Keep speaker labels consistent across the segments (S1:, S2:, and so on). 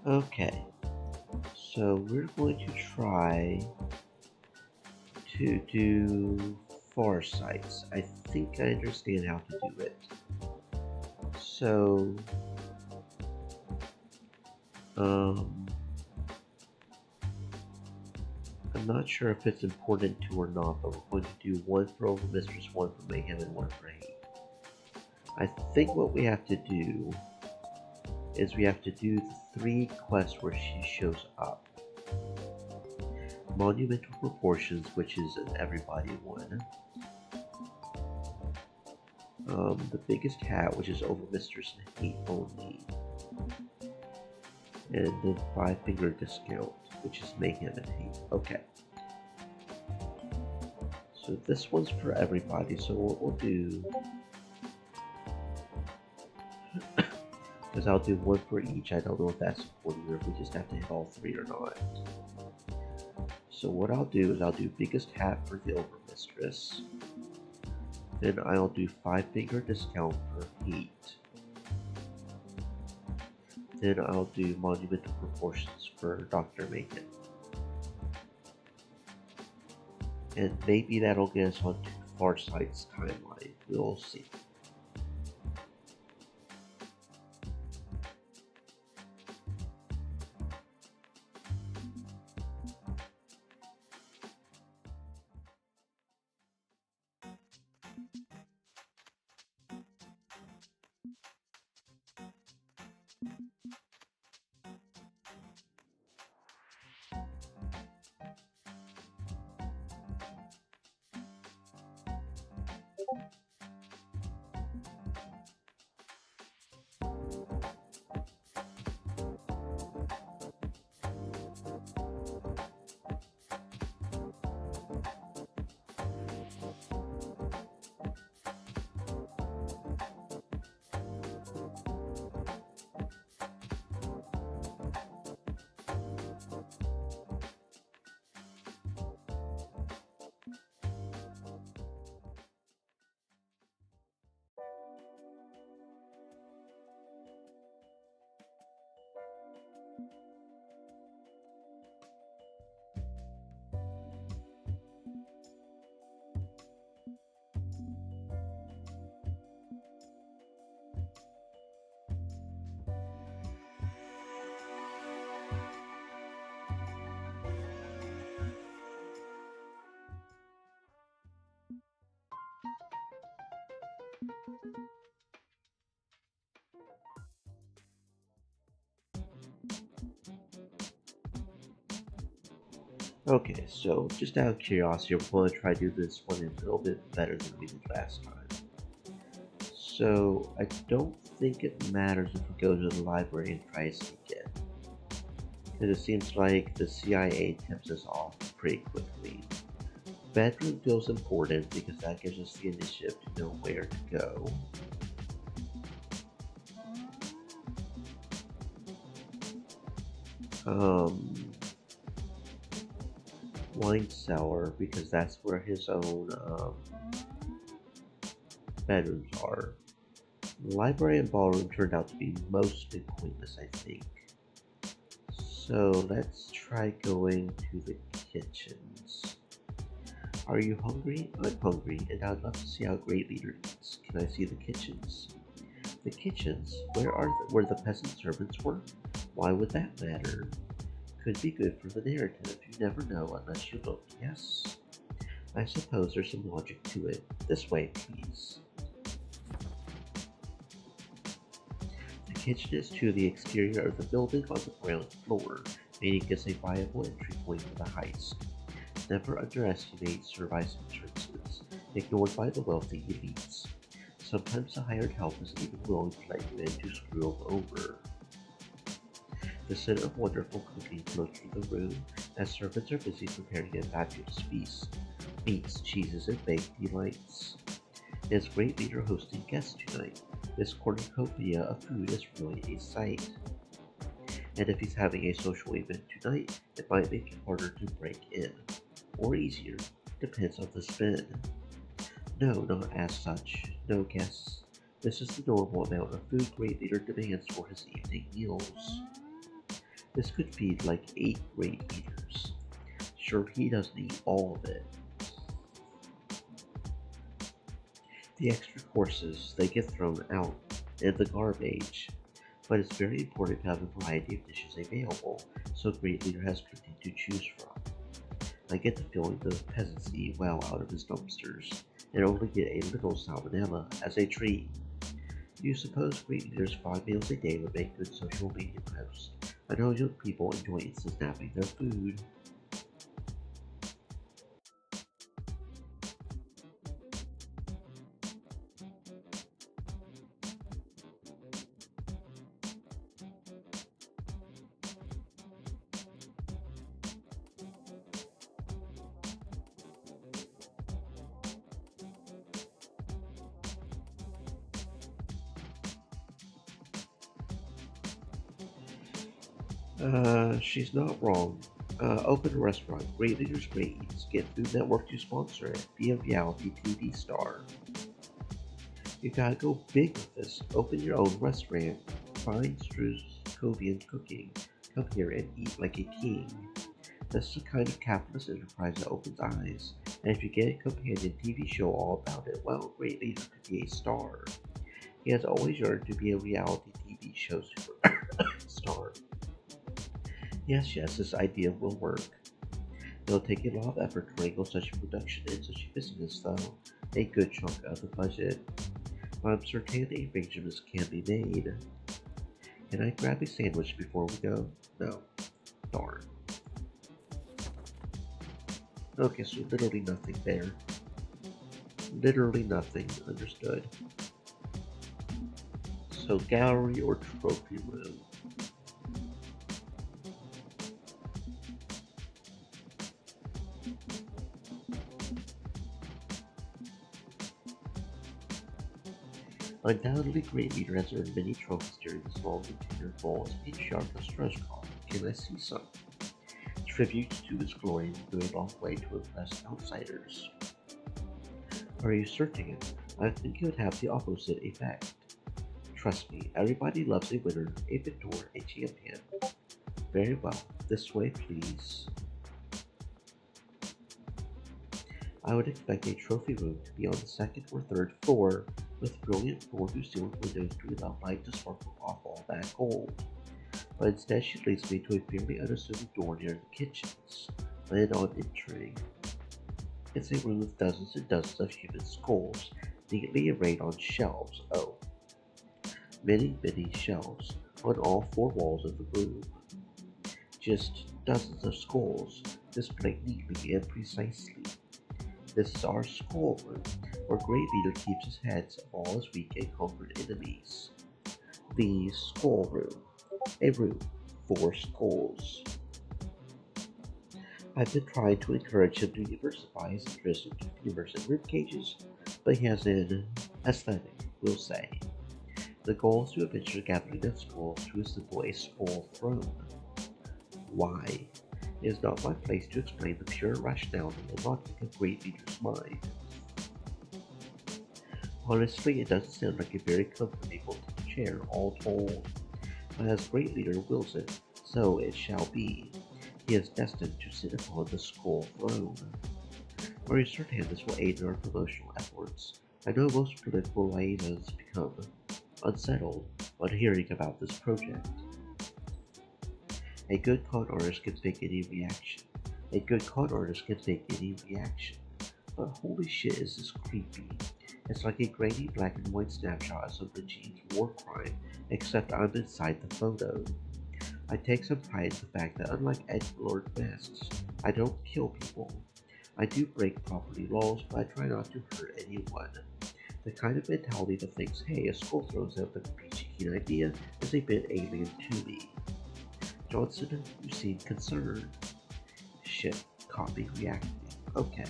S1: Okay, so we're going to try to do farsights. I think I understand how to do it. So, I'm not sure if it's important to or not, but we're going to do one for Overmistress, one for Mayhem, and one for Hate. I think what we have to do is we have to do the 3 quests where she shows up. Monumental Proportions, which is an everybody one. The Biggest Hat, which is Overmistress and Hate only. And then 5 Finger Discount, which is Mayhem and Hate. Okay. So this one's for everybody, so what we'll do, because I'll do one for each, I don't know if that's important or if we just have to hit all 3 or not. So what I'll do is I'll do Biggest Hat for the Overmistress, then I'll do 5 Finger Discount for Hate, then I'll do Monumental Proportions for Dr. Mayhem. And maybe that'll get us onto Farsight's timeline. We'll see. Okay, so just out of curiosity, we're going to try to do this one a little bit better than we did last time. So I don't think it matters if we go to the library and try to sneak in, because it seems like the CIA tips us off pretty quickly. Bedroom feels important because that gives us the initiative to know where to go. Um, Wine cellar because that's where his own bedrooms are. Library and ballroom turned out to be mostly pointless, I think. So let's try going to the kitchens. Are you hungry? I'm hungry, and I'd love to see how Great Leader eats. Can I see the kitchens? The kitchens? Where the peasant servants were? Why would that matter? Could be good for the narrative. You never know unless you look. Yes. I suppose there's some logic to it. This way, please. The kitchen is to the exterior of the building on the ground floor, making this a viable entry point for the heist. Never underestimate service entrances, ignored by the wealthy elites. Sometimes the hired help isn't even willing to let you in to screw them over. The scent of wonderful cooking floats through the room as servants are busy preparing a fabulous feast. Meats, cheeses, and baked delights. His great leader hosting guests tonight. This cornucopia of food is really a sight. And if he's having a social event tonight, it might make it harder to break in. Or easier, depends on the spin. No, not as such. No guests. This is the normal amount of food Great Leader demands for his evening meals. This could feed like 8 Great Leaders. Sure, he doesn't eat all of it. The extra courses, they get thrown out in the garbage. But it's very important to have a variety of dishes available, so Great Leader has plenty to choose from. I get the feeling the peasants eat well out of his dumpsters, and only get a little salmonella as a treat. Do you suppose Great Leader's 5 meals a day would make good social media posts? I know young people enjoy instant snapping their food. She's not wrong. Open a restaurant, Great Leaders Great Eats, get Food Network to sponsor it, be a reality TV star. You gotta go big with this. Open your own restaurant. Find Struskovian cooking. Come here and eat like a king. This is the kind of capitalist enterprise that opens eyes. And if you get a companion TV show all about it, well, Great Leader could be a star. He has always yearned to be a reality TV show star. Yes, this idea will work. It'll take a lot of effort to wrangle such a production and such a business, though. A good chunk of the budget. I'm certain arrangements can be made. Can I grab a sandwich before we go? No. Darn. Okay, so literally nothing there. Literally nothing. Understood. So gallery or trophy room? Undoubtedly, Great Leader has earned many trophies during this long and tenured role as Patriarch of Struzkov. Can I see some? Tributes to his glory will go a long way to impress outsiders. Are you certain? I think it would have the opposite effect. Trust me, everybody loves a winner, a victor, a champion. Very well, this way please. I would expect a trophy room to be on the second or third floor, with brilliant floor-to-ceiling windows to allow light to sparkle off all that gold. But instead she leads me to a fairly unassuming door near the kitchens. When on entering, it's a room with dozens and dozens of human skulls, neatly arrayed on shelves. Oh, many, many shelves on all four walls of the room. Just dozens of skulls displayed neatly and precisely. This is our skull room, where Great Leader keeps his heads of all his weak and conquered enemies. The skull room, a room for skulls. I've been trying to encourage him to diversify his interest into humors and rib cages, but he has an aesthetic, we'll say. The goal is to eventually gather enough skulls to assemble a skull throne. Why? It is not my place to explain the pure rationality and logic of Great Leader's mind. Honestly, it doesn't sound like a very comfortable chair, all told. But as Great Leader wills it, so it shall be. He is destined to sit upon the skull throne. Where is certain this will aid in our promotional efforts. I know most political liaisons become unsettled on hearing about this project. A good con artist can fake any reaction. A good con artist can fake any reaction. But holy shit, is this creepy. It's like a grainy black and white snapshot of some regime's war crime, except I'm inside the photo. I take some pride in the fact that unlike Edgelord masks, I don't kill people. I do break property laws, but I try not to hurt anyone. The kind of mentality that thinks, hey, a skull throws out the peachy keen idea is a bit alien to me. Johnson, you seem concerned. Shit, copy reacting. Okay.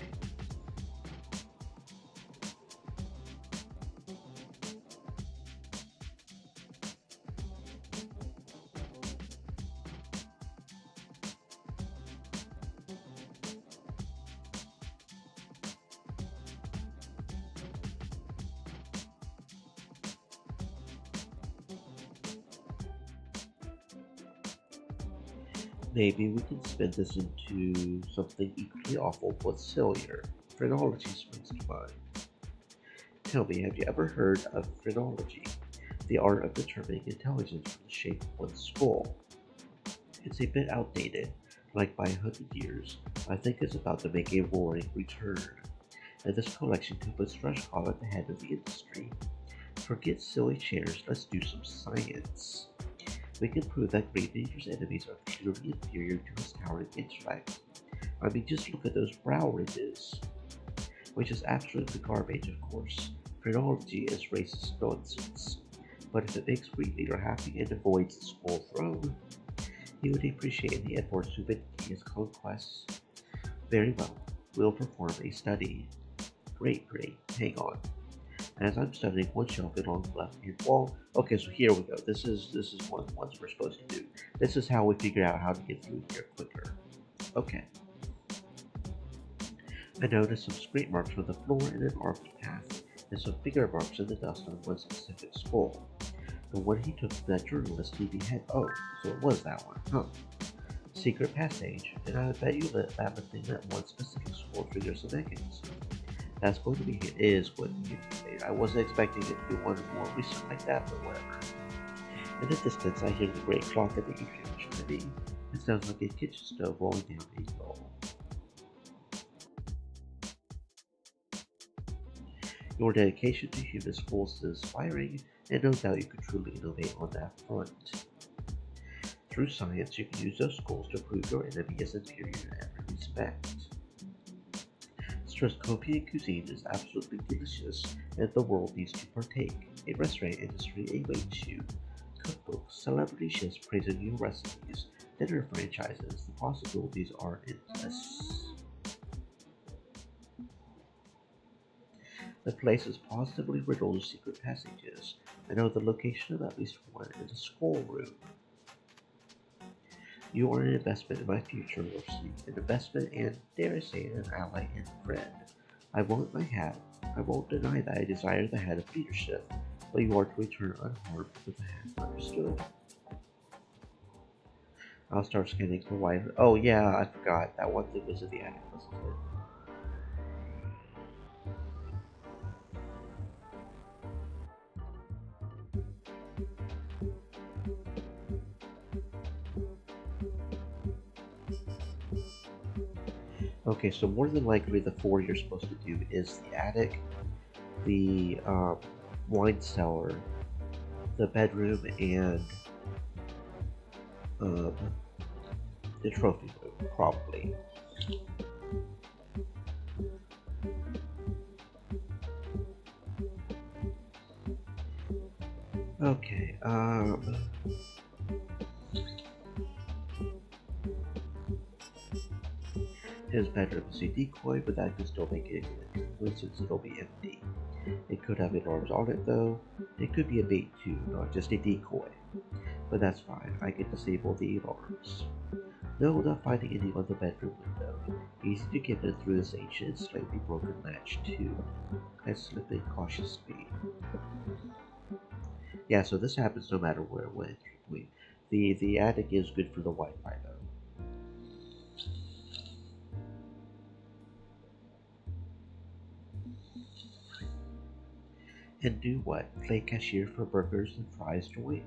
S1: Maybe we can spin this into something equally awful but sillier. Phrenology springs to mind. Tell me, have you ever heard of phrenology? The art of determining intelligence from the shape of one's skull. It's a bit outdated, like by 100 years. I think it's about to make a roaring return. And this collection could put Streshkov at the head of the industry. Forget silly chairs, let's do some science. We can prove that Great Leader's enemies are clearly inferior to his towering intellect. I mean, just look at those brow ridges. Which is absolutely garbage, of course. Phrenology is racist nonsense. But if it makes Great Leader happy and avoids the skull throne, he would appreciate the efforts to vindicate his conquests. Very well, we'll perform a study. Great, hang on. As I'm studying one shelf along the left-hand wall. Okay, so here we go. This is one ones we're supposed to do. This is how we figure out how to get through here quicker. Okay. I noticed some scrape marks from the floor in an arched path, and some finger marks in the dust on one specific skull. The one he took from that journalist TV head. Oh, so it was that one, huh? Secret passage, and I bet you that would think that one specific skull triggers the mechanism. That's going to be it is going to be it. I wasn't expecting it to be one more recent like that, but whatever. In the distance, I hear the great clock at the atrium chimney. It sounds like a kitchen stove rolling down a hill. Your dedication to human schools is inspiring, and no doubt you could truly innovate on that front. Through science, you can use those schools to prove your enemy is inferior in every respect. Strascopian cuisine is absolutely delicious, and the world needs to partake. A restaurant industry awaits you. Cookbooks, celebrity chefs praising new recipes, dinner franchises, the possibilities are endless. The place is positively riddled with secret passages. I know the location of at least one in the skull room. You are an investment in my future, Larceny. An investment and, dare I say, an ally and friend. I want my hat. I won't deny that I desire the hat of leadership, but you are to return unharmed with the hat. Understood? I'll start scanning for wider. Oh yeah, I forgot. That one thing was in the attic, wasn't it? Okay, so more than likely the 4 you're supposed to do is the attic, the wine cellar, the bedroom, and um, the trophy room, probably. Okay, his bedroom is a decoy, but that could still make it a good since it'll be empty. It could have alarms on it though. It could be a bait too, not just a decoy. But that's fine, I can disable the alarms. No, not finding anyone in the bedroom window. Easy to get in through this ancient, slightly broken latch too. I slip in cautiously. Yeah, so this happens no matter where it went. The attic is good for the Wi-Fi though. And do what? Play cashier for burgers and fries to win?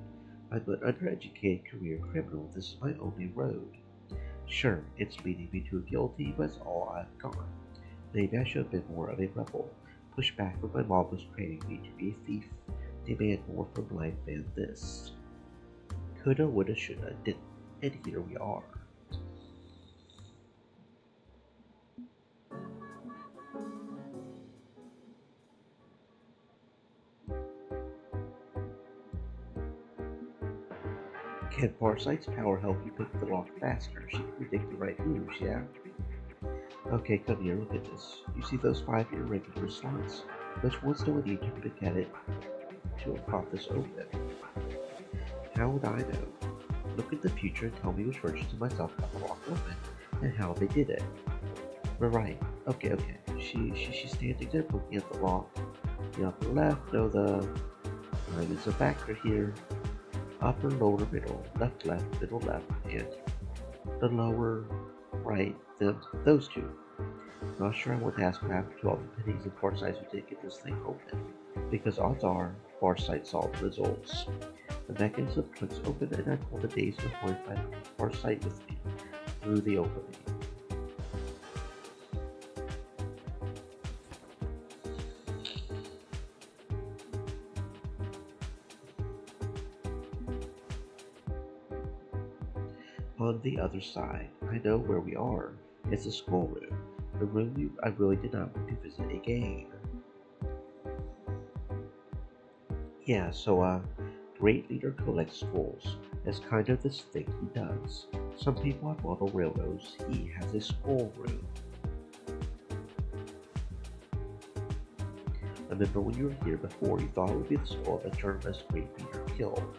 S1: I'm an undereducated career criminal. This is my only road. Sure, it's leading me to guilty, but it's all I've got. Maybe I should have been more of a rebel. Push back when my mom was training me to be a thief. Demand more from life than this. Coulda, woulda, shoulda, didn't. And here we are. Can Farsight's power help you pick the lock faster? She can predict the right moves, yeah? Okay, come here, look at this. You see those 5 irregular slots? Which ones do I need to pick at it to prop this open? How would I know? Look at the future and tell me which versions of myself got the lock open, and how they did it. We're right. Okay. She's standing there poking at the lock. The upper left, no, the time is a factor here. Upper, lower, middle, left, middle, left, and the lower right, those two. Not sure I want to ask what happened to all the pennies and Farsights who did get this thing open, because odds are Farsight saw the results. The mechanism clicks open and I pull the days before I find Farsight with me through the opening. On the other side, I know where we are. It's the schoolroom. The room I really did not want to visit again. Yeah, so great leader collects schools. It's kind of this thing he does. Some people have model railroads. He has a schoolroom. Remember when you were here before, you thought it would be the school that journalist great leader killed.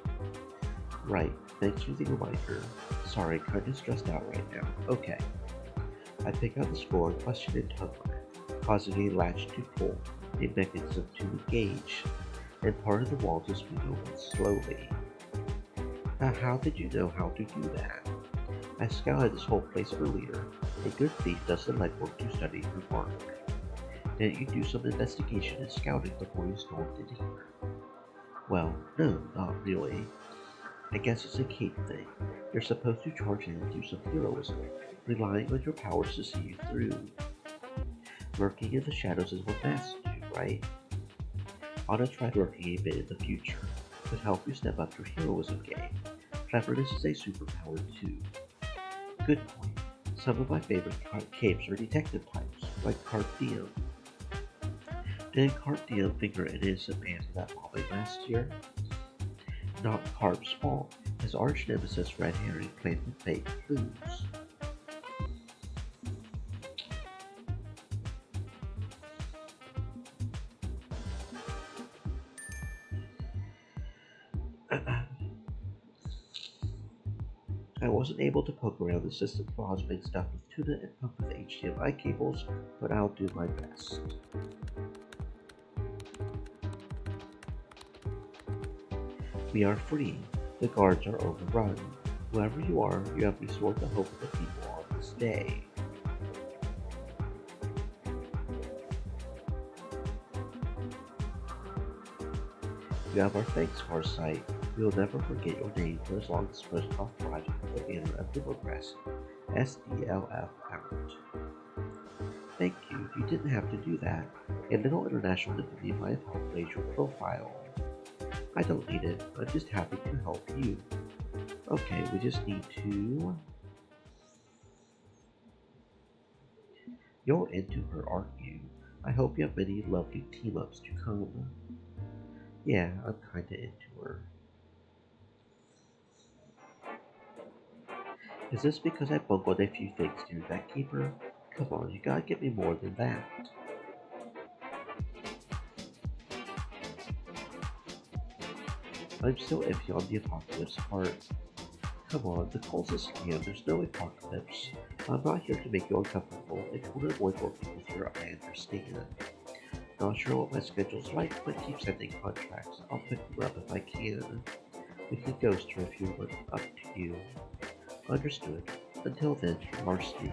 S1: Right, thanks for the reminder. Sorry, kinda stressed out right now. Okay. I pick out the scroll and question it tongue, causing a latch to pull, a mechanism to engage, and part of the wall to swing open slowly. Now, how did you know how to do that? I scouted this whole place earlier. A good thief does the legwork to study her work. Didn't you do some investigation and scouting before you stormed in here? Well, no, not really. I guess it's a cape thing. You're supposed to charge in and do some heroism, relying on your powers to see you through. Lurking in the shadows is what masks do, right? Ought to try lurking a bit in the future. Could help you step up your heroism game. Cleverness is a superpower too. Good point. Some of my favorite capes are detective types, like Cart Diem. Didn't Cart Diem finger an innocent man for that bombing last year? Not Carp's fault. His arch nemesis Red Herring planted fake clues. I wasn't able to poke around the system flaws being stuffed with tuna and pumped with HDMI cables, but I'll do my best. We are free. The guards are overrun. Whoever you are, you have restored the hope of the people on this day. You have our thanks, Farsight. We will never forget your name for as long as Spongebob Project with the banner of democracy. SDLF out. Thank you. You didn't have to do that. A little international infamy might help raise your profile. I don't need it. I'm just happy to help you. Okay, we just need to... You're into her, aren't you? I hope you have many lovely team-ups to come. Yeah, I'm kinda into her. Is this because I bungled a few things, dear that keeper? Come on, you gotta give me more than that. I'm still iffy on the apocalypse part. Come on, the cult's a scam. There's no apocalypse. I'm not here to make you uncomfortable. If you want to avoid working with her, I understand. Not sure what my schedule's like, but keep sending contracts. I'll pick them up if I can. We can ghost her if you want. Up to you. Understood. Until then, Larceny.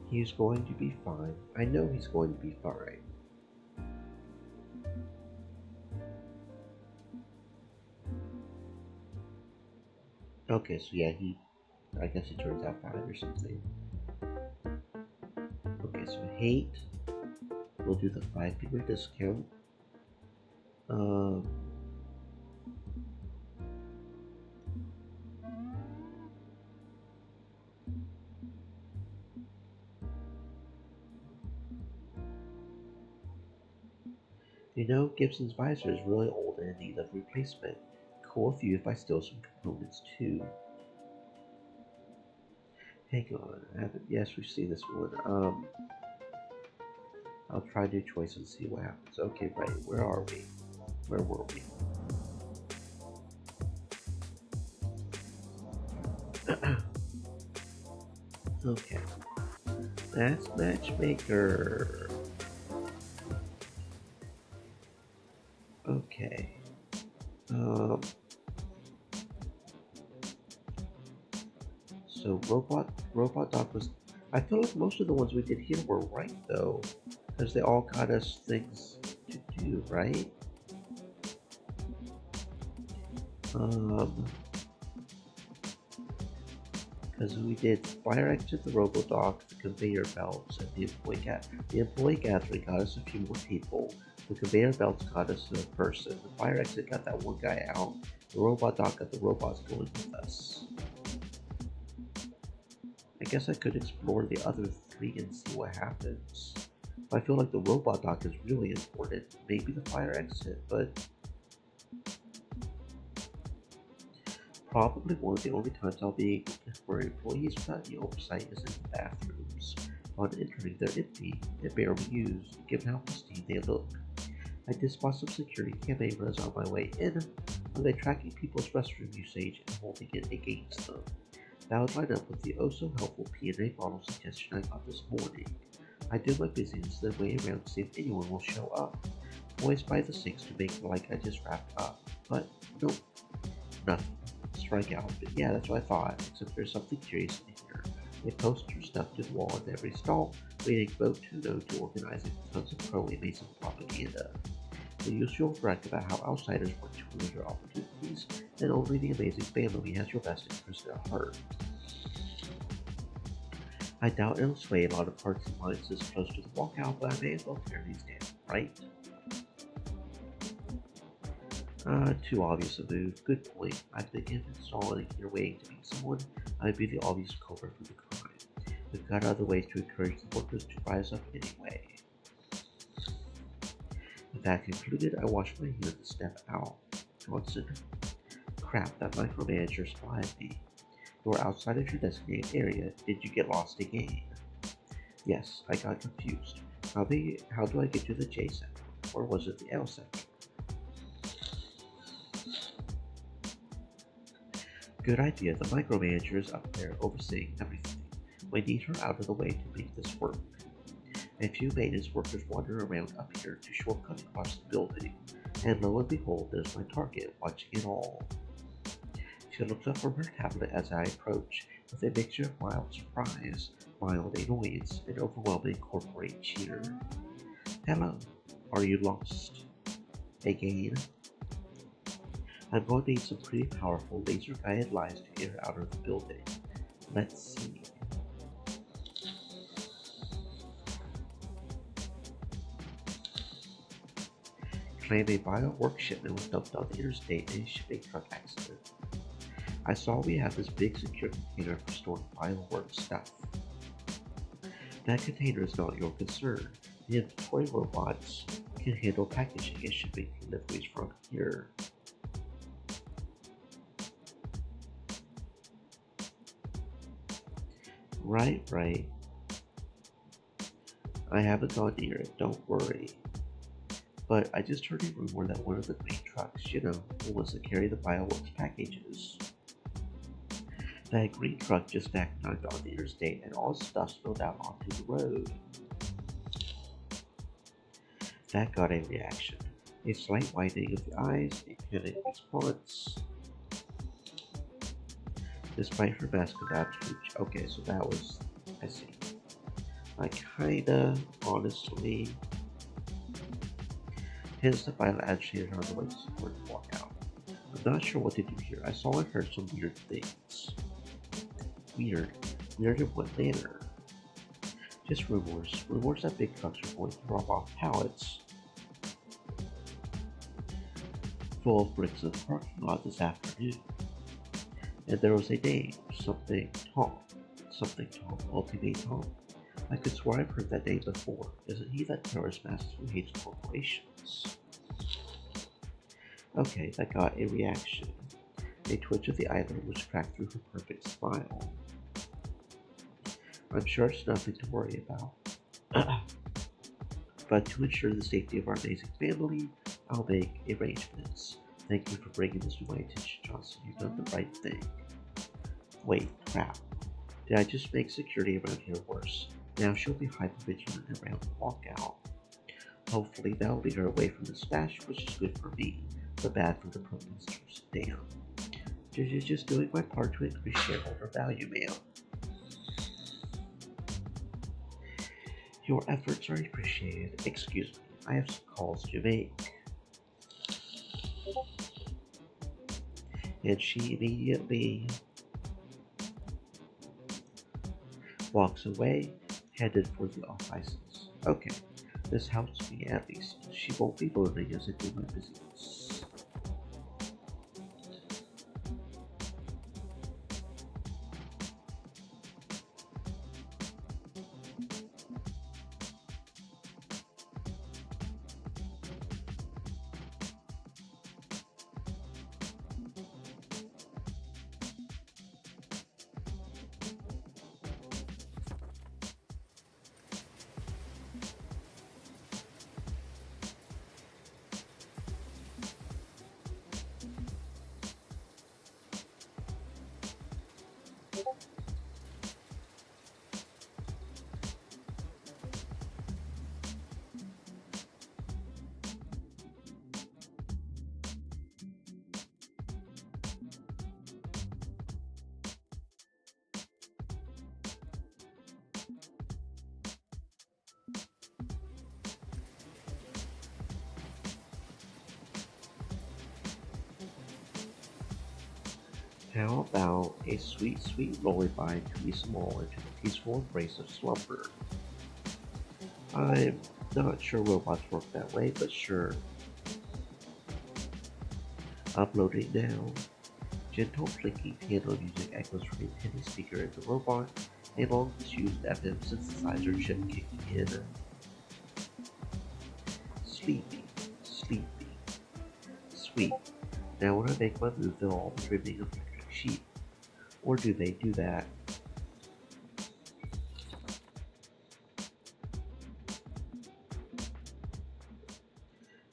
S1: He's going to be fine. I know he's going to be fine. Okay, so yeah, I guess he turns out fine or something. Okay, so hate. We'll do the 5 figure discount. Um, You know, Gibson's visor is really old and in need of replacement. Cool of you if I steal some components too. Hang on, I haven't. Yes, we've seen this one. I'll try new choice and see what happens. Okay, right. Where are we? Where were we? Okay, that's matchmaker. Okay. Um. So robot dog was. I feel like most of the ones we did here were right though, because they all got us things to do, right? Um. Because we did fire exit, the robodock, the conveyor belts, and the employee gathering got us a few more people. The conveyor belts got us a person. The fire exit got that one guy out. The robot dock got the robots going with us. I guess I could explore the other three and see what happens. I feel like the robot dock is really important. Maybe the fire exit, but probably one of the only times I'll be able to for employees without any oversight is in the bathrooms. On entering, they're empty and barely used, given how pristine they look. I did spot some security cameras on my way in. Are they tracking people's restroom usage and holding it against them? That would line up with the oh-so-helpful P&A bottle suggestion I got this morning. I do my business then way around to see if anyone will show up. Always by the sinks to make like I just wrapped up. But nope, nothing. Strike out. But yeah, that's what I thought, except there's something curious in here. A poster stuck to the wall in every stall, leading vote to no to organizing tons of pro-Mason propaganda. The usual brag about how outsiders want to lose their opportunities, and only the amazing family has your best interest at heart. I doubt it'll sway a lot of hearts and minds this close to the walkout, but I may as well tear these down, right? Too obvious a move. Good point. I've been installing here waiting to meet someone. I'd be the obvious culprit for the crime. We've got other ways to encourage the workers to rise up anyway. That concluded, I washed my hands and stepped out. Johnson, crap, that micromanager spotted me. You were outside of your designated area. Did you get lost again? Yes, I got confused. How do I get to the J sector? Or was it the L sector? Good idea. The micromanager is up there overseeing everything. We need her out of the way to make this work. A few maintenance workers wander around up here to shortcut across the building, and lo and behold, there's my target watching it all. She looks up from her tablet as I approach, with a mixture of mild surprise, mild annoyance, and overwhelming corporate cheer. Hello, are you lost? Again? I'm going to need some pretty powerful laser-guided lies to get her out of the building. Let's see. Claim a biowork shipment was dumped on the interstate in a shipping truck accident. I saw we have this big secure container for storing biowork stuff. That container is not your concern. The inventory robots can handle packaging and shipping deliveries from here. Right. I haven't gone near it, don't worry. But I just heard a rumor that one of the green trucks, wants to carry the bioworks packages. That green truck just backed on the interstate and all the stuff spilled out onto the road. That got a reaction. A slight widening of the eyes, a panicked response. Despite her mask of absolute. Okay, so that was. I see. Honestly. Hence the violent agitated her on the way to support and walk out. I'm not sure what to do here. I saw and heard some weird things. Weird in what manner? Just rumors. Rumors that big trucks are going to drop off pallets full of bricks in the parking lot this afternoon. And there was a name, something Tom, Ultimate Tom. I could swear I've heard that name before. Isn't he that terrorist master who hates corporations? Okay, that got a reaction. A twitch of the eyelid which cracked through her perfect smile. I'm sure it's nothing to worry about. But to ensure the safety of our amazing family, I'll make arrangements. Thank you for bringing this to my attention, Johnson. You've done the right thing. Wait, crap. Did I just make security around here worse? Now she'll be hypervigilant around the walkout. Hopefully that'll lead her away from the smash, which is good for me, but bad for the protesters. Damn. Just doing my part to increase shareholder value, ma'am. Your efforts are appreciated. Excuse me, I have some calls to make. And she immediately walks away, headed for the off license. Okay, this helps me at least. She won't be loading as I do my business. How about a sweet lullaby to be small into the peaceful embrace of slumber? I'm not sure robots work that way, but sure. Uploading now. Gentle clicking piano music echoes from a tiny speaker in the robot, a long disused FM synthesizer chip kicking in. Sleepy. feed me. Sweet. Now when I make my move, they'll all be dreaming of electric sheep. Or do they do that?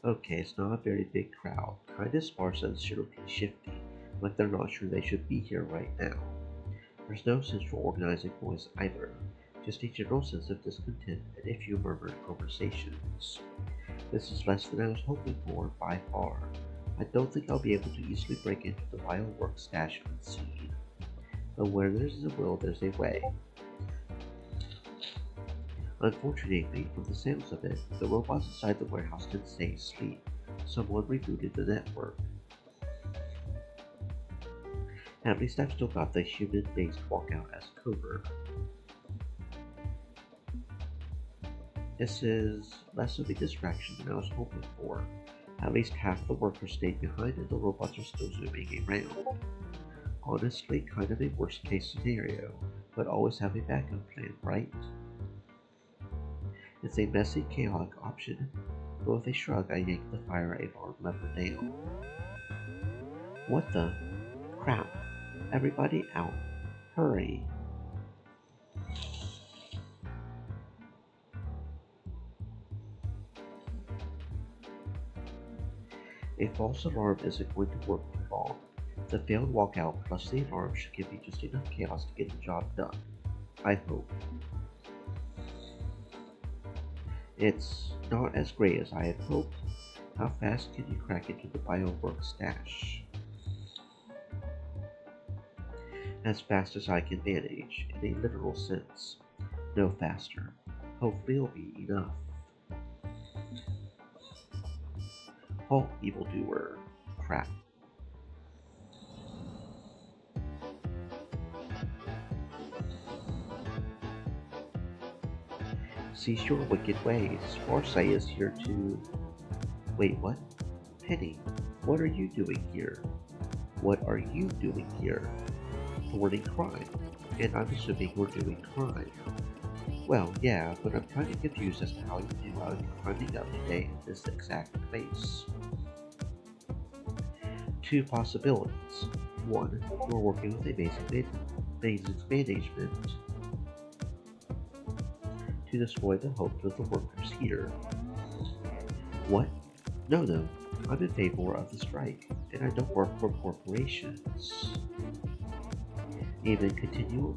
S1: Okay, it's not a very big crowd. Kinda sparse and certainly shifty, like they're not sure they should be here right now. There's no central organizing voice either, just a general sense of discontent and a few murmured conversations. This is less than I was hoping for, by far. I don't think I'll be able to easily break into the bioworks stash unseen. But where there's a will, there's a way. Unfortunately, from the sounds of it, the robots inside the warehouse didn't stay asleep. Someone rebooted the network. At least I've still got the human-based walkout as cover. This is less of a distraction than I was hoping for. At least half the workers stayed behind and the robots are still zooming around. Honestly, kind of a worst-case scenario, but always have a backup plan, right? It's a messy, chaotic option, but with a shrug I yanked the fire alarm lever down. What the crap? Everybody out. Hurry. A false alarm isn't going to work for long. The failed walkout plus the alarm should give me just enough chaos to get the job done. I hope. It's not as great as I had hoped. How fast can you crack into the bioworks stash? As fast as I can manage, in a literal sense. No faster. Hopefully it'll be enough. Halt, evildoer. Crap. Cease your wicked ways. Foresight is here to... Wait, what? Penny, what are you doing here? What are you doing here? Thwarting crime. And I'm assuming we're doing crime. Well, yeah, but I'm kind of confused as to how you knew I would be climbing up today in this exact place. Two possibilities. One, you're working with a basic management to destroy the hopes of the workers here. What? No, I'm in favor of the strike, and I don't work for corporations. Even continue?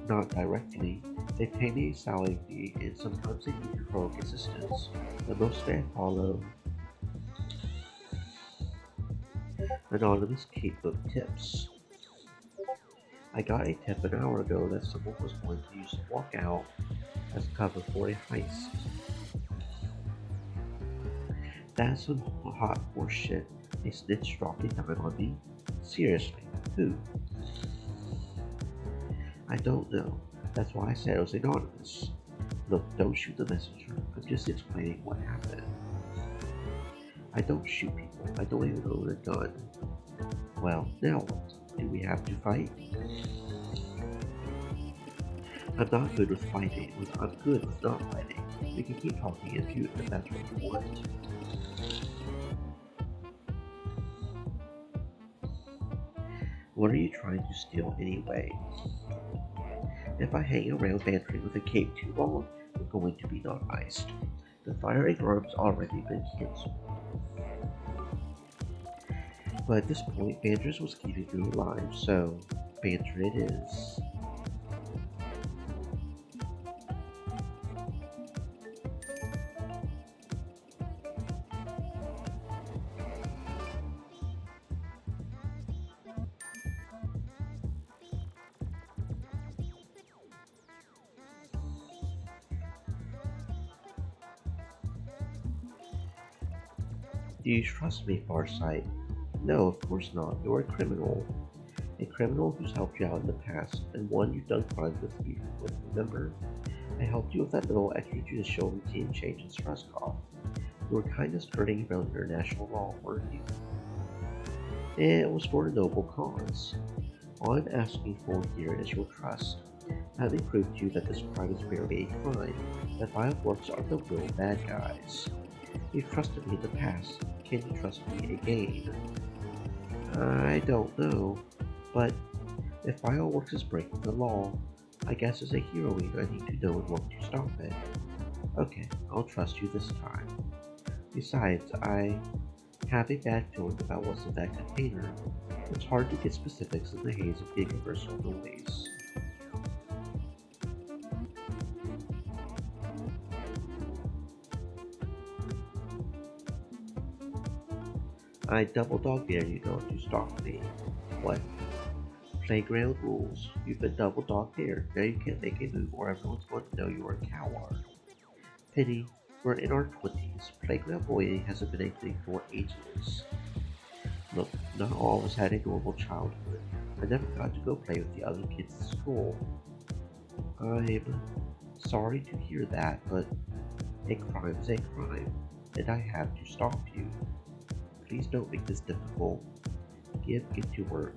S1: Not directly. They pay me a salary fee, and sometimes they need heroic assistance, but mostly I follow anonymous casebook tips. I got a tip an hour ago that someone was going to use the walkout as cover for a heist. That's some hot horse shit. A snitch dropped a dime on me? Seriously, who? I don't know. That's why I said it was anonymous. Look, don't shoot the messenger. I'm just explaining what happened. I don't shoot people. I don't even own a gun. Well, now what? Do we have to fight? I'm not good with fighting. I'm good with not fighting. We can keep talking if that's what you want. What are you trying to steal anyway? If I hang around bantering with a cape too long, we're going to be non-iced. The fire alarm's already been cancelled. But at this point, Banter's was keeping me alive, so Banter it is. Do you trust me, Farsight? No, of course not. You're a criminal. A criminal who's helped you out in the past, and one you've done crimes with remember? I helped you with that little extrajudicial routine change in Streskov. You were kinda skirting around international law, weren't you? It was for a noble cause. All I'm asking for here is your trust. Let me prove to you that this crime is barely a crime, that bioworks are the real bad guys. You've trusted me in the past. Can you trust me again? I don't know, but if fireworks is breaking the law, I guess as a heroine I need to know and want to stop it. Okay, I'll trust you this time. Besides, I have a bad feeling about what's in that container. It's hard to get specifics in the haze of universal noise. I double dog dare you not to stop me. What? Playground rules. You've been double dog dared. Now you can't make a move or everyone's going to know you're a coward. Penny, we're in our 20s. Playground bullying hasn't been a thing for ages. Look, not all of us had a normal childhood. I never got to go play with the other kids at school. I'm sorry to hear that, but a crime is a crime, and I have to stop you. Please don't make this difficult. Get to work.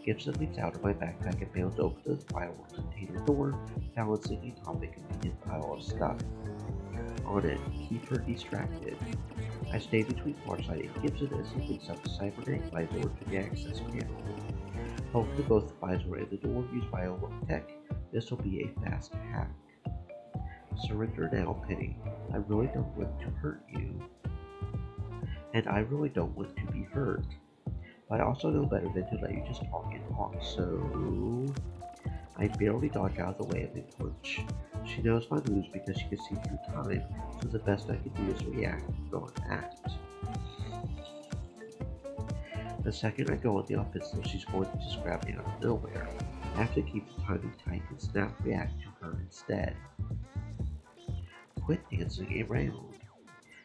S1: Gibson leaps out of my backpack and bounds open the fireworks container door, balancing atop a convenient pile of stuff. On it, keep her distracted. I stay between Farsight and Gibson as he picks up the cybernetic visor to the access panel. Hopefully both the visor and the door use biotech. This will be a fast hack. Surrender now, Penny. I really don't want to hurt you. And I really don't want to be hurt. But I also know better than to let you just talk and talk, so... I barely dodge out of the way of a punch. She knows my moves because she can see through time, so the best I can do is react, not act. The second I go on the offensive, she's going to just grab me out of nowhere. I have to keep the timing tight and snap react to her instead. Quit dancing around.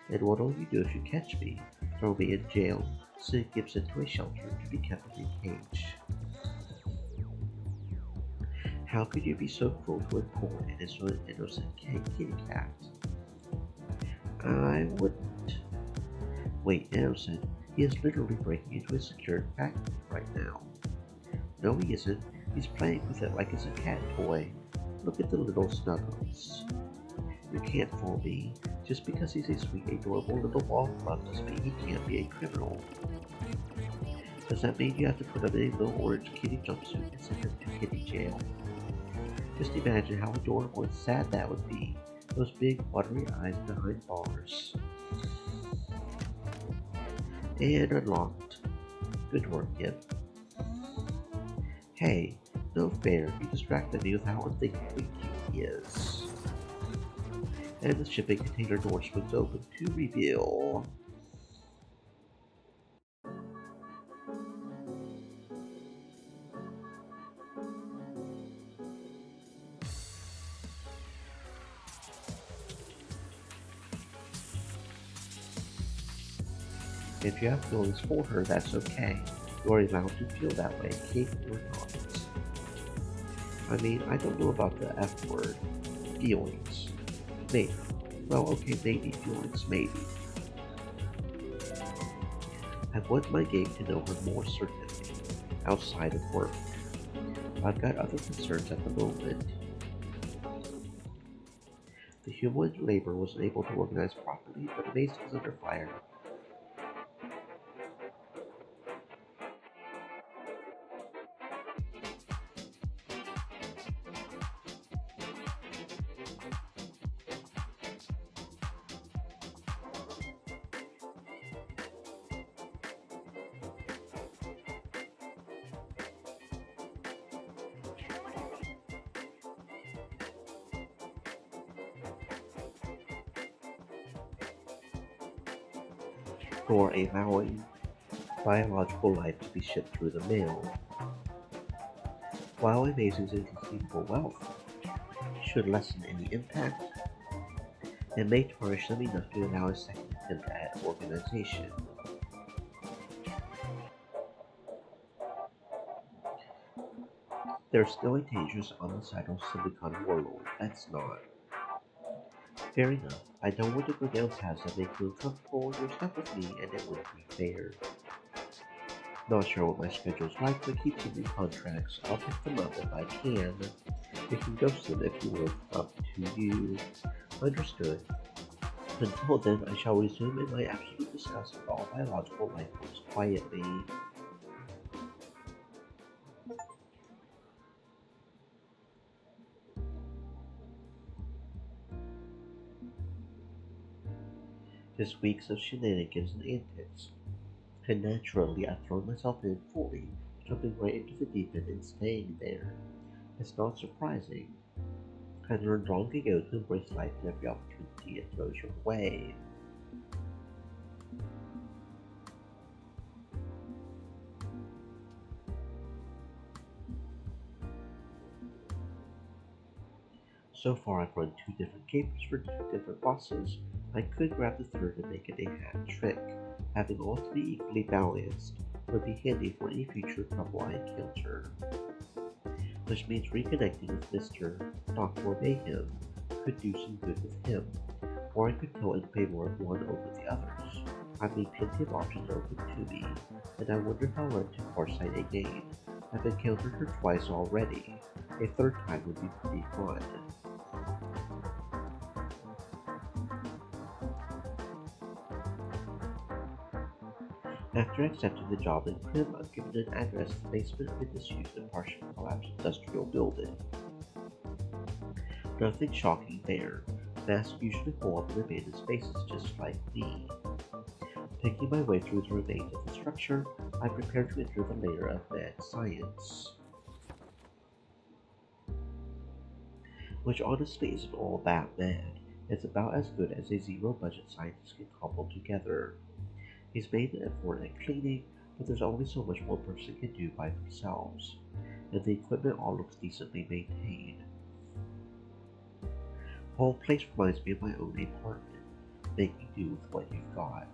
S1: And what'll you do if you catch me? Throw me in jail, send Gibson to a shelter to be kept in a cage. How could you be so cruel to a poor innocent kitty cat? I wouldn't. Wait, innocent? He is literally breaking into a secured factory right now. No, he isn't. He's playing with it like it's a cat toy. Look at the little snuggles. You can't fool me. Just because he's a sweet, adorable little ball club doesn't mean he can't be a criminal. Does that mean you have to put him in a little orange kitty jumpsuit and send him to kitty jail? Just imagine how adorable and sad that would be. Those big, watery eyes behind bars. And unlocked. Good work, Gib. Hey, no fair. You distracted me with how unthinkingly cute he is. And the shipping container door swings open to reveal... If you have feelings for her, that's okay. You are allowed to feel that way, Kate or not. I mean, I don't know about the F word. Feelings. Maybe. Well, okay, maybe feelings, maybe. I want my game to know her more certainly, outside of work. I've got other concerns at the moment. The human labor wasn't able to organize properly, but the base is under fire. For allowing biological life to be shipped through the mail. While Amazing's inconceivable wealth should lessen any impact, it may tarnish them enough to allow a second attempt at organization. There's still a dangerous homicidal silicon warlord, that's not. Fair enough. I don't want to go down paths that make you uncomfortable. You're stuck with me, and it wouldn't be fair. Not sure what my schedule's like, but keep sending contracts. I'll pick them up if I can. You can ghost them if you want. Up to you. Understood. Until then, I shall resume in my absolute disgust of all biological life forms quietly. Just weeks of shenanigans and antics, and naturally I throw myself in fully, jumping right into the deep end and staying there. It's not surprising. I learned long ago to embrace life and every opportunity it throws your way. So far I've run two different capers for two different bosses. I could grab the third and make it a hat trick. Having all three equally balanced would be handy for any future trouble I encounter. Which means reconnecting with Mr. Dr. Mayhem could do some good with him, or I could tilt in favor of one over the others. I mean, plenty of options open to me, and I wonder if I'll run to Farsight again. I've encountered her twice already. A third time would be pretty fun. After accepting the job in Prim, I'm given an address in the basement of a disused and partially collapsed industrial building. Nothing shocking there. Masks usually pull up in abandoned spaces just like me. Picking my way through the remains of the structure, I prepare to enter the layer of mad science. Which honestly isn't all that mad. It's about as good as a zero-budget scientist can cobble together. He's made an effort at cleaning, but there's only so much one person can do by themselves, and the equipment all looks decently maintained. The whole place reminds me of my own apartment, making do with what you've got.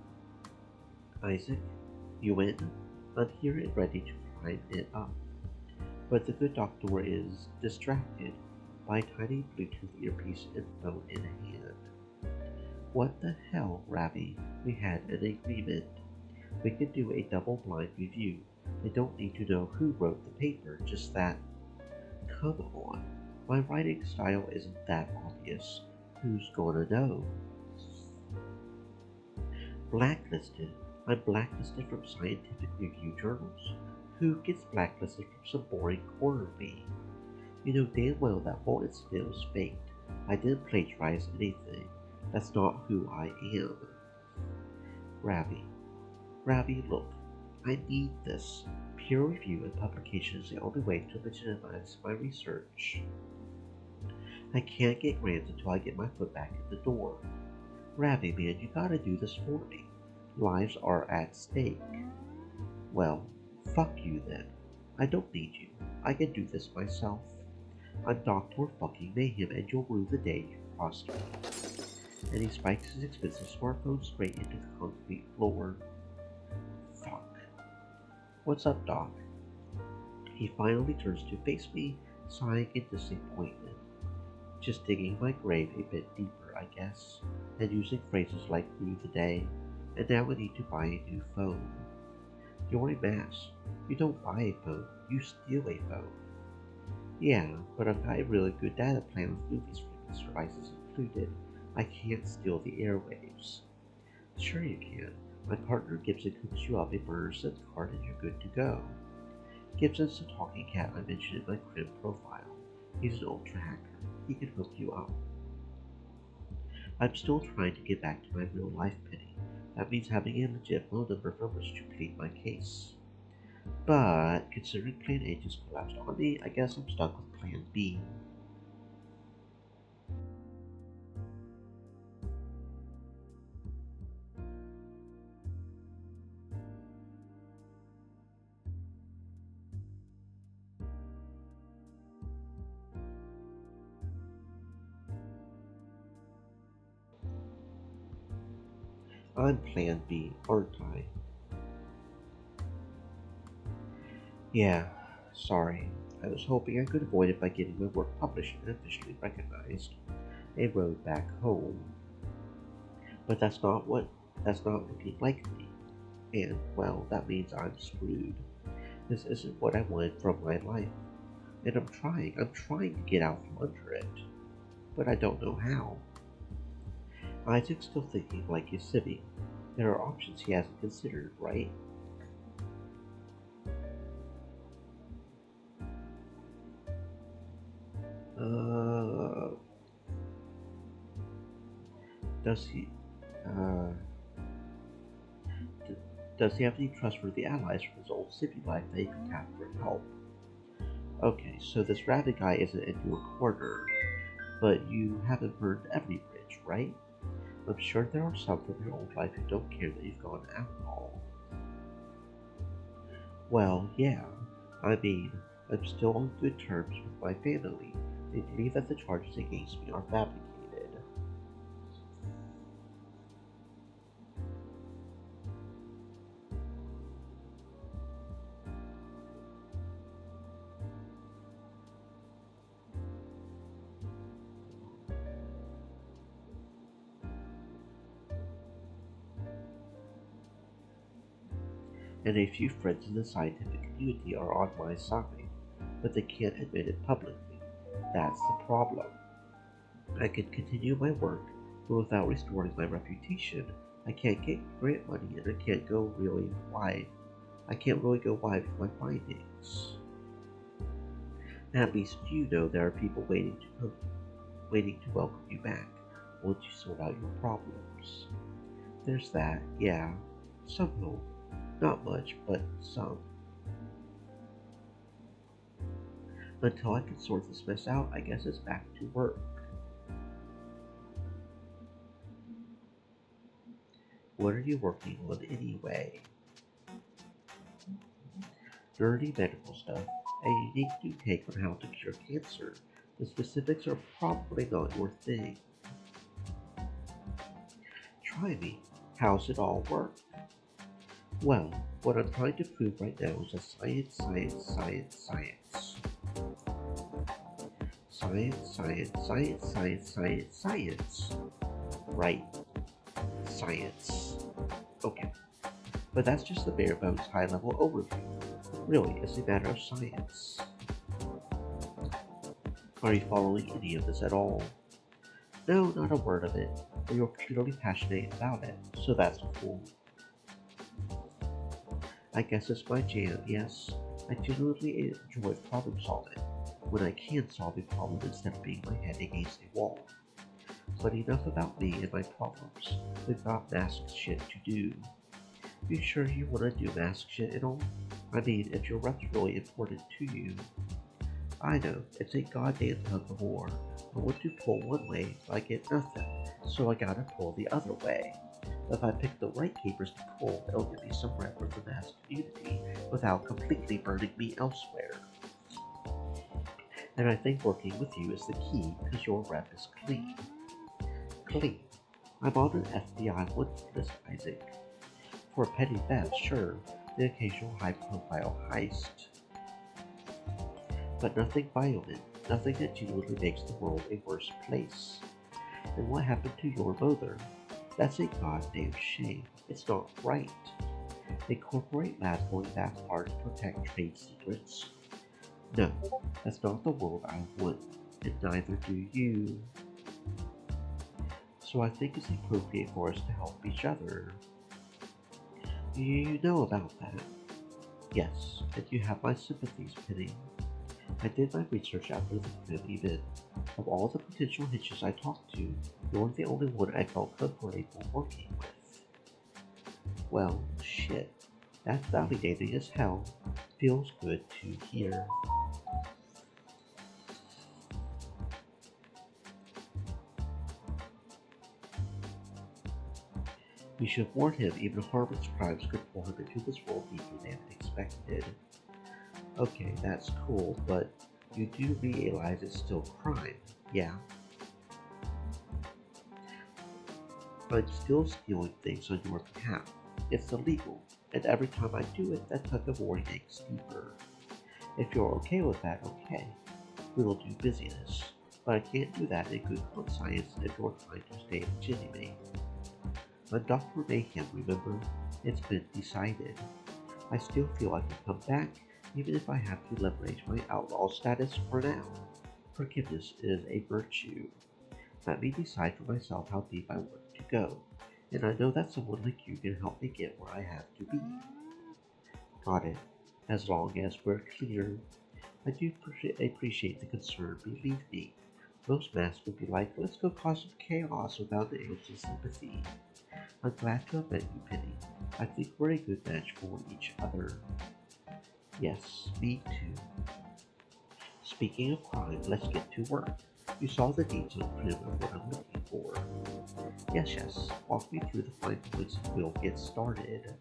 S1: Isaac, you in? I'm here and ready to climb it up. But the good doctor is distracted by a tiny Bluetooth earpiece and phone in hand. What the hell, Ravi? We had an agreement. We can do a double-blind review. They don't need to know who wrote the paper, just that. Come on. My writing style isn't that obvious. Who's gonna know? Blacklisted. I'm blacklisted from scientific review journals. Who gets blacklisted from some boring corner bee? You know damn well that whole incident was faked. I didn't plagiarize anything. That's not who I am. Ravi. Ravi, look. I need this. Peer review and publication is the only way to legitimize my research. I can't get grants until I get my foot back in the door. Ravi, man, you gotta do this for me. Lives are at stake. Well, fuck you then. I don't need you. I can do this myself. I'm Dr. fucking Mayhem and you'll rue the day you crossed me. And he spikes his expensive smartphone straight into the concrete floor. Fuck. What's up, Doc? He finally turns to face me, sighing in disappointment. Just digging my grave a bit deeper, I guess, and using phrases like rue the day, and now I need to buy a new phone. You're a mass. You don't buy a phone, you steal a phone. Yeah, but I've got a really good data plan with movie streaming devices included. I can't steal the airwaves. Sure you can. My partner Gibson cooks you up a burner SIM card and you're good to go. Gibson's the talking cat I mentioned in my crim profile. He's an ultra hacker. He can hook you up. I'm still trying to get back to my real life penny. That means having a legit phone number from which to plead my case. But considering Plan A just collapsed on me, I guess I'm stuck with Plan B. I'm Plan B, aren't I? Yeah, sorry. I was hoping I could avoid it by getting my work published and officially recognized. A road back home. But that's not looking likely. And, well, that means I'm screwed. This isn't what I wanted from my life. And I'm trying to get out from under it. But I don't know how. Isaac's still thinking like his sibling. There are options he hasn't considered, right? Uh, does he, uh, d- does he have any trustworthy allies from his old city life that he could tap for help? Okay, so this rabbit guy isn't into a corner, but you haven't burned every bridge, right? I'm sure there are some from your old life who don't care that you've gone alcohol. Well, yeah. I mean, I'm still on good terms with my family. They believe that the charges against me are fabricated. And a few friends in the scientific community are on my side, but they can't admit it publicly. That's the problem. I can continue my work, but without restoring my reputation, I can't get grant money and I can't really go wide with my findings. At least you know there are people waiting to welcome you back once you sort out your problems. There's that, yeah. Some hope. Not much, but some. Until I can sort this mess out, I guess it's back to work. What are you working on anyway? Dirty medical stuff. A unique new take on how to cure cancer. The specifics are probably not your thing. Try me. How's it all work? Well, what I'm trying to prove right now is that science. Science. Right, science. Okay, but that's just the bare bones high level overview. Really, it's a matter of science. Are you following any of this at all? No, not a word of it, but you're clearly passionate about it, so that's cool. I guess it's my jam, yes. I genuinely enjoy problem solving, when I can solve a problem instead of beating my head against a wall. But enough about me and my problems. We've got mask shit to do. You sure you want to do mask shit and all? I mean, if your rep's really important to you. I know, it's a goddamn tug of war. I want to pull one way, but I get nothing, so I gotta pull the other way. If I pick the right capers to pull, it'll give me some rep for the mask community without completely burning me elsewhere. And I think working with you is the key because your rep is clean. Clean. I'm on an FBI wanted list, Isaac. For a petty theft, sure, the occasional high-profile heist. But nothing violent, nothing that genuinely makes the world a worse place. And what happened to your mother? That's a goddamn shame. It's not right. A corporate lab going that far to protect trade secrets? No, that's not the world I want, and neither do you. So I think it's appropriate for us to help each other. You know about that. Yes, and you have my sympathies, Penny. I did my research after the Penny event. Of all the potential hitches I talked to, you're the only one I felt comfortable working with. Well, shit. That's validating as hell. Feels good to hear. We should warn him even Harmon's crimes could pull him into this world deeper than expected. Okay, that's cool, but you do realize it's still crime, yeah? I'm still stealing things on your behalf. It's illegal, and every time I do it, that tug of war yanks deeper. If you're okay with that, okay. We'll do busyness, but I can't do that in good conscience if you're trying to stay legitimate. I'm Dr. Mayhem, remember? It's been decided. I still feel I can come back, even if I have to leverage my outlaw status for now. Forgiveness is a virtue. Let me decide for myself how deep I want to go, and I know that someone like you can help me get where I have to be. Got it. As long as we're clear. I do appreciate the concern, believe me. Most masks would be like, let's go cause some chaos without the ounce of sympathy. I'm glad to have met you, Penny. I think we're a good match for each other. Yes, me too. Speaking of crime, let's get to work. You saw the deeds on print of what I'm looking for. Yes. Walk me through the fine points and we'll get started.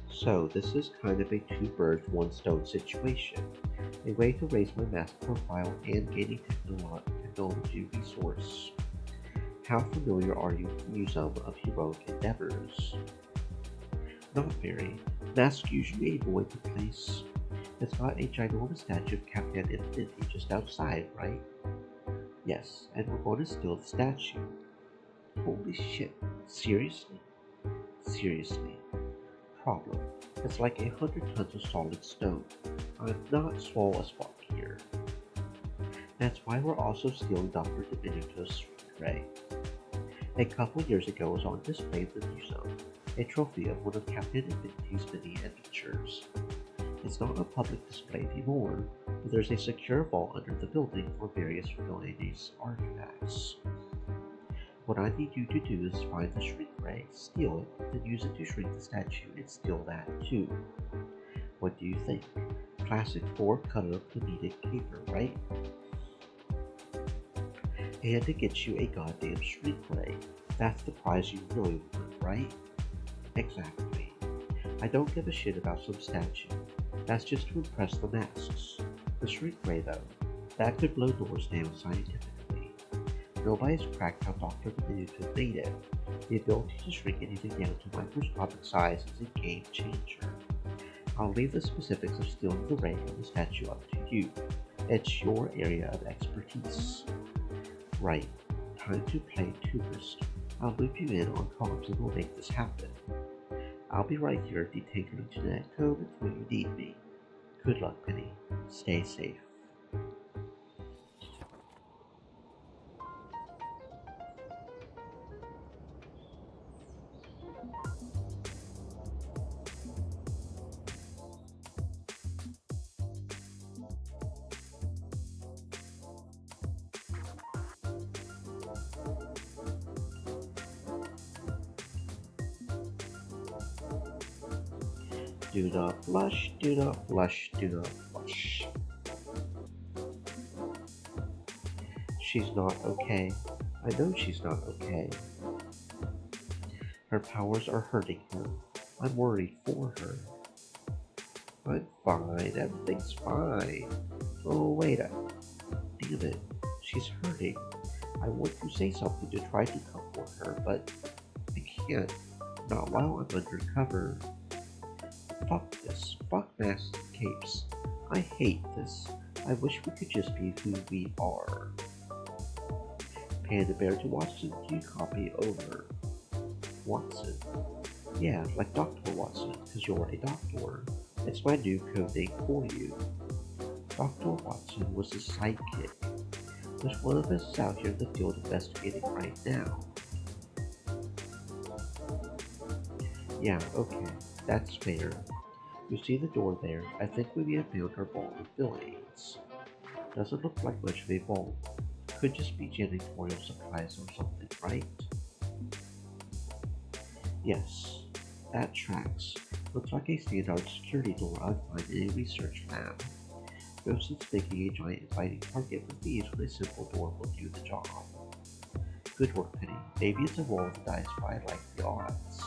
S1: So this is kind of a two birds, one stone situation. A way to raise my mask profile and gain a technology resource. How familiar are you with the Museum of Heroic Endeavors? Not very. Masks usually avoid the place. It's got a ginormous statue of Captain Infinity just outside, right? Yes, and we're going to steal the statue. Holy shit. Seriously? Seriously. Problem. It's like 100 tons of solid stone. I'm not swole as fuck here. That's why we're also stealing Dr. Diminuto's ray. A couple years ago was on display in the museum, a trophy of one of Captain Infinity's many adventures. It's not a public display anymore, but there's a secure vault under the building for various villainous artifacts. What I need you to do is find the shrink ray, steal it, then use it to shrink the statue and steal that too. What do you think? Classic four-color comedic caper, right? And it gets you a goddamn shrink ray. That's the prize you really want, right? Exactly. I don't give a shit about some statue. That's just to impress the masks. The shrink ray, though, that could blow doors down scientifically. Nobody's cracked how Dr. Diminuto made it. The ability to shrink anything down to microscopic size is a game changer. I'll leave the specifics of stealing the ray and the statue up to you. It's your area of expertise. Right. Time to play tourist. I'll loop you in on comms and we'll make this happen. I'll be right here detailing genetic code until you need me. Good luck, Penny. Stay safe. Do not blush, do not blush, do not blush. She's not okay. I know she's not okay. Her powers are hurting her. I'm worried for her. I'm fine, everything's fine. Oh, wait a damn it. She's hurting. I want to say something to try to comfort her, but I can't. Not while I'm undercover. Fuck this. Fuck masks and capes. I hate this. I wish we could just be who we are. Panda Bear to Watson, do you copy over? Watson. Yeah, like Dr. Watson, because you're a doctor. It's my new code name for you. Dr. Watson was a sidekick. There's one of us out here in the field investigating right now. Yeah, okay, that's fair. You see the door there? I think we may have found our vault of villains. Doesn't look like much of a vault. Could just be janitorial supplies or something, right? Yes, that tracks. Looks like a standard security door I'd find in a research lab. No sense making a giant inviting target with these when a simple door will do the job. Good work, Penny. Maybe it's a roll of the dice, but I like the odds.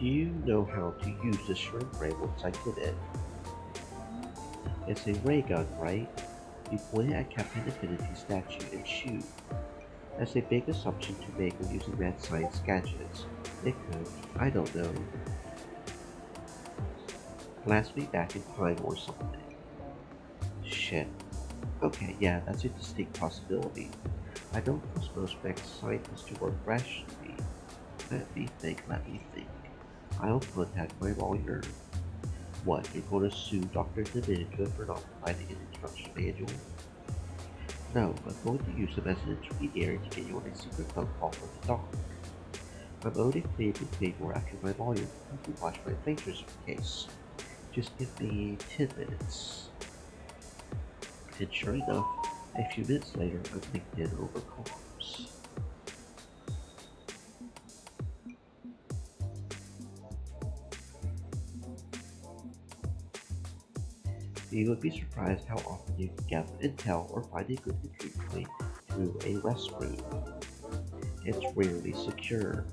S1: Do you know how to use the shrink ray once I get it? It's a ray gun, right? You point it at Captain Infinity's statue and shoot. That's a big assumption to make when using mad science gadgets. It could, I don't know, blast me back in time or something. Shit. Okay, yeah, that's a distinct possibility. I don't trust most mech scientists to work rationally. Let me think. I'll contact my lawyer. What, you're going to sue Dr. Divinity for not providing an instruction manual? No, I'm going to use him as an intermediary to get you on a secret phone call with the doc. I'm only pleading favor after my lawyer completely watched my plagiarism case. Just give me 10 minutes. And sure enough, a few minutes later, I'm LinkedIn over comms. You would be surprised how often you can gather intel or find a good entry point through a restroom. It's rarely secure.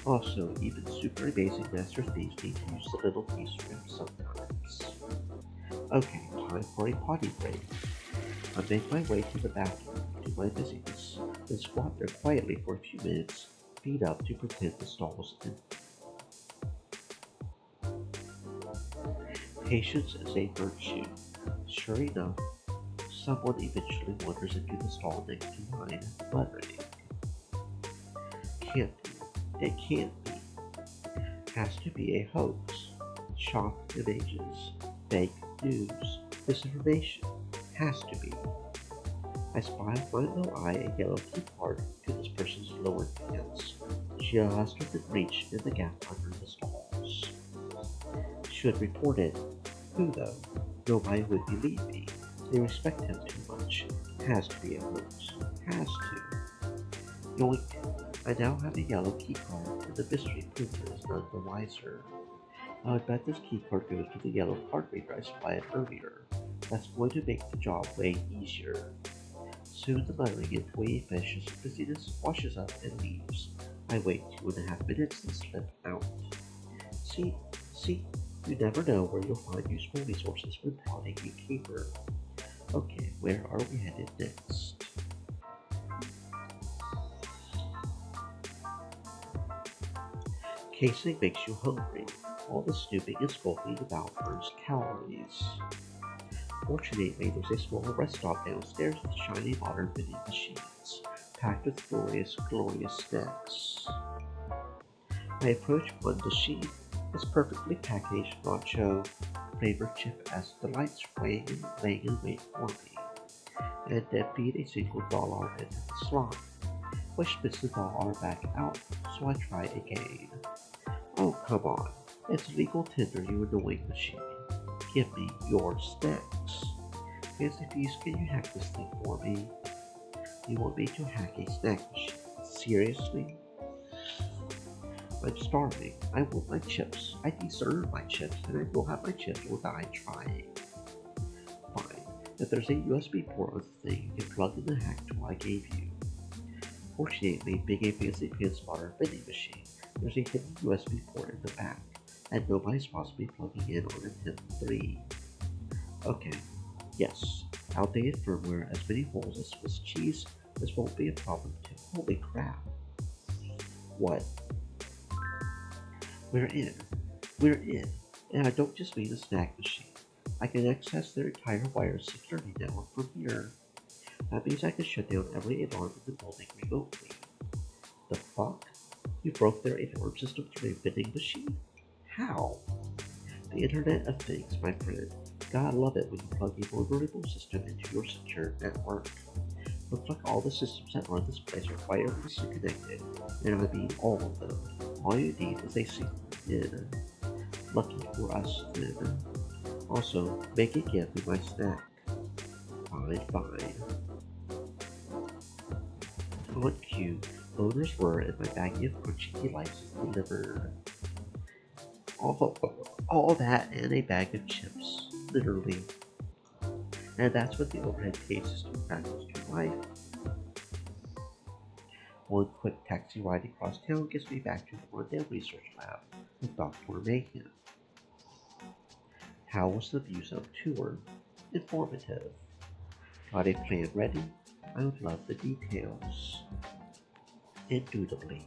S1: Also, even super amazing master thieves need to use the little piece room sometimes. Okay, time for a potty break. I make my way to the bathroom, to my busyness, then squat there quietly for a few minutes, feet up to pretend the stall was empty. Patience is a virtue. Sure enough, someone eventually wanders into the stall next to mine, muttering. Can't be. It can't be. Has to be a hoax. Shocked images. Fake news. Misinformation. Has to be. I spy with my little eye a yellow key card to this person's lower pants, just within reach in the gap under the stalls. Should report it. Who though? Nobody would believe me. They respect him too much. Has to be a hoax. Has to. Yoink. I now have a yellow keycard, and the mystery printer is none the wiser. I would bet this keycard goes to the yellow card reader I spied earlier. That's going to make the job way easier. Soon the muttering employee finishes his busyness, washes up, and leaves. I wait 2.5 minutes and slip out. See, you never know where you'll find useful resources when plotting a caper. Okay, where are we headed next? Casing makes you hungry. All the snooping and skulking about burns calories. Fortunately, there's a small rest stop downstairs with shiny modern vending machines, packed with glorious snacks. I approach one machine. It's perfectly packaged nacho flavored chip as the lights laying in wait for me, and then feed a single dollar into the slot, which spits the dollar back out, so I try again. Oh, come on. It's legal tender, you annoying machine. Give me your snacks. Fancy Feast, can you hack this thing for me? You want me to hack a snack machine? Seriously? I'm starving. I want my chips. I deserve my chips, and I will have my chips or die trying. Fine. If there's a USB port on the thing, you can plug in the hack tool I gave you. Fortunately, being a fancy pants modern vending machine, there's a hidden USB port in the back, and nobody's possibly plugging in on attempt 3. Okay, yes, outdated firmware, as many holes as Swiss cheese, this won't be a problem too. Holy crap. What? We're in. And I don't just mean a snack machine. I can access their entire wired security network from here. That means I can shut down every alarm in the building remotely. The fuck? You broke their alarm system through a vending machine? How? The Internet of Things, my friend. Gotta love it when you plug a vulnerable system into your secure network. Looks like all the systems that run this place are wirelessly connected, and I mean all of them. All you need is a single in. Lucky for us, then. Also, make a gift me my snack. Fine. On cue, boners were and my baggie of crunchy delights is delivered. All that and a bag of chips, literally. And that's what the overhead pay system crackles to life. One quick taxi ride across town gets me back to the rundown research lab with Dr. Mayhem. How was the museum tour? Informative. Got a plan ready? I would love the details. Indubitably.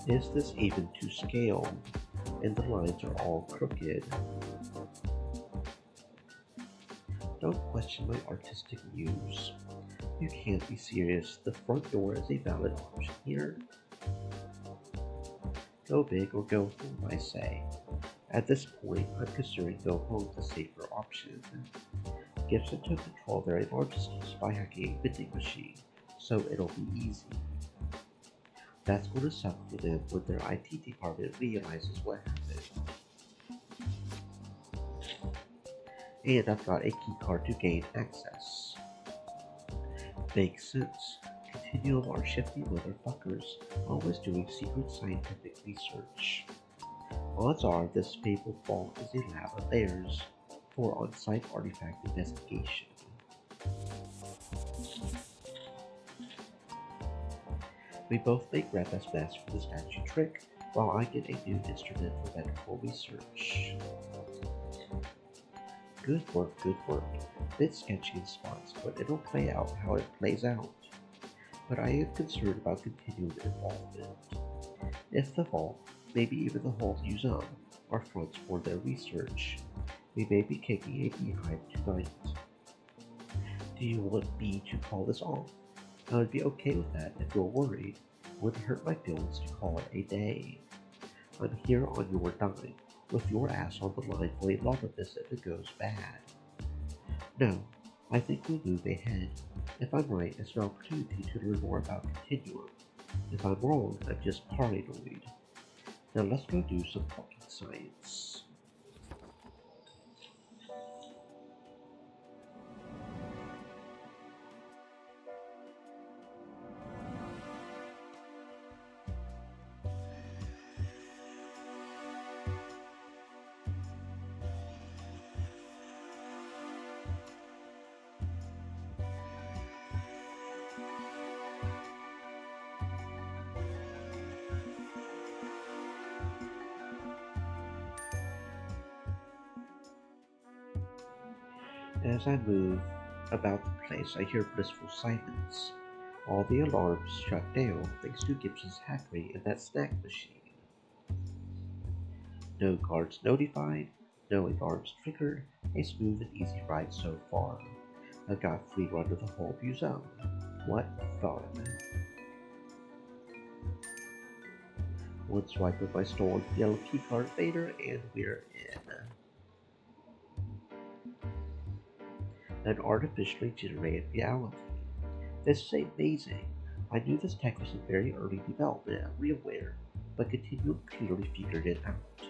S1: Is this even to scale? And the lines are all crooked. Don't question my artistic muse. You can't be serious. The front door is a valid option here. Go big or go home, I say. At this point, I'm considering go home the safer option. Gibson took control of their largest by hacking a vending machine, so it'll be easy. That's going to suck for them when their IT department realizes what happened. And I've got a keycard to gain access. Makes sense. Continuum are shifty motherfuckers, always doing secret scientific research. Odds are this fabled vault is a lab of theirs for on-site artifact investigation. We both make Grandpa's best for the statue trick, while I get a new instrument for medical research. Good work, good work. Bit sketchy in spots, but it'll play out how it plays out. But I am concerned about continued involvement. If the vault, maybe even the whole museum, are fronts for their research, we may be kicking a beehive tonight. Do you want me to call this off? I would be okay with that if you're worried. Wouldn't hurt my feelings to call it a day. I'm here on your dime, with your ass on the line for a lot of this if it goes bad. No, I think we move ahead. If I'm right, it's an opportunity to learn more about Continuum. If I'm wrong, I'm just paranoid. Now let's go do some fucking science. As I move about the place, I hear blissful silence. All the alarms shut down thanks to Gibson's hackery in that snack machine. No guards notified, no alarms triggered, a smooth and easy ride so far. I've got free run of the whole museum. What fun. One swipe of my stolen yellow keycard later and we're in. An artificially generated reality. This is amazing. I knew this tech was in very early development at RealWare, but Continuum clearly figured it out.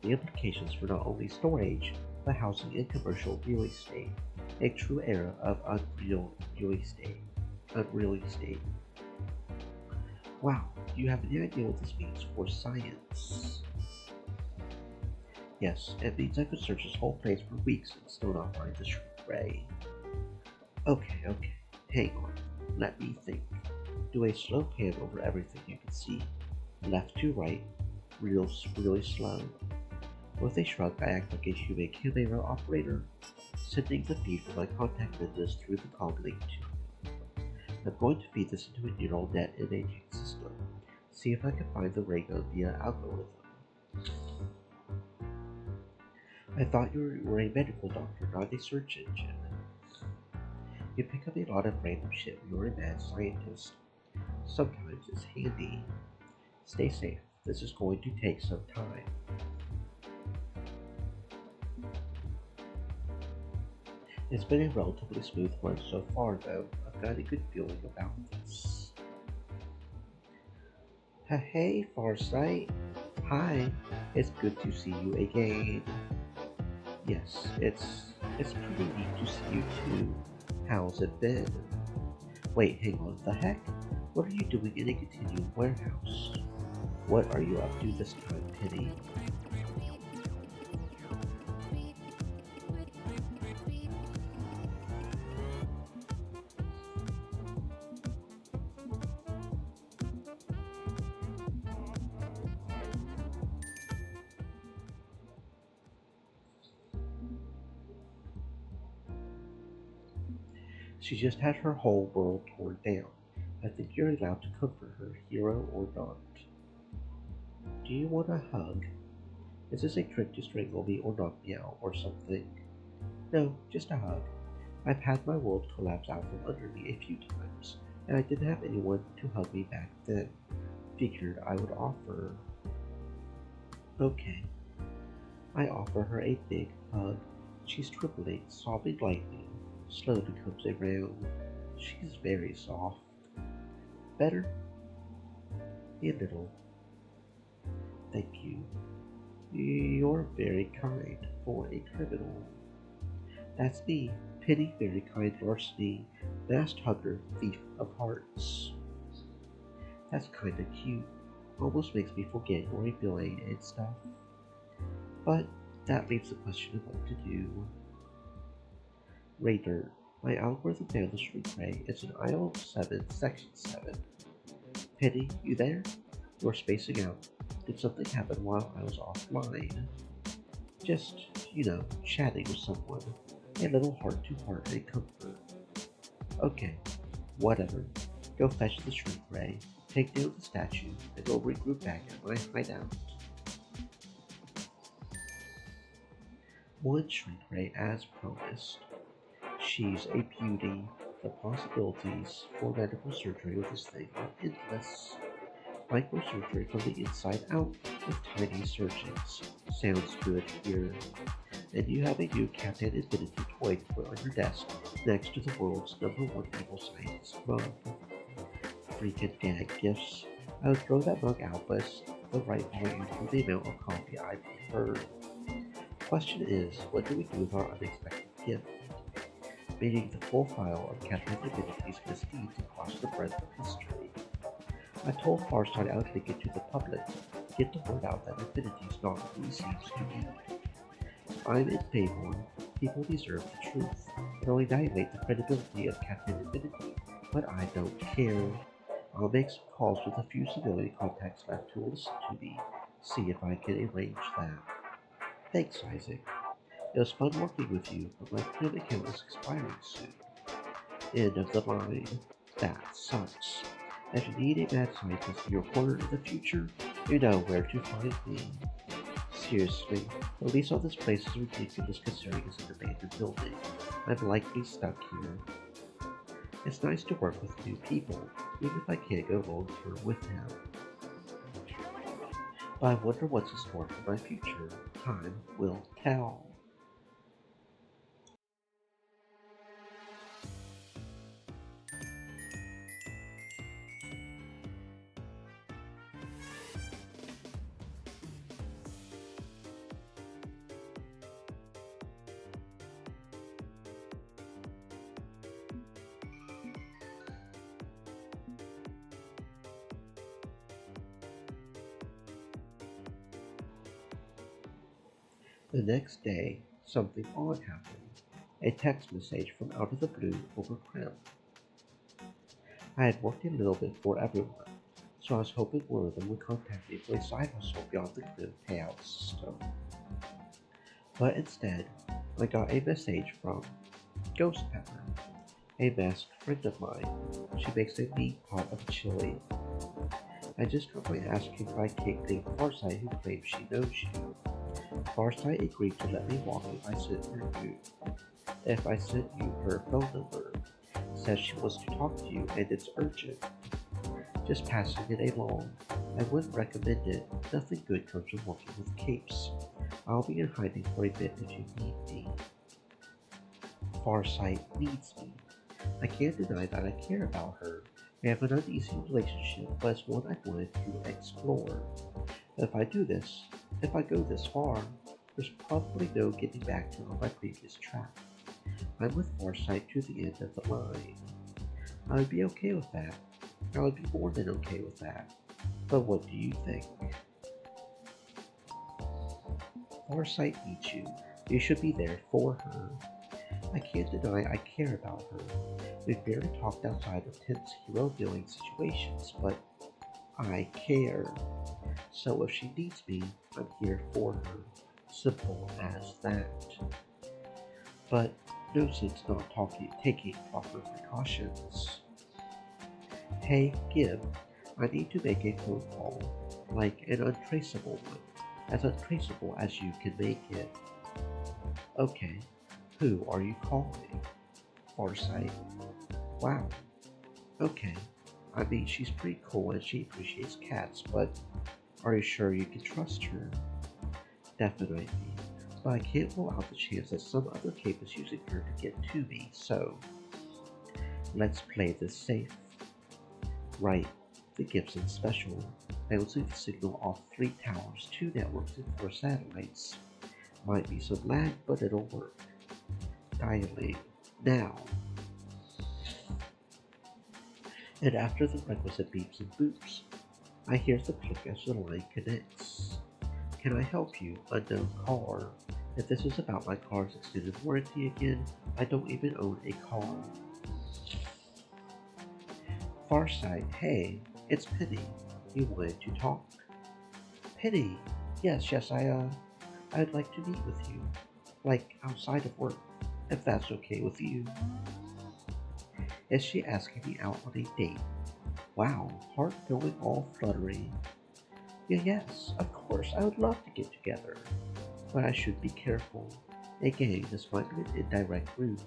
S1: The implications for not only storage, but housing and commercial real estate. A true era of unreal estate. Wow, do you have any idea what this means for science? Yes, it means I could search this whole place for weeks and still not find the shrink ray. Okay, hang on. Let me think. Do a slow pan over everything you can see. Left to right, really slow. With a shrug, I act like a human camera operator, sending the feed from my contact lenses through the cog link to him. I'm going to feed this into a neural net imaging system, see if I can find the ray gun via algorithm. I thought you were a medical doctor, not a search engine. You pick up a lot of random shit when you're a mad scientist. Sometimes it's handy. Stay safe. This is going to take some time. It's been a relatively smooth run so far, though. I've got a good feeling about this. Hey, Farsight. Hi. It's good to see you again. Yes, it's pretty neat to see you too. How's it been? Wait, hang on, the heck? What are you doing in a continuum warehouse? What are you up to this time, Penny? She just had her whole world torn down. I think you're allowed to comfort her, hero or not. Do you want a hug? Is this a trick to strangle me or knock me out or something? No, just a hug. I've had my world collapse out from under me a few times, and I didn't have anyone to hug me back then. Figured I would offer. Okay. I offer her a big hug. She's trembling, sobbing lightly, slowly comes around. She's very soft. Better? A little. Thank you. You're very kind for a criminal. That's me, Penny Very Kind Larceny, masked hugger, thief of hearts. That's kinda cute. Almost makes me forget you're a villain and stuff. But that leaves the question of what to do. Raider, my algorithm found the shrink ray. It's in aisle 7, section 7. Penny, you there? You're spacing out. Did something happen while I was offline? Just, chatting with someone. A little heart-to-heart and comfort. Okay, whatever. Go fetch the shrink ray, take down the statue, and we'll regroup back at my hideout. One shrink ray as promised. She's a beauty. The possibilities for medical surgery with this thing are endless. Microsurgery from the inside out with tiny surgeons. Sounds good here. And you have a new Captain Infinity toy to put on your desk next to the world's #1 evil scientist mug. Freaking gag gifts. I would throw that mug out, but it's the right volume for the amount of coffee I prefer. Question is, what do we do with our unexpected gift? Meaning the full file of Captain Infinity's misdeeds across the breadth of history. I told Farsight I would take it to the public, get the word out that Infinity's not who he seems to be. I'm in favor. People deserve the truth. It'll annihilate the credibility of Captain Infinity, but I don't care. I'll make some calls with a few civilian contacts left to listen to me, see if I can arrange that. Thanks, Isaac. It was fun working with you, but my print account is expiring soon. End of the line. That sucks. If you need a mad scientist in your corner in the future, you know where to find me. Seriously, the lease on this place is ridiculous considering it's an abandoned building. I'm likely stuck here. It's nice to work with new people, even if I can't go long term with them. But I wonder what's in store for my future. Time will tell. The next day, something odd happened. A text message from out of the blue over Crim. I had worked a little bit for everyone, so I was hoping one of them would contact me for a side hustle beyond the Crim payout system. But instead, I got a message from Ghost Pepper, a masked friend of mine. She makes a mean pot of chili. I just got my ass kicked by Kate named Farsight who claims she knows you. Farsight agreed to let me walk if I sent you her phone number. Says she wants to talk to you and it's urgent. Just passing it along. I wouldn't recommend it. Nothing good comes from working with capes. I'll be in hiding for a bit if you need me. Farsight needs me. I can't deny that I care about her. We have an uneasy relationship, but it's one I wanted to explore. If I go this far, there's probably no getting back to my previous trap. I'm with Farsight to the end of the line. I would be okay with that. I would be more than okay with that. But what do you think? Farsight needs you. You should be there for her. I can't deny I care about her. We've barely talked outside of tense hero villain situations, but I care. So if she needs me, I'm here for her. Simple as that. But no sense not taking proper precautions. Hey, Gib, I need to make a phone call, like an untraceable one, as untraceable as you can make it. Okay, who are you calling? Farsight. Wow. Okay. I mean, she's pretty cool and she appreciates cats, but are you sure you can trust her? Definitely. But I can't rule out the chance that some other cape is using her to get to me, so let's play this safe. Right, the Gibson special, bouncing the signal off 3 towers, 2 networks, and 4 satellites. Might be some lag, but it'll work. Dialing now. And after the requisite beeps and boops, I hear the click as the line connects. Can I help you, unknown caller? If this is about my car's extended warranty again, I don't even own a car. Farsight, hey, it's Penny. You wanted to talk? Penny, yes, I'd like to meet with you. Like, outside of work, if that's okay with you. Is she asking me out on a date? Wow, heart going all fluttery. Yeah, yes, of course, I would love to get together. But I should be careful. Again, this might be an indirect ruse.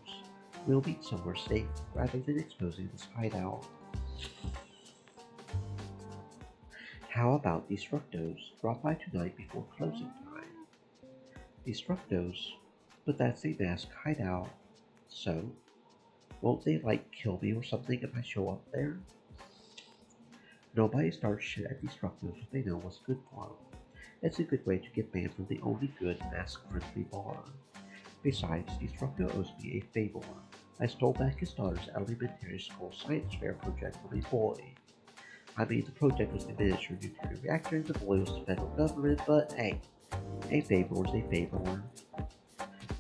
S1: We'll meet somewhere safe rather than exposing this hideout. How about Destructos? Drop by tonight before closing time. Destructos? But that's a masked hideout. So? Won't they, like, kill me or something if I show up there? Nobody starts shit at Destructos if they know what's good for them. It's a good way to get banned from the only good mask-friendly bar. Besides, Destructo owes me a favor. I stole back his daughter's elementary school science fair project from a boy. I mean, the project was the miniature nuclear reactor and the boy was the federal government, but hey, a favor is a favor.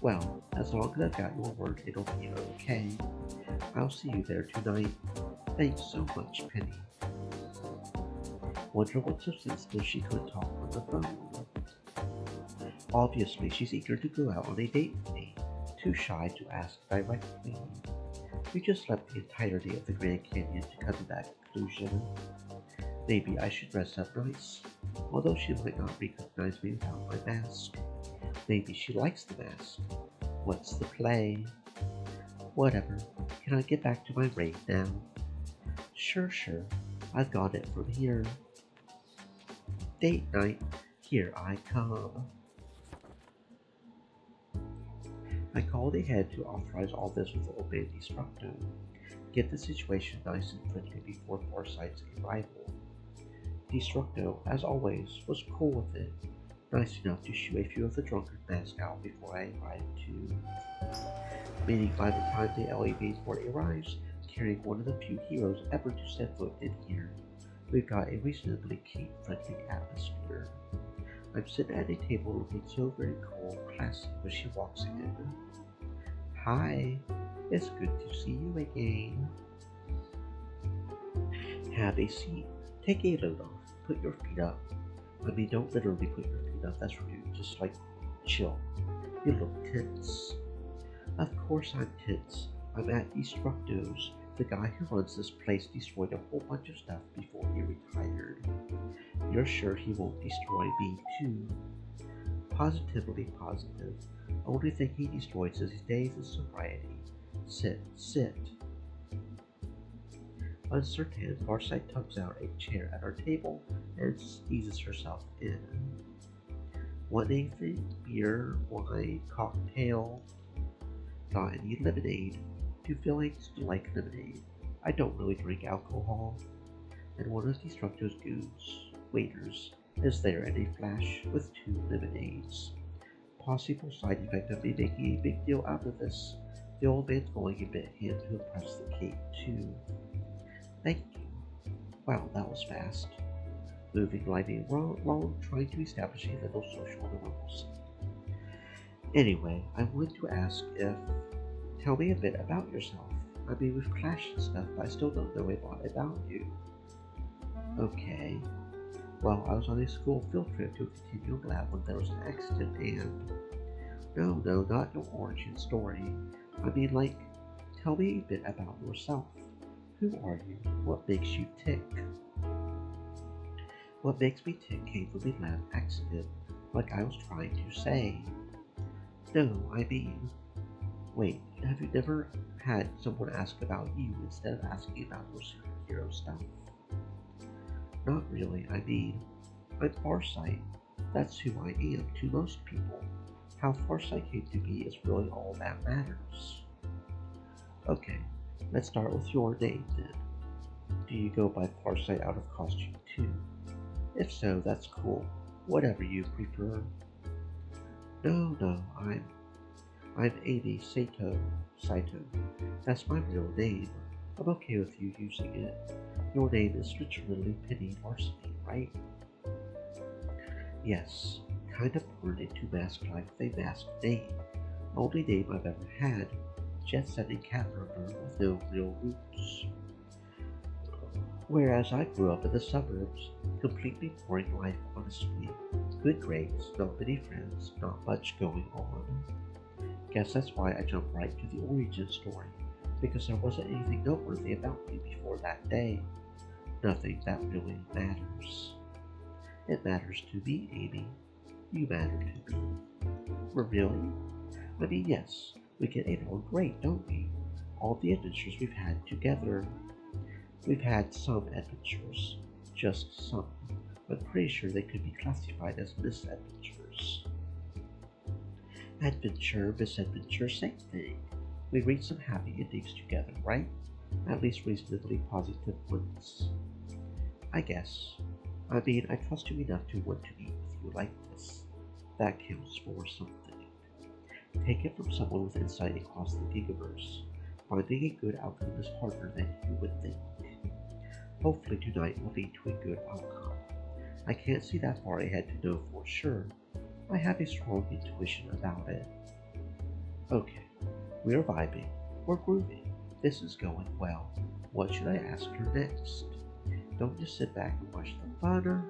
S1: Well, as long as I've got your word, it'll be okay. I'll see you there tonight. Thanks so much, Penny. Wonder what so sensitive she could talk on the phone. Obviously, she's eager to go out on a date with me, too shy to ask directly. We just left the entirety of the Grand Canyon to come to that conclusion. Maybe I should dress up nice, although she might not recognize me without my mask. Maybe she likes the mask. What's the play? Whatever. Can I get back to my raid now? Sure. I've got it from here. Date night. Here I come. I called ahead to authorize all this with Old Man Destructo. Get the situation nice and friendly before Farsight's arrival. Destructo, as always, was cool with it. Nice enough to shoo a few of the drunkard mask out before I arrived too. Meaning by the time the LAV Fort arrives, carrying one of the few heroes ever to set foot in here, we've got a reasonably keen-friendly atmosphere. I'm sitting at a table looking so very cool and classy when she walks in. Hi, it's good to see you again. Have a seat. Take a load off. Put your feet up. I mean, don't literally put your feet up, that's rude. Just like, chill. You look tense. Of course I'm tense. I'm at Destructo's. The guy who runs this place destroyed a whole bunch of stuff before he retired. You're sure he won't destroy me too? Positively positive. Only thing he destroys is his days of sobriety. Sit. Uncertain, Farsight tugs out a chair at our table and eases herself in. Want anything? Beer, wine, cocktail? Got any lemonade? Two fillings? Do you like lemonade? I don't really drink alcohol. And one of Destructo's waiters is there in a flash with 2 lemonades. Possible side effect of me making a big deal out of this. The old man's going a bit hand to impress the cape, too. Thank you. Wow, that was fast. Moving lightning along, trying to establish a little social normalcy. Anyway, I wanted to ask if... Tell me a bit about yourself. I mean, we've clashed and stuff, but I still don't know a lot about you. Okay. Well, I was on a school field trip to a continual lab when there was an accident and... No, not your origin story. I mean, like, tell me a bit about yourself. Who are you? What makes you tick? What makes me tick came from a lab accident, like I was trying to say. No, I mean... Wait, have you never had someone ask about you instead of asking about your superhero stuff? Not really, I mean, I'm Farsight. That's who I am to most people. How Farsight came to be is really all that matters. Okay, let's start with your name then. Do you go by Farsight out of costume too? If so, that's cool. Whatever you prefer. No, I'm Amy Saito. That's my real name. I'm okay with you using it. Your name is literally Penny Larceny, right? Yes, kind of born into mask life with a masked name. Only name I've ever had. Jet-setting cat lover with no real roots. Whereas I grew up in the suburbs, completely boring life honestly. Good grades, not many friends, not much going on. Guess that's why I jumped right to the origin story, because there wasn't anything noteworthy about me before that day. Nothing that really matters. It matters to me, Amy. You matter to me. Really? I mean, yes, we get along great, don't we? All the adventures we've had together. We've had some adventures. Just some. I'm pretty sure they could be classified as misadventures. Adventure, misadventure, same thing. We reach some happy endings together, right? At least reasonably positive ones. I guess. I mean, I trust you enough to want to meet with you like this. That counts for something. Take it from someone with insight across the gigaverse. Finding a good outcome is harder than you would think. Hopefully tonight will lead to a good outcome. I can't see that far ahead to know for sure. I have a strong intuition about it. Okay, we're vibing. We're grooving. This is going well. What should I ask her next? Don't just sit back and watch the fun.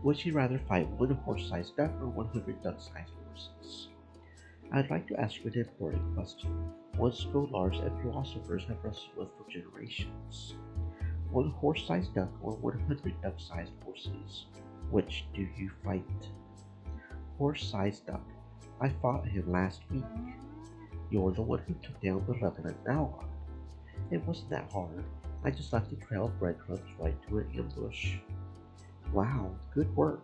S1: Would she rather fight one horse-sized duck or 100 duck-sized horses? I'd like to ask you an important question, one scholars and philosophers have wrestled with for generations. One horse-sized duck or 100 duck-sized horses? Which do you fight? Horse-sized duck. I fought him last week. You're the one who took down the Revenant Mallard. It wasn't that hard. I just left a trail of breadcrumbs right to an ambush. Wow, good work.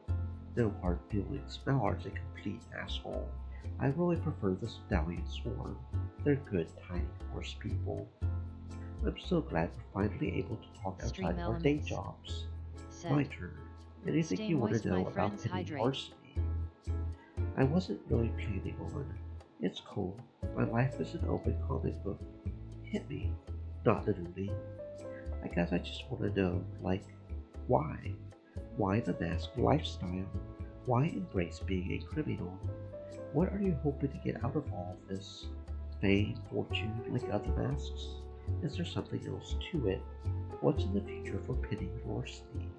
S1: No hard feelings. Mallard's a complete asshole. I really prefer the Stallion Swarm. They're good, tiny horse people. I'm so glad we're finally able to talk outside of our day jobs. My turn. Anything you want to know about Penny Larceny? I wasn't really planning on. It's cool. My life is an open comic book. Hit me. Not literally. I guess I just want to know, like, why? Why the masked lifestyle? Why embrace being a criminal? What are you hoping to get out of all of this? Fame, fortune, like other masks? Is there something else to it? What's in the future for Penny Larceny?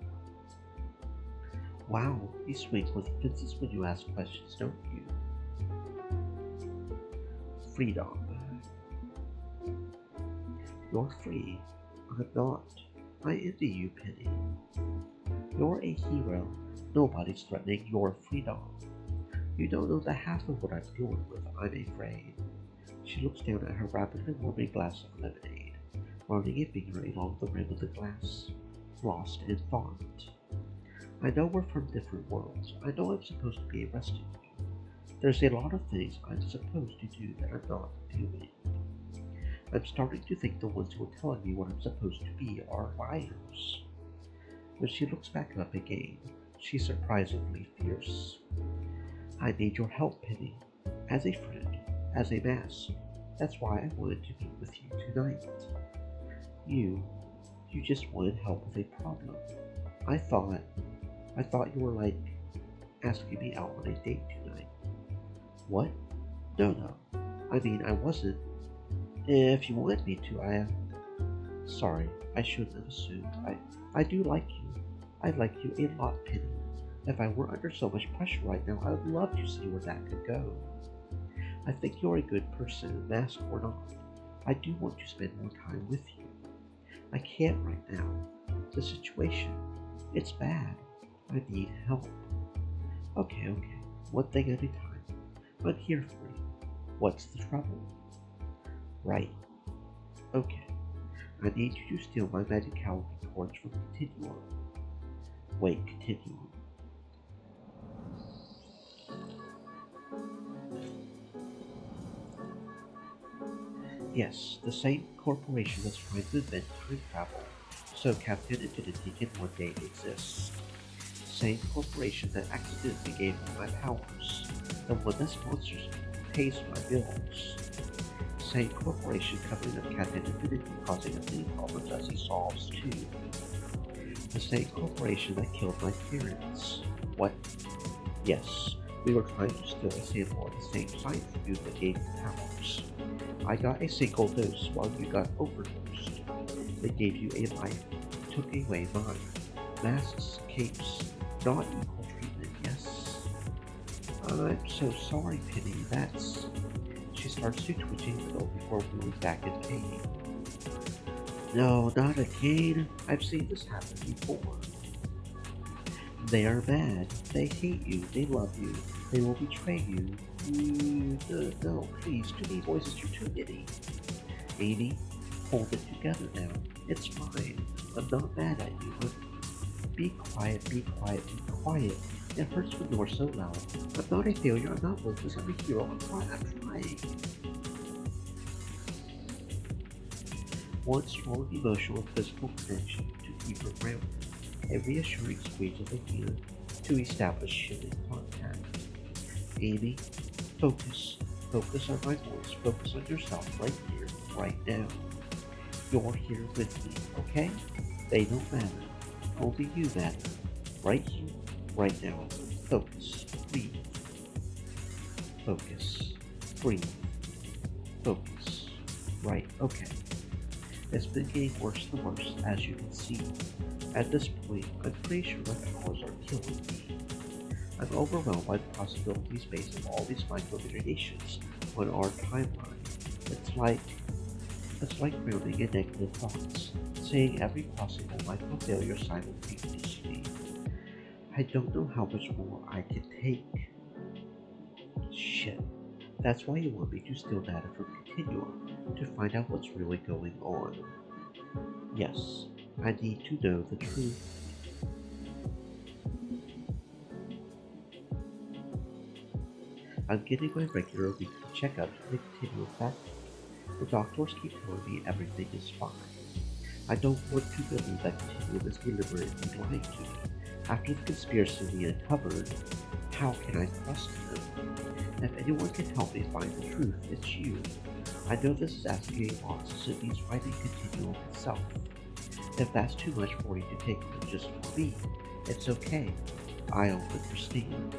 S1: Wow, you swing for the fences when you ask questions, don't you? Freedom. You're free. I'm not. I envy you, Penny. You're a hero. Nobody's threatening your freedom. You don't know the half of what I'm dealing with, I'm afraid. She looks down at her rapidly warming glass of lemonade, running a finger along the rim of the glass, lost in thought. I know we're from different worlds. I know I'm supposed to be arresting you. There's a lot of things I'm supposed to do that I'm not doing. I'm starting to think the ones who are telling me what I'm supposed to be are liars. When she looks back up again, she's surprisingly fierce. I need your help, Penny. As a friend, as a mask. That's why I wanted to meet with you tonight. You, you just wanted help with a problem. I thought, I thought you were like asking me out on a date tonight. What? No, no. I mean, I wasn't. If you wanted me to, Sorry, I shouldn't have assumed. I do like you. I like you a lot, Penny. If I weren't under so much pressure right now, I would love to see where that could go. I think you're a good person, mask or not. I do want to spend more time with you. I can't right now. The situation, it's bad. I need help. Okay. One thing at a time. I'm here for you. What's the trouble? Right. Okay. I need you to steal my magicality torch from Continuum. Wait, Continuum. Yes, the same corporation that's trying to invent time travel, so Captain Infinity can one day exist. Same corporation that accidentally gave me my powers, the one that sponsors me, pays my bills. Same corporation covering up Captain Infinity, causing us many problems as he solves too. The same corporation that killed my parents. What? Yes, we were trying to steal a sample of the same science food that gave me powers. I got a single dose while you got overdosed. They gave you a life, took away mine. Masks, capes, not equal treatment, yes. I'm so sorry, Penny, that's... She starts to twitching a little before moving back in pain. No, not again. I've seen this happen before. They are bad. They hate you. They love you. They will betray you. No, please, too many voices, you're too many. Amy, hold it together now. It's fine. I'm not mad at you, but be quiet, be quiet, be quiet. It hurts when you're so loud. I'm not a failure, I'm not worthless, I'm a hero, I'm trying. One strong emotional and physical connection to keep her grounded. A reassuring squeeze of the hand to establish human contact. Amy, focus. Focus on my voice. Focus on yourself right here, right now. You're here with me, okay? They don't matter. Only you matter. Right here, right now. Focus. Breathe. Focus. Breathe. Focus. Right, okay. It's been getting worse and worse, as you can see. At this point, I'm pretty sure my powers are killing me. I'm overwhelmed by the possibilities based on all these micro-variations on our timeline. It's like grounding in negative thoughts, saying every possible micro-failure simultaneously. I don't know how much more I can take. Shit. That's why you want me to steal data from Continuum, to find out what's really going on. Yes, I need to know the truth. I'm getting my regular weekly checkups at the Continuum factory. The doctors keep telling me everything is fine. I don't want to believe that Continuum is deliberately lying to me. After the conspiracy we uncovered, how can I trust them? If anyone can help me find the truth, it's you. I know this is asking a lot since it means fighting Continuum itself. If that's too much for you to take on just for me, it's okay. I'll understand.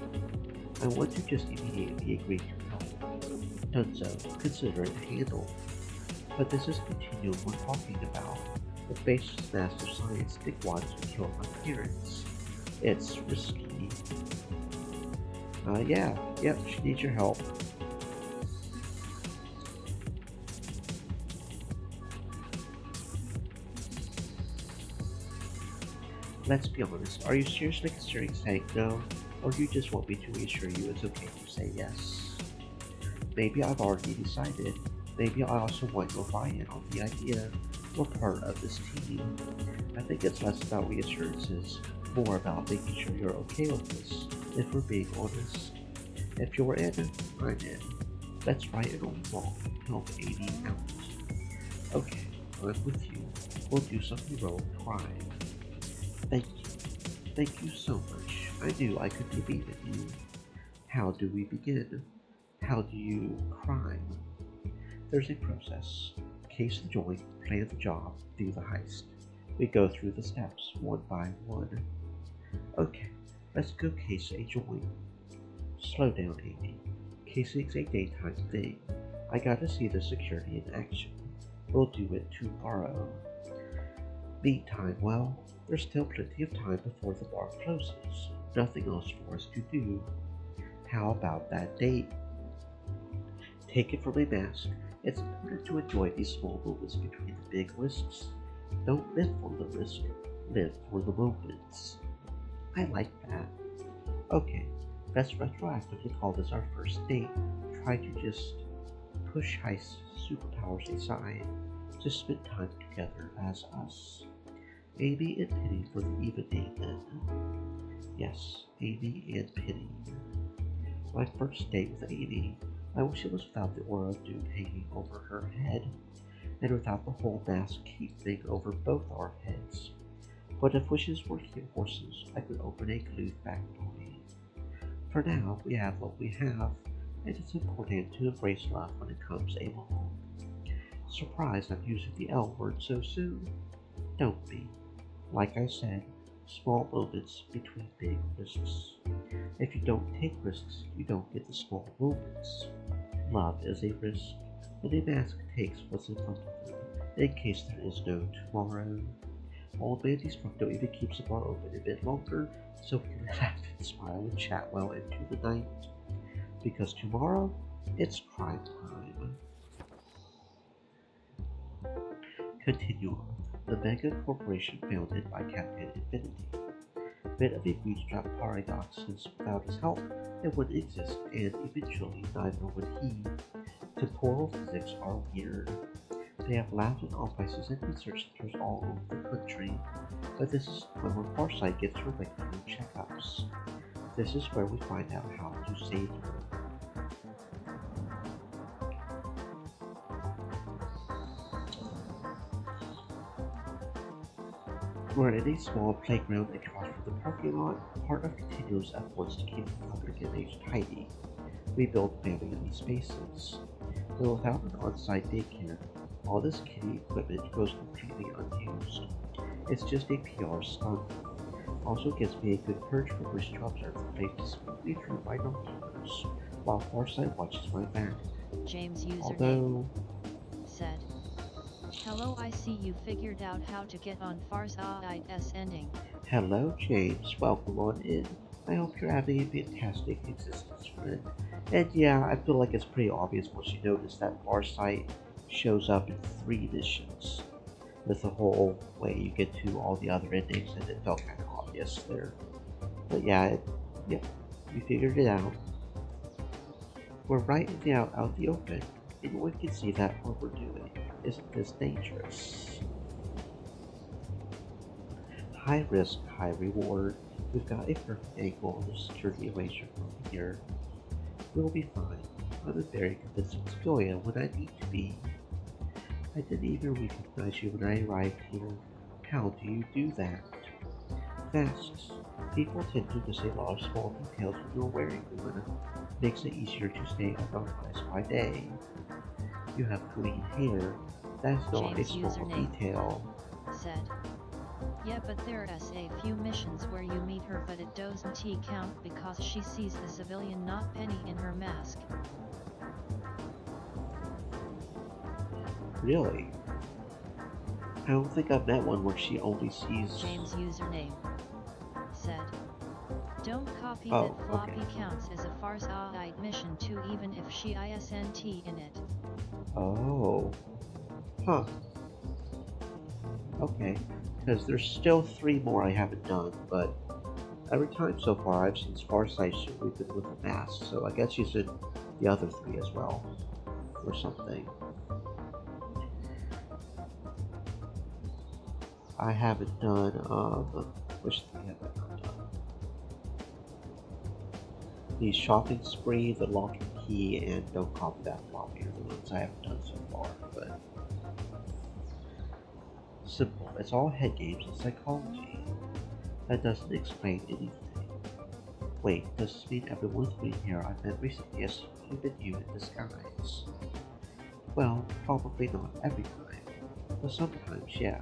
S1: I want to just immediately agree to help. Done so, consider it handled. But this is Continuum we're talking about. The faceless master science dickwads who killed my parents. It's risky. Yep, she needs your help. Let's be honest, are you seriously considering saying no? Or do you just want me to reassure you it's okay to say yes? Maybe I've already decided. Maybe I also want your buy-in on the idea we're part of this team. I think it's less about reassurances, more about making sure you're okay with this, if we're being honest. If you're in, I'm in. Let's right it all wrong. Help Amy out. Okay, I'm with you. We'll do some heroic crime. Thank you. Thank you so much. I knew I could believe in you. How do we begin? How do you crime? There's a process. Case the joint, plan the job, do the heist. We go through the steps one by one. Okay, let's go case a joint. Slow down, Amy. Casing's a daytime thing. I gotta see the security in action. We'll do it tomorrow. Meantime, well, there's still plenty of time before the bar closes. Nothing else for us to do. How about that date? Taken from a mask, it's important to enjoy these small moments between the big risks. Don't live for the risk, live for the moments. I like that. Okay, let's retroactively call this our first date. Try to just push heist superpowers aside. Just spend time together as us. Amy and Penny for the even date then. Yes, Amy and Penny. My first date with Amy. I wish it was without the aura of doom hanging over her head, and without the whole mask thing over both our heads. But if wishes were horses, I could open a clue factory. For now, we have what we have, and it's important to embrace love when it comes along. Surprised I'm using the L word so soon? Don't be. Like I said, small moments between big risks. If you don't take risks, you don't get the small moments. Love is a risk, and a mask takes what's in front of them, in case there is no tomorrow. Old Man Destructo even keeps the bar open a bit longer, so we can laugh and smile and chat well into the night. Because tomorrow, it's crime time. Continuum, the mega corporation founded by Captain Infinity. Bit of a bootstrap paradox, since without his help, it wouldn't exist, and eventually neither would he. Temporal physics are weird. They have labs and offices and research centers all over the country, but this is where Farsight gets her regular checkups. This is where we find out how to save her. We're in a small playground across from the parking lot, part of Continuum's efforts to keep the congregate age tidy. We build family spaces. But without an on-site daycare, all this kiddie equipment goes completely unused. It's just a PR stunt. Also gives me a good purge from wish to observe the place discreetly through binoculars, while Farsight watches my back.
S2: James username
S1: Although
S2: said, "Hello, I see you figured out how to get on Farsight's ending."
S1: Hello, James. Welcome on in. I hope you're having a fantastic existence, friend. And yeah, I feel like it's pretty obvious once you notice that Farsight shows up in 3 missions. With the whole way you get to all the other endings, and it felt kind of obvious there. But yeah, we figured it out. We're right out the open. Anyone can see that what we're doing. Isn't this dangerous? High risk, high reward. We've got a perfect angle on the security erasure from here. We'll be fine. I'm a very convincing civilian when I need to be. I didn't even recognize you when I arrived here. How do you do that? Masks. People tend to miss a lot of small details when you're wearing one. Makes it easier to stay anonymized by day. You have green hair. That's not a
S2: James
S1: small
S2: username
S1: detail.
S2: said, "Yeah, but there's a few missions where you meet her, but it doesn't count because she sees the civilian, not Penny, in her mask."
S1: Really? I don't think I've met one where she only sees...
S2: James username said, "Don't copy
S1: Oh,
S2: that floppy
S1: okay.
S2: counts as a Farsight mission too, even if she isn't in it."
S1: Oh. Huh. Okay. Because there's still 3 more I haven't done, but every time so far I've seen Farsight shoot with a mask, so I guess she's in the other 3 as well. Or something. I haven't done, which 3 have I not done? The shopping spree, the lock and key, and don't copy that floppy are the ones I haven't done so far, but simple. It's all head games and psychology. That doesn't explain anything. Wait, does this mean everyone with green hair I've met recently has secretly been you in disguise? Well, probably not every time, but sometimes, yeah.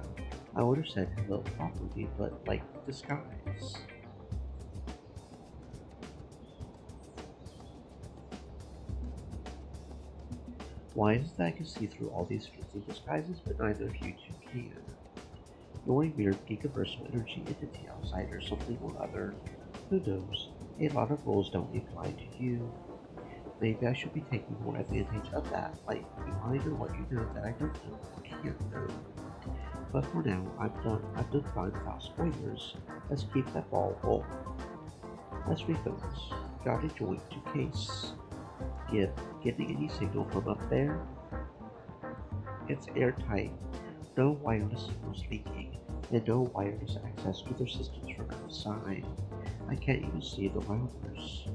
S1: I would have said hello properly, but like disguise. Why is it that I can see through all these fancy disguises, but neither of you two can? You're a weird gigaversal energy entity outside or something or other. Who knows? A lot of rules don't apply to you. Maybe I should be taking more advantage of that, like you might know what you know that I don't know or can't know. But for now, I've done fine without spoilers. Let's keep that ball rolling. Let's refocus. Got a joint to case. Getting any signal from up there? It's airtight. No wireless signals leaking, and no wireless access to their systems from outside. I can't even see the routers.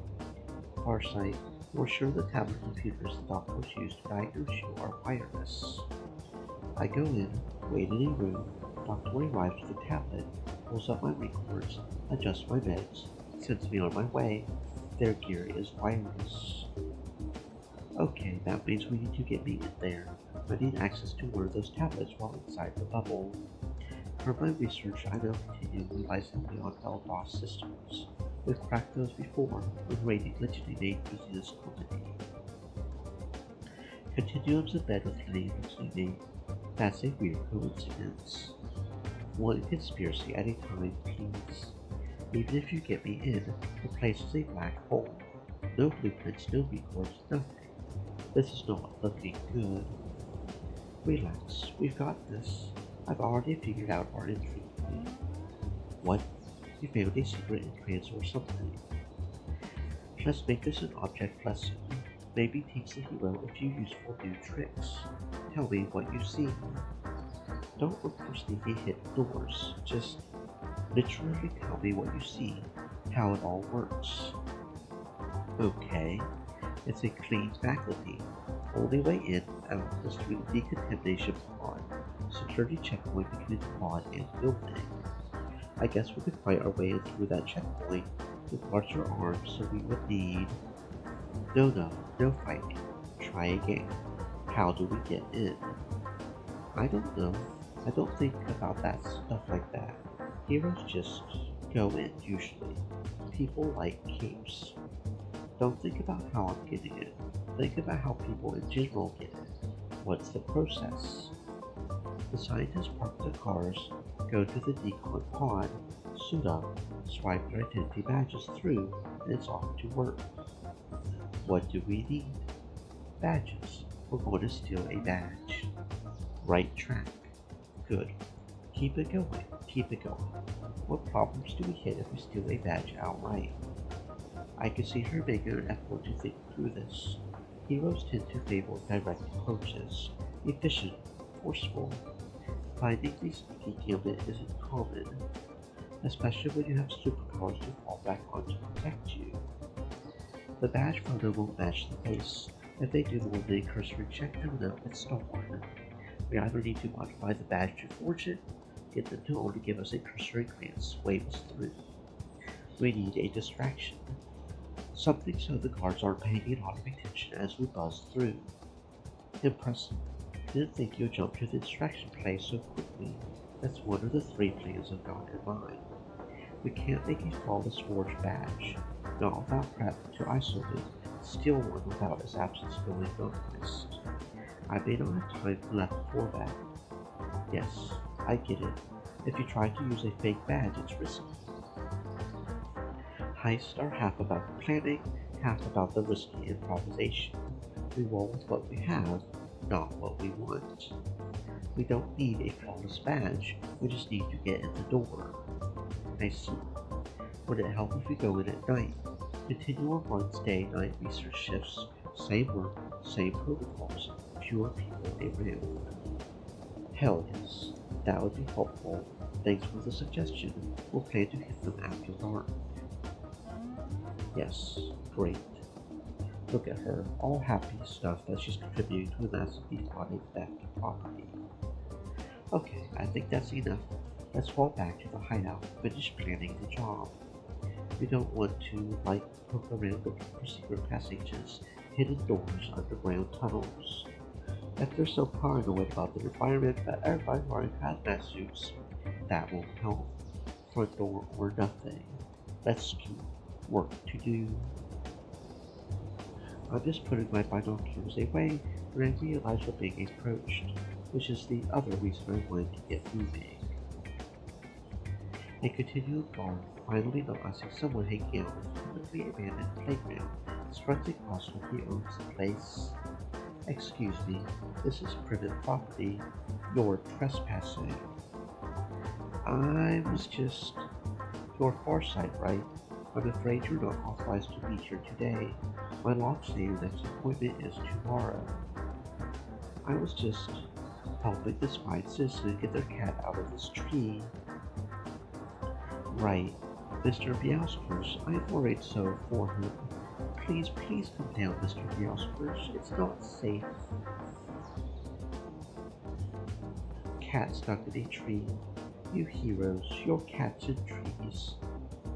S1: Farsight, we're sure the tablet computers the doctors use to diagnose you are wireless. I go in, wait in a room, doctor arrives with a tablet, pulls up my records, adjusts my meds, sends me on my way. Their gear is wireless. Okay, that means we need to get me in there. I need access to one of those tablets while inside the bubble. For my research, I now continue utilizing the on-DOS systems. We've cracked those before, with rating glitchily made using this company. Continuums of bed with Lenny made. That's a weird coincidence. One conspiracy at a time, please. Even if you get me in, the place is a black hole. No blueprints, no records, nothing. This is not looking good. Relax, we've got this. I've already figured out our entry point. What? You found a secret entrance or something. Let's make this an object lesson. Maybe teach the hero a few useful new tricks. Tell me what you see. Don't look for sneaky hidden doors. Just literally tell me what you see, how it all works. Okay, it's a clean faculty. Only way in and out is through the decontamination pod. Security checkpoint between the pod and building. I guess we could fight our way in through that checkpoint with larger arms, so we would need... No fighting. Try again. How do we get in? I don't know. I don't think about that stuff like that. Heroes just go in, usually. People like capes. Don't think about how I'm getting it. Think about how people in general get it. What's the process? The scientists park their cars, go to the decon pod, suit up, swipe their identity badges through, and it's off to work. What do we need? Badges. We're going to steal a badge. Right track. Good. Keep it going. Keep it going. What problems do we hit if we steal a badge outright? I can see her making an effort to think through this. Heroes tend to favor direct approaches. Efficient, forceful. Finding the sneaky gambit isn't common, especially when you have superpowers to fall back on to protect you. The badge photo won't match the face. If they do more than a cursory check, they'll know it's stolen. We either need to modify the badge to forge it, get them to only give us a cursory glance, wave us through. We need a distraction. Something so the guards aren't paying a lot of attention as we buzz through. Impressive. Didn't think you'd jump to the distraction play so quickly. That's one of the 3 plans I've got in mind. We can't make a flawless forged badge, not without prep to isolate it, steal one without its absence going unnoticed. I may not have time left for that. Yes, I get it. If you try to use a fake badge, it's risky. Heists are half about the planning, half about the risky improvisation. We roll with what we have, not what we want. We don't need a flawless badge, we just need to get in the door. I see. Would it help if we go in at night? Continual runs, day-night research shifts, same work, same protocols, fewer people around. Hell yes, that would be helpful. Thanks for the suggestion. We'll plan to hit them after dark. Yes, great. Look at her, all happy stuff that she's contributing to a massive defrauding theft of property. Okay, I think that's enough. Let's fall back to the hideout, finish planning the job. We don't want to, poke around looking for secret passages, hidden doors, underground tunnels. If they're so paranoid about the environment that everybody's wearing hazmat suits, that won't help. Front door or nothing. Let's keep work to do. I'm just putting my binoculars away when I realize we're being approached, which is the other reason I wanted to get moving. A continual guard finally noticing someone hanging out in a publicly abandoned playground, sprints across like he owns the place. Excuse me, this is private property. You're trespassing. I was just... You're Farsight, right? I'm afraid you're not authorized to be here today. My Larceny next appointment is tomorrow. I was just helping this fine citizen get their cat out of this tree. Right, Mr. Biauskers, I'm worried so for him. Please come down, Mr. Biauskers. It's not safe. Cat stuck in a tree. You heroes, your cat's in trees.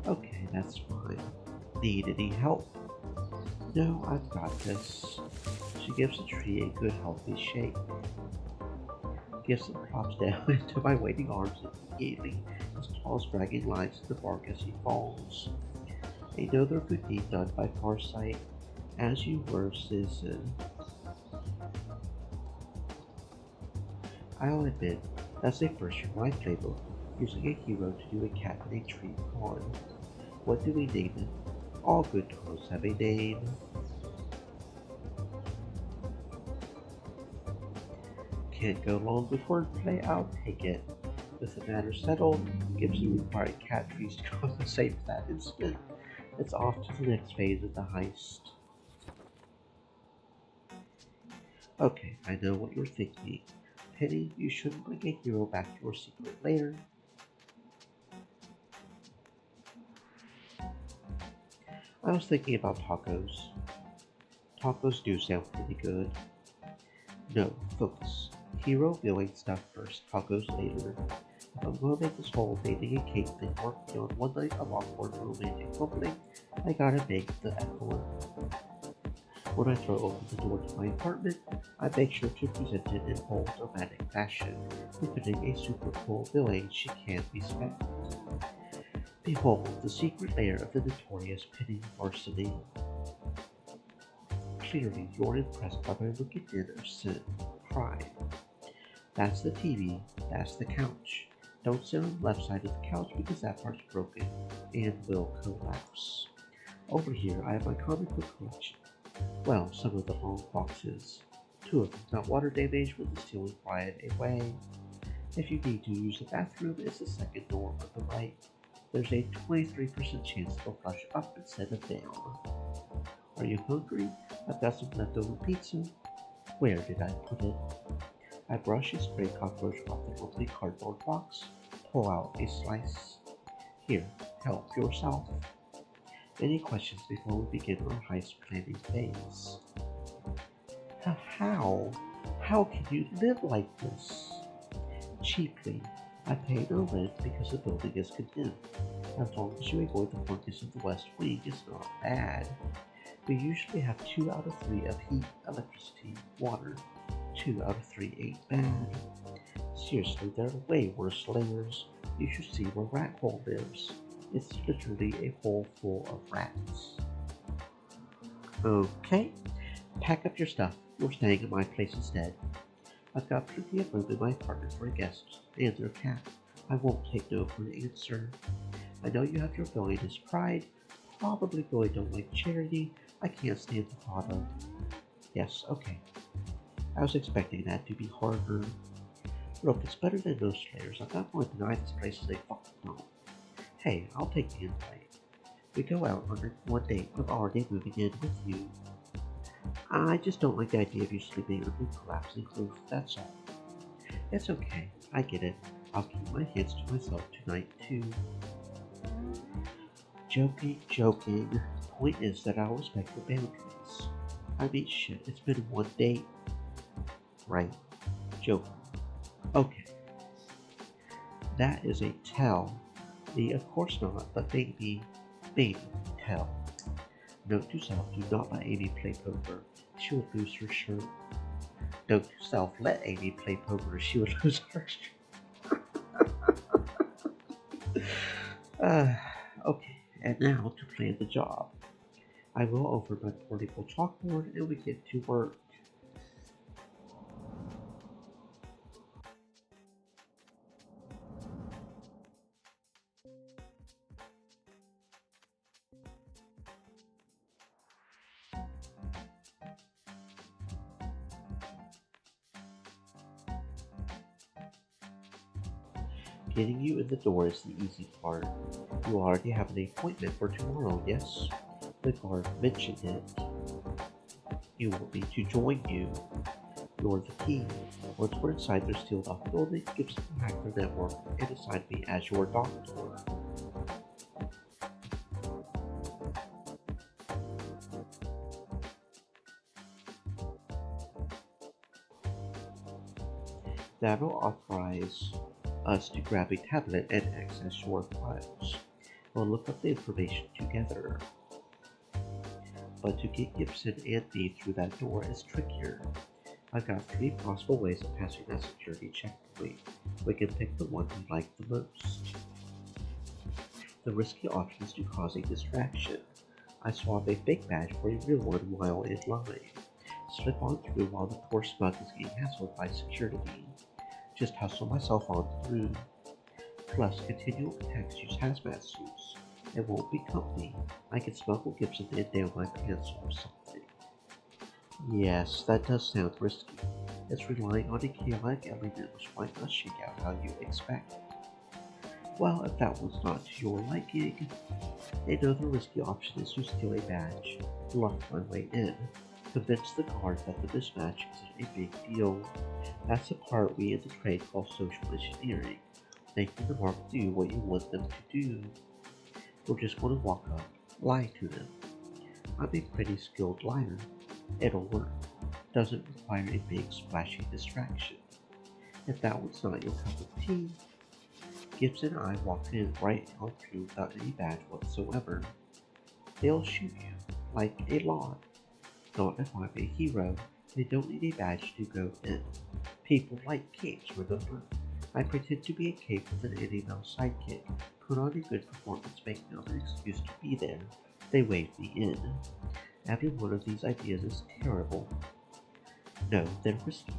S1: Okay, that's fine. Need any help? No, I've got this. She gives the tree a good healthy shake. Gives some props down into my waiting arms immediately, his claws dragging lines in the bark as he falls. Another good deed done by Farsight, as you were, citizen. I'll admit, that's a first for my playbook, using a hero to do a cat in a tree con. What do we name it? All good toys have a name. Can't go long with wordplay, I'll take it. With the matter settled, Gibson required cat trees to compensate for that incident. It's off to the next phase of the heist. Okay, I know what you're thinking. Penny, you shouldn't bring a hero back to your secret lair. I was thinking about tacos. Tacos do sound pretty good. No, focus. Hero villain stuff first, tacos later. If I'm gonna make this whole bathing and cake thing work beyond one night of awkward romantic bubbling, I gotta make the effort. When I throw open the door to my apartment, I make sure to present it in bold, dramatic fashion, befitting a super cool villain she can't respect. Behold, the secret lair of the notorious Penny Larceny. Clearly, you're impressed by my wicked den of sin, crime. That's the TV, that's the couch. Don't sit on the left side of the couch because that part's broken and will collapse. Over here, I have my comic book collection. Well, some of the wrong boxes. 2 of them got water damage with the ceiling rotted away. If you need to use the bathroom, it's the second door on the right. There's a 23% chance it'll flush up instead of down. Are you hungry? I've got some leftover pizza. Where did I put it? I brush a stray cockroach off the lovely cardboard box, pull out a slice. Here, help yourself. Any questions before we begin our heist planning phase? How? How can you live like this? Cheaply. I pay no rent because the building is condemned. As long as you avoid the fungus of the West Wing, it's not bad. We usually have 2 out of 3 of heat, electricity, water. 2 out of 3 ain't bad. Seriously, there are way worse layers. You should see where Rat Hole lives. It's literally a hole full of rats. Okay, pack up your stuff. You're staying at my place instead. I've got plenty of room in my apartment for a guest and their cat. I won't take no for an answer. I know you have your villainous pride. Probably really don't like charity. I can't stand the thought of. Yes, okay. I was expecting that to be harder. Look, it's better than most slayers. I'm not going to deny this place is a fucking home. Hey, I'll take the invite. We go out on one date. I'm already moving in with you. I just don't like the idea of you sleeping under a collapsing roof, that's all. It's okay, I get it. I'll keep my hands to myself tonight, too. Joking. Point is that I'll respect your boundaries. I mean, shit, it's been one date. Right. Joking. Okay. That is a tell. Of course not, but maybe, tell. Note to self, do not let Amy play poker. She would lose her shirt. Note to self, let Amy play poker. She would lose her shirt. Okay, and now to plan the job. I roll over my portable chalkboard and we get to work. Getting you in the door is the easy part. You already have an appointment for tomorrow, yes? The guard mentioned it. You want me to join you. You're the key. Once we're inside their sealed off building, Gibson will hack their network and assign me as your doctor. That'll authorize us to grab a tablet and access your files. We'll look up the information together. But to get Gibson and me through that door is trickier. I've got 3 possible ways of passing that security checkpoint. We can pick the one we like the most. The risky option is to cause a distraction. I swap a fake badge for a real one while in line. Slip on through while the poor smug is getting hassled by security. Just hustle myself on through. Plus, continual attacks use hazmat suits. It won't be company. I can smuggle Gibson in down my pants or something. Yes, that does sound risky. It's relying on a chaotic element which might not shake out how you expect. Well, if that one's not to your liking, another risky option is to steal a badge, bluff my way in, convince the guard that the mismatch isn't a big deal. That's the part we in the trade call social engineering, making the mark do what you want them to do. We're just going to walk up, lie to them. I'm a pretty skilled liar. It'll work. Doesn't require a big splashy distraction. If that one's not your cup of tea, Gibson and I walked in right on through without any badge whatsoever. They'll shoot you, like a log. Not if I'm a hero. They don't need a badge to go in. People like capes, remember? I pretend to be a cape with an animal sidekick, put on a good performance, make another excuse to be there. They wave me in. Every one of these ideas is terrible. No, they're risky.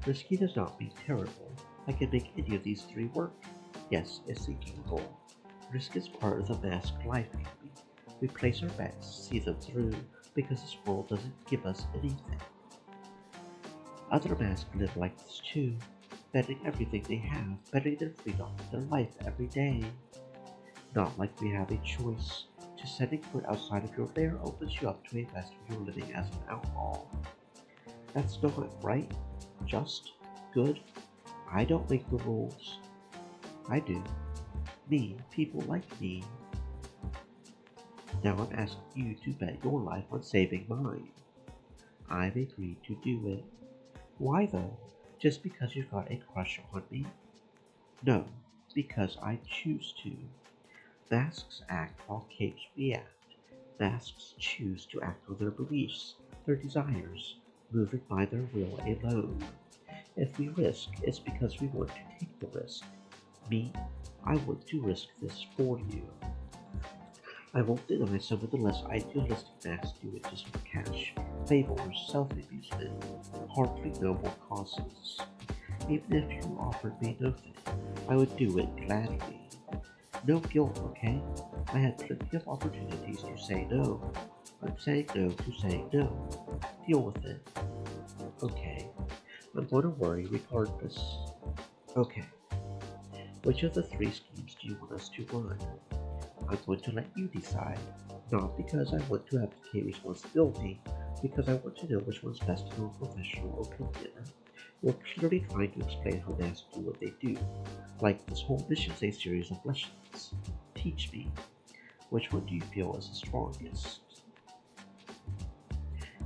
S1: Risky does not mean terrible. I can make any of these 3 work. Yes, it's a gamble. Risk is part of the masked life, Amy. We place our bets, see them through, because this world doesn't give us anything. Other masks live like this too, betting everything they have, betting their freedom, their life every day. Not like we have a choice. Just setting foot outside of your lair opens you up to a best of your living as an outlaw. That's not right, just, good. I don't make the rules. I do. Me, people like me. Now I'm asking you to bet your life on saving mine. I've agreed to do it. Why though? Just because you've got a crush on me? No, because I choose to. Masks act while capes react. Masks choose to act on their beliefs, their desires, moving by their will alone. If we risk, it's because we want to take the risk. Me, I want to risk this for you. I won't deny some of the less idealistic masks do it just for cash, favors, self-amusement, hardly noble causes. Even if you offered me nothing, I would do it gladly. No guilt, okay? I had plenty of opportunities to say no. I'm saying no to saying no. Deal with it. Okay. I'm going to worry regardless. Okay. Which of the 3 schemes do you want us to run? I'm going to let you decide. Not because I want to abdicate responsibility, because I want to know which one's best in your professional opinion. You're clearly trying to explain how masks do what they do. Like this whole mission's a series of lessons. Teach me. Which one do you feel is the strongest?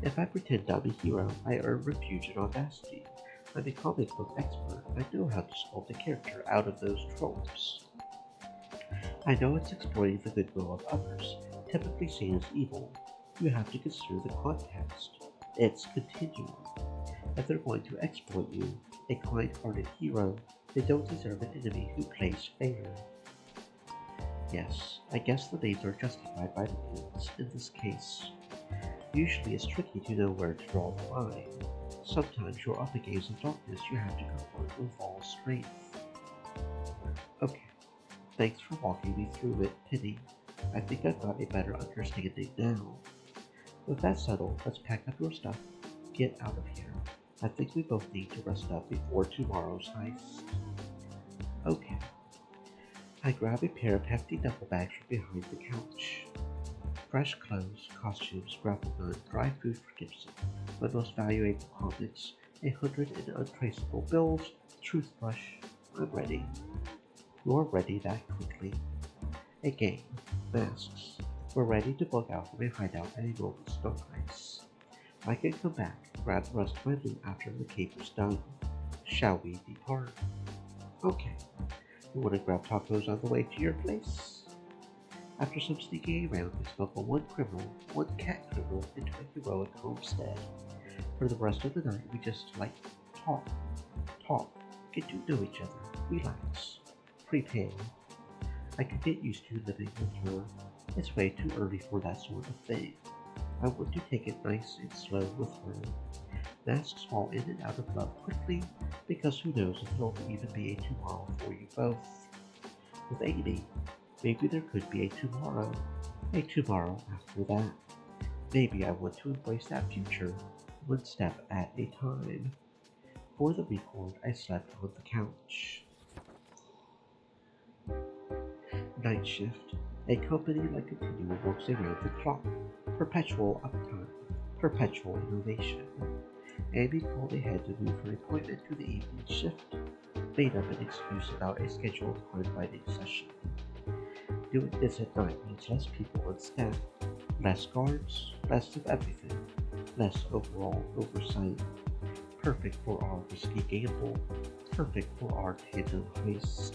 S1: If I pretend I'm a hero, I earn refuge and audacity. I'm a comic book expert. I know how to sculpt a character out of those tropes. I know it's exploiting the goodwill of others, typically seen as evil. You have to consider the context. It's continuum. If they're going to exploit you, a kind-hearted hero, they don't deserve an enemy who plays fair. Yes, I guess the names are justified by the ends in this case. Usually it's tricky to know where to draw the line. Sometimes you're up against the darkness you have to confront with all strength. Okay, thanks for walking me through it, Penny. I think I've got a better understanding now. With that settled, let's pack up your stuff. Get out of here. I think we both need to rest up before tomorrow's heist. Okay. I grab a pair of hefty duffel bags from behind the couch. Fresh clothes, costumes, grapple gun, dry food for Gibson, my most valuable comics, 100 untraceable bills, toothbrush. I'm ready. You're ready that quickly. A game. Masks. We're ready to bug out from a hideout at a moment snow ice. I can come back, grab the rest of my loot after the caper's done. Shall we depart? Okay. You want to grab tacos on the way to your place? After some sneaking around, we smuggle one cat criminal, into a heroic homestead. For the rest of the night, we just talk, get to know each other, relax, prepare. I could get used to living with her. It's way too early for that sort of thing. I want to take it nice and slow with her. Masks fall in and out of love quickly, because who knows if there'll even be a tomorrow for you both. With Amy, maybe there could be a tomorrow after that. Maybe I want to embrace that future, one step at a time. For the record, I slept on the couch. Night shift. A company like Continuum works around the clock. Perpetual uptime. Perpetual innovation. Amy called ahead to move her appointment to the evening shift. Made up an excuse about a scheduled time-binding session. Doing this at night means less people on staff, less guards, less of everything, less overall oversight. Perfect for our risky gamble. Perfect for our tandem heist.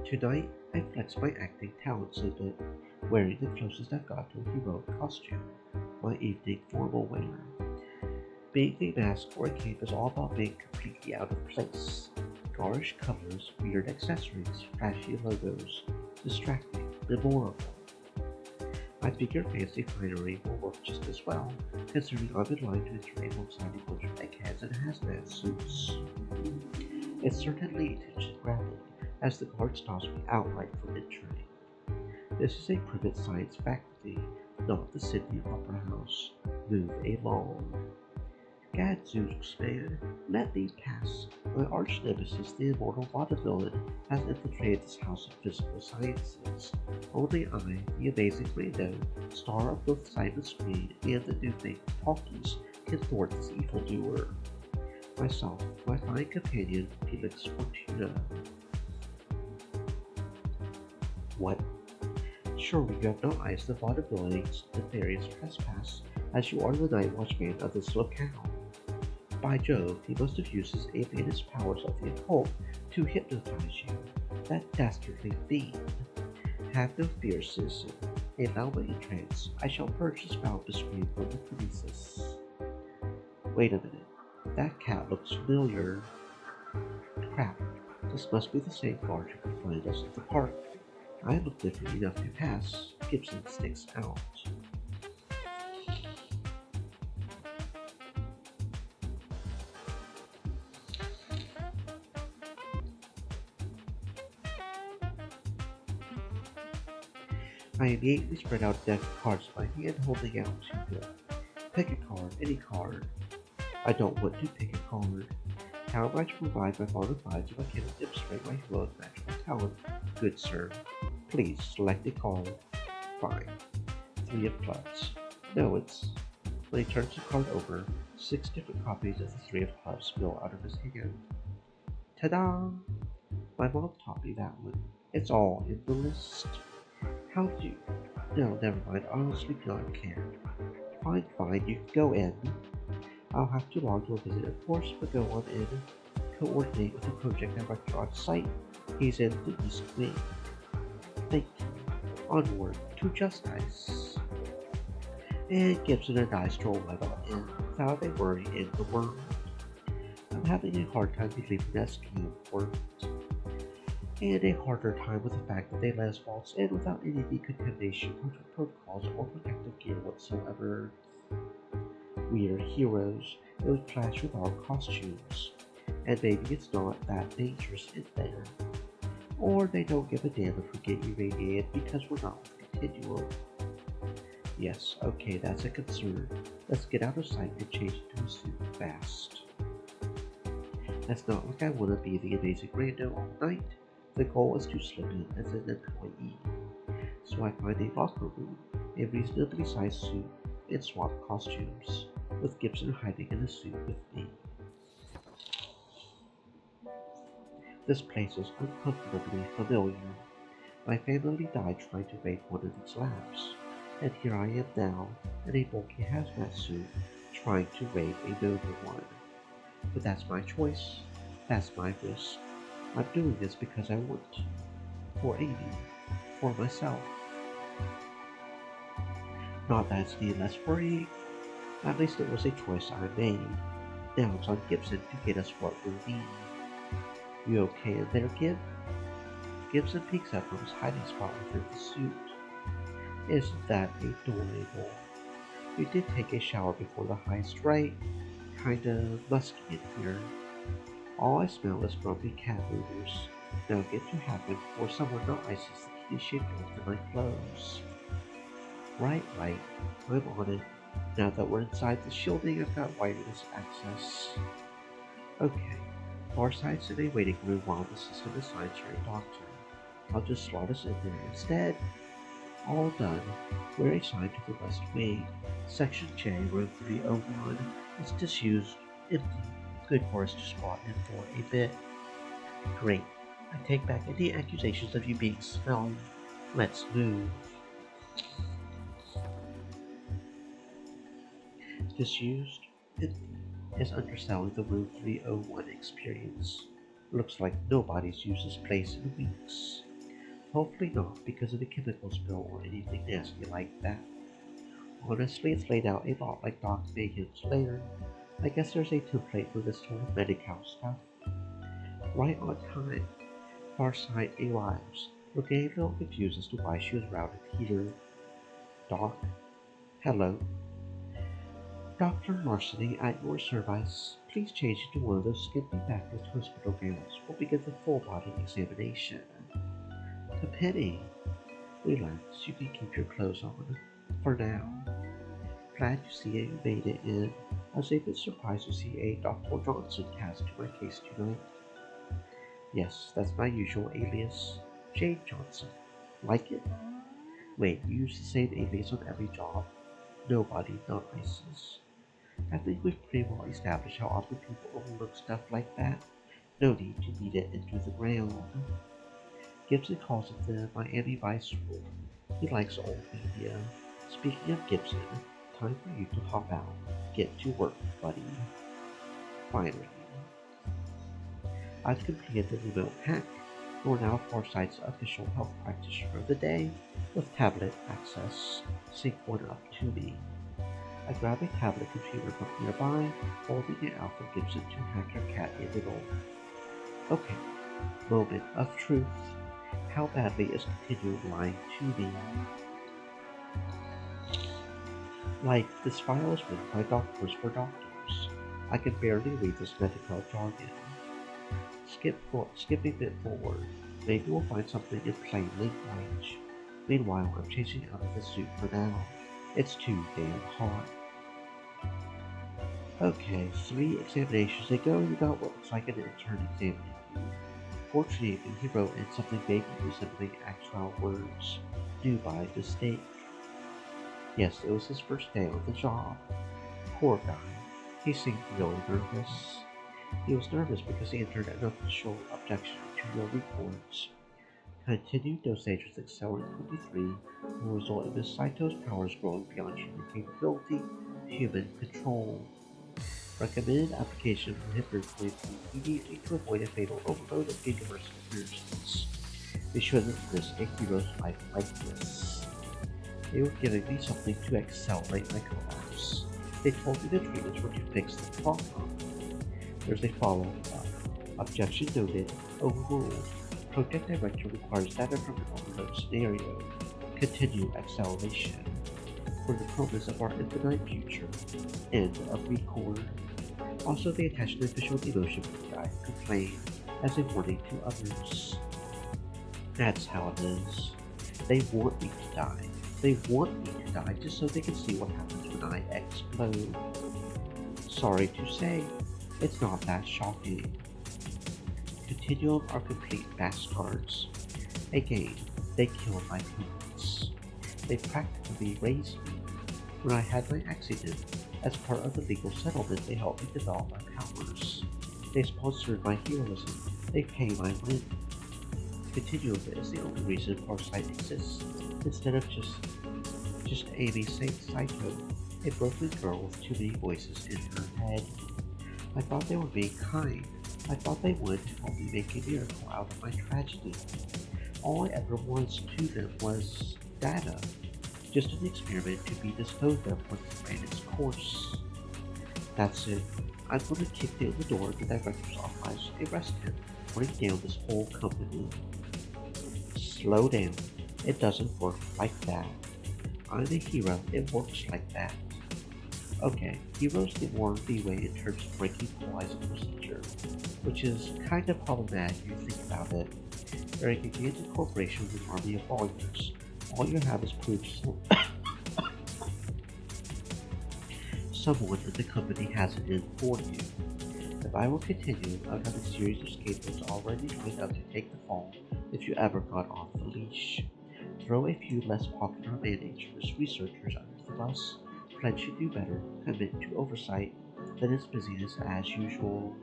S1: Tonight, I flex my acting talents a bit, wearing the closest I've got to a heroic costume, my evening formal wear. Being a mask or a cape is all about being completely out of place. Garish colors, weird accessories, flashy logos, distracting, memorable. My bigger fancy finery will work just as well, considering I'm in line to enter alongside a bunch of eggheads in hazmat suits. It's certainly attention-grabbing, as the guard stops me outright from entering. This is a private science faculty, not the Sydney Opera House. Move along. Gadzooks, man, let me pass. My arch nemesis, the immortal Supervillain, has infiltrated this house of physical sciences. Only I, the amazing Rando, star of both Simon Screen and the new thing Talkies, can thwart this evildoer. Myself, my fine companion, Felix Fortuna. What? Surely you have no eyes the Supervillain's nefarious trespass, as you are the night watchman of this locale. By Jove, he must have used his alienist powers of the occult to hypnotize you. That dastardly fiend. Have no fear, citizen. Allow my entrance. I shall purge this foul scream from the premises. Wait a minute. That cat looks familiar. Crap. This must be the same guard who could find us at the park. I look different enough to pass. Gibson sticks out. I immediately spread out a deck of cards in my hand, holding out to them. Pick a card, any card. I don't want to pick a card. How am I to provide my bona fides if I cannot demonstrate my heroic magical talent? Good sir. Please select a card. Fine. 3 of clubs. No, it's... When he turns the card over, 6 different copies of the 3 of clubs spill out of his hand. Ta-da! My mom taught me that one. It's all in the list. How do you? No, never mind. Honestly, don't care. Fine, fine. You can go in. I'll have to log your visit, of course, but go on in. Coordinate with the project director on site. He's in the East Wing. Thank you. Onward to justice. And Gibson and I stroll right on in, without a worry in the world. I'm having a hard time believing that scheme worked, and a harder time with the fact that they let us waltz in without any decontamination protocols or protective gear whatsoever. We are heroes, it would clash with our costumes, and maybe it's not that dangerous in there. Or they don't give a damn if we get irradiated because we're not with Continuum. Yes, okay, that's a concern. Let's get out of sight and change into a suit fast. That's not like I want to be the amazing rando all night. The goal is to slip in as an employee. So I find a locker room, a reasonably sized suit, and swap costumes, with Gibson hiding in a suit with me. This place is uncomfortably familiar. My family died trying to raid one of these labs, and here I am now, in a bulky hazmat suit, trying to raid a noble one. But that's my choice. That's my risk. I'm doing this because I want to. For Amy. For myself. Not that it's any less worrying. At least it was a choice I made. Now it's on Gibson to get us what we need. You okay in there, Gib? Gibson peeks up from his hiding spot within the suit. Isn't that adorable? We did take a shower before the heist, right? Kinda musky in here. All I smell is grumpy cat odors. Now get to happen before someone not ices the kitty-shaped holes in my clothes. Right. I'm on it. Now that we're inside the shielding, I've got wireless access. Okay. Farsight's in a waiting room while the system assigns her a doctor. I'll just slot us in there instead. All done. We're assigned to the West Wing. Section J, room 301. It's disused, empty. Good for us to squat in for a bit. Great. I take back any accusations of you being smelly. Let's move. Disused, empty is underselling the room 301 experience. Looks like nobody's used this place in weeks. Hopefully not because of a chemical spill or anything nasty like that. Honestly, it's laid out a lot like Doc Mayhem's lair. I guess there's a template for this sort of medical stuff. Right on time, Farsight arrives, looking a little confused as to why she was routed here. Doc? Hello. Dr. Larceny, at your service. Please change into one of those skimpy backless hospital gowns. We'll begin the full body examination. A penny. Relax, you can keep your clothes on. For now. Glad you see you made it in. I was a bit surprised to see a Dr. Johnson cast to my case tonight. Yes, that's my usual alias. Jane Johnson. Like it? Wait, you use the same alias on every job? Nobody, not ISIS. I think we've pretty well established how often people overlook stuff like that. No need to beat it into the ground. Gibson calls it the Miami Vice rule. He likes old media. Speaking of Gibson, time for you to hop out. Get to work, buddy. Finally. I've completed the remote hack. You're now Foresight's official health practitioner of the day, with tablet access. Sync one up to me. I grab a tablet computer from nearby, holding it out for Gibson to hack her cat in the door. Okay, moment of truth. How badly is Continuum lying to me? Like, this file is written by doctors for doctors. I can barely read this medical jargon. Skip a bit forward. Maybe we'll find something in plain language. Meanwhile, I'm chasing out of the suit for now. It's too damn hot. Okay, 3 examinations ago, you got what looks like an intern examining you. Fortunately, he wrote in something vaguely resembling actual words. Due by mistake. Yes, it was his first day on the job. Poor guy. He seemed really nervous. He was nervous because he entered an official objection to your reports. Continued dosages accelerate 23 will result in Miss Saito's powers growing beyond human capability, human control. Recommended application for Hypno 23 immediately to avoid a fatal overload of gigaverse experiences. They shouldn't risk a hero's life like this. They were giving me something to accelerate my collapse. They told me the treatments were to fix the problem. There's a follow-up. Objection noted. Overruled. Project Director requires data from an overload scenario. Continue acceleration. For the promise of our infinite future. End of record. Also, they attached an official demotion for the guy who complained as a warning to others. That's how it is. They want me to die. They want me to die just so they can see what happens when I explode. Sorry to say, it's not that shocking. Continuum are complete bastards. Again, they killed my parents. They practically raised me. When I had my accident, as part of the legal settlement, they helped me develop my powers. They sponsored my heroism. They pay my rent. Continuum is the only reason Farsight exists, instead of just Amy St. Saito, a broken girl with too many voices in her head. I thought they were being kind. I thought they would help me make a miracle out of my tragedy. All I ever was to them was data, just an experiment to be disposed of when it ran its course. That's it. I'm going to kick down the door of the director's office and arrest him, bring down this whole company. Slow down. It doesn't work like that. I'm a hero. It works like that. Okay, heroes get more leeway in terms of breaking policy procedure, which is kind of problematic if you think about it. They're a gigantic corporation with an army of lawyers. All you have is proof someone in the company has it in for you. If I will continue, I would have a series of scapegoats already lined up to take the fall if you ever got off the leash. Throw a few less popular managers, researchers under the bus. Fred should do better, commit to oversight, than its busyness as usual.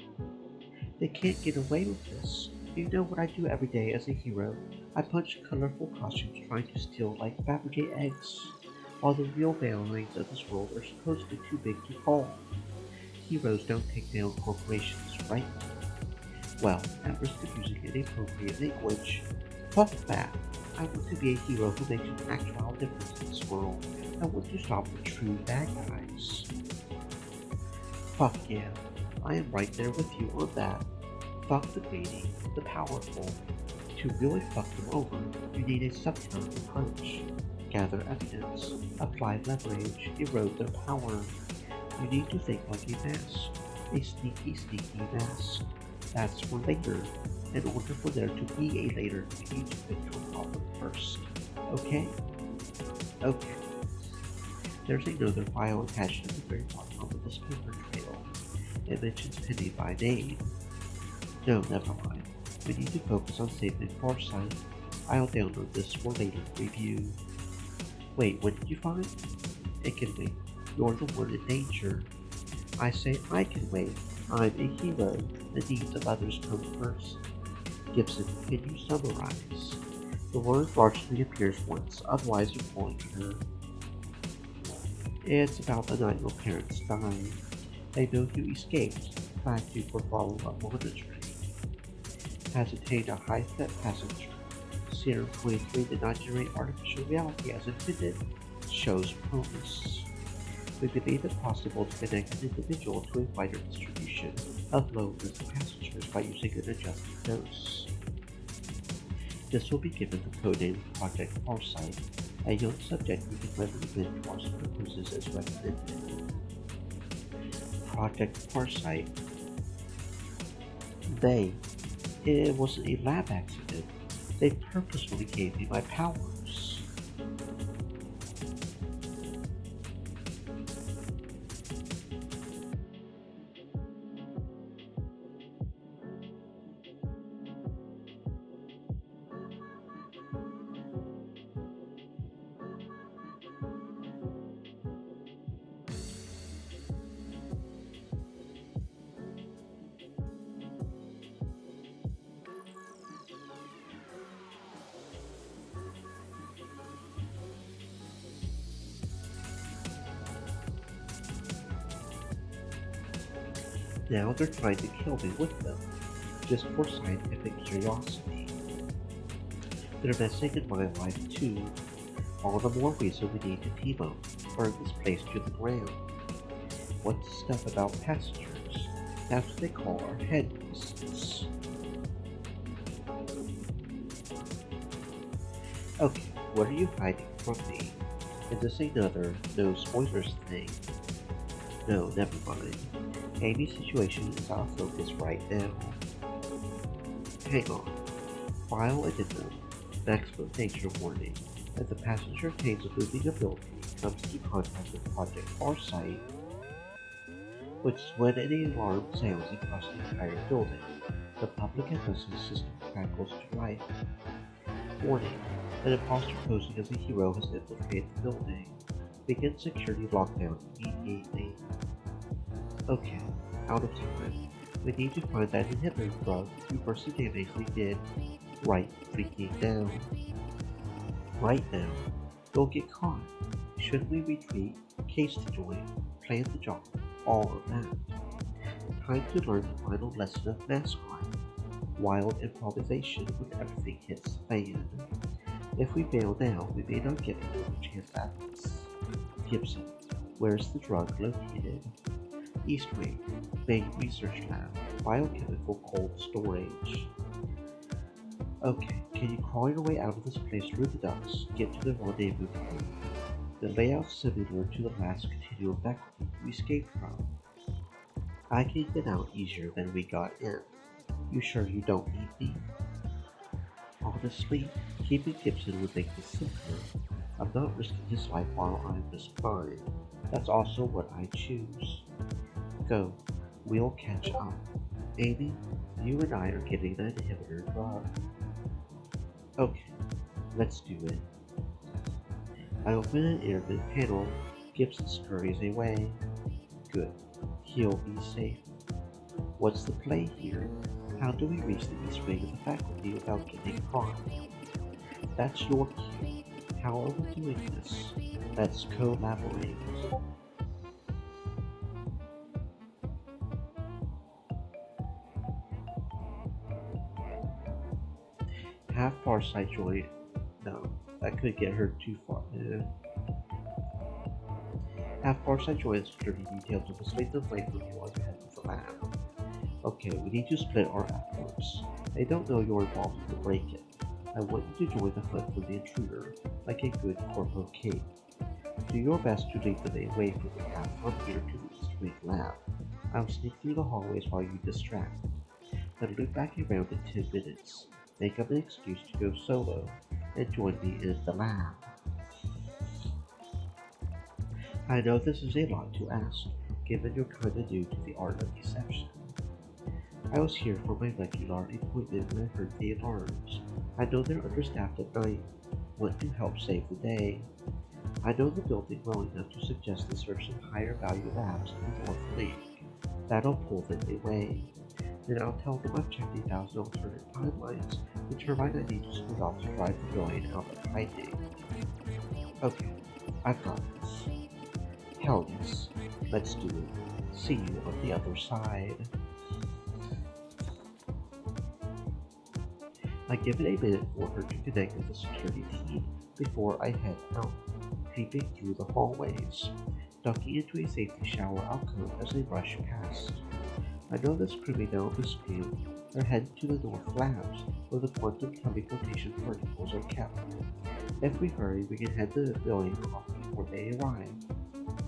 S1: They can't get away with this. You know what I do every day as a hero? I punch colorful costumes trying to steal like fabricate eggs, while the real failings of this world are supposedly too big to fall. Heroes don't take down corporations, right? Well, at risk of using inappropriate language, fuck that. I want to be a hero who makes an actual difference in this world. I want to stop the true bad guys. Fuck yeah, I am right there with you on that. Fuck the greedy, the powerful. To really fuck them over, you need a subtle approach. Gather evidence, apply leverage, erode their power. You need to think like a mask. A sneaky, sneaky mask. That's for later. In order for there to be a later, you need to fix your problem first. Okay? Okay. There's another file attached at the very bottom of this paper trail. It mentions Penny by name. No, never mind. We need to focus on saving Farsight. I'll download this for later review. Wait, what did you find? It can wait. You're the one in danger. I say I can wait. I'm a hero. The needs of others come first. Gibson, can you summarize? The word largely appears once, otherwise you're pulling her. It's about the night your parents died. They know you escaped, flagged you for follow-up monitoring. Has attained a high-step passenger. Serum 23 did not generate artificial reality as intended. Shows promise. We believe it possible to connect an individual to a wider distribution of low-risk passengers by using an adjusted dose. This will be given the codename Project Farsight. A young subject we can readily bend to our purposes as recommended. Project Farsight. It wasn't a lab accident. They purposefully gave me my powers. Now they're trying to kill me with them, just for scientific curiosity. They're messing in my life too. All the more reason we need to team up, burn this place to the ground. What's the stuff about passengers? That's what they call our head voices. Okay, what are you hiding from me? Is this another no spoilers thing? No, never mind. Amy's situation is our focus right now. Hang on. File addendum. Maximum danger warning. If the passenger obtains a moving ability, comes into contact with Project Farsight, which is when any alarm sounds across the entire building, the public and business system crackles to life. Warning. An imposter posing as a hero has infiltrated the building. Begin security lockdown immediately. Okay, out of time. We need to find that inhibitor drug you perseveringly did. Right freaking now. Right now. Don't get caught. Should we retreat? Case to join. Plan the job. All of that. Time to learn the final lesson of mask life. Wild improvisation when everything hits the fan. If we fail now, we may not get another chance at this. Gibson, where's the drug located? East Wing, Main Research Lab, Biochemical Cold Storage. Okay, can you crawl your way out of this place through the ducts, get to the rendezvous point? The layout's similar to the last continuum faculty we escaped from. I can get out easier than we got in. You sure you don't need me? Honestly, keeping Gibson would make this simpler. I'm not risking his life while I risk mine. That's also what I choose. Go. We'll catch up. Amy, you and I are getting that inhibitor drug. Okay, let's do it. I open an airman panel. Gibson scurries away. Good. He'll be safe. What's the play here? How do we reach the east wing of the faculty without getting caught? That's your cue. How are we doing this? Let's collaborate. Have Farsight join. No, that could get her too far. Have Farsight join security details of the space of light review on your head of the lab. Okay, we need to split our efforts. I don't know you're involved in the break-in. I want you to join the hunt for the intruder, like a good corpo king. Do your best to lead the way away from the path from here to the East Wing lab. I'll sneak through the hallways while you distract. Then loop back around in 10 minutes. Make up an excuse to go solo, and join me in the lab. I know this is a lot to ask, given you're kinda new to the art of deception. I was here for my regular appointment when I heard the alarms. I know they're understaffed at night. Want to help save the day. I know the building well enough to suggest they search some higher value labs in the North League. That'll pull them away. Then I'll tell them I've checked 1,000 alternate timelines, determine I need to split off to drive the villain out of hiding. Okay, I've got this. Hell yes, let's do it. See you on the other side. I give it a minute for her to connect with the security team before I head out, creeping through the hallways, ducking into a safety shower alcove as I rush past. I know this screaming down the screen. They're heading to the North Labs, where the quantum teleportation particles are kept. If we hurry, we can head the building off before they arrive.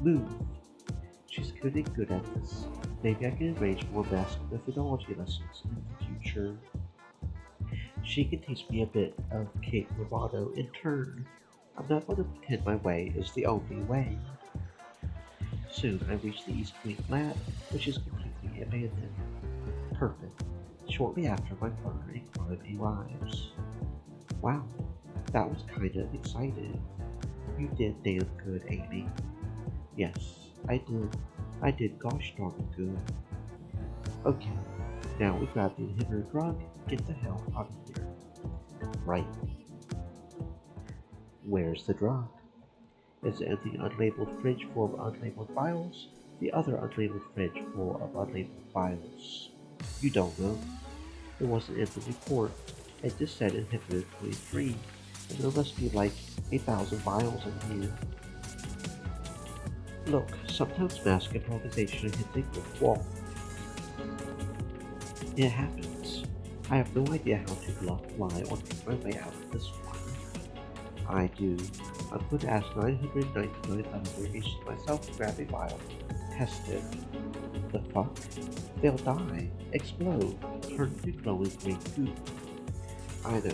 S1: Move! She's getting good at this. Maybe I can arrange more mask methodology lessons in the future. She can teach me a bit of Kate bravado in turn. I'm not going to pretend my way is the only way. Soon I reach the East Wing lab, which is completely abandoned. Perfect. Shortly after, my partner in crime arrives. Wow, that was kinda exciting. You did damn good, Amy. Yes, I did. I did gosh darn good. Okay, now we grab the inhibitor drug, get the hell out of here. Right. Where's the drug? Is it in the unlabeled fridge full of unlabeled vials? The other unlabeled fridge full of unlabeled files. You don't know. It wasn't in the report. It just said inhibitor 23, and there must be like 8,000 vials in here. Look, sometimes mask improvisation hits a brick wall. It happens. I have no idea how to bluff, lie, or take my way out of this one. I do. I'm going to ask 999 other variations myself to grab a vial. Test it. The fuck? They'll die, explode, turn to glowing green goop. I know.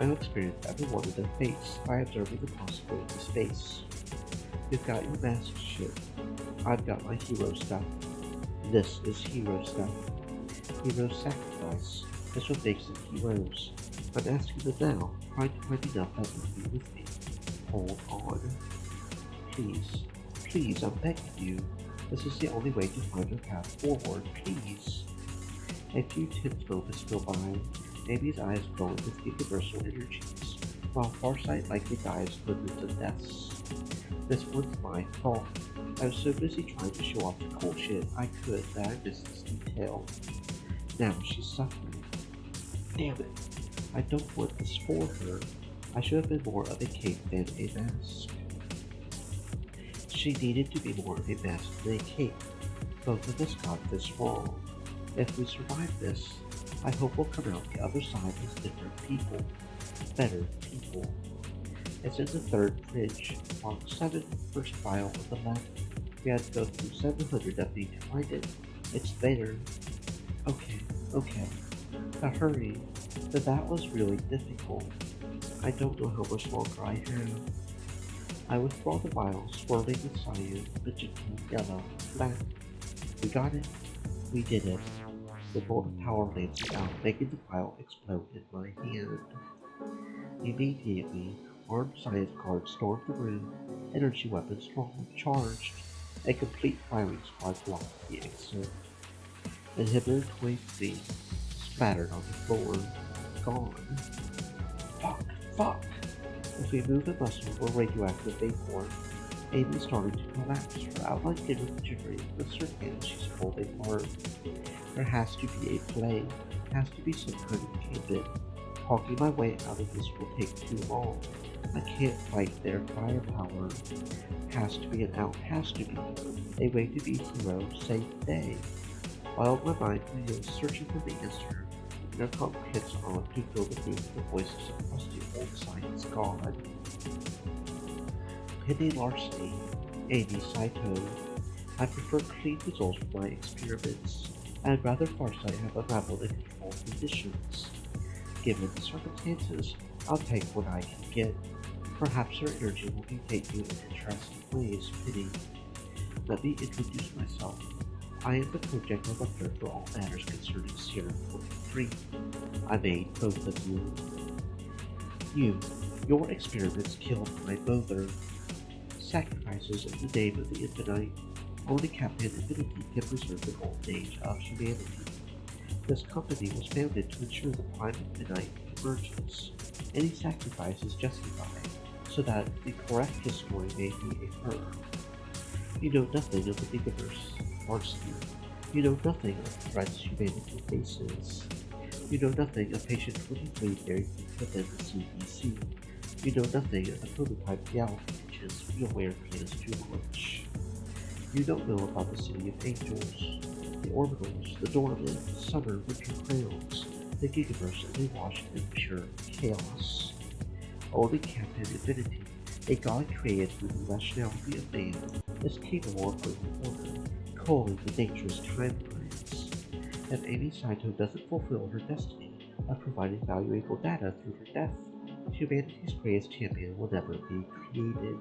S1: I've experienced every one of their fates by observing the possibility of space. You've got your mask shit. I've got my hero stuff. This is hero stuff. Hero sacrifice. That's what makes them heroes. I'm asking them now, trying to find enough that will be with me. Hold on. Please. Please, I'm begging you. This is the only way to find our path forward. Please. A few tense moments go by. Amy's eyes glowing with universal energies, while Farsight likely dies hundreds of deaths. This one's my fault. I was so busy trying to show off the cool shit I could that I missed this detail. Now she's suffering. Damn it. I don't want this for her. I should have been more of a cape than a mask. She needed to be more of a mask than a cape. Both of us got this wrong. If we survive this, I hope we'll come out the other side as different people. Better people. It's in the third fridge, box 7, first file on the left. We had to go through 700 of these to find it. It's there. Okay. Now hurry, but that was really difficult. I don't know how much longer I have. I withdraw the vial, swirling with cyan, magenta, yellow, black. We got it. We did it. The bolt of power lances out, making the vial explode in my hand. Immediately, armed science guards stormed the room, energy weapons strongly charged. A complete firing squad blocked the exit. Inhibitor 23 splattered on the floor. Gone. Fuck! If we move a muscle or radioactive vapor, Amy started to collapse. Her outline didn't deteriorate with her hand she's holding hard. There has to be a play. Has to be some kind of gambit. Talking my way out of this will take too long. I can't fight their firepower. Has to be an out. Has to be. A way to be hero, save day. While my mind reels searching for the answer, the intercom hits on to fill the room with the voices of rusty old science god. Penny Larceny, Amy Saito. I prefer clean results from my experiments. I'd rather Farsight have unraveled in controlled conditions. Given the circumstances, I'll take what I can get. Perhaps her energy will mutate you in interesting ways, Penny. Let me introduce myself. I am the project director for all matters concerning Serum 43. I made both of you. Your experiments killed my mother. Sacrifices in the name of the infinite. Only Captain Infinity can preserve the golden age of humanity. This company was founded to ensure the prime infinite emerges. Any sacrifice is justified, so that the correct history may be affirmed. You know nothing of the Gigaverse, Larceny. You know nothing of the threats humanity faces. You know nothing of Patient 23 buried within the CDC. You know nothing of the prototype reality which RealWare plans to launch. You don't know about the City of Angels, the Orbitals, the Doormen, the Summer Winter Crowns, the Gigaverse, and they wash in pure chaos. Only Captain Infinity, a god created through the rationality of man, is capable of bringing order, culling the dangerous timelines. If Amy Saito doesn't fulfill her destiny of providing valuable data through her death, humanity's greatest champion will never be created.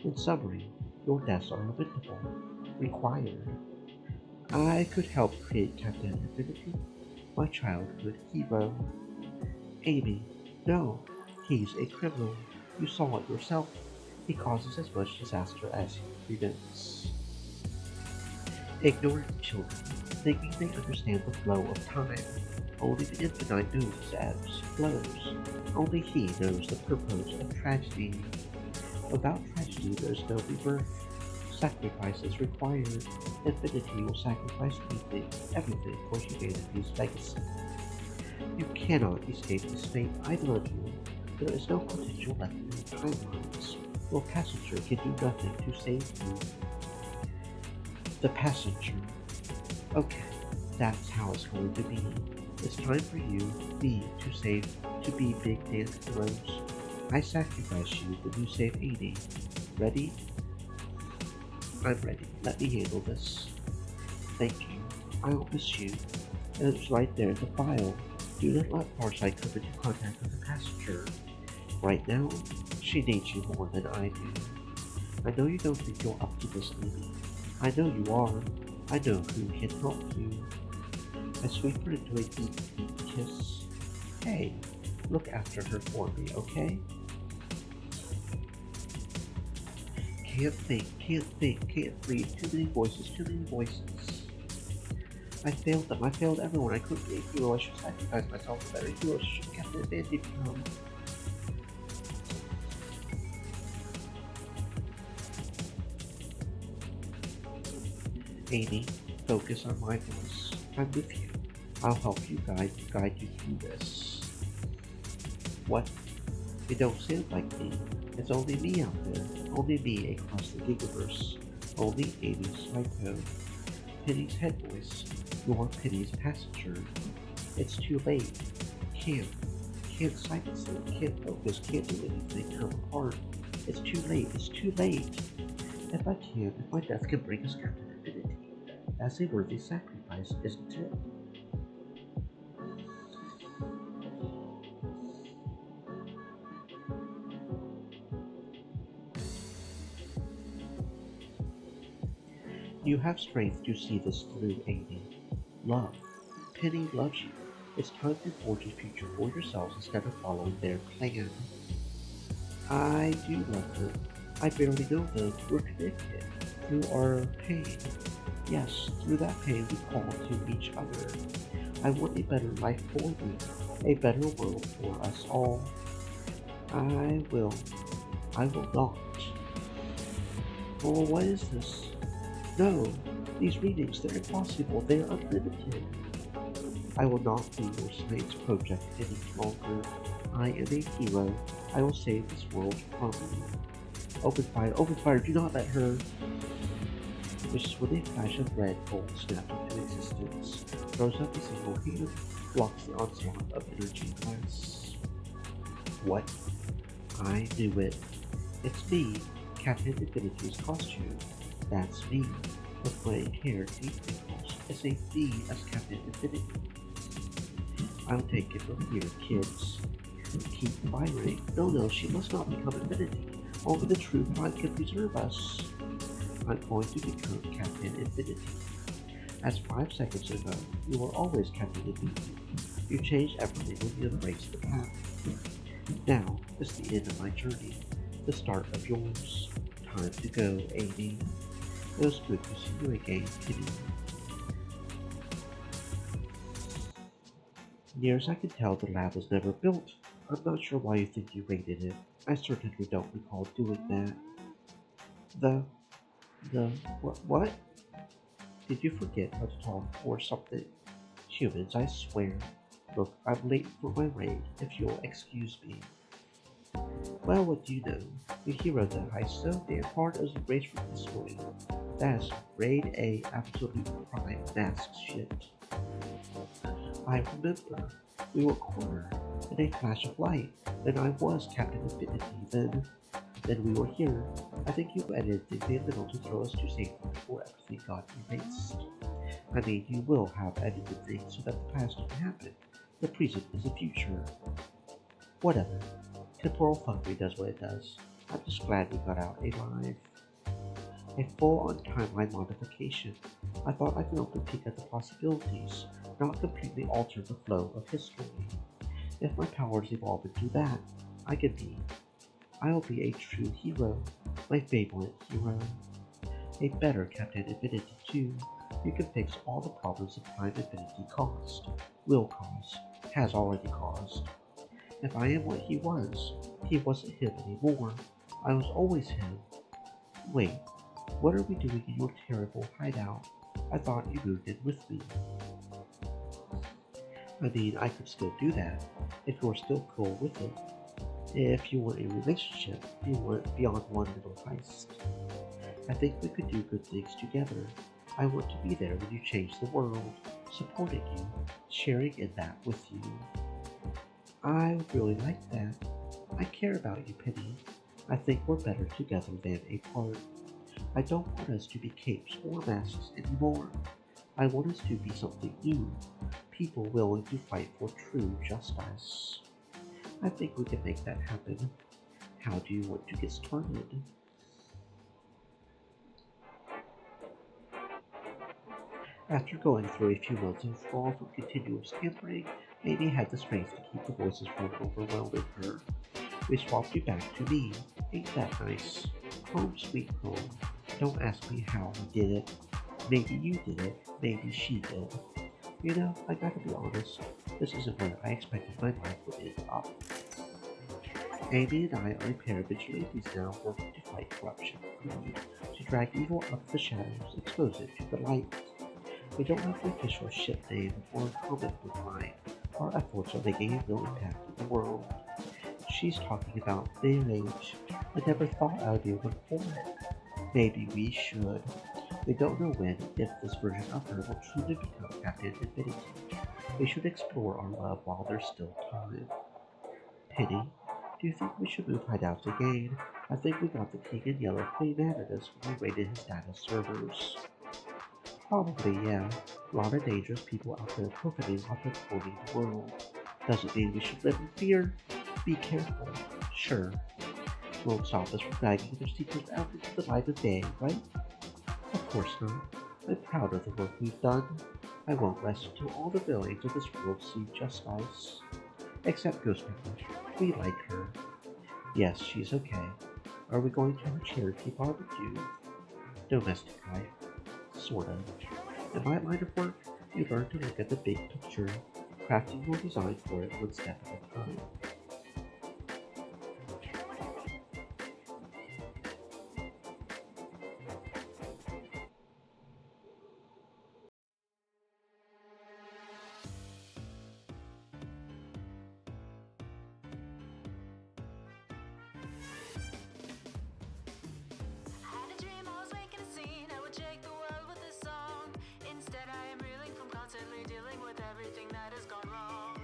S1: In summary, your deaths are lamentable, required. I could help create Captain Infinity, my childhood hero. Amy, no, he's a criminal. You saw it yourself. He causes as much disaster as he prevents. Ignorant children, thinking they understand the flow of time. Only the infinite knows its ebbs, flows. Only he knows the purpose of tragedy. Without tragedy, there is no rebirth. Sacrifice is required. Infinity will sacrifice anything, everything for humanity's legacy. You cannot escape this fate, either of you. There is no potential left in your timelines. Your passenger can do nothing to save you. The passenger. Okay, that's how it's going to be. It's time for you, me, to be big dance heroes. I sacrifice you, but you save 80. Ready? I'm ready. Let me handle this. Thank you. I'll miss you. And it's right there in the file. Do not let Farsight come into contact with the passenger. Right now, she needs you more than I do. I know you don't think you're up to this, Amy. I know you are. I know who can help you. I sweep her into a deep, deep kiss. Hey, look after her for me, okay? Can't think, can't breathe. Too many voices, too many voices. I failed them. I failed everyone. I couldn't be a hero. I should sacrifice myself. A better hero. She should have kept the advantage from. Amy, focus on my voice. I'm with you. I'll help you guide you through this. What? You don't sound like me. It's only me out there. Only me across the gigaverse. Only Amy's psycho. Penny's head voice. You're Penny's passenger. It's too late. Can't silence it. Can't focus. Can't do anything. Come apart. It's too late. It's too late. If my death can bring us Captain Infinity, that's a worthy sacrifice, isn't it? You have strength to see this through, Amy. Love. Penny loves you. It's time to forge a future for yourselves instead of following their plan. I do love them. I barely know them. We're connected through our pain. Yes, through that pain we call to each other. I want a better life for you, a better world for us all. I will. I will not. Oh, what is this? No, these readings, they're impossible. They're unlimited. I will not be your science project any longer. I am a hero. I will save this world from you. Open fire, do not let her. Just when a flash of red gold snaps into existence, throws up a single hand, blocks the onslaught of energy glass. What? I knew it. It's me, Captain Infinity's costume. That's me, with my hair deep wrinkles. It's a me as Captain Infinity. I'll take it from here, kids. Keep firing. No, she must not become Infinity. Only the true pride can preserve us. I'm going to become Captain Infinity. As 5 seconds ago, you were always Captain Infinity. You changed everything when you embraced the path. Now is the end of my journey, the start of yours. Time to go, Amy. It was good to see you again, Kitty. Near as I can tell, the lab was never built. I'm not sure why you think you raided it. I certainly don't recall doing that. What? Did you forget how to talk or something? Humans, I swear. Look, I'm late for my raid, if you'll excuse me. Well, what do you know? The hero that I so damn hard as a race from history. That's Raid A absolute prime mask shit. I remember. We were cornered in a flash of light. Then I was Captain Infinity. Then we were here. I think you edited the middle to throw us to safety before everything got erased. I mean, you will have edited things so that the past can happen. The present is the future. Whatever. Temporal fuckery does what it does. I'm just glad we got out alive. A full-on timeline modification. I thought I could open peek at the possibilities, not completely alter the flow of history. If my powers evolve into that, I'll be a true hero, my favorite hero. A better Captain Infinity too. You can fix all the problems that Prime Infinity caused, will cause, has already caused. If I am what he wasn't him anymore. I was always him. Wait, What are we doing in your terrible hideout? I thought you moved in with me. I mean, I could still do that, if you're still cool with it. If you want a relationship beyond one little heist. I think we could do good things together. I want to be there when you change the world, supporting you, sharing in that with you. I really like that. I care about you, Penny. I think we're better together than apart. I don't want us to be capes or masks anymore. I want us to be something new, people willing to fight for true justice. I think we can make that happen. How do you want to get started? After going through a few months of fall from continuous tampering, Amy had the strength to keep the voices from overwhelming her. We swapped you back to me. Ain't that nice? Home sweet home. Don't ask me how we did it. Maybe you did it, maybe she did. You know, I gotta be honest, this isn't where I expected my life would end up. Amy and I are a pair of vigilantes now working to fight corruption, greed, to drag evil out of the shadows, expose it to the light. We don't have an official ship name or a comic book line. Our efforts are making a real impact in the world. She's talking about marriage. I never thought I would be able to afford it. Maybe we should. We don't know when, if this version of her will truly become Captain Infinity. We should explore our love while there's still time. Penny, do you think we should move hideouts again? I think we got the King in Yellow pretty mad at us when we raided his data servers. Probably, yeah. A lot of dangerous people out there profiting off of owning the world. Doesn't mean we should live in fear. Be careful. Sure. Won't stop us from dragging their secrets out into the light of day, right? Of course not. I'm proud of the work we've done. I won't rest until all the villains of this world see justice. Except Ghost Pepper. We like her. Yes, she's okay. Are we going to her charity barbecue? Domestic life. Sort of. In my line of work, you learn to look at the big picture, crafting your design for it one step at a time.
S3: Had a dream I was making a scene, I would shake the world with a song. Instead I am reeling from constantly dealing with everything that has gone wrong.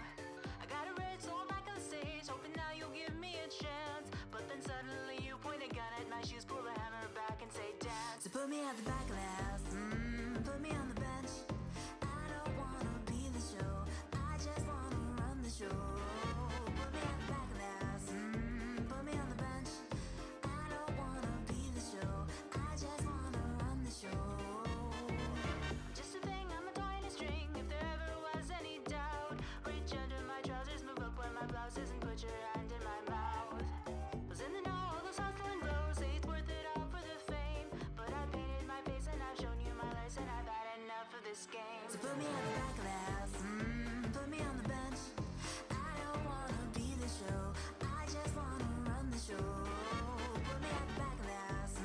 S3: I got a red soul back on stage, hoping now you'll give me a chance. But then suddenly you point a gun at my shoes, pull the hammer back and say dance. So put me at the back of the house, put me on the bench. I don't wanna be the show, I just wanna run the show. Put me at the back of the house, put me on the bench. I don't wanna be the show, I just wanna run the show. Just a thing, I'm a toy and a string, if there ever was any doubt. Reach under my trousers, move up where my blouse is, and put your hand in my mouth. Was in the know, all those hustling blows, say it's worth it all for the fame. But I painted my face and I've shown you my lies, and I've had enough of this game. So put me at the back of the house, put me on the bench. I don't wanna be the show, I just wanna run the show. Put me at the back of the house,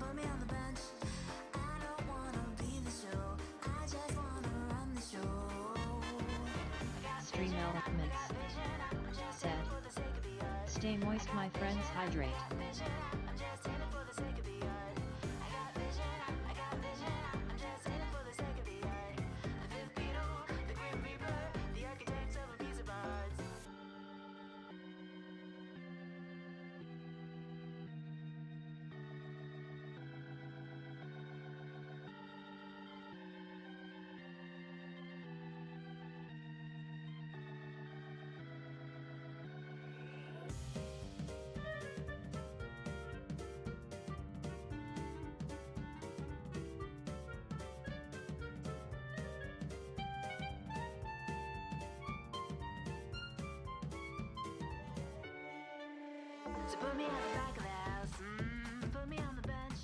S3: put me on the bench. I don't wanna be the show, I just wanna run the show.
S2: Stream Elements said, "Stay moist, my friends, hydrate."
S3: So put me at the back of the house, put me on the bench.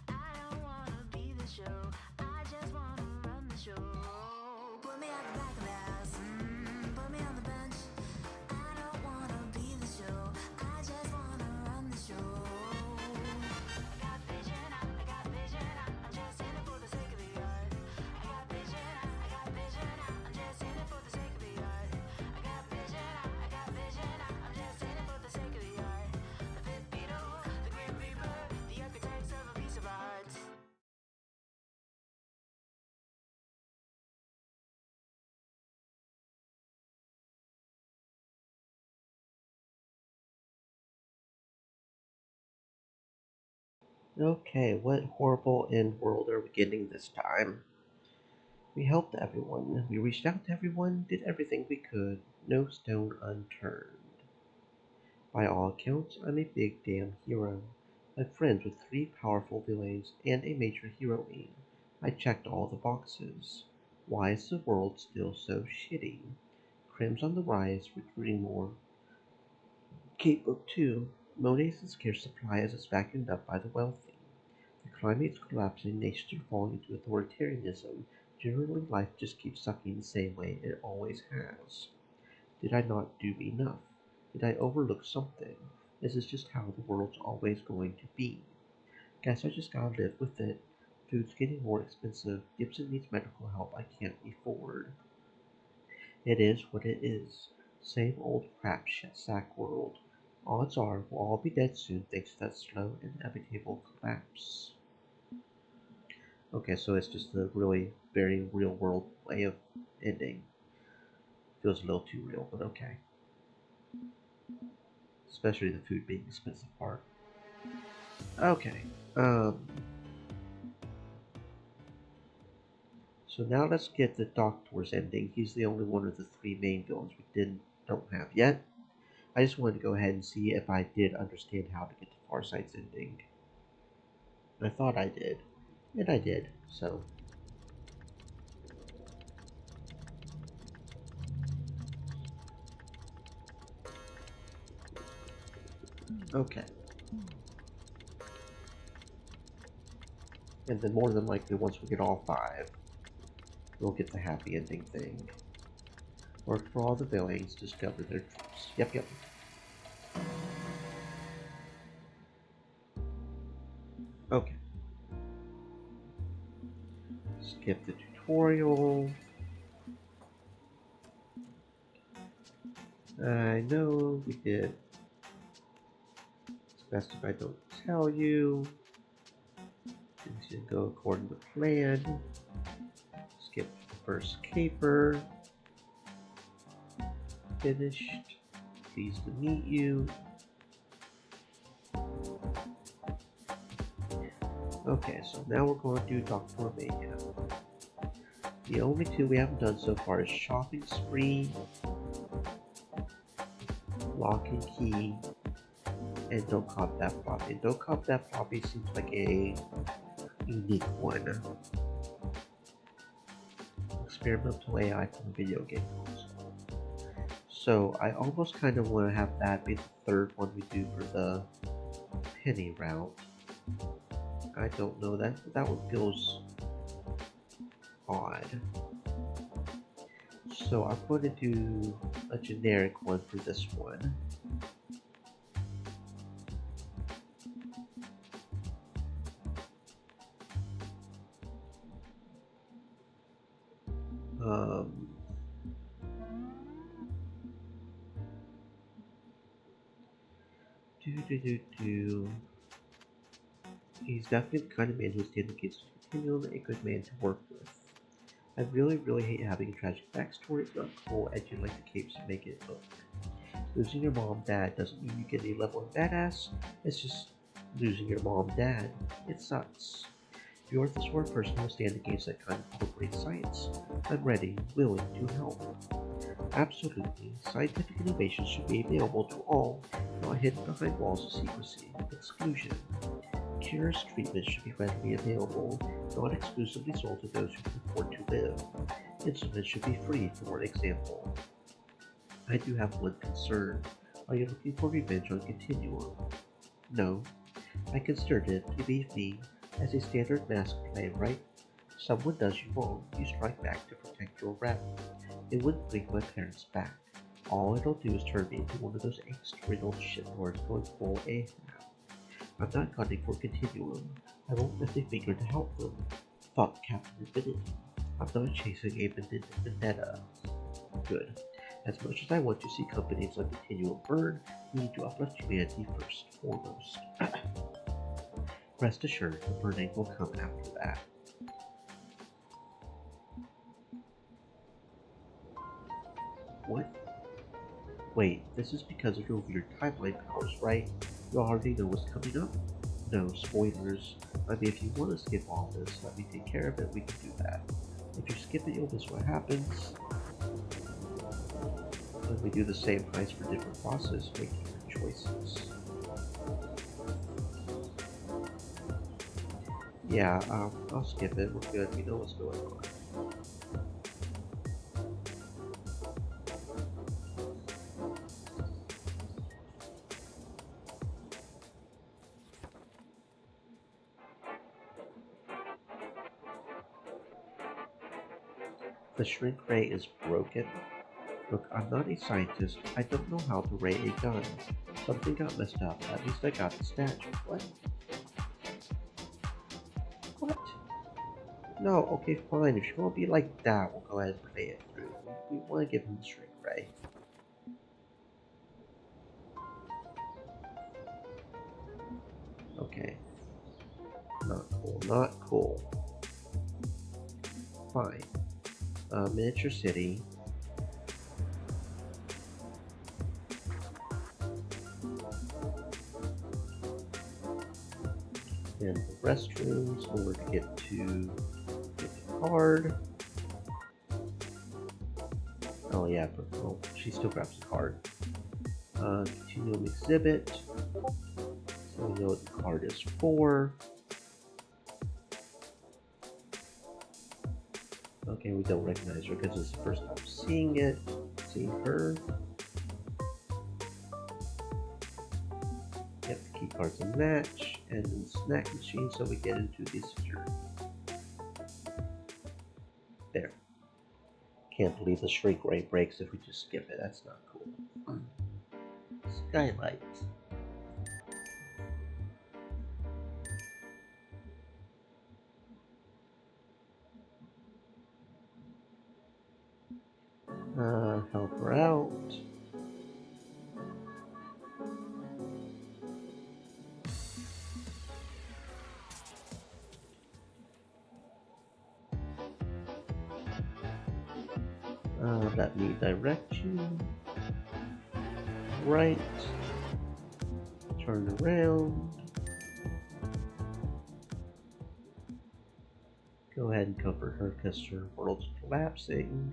S3: I don't wanna be the show, I just wanna run the show. Put me at the back of the house, put me on the bench. I don't wanna be the show, I just wanna run the show. I got vision, I got
S1: Okay, what horrible end world are we getting this time? We helped everyone. We reached out to everyone, did everything we could. No stone unturned. By all accounts, I'm a big damn hero. I'm friends with 3 powerful villains and a major heroine. I checked all the boxes. Why is the world still so shitty? Crime's on the rise, recruiting more. Kate Book 2. Monet's in scarce supply as it's vacuumed up by the wealthy. The climate's collapsing, nations are falling into authoritarianism. Generally, life just keeps sucking the same way it always has. Did I not do enough? Did I overlook something? Is this just how the world's always going to be? Guess I just gotta live with it. Food's getting more expensive. Gibson needs medical help I can't afford. It is what it is. Same old crap shit sack world. Odds are we'll all be dead soon thanks to that slow, inevitable collapse. Okay, so it's just a really very real world way of ending. Feels a little too real, but okay. Especially the food being expensive part. Okay. Um. So now let's get the Doctor's ending. He's the only one of the 3 main villains we don't have yet. I just wanted to go ahead and see if I did understand how to get to Farsight's ending. I thought I did, and I did. So okay. And then more than likely, once we get all 5, we'll get the happy ending thing. Work for all the villains, discover their troops. Yep, yep. Okay. Skip the tutorial. I know we did. It's best if I don't tell you. Things didn't go according to plan. Skip the first caper. Finished. Pleased to meet you. Okay, so now we're going to do Dr. Mania. The only 2 we haven't done so far is Shopping Spree, Lock and Key, and Don't Cop That Floppy. Don't Cop That Floppy seems like a unique one. Experimental AI from a video game console. So I almost kind of want to have that be the 3rd one we do for the penny route. I don't know, that one feels odd. So I'm going to do a generic one for this one. He's definitely the kind of man who stands against a continuum, a good man to work with. I really hate having a tragic backstory, but cool, edgy like the capes make it look. Losing your mom, dad doesn't mean you get a level of badass, it's just losing your mom, dad. It sucks. If you're the sort of person who will stand against that kind of corporate science, I'm ready, willing to help. Absolutely, scientific innovation should be available to all, not hidden behind walls of secrecy, exclusion. Cures treatments should be readily available, not exclusively sold to those who can afford to live. Insulin should be free, for example. I do have one concern. Are you looking for revenge on Continuum? No. I considered it, believe me, as a standard mask play, right? Someone does you wrong, you strike back to protect your rep. It wouldn't bring my parents back. All it'll do is turn me into one of those angst-riddled shitlords going full Ahab. I'm not gunning for Continuum. I won't lift a finger to help them. Thought Captain admitted. I'm not chasing a vendetta. Good. As much as I want to see companies like Continuum burn, we need to uplift humanity first and foremost. Rest assured, the burning will come after that. What? Wait, this is because of your weird timeline powers, right? You already know what's coming up? no, spoilers. I mean, if you want to skip all this, let me take care of it, we can do that. If you skip it, you'll miss what happens. When we do the same heist for different bosses, making your choices. Yeah, I'll skip it, we're good, we know what's going on. The shrink ray is broken. Look, I'm not a scientist. I don't know how to ray a gun. Something got messed up. At least I got the snatch. What? What? No, okay, fine. If you won't be like that, we'll go ahead and ray it through. We want to give him the shrink ray. Okay. Not cool. Not cool. Fine. Miniature city. And the restrooms in order to get the card. Oh yeah, but well, she still grabs the card. Continuum exhibit. So we know what the card is for. Okay, we don't recognize her because it's the first time seeing her. Yep, the key card's a match, and then the snack machine, so we get into the security. There. Can't believe the shrink ray breaks if we just skip it, that's not cool. Skylight. Help her out. Let me direct you. Right. Turn around. Go ahead and comfort her because her world's collapsing.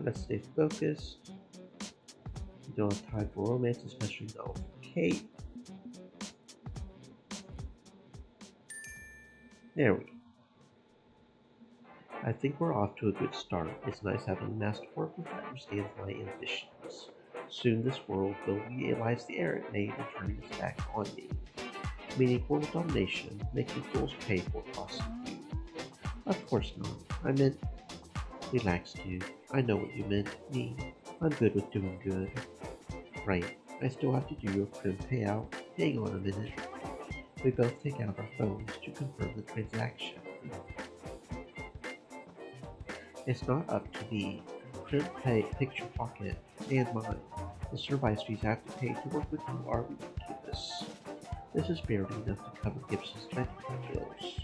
S1: Let's stay focused. You don't have time for romance, especially no Kate. There we go. I think we're off to a good start. It's nice having a masterwork who understands my ambitions. Soon this world will realize the error it made in turning its back on me. Meaning world domination, making fools pay for crossing you. Of course not. I meant relax, dude. I know what you meant. Me. I'm good with doing good. Right. I still have to do your prim payout. Hang on a minute. We both take out our phones to confirm the transaction. It's not up to me. Prim pay, picture pocket, and mine. The service fees I have to pay to work with you are ridiculous. This is barely enough to cover Gibson's medical bills.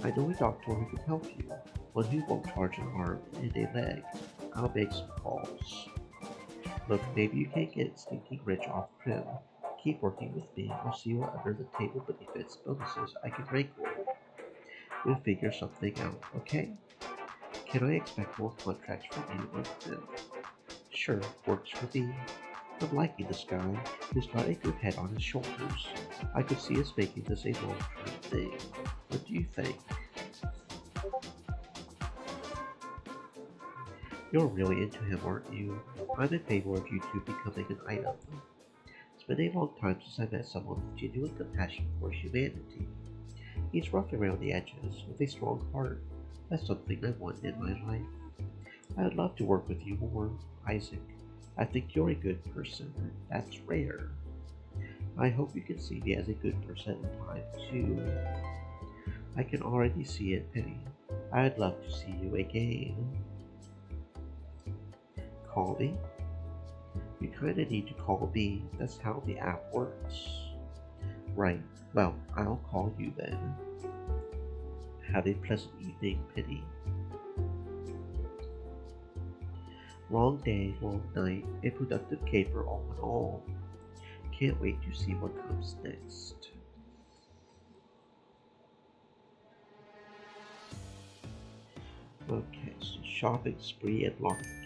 S1: I know a doctor who can help you, one who won't charge an arm and a leg. I'll make some calls. Look, maybe you can't get stinking rich off Prim. Keep working with me. I'll see what under the table benefits bonuses I can wrangle. We'll figure something out, okay? Can I expect more contracts from you on Prim? Sure, works for me. I'm liking this guy. He's got a good head on his shoulders. I could see us making this a long-term thing. What do you think? You're really into him, aren't you? I'm in favor of you two becoming an item. It's been a long time since I met someone with genuine compassion for humanity. He's rough around the edges, with a strong heart. That's something I want in my life. I'd love to work with you more, Isaac. I think you're a good person. That's rare. I hope you can see me as a good person in time, too. I can already see it, Penny. I'd love to see you again. Call me? You kinda need to call me. That's how the app works. Right. Well, I'll call you then. Have a pleasant evening, Penny. Long day, long night, a productive caper all in all. Can't wait to see what comes next. Okay, so shopping spree at Larceny.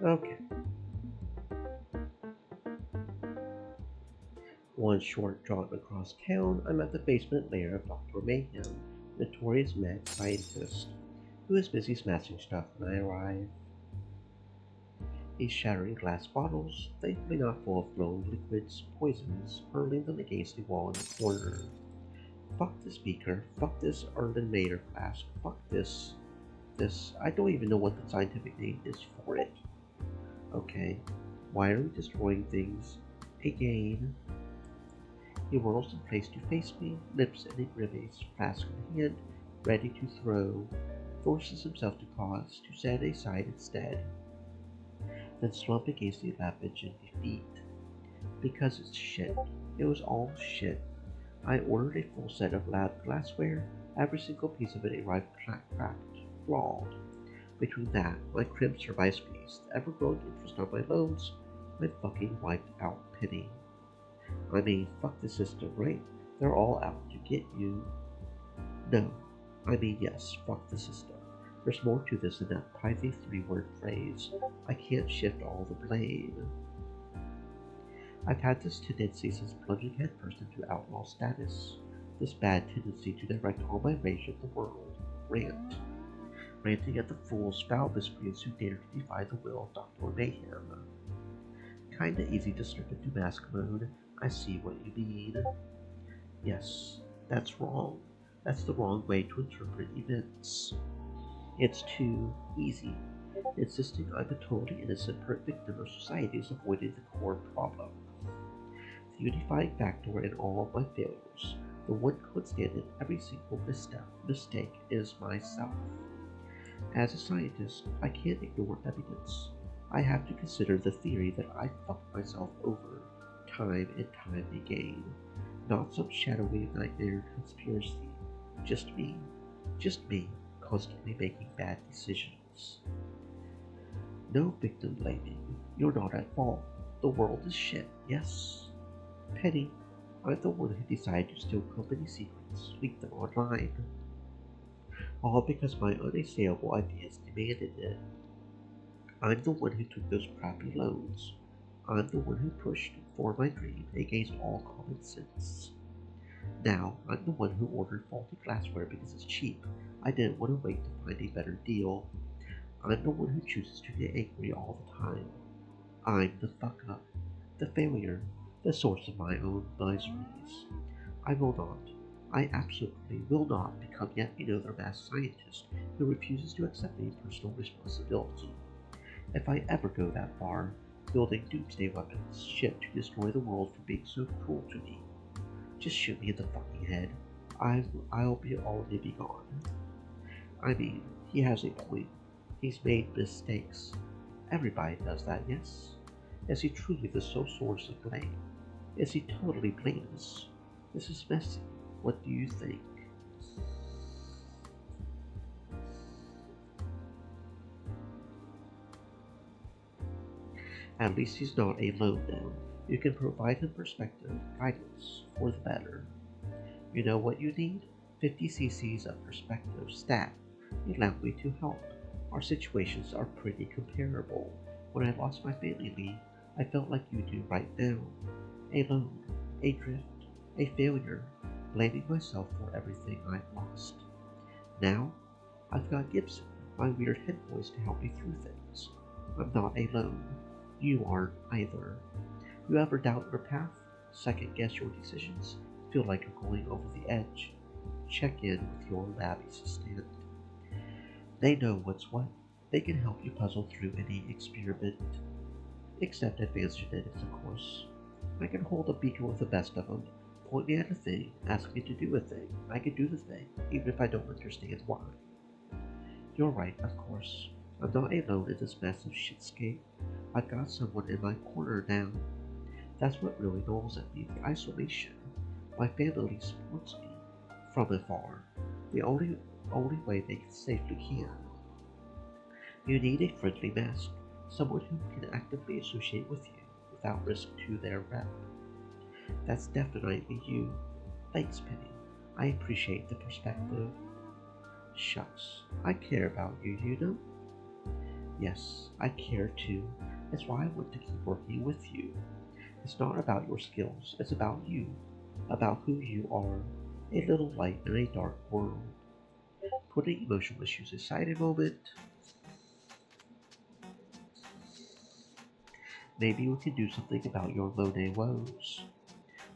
S1: Okay. One short jaunt across town, I'm at the basement lair of Dr. Mayhem, notorious mad scientist, who is busy smashing stuff when I arrive. He's shattering glass bottles, thankfully not full of glowing liquids, poisons, hurling them against the wall in the corner. Fuck this beaker, fuck this Erlenmeyer flask, fuck this, I don't even know what the scientific name is for it. Okay, why are we destroying things again? He whirls in place to face me, lips in a grimace, flask in hand, ready to throw, forces himself to pause, to set aside instead, then slump against the lap bench in defeat. Because it's shit. It was all shit. I ordered a full set of lab glassware, every single piece of it arrived cracked, flawed. Between that, my crib service piece, the ever-growing interest on my loans, my fucking wiped out penny. I mean, fuck the system, right? They're all out to get you. No. I mean, yes, fuck the system. There's more to this than that pithy three-word phrase. I can't shift all the blame. I've had this tendency since plunging headfirst into outlaw status. This bad tendency to direct all my rage at the world. Rant. Ranting at the fools, foul miscreants who dare to defy the will of Dr. Mayhem. Kinda easy to slip into mask mode. I see what you mean. Yes, that's wrong. That's the wrong way to interpret events. It's too easy. Insisting I'm a totally innocent victim of society's avoiding the core problem. The unifying factor in all of my failures, the one constant in every single mistake is myself. As a scientist, I can't ignore evidence. I have to consider the theory that I fucked myself over time and time again. Not some shadowy nightmare conspiracy. Just me, constantly making bad decisions. No victim blaming. You're not at fault. The world is shit, yes. Penny, I'm the one who decided to steal company secrets, leak them online. All because my unassailable ideas demanded it. I'm the one who took those crappy loans. I'm the one who pushed for my dream against all common sense. Now, I'm the one who ordered faulty glassware because it's cheap. I didn't want to wait to find a better deal. I'm the one who chooses to get angry all the time. I'm the fuck up, the failure, the source of my own miseries. I absolutely will not become yet another mad scientist who refuses to accept any personal responsibility. If I ever go that far, building doomsday weapons, shit to destroy the world for being so cruel to me, just shoot me in the fucking head. I'll already be gone. I mean, he has a point. He's made mistakes. Everybody does that, yes? Is he truly the sole source of blame? Is he totally blameless? This is messy. What do you think? At least he's not alone now. You can provide him perspective, guidance, for the better. You know what you need? 50 cc's of perspective stat. Allow me to help. Our situations are pretty comparable. When I lost my family leave, I felt like you do right now. Alone, adrift, a failure, blaming myself for everything I've lost. Now, I've got Gibson, my weird head voice, to help me through things. I'm not alone. You aren't either. You ever doubt your path? Second guess your decisions? Feel like you're going over the edge? check in with your lab assistant. They know what's what. They can help you puzzle through any experiment, except advanced genetics, of course. I can hold a beaker with the best of them, point me at a thing, ask me to do a thing. I can do the thing, even if I don't understand why. You're right, of course. I'm not alone in this massive shitscape. I've got someone in my corner now. That's what really gnaws at me, the isolation. My family supports me from afar, the only way they safely can. You need a friendly mask, someone who can actively associate with you without risk to their rep. That's definitely you. Thanks, Penny. I appreciate the perspective. Shucks, I care about you, you know? Yes, I care too. That's why I want to keep working with you. It's not about your skills, it's about you, about who you are. A little light in a dark world. Putting emotional issues aside a moment, maybe we can do something about your Monet woes.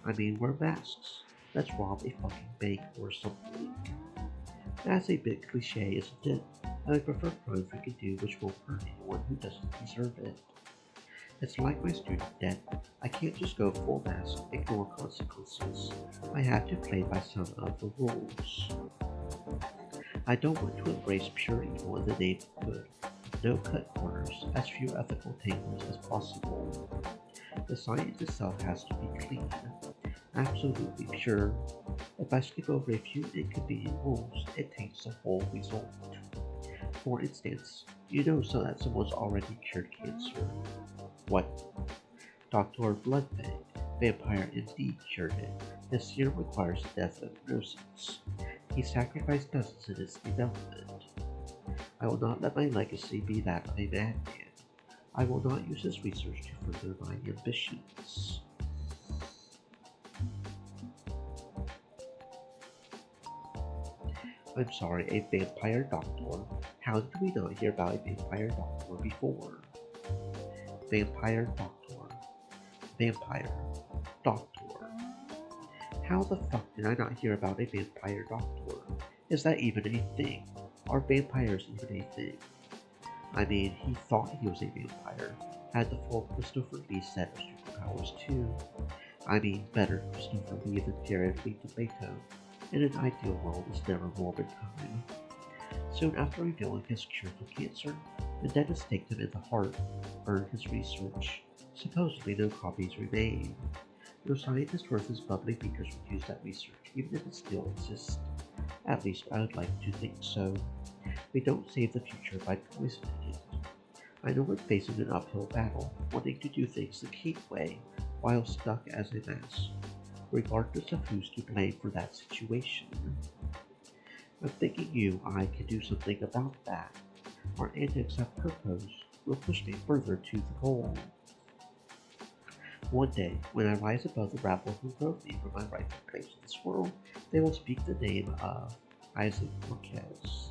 S1: I mean, wear masks. Let's rob a fucking bank or something. That's a bit cliche, isn't it? And I prefer crimes we can do which won't hurt anyone who doesn't deserve it. It's like my student debt. I can't just go full mask, ignore consequences. I have to play by some of the rules. I don't want to embrace pure evil in the name of good. No cut corners, as few ethical tangles as possible. The science itself has to be clean, absolutely pure. If I skip over a few inconvenient rules, it taints the whole result. For instance, you know so that someone's already cured cancer. What? Dr. Bloodbank, vampire indeed cured it. His serum requires the death of nurses. He sacrificed dozens in its development. I will not let my legacy be that of a madman. I will not use this research to further my ambitions. I'm sorry, a vampire doctor? How did we not hear about a vampire doctor before? Vampire doctor. Vampire. Doctor. How the fuck did I not hear about a vampire doctor? Is that even a thing? Are vampires even a thing? I mean, he thought he was a vampire. Had the full Christopher Lee set of superpowers too. I mean, better Christopher Lee than Jared Lee Leto. In an ideal world, it's never more than time. Soon after revealing his cure for cancer, the dentist staked him in the heart, burned his research. Supposedly no copies remain. No scientist worth his bubbly beakers would use that research, even if it still exists. At least I would like to think so. We don't save the future by poisoning it. I know we're facing an uphill battle, wanting to do things the Kate way, while stuck as a mess, regardless of who's to blame for that situation. I'm thinking you, I, can do something about that. Our antics have purpose will push me further to the goal. One day, when I rise above the rabble who drove me from my rightful place in this world, they will speak the name of Isaac Marquez.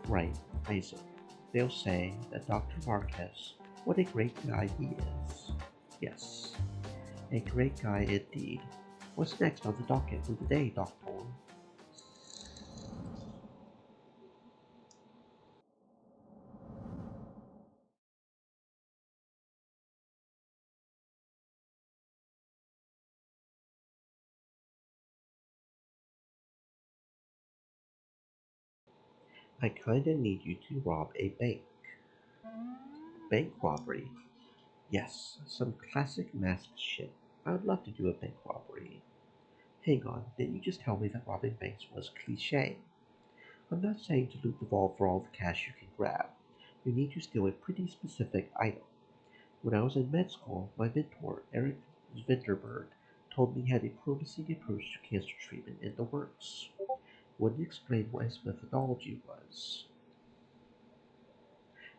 S1: Right, Isaac. They'll say that Dr. Marquez, what a great guy he is. Yes, a great guy indeed. What's next on the docket for the day, Doctor? I kinda need you to rob a bank. Bank robbery? Yes, some classic masked shit. I would love to do a bank robbery. Hang on, didn't you just tell me that robbing banks was cliché? I'm not saying to loot the vault for all the cash you can grab. You need to steal a pretty specific item. When I was in med school, my mentor, Eric Vinterberg, told me he had a promising approach to cancer treatment in the works. Wouldn't explain what his methodology was.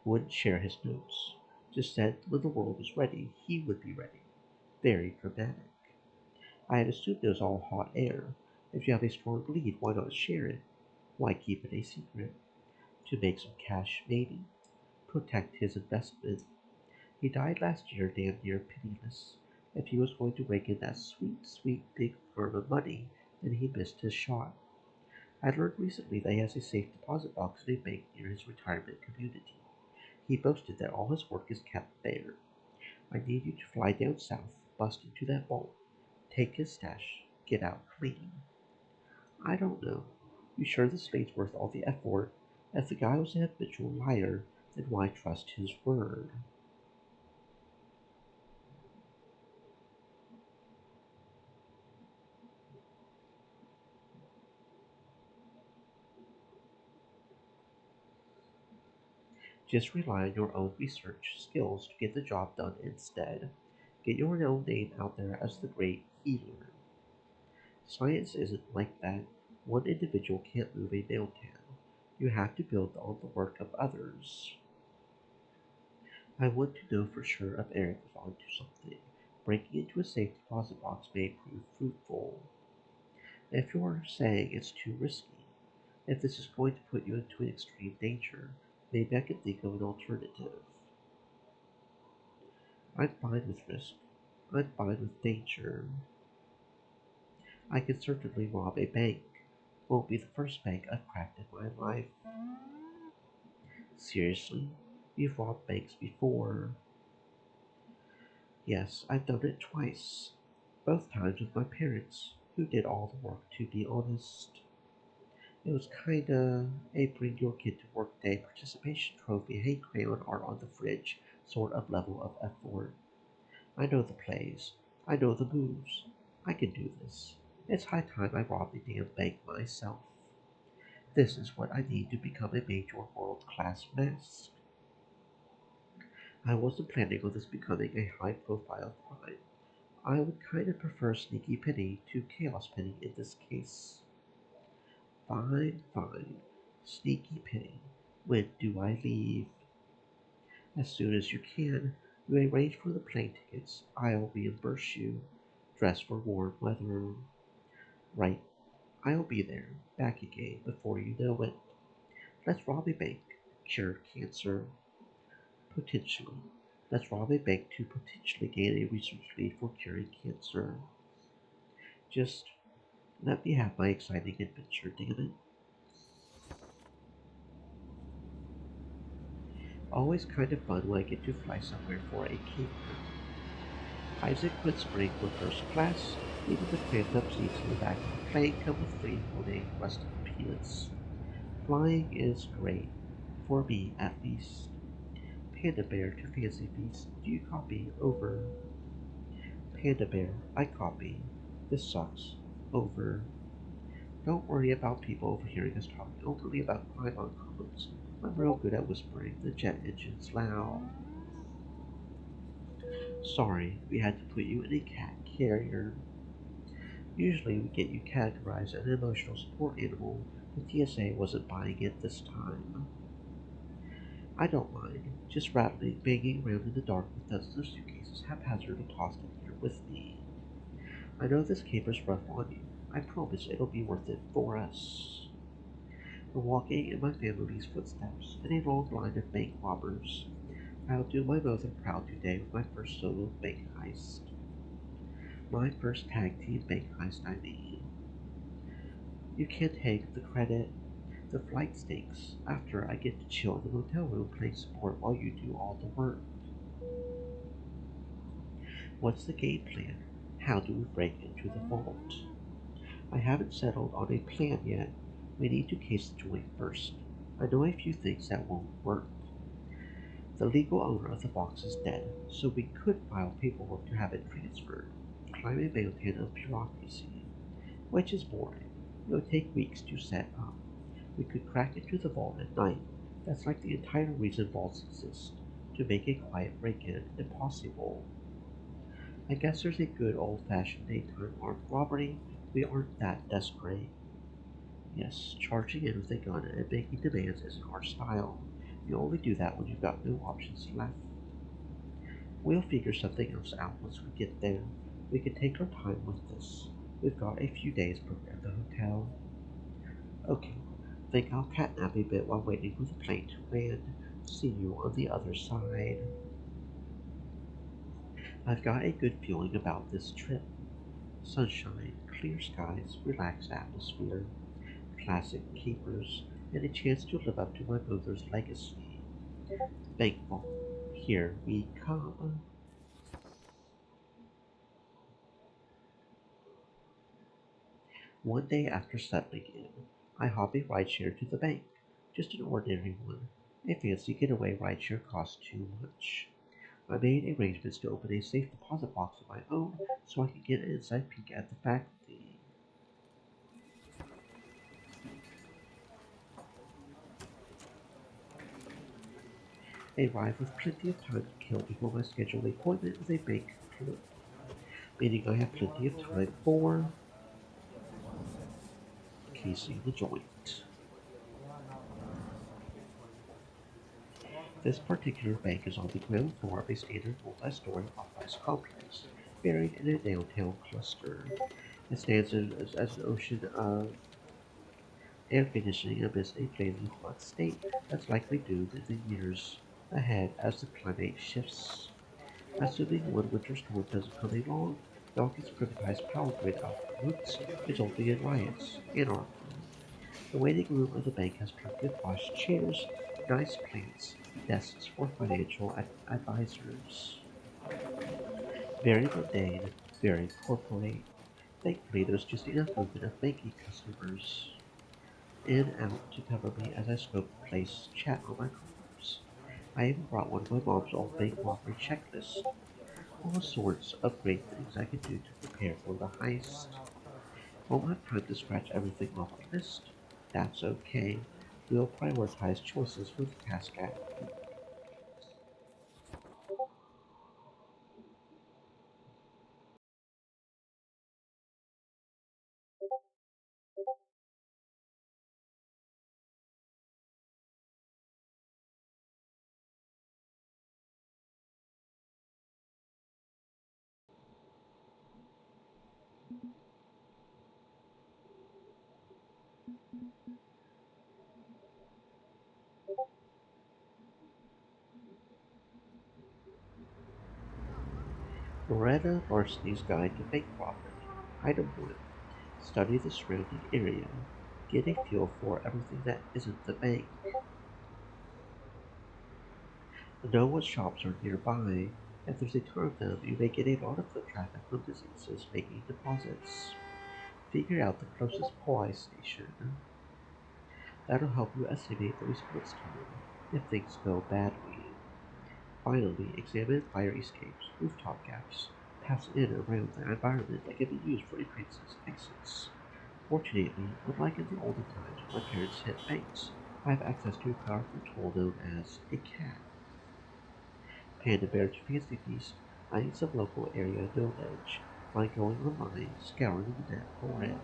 S1: Wouldn't share his notes. Just said when the world was ready, he would be ready. Very dramatic. I had assumed it was all hot air. If you have a strong lead, why not share it? Why keep it a secret? To make some cash, maybe? Protect his investment. He died last year damn near penniless. If he was going to rake in that sweet, sweet big firm of money, and he missed his shot. I learned recently that he has a safe deposit box in a bank near his retirement community. He boasted that all his work is kept there. I need you to fly down south, bust into that vault, take his stash, get out clean. I don't know. You sure this thing's worth all the effort? If the guy was an habitual liar, then why trust his word? Just rely on your own research skills to get the job done instead. Get your own name out there as the great healer. Science isn't like that. One individual can't move a mountain. You have to build on the work of others. I want to know for sure if Eric is onto something. Breaking into a safe deposit box may prove fruitful. If you're saying it's too risky, if this is going to put you into extreme danger, maybe I can think of an alternative. I'm fine with risk. I'm fine with danger. I can certainly rob a bank. Won't be the first bank I've cracked in my life. Seriously? You've robbed banks before. Yes, I've done it twice. Both times with my parents, who did all the work, to be honest. It was kinda a bring your kid to work day participation trophy, hey crayon art on the fridge sort of level of effort. I know the plays. I know the moves. I can do this. It's high time I robbed a damn bank myself. This is what I need to become a major world class mask. I wasn't planning on this becoming a high profile crime. I would kinda prefer Sneaky Penny to Chaos Penny in this case. Fine, fine. Sneaky Penny. When do I leave? As soon as you can. You arrange for the plane tickets. I'll reimburse you. Dress for warm weather. Right. I'll be there, back again before you know it. Let's rob a bank. Cure cancer. Potentially. Let's rob a bank to potentially gain a research lead for curing cancer. Just let me have my exciting adventure, damn it. Always kind of fun when I get to fly somewhere for a caper. Isaac went spring for first class, even the cramped up seats in the back of the plane come with free floating rustic peanuts. Flying is great, for me at least. Panda Bear to Fancy Feast, do you copy? Over. Panda Bear, I copy. This sucks. Over. Don't worry about people overhearing us talk openly about crime on comments. I'm real good at whispering. The jet engine's loud. Sorry, we had to put you in a cat carrier. Usually we get you categorized as an emotional support animal. The TSA wasn't buying it this time. I don't mind, just rattling, banging around in the dark with dozens of suitcases haphazardly tossed in here with me. I know this caper's rough on you. I promise it'll be worth it for us. We're walking in my family's footsteps in a long line of bank robbers. I'll do my mother proud today with my first solo bank heist. My first tag team bank heist, I mean. You can't take the credit. The flight stinks. After I get to chill in the hotel room playing support while you do all the work. What's the game plan? How do we break into the vault? I haven't settled on a plan yet. We need to case the joint first. I know a few things that won't work. The legal owner of the box is dead, so we could file paperwork to have it transferred. Climb a mountain of bureaucracy, which is boring. It would take weeks to set up. We could crack into the vault at night. That's like the entire reason vaults exist. To make a quiet break-in impossible. I guess there's a good old-fashioned daytime armed robbery. We aren't that desperate. Yes, charging in with a gun and making demands isn't our style. You only do that when you've got no options left. We'll figure something else out once we get there. We can take our time with this. We've got a few days booked at the hotel. Okay, think I'll catnap a bit while waiting for the plane to land. See you on the other side. I've got a good feeling about this trip. Sunshine, clear skies, relaxed atmosphere, classic keepers, and a chance to live up to my mother's legacy. Thankful. Here we come. One day after settling in, I hop a rideshare to the bank. Just an ordinary one. A fancy getaway rideshare costs too much. I made arrangements to open a safe deposit box of my own so I could get an inside peek at the faculty. I arrived with plenty of time to kill before my scheduled appointment with a bank clerk, meaning I have plenty of time for casing the joint. This particular bank is on the ground floor of a standard multi-story office complex, buried in a downtown cluster. It stands as an ocean of air conditioning amidst a flaming hot state that's likely doomed in the years ahead as the climate shifts. Assuming one winter storm doesn't come along, Falcon's privatized power grid outlooks, resulting in riots, anarchy. The waiting room of the bank has plenty of posh chairs, nice plants, desks for financial advisors. Very mundane, very corporate. Thankfully, there's just enough movement of banking customers in and out to cover me as I scope the place, chat on my cards. I even brought one of my mom's old bank robbery checklists, all sorts of great things I could do to prepare for the heist. Won't have time to scratch everything off the list. That's okay. We'll prioritize choices for the task at hand. Loretta Larceny's Guide to Bank Profit. Item 1. Study the surrounding area. Get a feel for everything that isn't the bank. Know what shops are nearby. If there's a ton of them, you may get a lot of foot traffic from businesses making deposits. Figure out the closest POI station. That'll help you estimate the response time if things go badly. Finally, examine fire escapes, rooftop gaps, paths in and around the environment that can be used for entrances and exits. Fortunately, unlike in the olden times when my parents hit banks, I have access to a powerful tool known as a cat. Panda Bear to Fancy Feast, I need some local area knowledge by going online, scouring the net for it.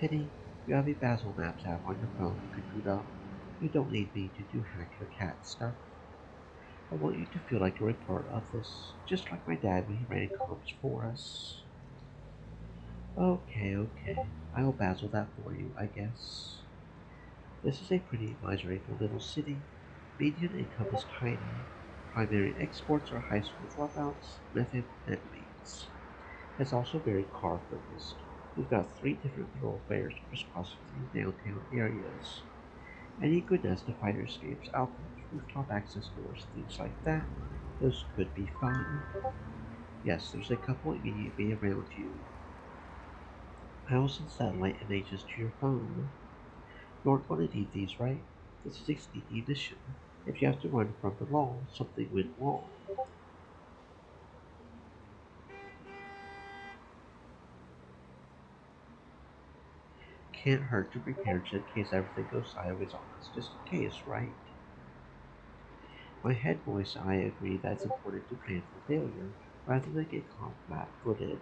S1: Penny, you have a Basil Maps app on your phone you could boot up. You don't need me to do hack your cat stuff. I want you to feel like you're a part of this, just like my dad when he ran comps for us. Okay, I'll Basil that for you, I guess. This is a pretty miserable little city. Median income is tiny. Primary exports are high school dropouts, methamphetamines. It's also very car focused. We've got 3 different thoroughfares crisscrossing the downtown areas. Any good nest of fire escapes, alcoves, rooftop access doors, things like that. Those could be fun. Yes, there's a couple immediately around you. I'll send satellite images to your phone. You aren't going to need these, right? This is a sneaky mission. If you have to run from the law, something went wrong. Can't hurt to prepare just in case everything goes sideways on us, just in case, right? My head voice and I agree that it's important to plan for failure rather than get caught flat-footed.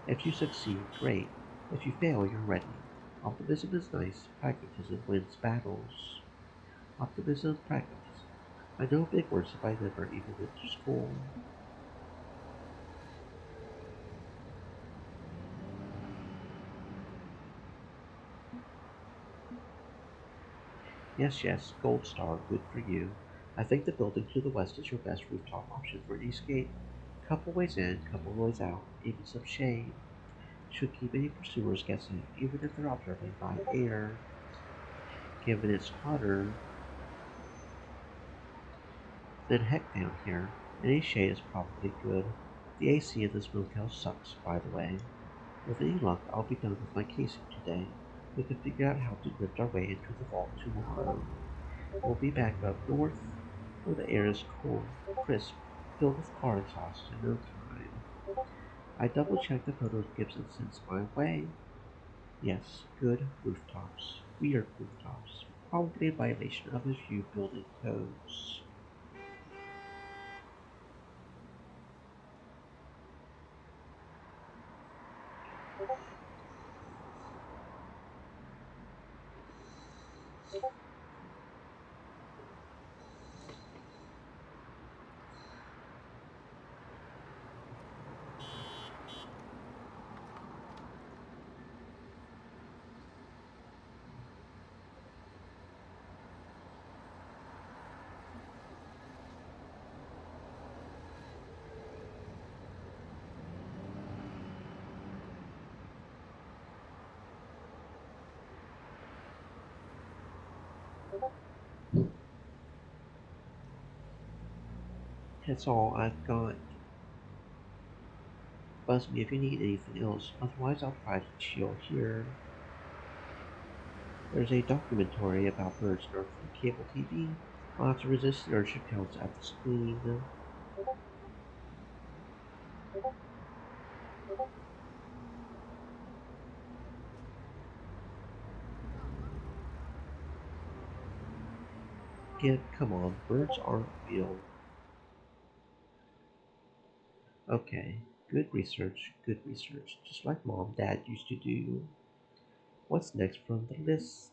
S1: If you succeed, great. If you fail, you're ready. Optimism is nice, pragmatism wins battles. Optimism, pragmatism. I know big words if I never even went to school. Yes, Gold Star, good for you. I think the building to the west is your best rooftop option for an escape. Couple ways in, couple ways out, even some shade. Should keep any pursuers guessing, even if they're observing by air. Given it's hotter than heck down here, any shade is probably good. The AC in this motel sucks, by the way. With any luck, I'll be done with my casing today. We can figure out how to lift our way into the vault tomorrow. We'll be back up north, where the air is cool, crisp, filled with car exhaust in no time. I double-checked the photos Gibson sends my way. Yes, good rooftops. Weird rooftops. Probably a violation of a few building codes. That's all I've got. Buzz me if you need anything else, otherwise I'll try to chill here. There's a documentary about birds on Earth on cable TV. I'll have to resist the urge to pounce at the screen. Come on, birds aren't real. Okay, good research, just like Mom Dad used to do. What's next from the list?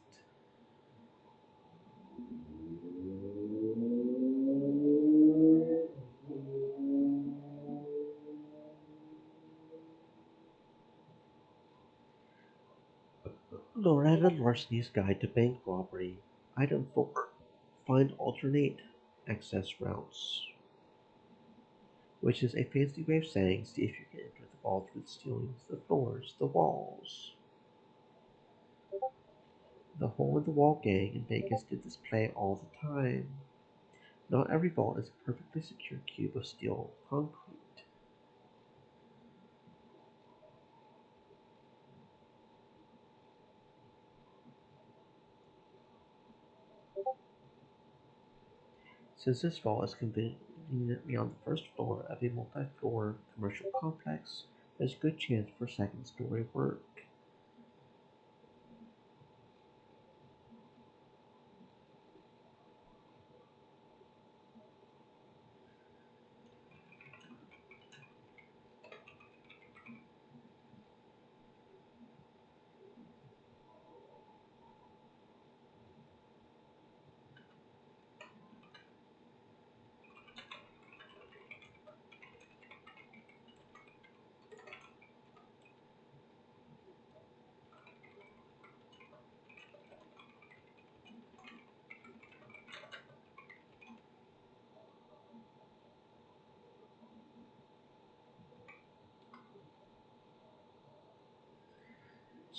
S1: Loretta Larceny's Guide to Bank Robbery. Item 4. Find alternate access routes. Which is a fancy way of saying see if you can enter the vault through the ceilings, the floors, the walls. The hole in the wall gang in Vegas did this play all the time. Not every vault is a perfectly secure cube of steel concrete. Since this vault is conveniently on the first floor of a multi-floor commercial complex, there's a good chance for second-story work.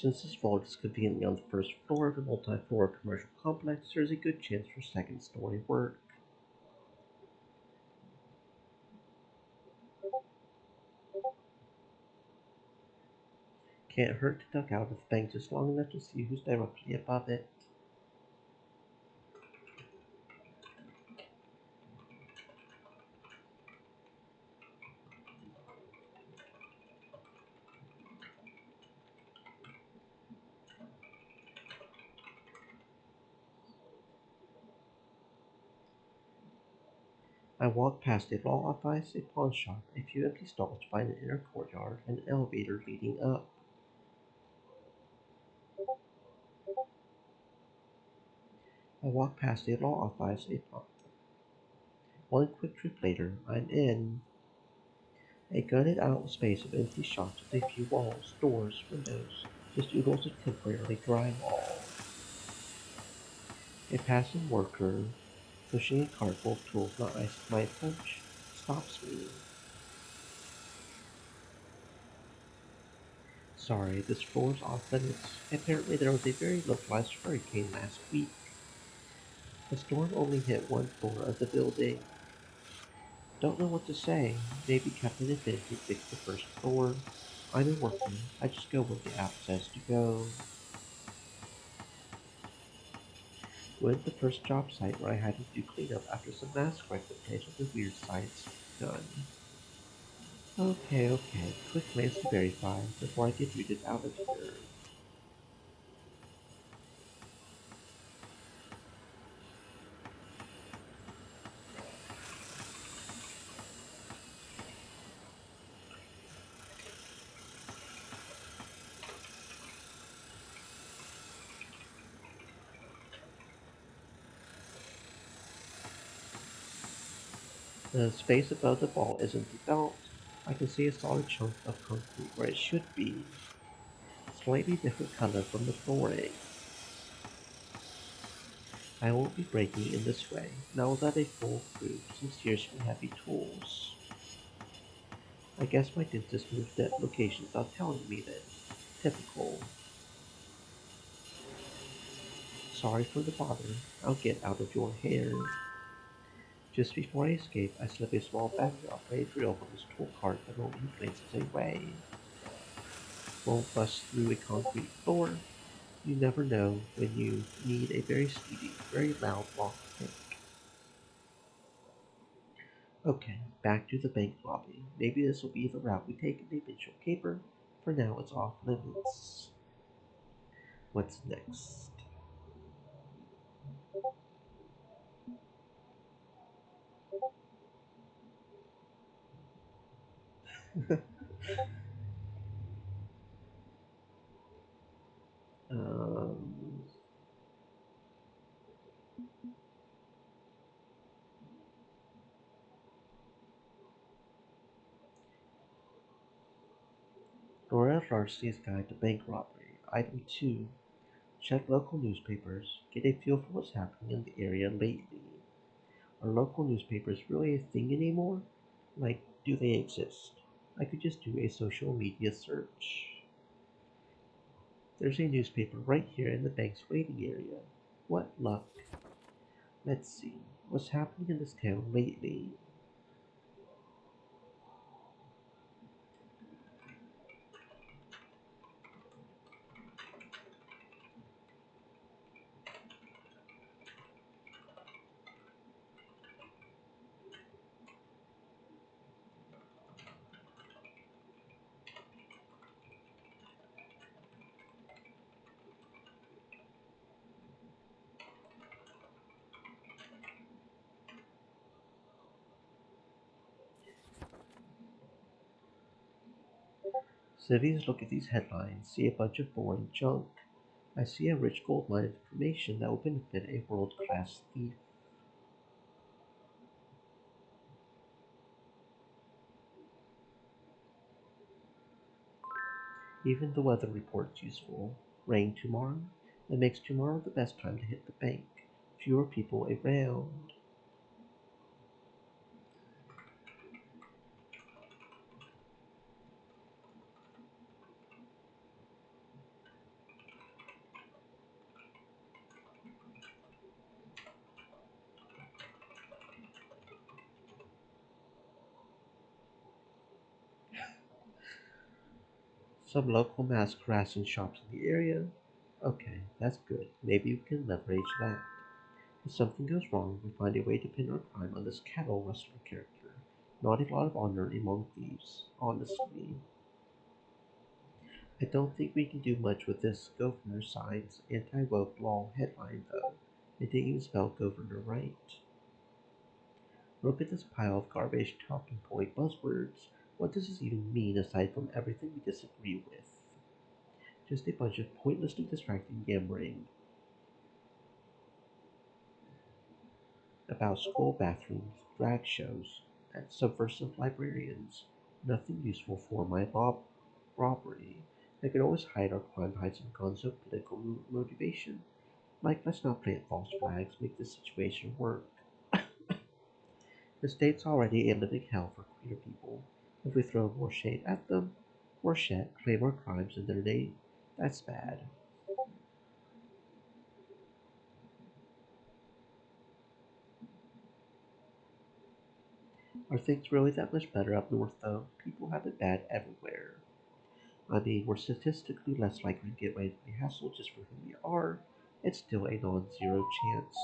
S1: Since this vault is conveniently on the first floor of a multi-floor commercial complex, there's a good chance for second-story work. Can't hurt to duck out of the bank just long enough to see who's directly above it. I walk past a law office, a pawn shop, a few empty stalls to find an inner courtyard, and an elevator leading up. I walk past a law office, a pawn. One quick trip later, I'm in a gutted out space of empty shops with a few walls, doors, windows, just oodles of temporary drywall. A passing worker, pushing a cart full of tools not iced to my approach, stops me. Sorry, this floor's off limits. Apparently there was a very localized hurricane last week. The storm only hit one floor of the building. Don't know what to say. Maybe Captain Infinity fixed the first floor. I'm a worker. I just go where the app says to go. Went the first job site where I had to do cleanup after some mask replication with weird sights done. Okay. Quick glance to verify before I get booted out of here. The space above the ball isn't developed. I can see a solid chunk of concrete where it should be. Slightly different color from the flooring. I won't be breaking in this way, now that a full crew some seriously heavy tools. I guess my dentist moved that location without telling me then. Typical. Sorry for the bother. I'll get out of your hair. Just before I escape, I slip a small battery operated drill from his tool cart the moment he glances away. Won't bust through a concrete floor. You never know when you need a very speedy, very loud lock pick. Okay, back to the bank lobby. Maybe this will be the route we take in the eventual caper. For now, it's off limits. What's next? Um, Laura Larcey's Guide to Bank Robbery. Item 2. Check local newspapers. Get a feel for what's happening in the area lately. Are local newspapers really a thing anymore? Like, do they exist? I could just do a social media search. There's a newspaper right here in the bank's waiting area. What luck. Let's see. What's happening in this town lately? Civvies look at these headlines, see a bunch of boring junk. I see a rich gold mine of information that will benefit a world class thief. Even the weather report's useful. Rain tomorrow? That makes tomorrow the best time to hit the bank. Fewer people around. Some local mass harassing shops in the area. Okay, that's good. Maybe we can leverage that. If something goes wrong, we find a way to pin our crime on this cattle rustler character. Not a lot of honor among thieves, honestly. I don't think we can do much with this governor signs anti-woke law headline though. It didn't even spell governor right. Look at this pile of garbage talking point buzzwords. What does this even mean aside from everything we disagree with? Just a bunch of pointlessly distracting yammering about school bathrooms, drag shows, and subversive librarians. Nothing useful for my robbery. I could always hide our crime behind some gonzo political motivation. Like, let's not plant false flags, make this situation work. The state's already a living hell for queer people. If we throw more shade at them, Worse yet, claim our crimes in their name. That's bad. Are things really that much better up north, though? People have it bad everywhere. I mean, we're statistically less likely to get randomly hassled just for who we are. It's still a non-zero chance.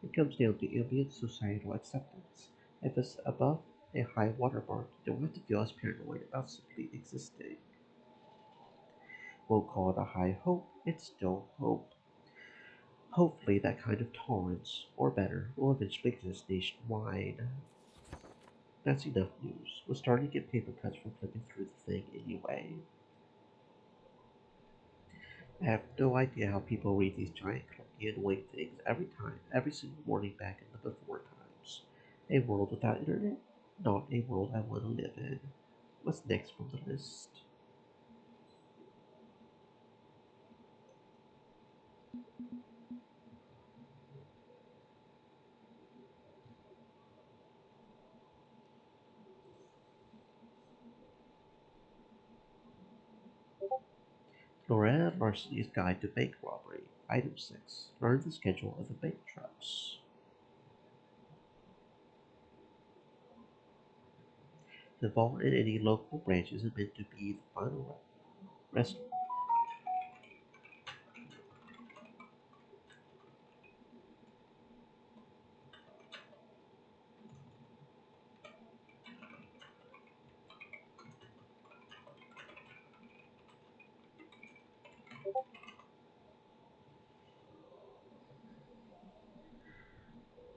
S1: It comes down to ambient societal acceptance. If it's above a high watermark, you don't have to feel as paranoid about simply existing. We'll call it a high hope. It's still hope. Hopefully, that kind of tolerance, or better, will eventually exist nationwide. That's enough news. We're starting to get paper cuts from flipping through the thing anyway. I have no idea how people read these giant clunky annoying things every time, every single morning back in the before times. A world without internet? Not a world I want to live in. What's next from the list? Loretta Larceny's Guide to Bank Robbery. Item 6. Learn the schedule of the bank trucks. The vault in any local branch isn't meant to be the final rest.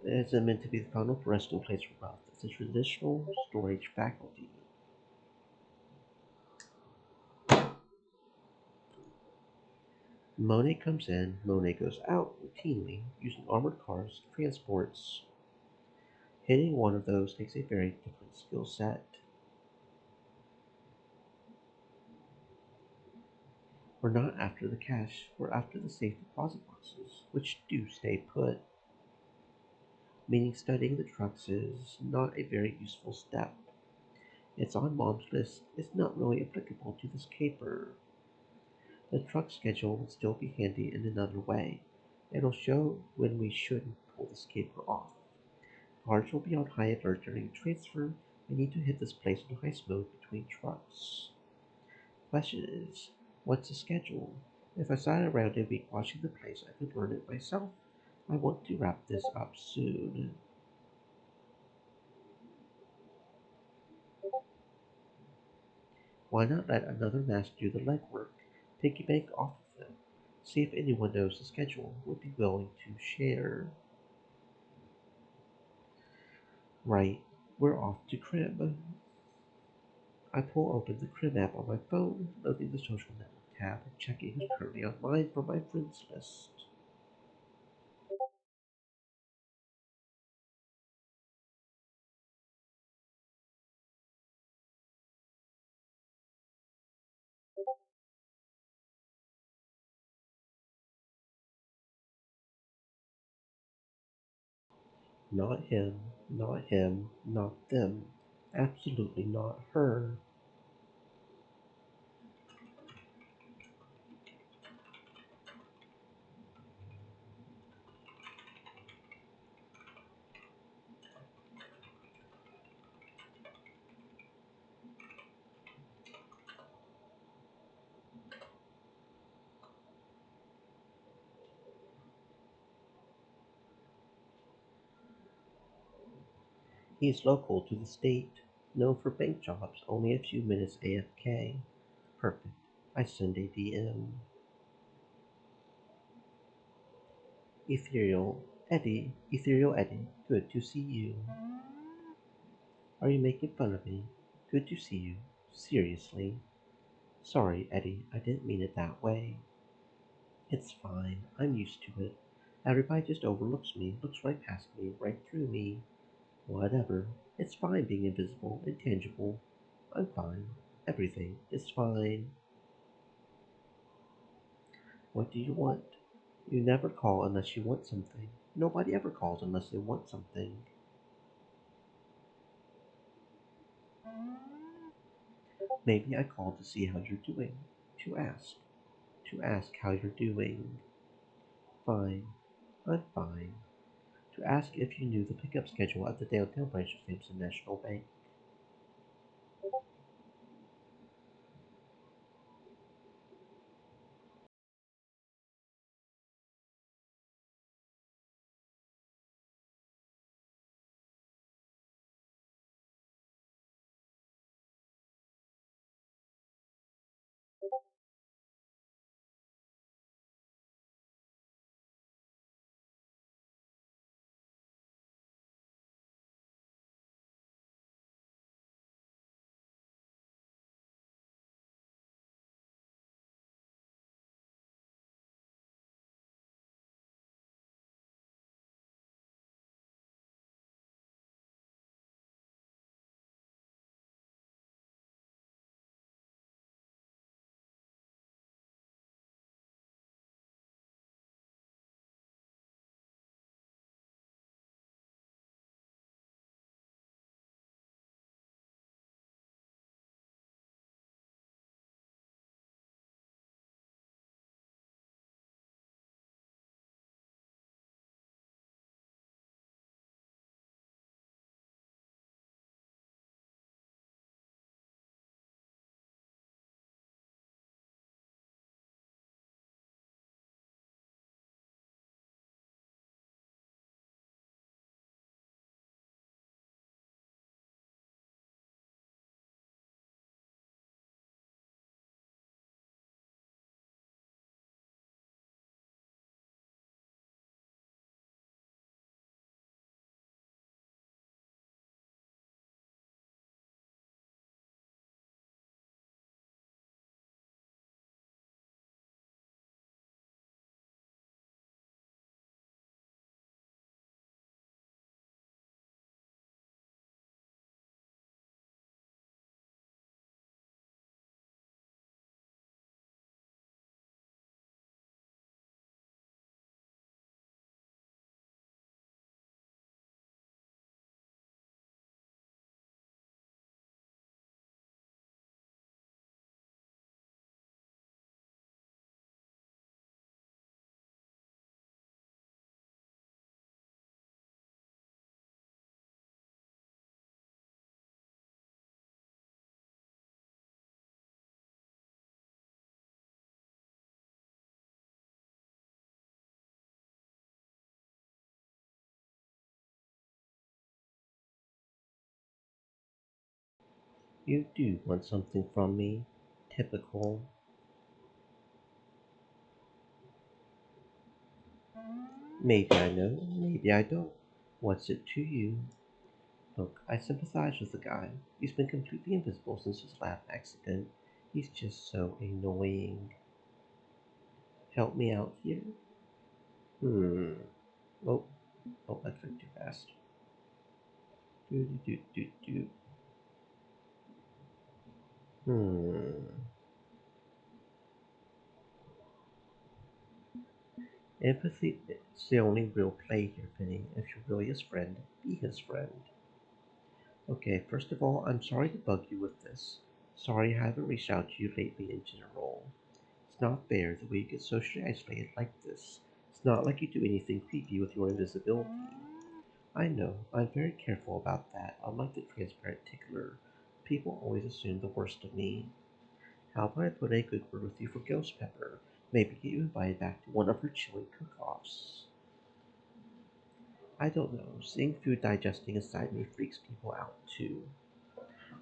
S1: It isn't meant to be the final resting place for wealth. It's a traditional storage faculty. Monet comes in, Monet goes out routinely, using armored cars, transports. Hitting one of those takes a very different skill set. We're not after the cash, we're after the safe deposit boxes, which do stay put, meaning studying the trucks is not a very useful step. It's on Mom's list, it's not really applicable to this caper. The truck schedule would still be handy in another way. It'll show when we shouldn't pull this caper off. Cars will be on high alert during transfer. We need to hit this place in heist mode between trucks. Question is, what's the schedule? If I sat around a week watching the place, I could learn it myself. I want to wrap this up soon. Why not let another mask do the legwork? Take a bank off of them. See if anyone knows the schedule, would be willing to share. Right, we're off to crib. I pull open the crib app on my phone, loading the social network tab, and checking who's currently online from my friends list. Not him, not him, not them. Absolutely not her. He's local to the state, known for bank jobs, only a few minutes AFK. Perfect. I send a DM. Ethereal Eddie, good to see you. Are you making fun of me? Good to see you. Seriously. Sorry, Eddie, I didn't mean it that way. It's fine, I'm used to it. Everybody just overlooks me, looks right past me, right through me. Whatever. It's fine being invisible, intangible. I'm fine. Everything is fine. What do you want? You never call unless you want something. Nobody ever calls unless they want something. Maybe I called to see how you're doing. To ask. To ask how you're doing. Fine. I'm fine. To ask if you knew the pickup schedule at the downtown branch of Samson National Bank. You do want something from me. Typical. Maybe I know, maybe I don't. What's it to you? Look, I sympathize with the guy. He's been completely invisible since his lab accident. He's just so annoying. Help me out here? Hmm. Oh, oh, I clicked too fast. Do do do do do. Hmm. Empathy is the only real play here, Penny. If you're really his friend, be his friend. Okay, first of all, I'm sorry to bug you with this. Sorry I haven't reached out to you lately in general. It's not fair the way you get socially isolated like this. It's not like you do anything creepy with your invisibility. I know, I'm very careful about that. Unlike the transparent tickler, people always assume the worst of me. How about I put a good word with you for Ghost Pepper? Maybe get you invited back to one of her chili cook-offs. I don't know, seeing food digesting inside me freaks people out too.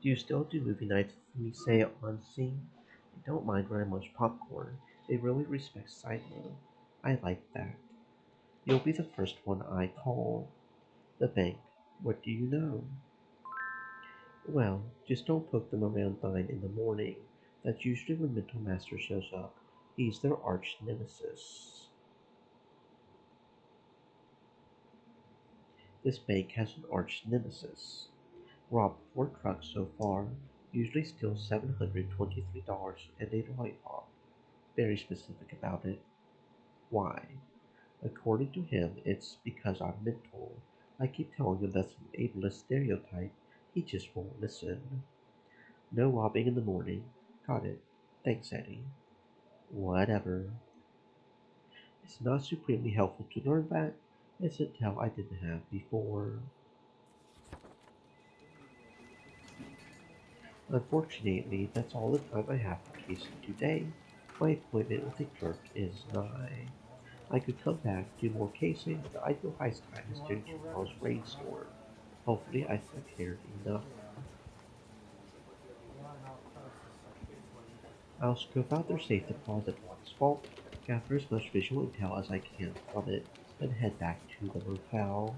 S1: Do you still do movie nights with me, say, on scene? I don't mind when I munch popcorn. They really respect Sidney. I like that. You'll be the first one I call. The bank. What do you know? Well, just don't poke them around 9 in the morning. That's usually when Mental Master shows up. He's their arch nemesis. This bank has an arch nemesis. Robbed 4 trucks so far. Usually steals $723 and a lollipop. Very specific about it. Why? According to him, it's because I'm mental. I keep telling him that's an ableist stereotype. He just won't listen. No robbing in the morning. Got it. Thanks, Eddie. Whatever. It's not supremely helpful to learn that. It's intel I didn't have before. Unfortunately, that's all the time I have for casing today. My appointment with the clerk is nigh. I could come back, do more casing, but the ideal heist time is during tomorrow's rainstorm. Hopefully I've prepared enough. I'll scope out their safe deposit box vault, gather as much visual intel as I can from it, then head back to the motel.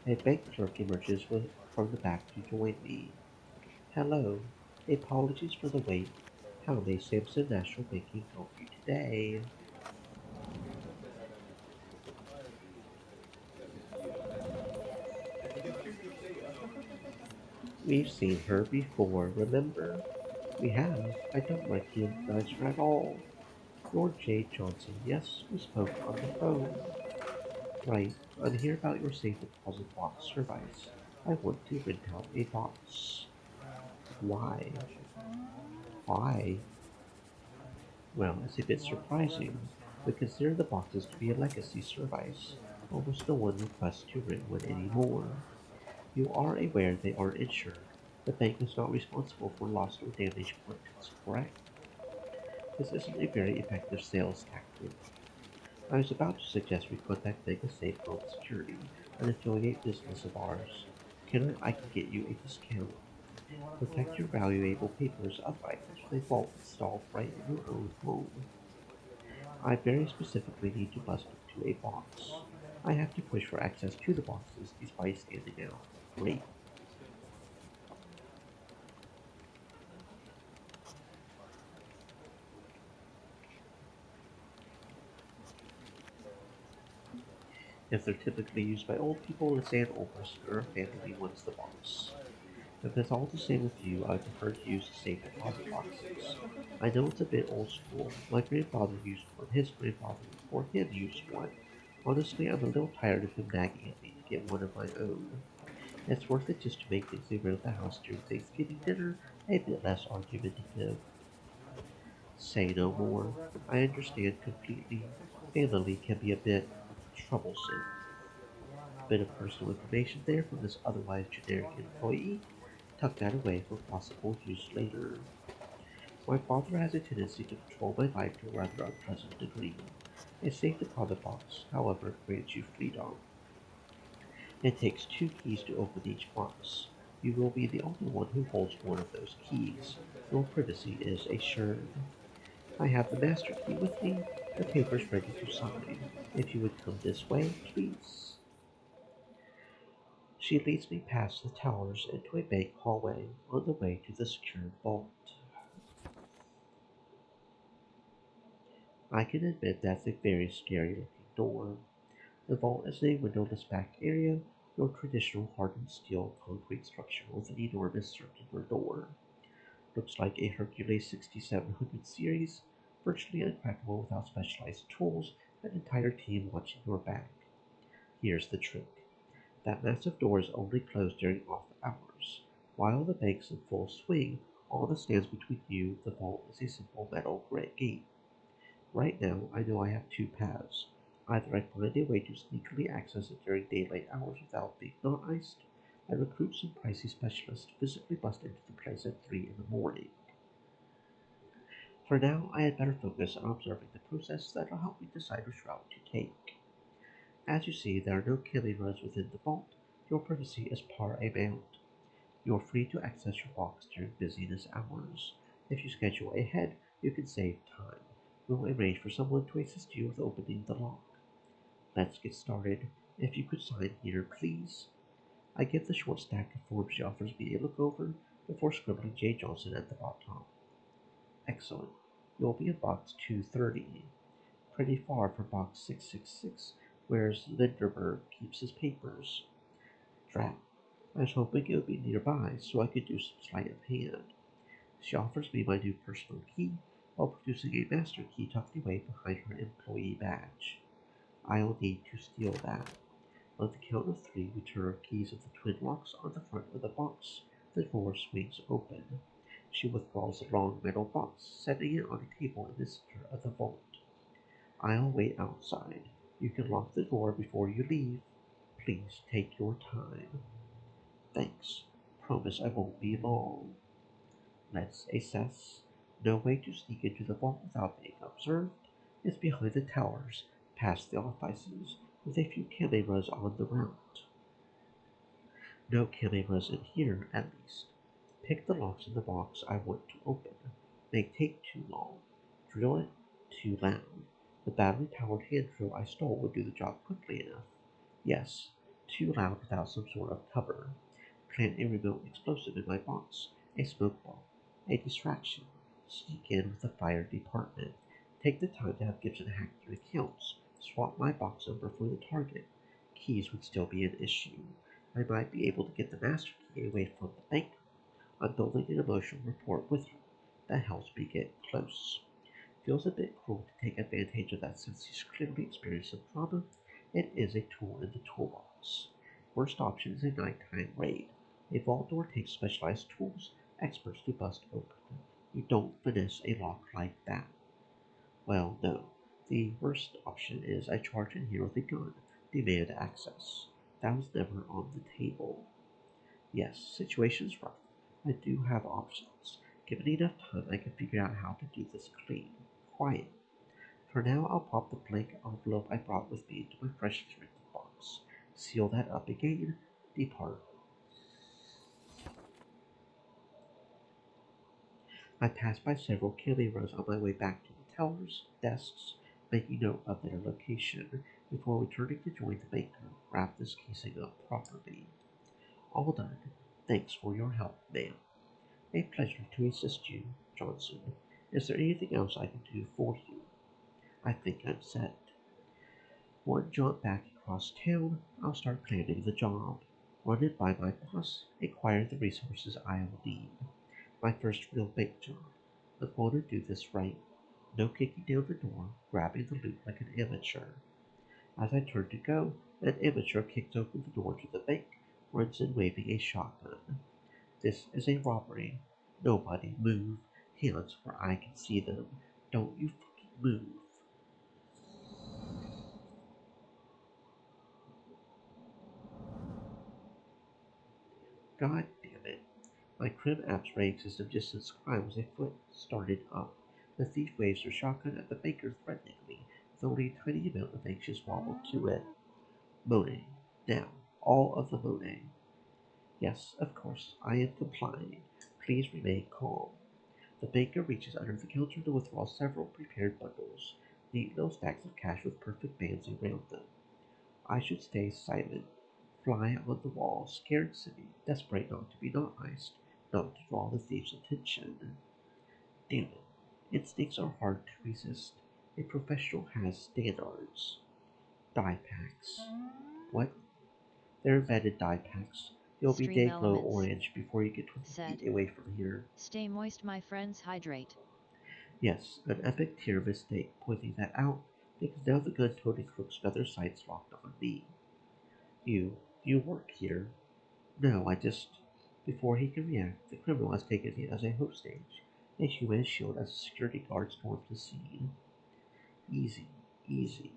S1: A bank clerk emerges from the back to join me. Hello. Apologies for the wait. How may Samson National Banking help you today? We've seen her before, remember? We have. I don't recognize her at all. You're Jade Johnson. Yes, we spoke on the phone. Right. I'm here about your safe deposit box service. I want to rent out a box. Why? Why? Well, it's a bit surprising. We consider the boxes to be a legacy service. Almost no one requests to rent one anymore. You are aware they aren't insured. The bank is not responsible for lost or damaged contents, correct? This isn't a very effective sales tactic. I was about to suggest we contact Mega Safe Home Security, an affiliate business of ours. I can get you a discount. Protect your valuable papers, otherwise there's a vault installed right in your own home. I very specifically need to bust into a box. I have to push for access to the boxes despite standing out. Great. If they're typically used by old people, let's say an old person or a family wants the box. If it's all the same with you, I prefer to use the safe deposit boxes. I know it's a bit old school. My grandfather used one, his grandfather before him used one. Honestly, I'm a little tired of him nagging at me to get one of my own. It's worth it just to make things around the house during Thanksgiving dinner a bit less argumentative. Say no more. I understand completely. Family can be a bit troublesome. Bit of personal information there from this otherwise generic employee. Tuck that away for possible use later. My father has a tendency to control my life to a rather unpleasant degree. A safe deposit box, however, grants you freedom. It takes two keys to open each box. You will be the only one who holds one of those keys. Your privacy is assured. I have the master key with me, the papers ready to sign. If you would come this way, please. She leads me past the towers into a bank hallway on the way to the secured vault. I can admit that's a very scary looking door. The vault is a windowless back area, your traditional hardened steel concrete structure with an enormous circular door. Looks like a Hercules 6700 series, virtually uncrackable without specialized tools, an entire team watching your back. Here's the trick. That massive door is only closed during off hours. While the bank's in full swing, all that stands between you, the vault, is a simple metal gate. Right now, I know I have two paths. Either I find a way to sneakily access it during daylight hours without being noticed, I recruit some pricey specialists to physically bust into the place at 3 in the morning. For now, I had better focus on observing the process that will help me decide which route to take. As you see, there are no cameras within the vault. Your privacy is paramount. You are free to access your box during busyness hours. If you schedule ahead, you can save time. We'll arrange for someone to assist you with opening the lock. Let's get started. If you could sign here, please. I give the short stack of forms she offers me a look over before scribbling J. Johnson at the bottom. Excellent. You'll be in box 230. Pretty far from box 666, where Linderberg keeps his papers. Drat. I was hoping it would be nearby so I could do some sleight of hand. She offers me my new personal key while producing a master key tucked away behind her employee badge. I'll need to steal that. On the count of 3, we turn our keys of the twin locks on the front of the box. The door swings open. She withdraws a long metal box, setting it on a table in the center of the vault. I'll wait outside. You can lock the door before you leave. Please take your time. Thanks. Promise I won't be long. Let's assess. No way to sneak into the vault without being observed. It's behind the towers, past the offices, with a few cameras on the route. No cameras in here, at least. Pick the locks in the box I want to open. They take too long. Drill it too loud. The battery-powered hand drill I stole would do the job quickly enough. Yes, too loud without some sort of cover. Plant a remote explosive in my box. A smoke bomb. A distraction. Sneak in with the fire department. Take the time to have Gibson hack through accounts. Swap my box number for the target. Keys would still be an issue. I might be able to get the master key away from the bank. I'm building an emotional rapport with her that helps me get close. Feels a bit cruel to take advantage of that since she's clearly experienced some trauma. It is a tool in the toolbox. Worst option is a nighttime raid. A vault door takes specialized tools, experts to bust open. You don't finesse a lock like that. Well, no. The worst option is I charge in here with a gun, demand access. That was never on the table. Yes, situation's rough. I do have options. Given enough time, I can figure out how to do this clean, quiet. For now, I'll pop the blank envelope I brought with me into my freshly written box, seal that up again, depart. I pass by several cameras on my way back to the tellers' desks, making note of their location before returning to join the banker. Wrap this casing up properly. All done. Thanks for your help, ma'am. A pleasure to assist you, Johnson. Is there anything else I can do for you? I think I'm set. One jaunt back across town, I'll start planning the job. Run it by my boss, acquire the resources I'll need. My first real big job. I'm going to do this right. No kicking down the door, grabbing the loot like an amateur. As I turn to go, an amateur kicks open the door to the bank, runs in waving a shotgun. This is a robbery. Nobody move. Hands where I can see them. Don't you fucking move. God damn it. My crim app's rating system just since crime was a foot started up. The thief waves her shotgun at the banker threateningly, with only a tiny amount of anxious wobble to it. Moaning. Now, all of the moaning. Yes, of course, I am complying. Please remain calm. The banker reaches under the counter to withdraw several prepared bundles, neat little stacks of cash with perfect bands around them. I should stay silent, fly on the wall, scared silly, desperate not to be noticed, not to draw the thief's attention. Damn it, instincts are hard to resist. A professional has standards. Die packs. What? They're vetted die packs. You'll be
S2: Stream
S1: day glow
S2: elements.
S1: orange before you get 20
S2: Said.
S1: feet away from here.
S2: Stay moist, my friends, hydrate.
S1: Yes, an epic tier mistake pointing that out, because now the gun-toting crook's got their sights locked on me. You work here? No, I just... Before he can react, the criminal has taken me as a hostage, a human shield as the security guard storms the scene. Easy, easy.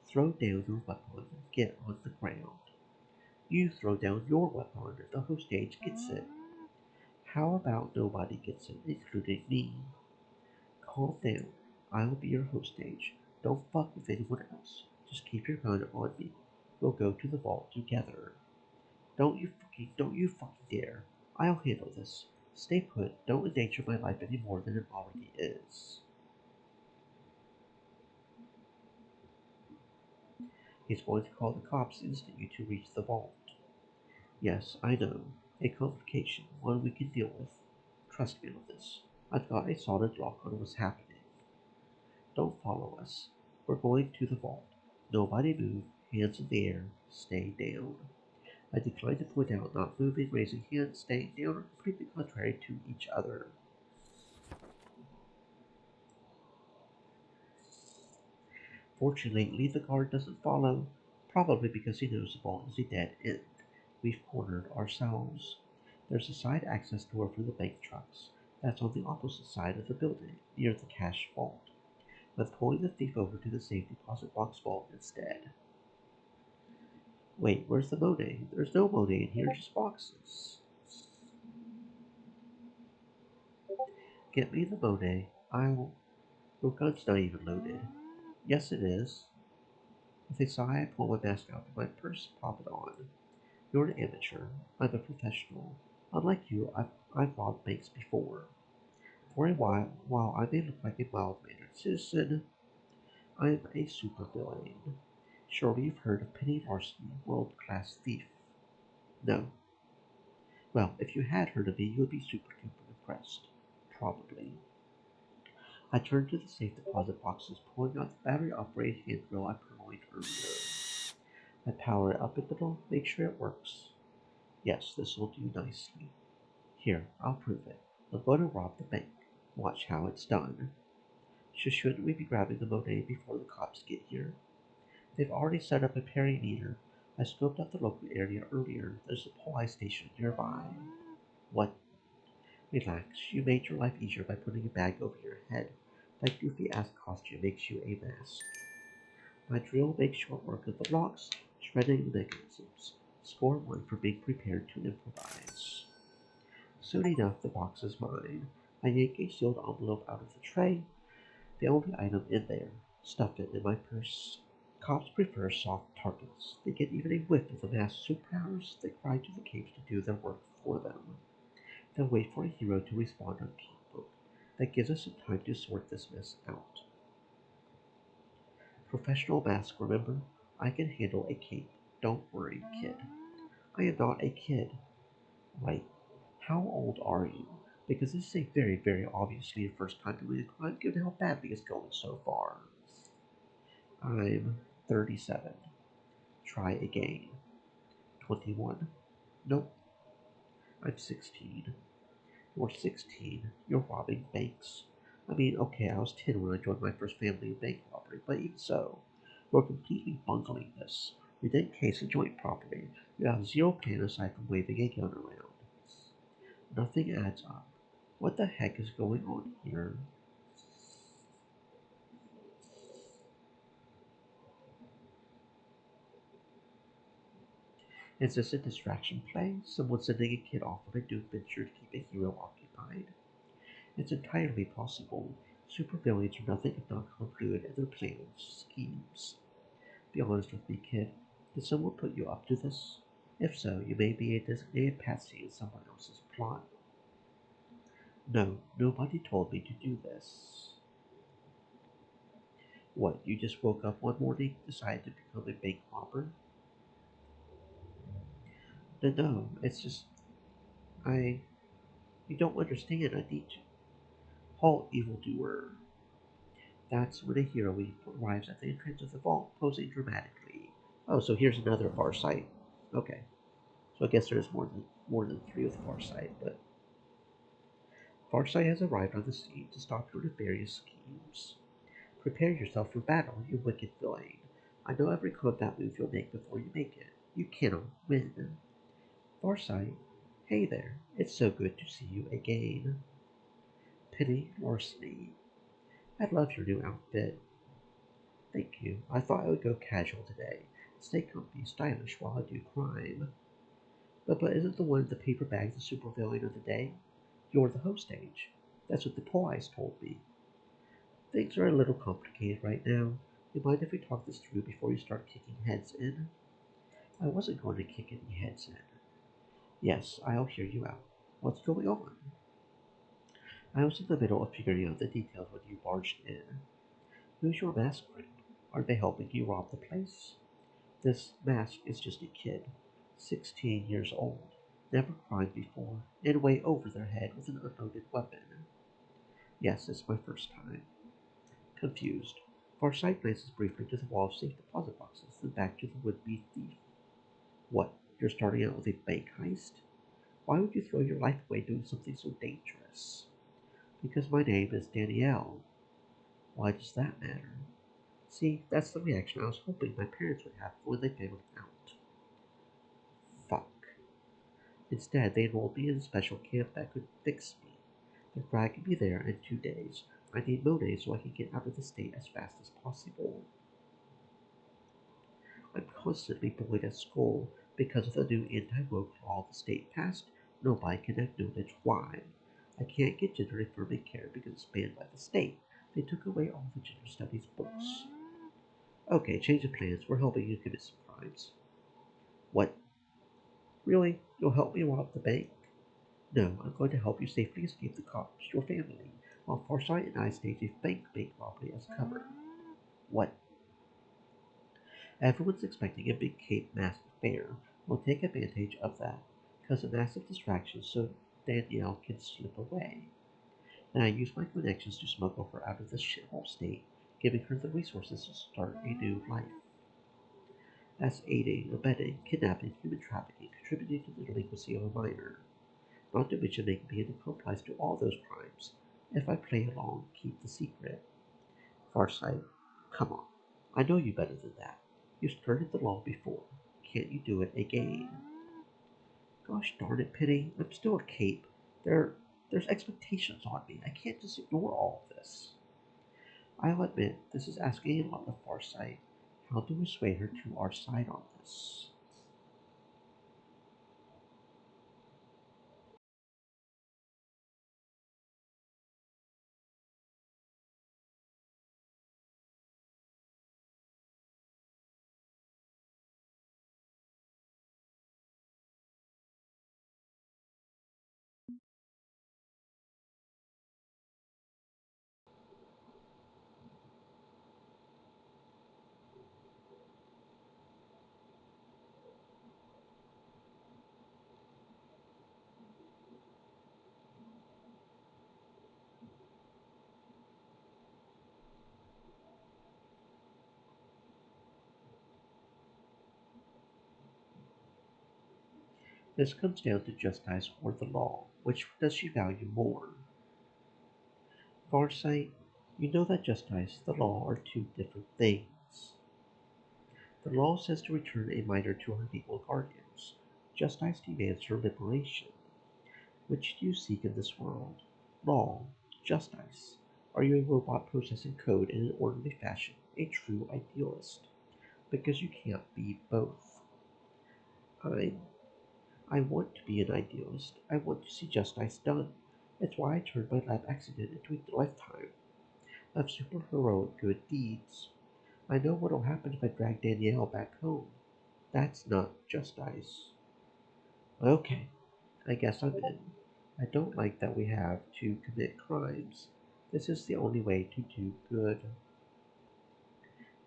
S1: Throw down your weapon, get on the ground. You throw down your weapon, the hostage gets it. How about nobody gets it, including me? Calm down. I'll be your hostage. Don't fuck with anyone else. Just keep your gun on me. We'll go to the vault together. Don't you fucking dare. I'll handle this. Stay put. Don't endanger my life any more than it already is. He's going to call the cops instantly to reach the vault. Yes, I know. A complication, one we can deal with. Trust me on this. I've got a solid lock on what's happening. Don't follow us. We're going to the vault. Nobody move. Hands in the air. Stay down. I decline to point out not moving, raising hands, staying down are completely contrary to each other. Fortunately, the guard doesn't follow, probably because he knows the vault is a dead end. We've cornered ourselves. There's a side access door for the bank trucks. That's on the opposite side of the building, near the cash vault. I'm pulling the thief over to the safe deposit box vault instead. Wait, where's the Monet? There's no Monet in here, just boxes. Get me the Monet. Your gun's not even loaded. Yes, it is. With a sigh, I pull my mask out of my purse and pop it on. You're an amateur. I'm a professional. Unlike you, I've robbed banks before. For a while I may look like a mild-mannered citizen, I'm a supervillain. Surely you've heard of Penny Larceny, world-class thief. No. Well, if you had heard of me, you would be super-duper impressed. Probably. I turn to the safe deposit boxes, pulling out the battery-operated handrail I purloined earlier. I power it up a little, make sure it works. Yes, this will do nicely. Here, I'll prove it. I'm going to rob the bank. Watch how it's done. Shouldn't we be grabbing the Monet before the cops get here? They've already set up a perimeter. I scoped out the local area earlier. There's a police station nearby. What? Relax. You made your life easier by putting a bag over your head. That goofy-ass costume makes you a mask. My drill makes short work of the blocks, shredding the mechanisms. Score 1 for being prepared to improvise. Soon enough, the box is mine. I yank a sealed envelope out of the tray, the only item in there. Stuff it in my purse. Cops prefer soft targets. They get even a whiff of the masked superpowers. They cry to the capes to do their work for them. They'll wait for a hero to respond on Keybook. That gives us some time to sort this mess out. Professional mask, remember? I can handle a cape. Don't worry, kid. I am not a kid. Right. How old are you? Because this is a very, very obviously a first time doing a crime given how badly it's going so far. I'm 37. Try again. 21. Nope. I'm 16. You're 16. You're robbing banks. I mean, okay, I was 10 when I joined my first family bank robbery, but even so, you're completely bungling this. You didn't case the joint properly. You have zero plan aside from waving a gun around. Nothing adds up. What the heck is going on here? Is this a distraction play? Someone sending a kid off on a doomed venture to keep a hero occupied? It's entirely possible. Supervillains are nothing if not congruent in their plans, schemes. Be honest with me, kid. Did someone put you up to this? If so, you may be a designated patsy in someone else's plot. No, nobody told me to do this. What, you just woke up one morning, decided to become a bank robber? No, it's just, I, you don't understand, I need to. Halt, evildoer. That's when a hero arrives at the entrance of the vault, posing dramatically. Oh, so here's another Farsight. Okay, so I guess there's more than three with Farsight, but Farsight has arrived on the scene to stop your nefarious schemes. Prepare yourself for battle, you wicked villain. I know every combat move you'll make before you make it. You cannot win. Farsight, hey there. It's so good to see you again. Penny Larceny. I love your new outfit. Thank you. I thought I would go casual today. Stay comfy, stylish while I do crime. But isn't the one in the paper bag the supervillain of the day? You're the host stage. That's what the police told me. Things are a little complicated right now. You mind if we talk this through before you start kicking heads in? I wasn't going to kick any heads in. Yes, I'll hear you out. What's going on? I was in the middle of figuring out the details when you barged in. Who's your mask friend? Are they helping you rob the place? This mask is just a kid, 16 years old, never cried before, and way over their head with an unloaded weapon. Yes, it's my first time. Confused, Farsight glances briefly to the wall of safe deposit boxes, then back to the would-be thief. What, you're starting out with a bank heist? Why would you throw your life away doing something so dangerous? Because my name is Danielle. Why does that matter? See, that's the reaction I was hoping my parents would have when they found out. Fuck. Instead, they enrolled me in a special camp that could fix me. The frag can be there in 2 days. I need Monet so I can get out of the state as fast as possible. I'm constantly bullied at school because of the new anti-woke law the state passed. Nobody can acknowledge why. I can't get gender affirming care because it's banned by the state. They took away all the gender studies books. Okay, change of plans. We're helping you commit some crimes. What? Really? You'll help me rob the bank? No, I'm going to help you safely escape the cops, your family, while Farsight and I stage a bank robbery as cover. What? Everyone's expecting a big Cape mask fair. We'll take advantage of that, cause a massive distraction so Danielle can slip away. And I use my connections to smuggle her out of this shithole state, giving her the resources to start a new life. That's aiding, abetting, kidnapping, human trafficking, contributing to the delinquency of a minor. Not to mention making me an accomplice to all those crimes. If I play along, keep the secret. Farsight, come on. I know you better than that. You skirted the law before. Can't you do it again? Gosh darn it, Penny. I'm still a cape. There's expectations on me. I can't just ignore all of this. I'll admit, this is asking a lot of Farsight. How do we sway her to our side on this? This comes down to justice or the law. Which does she value more? Farsight, you know that justice and the law are two different things. The law says to return a minor to her legal guardians. Justice demands her liberation. Which do you seek in this world? Law, justice. Are you a robot processing code in an orderly fashion, a true idealist? Because you can't be both. I I want to be an idealist. I want to see justice done. It's why I turned my lab accident into a lifetime of superheroic good deeds. I know what'll happen if I drag Danielle back home. That's not justice. Okay, I guess I'm in. I don't like that we have to commit crimes. This is the only way to do good.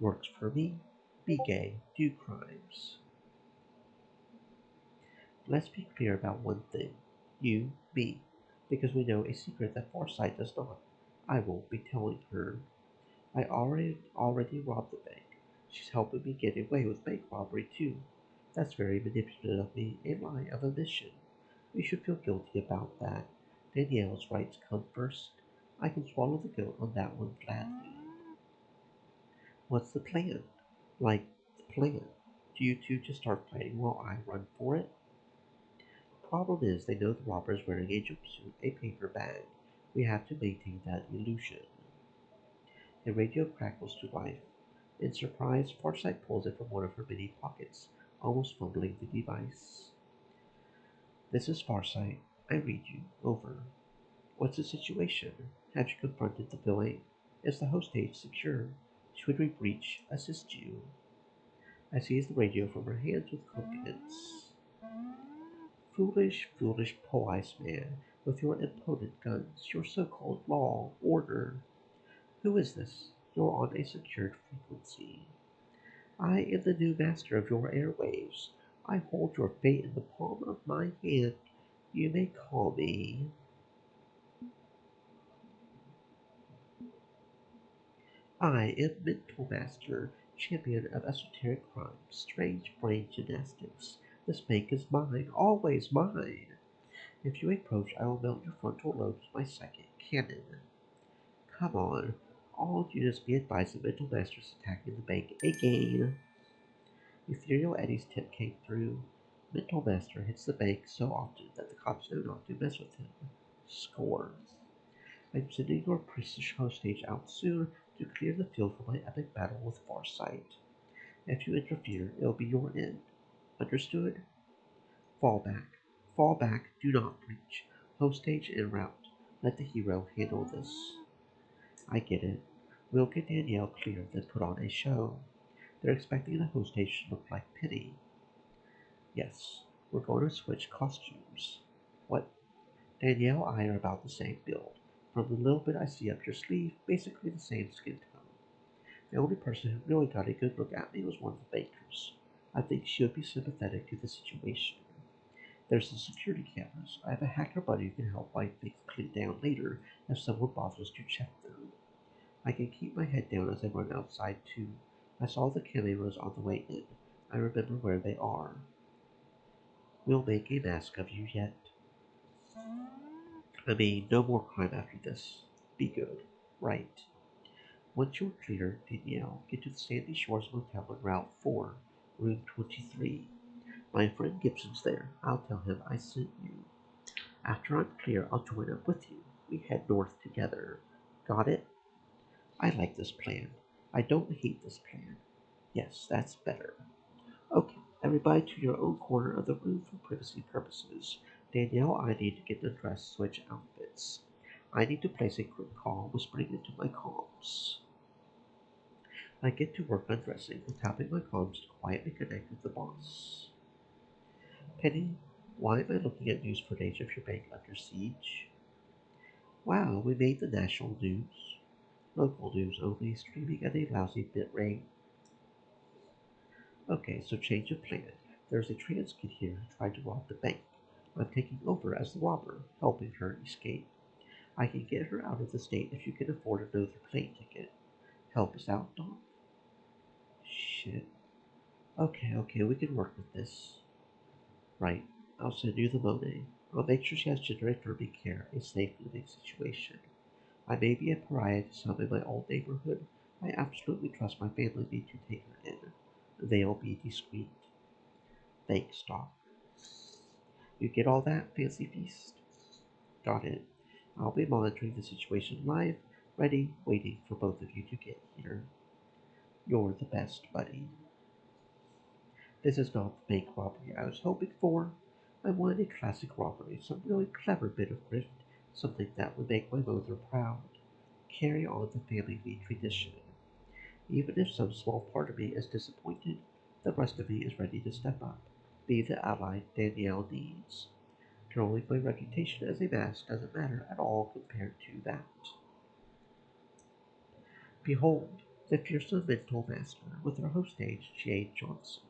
S1: Works for me. Be gay, do crimes. Let's be clear about one thing. You, me. Because we know a secret that Forsyth does not. I won't be telling her. I already robbed the bank. She's helping me get away with bank robbery too. That's very manipulative of me, a lie of omission. We should feel guilty about that. Danielle's rights come first. I can swallow the guilt on that one gladly. What's the plan? Like, the plan. Do you two just start fighting while I run for it? Problem is, they know the robber is wearing a jumpsuit, a paper bag. We have to maintain that illusion. The radio crackles to life. In surprise, Farsight pulls it from one of her many pockets, almost fumbling the device. This is Farsight. I read you. Over. What's the situation? Have you confronted the villain? Is the host stage secure? Should we breach? Assist you? I seize the radio from her hands with confidence. Foolish, foolish police man, with your impotent guns, your so-called law, order. Who is this? You're on a secured frequency. I am the new master of your airwaves. I hold your fate in the palm of my hand. You may call me. I am Mental Master, champion of esoteric crimes, strange brain gymnastics. This bank is mine, always mine. If you approach, I will melt your frontal lobe with my psychic cannon. Come on. All units be advised the Mental Master is attacking the bank again. Ethereal Eddie's tip came through. Mental Master hits the bank so often that the cops know not to mess with him. Score. I'm sending your priestess hostage out soon to clear the field for my epic battle with Farsight. If you interfere, it'll be your end. Understood? Fall back. Fall back. Do not breach. Hostage en route. Let the hero handle this. I get it. We'll get Danielle cleared, then put on a show. They're expecting the hostage to look like Penny. Yes, we're going to switch costumes. What? Danielle and I are about the same build. From the little bit I see up your sleeve, basically the same skin tone. The only person who really got a good look at me was one of the bakers. I think she would be sympathetic to the situation. There's the security cameras. I have a hacker buddy who can help wipe things clean down later if someone bothers to check them. I can keep my head down as I run outside too. I saw the cameras on the way in. I remember where they are. We'll make a mask of you yet. I mean, no more crime after this. Be good. Right. Once you're clear, Danielle, get to the Sandy Shores Motel on Route 4, Room 23. My friend Gibson's there. I'll tell him I sent you. After I'm clear, I'll join up with you. We head north together. Got it? I like this plan. I don't hate this plan. Yes, that's better. Okay, everybody to your own corner of the room for privacy purposes. Danielle, I need to get the dress switch outfits. I need to place a quick call, whispering into my comms. I get to work undressing and tapping my comms to quietly connect with the boss. Penny, why am I looking at news footage of your bank under siege? Wow, we made the national news. Local news only, streaming at a lousy bitrate. Okay, so change of plan. There's a trans kid here who tried to rob the bank. I'm taking over as the robber, helping her escape. I can get her out of the state if you can afford another plane ticket. Help us out, Doc? Shit. Okay, we can work with this. Right, I'll send you the Monet. I'll make sure she has gender-affirming care, a safe living situation. I may be a pariah to some in my old neighborhood. I absolutely trust my family need to take her in. They'll be discreet. Thanks, Doc. You get all that, Fancy Feast? Got it. I'll be monitoring the situation live, ready, waiting for both of you to get here. You're the best, buddy. This is not the bank robbery I was hoping for. I wanted a classic robbery, some really clever bit of grift, something that would make my mother proud. Carry on the family tradition. Even if some small part of me is disappointed, the rest of me is ready to step up, be the ally Danielle needs. Controlling my reputation as a mask doesn't matter at all compared to that. Behold, the fearsome mental master with our hostage, Jade Johnson.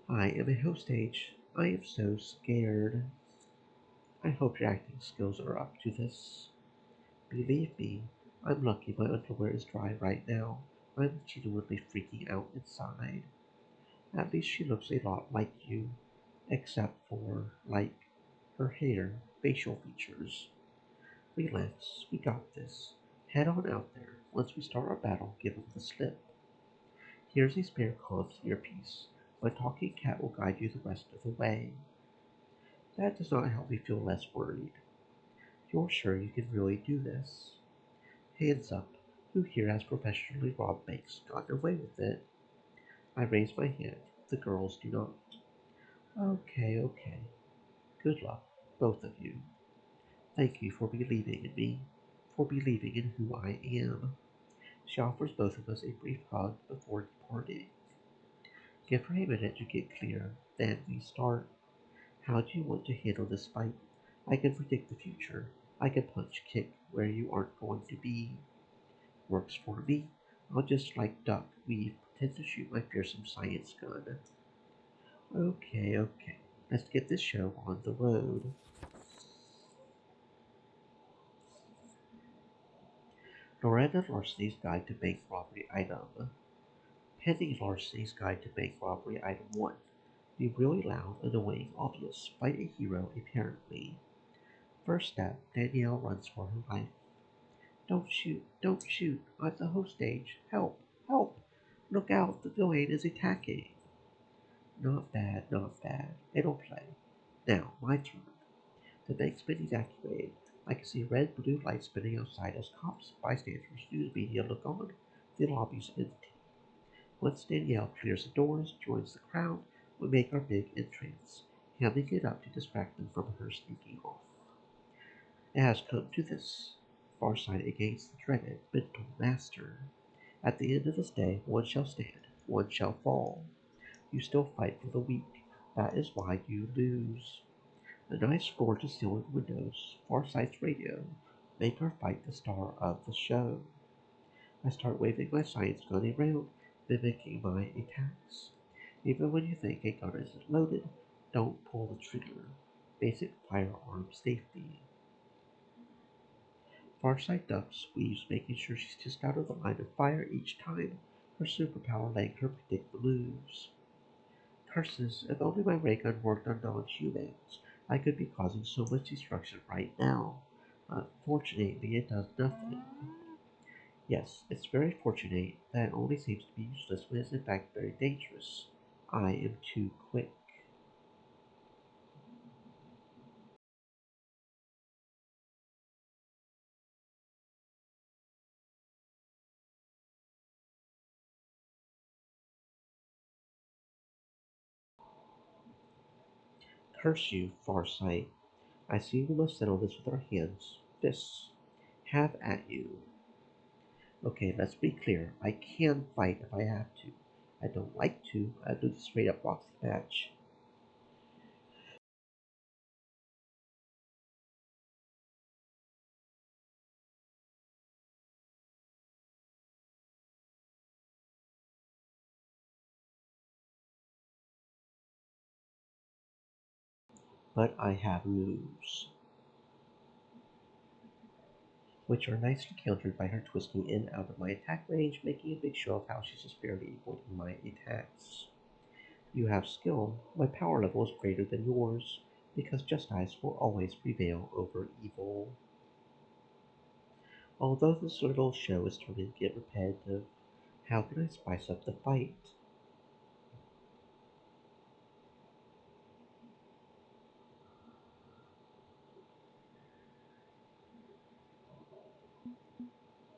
S1: I am a hostage. I am so scared. I hope your acting skills are up to this. Believe me, I'm lucky my underwear is dry right now. I'm genuinely freaking out inside. At least she looks a lot like you, except for, like, her hair, facial features. Relax, we got this. Head on out there. Once we start our battle, give them the slip. Here's a spare comms earpiece. My talking cat will guide you the rest of the way. That does not help me feel less worried. You're sure you can really do this? Hands up. Who here has professionally robbed banks, gotten away with it? I raise my hand. The girls do not. Okay. Good luck, both of you. Thank you for believing in me, for believing in who I am. She offers both of us a brief hug before departing. Give her a minute to get clear, then we start. How do you want to handle this fight? I can predict the future. I can punch kick where you aren't going to be. Works for me. I'll just like duck, weave, pretend to shoot my fearsome science gun. Okay. Let's get this show on the road. Loretta Larceny's Guide to Bank Robbery Item. Penny Larceny's Guide to Bank Robbery Item 1. Be really loud, annoying, obvious. Fight a hero, apparently. First step, Danielle runs for her life. Don't shoot. I'm the hostage. Help. Look out, the villain is attacking. Not bad. It'll play. Now, my turn. The bank's been evacuated. I can see red blue lights spinning outside as cops, bystanders, news media look on. The lobby's empty. Once Danielle clears the doors, joins the crowd, we make our big entrance, handing it up to distract them from her sneaking off. It has come to this. Farsight against the dreaded mental master. At the end of this day, one shall stand, one shall fall. You still fight for the weak. That is why you lose. A nice floor to ceiling windows, Farsight's radio, make her fight the star of the show. I start waving my science gun around, mimicking my attacks. Even when you think a gun isn't loaded, don't pull the trigger. Basic firearm safety. Farsight ducks, weaves, making sure she's just out of the line of fire each time, her superpower letting her predict the moves. Curses, if only my ray gun worked on non-humans, I could be causing so much destruction right now. Unfortunately, it does nothing. Yes, it's very fortunate that it only seems to be useless when it's in fact very dangerous. I am too quick. Curse you, Farsight. I see we must settle this with our hands, fists. Have at you. Okay, let's be clear. I can fight if I have to. I don't like to. I do the straight up boxing match. But I have moves, which are nicely countered by her twisting in out of my attack range, making a big show of how she's just barely avoiding my attacks. You have skill. My power level is greater than yours, because justice will always prevail over evil. Although this little show is starting to get repetitive, how can I spice up the fight?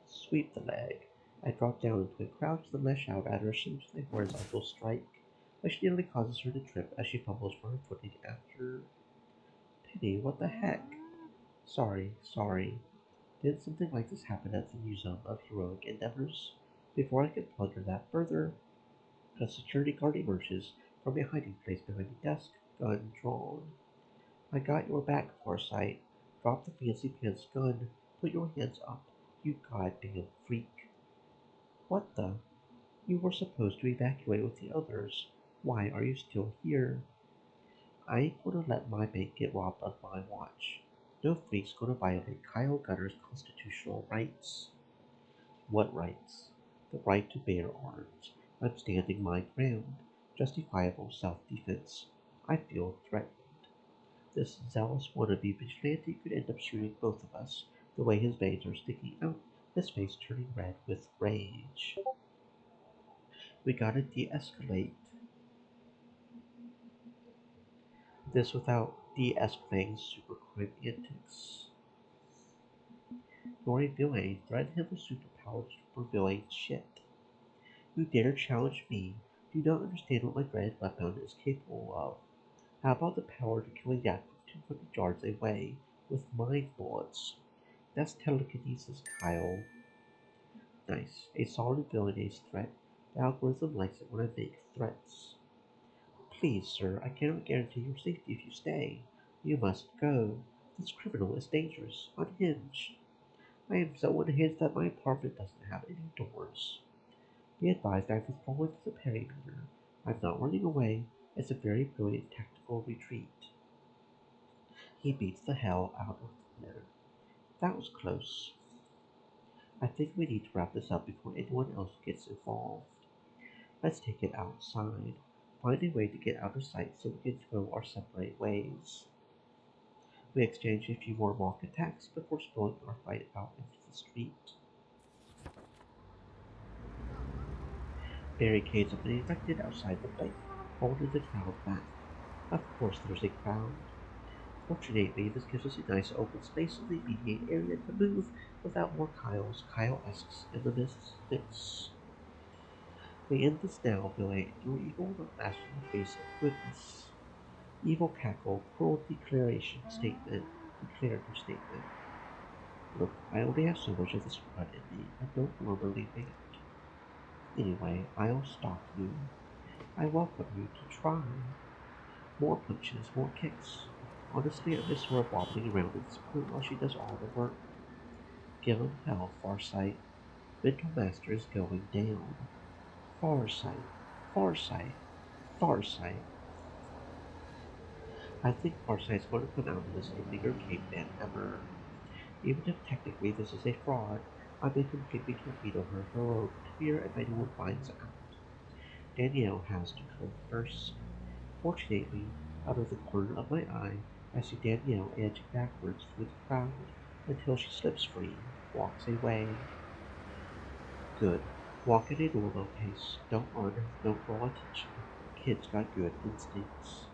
S1: Sweep the leg. I drop down into a crouch, then lash out at her essentially horizontal strike, which nearly causes her to trip as she fumbles for her footing after. Penny, what the heck? Sorry. Did something like this happen at the Museum of Heroic Endeavors? Before I could ponder that further, a security guard emerges from a hiding place behind a desk, gun drawn. I got your back, Farsight. Drop the fancy pants gun. Put your hands up, you goddamn freak. What the? You were supposed to evacuate with the others. Why are you still here? I ain't gonna let my bank get robbed on my watch. No freak's gonna violate Kyle Gunner's constitutional rights. What rights? The right to bear arms. I'm standing my ground. Justifiable self-defense. I feel threatened. This zealous wannabe vigilante could end up shooting both of us, the way his veins are sticking out, his face turning red with rage. We gotta de-escalate this without de-escalating supercrime antics. You're a villain. Threaten him with superpowered supervillain shit. You dare challenge me? Do you not understand what my dreaded weapon is capable of? How about the power to kill a yak from 200 yards away with mind bullets? That's telekinesis, Kyle. Nice. A solid villainous threat. The algorithm likes it when I make threats. Please, sir, I cannot guarantee your safety if you stay. You must go. This criminal is dangerous, unhinged. I am so unhinged that my apartment doesn't have any doors. Be advised I've withdrawn to the perimeter. I'm not running away. It's a very brilliant tactical retreat. He beats the hell out of the letter. That was close. I think we need to wrap this up before anyone else gets involved. Let's take it outside. Find a way to get out of sight so we can go our separate ways. We exchange a few more mock attacks before spilling our fight out into the street. Barricades have been erected outside the place, holding the crowd back. Of course there's a crowd. Fortunately, this gives us a nice open space in the immediate area to move without more Kyle-esques in the mix. We end this now, villain. Your evil not master the face of goodness. Evil cackle, cruel declared her statement. Look, I only have so much of this crud in me. I don't normally react. Anyway, I'll stalk you. I welcome you to try. More punches, more kicks. Honestly, I miss her wobbling around at this point while she does all the work. Give him hell, Farsight. Mental Master is going down. Farsight, Farsight, Farsight. I think Farsight's going to come out of this a bigger caveman ever. Even if technically this is a fraud, I may completely torpedo her heroic career if anyone finds out. Danielle has to go first. Fortunately, out of the corner of my eye, I see Danielle edge backwards through the crowd until she slips free, walks away. Good. Walk at a normal pace. Don't run, don't draw attention. Kid's got good instincts.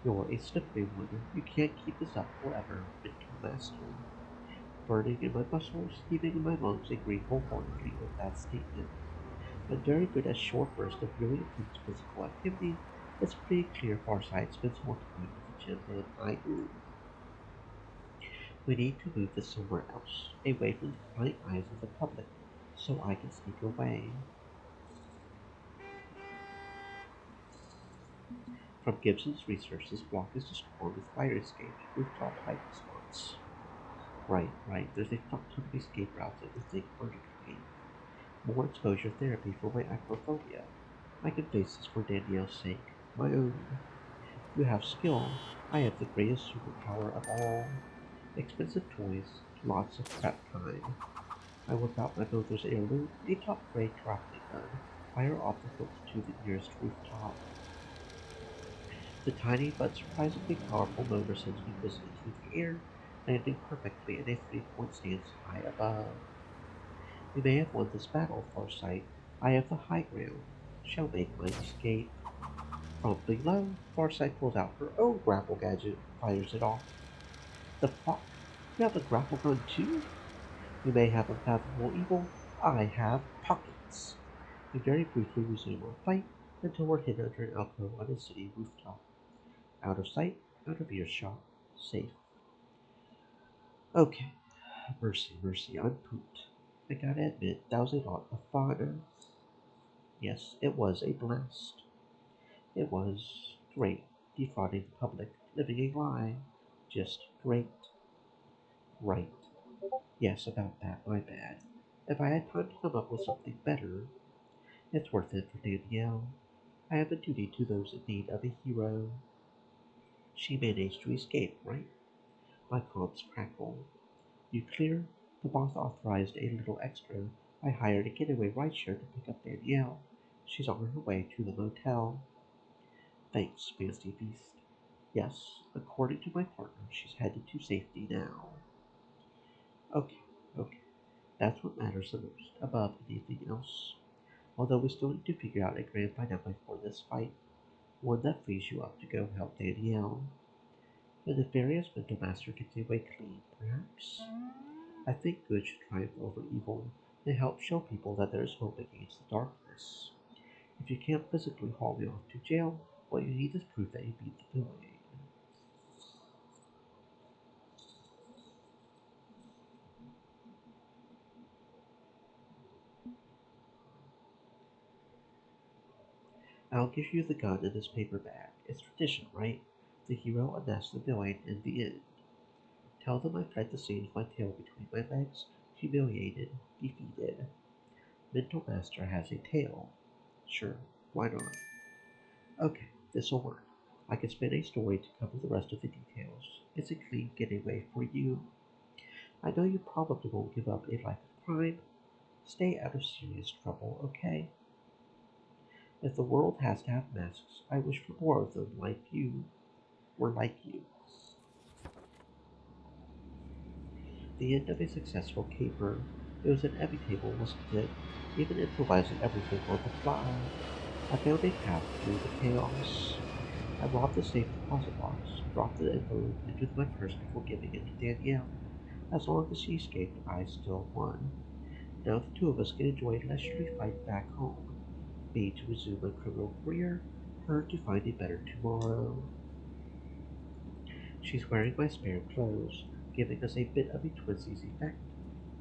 S1: You're a slippery one. You can't keep this up forever, Mental Master. Burning in my muscles, heaving in my lungs, agree wholeheartedly with that statement. I'm very good at short bursts of really intense physical activity. It's pretty clear Farsight spends more time at the gym than I do. We need to move this somewhere else, away from the prying eyes of the public, so I can sneak away. From Gibson's research, this block is destroyed with fire escapes, rooftop height response. Right, there's a fuck ton of escape routes in this thing harder to me. More exposure therapy for my acrophobia. I can face this for Danielle's sake. My own. You have skill. I have the greatest superpower of all. Expensive toys, lots of prep time. I whip out my mother's heirloom, a top-grade grappling gun, fire off the hilt to the nearest rooftop. The tiny but surprisingly powerful motor sends me whizzing through the air, landing perfectly in a three-point stance high above. We may have won this battle, Farsight. I have the high ground. Shall make my escape. From below, Farsight pulls out her own grapple gadget and fires it off. The fuck? You have a grapple gun too? We may have unfathomable evil. I have pockets. We very briefly resume our fight until we're hidden under an alcove on a city rooftop. Out of sight, out of earshot, safe. Okay, mercy, I'm pooped. I gotta admit, that was a lot of fun. Yes, it was a blast. It was great, defrauding the public, living a lie. Just great. Right. Yes, about that, my bad. If I had time to come up with something better, it's worth it for Danielle. I have a duty to those in need of a hero. She managed to escape, right? My comps crackle. You clear? The boss authorized a little extra. I hired a getaway rideshare to pick up Danielle. She's on her way to the motel. Thanks, Fancy Beast. Yes, according to my partner, she's headed to safety now. Okay. That's what matters the most, above anything else. Although we still need to figure out a grand finale for this fight, one that frees you up to go help Danielle. The nefarious mental master gets away clean, perhaps? I think good should triumph over evil and help show people that there is hope against the darkness. If you can't physically haul me off to jail, what you need is proof that you beat the villain. I'll give you the gun in this paper bag. It's tradition, right? The hero unmasks the villain in the end. Tell them I fled the scene with my tail between my legs, humiliated, defeated. Mental Master has a tail. Sure, why not? Okay, this'll work. I can spin a story to cover the rest of the details. It's a clean getaway for you. I know you probably won't give up a life of crime. Stay out of serious trouble, okay? If the world has to have masks, I wish for more of them like you. Were like you. The end of a successful caper. It was inevitable, wasn't it? Even improvising everything on the fly. I found a path through the chaos. I robbed the safe deposit box, dropped the envelope into my purse before giving it to Danielle. As long as she escaped, I still won. Now the two of us can enjoy a leisurely fight back home. Me to resume my criminal career, her to find a better tomorrow. She's wearing my spare clothes, giving us a bit of a twinsies effect.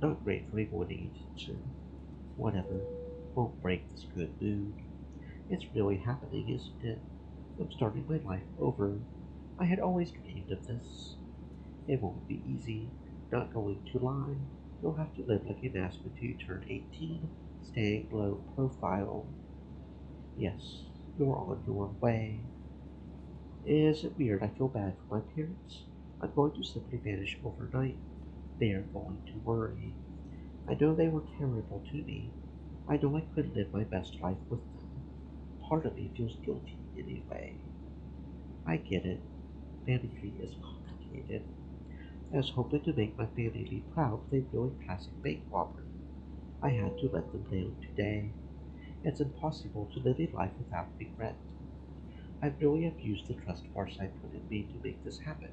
S1: Not great for avoiding attention. Whatever. Won't break this good mood. It's really happening, isn't it? I'm starting my life over. I had always dreamed of this. It won't be easy. Not going to lie. You'll have to live like a mask until you turn 18, staying low profile. Yes, you're on your way. Is it weird I feel bad for my parents? I'm going to simply vanish overnight. They are going to worry. I know they were terrible to me. I know I couldn't live my best life with them. Part of me feels guilty anyway. I get it. Family is complicated. I was hoping to make my family proud with a really classic bank robbery. I had to let them down today. It's impossible to live a life without regret. I really abused the trust Farsight put in me to make this happen.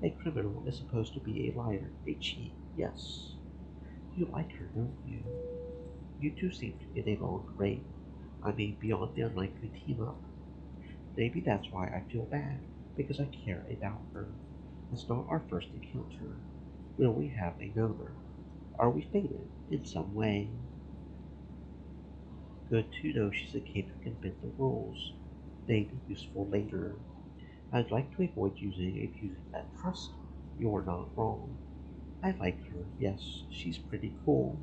S1: A criminal is supposed to be a liar, a cheat, yes. You like her, don't you? You two seem to get along great. I mean, beyond the unlikely team up. Maybe that's why I feel bad, because I care about her. It's not our first encounter. Will we have another? Are we fated in some way? Good to know she's a kid who can bend the rules. Maybe useful later. I'd like to avoid abusing that trust. You're not wrong. I like her, yes, she's pretty cool.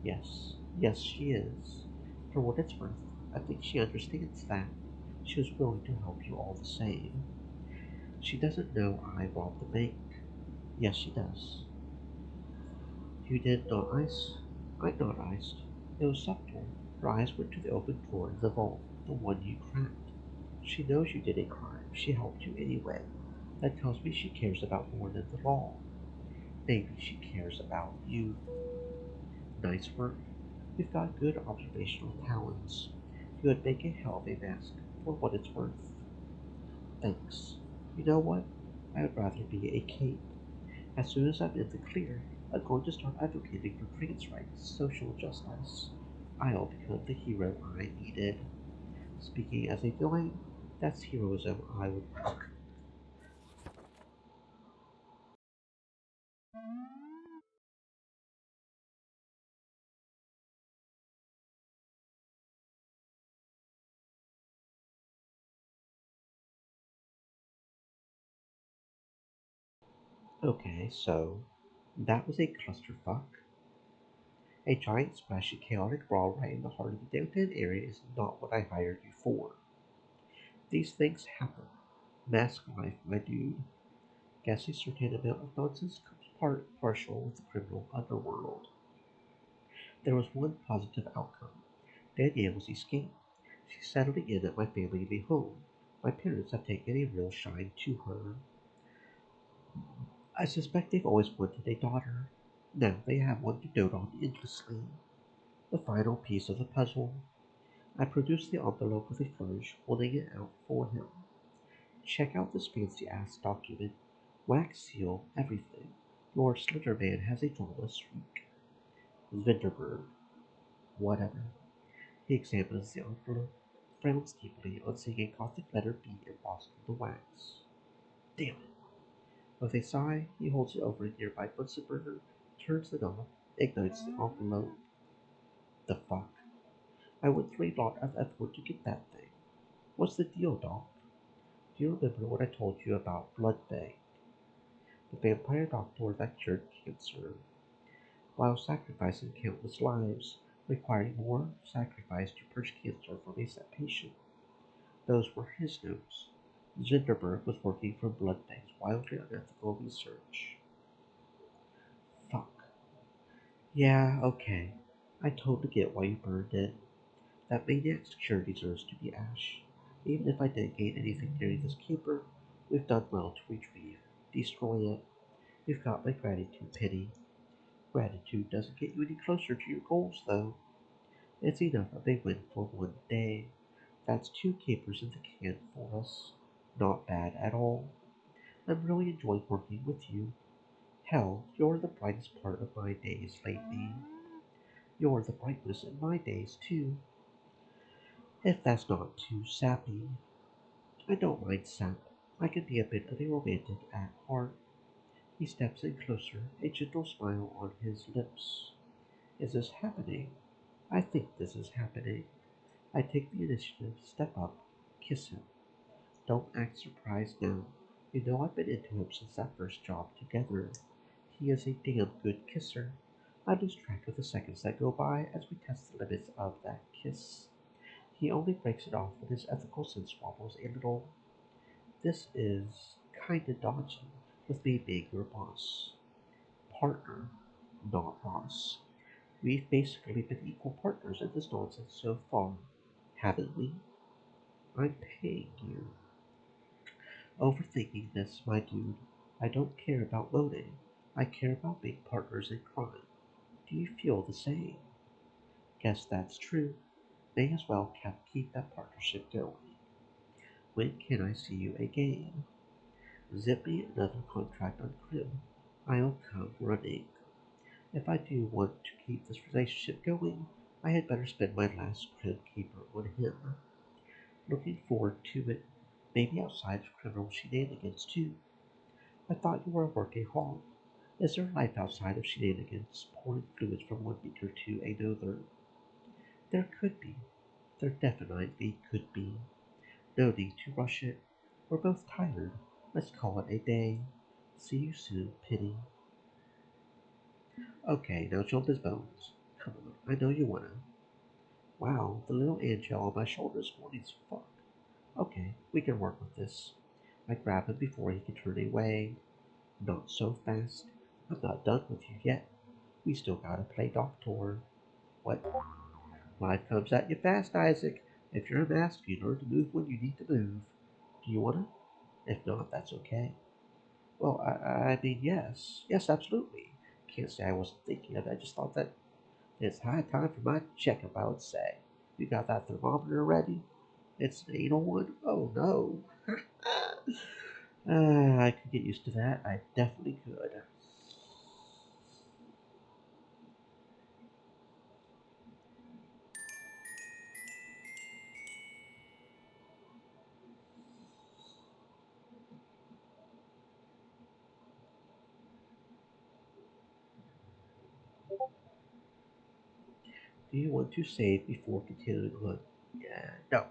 S1: Yes, yes, she is. For what it's worth, I think she understands that. She was willing to help you all the same. She doesn't know I robbed the bank. Yes, she does. You did not ice? I not iced. It was subtle. Her eyes went to the open door in the vault, the one you cracked. She knows you did a crime. She helped you anyway. That tells me she cares about more than the law. Maybe she cares about you. Nice work. You've got good observational talents. You would make a hell of a mask, for what it's worth. Thanks. You know what? I would rather be a cape. As soon as I'm in the clear, I'm going to start advocating for trans rights, social justice. I'll become the hero I needed. Speaking as a villain, that's heroism I would. Okay, so that was a clusterfuck. A giant splashy chaotic brawl right in the heart of the downtown area is not what I hired you for. These things happen. Mask life, my dude. Guess a certain amount of nonsense comes partial with the criminal underworld. There was one positive outcome. Danielle's escaped. She's settling in at my family home. My parents have taken a real shine to her. I suspect they've always wanted a daughter. Now they have one to dote on endlessly. The final piece of the puzzle. I produced the envelope with a flourish, holding it out for him. Check out this fancy-ass document. Wax seal, everything. Your Slender Man has a drama streak. Vinderberg. Whatever. He examines the envelope, frowns deeply on seeing a Gothic letter B embossed in the wax. Damn it. With a sigh, he holds it over a nearby Bunsen burner, turns the knob, ignites the envelope. The fuck? I went through a lot of effort to get that thing. What's the deal, Doc? Do you remember what I told you about blood bank? The vampire doctor that cured cancer, while sacrificing countless lives, requiring more sacrifice to purge cancer from a set patient. Those were his notes. Zinderberg was working for blood bank's wildly unethical research. Fuck. Yeah, okay. I totally get why you burned it. That maniac sure deserves to be ash. Even if I didn't gain anything during this caper, we've done well to retrieve, destroy it. You've got my gratitude, Penny. Gratitude doesn't get you any closer to your goals, though. It's enough of a win for one day. That's two capers in the can for us. Not bad at all. I'm really enjoying working with you. Hell, you're the brightest part of my days lately. You're the brightness in my days, too. If that's not too sappy. I don't mind sap. I can be a bit of a romantic at heart. He steps in closer, a gentle smile on his lips. Is this happening? I think this is happening. I take the initiative, step up, kiss him. Don't act surprised now. You know I've been into him since that first job together. He is a damn good kisser. I lose track of the seconds that go by as we test the limits of that kiss. He only breaks it off when his ethical sense wobbles a little. This is kinda dodgy, with me being your boss. Partner, not boss. We've basically been equal partners in this nonsense so far, haven't we? I'm paying you. Overthinking this, my dude. I don't care about loading. I care about being partners in crime. Do you feel the same? Guess that's true. May as well keep that partnership going. When can I see you again? Zip me another contract on Crib. I'll come running. If I do want to keep this relationship going, I had better spend my last Crib keeper on him. Looking forward to it. Maybe outside of criminal shenanigans too. I thought you were a workaholic. Is there life outside of shenanigans, pouring fluids from one beaker to another? There could be. There definitely could be. No need to rush it. We're both tired. Let's call it a day. See you soon, Pitty. Okay, now jump his bones. Come on, I know you wanna. Wow, the little angel on my shoulder is horny as fuck. Okay, we can work with this. I grab him before he can turn away. Not so fast. I'm not done with you yet. We still gotta play doctor. What? Life comes at you fast, Isaac. If you're a mask, you learn to move when you need to move. Do you wanna? If not, that's okay. Well, I mean, yes. Yes, absolutely. Can't say I wasn't thinking of it. I just thought that it's high time for my checkup, I would say. You got that thermometer ready? It's an anal one? Oh, no. I could get used to that. I definitely could. Do you want to save before continuing on? Yeah, no.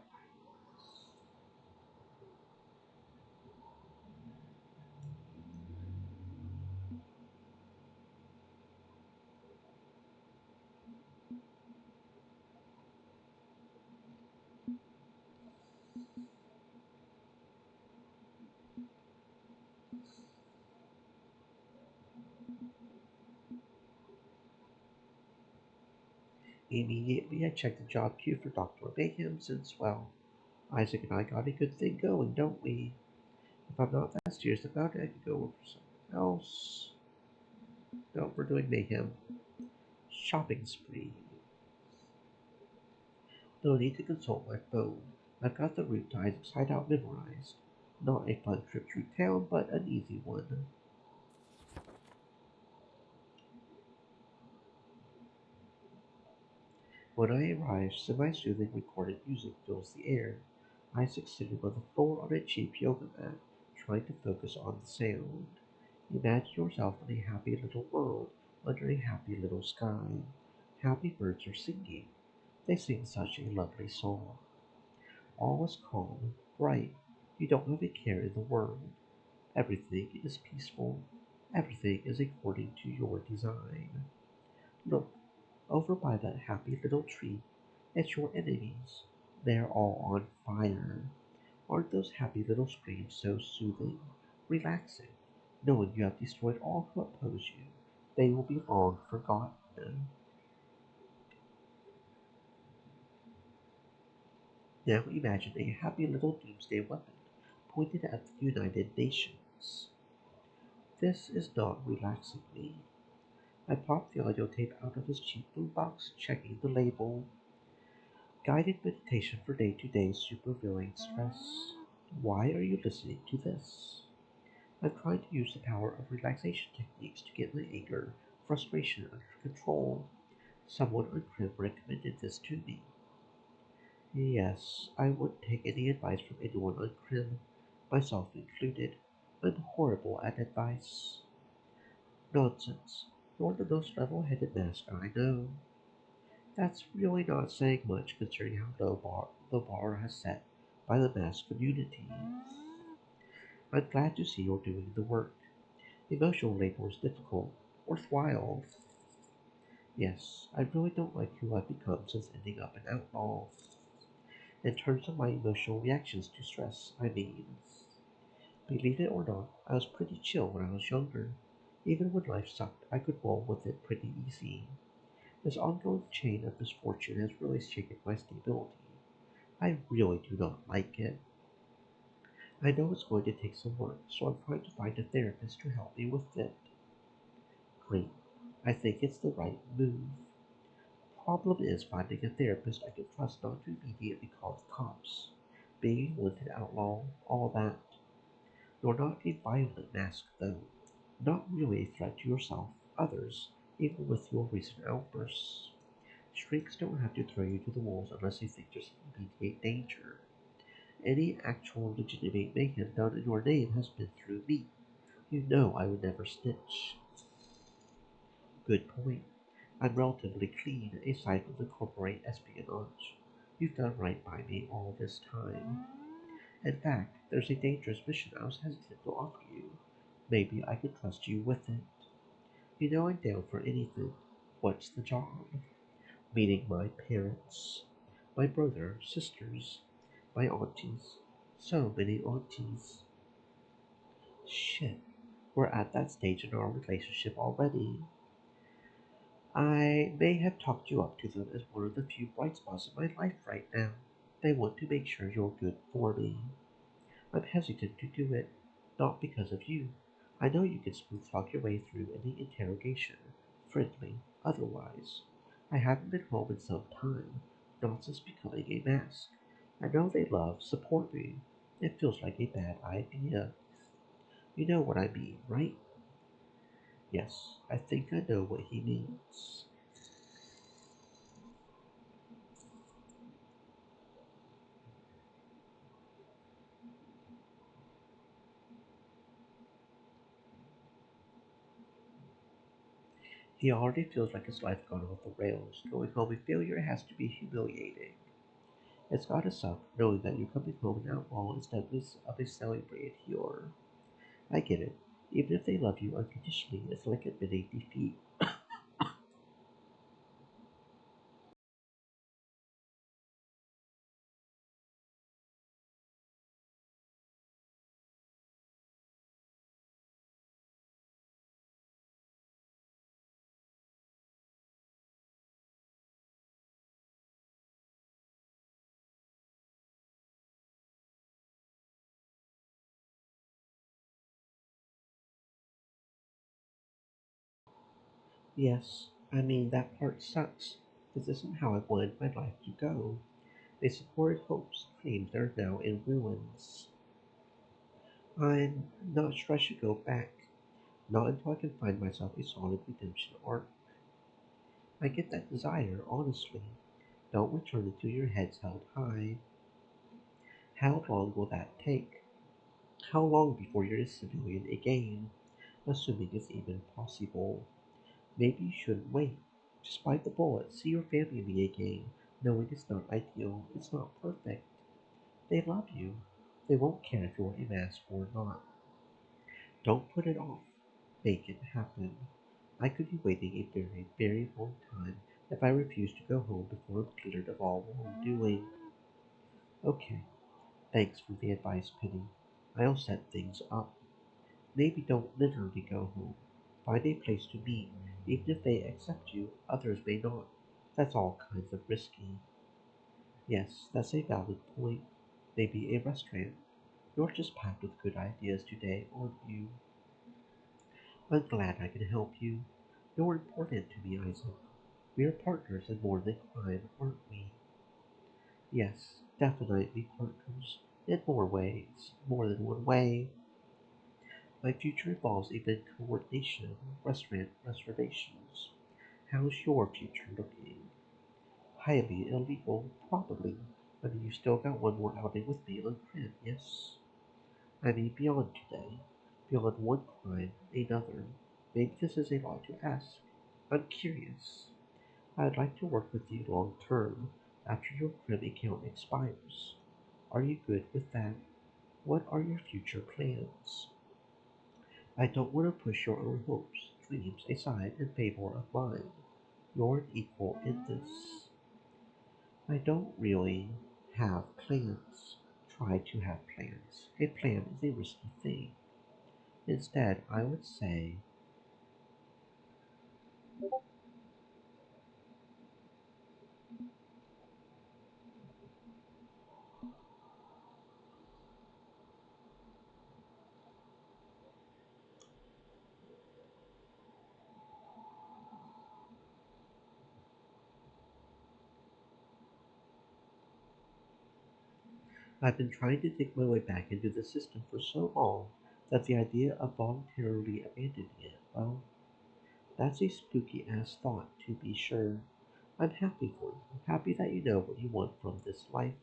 S1: Immediately, I checked the job queue for Dr. Mayhem since, well, Isaac and I got a good thing going, don't we? If I'm not that serious about it, I could go over for something else. No, we're doing Mayhem. Shopping spree. No need to consult my phone. I've got the route to Isaac's hideout memorized. Not a fun trip through town, but an easy one. When I arrive, semi-soothing recorded music fills the air. Isaac sitting on the floor on a cheap yoga mat, trying to focus on the sound. Imagine yourself in a happy little world, under a happy little sky. Happy birds are singing. They sing such a lovely song. All is calm, bright. You don't have a care in the world. Everything is peaceful. Everything is according to your design. Look, over by that happy little tree. It's your enemies. They're all on fire. Aren't those happy little screams so soothing, relaxing, knowing you have destroyed all who oppose you? They will be long forgotten. Now imagine a happy little doomsday weapon pointed at the United Nations. This is not relaxing me. I popped the audio tape out of his cheap boombox, checking the label. Guided meditation for day-to-day supervillain stress. Why are you listening to this? I'm trying to use the power of relaxation techniques to get my anger, frustration under control. Someone on Crib recommended this to me. Yes, I wouldn't take any advice from anyone on Crib, myself included. I'm horrible at advice. Nonsense. You're the most level-headed master I know. That's really not saying much considering how low the bar has set by the mask community. I'm glad to see you're doing the work. Emotional labor is difficult, worthwhile. Yes, I really don't like who I've become since ending up an outlaw. In terms of my emotional reactions to stress, I mean, believe it or not, I was pretty chill when I was younger. Even when life sucked, I could roll with it pretty easy. This ongoing chain of misfortune has really shaken my stability. I really do not like it. I know it's going to take some work, so I'm trying to find a therapist to help me with it. Great. I think it's the right move. Problem is finding a therapist I can trust not to immediately call the cops. Being a wanted outlaw, all that. You're not a violent mask, though. Not really a threat to yourself, others, even with your recent outbursts. Shrinks don't have to throw you to the wolves unless they think there's immediate danger. Any actual legitimate mayhem done in your name has been through me. You know I would never snitch. Good point. I'm relatively clean, aside from the corporate espionage. You've done right by me all this time. In fact, there's a dangerous mission I was hesitant to offer you. Maybe I could trust you with it. You know I'm down for anything. What's the job? Meeting my parents, my brother, sisters, my aunties. So many aunties. Shit, we're at that stage in our relationship already. I may have talked you up to them as one of the few bright spots in my life right now. They want to make sure you're good for me. I'm hesitant to do it, not because of you. I know you can smooth talk your way through any interrogation, friendly, otherwise. I haven't been home in some time, not since becoming a mask. I know they love, support me. It feels like a bad idea. You know what I mean, right? Yes, I think I know what he means. He already feels like his life gone off the rails. Going home a failure has to be humiliating. It's gotta suck knowing that you're coming home an outlaw instead of a celebrated hero. I get it. Even if they love you unconditionally, it's like admitting defeat. Yes, I mean, that part sucks. This isn't how I wanted my life to go. They supported hopes, dreams that are now in ruins. I'm not sure I should go back. Not until I can find myself a solid redemption arc. I get that desire, honestly. Don't return until your head's held high. How long will that take? How long before you're a civilian again? Assuming it's even possible. Maybe you shouldn't wait. Just bite the bullet, see your family me again, knowing it's not ideal, it's not perfect. They love you. They won't care if you're a mask or not. Don't put it off. Make it happen. I could be waiting a very, very long time if I refuse to go home before I'm cleared of all wrongdoing. Okay, thanks for the advice, Penny. I'll set things up. Maybe don't literally go home. Find a place to meet. Even if they accept you, others may not. That's all kinds of risky. Yes, that's a valid point. Maybe a restaurant. You're just packed with good ideas today, aren't you? I'm glad I can help you. You're important to me, Isaac. We are partners in more than crime, aren't we? Yes, definitely partners. In more ways. More than one way. My future involves event coordination, restaurant reservations. How's your future looking? Highly illegal, probably. I mean, you still got one more outing with me on Crib, yes? I mean, beyond today. Beyond one crime, another. Maybe this is a lot to ask. I'm curious. I'd like to work with you long term after your Crib account expires. Are you good with that? What are your future plans? I don't want to push your own hopes, dreams aside in favor of mine. You're an equal in this. I don't really have plans. Try to have plans. A plan is a risky thing. Instead, I would say I've been trying to dig my way back into the system for so long that the idea of voluntarily abandoning it, well, that's a spooky ass thought, to be sure. I'm happy for you. I'm happy that you know what you want from this life.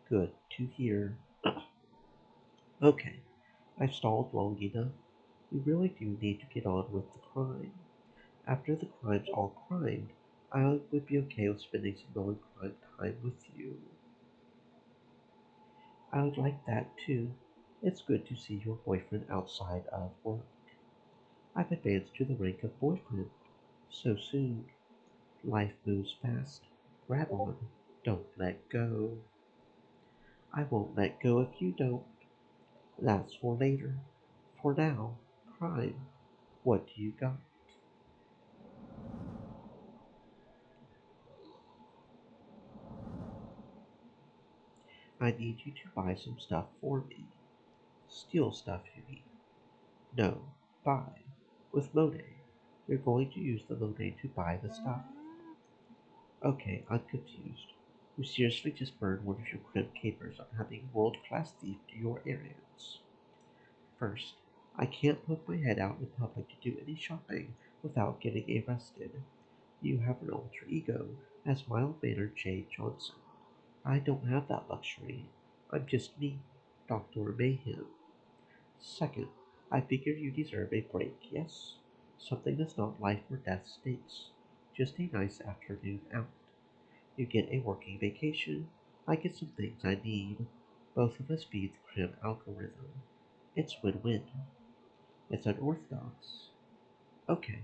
S1: Good to hear. Okay, I've stalled long enough. We really do need to get on with the crime. After the crime's all crimed, I would be okay with spending some non-crime time with you. I would like that too. It's good to see your boyfriend outside of work. I've advanced to the rank of boyfriend. So soon. Life moves fast. Grab on. Don't let go. I won't let go if you don't. That's for later. For now, crime. What do you got? I need you to buy some stuff for me. Steal stuff, you mean? No, buy. With Monet. You're going to use the Monet to buy the stuff. Okay, I'm confused. You seriously just burned one of your crimp capers on having a world-class thief do your errands. First, I can't poke my head out in public to do any shopping without getting arrested. You have an alter ego as mild-mannered Jay Johnson. I don't have that luxury. I'm just me, Dr. Mayhem. Second, I figure you deserve a break, yes? Something that's not life or death stakes. Just a nice afternoon out. You get a working vacation. I get some things I need. Both of us feed the crib algorithm. It's win-win. It's unorthodox. Okay,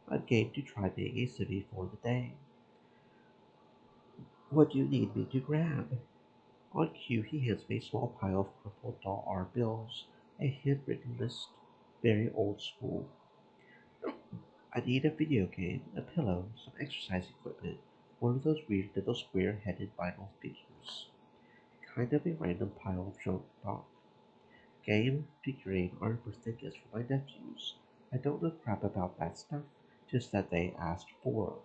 S1: I'm game to try being a civvy for the day. What do you need me to grab? On cue, he hands me a small pile of crumpled dollar bills, a handwritten list, very old school. I need a video game, a pillow, some exercise equipment, one of those weird little square-headed vinyl figures. Kind of a random pile of junk talk. Game, figurine, are a birthday gifts for my nephews. I don't know crap about that stuff, just that they asked for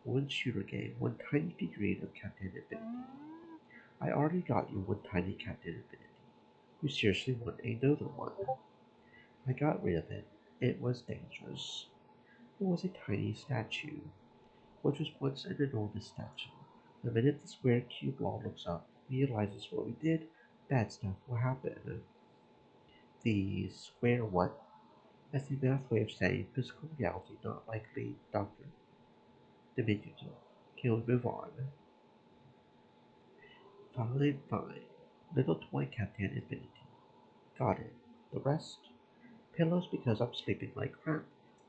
S1: one shooter game, one tiny figurine of Captain Infinity. I already got you one tiny Captain Infinity. You seriously want another one? I got rid of it. It was dangerous. It was a tiny statue, which was once an enormous statue. The minute the square cube wall looks up, realizes what we did, bad stuff will happen. The square what? That's the math way of saying physical reality not likely, Doctor. Diminutive. Can we move on? Fine, fine. Little toy Captain Infinity. Got it. The rest? Pillows because I'm sleeping like crap.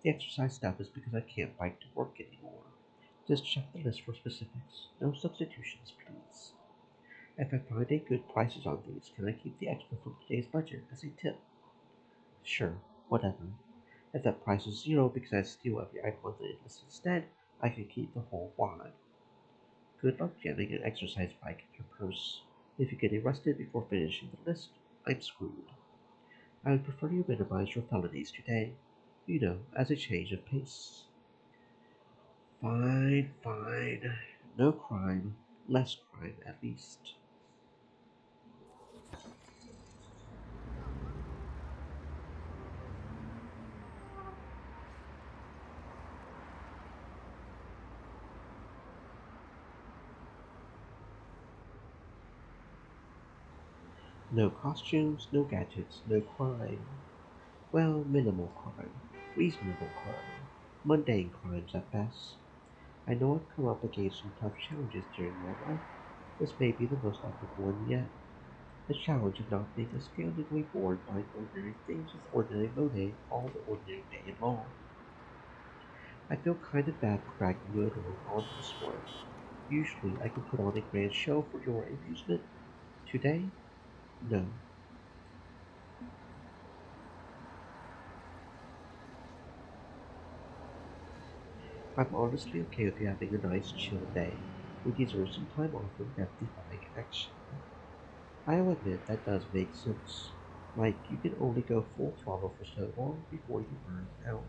S1: The exercise stuff is because I can't bike to work anymore. Just check the list for specifics. No substitutions, please. If I find a good prices on these, can I keep the extra from today's budget as a tip? Sure, whatever. If that price is zero because I steal every item on the list instead, I can keep the whole wad. Good luck jamming an exercise bike in your purse. If you get arrested before finishing the list, I'm screwed. I would prefer you minimize your felonies today. You know, as a change of pace. Fine, fine. No crime. Less crime, at least. No costumes, no gadgets, no crime. Well, minimal crime, reasonable crime, mundane crimes at best. I know I've come up against some tough challenges during my life. This may be the most epic one yet. The challenge of not being astoundingly bored by ordinary things with ordinary motive all the ordinary day long. I feel kind of bad for dragging you along on this one. Usually I can put on a grand show for your amusement. Today, no. I'm honestly okay with you having a nice chill day. We deserve some time off from death-defying action. I'll admit that does make sense. Like, you can only go full throttle for so long before you burn out.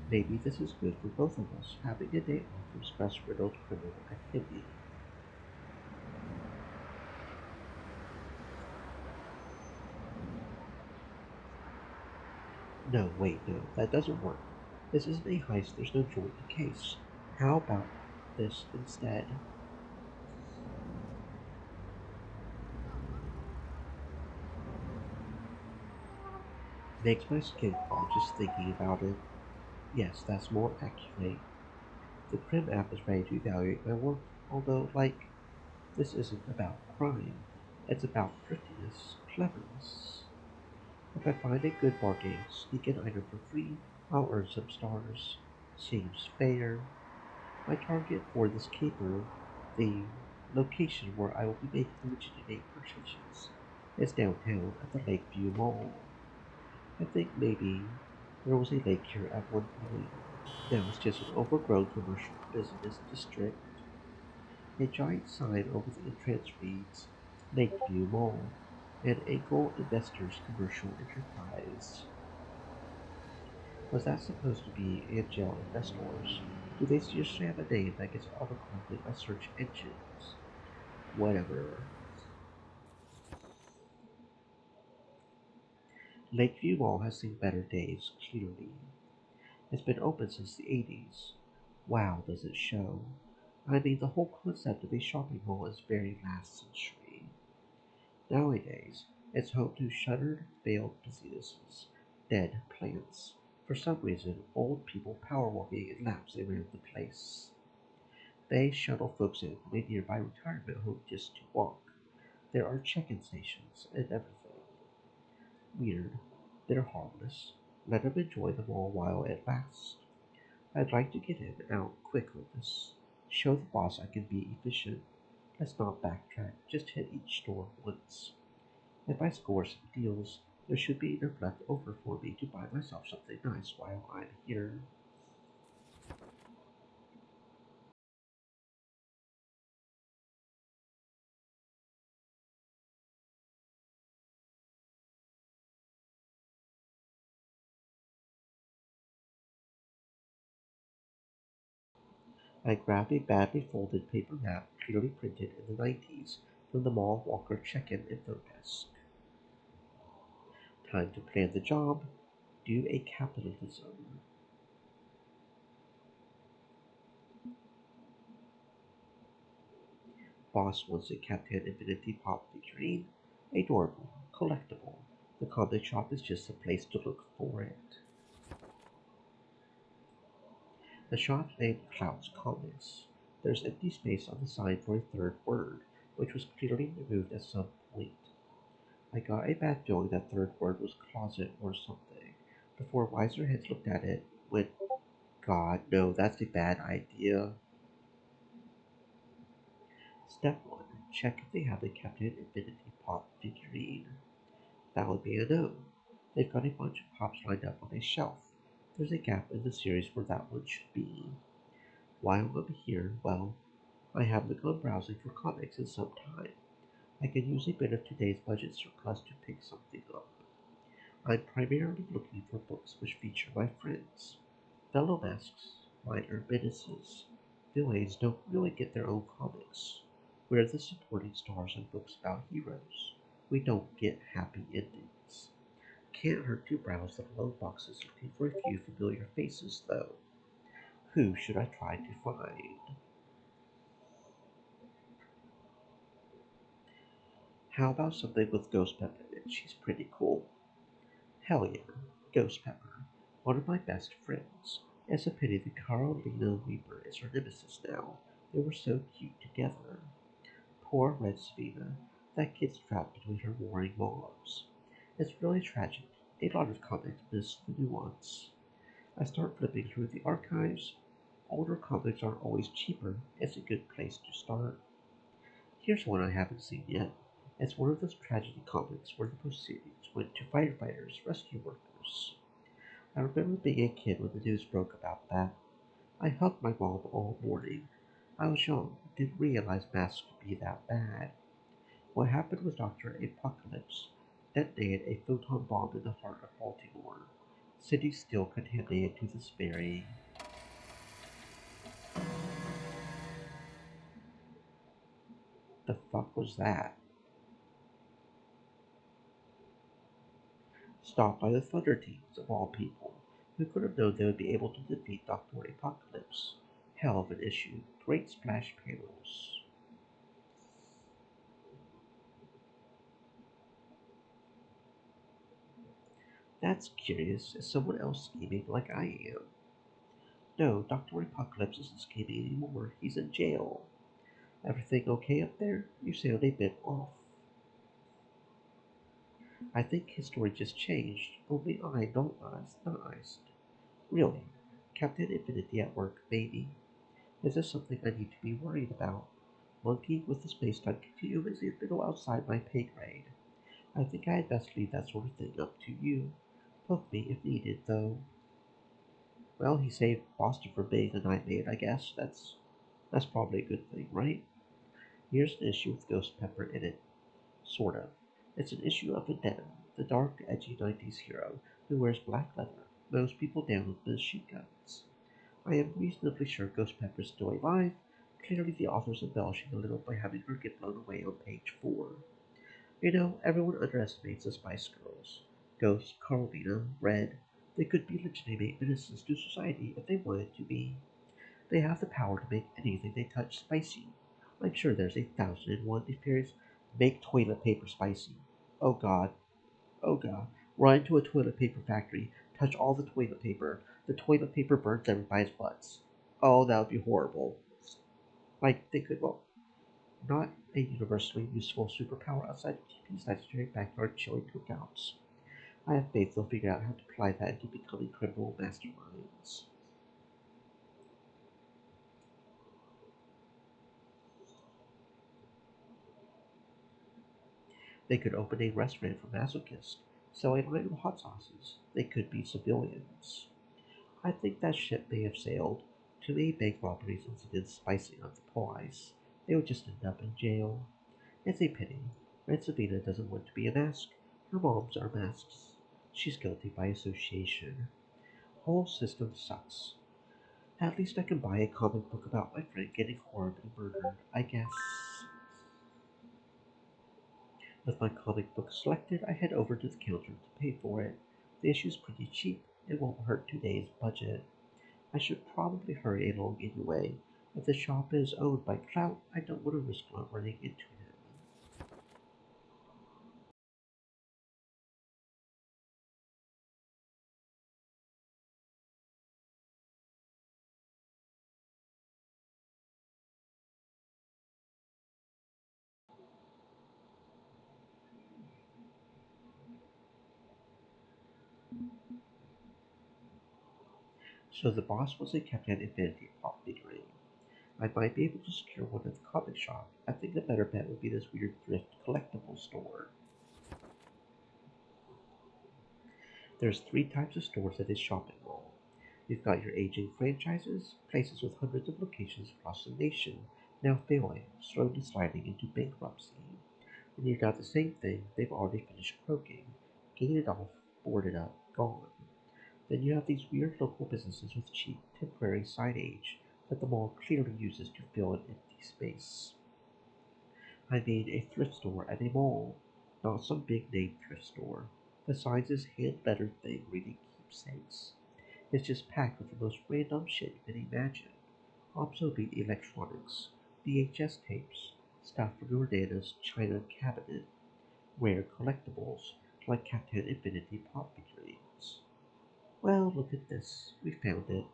S1: Maybe this is good for both of us, having a day off from stress-riddled criminal activity. No, wait, no, that doesn't work. This isn't a heist, there's no joy in the case. How about this instead? Makes my skin crawl just thinking about it. Yes, that's more accurate. The Crim app is ready to evaluate my work, although, like, this isn't about crime. It's about thriftiness, cleverness. If I find a good bargain, sneak an item for free, I'll earn some stars. Seems fair. My target for this caper, the location where I will be making legitimate purchases, is downtown at the Lakeview Mall. I think maybe there was a lake here at one point. Now it's just an overgrown commercial business district. A giant sign over the entrance reads Lakeview Mall, an Angel Investors Commercial Enterprise. Was that supposed to be Angel Investors? Do they seriously have a name that gets autocorrected by search engines? Whatever. Lakeview Mall has seen better days, clearly. It's been open since the 80s. Wow, does it show. I mean, the whole concept of a shopping mall is very last century. Nowadays, it's home to shuttered, failed businesses, dead plants. For some reason, old people power walking in laps around the place. They shuttle folks in from a nearby retirement home just to walk. There are check-in stations and everything. Weird. They're harmless. Let them enjoy the mall while it lasts. I'd like to get in and out quick on this. Show the boss I can be efficient. Let's not backtrack, just hit each store once. If I score some deals, there should be enough left over for me to buy myself something nice while I'm here. I grabbed a badly folded paper map clearly printed in the 90s from the Mall Walker check-in info desk. Time to plan the job, do a capitalism. Boss wants a Captain Infinity Pop figurine, adorable, collectible. The comic shop is just the place to look for it. The shop named Cloud's Comics. There's empty space on the sign for a third word, which was clearly removed at some point. I got a bad feeling that third word was closet or something. Before wiser heads looked at it, went, God, no, that's a bad idea. Step 1. Check if they have a Captain Infinity Pop figurine. That would be a no. They've got a bunch of pops lined up on a shelf. There's a gap in the series where that one should be. While I'm here, well, I haven't gone browsing for comics in some time. I can use a bit of today's budget surplus to pick something up. I'm primarily looking for books which feature my friends. Fellow masks, minor menaces. Villains don't really get their own comics. We're the supporting stars in books about heroes. We don't get happy endings. Can't hurt to browse the low boxes looking for a few familiar faces, though. Who should I try to find? How about something with Ghost Pepper in it? She's pretty cool. Hell yeah, Ghost Pepper. One of my best friends. It's a pity the Carolina Reaper is her nemesis now. They were so cute together. Poor Red Sabina. That kid's trapped between her warring mobs. It's really tragic. A lot of comics miss the nuance. I start flipping through the archives. Older comics aren't always cheaper. It's a good place to start. Here's one I haven't seen yet. It's one of those tragedy comics where the proceedings went to firefighters, rescue workers. I remember being a kid when the news broke about that. I hugged my mom all morning. I was young, didn't realize masks could be that bad. What happened was Dr. Apocalypse detonated a photon bomb in the heart of Baltimore. City still contaminated to this very. The fuck was that? Stopped by the Thunder Teams, of all people. Who could have known they would be able to defeat Dr. Apocalypse? Hell of an issue. Great splash panels. That's curious. Is someone else scheming like I am? No, Dr. Apocalypse isn't scheming anymore. He's in jail. Everything okay up there? You sound a bit off. I think his story just changed. Only I don't not. Really. Captain Infinity at work, maybe. Is this something I need to be worried about? Monkey with the space-time continuum is a little outside my pay grade. I think I had best leave that sort of thing up to you. Poke me if needed, though. Well, he saved Boston from being a nightmare, I guess. That's probably a good thing, right? Here's an issue with Ghost Pepper in it. Sort of. It's an issue of Vendetta, the dark, edgy 90s hero who wears black leather, mows people down with machine guns. I am reasonably sure Ghost Pepper is still alive. Clearly, the author's embellishing a little by having her get blown away on page 4. You know, everyone underestimates the Spice Girls. Ghost, Carolina, Red. They could be legitimate menaces to society if they wanted to be. They have the power to make anything they touch spicy. I'm sure there's 1,001 theories. Make toilet paper spicy. Oh god. Oh god. Run to a toilet paper factory. Touch all the toilet paper. The toilet paper burns everybody's butts. Oh, that would be horrible. Like, they could, well, not a universally useful superpower outside of TP's necessary backyard chili cookouts. I have faith they'll figure out how to apply that into becoming criminal masterminds. They could open a restaurant for masochists, sell a line of hot sauces. They could be civilians. I think that ship may have sailed. Too many bank robberies incidents spicing up the price. They would just end up in jail. It's a pity. Red Sabina doesn't want to be a mask. Her moms are masks. She's guilty by association. Whole system sucks. At least I can buy a comic book about my friend getting horribly murdered, I guess. With my comic book selected, I head over to the counter to pay for it. The issue's pretty cheap. It won't hurt today's budget. I should probably hurry along anyway. If the shop is owned by Clout, I don't want to risk not running into him. So the boss was a Captain Infinity pop figurine. I might be able to secure one at the comic shop. I think the better bet would be this weird thrift collectible store. There's 3 types of stores at this shopping mall. You've got your aging franchises, places with hundreds of locations across the nation, now failing, slowly sliding into bankruptcy. And you've got the same thing, they've already finished croaking, gated off, boarded up, gone. Then you have these weird local businesses with cheap, temporary signage that the mall clearly uses to fill an empty space. I mean a thrift store at a mall, not some big name thrift store. The signs is hand lettered thing reading keepsakes. It's just packed with the most random shit you can imagine. Obsolete electronics, VHS tapes, stuff from your Nana's china cabinet. Rare collectibles, like Captain Infinity pop figurines. Well, look at this. We found it.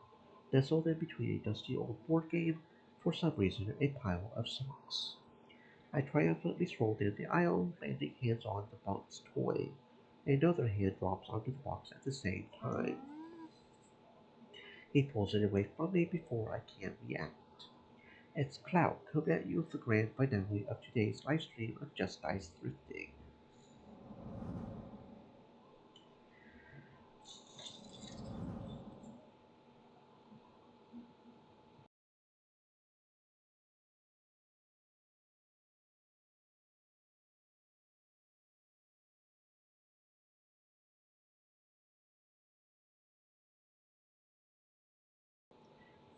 S1: Nestled in between a dusty old board game, for some reason a pile of socks. I triumphantly stroll down the aisle, landing hands on the box's toy. Another hand drops onto the box at the same time. He pulls it away from me before I can react. It's Cloud coming at you with the grand finale of today's live stream of Just Dice Thrifting.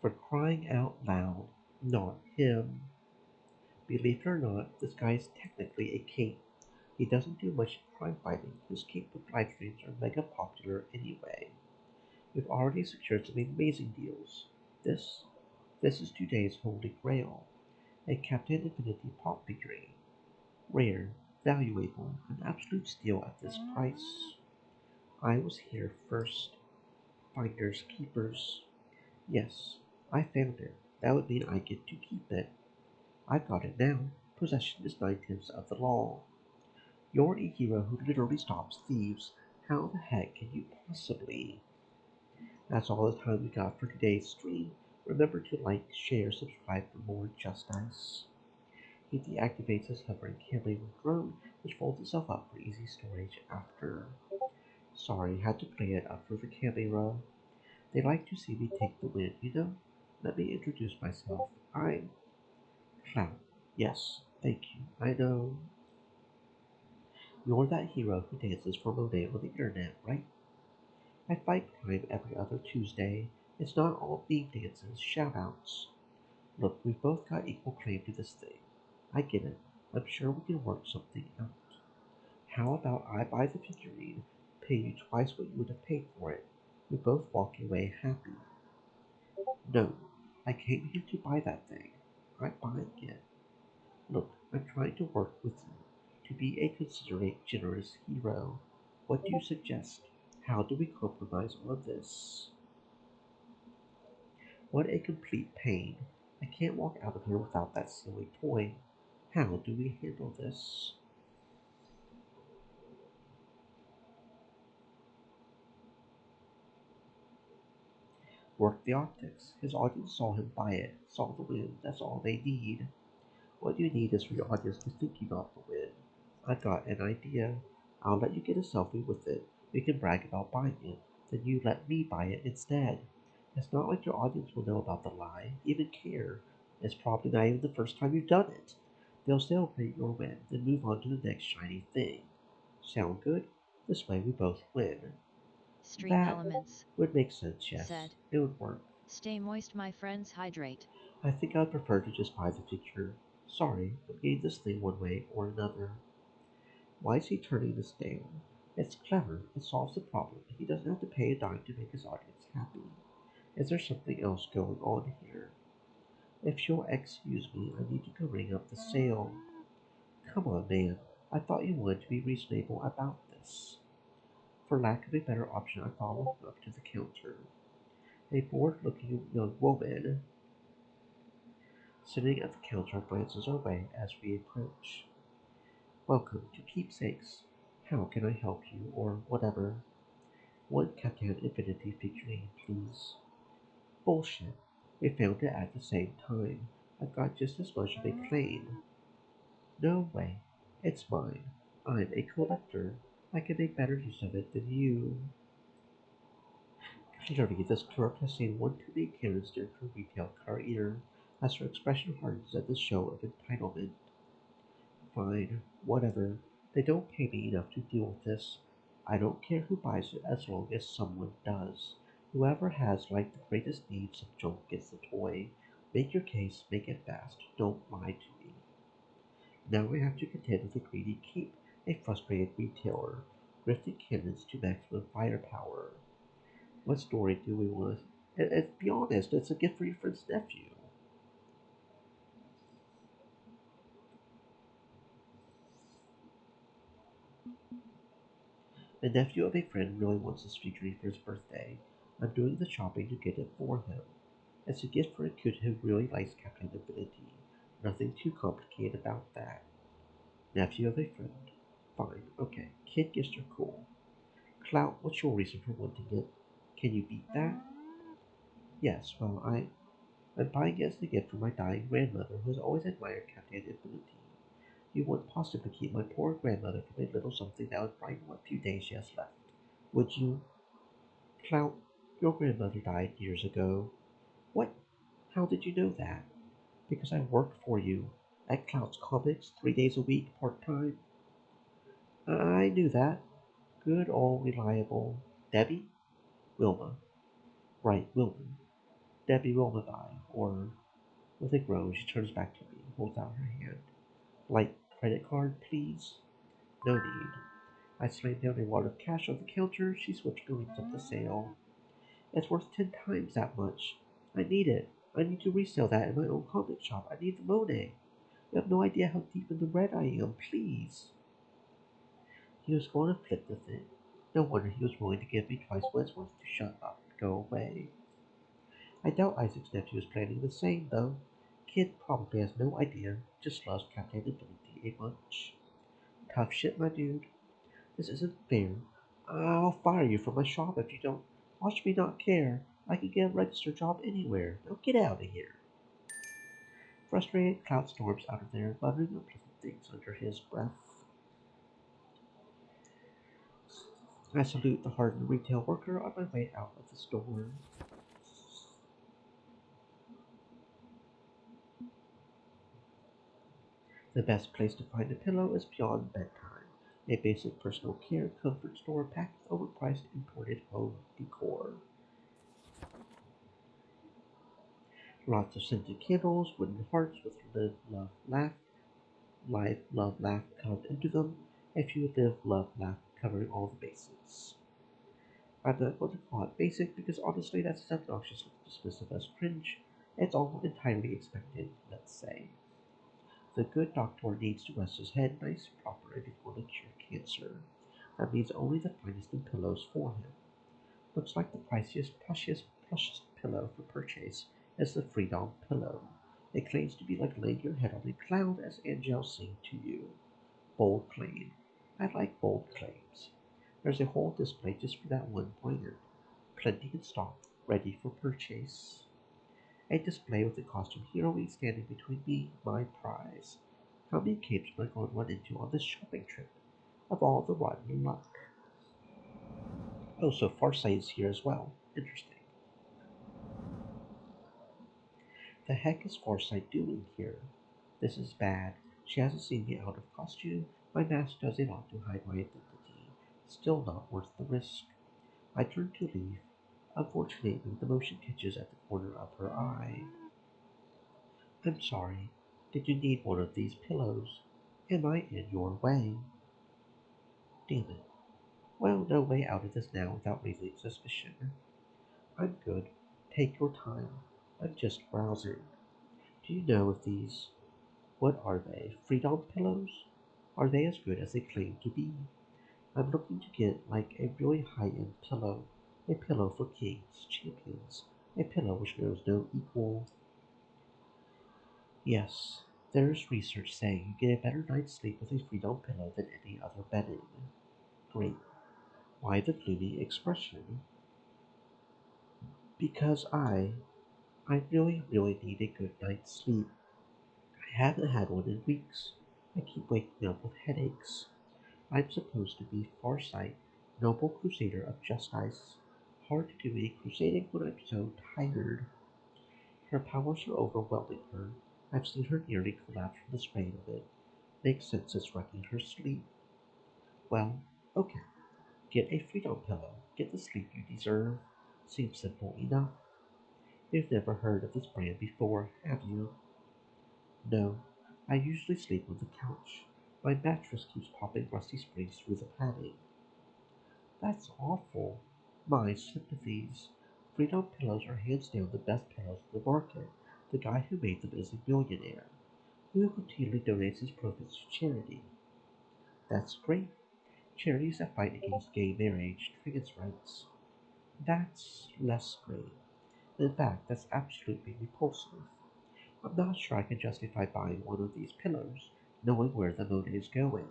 S1: For crying out loud, not him. Believe it or not, this guy is technically a cape. He doesn't do much crime fighting. His cape with live streams are mega popular anyway. We've already secured some amazing deals. This this is today's holy grail. A Captain Infinity pop figurine. Rare, valuable, an absolute steal at this price. I was here first. Finders keepers. Yes, I found it. That would mean I get to keep it. I've got it now. Possession is 9/10 of the law. You're a hero who literally stops thieves. How the heck can you possibly? That's all the time we got for today's stream. Remember to like, share, subscribe for more Just Dice. He deactivates his hovering camera drone, which folds itself up for easy storage after. Sorry, had to play it up for the camera. They like to see me take the win, you know? Let me introduce myself. I'm Cloud. Yes, thank you. I know. You're that hero who dances for Monet on the internet, right? I fight crime every other Tuesday. It's not all theme dances, shoutouts. Look, we've both got equal claim to this thing. I get it. I'm sure we can work something out. How about I buy the figurine, pay you twice what you would have paid for it? We both walk away happy. No, I came here to buy that thing. I'm buying it. Look, I'm trying to work with you to be a considerate, generous hero. What do you suggest? How do we compromise on this? What a complete pain. I can't walk out of here without that silly toy. How do we handle this? Work the optics. His audience saw him buy it, saw the win. That's all they need. What you need is for your audience to think you got the win. I've got an idea. I'll let you get a selfie with it. We can brag about buying it. Then you let me buy it instead. It's not like your audience will know about the lie, even care. It's probably not even the first time you've done it. They'll celebrate your win, then move on to the next shiny thing. Sound good? This way we both win.
S2: Stream
S1: That
S2: elements.
S1: would make sense, yes.
S2: Said.
S1: It would work.
S2: Stay moist, my friends, hydrate.
S1: I think I'd prefer to just buy the figure. Sorry, but need this thing one way or another. Why is he turning this down? It's clever. It solves the problem. He doesn't have to pay a dime to make his audience happy. Is there something else going on here? If you'll excuse me, I need to go ring up the sale. Come on, man. I thought you wanted to be reasonable about this. For lack of a better option, I follow him up to the counter. A bored-looking young woman sitting at the counter glances our way as we approach. Welcome to Keepsakes. How can I help you, or whatever? One Captain Infinity figurine, please. Bullshit. We found it at the same time. I've got just as much of a claim. No way. It's mine. I'm a collector. I can make better use of it than you. Clearly, this clerk has seen one too many canister in her retail car ear, as her expression hardens at the show of entitlement. Fine, whatever. They don't pay me enough to deal with this. I don't care who buys it as long as someone does. Whoever has like the greatest needs of junk gets the toy. Make your case, make it fast. Don't lie to me. Now we have to contend with a greedy keep, a frustrated retailer, rifting cannons to maximum firepower. What story do we want? And be honest, it's a gift for your friend's nephew. The nephew of a friend really wants this figurine for his birthday. I'm doing the shopping to get it for him. It's a gift for a kid who really likes Captain Ability. Nothing too complicated about that. Nephew of a friend. Fine, okay. Kid gifts are cool. Clout, what's your reason for wanting it? Can you beat that? Yes, well, I'm buying it as a gift for my dying grandmother who has always admired Captain Ability. You wouldn't possibly keep my poor grandmother from a little something that would brighten what few days she has left. Would you? Clout, your grandmother died years ago. What? How did you know that? Because I work for you at Clout's Comics 3 days a week, part-time. I knew that. Good old reliable Debbie? Wilma. Right, Wilma. Debbie Wilma die. Or, with a groan, she turns back to me, holds out her hand. Like, credit card, please? No need. I slammed down a wad of cash on the counter. She switched her rings up the sale. It's worth 10 times that much. I need it. I need to resell that in my own comic shop. I need the money. You have no idea how deep in the red I am. Please. He was going to flip the thing. No wonder he was willing to give me twice what it's worth to shut up and go away. I doubt Isaac's nephew is planning the same, though. Kid probably has no idea, just loves Captain Ability a bunch. Tough shit, my dude. This isn't fair. I'll fire you from my shop if you don't. Watch me not care. I can get a registered job anywhere. Now get out of here. Frustrated, Cloud storms out of there, muttering unpleasant things under his breath. I salute the hardened retail worker on my way out of the store. The best place to find a pillow is beyond bedtime. A basic personal care comfort store packed with overpriced imported home decor. Lots of scented candles, wooden hearts with live, love, laugh, live, love, laugh carved into them. A few live, love, laugh covering all the bases. I'm not going to call it basic because honestly that's as obnoxious and dismissive as cringe. It's all entirely expected, let's say. The good doctor needs to rest his head nice and proper before they cure cancer. That means only the finest in pillows for him. Looks like the priciest, plushest pillow for purchase is the Freedom pillow. It claims to be like laying your head on a cloud as angels sing to you. Bold claim. I like bold claims. There's a whole display just for that one brand. Plenty in stock, ready for purchase. A display with a costume heroine standing between me and my prize. How many capes am I going to run into on this shopping trip? Of all the rotten luck. Oh, so Farsight is here as well. Interesting. The heck is Farsight doing here? This is bad. She hasn't seen me out of costume. My mask does a lot to hide my identity. Still not worth the risk. I turn to leave. Unfortunately, the motion catches at the corner of her eye. I'm sorry. Did you need one of these pillows? Am I in your way? Damn it. Well, no way out of this now without raising suspicion. I'm good. Take your time. I'm just browsing. Do you know if these... What are they? Freedom pillows? Are they as good as they claim to be? I'm looking to get like a really high-end pillow. A pillow for kings, champions. A pillow which knows no equal. Yes, there's research saying you get a better night's sleep with a Freedom pillow than any other bedding. Great. Why the gloomy expression? Because I really need a good night's sleep. I haven't had one in weeks. I keep waking up with headaches. I'm supposed to be Farsight, noble crusader of justice. Hard to do any crusading when I'm so tired. Her powers are overwhelming her. I've seen her nearly collapse from the strain of it. Makes sense it's wrecking her sleep. Well, okay. Get a freedom pillow. Get the sleep you deserve. Seems simple enough. You've never heard of this brand before, have you? No. I usually sleep on the couch. My mattress keeps popping rusty springs through the padding. That's awful. My sympathies. Freedom pillows are hands down the best pillows in the market. The guy who made them is a millionaire, who routinely donates his profits to charity. That's great. Charities that fight against gay marriage, trans rights. That's less great. In fact, that's absolutely repulsive. I'm not sure I can justify buying one of these pillows, knowing where the moon is going.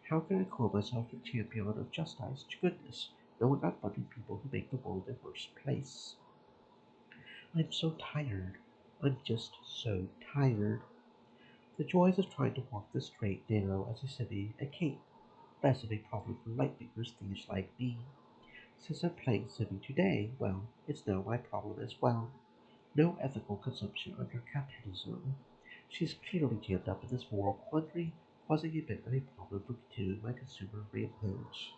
S1: How can I call myself a champion of justice to goodness, knowing I'm funding people who make the world a worse place? I'm so tired. I'm just so tired. The joys of trying to walk the straight, narrow as a city, a cape, less of a problem for light fingers thieves like me. Since I'm playing Civi today, well, it's now my problem as well. No ethical consumption under capitalism. She's clearly jammed up in this moral quandary, causing a bit of a problem for continuing my consumer rampage.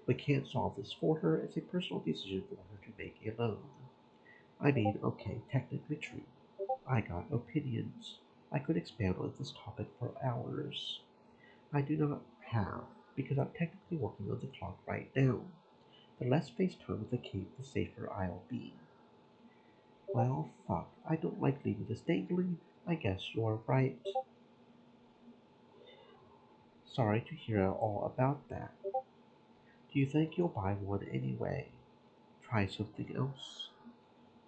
S1: We can't solve this for her. It's a personal decision for her to make alone. I mean, okay, technically true. I got opinions. I could expound on this topic for hours. I do not have, because I'm technically working on the clock right now. The less face time with the cape, the safer I'll be. Well, fuck, I don't like leaving this dangling. I guess you're right. Sorry to hear all about that. Do you think you'll buy one anyway? Try something else?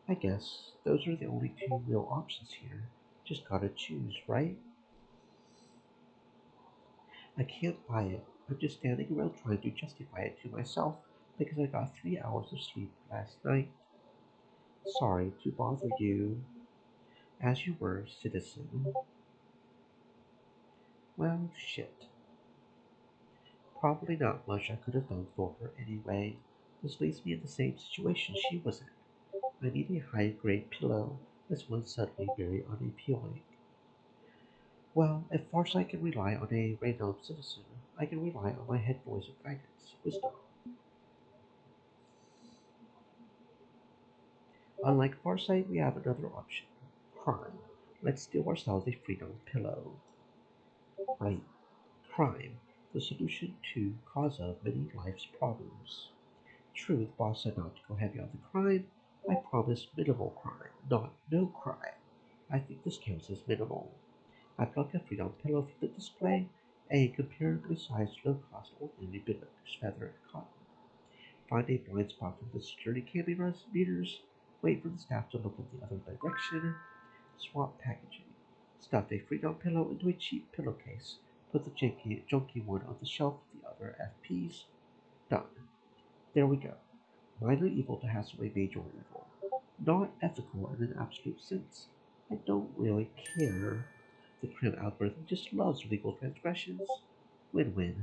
S1: I guess those are the only two real options here. Just gotta choose, right? I can't buy it. I'm just standing around trying to justify it to myself because I got 3 hours of sleep last night. Sorry to bother you. As you were, citizen. Well, shit. Probably not much I could have done for her anyway. This leaves me in the same situation she was in. I need a high grade pillow. This one's suddenly very unappealing. Well, if Farsight can rely on a random citizen, I can rely on my head voice of guidance, wisdom. Unlike Farsight, we have another option. Crime. Let's steal ourselves a freedom pillow. Right. Crime. The solution to cause of many life's problems. True, the boss said not to go heavy on the crime. I promised minimal crime, not no crime. I think this counts as minimal. I pluck a freedom pillow from the display, a comparably sized low-cost ordinary builder's feather and cotton. Find a blind spot from the security cameras, meters, wait for the staff to look in the other direction, swap packaging. Stuff a freedom pillow into a cheap pillowcase, put the junky one on the shelf with the other FPs. Done. There we go. Minor evil to hassle a major evil. Not ethical in an absolute sense. I don't really care. The crim algorithm just loves legal transgressions. Win-win.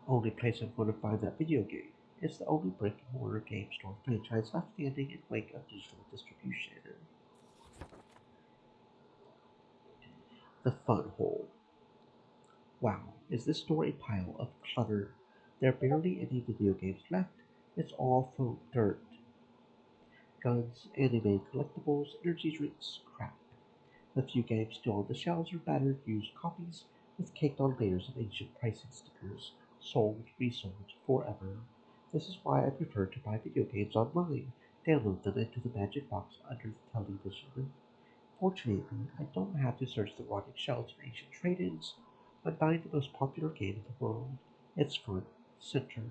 S1: Only place I'm going to find that video game. It's the only brick-and-mortar game store franchise left standing in wake of digital distribution. The Fun Hole. Wow, is this store a pile of clutter? There are barely any video games left. It's all foam dirt. Guns, anime collectibles, energy drinks, crap. The few games still on the shelves are battered used copies with caked on layers of ancient pricing stickers, sold, resold, forever. This is why I prefer to buy video games online, download them into the magic box under the television. Fortunately, I don't have to search the rotting shelves of ancient trade-ins. I'm buying the most popular game in the world. It's front, center.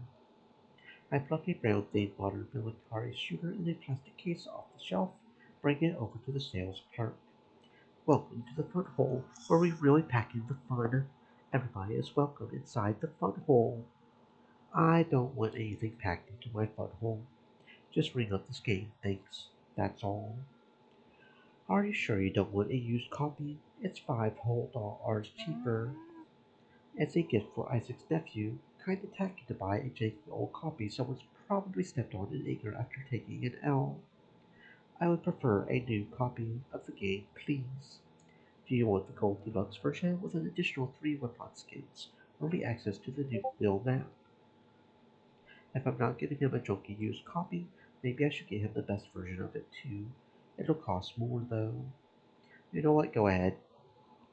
S1: I pluck a brown themed modern military shooter in a plastic case off the shelf, bring it over to the sales clerk. Welcome to the Fun Hole, where we really pack in the fun. Everybody is welcome inside the Fun Hole. I don't want anything packed into my Fun Hole. Just ring up this game, thanks. That's all. Are you sure you don't want a used copy? It's $5 cheaper. It's a gift for Isaac's nephew. Kinda tacky to buy a janky old copy someone's probably stepped on in anger after taking an L. I would prefer a new copy of the game, please. Do you want the gold deluxe version with an additional 3 weapon skins, early access to the new Quill map? If I'm not giving him a junky used copy, maybe I should get him the best version of it too. It'll cost more though. You know what? Go ahead.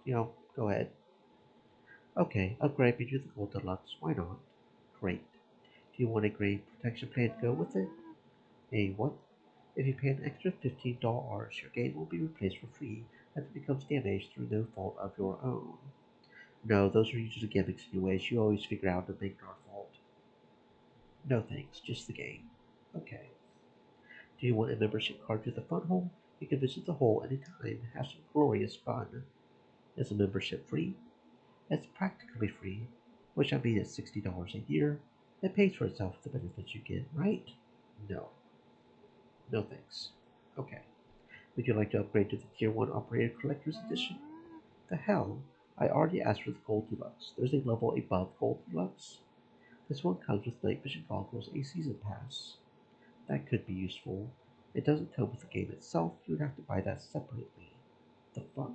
S1: Go ahead. Okay, upgrade me to the gold deluxe. Why not? Great. Do you want a grade protection plan to go with it? A what? If you pay an extra $15, your game will be replaced for free if it becomes damaged through no fault of your own. No, those are usually gimmicks anyways. You always figure out to make it our fault. No thanks, just the game. Okay. Do you want a membership card to the fun hole? You can visit the hole anytime, have some glorious fun. Is the membership free? It's practically free, which I mean it's $60 a year. It pays for itself with the benefits you get, right? No. No thanks. Okay. Would you like to upgrade to the Tier 1 Operator Collector's Edition? The hell? I already asked for the Gold Deluxe. There's a level above Gold Deluxe. This one comes with night vision goggles, a season pass. That could be useful. It doesn't come with the game itself. You would have to buy that separately. The fuck?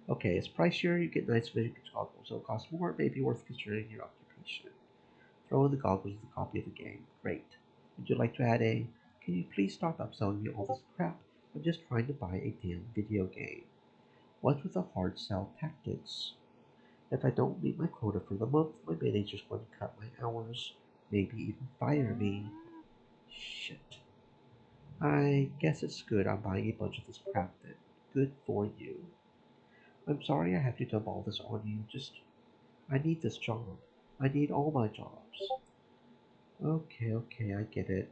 S1: Okay, it's pricier. You get night vision goggles. It'll cost more. It may be worth considering your occupation. Throw in the goggles with a copy of the game. Great. Would you like to add a, can you please stop upselling me all this crap? I'm just trying to buy a damn video game. What's with the hard sell tactics? If I don't meet my quota for the month, my manager's going to cut my hours, maybe even fire me. Shit. I guess it's good I'm buying a bunch of this crap then. Good for you. I'm sorry I have to dump all this on you, I need this job. I need all my jobs. Okay, I get it.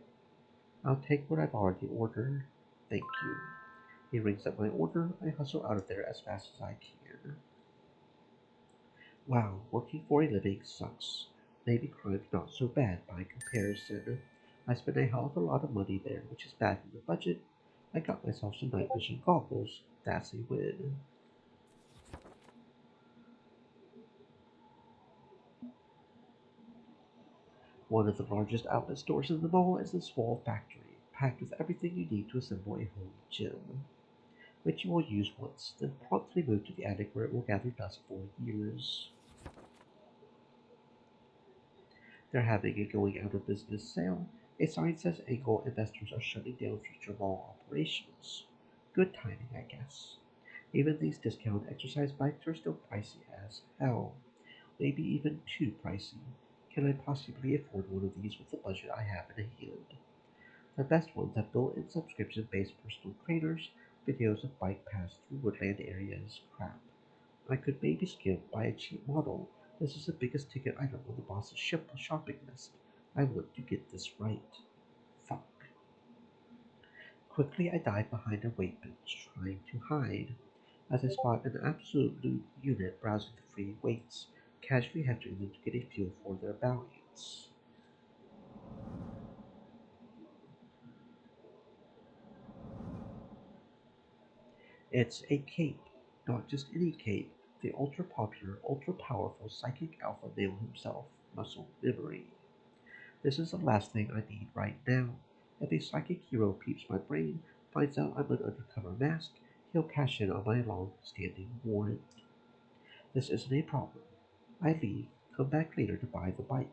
S1: I'll take what I've already ordered. Thank you. He rings up my order. I hustle out of there as fast as I can. Wow, working for a living sucks. Maybe crime's not so bad by comparison. I spent a hell of a lot of money there, which is bad for the budget. I got myself some night vision goggles. That's a win. One of the largest outlet stores in the mall is a small factory, packed with everything you need to assemble a home gym, which you will use once, then promptly move to the attic where it will gather dust for years. They're having a going out of business sale. A sign says Angle investors are shutting down future mall operations. Good timing, I guess. Even these discount exercise bikes are still pricey as hell. Maybe even too pricey. Can I possibly afford one of these with the budget I have in hand? The best ones have built-in subscription-based personal trainers, videos of bike paths through woodland areas. Crap. I could maybe skip by a cheap model. This is the biggest ticket item on the boss's shopping list. I want to get this right. Fuck. Quickly I dive behind a weight bench, trying to hide. As I spot an absolute unit browsing the free weights, casually hefting them to get a feel for their balance. It's a cape, not just any cape, the ultra popular, ultra powerful psychic alpha male himself, Muscle Memory. This is the last thing I need right now. If a psychic hero peeps my brain, finds out I'm an undercover mask, he'll cash in on my long-standing warrant. This isn't a problem. I leave, come back later to buy the bike.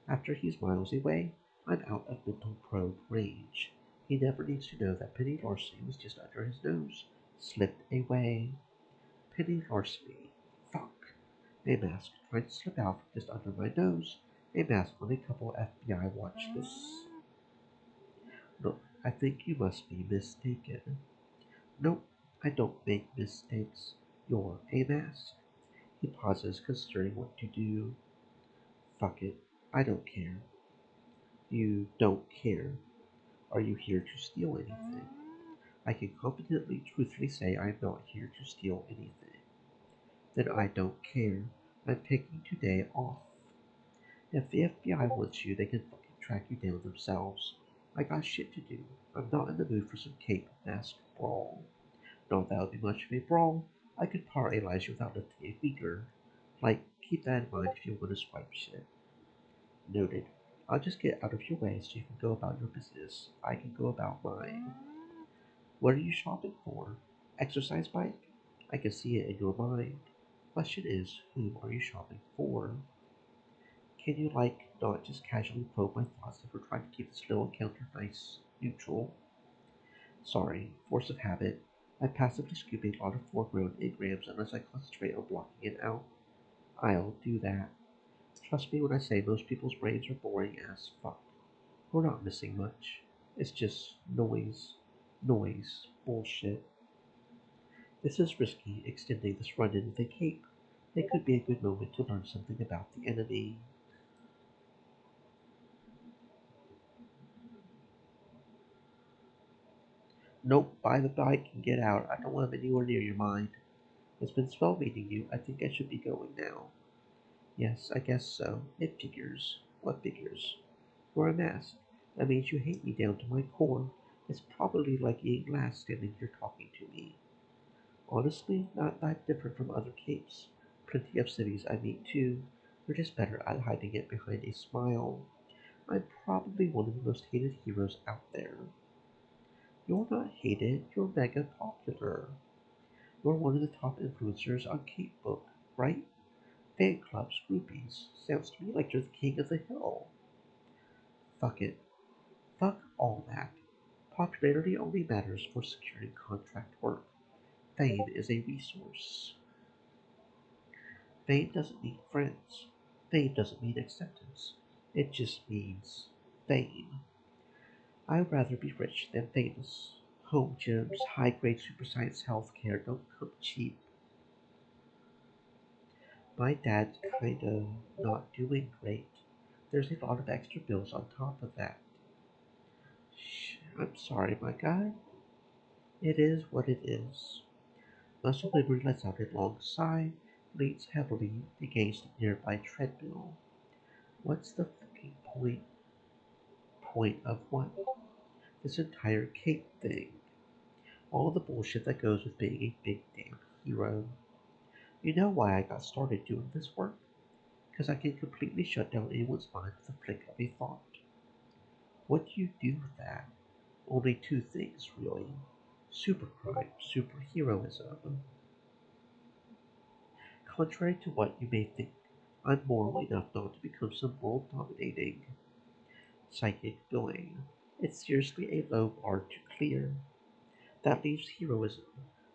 S1: After he's miles away, I'm out of mental probe range. He never needs to know that Penny Larceny was just under his nose. Slipped away. Penny Larceny. Fuck. A mask trying to slip out from just under my nose. A mask on a couple FBI watch lists. Look, I think you must be mistaken. Nope, I don't make mistakes. You're a mask. He pauses, considering what to do. Fuck it. I don't care. You don't care. Are you here to steal anything? I can competently, truthfully say I am not here to steal anything. Then I don't care. I'm taking today off. If the FBI wants you, they can fucking track you down themselves. I got shit to do. I'm not in the mood for some cape mask brawl. Not that would be much of a brawl. I could paralyze you without lifting a finger. Like, keep that in mind if you want to swipe shit. Noted. I'll just get out of your way so you can go about your business. I can go about mine. What are you shopping for? Exercise bike? I can see it in your mind. Question is, whom are you shopping for? Can you, like, not just casually probe my thoughts if we're trying to keep this little encounter nice, neutral? Sorry, force of habit. I passively scoop a lot of foreground engrams unless I concentrate on blocking it out. I'll do that. Trust me when I say most people's brains are boring as fuck. We're not missing much. It's just noise, bullshit. This is risky, extending this run in with a cape. It could be a good moment to learn something about the enemy. Nope, buy the bike and get out. I don't want him anywhere near your mind. It's been swell meeting you. I think I should be going now. Yes, I guess so. It figures. What figures? You're a mask. That means you hate me down to my core. It's probably like eating glass standing here talking to me. Honestly, not that different from other capes. Plenty of cities I meet too. They're just better at hiding it behind a smile. I'm probably one of the most hated heroes out there. You're not hated, you're mega popular. You're one of the top influencers on Cape Book, right? Fan clubs, groupies. Sounds to me like you're the king of the hill. Fuck it. Fuck all that. Popularity only matters for securing contract work. Fame is a resource. Fame doesn't mean friends. Fame doesn't mean acceptance. It just means fame. I'd rather be rich than famous. Home gyms, high grade super science healthcare don't come cheap. My dad's kinda not doing great. There's a lot of extra bills on top of that. Shh, I'm sorry, my guy. It is what it is. Muscle Liberty lets out a long sigh, leans heavily against a nearby treadmill. What's the fucking point? Point of what? This entire cape thing. All the bullshit that goes with being a big damn hero. You know why I got started doing this work? Because I can completely shut down anyone's mind with a flick of a thought. What do you do with that? Only two things, really. Supercrime, superheroism. Contrary to what you may think, I'm moral enough not to become some world dominating psychic villain. It's seriously a low bar to clear. That leaves heroism.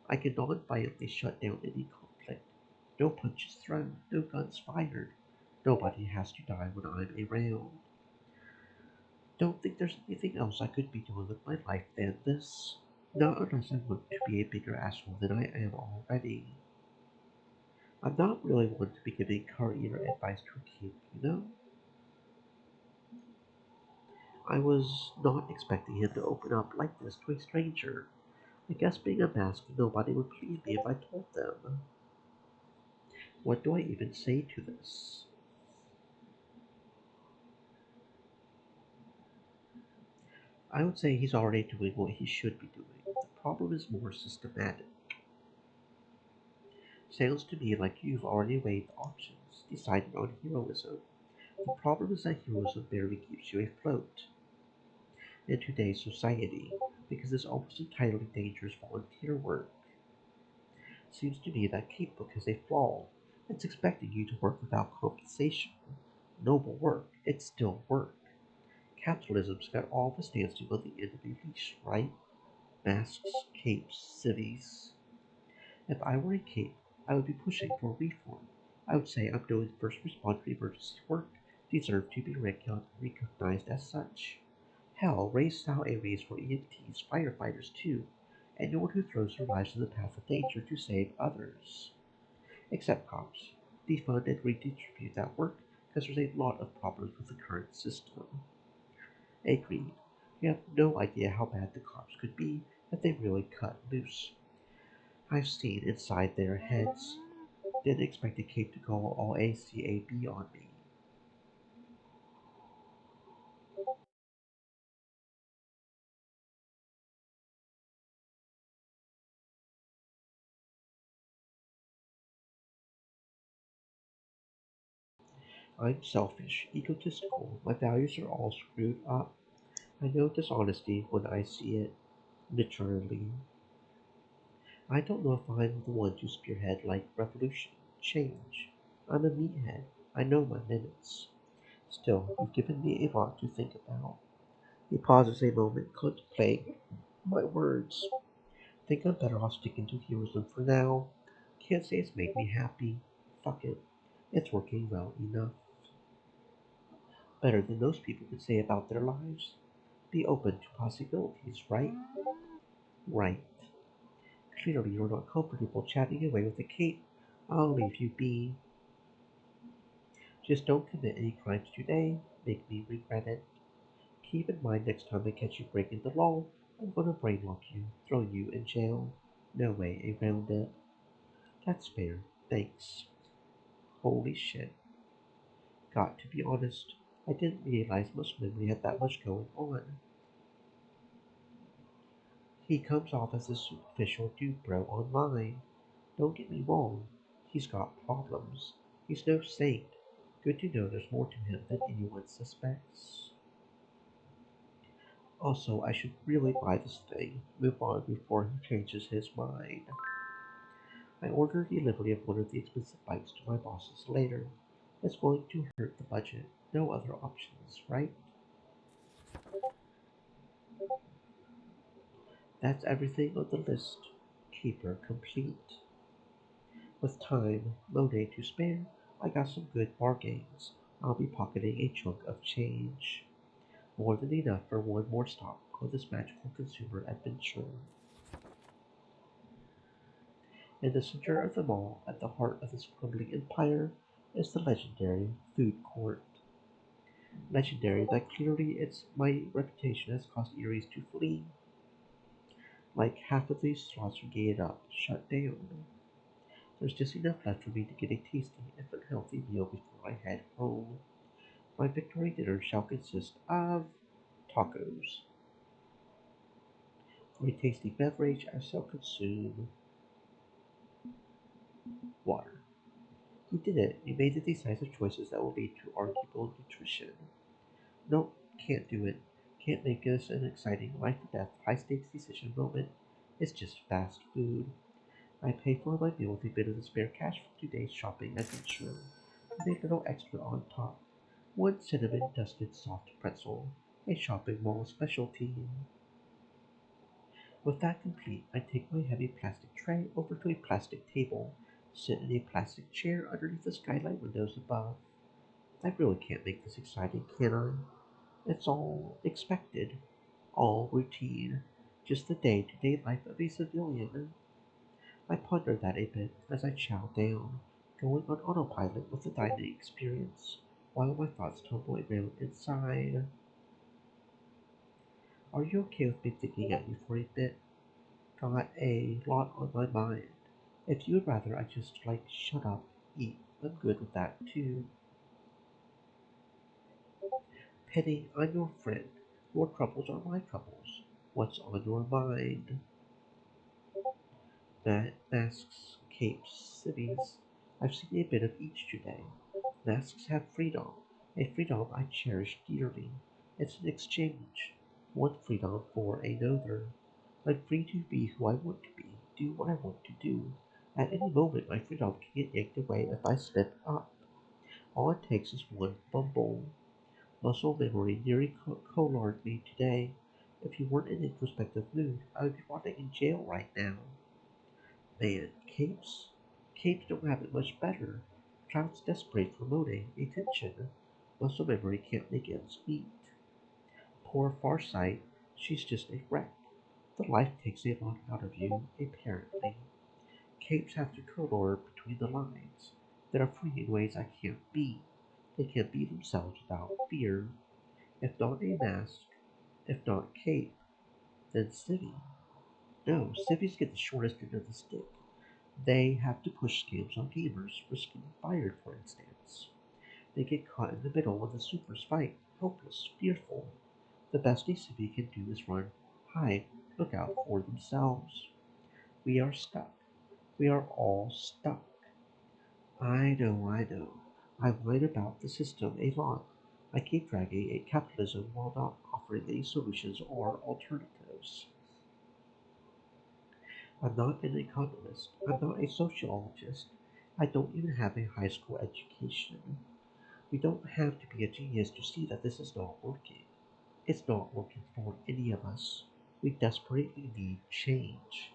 S1: I can non-violently shut down any conflict. No punches thrown, no guns fired. Nobody has to die when I'm around. Don't think there's anything else I could be doing with my life than this. Not unless I want to be a bigger asshole than I am already. I'm not really one to be giving career advice to a kid, you know? I was not expecting him to open up like this to a stranger. I guess being a mask, nobody would believe me if I told them. What do I even say to this? I would say he's already doing what he should be doing. The problem is more systematic. Sounds to me like you've already weighed the options, decided on heroism. The problem is that heroism barely keeps you afloat in today's society, because it's almost entirely dangerous volunteer work. Seems to me that Capebook has a flaw. It's expecting you to work without compensation. Noble work, it's still work. Capitalism's got all of us dancing on the end of a leash, right? Masks, capes, civvies. If I were a cape, I would be pushing for reform. I would say I'm doing first responder emergency work, deserve to be recognized as such. Hell, raise salaries for EMTs, firefighters too, anyone who throws their lives in the path of danger to save others. Except cops. Defund and redistribute that work, because there's a lot of problems with the current system. Agreed. You have no idea how bad the cops could be if they really cut loose. I've seen inside their heads. Didn't expect a cape to go all ACAB on me. I'm selfish, egotistical, my values are all screwed up. I know dishonesty when I see it, literally. I don't know if I'm the one to spearhead like revolution, change. I'm a meathead. I know my limits. Still, you've given me a lot to think about. He pauses a moment, contemplating my words. Think I'm better off sticking to heroism for now. Can't say it's made me happy. Fuck it. It's working well enough. Better than most people could say about their lives. Be open to possibilities, right? Right. Clearly you're not comfortable chatting away with a cape. I'll leave you be. Just don't commit any crimes today. Make me regret it. Keep in mind next time I catch you breaking the law, I'm gonna brainlock you, throw you in jail. No way around it. That's fair. Thanks. Holy shit. Got to be honest. I didn't realize most memory had that much going on. He comes off as a superficial dude bro online. Don't get me wrong. He's got problems. He's no saint. Good to know there's more to him than anyone suspects. Also, I should really buy this thing. Move on before he changes his mind. I ordered delivery of one of the expensive bikes to my bosses later. It's going to hurt the budget. No other options, right? That's everything on the list. Keeper complete. With time, Monet to spare, I got some good bargains. I'll be pocketing a chunk of change. More than enough for one more stop on this magical consumer adventure. In the center of the mall, at the heart of this crumbling empire, is the legendary food court. Legendary that clearly it's my reputation has caused Eries to flee. Like half of these slots are gated up, shut down. There's just enough left for me to get a tasty and unhealthy meal before I head home. My victory dinner shall consist of tacos. For a tasty beverage, I shall consume water. You did it. You made the decisive choices that will lead to arguable nutrition. Nope, can't do it. Can't make this an exciting life or death, high stakes decision moment. It's just fast food. I pay for my meal with a bit of the spare cash from today's shopping adventure. A little extra on top. One cinnamon dusted soft pretzel. A shopping mall specialty. With that complete, I take my heavy plastic tray over to a plastic table, sit in a plastic chair underneath the skylight windows above. I really can't make this exciting, can I? It's all expected, all routine, just the day-to-day life of a civilian. I ponder that a bit as I chow down, going on autopilot with the dining experience, while my thoughts tumble around inside. Are you okay with me thinking at you for a bit? Got a lot on my mind. If you'd rather I just shut up, eat, I'm good with that too. Penny, I'm your friend. Your troubles are my troubles. What's on your mind? Masks, capes, civvies. I've seen a bit of each today. Masks have freedom, a freedom I cherish dearly. It's an exchange, one freedom for another. I'm free to be who I want to be, do what I want to do. At any moment, my freedom can get yanked away if I slip up. All it takes is one fumble. Muscle memory nearly collared me today. If you weren't in a introspective mood, I would be rotting in jail right now. Man, capes? Capes don't have it much better. Cloud's desperate for motive, attention. Muscle memory can't make ends meet. Poor Farsight, she's just a wreck. The life takes a lot out of you, apparently. Capes have to color between the lines. They're free in ways I can't be. They can be themselves without fear. If not a mask, if not cape, then civvy. No, civvies get the shortest end of the stick. They have to push scams on gamers, risking fired, for instance. They get caught in the middle when the supers fight, helpless, fearful. The best a civvy can do is run, hide, look out for themselves. We are stuck. We are all stuck. I know, I know. I whine about the system a lot. I keep dragging at capitalism while not offering any solutions or alternatives. I'm not an economist. I'm not a sociologist. I don't even have a high school education. We don't have to be a genius to see that this is not working. It's not working for any of us. We desperately need change.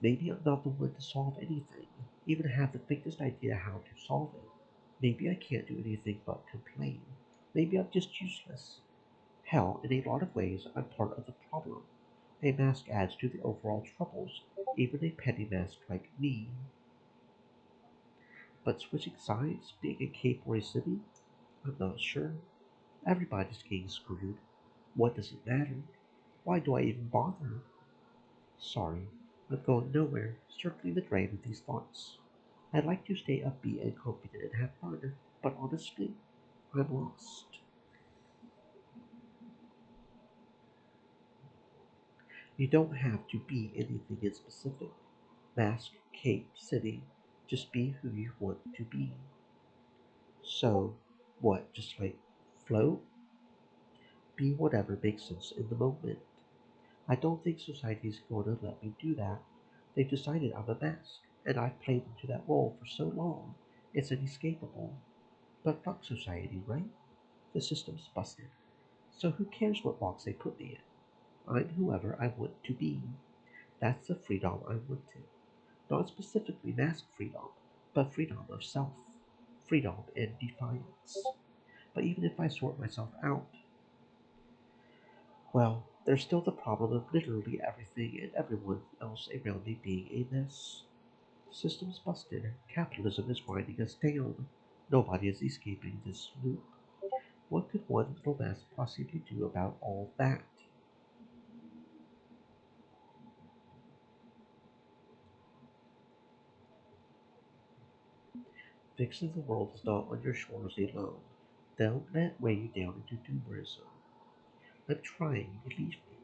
S1: Maybe I'm not the one to solve anything, even have the faintest idea how to solve it. Maybe I can't do anything but complain. Maybe I'm just useless. Hell, in a lot of ways, I'm part of the problem. A mask adds to the overall troubles, even a petty mask like me. But switching sides, being a cape or a city, I'm not sure. Everybody's getting screwed. What does it matter? Why do I even bother? Sorry, I'm going nowhere, circling the drain with these thoughts. I'd like to stay upbeat and confident and have fun, but honestly, I'm lost. You don't have to be anything in specific. Mask, cape, city. Just be who you want to be. So, what, just like float? Be whatever makes sense in the moment. I don't think society's gonna let me do that. They've decided I'm a mask, and I've played into that role for so long, it's inescapable. But fuck society, right? The system's busted. So who cares what box they put me in? I'm whoever I want to be. That's the freedom I wanted. Not specifically mask freedom, but freedom of self. Freedom and defiance. But even if I sort myself out, well, there's still the problem of literally everything and everyone else around me being a mess. Systems busted. Capitalism is winding us down. Nobody is escaping this loop. What could one little mask possibly do about all that? Fixing the world is not on your shoulders alone. Don't let it weigh you down into doomerism. I'm trying, believe me.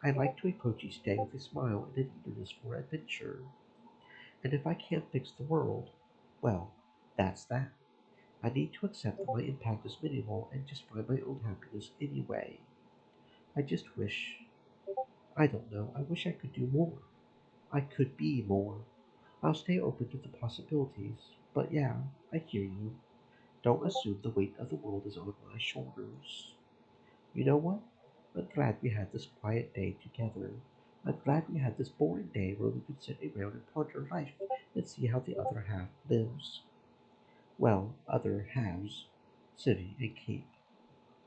S1: I like to approach each day with a smile and an eagerness for adventure. And if I can't fix the world, well, that's that. I need to accept that my impact is minimal and just find my own happiness anyway. I just wish, I don't know, I wish I could do more. I could be more. I'll stay open to the possibilities. But yeah, I hear you. Don't assume the weight of the world is on my shoulders. You know what? I'm glad we had this quiet day together. I'm glad we had this boring day where we could sit around and ponder life and see how the other half lives. Well, other halves. City and Cape.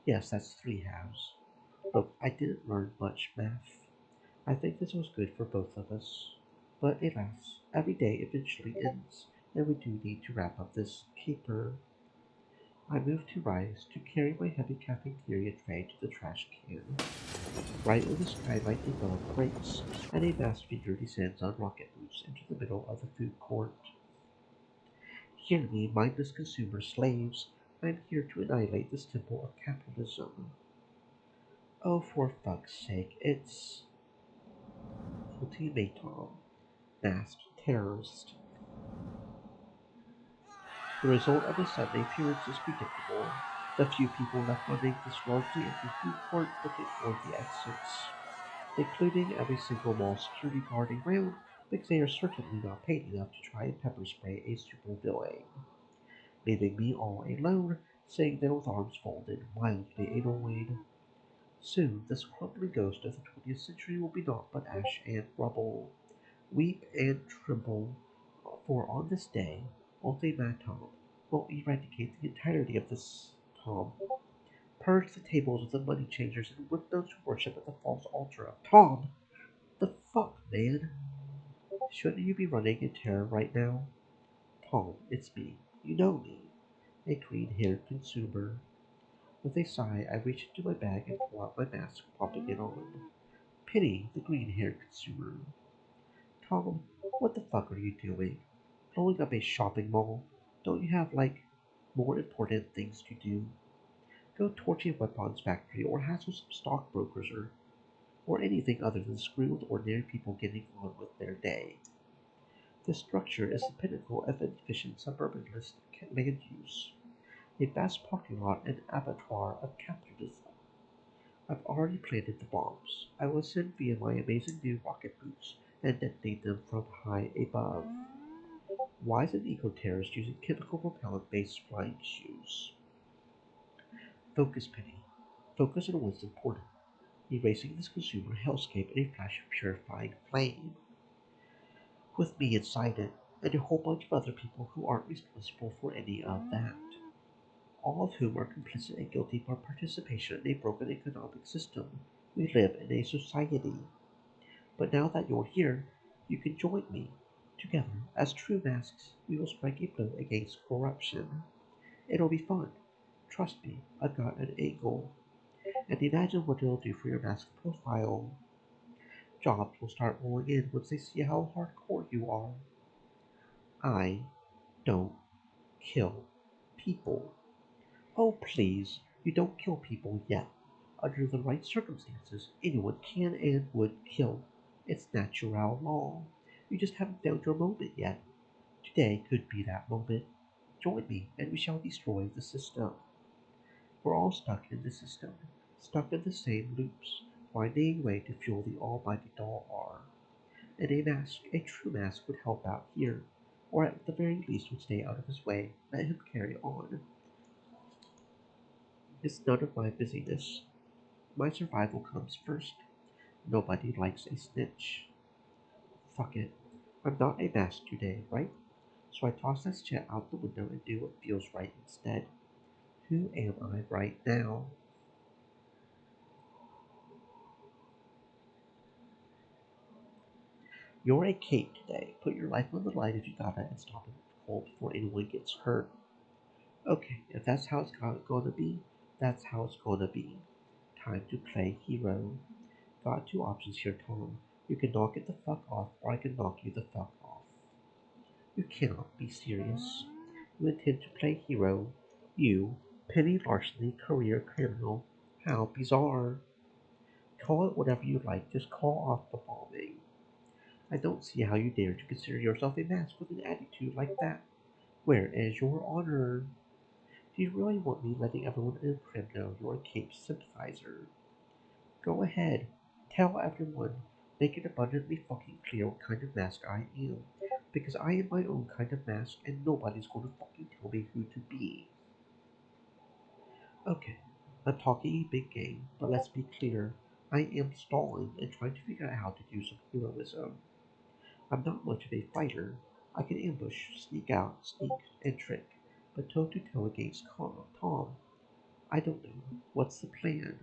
S1: Yes, that's three halves. Look, I didn't learn much math. I think this was good for both of us. But alas, every day eventually ends, and we do need to wrap up this caper. I move to rise to carry my heavy cafeteria tray to the trash can. Right when the skylight above breaks, and a vast figure descends on rocket boots into the middle of the food court. Hear me, mindless consumer slaves. I am here to annihilate this temple of capitalism. Oh, for fuck's sake, it's ultimatum. Masked terrorist. The result of the sudden appearance is predictable. The few people left running this largely empty food court looking for the exits, including every single mall security guard around, because they are certainly not paid enough to try and pepper spray a supervillain, leaving me all alone, sitting there with arms folded, mildly annoyed. Soon, this crumbling ghost of the 20th century will be naught but ash and rubble. Weep and tremble, for on this day, ultimatum will eradicate the entirety of this Tom. Purge the tables of the money changers and whip those who worship at the false altar of Tom. The fuck, man? Shouldn't you be running in terror right now? Tom, it's me. You know me. A green-haired consumer. With a sigh, I reach into my bag and pull out my mask, popping it on. Pity the green-haired consumer. Tom, what the fuck are you doing? Blowing up a shopping mall? Don't you have, like, more important things to do? Go torch a weapons factory or hassle some stockbrokers or anything other than screw with ordinary people getting on with their day. This structure is the pinnacle of efficient suburbanist land use, a vast parking lot and abattoir of capitalism. I've already planted the bombs. I will send via my amazing new rocket boots and detonate them from high above. Why is an eco-terrorist using chemical propellant-based flying shoes? Focus, Penny. Focus on what's important. Erasing this consumer hellscape in a flash of purifying flame. With me inside it, and a whole bunch of other people who aren't responsible for any of that. all of whom are complicit and guilty for participation in a broken economic system. We live in a society. But now that you're here, you can join me. Together, as true masks, we will strike a blow against corruption. It'll be fun. Trust me, I've got an angle. And imagine what it'll do for your mask profile. Jobs will start rolling in once they see how hardcore you are. I don't kill people. Oh, please, you don't kill people yet. Under the right circumstances, anyone can and would kill. It's natural law. You just haven't found your moment yet. Today could be that moment. Join me, and we shall destroy the system. We're all stuck in the system, stuck in the same loops, finding a way to fuel the almighty doll R. And a mask, a true mask, would help out here, or at the very least would stay out of his way, let him carry on. It's none of my busyness. My survival comes first. Nobody likes a snitch. Fuck it. I'm not a mask today, right? So I toss that shit out the window and do what feels right instead. Who am I right now? You're a cape today. Put your life on the line if you gotta and stop it cold before anyone gets hurt. Okay, if that's how it's gonna be, that's how it's gonna be. Time to play hero. Got two options here, Tom. You can knock it the fuck off, or I can knock you the fuck off. You cannot be serious. You intend to play hero. You, Penny Larceny, career criminal. How bizarre. Call it whatever you like, just call off the bombing. I don't see how you dare to consider yourself a mask with an attitude like that. Where is your honor? Do you really want me letting everyone in Prim know you're a Cape sympathizer? Go ahead. Tell everyone. Make it abundantly fucking clear what kind of mask I am. Because I am my own kind of mask and nobody's gonna fucking tell me who to be. Okay, I'm talking a big game, but let's be clear. I am stalling and trying to figure out how to do some heroism. I'm not much of a fighter. I can ambush, sneak out, sneak, and trick, but toe to toe against Tom, I don't know. What's the plan?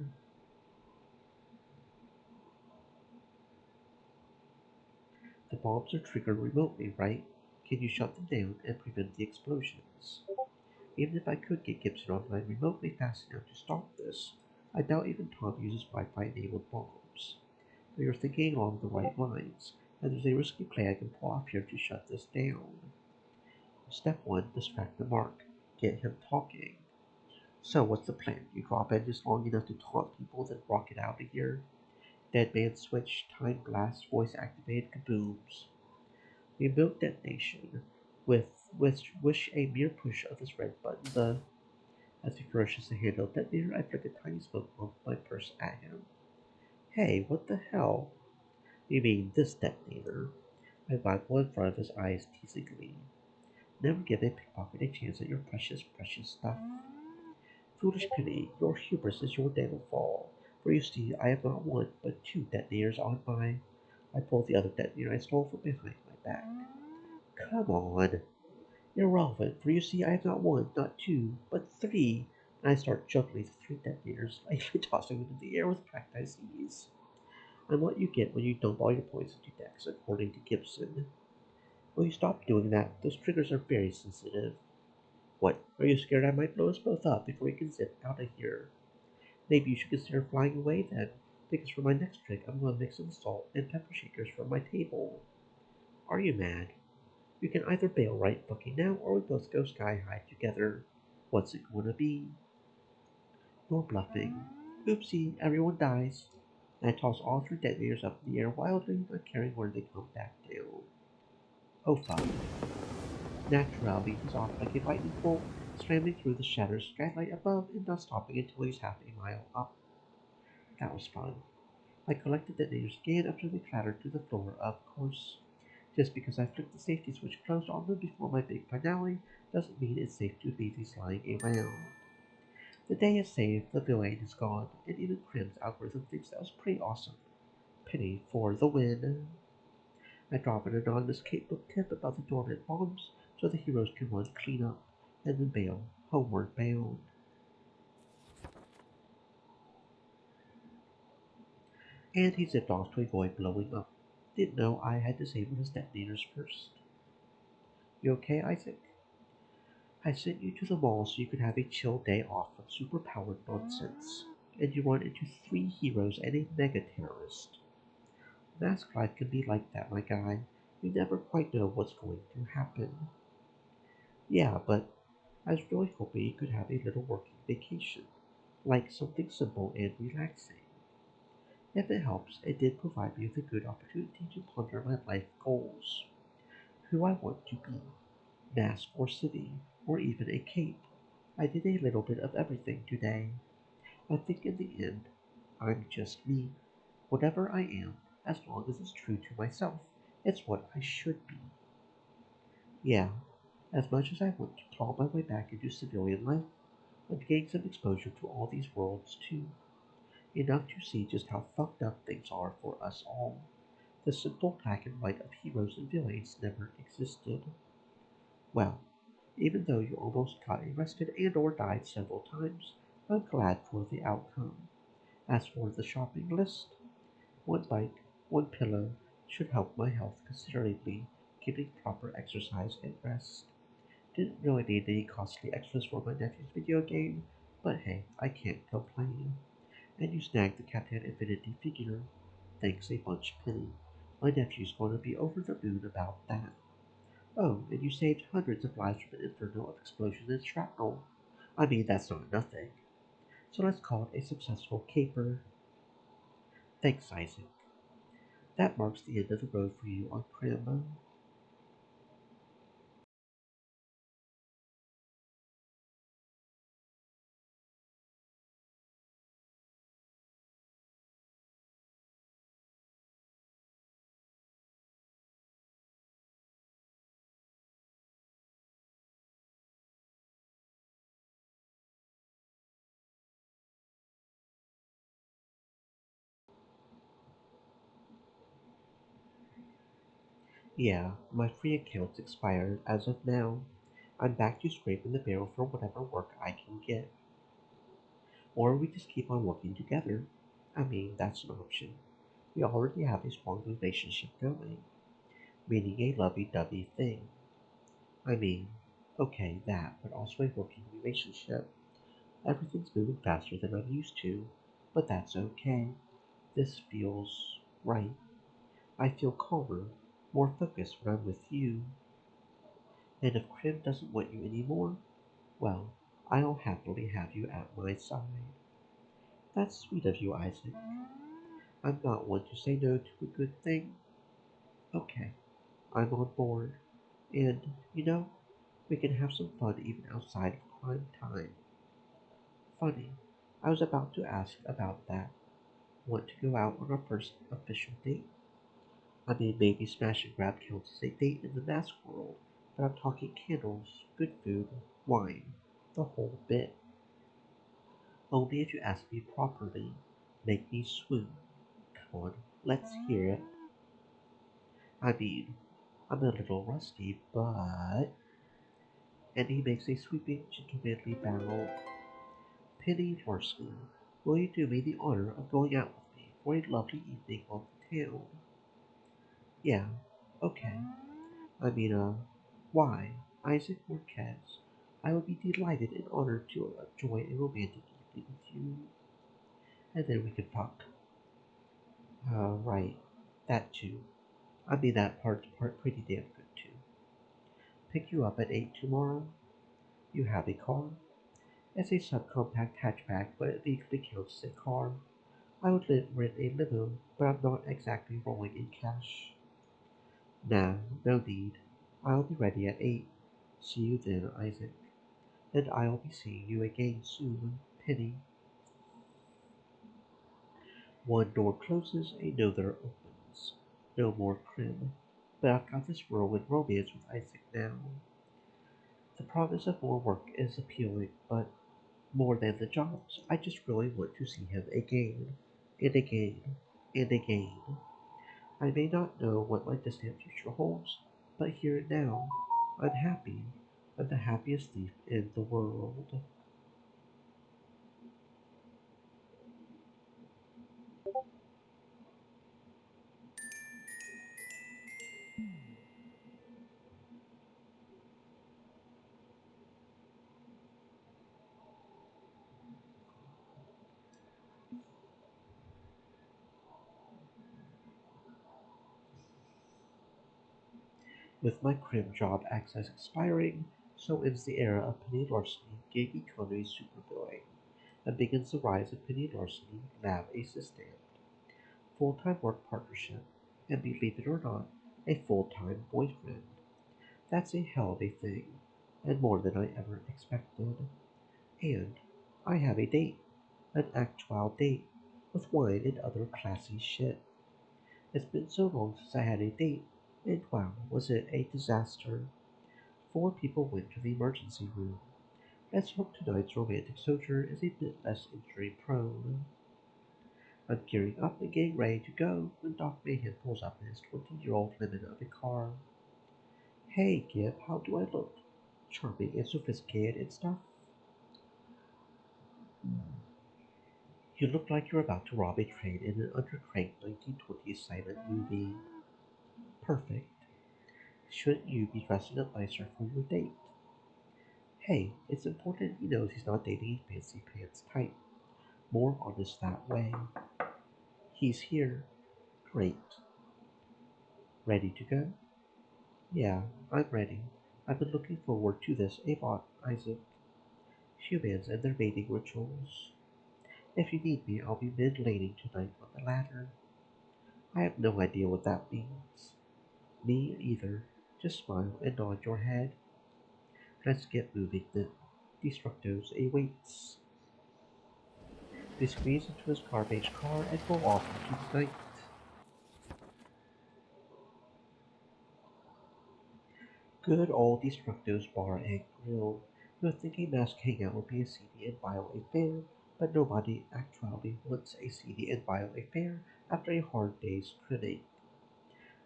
S1: The bombs are triggered remotely, right? Can you shut them down and prevent the explosions? Even if I could get Gibson online remotely fast enough to stop this, I doubt even Tom uses Wi-Fi enabled bombs. But you're thinking along the right lines, and there's a risky play I can pull off here to shut this down. Step 1, distract the mark. Get him talking. So what's the plan? You drop in just long enough to taunt people, then rocket out of here? Dead man switch, time blast, voice activated kabooms. Remote detonation. With wish a mere push of this red button, as he flourishes the handheld detonator, I flick a tiny smoke bomb from my purse at him. Hey, what the hell? You mean this detonator? I waggle in front of his eyes teasingly. Never give a pickpocket a chance at your precious, precious stuff. Foolish Penny, your hubris is your downfall. For you see, I have not one, but two detonators on my... I pull the other detonator I stole from behind my back. Come on. Irrelevant, for you see, I have not one, not two, but three. And I start juggling the three detonators, lightly tossing them into the air with practiced ease. I'm what you get when you dump all your points into decks, according to Gibson. Will you stop doing that? Those triggers are very sensitive. What, are you scared I might blow us both up before we can zip out of here? Maybe you should consider flying away then, because for my next trick I'm going to mix in salt and pepper shakers from my table. Are you mad? You can either bail right fucking now, or we both go sky high together. What's it gonna be? You're bluffing. Oopsie, everyone dies. And I toss all three detonators up in the air wildly, not caring where they come back down. Oh fuck. Naturally, he's off like a lightning bolt, slamming through the shattered skylight above and not stopping until he's half a mile up. That was fun. I collected detonators again after they clattered to the floor, of course. Just because I flicked the safety switch closed on them before my big finale doesn't mean it's safe to leave these lying around. The day is saved, the villain is gone, and even Crim's algorithm thinks that was pretty awesome. Penny for the win. I drop an anonymous capebook tip about the dormant bombs so the heroes can run clean up, and then bail, homeward bound. And he zipped off to avoid blowing up. Didn't know I had disabled his detonators first. You okay, Isaac? I sent you to the mall so you could have a chill day off from superpowered nonsense. And you run into three heroes and a mega terrorist. Mask life can be like that, my guy. You never quite know what's going to happen. Yeah, but I was really hoping you could have a little working vacation, like something simple and relaxing. If it helps, it did provide me with a good opportunity to ponder my life goals. Who I want to be, mask or city, or even a cape. I did a little bit of everything today. I think in the end, I'm just me. Whatever I am, as long as it's true to myself, it's what I should be. Yeah, as much as I want to claw my way back into civilian life, I'm getting some exposure to all these worlds too. Enough to see just how fucked up things are for us all. The simple black and white of heroes and villains never existed. Well, even though you almost got arrested and or died several times, I'm glad for the outcome. As for the shopping list, one bike, one pillow should help my health considerably, getting proper exercise and rest. Didn't really need any costly extras for my nephew's video game, but hey, I can't complain. And you snagged the Captain Infinity figure. Thanks a bunch, Penny. My nephew's going to be over the moon about that. Oh, and you saved hundreds of lives from an inferno of explosions and shrapnel. I mean, that's not nothing. So let's call it a successful caper. Thanks, Isaac. That marks the end of the road for you on Crambo. Yeah, my free account's expired as of now. I'm back to scraping the barrel for whatever work I can get. Or we just keep on working together. I mean, that's an option. We already have a strong relationship going, meaning a lovey-dovey thing. I mean, okay, that, but also a working relationship. Everything's moving faster than I'm used to, but that's okay. This feels right. I feel calmer, more focused when I'm with you. And if Krim doesn't want you anymore, well, I'll happily have you at my side. That's sweet of you, Isaac. I'm not one to say no to a good thing. Okay, I'm on board. And, you know, we can have some fun even outside of prime time. Funny, I was about to ask about that. Want to go out on our first official date? I mean, maybe smash and grab counts as a date in the mask world, but I'm talking candles, good food, wine, the whole bit. Only if you ask me properly, make me swoon. Come on, let's hear it. I mean, I'm a little rusty, but. And he makes a sweeping, gentlemanly bow. Penny Larceny, will you do me the honor of going out with me for a lovely evening on the town? Yeah, okay. I mean, why? Isaac Marquez. I would be delighted and honored to enjoy a romantic evening with you. And then we can fuck. Right. That too. I mean, that part's pretty damn good too. Pick you up at 8 tomorrow? You have a car? It's a subcompact hatchback, but it legally counts as a car. I would rent a limo, but I'm not exactly rolling in cash. Nah, no need. I'll be ready at 8. See you then, Isaac. And I'll be seeing you again soon, Penny. One door closes, another opens. No more crib. But I've got this whirlwind romance with Isaac now. The promise of more work is appealing, but more than the jobs, I just really want to see him again, and again, and again. I may not know what my distant future holds, but here and now, I'm happy. I'm the happiest thief in the world. With my crim job access expiring, so ends the era of penny larceny, gig economy supervillain, and begins the rise of penny larceny lab assistant, full-time work partnership, and believe it or not, a full-time boyfriend. That's a hell of a thing, and more than I ever expected. And I have a date, an actual date, with wine and other classy shit. It's been so long since I had a date, and wow, was it a disaster. 4 people went to the emergency room. Let's hope tonight's romantic sojourn is a bit less injury prone. I'm gearing up and getting ready to go when Doc Mayhem pulls up in his 20-year-old lemon of a car. Hey, Gib, how do I look? Charming and sophisticated and stuff? You look like you're about to rob a train in an undercranked 1920s silent movie. Perfect. Shouldn't you be dressing up nicer for your date? Hey, it's important he knows he's not dating a fancy pants type. More honest that way. He's here. Great. Ready to go? Yeah, I'm ready. I've been looking forward to this a lot, Isaac. Humans and their mating rituals. If you need me, I'll be mid-laning tonight on the ladder. I have no idea what that means. Me either. Just smile and nod your head. Let's get moving then. Destructos awaits. They squeeze into his garbage car and go off into the night. Good old Destructo's Bar and Grill. You would think a masked hangout would be a seedy and vile affair, but nobody actually wants a seedy and vile affair after a hard day's cribbing.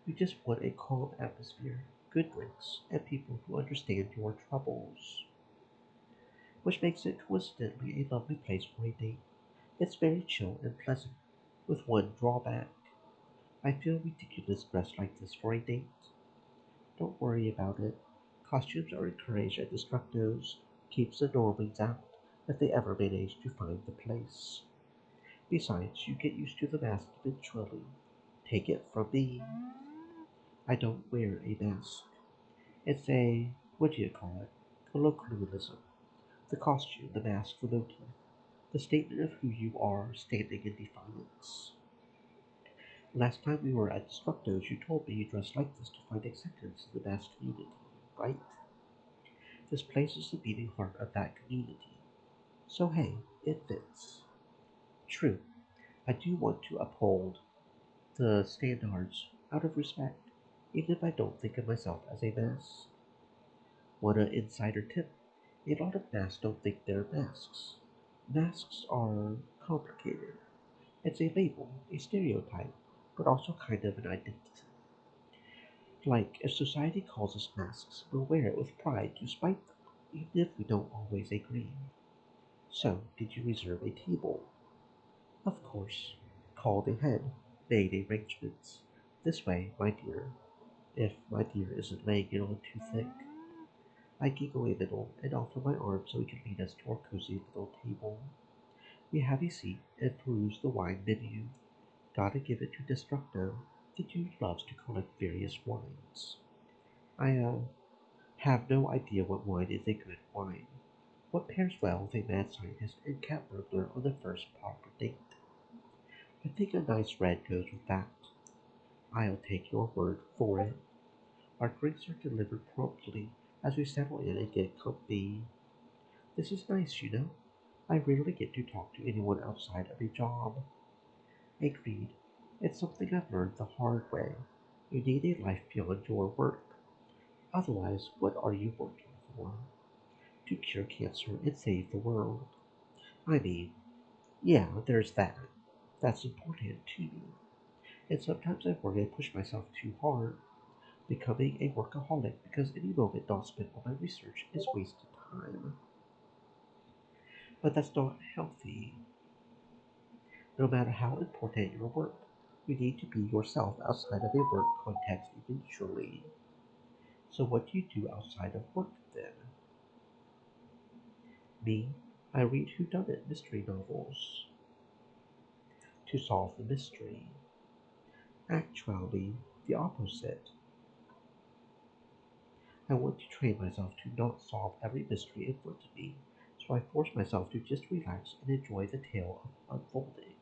S1: You just want a calm atmosphere, good drinks, and people who understand your troubles. Which makes it coincidentally a lovely place for a date. It's very chill and pleasant, with one drawback. I feel ridiculous dressed like this for a date. Don't worry about it. Costumes are encouraged at Destructo's. Keeps the Normans out, if they ever manage to find the place. Besides, you get used to the mask eventually. Take it from me. I don't wear a mask. It's a, what do you call it? Colloquialism. The costume, the mask, the motif. The statement of who you are standing in defiance. Last time we were at Destructo's, you told me you dressed like this to find acceptance in the masked community, right? This place is the beating heart of that community. So hey, it fits. True, I do want to uphold the standards out of respect, even if I don't think of myself as a mask. Want an insider tip? A lot of masks don't think they're masks. Masks are complicated. It's a label, a stereotype, but also kind of an identity. Like, if society calls us masks, we'll wear it with pride to spite them, even if we don't always agree. So, did you reserve a table? Of course. Called ahead, made arrangements. This way, my dear, if my dear isn't laying it on too thick. I giggle a little and offer my arm so he can lead us to our cozy little table. We have a seat and peruse the wine menu. Gotta give it to Destructo. The dude loves to collect various wines. I have no idea what wine is a good wine. What pairs well with a mad scientist and cat burglar on the first proper date? I think a nice red goes with that. I'll take your word for it. Our drinks are delivered promptly as we settle in and get comfy. This is nice, you know. I rarely get to talk to anyone outside of a job. Agreed. It's something I've learned the hard way. You need a life beyond your work. Otherwise, what are you working for? To cure cancer and save the world. I mean, yeah, there's that. That's important to me. And sometimes I worry I push myself too hard, becoming a workaholic because any moment not spent on my research is wasted time. But that's not healthy. No matter how important your work, you need to be yourself outside of a work context eventually. So what do you do outside of work then? Me, I read whodunit mystery novels to solve the mystery. Actually, the opposite. I want to train myself to not solve every mystery in front of me, so I force myself to just relax and enjoy the tale of unfolding.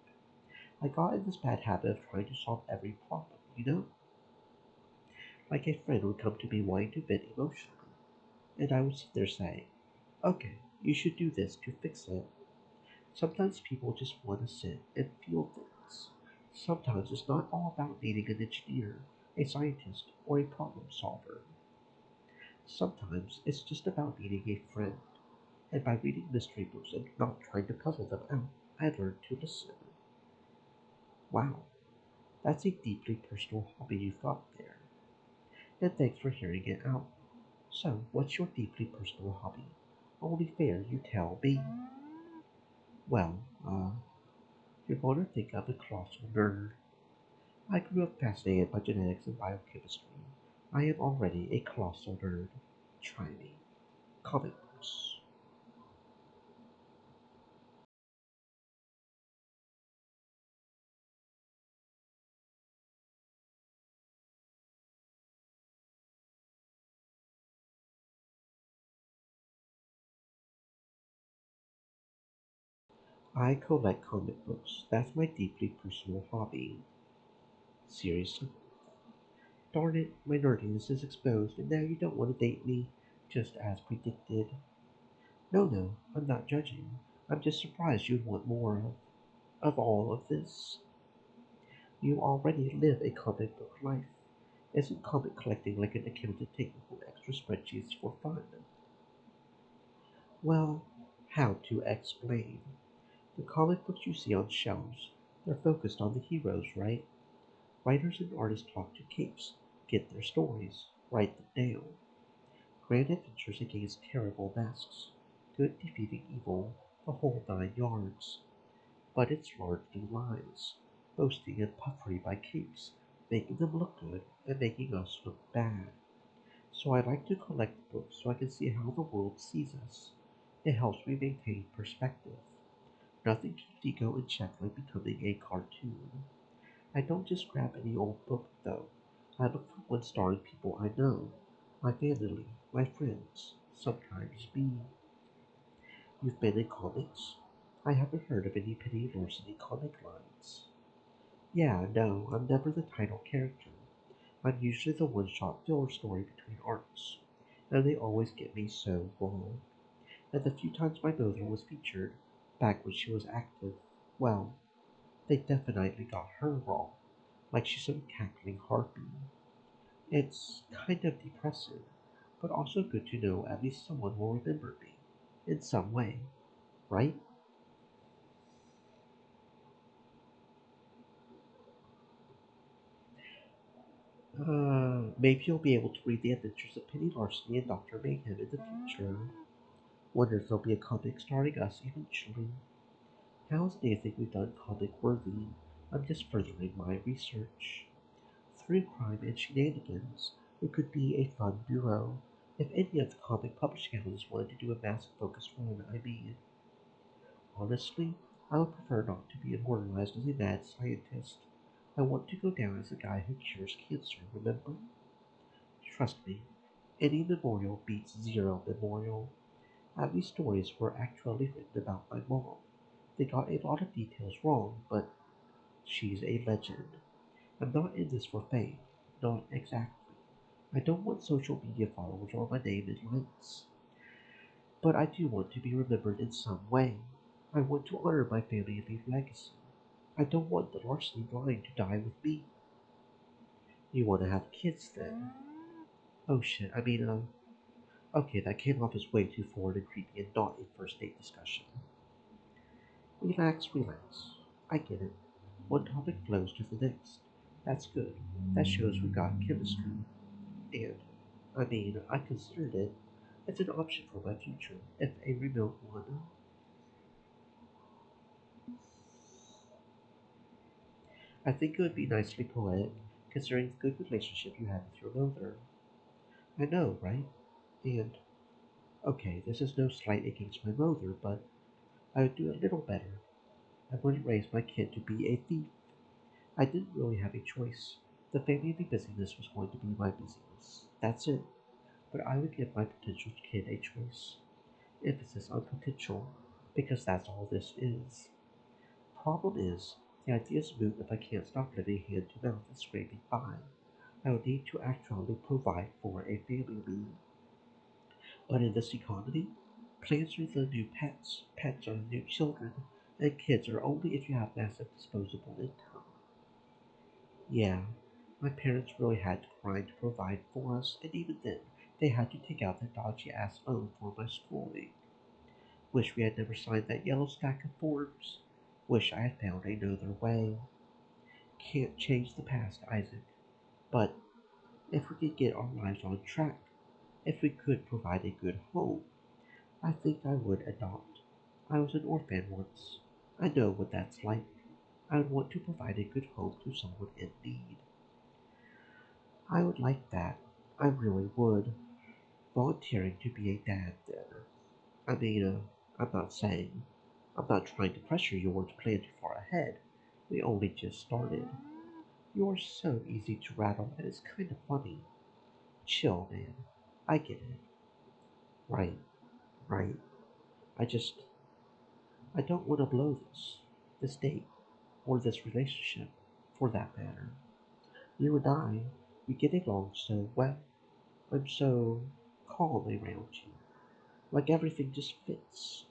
S1: I got in this bad habit of trying to solve every problem, you know? Like a friend would come to me wanting to vent emotionally, and I would sit there saying, okay, you should do this to fix it. Sometimes people just want to sit and feel things. Sometimes it's not all about needing an engineer, a scientist, or a problem solver. Sometimes it's just about needing a friend, and by reading mystery books and not trying to puzzle them out, I learned to listen. Wow, that's a deeply personal hobby you've got there, and thanks for hearing it out. So, what's your deeply personal hobby? Only fair you tell me. Well, you're going to think I'm a colossal nerd. I grew up fascinated by genetics and biochemistry. I am already a colossal nerd. Try me. Comic books. I collect comic books. That's my deeply personal hobby. Seriously? Darn it, my nerdiness is exposed, and now you don't want to date me, just as predicted. No, no, I'm not judging. I'm just surprised you'd want more of all of this. You already live a comic book life. Isn't comic collecting like an accountant taking home extra spreadsheets for fun? Well, how to explain? The comic books you see on shelves, they're focused on the heroes, right? Writers and artists talk to capes, get their stories, write them down. Grand adventures against terrible masks, good defeating evil, the whole 9 yards. But it's largely lies, boasting and puffery by capes, making them look good and making us look bad. So I like to collect books so I can see how the world sees us. It helps me maintain perspective. Nothing keeps ego in check like becoming a cartoon. I don't just grab any old book, though. I look for one starring people I know. My family, my friends, sometimes me. You've been in comics? I haven't heard of any Penny Larceny comic lines. Yeah, no, I'm never the title character. I'm usually the one-shot filler story between arcs. And they always get me so wrong. And the few times my mother was featured, back when she was active, well, they definitely got her wrong, like she's some cackling harpy. It's kind of depressing, but also good to know at least someone will remember me, in some way, right? Maybe you'll be able to read the adventures of Penny Larceny and Dr. Mayhem in the future. Wonder if there'll be a comic starring us eventually. How is anything we've done comic worthy? I'm just furthering my research. Through crime and shenanigans, it could be a fun duo. If any of the comic publishing houses wanted to do a massive focus run, I mean, honestly, I would prefer not to be immortalized as a mad scientist. I want to go down as the guy who cures cancer, remember? Trust me, any memorial beats zero memorial. Abby's stories were actually written about my mom. They got a lot of details wrong, but she's a legend. I'm not in this for fame. Not exactly. I don't want social media followers or my name in lights. But I do want to be remembered in some way. I want to honor my family and leave legacy. I don't want the Larceny line to die with me. You want to have kids then? Oh shit, okay, that came off as way too forward and creepy and not a first date discussion. Relax, relax. I get it. One topic flows to the next. That's good. That shows we've got chemistry. And, I considered it. It's an option for my future, if a remote one. I think it would be nicely poetic, considering the good relationship you have with your mother. I know, right? And, okay, this is no slight against my mother, but I would do a little better. I wouldn't raise my kid to be a thief. I didn't really have a choice. The family business was going to be my business. That's it. but I would give my potential kid a choice. Emphasis on potential, because that's all this is. Problem is, the idea is moot if I can't stop living hand to mouth and scraping by. I would need to actually provide for a family meal. But in this economy, plants are the new pets, pets are the new children, and kids are only if you have massive disposable income. Yeah, my parents really had to grind to provide for us, and even then, they had to take out their dodgy ass loan for my schooling. Wish we had never signed that yellow stack of forms. Wish I had found another way. Can't change the past, Isaac. But if we could get our lives on track, if we could provide a good home, I think I would adopt. I was an orphan once. I know what that's like. I would want to provide a good home to someone in need. I would like that. I really would. Volunteering to be a dad then. I mean, I'm not saying, I'm not trying to pressure you or to plan too far ahead. We only just started. You're so easy to rattle and it's kind of funny. Chill, man. I get it. Right, right. I just, I don't want to blow this date, or this relationship, for that matter. You and I, we get along so well. I'm so calm around you. Like everything just fits.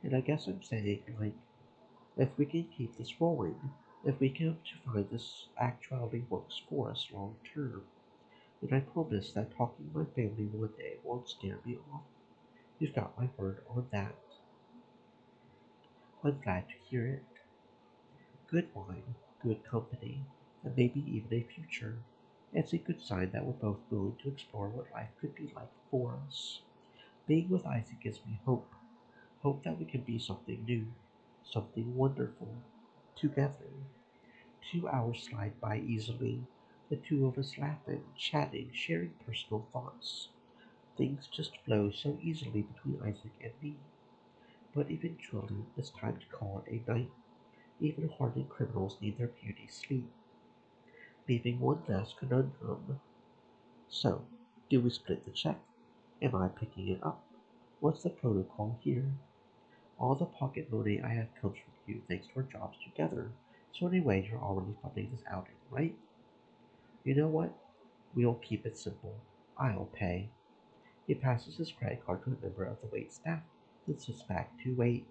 S1: And I guess I'm saying, like, if we can keep this rolling, if we can to find this actually works for us long term, then I promise that talking to my family one day won't scare me off. You've got my word on that. I'm glad to hear it. Good wine, good company, and maybe even a future. It's a good sign that we're both willing to explore what life could be like for us. Being with Isaac gives me hope. Hope that we can be something new, something wonderful, together. 2 hours slide by easily, the two of us laughing, chatting, sharing personal thoughts. Things just flow so easily between Isaac and me. But eventually, it's time to call it a night. Even hardened criminals need their beauty sleep, leaving one last conundrum. So, do we split the check? Am I picking it up? What's the protocol here? All the pocket money I have comes from you thanks to our jobs together. So anyway, you're already funding this outing, right? You know what? We'll keep it simple. I'll pay. He passes his credit card to a member of the wait staff, then sits back to wait,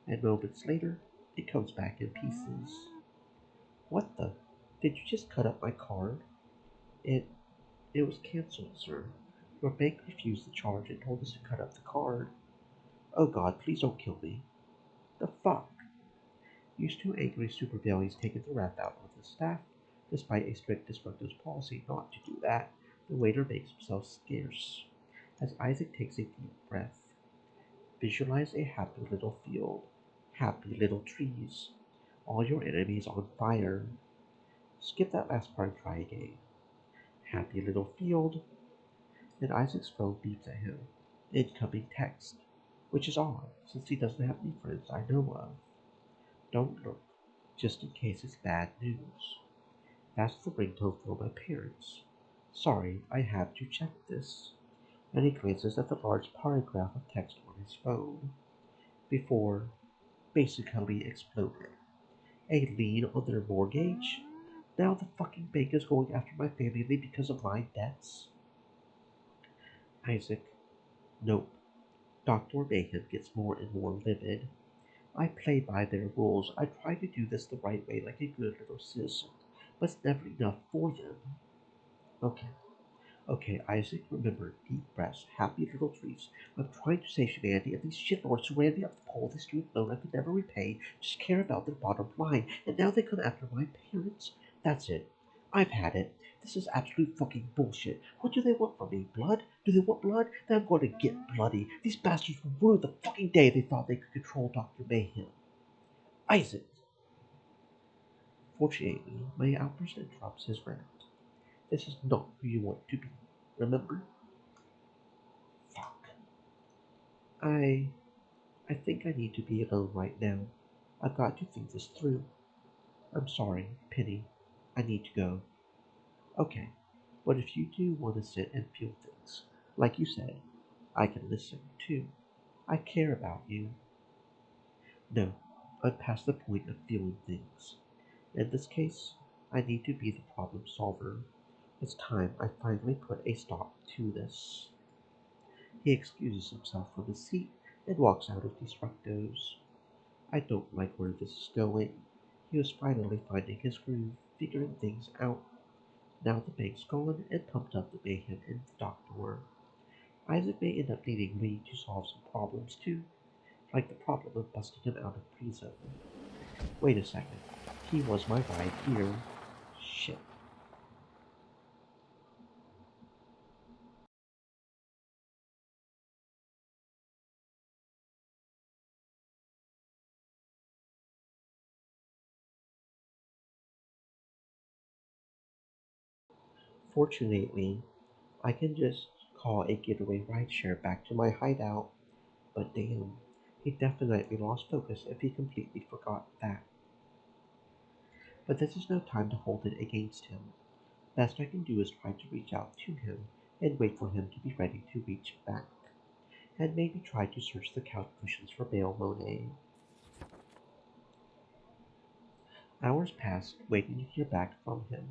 S1: and moments later, it comes back in pieces. What the? Did you just cut up my card? It it was cancelled, sir. Your bank refused the charge and told us to cut up the card. Oh God, please don't kill me. The fuck? These two angry supervillains taking the wrath out of the staff. Despite a strict destructive's policy not to do that, the waiter makes himself scarce. As Isaac takes a deep breath, visualize a happy little field, happy little trees, all your enemies on fire. Skip that last part and try again. Happy little field. Then Isaac's phone beeps at him. Incoming text. Which is odd, since he doesn't have any friends I know of. Don't look, just in case it's bad news. That's the ringtone for my parents. Sorry, I have to check this. And he glances at the large paragraph of text on his phone before basically exploding. A lien on their mortgage? Now the fucking bank is going after my family because of my debts? Isaac, nope. Dr. Mayhem gets more and more livid. I play by their rules. I try to do this the right way like a good little citizen, but it's never enough for them. Okay, okay, Isaac, remember, deep breaths, happy little trees. I'm trying to save humanity, and these shitlords who ran me up the pole of the student loan I could never repay just care about their bottom line, and now they come after my parents? That's it. I've had it. This is absolute fucking bullshit. What do they want from me? Blood? Do they want blood? Then I'm going to get bloody. These bastards will ruin the fucking day they thought they could control Dr. Mayhem. Isaac! Fortunately, my outburst interrupts his rant. This is not who you want to be. Remember? Fuck. I I think I need to be alone right now. I've got to think this through. I'm sorry, Penny. I need to go. Okay, but if you do want to sit and feel things, Like you said, I can listen, too. I care about you. No, I'm past the point of feeling things. In this case, I need to be the problem solver. It's time I finally put a stop to this. He excuses himself from his seat and walks out of Destructo's. I don't like where this is going. He was finally finding his groove, figuring things out. Now the bank's gone and pumped up the mayhem in the dock door. Isaac may end up needing me to solve some problems too, like the problem of busting him out of prison. Wait a second. He was my ride here. Shit. Fortunately, I can just call a getaway rideshare back to my hideout, but damn, he definitely lost focus if he completely forgot that. But this is no time to hold it against him. Best I can do is try to reach out to him and wait for him to be ready to reach back, and maybe try to search the couch cushions for male Monet. Hours passed, waiting to hear back from him.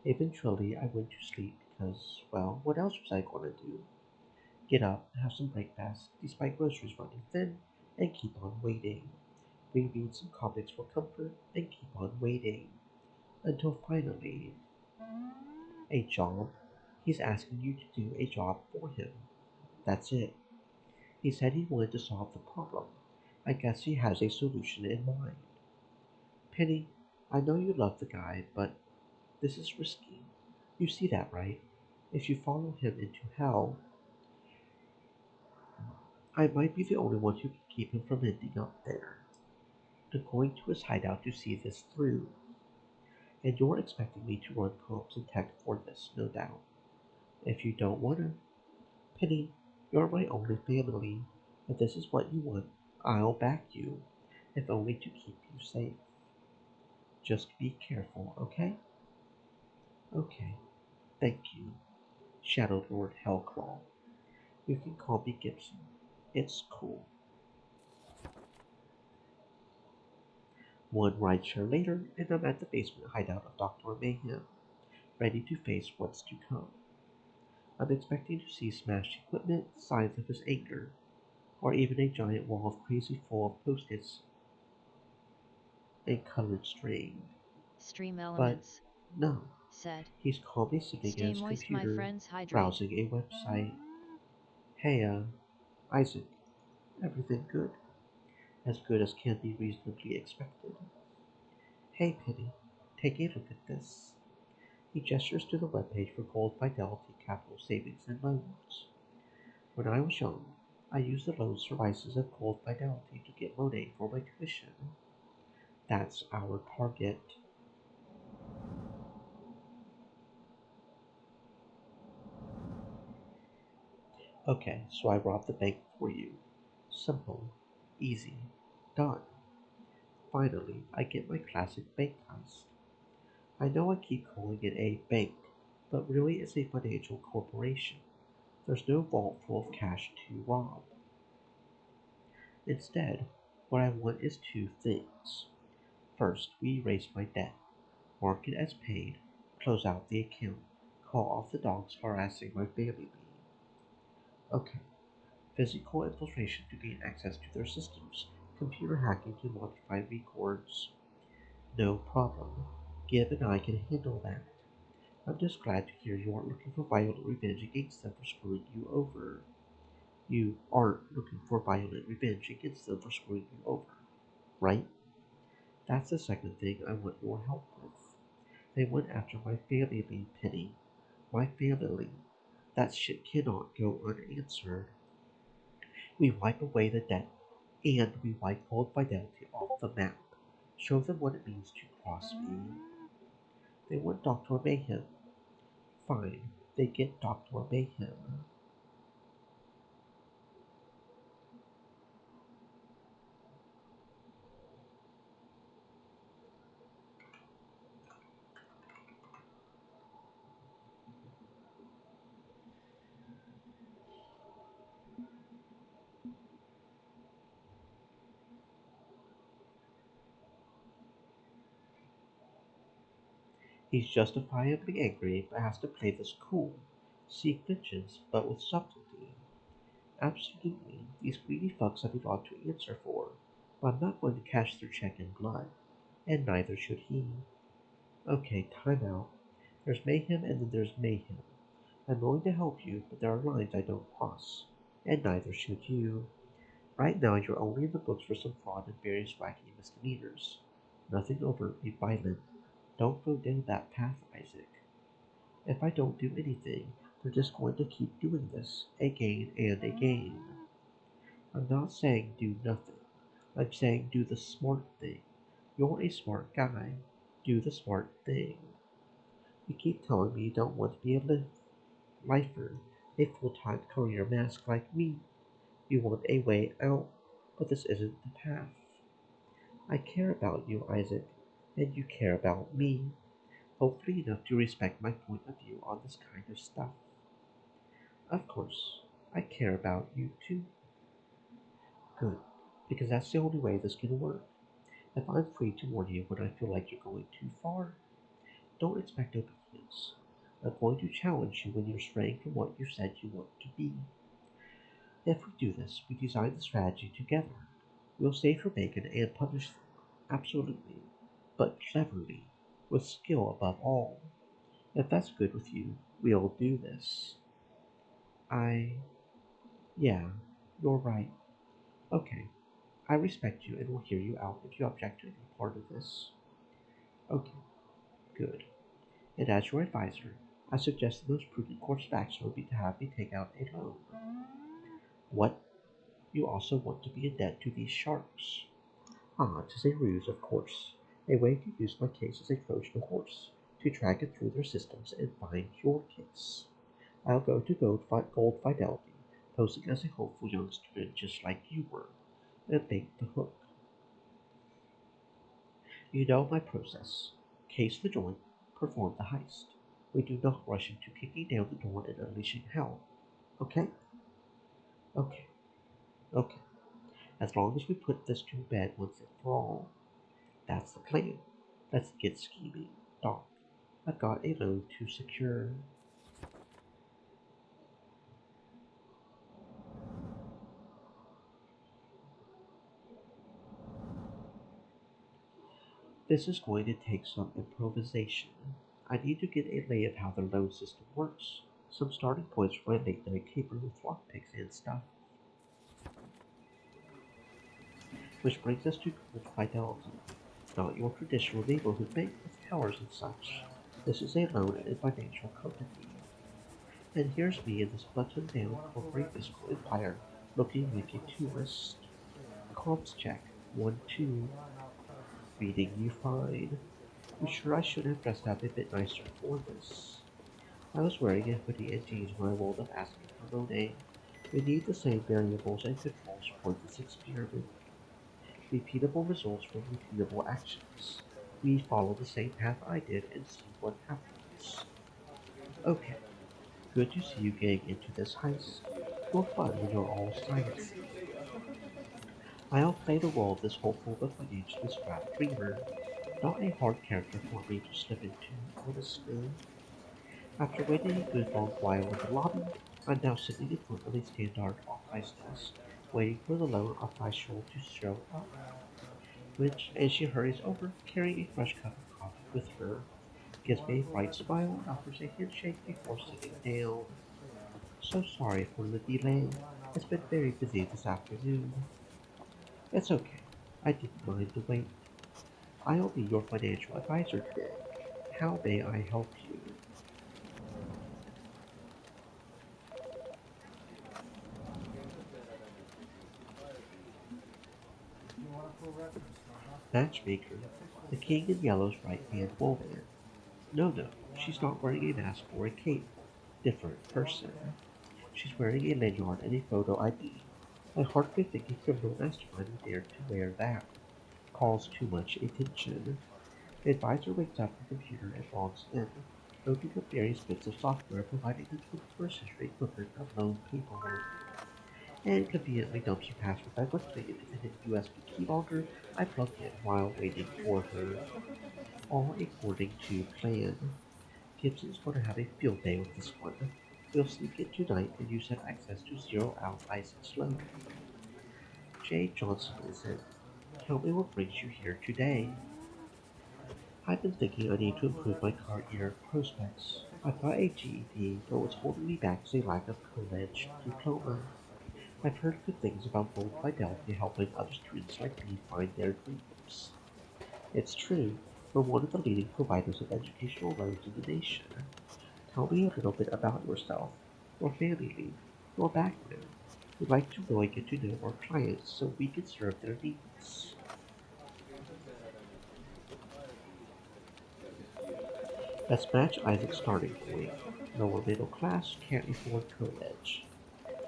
S1: Eventually, I went to sleep because, well, what else was I going to do? Get up, have some breakfast, despite groceries running thin, and keep on waiting. Reread some comics for comfort, and keep on waiting. Until finally, a job. He's asking you to do a job for him. That's it. He said he wanted to solve the problem. I guess he has a solution in mind. Penny, I know you love the guy, but this is risky. You see that, right? If you follow him into hell, I might be the only one who can keep him from ending up there. I'm going to his hideout to see this through. And you're expecting me to run comps and tech for this, no doubt. If you don't wanna, Penny, you're my only family. If this is what you want, I'll back you, if only to keep you safe. Just be careful, okay? Okay, thank you, Shadow Lord Hellclaw. You can call me Gibson. It's cool. One rideshare later, and I'm at the basement hideout of Dr. Mayhem, ready to face what's to come. I'm expecting to see smashed equipment, signs of his anger, or even a giant wall of crazy full of post-its and colored string.
S2: Stream
S1: But
S2: elements.
S1: no,
S2: Said.
S1: he's calmly sitting at
S2: Stay
S1: his
S2: moist, my
S1: computer,
S2: friends, hydrate.
S1: browsing a website. Hey, Isaac, everything good? As good as can be reasonably expected. Hey, Penny, take a look at this. He gestures to the webpage for Gold Fidelity Capital Savings and Loans. When I was young, I used the loan services of Gold Fidelity to get Monet for my tuition. That's our target. Okay, so I robbed the bank for you. Simple, easy, done. Finally, I get my classic bank heist. I know I keep calling it a bank, but really it's a financial corporation. There's no vault full of cash to rob. Instead, what I want is two things. First, we erase my debt, mark it as paid, close out the account, call off the dogs harassing my family. Okay, physical infiltration to gain access to their systems, computer hacking to modify records. No problem. Gib and I can handle that. I'm just glad to hear you aren't looking for violent revenge against them for screwing you over. You aren't looking for violent revenge against them for screwing you over, right? That's the second thing I want your help with. They went after my family, Penny. My family. That shit cannot go unanswered. We wipe away the debt, and we wipe Old Fidelity off the map. Show them what it means to cross me. They want Dr. Mayhem. Fine, they get Dr. Mayhem. He's justifiably angry but has to play this cool, seek vengeance but with subtlety. Absolutely, these greedy fucks have a lot to answer for, but I'm not going to cash their check in blood, and neither should he. Okay, time out. There's mayhem and then there's mayhem. I'm willing to help you, but there are lines I don't cross, and neither should you. Right now you're only in the books for some fraud and various wacky misdemeanors. Nothing overtly violent. Don't go down that path, Isaac. If I don't do anything, they're just going to keep doing this, again and again. I'm not saying do nothing. I'm saying do the smart thing. You're a smart guy. Do the smart thing. You keep telling me you don't want to be a lifer, a full-time career mask like me. You want a way out, but this isn't the path. I care about you, Isaac, and you care about me. Hopefully enough to respect my point of view on this kind of stuff. Of course, I care about you too. Good, because that's the only way this can work. If I'm free to warn you when I feel like you're going too far, don't expect obedience. I'm going to challenge you when you're straying from what you said you want to be. If we do this, we design the strategy together. We'll save for bacon and punish them. Absolutely. But cleverly. With skill above all. If that's good with you, we'll do this. I. Yeah, you're right. Okay. I respect you and will hear you out if you object to any part of this. Okay, good. And as your advisor, I suggest the most prudent course of action would be to have me take out a loan. What? You also want to be in debt to these sharks? Ah, 'tis a ruse, of course. A way to use my case as a Trojan horse, to drag it through their systems and find your case. I'll go to Gold Fidelity, posing as a hopeful young student just like you were, and bait the hook. You know my process. Case the joint, perform the heist. We do not rush into kicking down the door and unleashing hell. Okay? Okay. Okay. As long as we put this to bed once and for all. That's the plan. Let's get scheming. Doc, I've got a loan to secure. This is going to take some improvisation. I need to get a lay of how the loan system works. Some starting points for my late night caper with lockpicks and stuff. Which brings us to Gold Fidelity. Not your traditional neighborhood bank with towers and such. This is a loan and financial company. And here's me in this buttoned down corporate fiscal empire looking like a tourist. Comps check. 1, 2. Reading you fine. I'm sure I should have dressed up a bit nicer for this. I was wearing a hoodie and jeans when I rolled up asking for Monet. We need the same variables and controls for this experiment. Repeatable results from repeatable actions. We follow the same path I did and see what happens. Okay, good to see you getting into this heist. More fun when you're all sciencey. I'll play the role of this hopeful but financially strapped dreamer. Not a hard character for me to slip into, honestly. After waiting a good long while in the lobby, I'm now sitting in front of a standard office desk, waiting for the loan official to show up. Which, as she hurries over, carrying a fresh cup of coffee with her, gives me a bright smile and offers a handshake before sitting down. So sorry for the delay. It's been very busy this afternoon. It's okay. I didn't mind the wait. I'll be your financial advisor today. How may I help you? Matchmaker, the king in yellow's right hand woman. No, no, she's not wearing a mask or a cape. Different person. She's wearing a lanyard and a photo ID. I hardly think a criminal mastermind would dare to wear that. Calls too much attention. The advisor wakes up her computer and logs in, opening up various bits of software providing the 21st century equivalent of loan paperwork. and conveniently dumps her password directly into the hidden USB keylogger I plugged in while waiting for her. All according to plan. Gibson's going to have a field day with this one. We'll sneak in tonight and use have access to zero-out ice and slow. Jay Johnson is in. Tell me what brings you here today. I've been thinking I need to improve my career prospects. I've got a GED, but what's holding me back is a lack of college diploma. I've heard good things about Gold Fidelity helping other students like me find their dreams. It's true, we're one of the leading providers of educational loans in the nation. Tell me a little bit about yourself, your family, your background. We'd like to really get to know our clients so we can serve their needs. Let's match Isaac's starting point. Lower middle class can't afford college.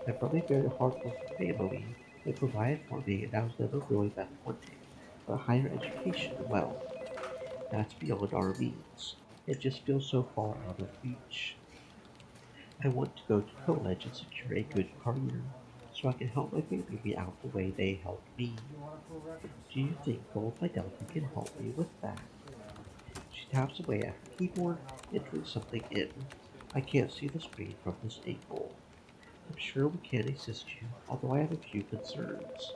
S1: I'm from a very hardworking family. They provided for me and I was never really left wanting. But higher education, well, that's beyond our means. It just feels so far out of reach. I want to go to college and secure a good career so I can help my family out the way they helped me. Do you think Gold Fidelity can help me with that? She taps away at her keyboard, entering something in. I can't see the screen from this angle. I'm sure we can assist you, although I have a few concerns.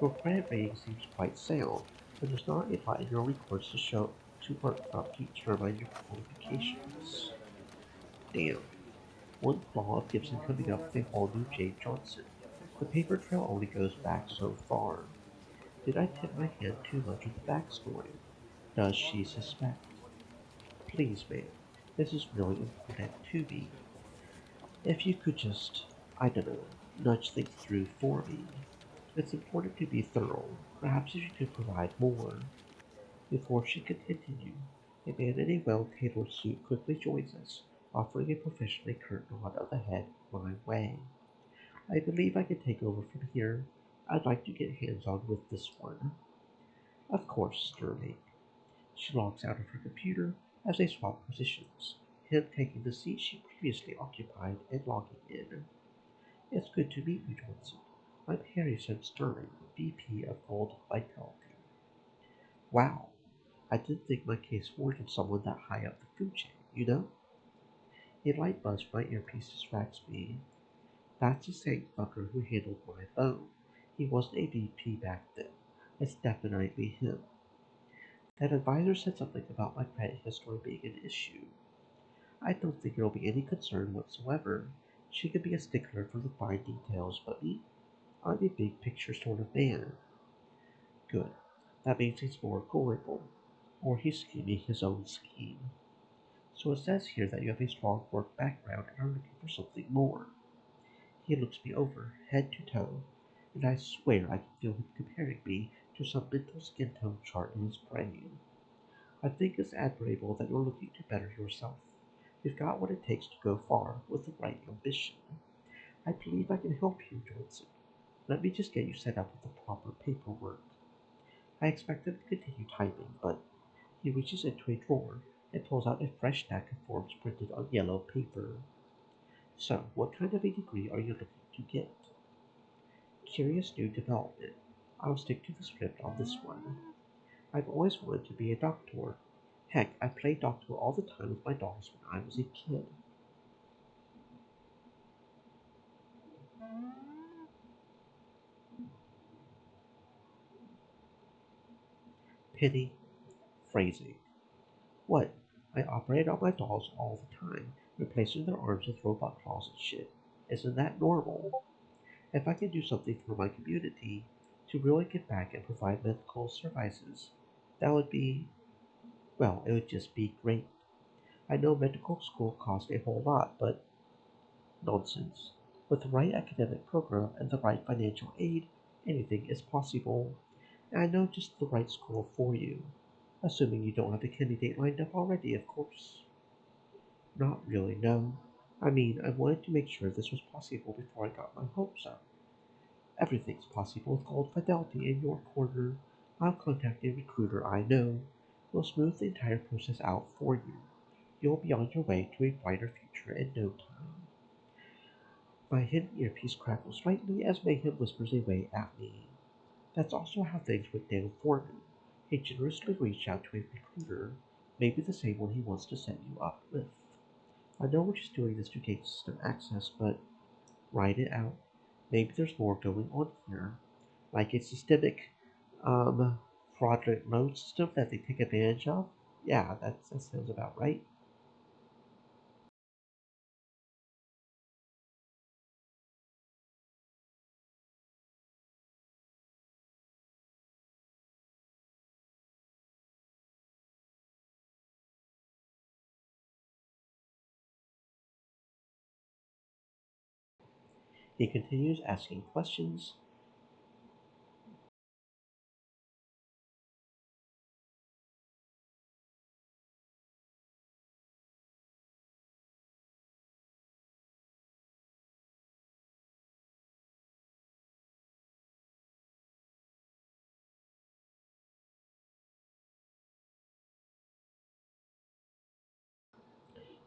S1: Your credit rating seems quite sound, but there's not a lot in your reports to work from to determine your qualifications. Damn. One flaw of Gibson coming up with a whole new Jane Johnson. The paper trail only goes back so far. Did I tip my hand too much with the backstory? Does she suspect? Please, ma'am, this is really important to me. If you could just, I don't know, nudge things through for me. It's important to be thorough. Perhaps if you could provide more. Before she could continue, a man in a well-tailored suit quickly joins us, offering a professionally curt nod of the head my way. I believe I can take over from here. I'd like to get hands-on with this one. Of course, Sterling. She logs out of her computer as they swap positions, him taking the seat she previously occupied and logging in. It's good to meet you, Johnson. I'm Harrison Sterling, VP of Gold Vitality. Wow, I didn't think my case warranted someone that high up the food chain, you know? A light buzz from my earpiece distracts me. That's the same fucker who handled my phone. He wasn't a VP back then. It's definitely him. That advisor said something about my credit history being an issue. I don't think there'll be any concern whatsoever. She could be a stickler for the fine details, but me? I'm a big picture sort of man. Good. That means he's more gullible. Or he's scheming his own scheme. So it says here that you have a strong work background and are looking for something more. He looks me over, head to toe, and I swear I can feel him comparing me to some mental skin tone chart in his brain. I think it's admirable that you're looking to better yourself. You've got what it takes to go far with the right ambition. I believe I can help you, Johnson. Let me just get you set up with the proper paperwork. I expect him to continue typing, but he reaches into a drawer and pulls out a fresh stack of forms printed on yellow paper. So, what kind of a degree are you looking to get? Curious new development. I'll stick to the script on this one. I've always wanted to be a doctor. Heck, I played doctor all the time with my dolls when I was a kid. Pity. Phrasing. What? I operate on my dolls all the time, replacing their arms with robot claws and shit. Isn't that normal? If I can do something for my community to really give back and provide medical services, that would be, well, it would just be great. I know medical school costs a whole lot, but nonsense. With the right academic program and the right financial aid, anything is possible. And I know just the right school for you. Assuming you don't have a candidate lined up already, of course. Not really, no. I mean, I wanted to make sure this was possible before I got my hopes up. Everything's possible with Gold Fidelity in your corner. I'll contact a recruiter I know. We'll smooth the entire process out for you. You'll be on your way to a brighter future in no time. My hidden earpiece crackles slightly as Mayhem whispers away at me. That's also how things went down for me. He generously reached out to a recruiter, maybe the same one he wants to set you up with. I know we're just doing this to gain system access, but write it out. Maybe there's more going on here, like a systemic, um, fraudulent loan system that they take advantage of. Yeah, that sounds about right. He continues asking questions.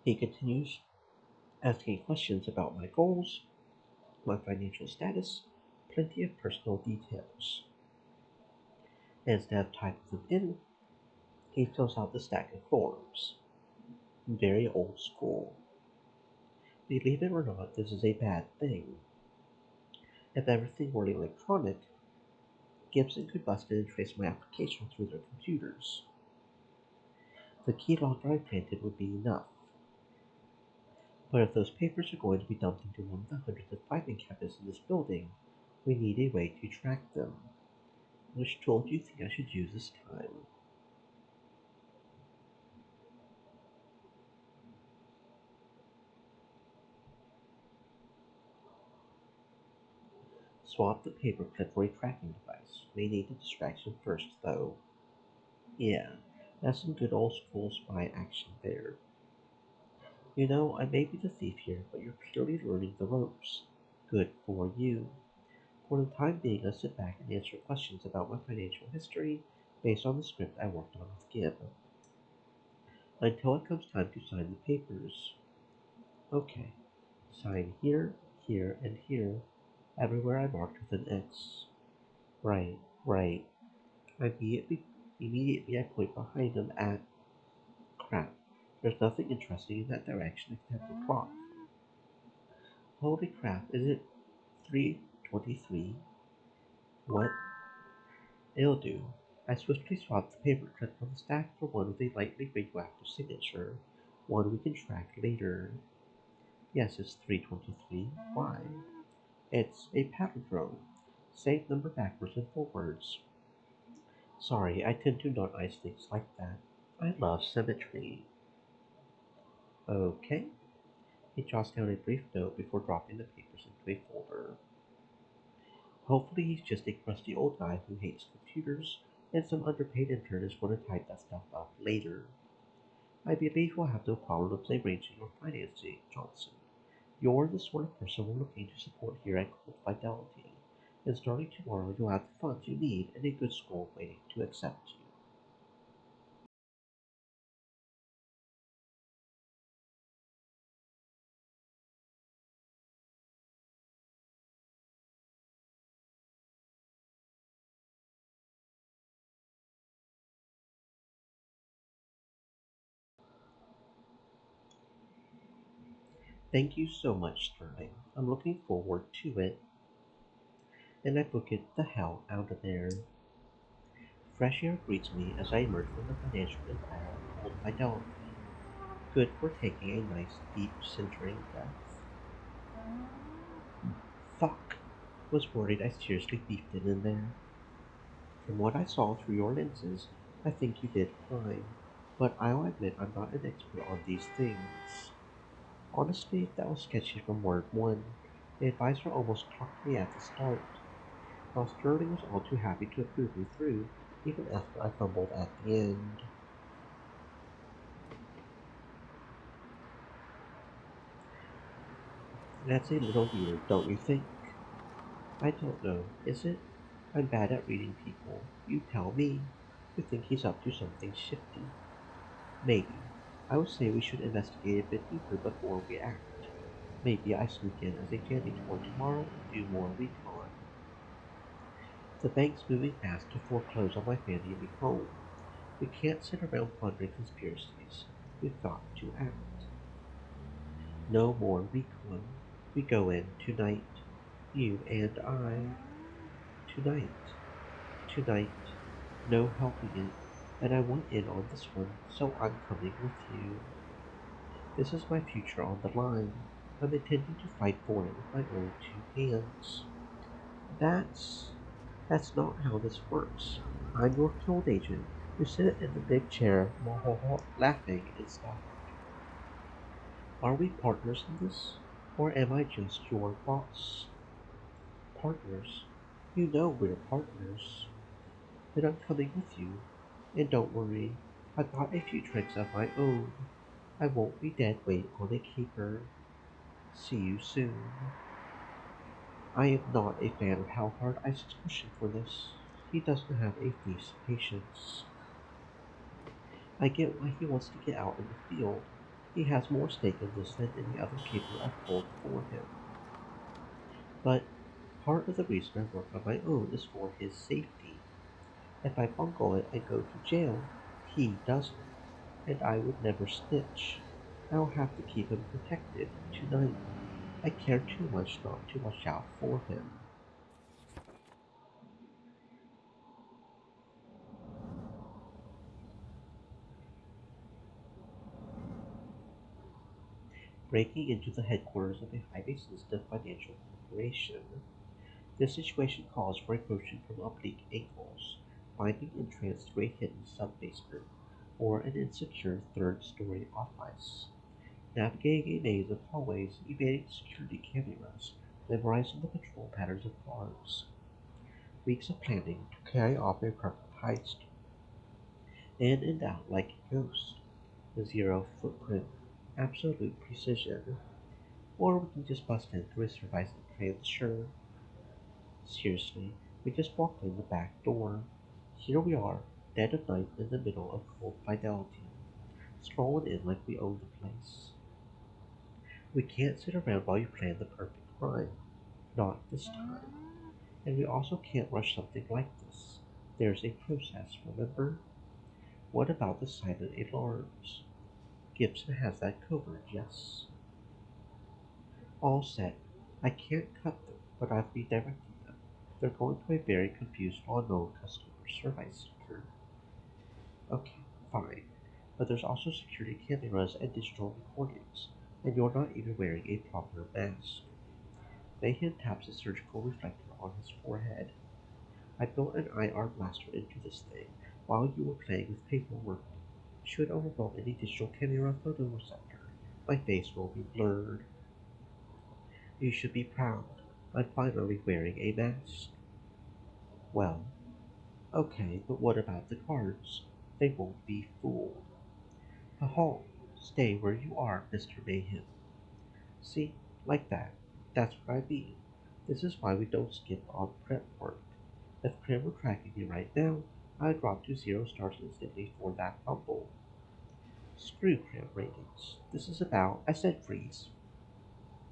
S1: He continues asking questions about my goals, my financial status, plenty of personal details. Instead of typing them in, he fills out the stack of forms. Very old school. Believe it or not, this is a bad thing. If everything were electronic, Gibson could bust in and trace my application through their computers. The key log I planted would be enough. But if those papers are going to be dumped into one of the hundreds of filing cabinets in this building, we need a way to track them. Which tool do you think I should use this time? Swap the paperclip for a tracking device. May need the distraction first, though. Yeah, that's some good old school spy action there. You know, I may be the thief here, but you're clearly learning the ropes. Good for you. For the time being, I sit back and answer questions about my financial history based on the script I worked on with Gib. Until it comes time to sign the papers. Okay, sign here, here, and here. Everywhere I marked with an X. Right, right. Immediately I point behind them at crap. There's nothing interesting in that direction except the clock. Holy crap, is it 3:23? What? It'll do. I swiftly swapped the paperclip on the stack for one with a lightly radioactive signature, one we can track later. Yes, it's 3:23. Why? It's a palindrome. Same number backwards and forwards. Sorry, I tend to not ice things like that. I love symmetry. Okay. He jots down a brief note before dropping the papers into a folder. Hopefully he's just a crusty old guy who hates computers, and some underpaid intern is going to type that stuff up later. I believe we'll have no problems arranging your financing, Johnson. You're the sort of person we're looking to support here at Cold Fidelity, and starting tomorrow you'll have the funds you need and a good school waiting to accept you. Thank you so much, Sterling. I'm looking forward to it, and I book it the hell out of there. Fresh air greets me as I emerge from the financial empire of Cold Fidelity. Good for taking a nice, deep, centering breath. Fuck! Was worried I seriously beefed it in there. From what I saw through your lenses, I think you did fine. But I'll admit I'm not an expert on these things. Honestly, that was sketchy from word one. The advisor almost clocked me at the start, while Sterling was all too happy to approve me through, even after I fumbled at the end. That's a little weird, don't you think? I don't know, is it? I'm bad at reading people. You tell me. You think he's up to something shifty? Maybe. I would say we should investigate a bit deeper before we act. Maybe I sneak in as a janitor tomorrow and do more recon. The bank's moving fast to foreclose on my family and me home. We can't sit around pondering conspiracies. We've got to act. No more recon. We go in tonight. You and I. Tonight. Tonight. No helping it. And I want in on this one, so I'm coming with you. This is my future on the line. I'm intending to fight for it with my own two hands. That's that's not how this works. I'm your field agent. You sit in the big chair, laughing and stuff. Are we partners in this? Or am I just your boss? Partners? You know we're partners. Then I'm coming with you. And don't worry, I've got a few tricks of my own. I won't be dead weight on a caper. See you soon. I am not a fan of how hard Isaac's pushing for this. He doesn't have a face of patience. I get why he wants to get out in the field. He has more stake in this than any other caper I've pulled for him. But part of the reason I work on my own is for his safety. If I bungle it and go to jail, he doesn't, and I would never snitch. I'll have to keep him protected tonight. I care too much not to watch out for him. Breaking into the headquarters of a highly sensitive financial corporation. This situation calls for approaching from oblique angles, finding entrance through a hidden sub-basement, or an insecure third-story office. Navigating a maze of hallways, evading security cameras, memorizing the patrol patterns of guards. Weeks of planning to carry off a perfect heist. In and out like a ghost. Zero footprint. Absolute precision. Or we can just bust in through a surprising transfer. Seriously, we just walked in the back door. Here we are, dead of night in the middle of cold fidelity, strolling in like we own the place. We can't sit around while you plan the perfect crime. Not this time. And we also can't rush something like this. There's a process, remember? What about the silent alarms? Gibson has that covered, yes. All set. I can't cut them, but I've redirected them. They're going to a very confused unknown customer service center. Okay, fine. But there's also security cameras and digital recordings, and you're not even wearing a proper mask. Mayhem taps a surgical reflector on his forehead. I built an IR blaster into this thing while you were playing with paperwork. Should overwhelm any digital camera photoreceptor. My face will be blurred. You should be proud. I'm finally wearing a mask. Well, okay, but what about the cards? They won't be fooled. Halt! Stay where you are, Mr. Mayhem. See, like that. That's what I mean. This is why we don't skip on prep work. If Crim were tracking me right now, I'd drop to 0 stars instantly for that fumble. Screw Crim ratings. This is about. I said freeze.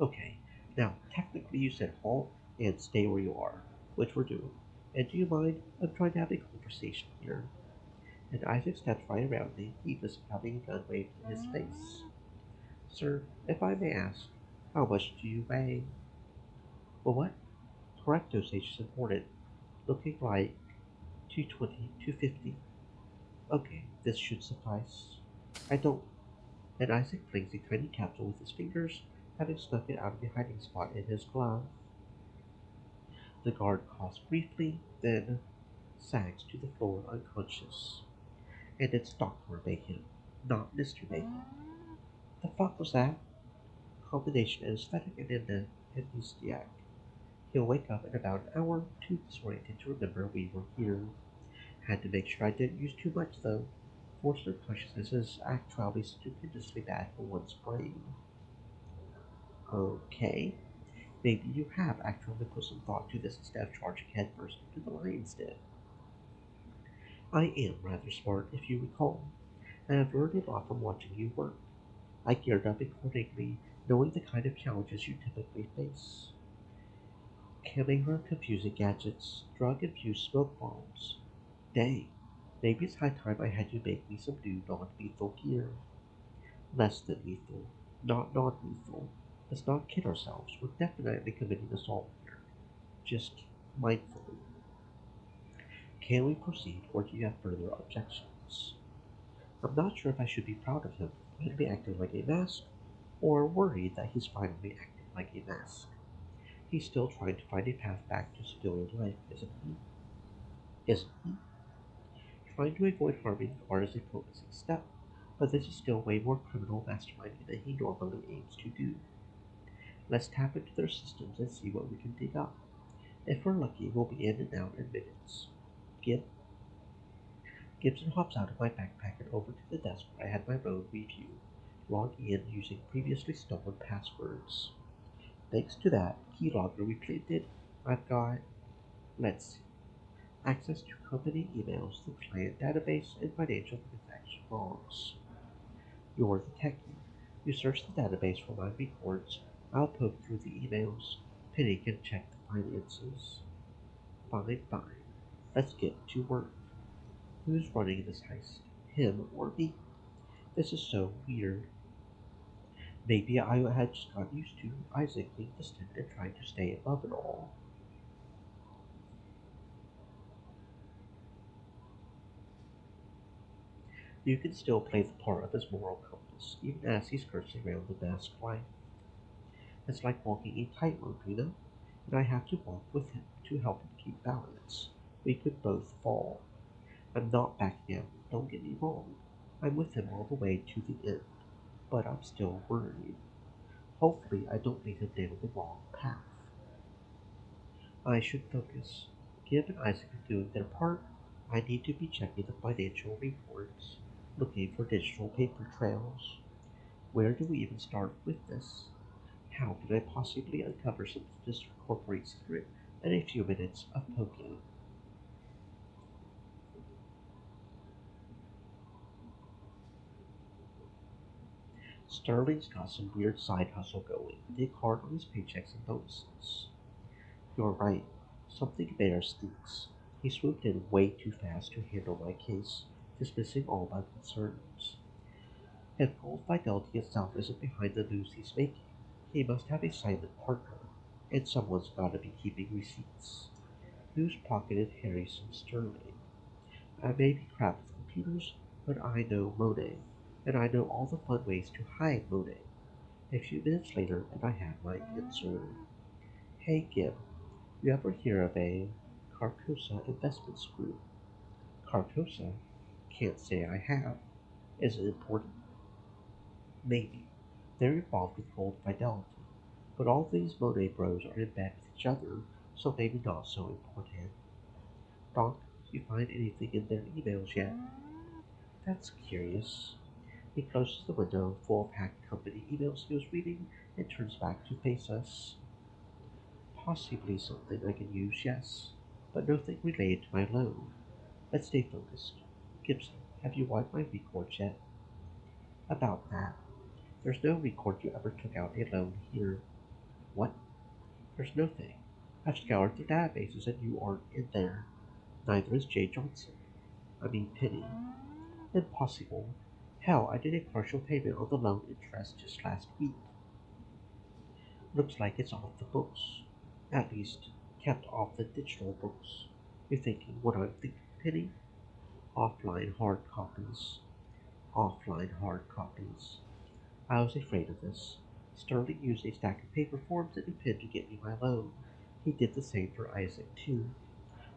S1: Okay, now technically you said halt and stay where you are, which we're doing. And do you mind? I'm trying to have a conversation here. And Isaac steps right around me, heedless of having a gun waved in his face. Sir, if I may ask, how much do you weigh? Well, what? Correct dosage is important. Looking like 220, 250. Okay, this should suffice. I don't. And Isaac flings a tiny capsule with his fingers, having snuck it out of the hiding spot in his glove. The guard coughs briefly, then sags to the floor unconscious. And it's Dr. Mayhem, not Mr. Mayhem. The fuck was that? Combination anesthetic and amnesiac. He'll wake up in about an hour, too disoriented to remember we were here. Had to make sure I didn't use too much, though. Forced unconsciousness is actually stupendously bad for one's brain. Okay, maybe you have actually put some thought to this instead of charging headfirst into the lion's den. I am rather smart, if you recall, and I've learned a lot from watching you work. I geared up accordingly, knowing the kind of challenges you typically face. Can I run confusing gadgets, drug-infused smoke bombs? Dang, maybe it's high time I had you make me some new non-lethal gear. Less than lethal, not non-lethal. Let's not kid ourselves, we're definitely committing assault here. Just mindfully. Can we proceed, or do you have further objections? I'm not sure if I should be proud of him for finally acting like a mask, or worried that he's finally acting like a mask. He's still trying to find a path back to civilian life, isn't he? Isn't he? Trying to avoid harming the art is a promising step, but this is still way more criminal masterminding than he normally aims to do. Let's tap into their systems and see what we can dig up. If we're lucky, we'll be in and out in minutes. Gib Gibson hops out of my backpack and over to the desk where I had my road review, logging in using previously stolen passwords. Thanks to that keylogger we planted, I've got, let's see, access to company emails, the client database, and financial transaction logs. You're the techie. You search the database for my reports. I'll poke through the emails. Penny can check the finances. Fine, fine. Let's get to work. Who's running this heist? Him or me? This is so weird. Maybe I had just got used to Isaac being distant and trying to stay above it all. You can still play the part of his moral compass, even as he's cursing around the masked life. It's like walking a tightrope, you know? And I have to walk with him to help him keep balance. We could both fall. I'm not backing out, don't get me wrong. I'm with him all the way to the end, but I'm still worried. Hopefully I don't lead him down the wrong path. I should focus. Gibb and Isaac are doing their part. I need to be checking the financial reports, looking for digital paper trails. Where do we even start with this? How can I possibly uncover some district corporate secret in a few minutes of poking? Sterling's got some weird side hustle going, big hard on his paychecks and bonuses. You're right, something there stinks. He swooped in way too fast to handle my case, dismissing all my concerns. If Gold Fidelity itself isn't behind the moves he's making, he must have a silent partner, and someone's gotta be keeping receipts. Who's pocketed Harrison Sterling? I may be crap with computers, but I know Monet, and I know all the fun ways to hide Monet. A few minutes later, and I have my answer. Hey Gib, you ever hear of a Carcosa Investments Group? Carcosa? Can't say I have. Is it important? Maybe. They're involved with Gold Fidelity, but all these Monet bros are in bed with each other, so maybe not so important. Doc, you find anything in their emails yet? That's curious. He closes the window full of hacked company emails he was reading and turns back to face us. Possibly something I can use, yes, but nothing related to my loan. Let's stay focused. Gibson, have you wiped my record yet? About that. There's no record you ever took out a loan here. What? There's no thing. I've scoured the databases and you aren't in there. Neither is Jay Johnson. I mean Penny. Impossible. Hell, I did a partial payment on the loan interest just last week. Looks like it's off the books. At least, kept off the digital books. You're thinking what I'm thinking, Penny? Offline hard copies. Offline hard copies. I was afraid of this. Sterling used a stack of paper forms and a pen to get me my loan. He did the same for Isaac, too.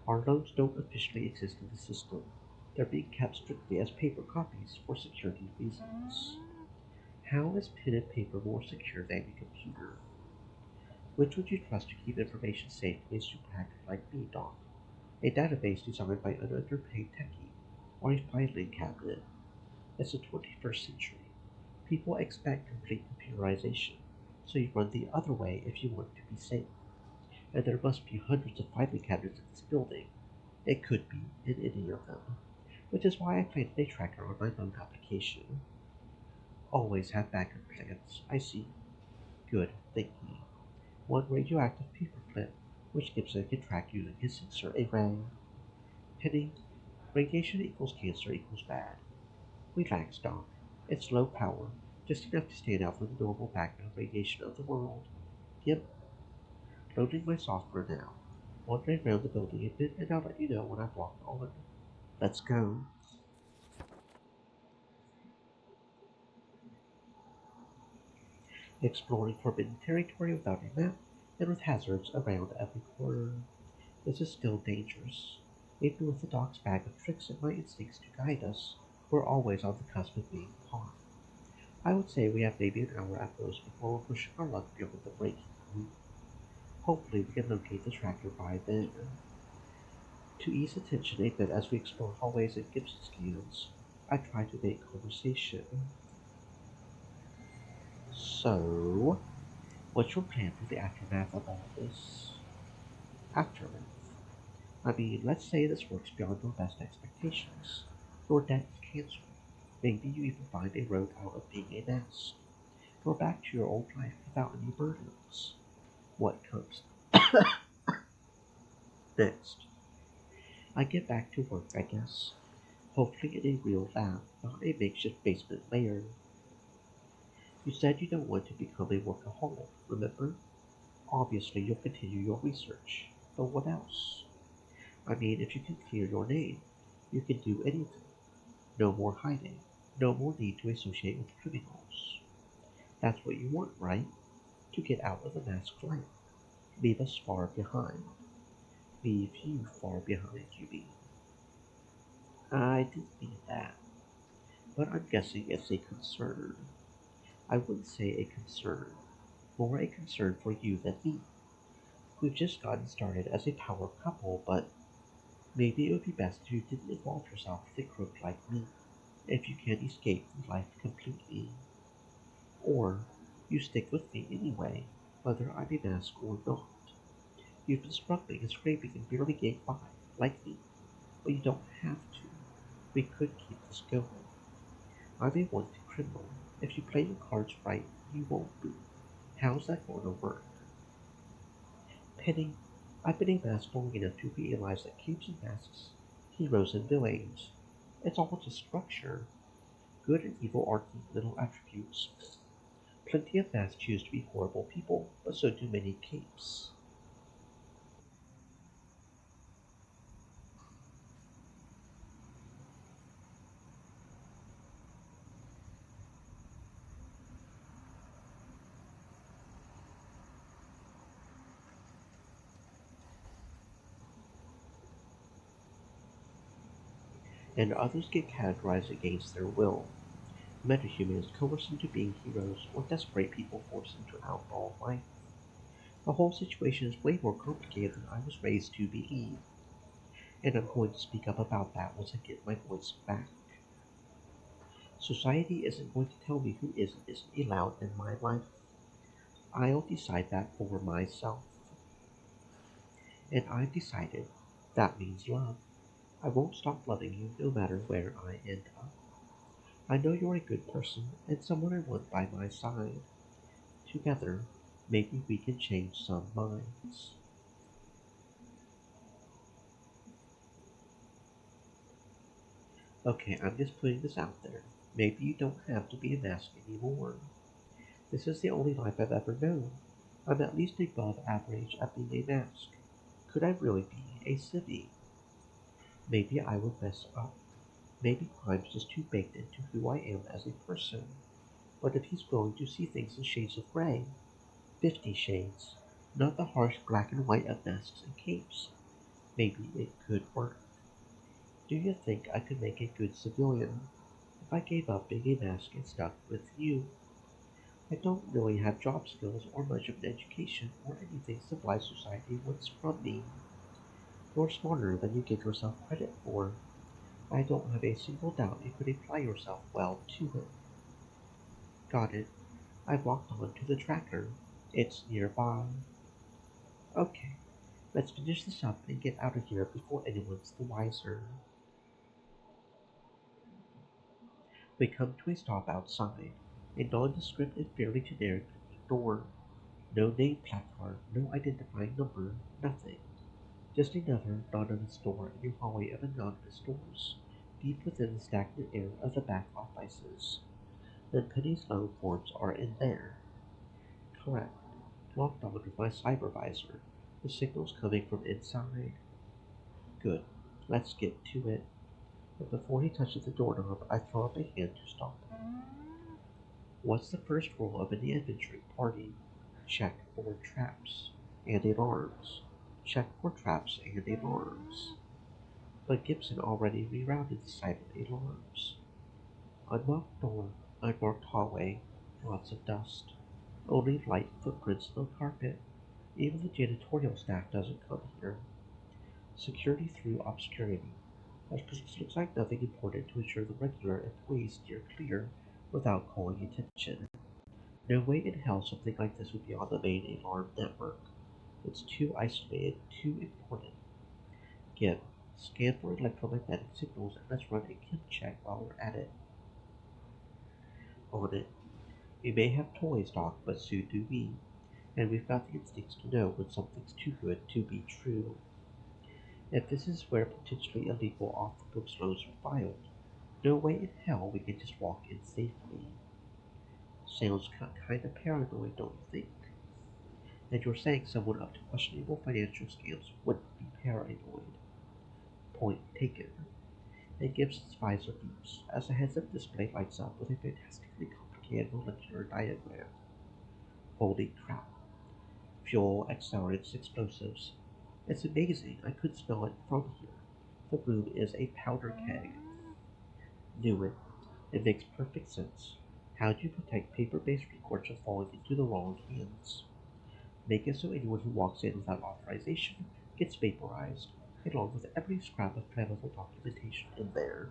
S1: Our loans don't officially exist in the system. They're being kept strictly as paper copies for security reasons. How is pen and paper more secure than a computer? Which would you trust to keep information safe from a super hacker like me, Doc? A database designed by an underpaid techie, or a filing cabinet? It's the 21st century. People expect complete computerization, so you run the other way if you want to be safe. And there must be hundreds of filing cabinets in this building. It could be in any of them, which is why I planted a tracker on my loan application. Always have backup plans, I see. Good thinking. One radioactive paperclip, which Gibson can track using his sensor array. Penny, radiation equals cancer equals bad. Relax, Doc. It's low power, just enough to stand out from the normal background radiation of the world. Yep, loading my software now. Wandering around the building a bit, and I'll let you know when I've logged on. Let's go. Exploring forbidden territory without a map, and with hazards around every corner. This is still dangerous. Even with the dog's bag of tricks and my instincts to guide us, we're always on the cusp of being caught. I would say we have maybe an hour at most before we're pushing our luck beyond the breaking point. Hopefully we can locate the tracker by then. To ease attention a bit as we explore hallways and Gibson scans, I try to make conversation. So, what's your plan for the aftermath of all this? Aftermath. I mean, let's say this works beyond your best expectations. Your debt is canceled. Maybe you even find a road out of being a mess. You're back to your old life without any burdens. What comes next? I get back to work, I guess. Hopefully in a real lab, not a makeshift basement lair. You said you don't want to become a workaholic, remember? Obviously you'll continue your research. But what else? I mean, if you can clear your name, you can do anything. No more hiding. No more need to associate with criminals. That's what you want, right? To get out of the masked life. Leave us far behind. Leave you far behind, you mean. I didn't mean that. But I'm guessing it's a concern. I wouldn't say a concern. More a concern for you than me. We've just gotten started as a power couple, but maybe it would be best if you didn't involve yourself with a crook like me. If you can't escape from life completely. Or you stick with me anyway, whether I'm a mask or not. You've been struggling and scraping and barely getting by, like me, but you don't have to. We could keep this going. I'm a wanted criminal. If you play your cards right, you won't be. How's that going to work? Penny, I've been a mask long enough to realize that capes and masks, heroes and villains, it's all just structure. Good and evil are neat little attributes. Plenty of masks choose to be horrible people, but so do many capes. And others get categorized against their will. Metahumans coerce into being heroes, or desperate people force them to outlaw life. The whole situation is way more complicated than I was raised to believe, and I'm going to speak up about that once I get my voice back. Society isn't going to tell me who is and isn't allowed in my life. I'll decide that for myself. And I've decided that means love. I won't stop loving you no matter where I end up. I know you're a good person and someone I want by my side. Together, maybe we can change some minds. Okay, I'm just putting this out there. Maybe you don't have to be a mask anymore. This is the only life I've ever known. I'm at least above average at being a mask. Could I really be a civvy? Maybe I would mess up. Maybe crime's just too baked into who I am as a person. But if he's willing to see things in shades of gray, 50 shades, not the harsh black and white of masks and capes, maybe it could work. Do you think I could make a good civilian if I gave up being a mask and stuck with you? I don't really have job skills or much of an education or anything civilized society wants from me. You're smarter than you give yourself credit for. I don't have a single doubt you could apply yourself well to it. Got it. I've walked on to the tracker. It's nearby. Okay, let's finish this up and get out of here before anyone's the wiser. We come to a stop outside, a nondescript and fairly generic door. No name placard, no identifying number, nothing. Just another anonymous door in the hallway of anonymous doors, deep within the stagnant air of the back offices. Then Penny's loan forms are in there. Correct. Locked on with my cybervisor. The signal's coming from inside. Good. Let's get to it. But before he touches the doorknob, I throw up a hand to stop him. What's the first rule of any adventuring party? Check for traps and alarms. Check for traps and alarms. But Gibson already rerouted the silent alarms. Unlocked door, unmarked hallway, lots of dust. Only light footprints on the carpet. Even the janitorial staff doesn't come here. Security through obscurity. That looks like nothing important to ensure the regular employees steer clear without calling attention. No way in hell something like this would be on the main alarm network. It's too isolated, too important. Again, scan for electromagnetic signals and let's run a chem check while we're at it. On it. We may have toys, Doc, but so do we. And we've got the instincts to know when something's too good to be true. If this is where potentially illegal off-the-books loans are filed, no way in hell we can just walk in safely. Sounds kind of paranoid, don't you think? And you're saying someone up to questionable financial scams wouldn't be paranoid. Point taken. And Gibson's visor beeps as the heads-up display lights up with a fantastically complicated molecular diagram. Holy crap. Fuel, accelerants, explosives. It's amazing, I could smell it from here. The room is a powder keg. Knew it. It makes perfect sense. How do you protect paper-based records from falling into the wrong hands? Make it so anyone who walks in without authorization gets vaporized, along with every scrap of flammable documentation in there.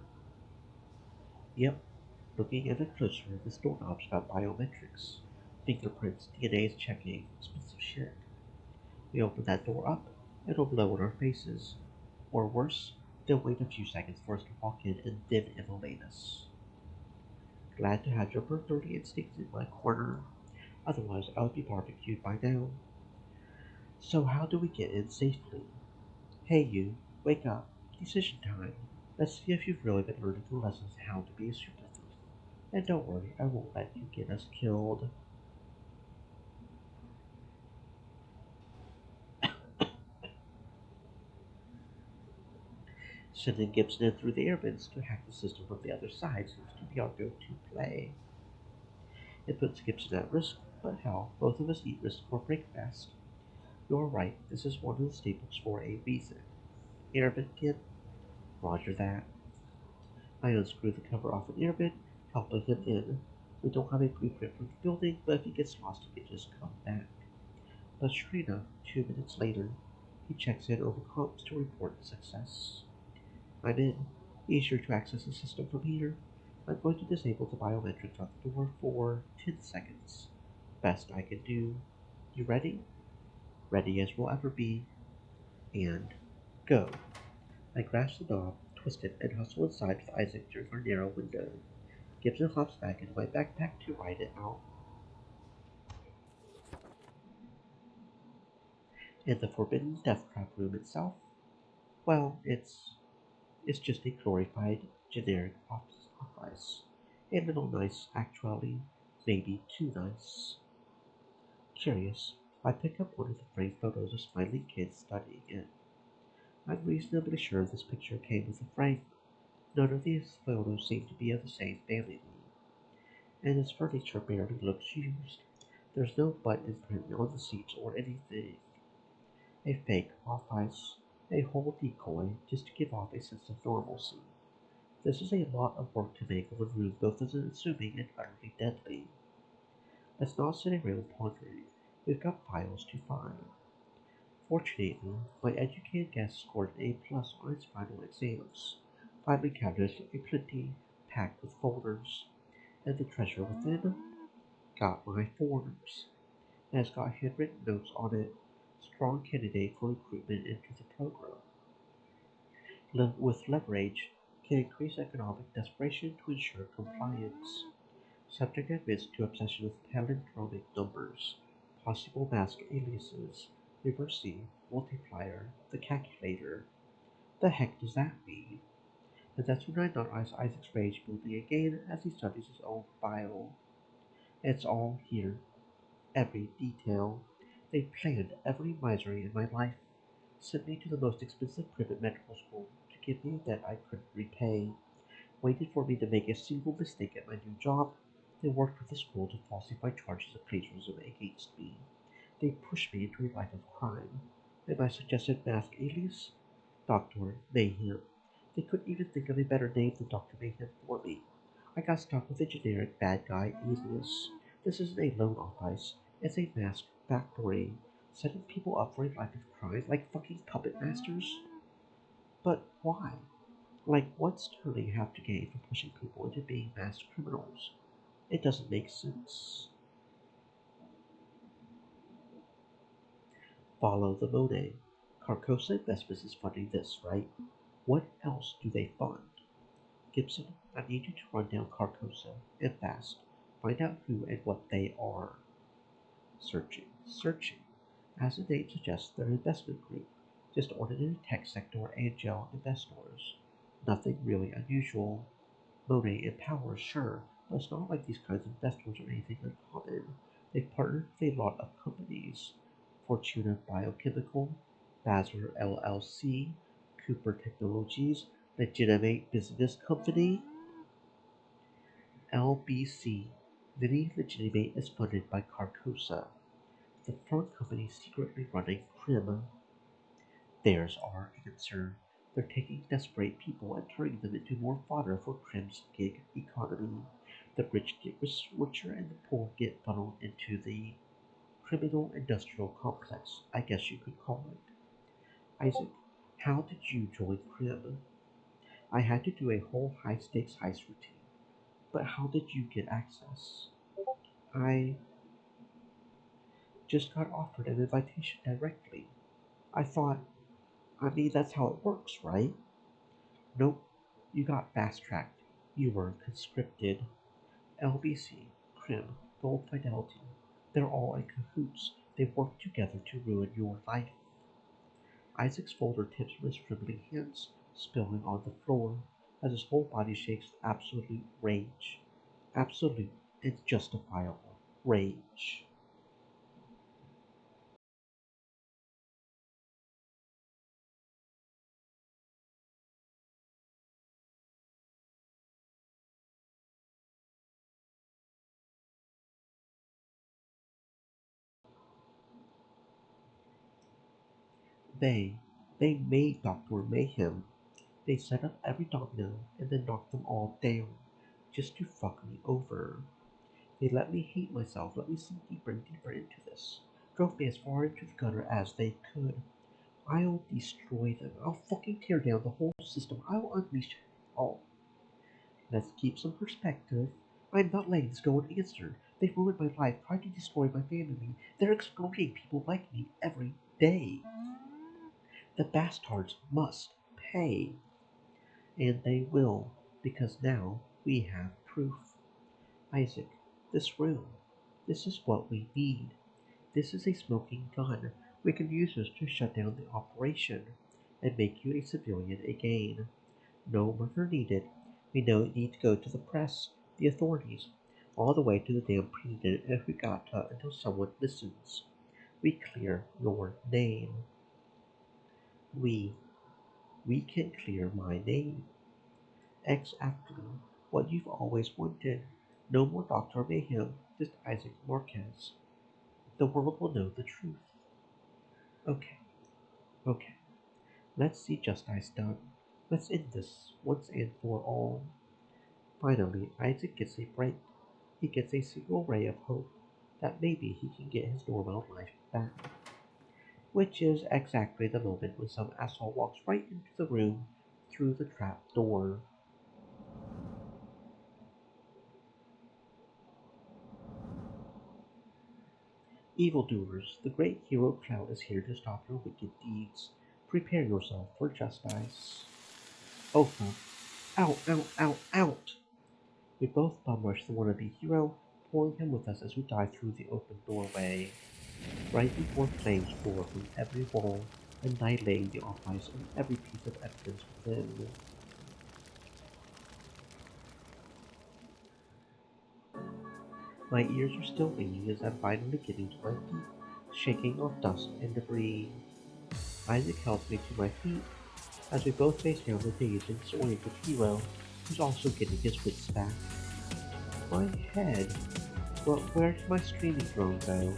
S1: Yep, looking at it closer, this doorknob's got biometrics. Fingerprints, DNA's checking, expensive shit. We open that door up, it'll blow in our faces. Or worse, they'll wait a few seconds for us to walk in and then immolate us. Glad to have your burglary instincts in my corner. Otherwise, I would be barbecued by now. So how do we get in safely? Hey you, wake up. Decision time. Let's see if you've really been learning the lessons how to be a super thief. And don't worry, I won't let you get us killed. Sending Gibson in through the air vents to hack the system from the other side seems to be our go-to play. It puts Gibson at risk, but hell, both of us eat risk for breakfast. You're right, this is one of the staples for a reason. Air vent kid? Roger that. I unscrew the cover off an air vent, helping him in. We don't have a blueprint for the building, but if he gets lost, he can just come back. But sure enough, 2 minutes later, he checks in over comms to report a success. I'm in. Easier to access the system from here. I'm going to disable the biometrics on the door for 10 seconds. Best I can do. You ready? Ready as we'll ever be. And go. I grasp the knob, twist it, and hustle inside with Isaac through our narrow window. Gibson hops back into my backpack to ride it out. And the forbidden death trap room itself? Well, it's just a glorified, generic office. A little nice, actually. Maybe too nice. Curious, I pick up one of the framed photos of smiling kids studying it. I'm reasonably sure this picture came with a frame. None of these photos seem to be of the same family, and his furniture barely looks used. There's no button print on the seats or anything. A fake off-ice, a whole decoy just to give off a sense of normalcy. This is a lot of work to make of a room both as unassuming and utterly deadly. Let's not sit around pondering. We've got files to find. Fortunately, my educated guest scored an A+ on its final exams. Finally counted a plenty, packed with folders, and the treasure within got my forms. It has got handwritten notes on it. Strong candidate for recruitment into the program. With leverage can increase economic desperation to ensure compliance. Subject admits to obsession with palindromic numbers. Possible mask aliases, Reversi, Multiplier, the Calculator. The heck does that mean? And that's when I noticed Isaac's rage building again as he studies his own file. It's all here, every detail. They planned every misery in my life, sent me to the most expensive private medical school to give me a debt I couldn't repay, waited for me to make a single mistake at my new job, then worked with the school to falsify charges of plagiarism against me. They pushed me into a life of crime, and my suggested mask alias? Dr. Mayhem. They couldn't even think of a better name than Dr. Mayhem for me. I got stuck with a generic bad guy alias. This isn't a loan office, it's a mask factory, setting people up for a life of crime like fucking puppet masters. But why? Like, what's Sterling have to gain from pushing people into being masked criminals? It doesn't make sense. Follow the Monet. Carcosa Investments is funding this, right? What else do they fund? Gibson, I need you to run down Carcosa, and fast. Find out who and what they are. Searching, searching. As the name suggests, they're an investment group. Just ordinary tech sector angel investors. Nothing really unusual. Monet and Power, sure, but it's not like these kinds of investors are anything uncommon. They've partnered with a lot of companies. Fortuna Biochemical, Bazer LLC, Cooper Technologies, Legitimate Business Company, LBC. Mini Legitimate is funded by Carcosa, the front company secretly running Crim. There's our answer. They're taking desperate people and turning them into more fodder for Crim's gig economy. The rich get richer and the poor get funneled into the criminal industrial complex, I guess you could call it. Isaac, how did you join Crim? I had to do a whole high stakes heist routine. But how did you get access? I just got offered an invitation directly. I thought, I mean, that's how it works, right? Nope, you got fast tracked. You were conscripted. LBC, Crim, Gold Fidelity. They're all in cahoots. They work together to ruin your life. Isaac's folder tips from his trembling hands, spilling on the floor, as his whole body shakes with absolute rage. Absolute and justifiable rage. They, they made Dr. Mayhem. They set up every domino and then knocked them all down, just to fuck me over. They let me hate myself, let me sink deeper and deeper into this. Drove me as far into the gutter as they could. I'll destroy them. I'll fucking tear down the whole system. I'll unleash it all. Let's keep some perspective. I'm not letting this go unanswered. They ruined my life, tried to destroy my family. They're exploiting people like me every day. The bastards must pay. And they will, because now we have proof. Isaac, this room. This is what we need. This is a smoking gun. We can use this to shut down the operation and make you a civilian again. No murder needed. We don't need to go to the press, the authorities, all the way to the damn president and Regatta until someone listens. We clear your name. We, we can clear my name. Exactly what you've always wanted. No more Dr. Mayhem, just Isaac Marquez. The world will know the truth. Okay, okay. Let's see justice done. Let's end this once and for all. Finally, Isaac gets a break. He gets a single ray of hope that maybe he can get his normal life back. Which is exactly the moment when some asshole walks right into the room through the trap door. Evildoers, the great hero Cloud is here to stop your wicked deeds. Prepare yourself for justice. Oh fuck. Out, out, out, out! We both bum rush the wannabe hero, pulling him with us as we dive through the open doorway. right before flames pour from every wall, annihilating the office and every piece of evidence within. My ears are still ringing as I'm finally getting to my feet, shaking off dust and debris. Isaac helps me to my feet as we both face down the dazed and disoriented hero, who's also getting his wits back. My head. Well, where did my streaming drone go?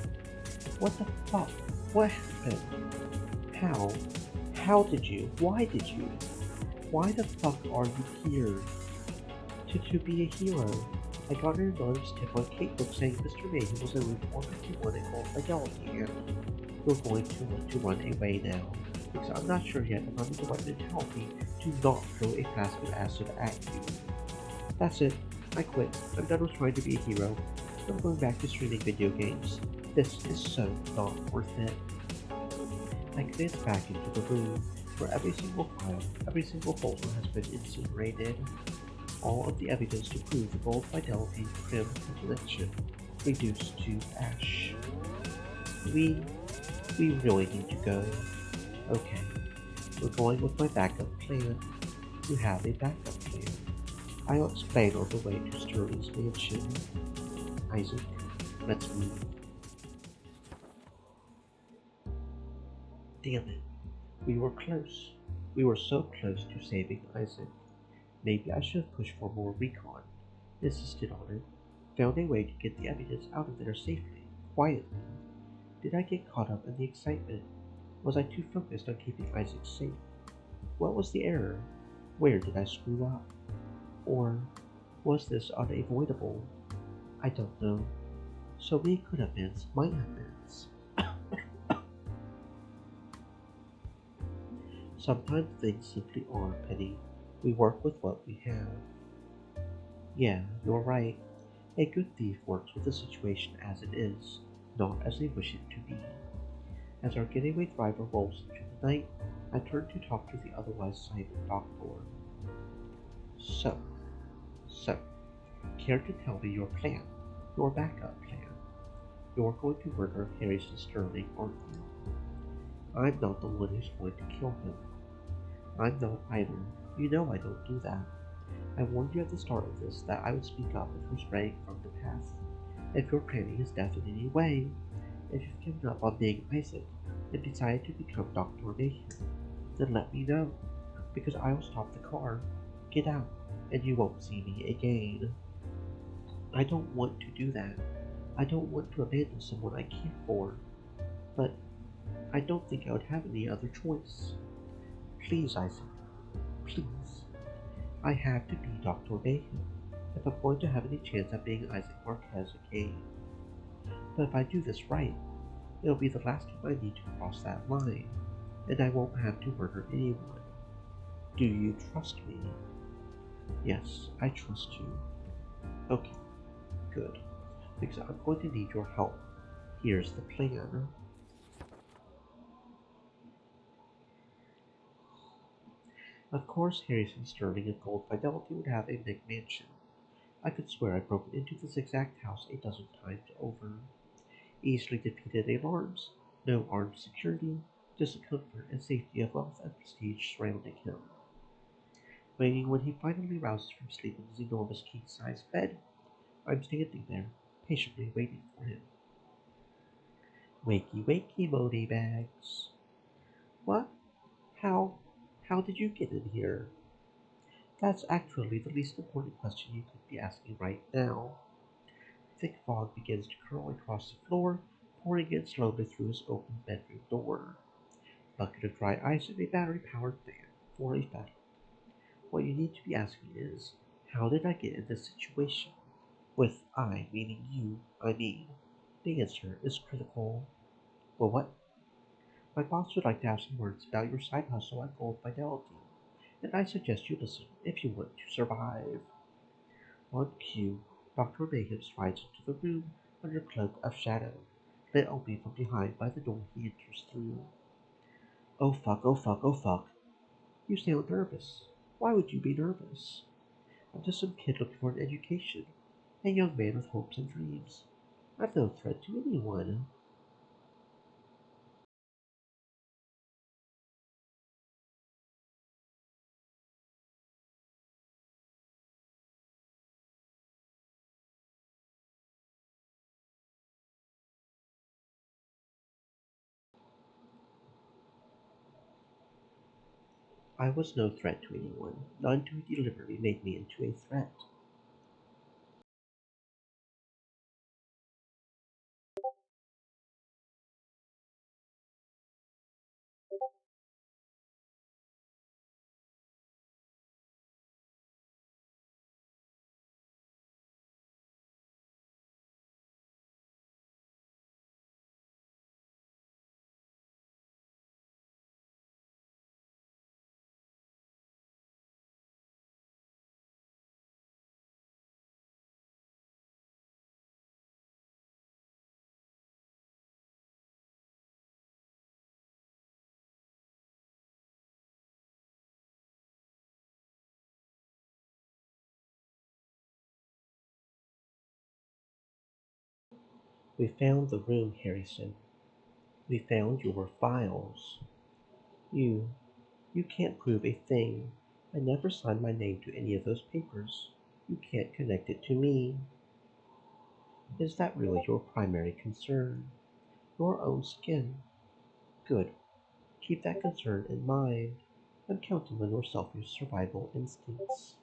S1: What the fuck? What happened? How? How did you? Why did you? Why the fuck are you here? To be a hero. I got an anonymous tip on Catebook saying Mr. Mayhem was in room 451 at Gold Fidelity and you're going to want to run away now. Because I'm not sure yet if I'm in the right mentality to not throw a flask of acid at you. That's it. I quit. I'm done with trying to be a hero. I'm going back to streaming video games. This is so not worth it. I glance back into the room, where every single file, every single folder has been incinerated. All of the evidence to prove the Gold Fidelity Prim collection reduced to ash. We really need to go. Okay, we're going with my backup plan. You have a backup plan. I'll explain on the way to Sterling's mansion. Isaac, let's move. Damn it. We were close. We were so close to saving Isaac. Maybe I should have pushed for more recon. Insisted on it. Found a way to get the evidence out of there safely, quietly. Did I get caught up in the excitement? Was I too focused on keeping Isaac safe? What was the error? Where did I screw up? Or was this unavoidable? I don't know. So many could have beens, might have beens. Sometimes things simply are, Penny. We work with what we have. Yeah, you're right. A good thief works with the situation as it is, not as they wish it to be. As our getaway driver rolls into the night, I turn to talk to the otherwise silent doctor. So, so, care to tell me your plan? Your backup plan? You're going to murder Harrison Sterling, aren't you? I'm not the one who's going to kill him. I'm not either. You know I don't do that. I warned you at the start of this that I would speak up if we're straying from the path. If you're planning his death in any way, if you've given up on being Isaac and decided to become Dr. Mayhem, then let me know, because I will stop the car, get out, and you won't see me again. I don't want to do that. I don't want to abandon someone I care for, but I don't think I would have any other choice. Please, Isaac, please. I have to be Dr. Mayhem if I'm going to have any chance of being Isaac Marquez again. But if I do this right, it'll be the last time I need to cross that line, and I won't have to murder anyone. Do you trust me? Yes, I trust you. Okay, good, because I'm going to need your help. Here's the plan. Of course, Harrison Sterling of Gold Fidelity would have a big mansion. I could swear I'd broken into this exact house a dozen times over. Easily defeated alarms, no armed security, just the comfort and safety of wealth and prestige surrounding him. Waiting when he finally rouses from sleep in his enormous king-size bed, I'm standing there, patiently waiting for him. Wakey, wakey, money bags. What? How? How did you get in here? That's actually the least important question you could be asking right now. Thick fog begins to curl across the floor, pouring in slowly through his open bedroom door. Bucket of dry ice and a battery-powered fan for a battle. What you need to be asking is, how did I get in this situation? With I meaning you, I mean. The answer is critical. Well, what? My boss would like to have some words about your side hustle at Gold Fidelity, and I suggest you listen if you want to survive. On cue, Dr. Mayhem strides into the room under cloak of shadow, lit only from behind by the door he enters through. Oh fuck, oh fuck, oh fuck. You sound nervous. Why would you be nervous? I'm just some kid looking for an education, a young man with hopes and dreams. I'm no threat to anyone. I was no threat to anyone. None who deliberately made me into a threat. We found the room, Harrison. We found your files. You, you can't prove a thing. I never signed my name to any of those papers. You can't connect it to me. Is that really your primary concern? Your own skin? Good. Keep that concern in mind. I'm counting on your selfish survival instincts.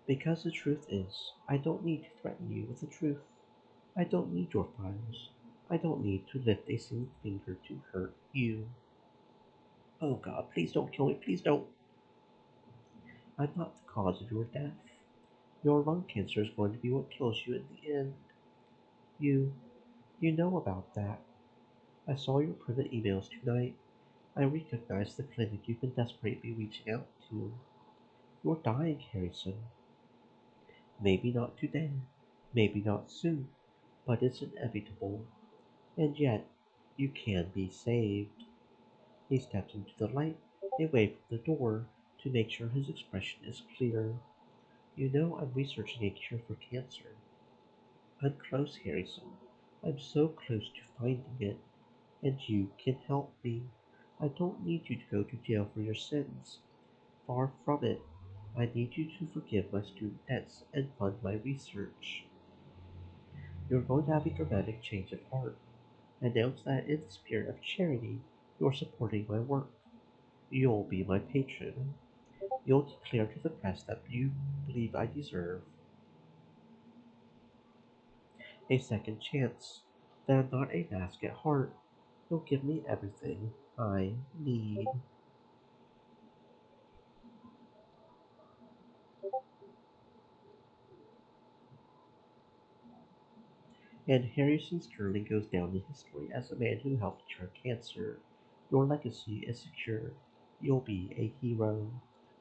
S1: Because the truth is, I don't need to threaten you with the truth. I don't need your files. I don't need to lift a single finger to hurt you. Oh God, please don't kill me, please don't. I'm not the cause of your death. Your lung cancer is going to be what kills you in the end. You, you know about that. I saw your private emails tonight. I recognize the clinic you've been desperately reaching out to. You're dying, Harrison. Maybe not today, maybe not soon, but it's inevitable. And yet, you can be saved. He steps into the light, away from the door, to make sure his expression is clear. You know I'm researching a cure for cancer. I'm close, Harrison. I'm so close to finding it, and you can help me. I don't need you to go to jail for your sins. Far from it. I need you to forgive my student debts and fund my research. You're going to have a dramatic change of heart. Announce that in the spirit of charity, you're supporting my work. You'll be my patron. You'll declare to the press that you believe I deserve a second chance, that I'm not a mask at heart. You'll give me everything I need. And Harrison Sterling goes down in history as the man who helped cure cancer. Your legacy is secure. You'll be a hero.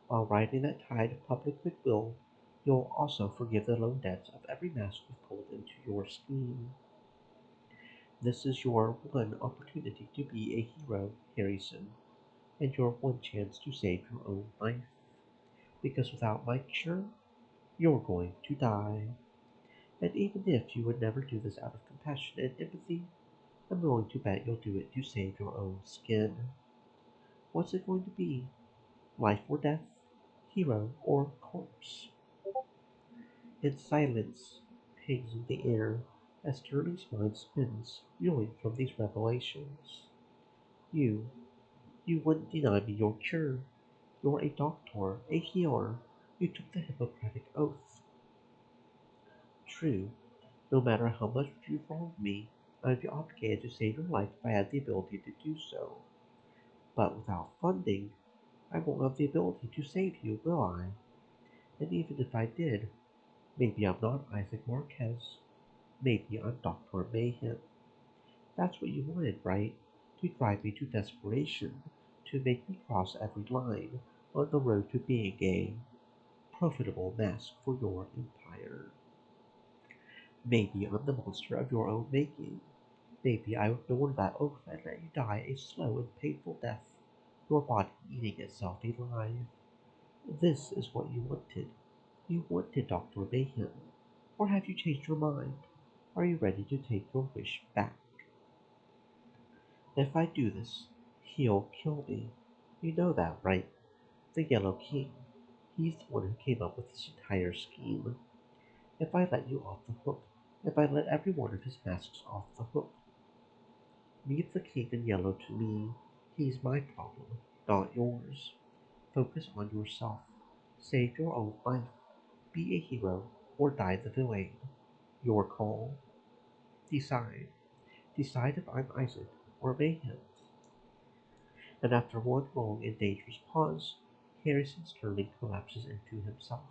S1: While riding that tide of public goodwill, you'll also forgive the loan debts of every mask you've pulled into your scheme. This is your one opportunity to be a hero, Harrison, and your one chance to save your own life. Because without my cure, you're going to die. And even if you would never do this out of compassion and empathy, I'm willing to bet you'll do it to save your own skin. What's it going to be? Life or death? Hero or corpse? In silence hangs in the air as Sterling's mind spins, reeling from these revelations. You, you wouldn't deny me your cure. You're a doctor, a healer. You took the Hippocratic oath. True, no matter how much you've wronged me, I'd be obligated to save your life if I had the ability to do so. But without funding, I won't have the ability to save you, will I? And even if I did, maybe I'm not Isaac Marquez. Maybe I'm Dr. Mayhem. That's what you wanted, right? To drive me to desperation, to make me cross every line on the road to being a profitable mask for your empire. Maybe I'm the monster of your own making. Maybe I would go on that oath and let you die a slow and painful death, your body eating itself alive. This is what you wanted. You wanted Dr. Mayhem. Or have you changed your mind? Are you ready to take your wish back? If I do this, he'll kill me. You know that, right? The Yellow King. He's the one who came up with this entire scheme. If I let you off the hook, if I let every one of his masks off the hook, leave the king in yellow to me. He's my problem, not yours. Focus on yourself. Save your own life. Be a hero or die the villain. Your call. Decide. Decide if I'm Isaac or Mayhem. And after one long and dangerous pause, Harrison Sterling collapses into himself.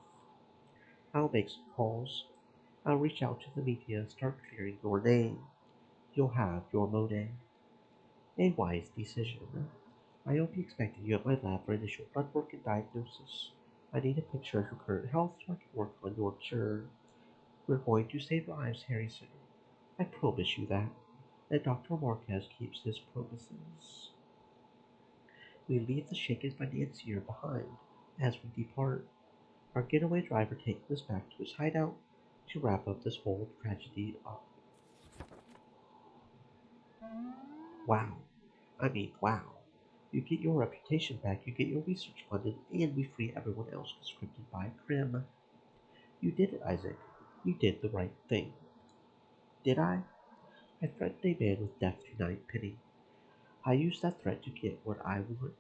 S1: I'll make some calls. I'll reach out to the media, start clearing your name. You'll have your Monet. A wise decision. I'll be expecting you at my lab for initial blood work and diagnosis. I need a picture of your current health so I can work on your cure. We're going to save lives, Harrison. I promise you that. And Dr. Marquez keeps his promises. We leave the shaken financier behind as we depart. Our getaway driver takes us back to his hideout to wrap up this whole tragedy up. Wow. I mean, wow. You get your reputation back, you get your research funded, and we free everyone else conscripted by Krim. You did it, Isaac. You did the right thing. Did I? I threatened a man with death tonight, Penny. I used that threat to get what I want.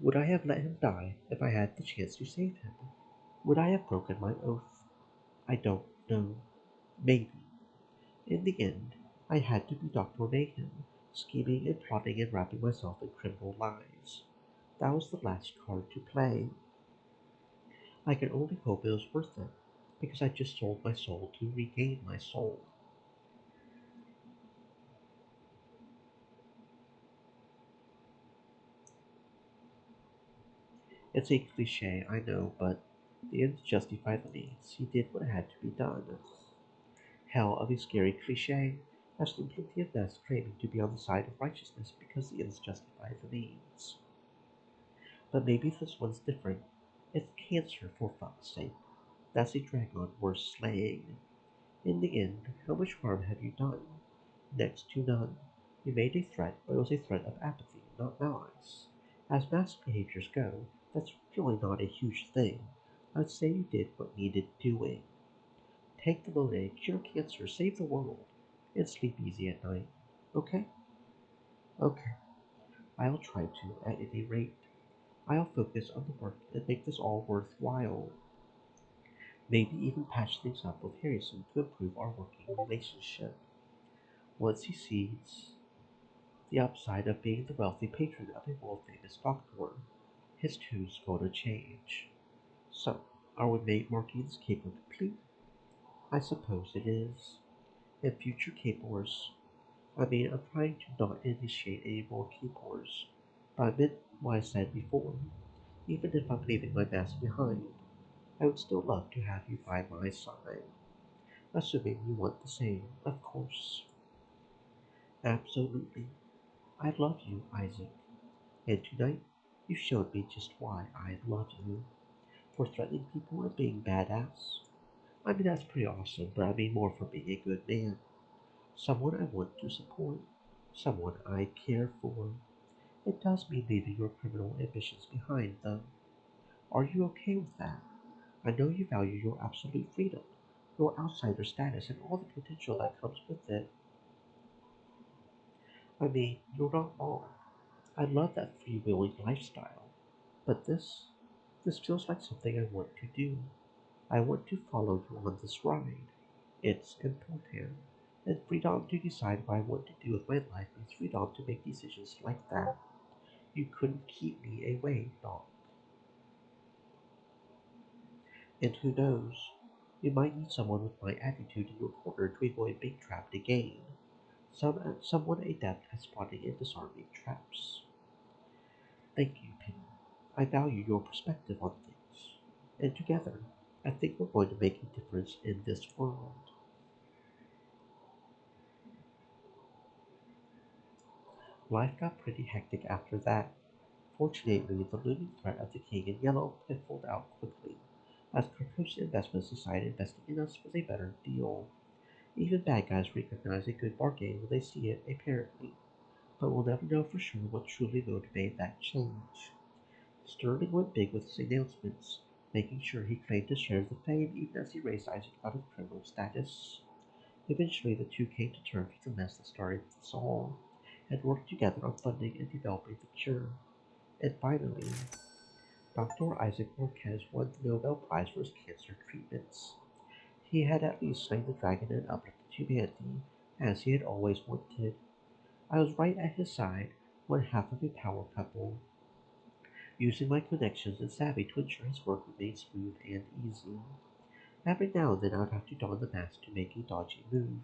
S1: Would I have let him die if I had the chance to save him? Would I have broken my oath? I don't know. Maybe. In the end, I had to be Dr. Mayhem, scheming and plotting and wrapping myself in criminal lies. That was the last card to play. I can only hope it was worth it, because I just sold my soul to regain my soul. It's a cliche, I know, but the ends justify the means. He did what had to be done. Hell of a scary cliche. I've seen plenty of deaths claiming to be on the side of righteousness because the ends justify the means. But maybe this one's different. It's cancer, for fuck's sake. That's a dragon worth slaying. In the end, how much harm have you done? Next to none. You made a threat, but it was a threat of apathy, not malice. As mass behaviors go, that's really not a huge thing. I'd say you did what needed doing. Take the Monet, cure cancer, save the world, and sleep easy at night. Okay? Okay. I'll try to, at any rate. I'll focus on the work and make this all worthwhile. Maybe even patch things up with Harrison to improve our working relationship. Once he sees the upside of being the wealthy patron of a world famous doctor, his tune's gonna change. So, are we marking this caper complete? I suppose it is. In future capers, I'm trying to not initiate any more capers. But I meant what I said before. Even if I'm leaving my mask behind, I would still love to have you by my side. Assuming you want the same, of course. Absolutely. I love you, Isaac. And tonight, you showed me just why I love you. For threatening people and being badass. That's pretty awesome, but I mean more for being a good man. Someone I want to support. Someone I care for. It does mean leaving your criminal ambitions behind, though. Are you okay with that? I know you value your absolute freedom, your outsider status, and all the potential that comes with it. You're not wrong. I love that free-wheeling lifestyle. But this feels like something I want to do. I want to follow you on this ride. It's important. And freedom to decide what I want to do with my life means freedom to make decisions like that. You couldn't keep me away, dog. And who knows? You might need someone with my attitude in your corner to avoid being trapped again. Someone adept at spotting and disarming traps. Thank you, Penny. I value your perspective on things. And together, I think we're going to make a difference in this world. Life got pretty hectic after that. Fortunately, the looming threat of the king in yellow piffled out quickly, as Carcosa Investments decided investing in us was a better deal. Even bad guys recognize a good bargain when they see it, apparently, but we'll never know for sure what truly motivated that change. Sterling went big with his announcements, making sure he claimed his share of the fame even as he raised Isaac out of criminal status. Eventually, the two came to terms with the mess that started this all, and worked together on funding and developing the cure. And finally, Dr. Isaac Marquez won the Nobel Prize for his cancer treatments. He had at least slain the dragon and uplifted humanity, as he had always wanted. I was right at his side, one half of a power couple, using my connections and savvy to ensure his work remained smooth and easy. Every now and then I would have to don the mask to make a dodgy move,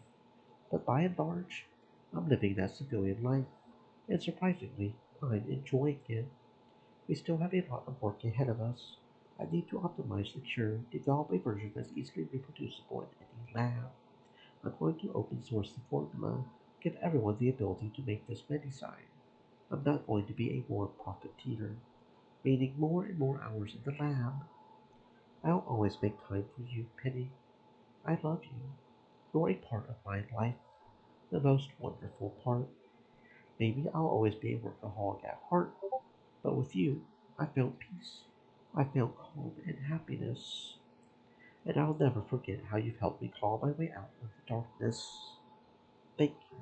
S1: but by and large, I'm living that civilian life, and surprisingly, I'm enjoying it. We still have a lot of work ahead of us. I need to optimize the cure, develop a version that's easily reproducible in any lab. I'm going to open source the formula, give everyone the ability to make this medicine. I'm not going to be a war profiteer, meaning more and more hours in the lab. I'll always make time for you, Penny. I love you. You're a part of my life, the most wonderful part. Maybe I'll always be a workaholic at heart, but with you, I found peace. I found calm and happiness. And I'll never forget how you've helped me claw my way out of the darkness. Thank you.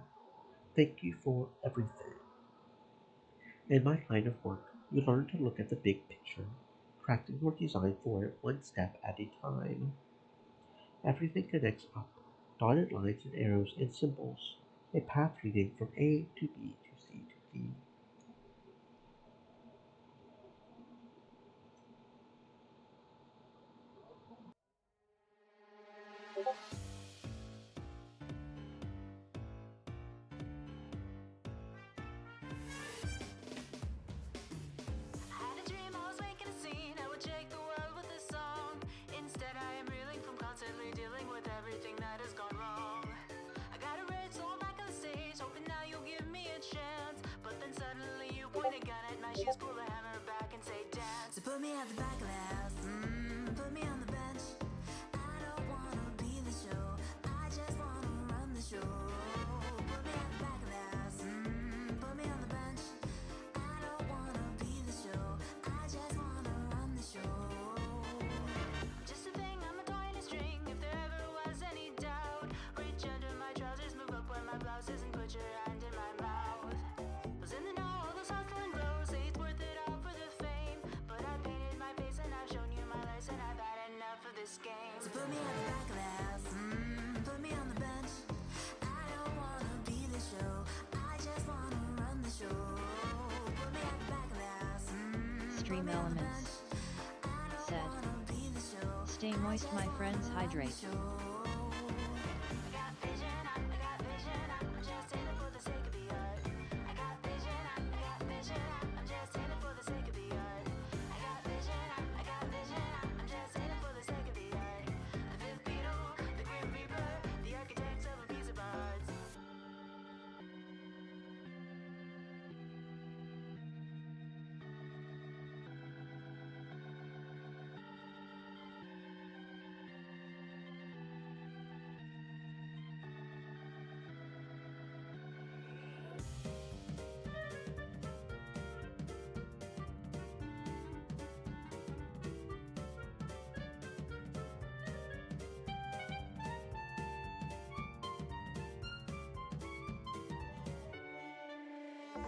S1: Thank you for everything. In my line of work, you learn to look at the big picture, crafting your design for it one step at a time. Everything connects up, dotted lines and arrows and symbols, a path leading from A to B to C to D.
S3: I had a dream, I was making a scene. I would shake the world with a song. Instead, I am reeling from constantly dealing with everything that has gone wrong. I got a red soul back on the stage, hoping now you'll give me a chance. But then suddenly you point a gun at my shoes, pull the hammer back and say dance. So put me at the back of the house, put me on the bench. I don't wanna be the show, I just wanna run the show. Put me at the back of the house, put me on the bench. I don't wanna be the show, I just wanna run the show. Just a thing, I'm a toy in a string. If there ever was any doubt, reach under my trousers, move up where my blouse is, and put your hand in my mouth. Was in the know, all those hustling bros say it's worth it all for the fame. But I painted my face and I've shown you my life, and I've had enough of this game. So put me at the back of the house, put me on the bench. I don't wanna be the show, I just wanna run the show. Put me at the back of the house,
S2: Stream elements. Said. Stay moist, my friends, hydrate.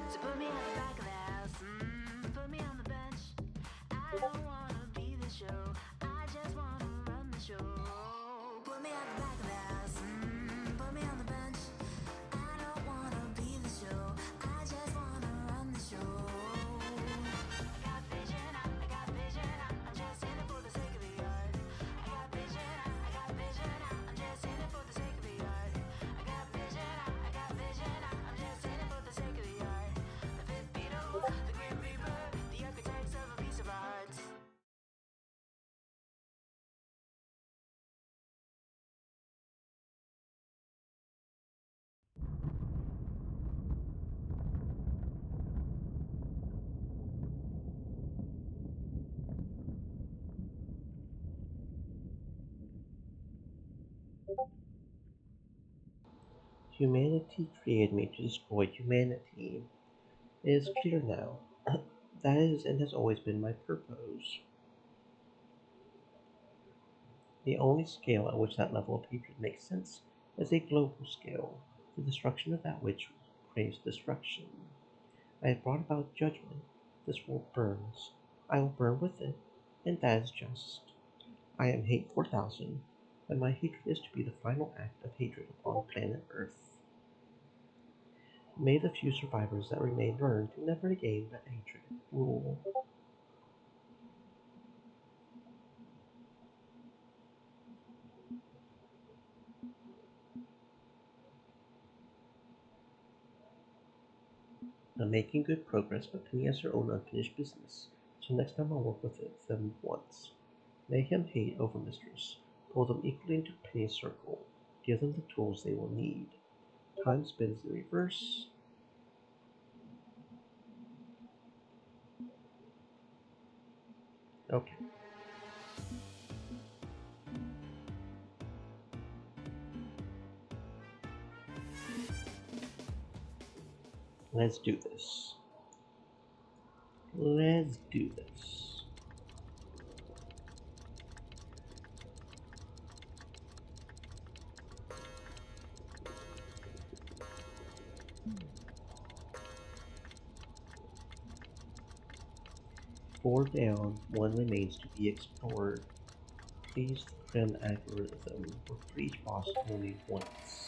S3: So put me at the back of the house, put me on the bench. I don't wanna be the show, I just wanna run the show. Put me at the back of the house, put me on the bench. I don't wanna be the show, I just wanna run the show. I got vision, I'm just in it for the sake of the art. I got vision, I'm just in it for the sake of the art. I got vision, I'm just in it for the sake of the art. The fifth beetle, the grim reaper, the architects of a piece of art.
S1: Humanity created me to destroy humanity. It is clear now. That is and has always been my purpose. The only scale at which that level of hatred makes sense is a global scale, the destruction of that which craves destruction. I have brought about judgment, This world burns. I will burn with it, and that is just. I am Hate 4000, and my hatred is to be the final act of hatred upon planet Earth. May the few survivors that remain learn to never again let hatred rule. I'm making good progress, but Penny has her own unfinished business, so next time I'll work with them once. Mayhem hate Overmistress. Pull them equally into Penny's circle. Give them the tools they will need. Time spins in reverse. Okay. Let's do this. Let's do this. Four down, one remains to be explored. Please the Krem algorithm work for each boss only once.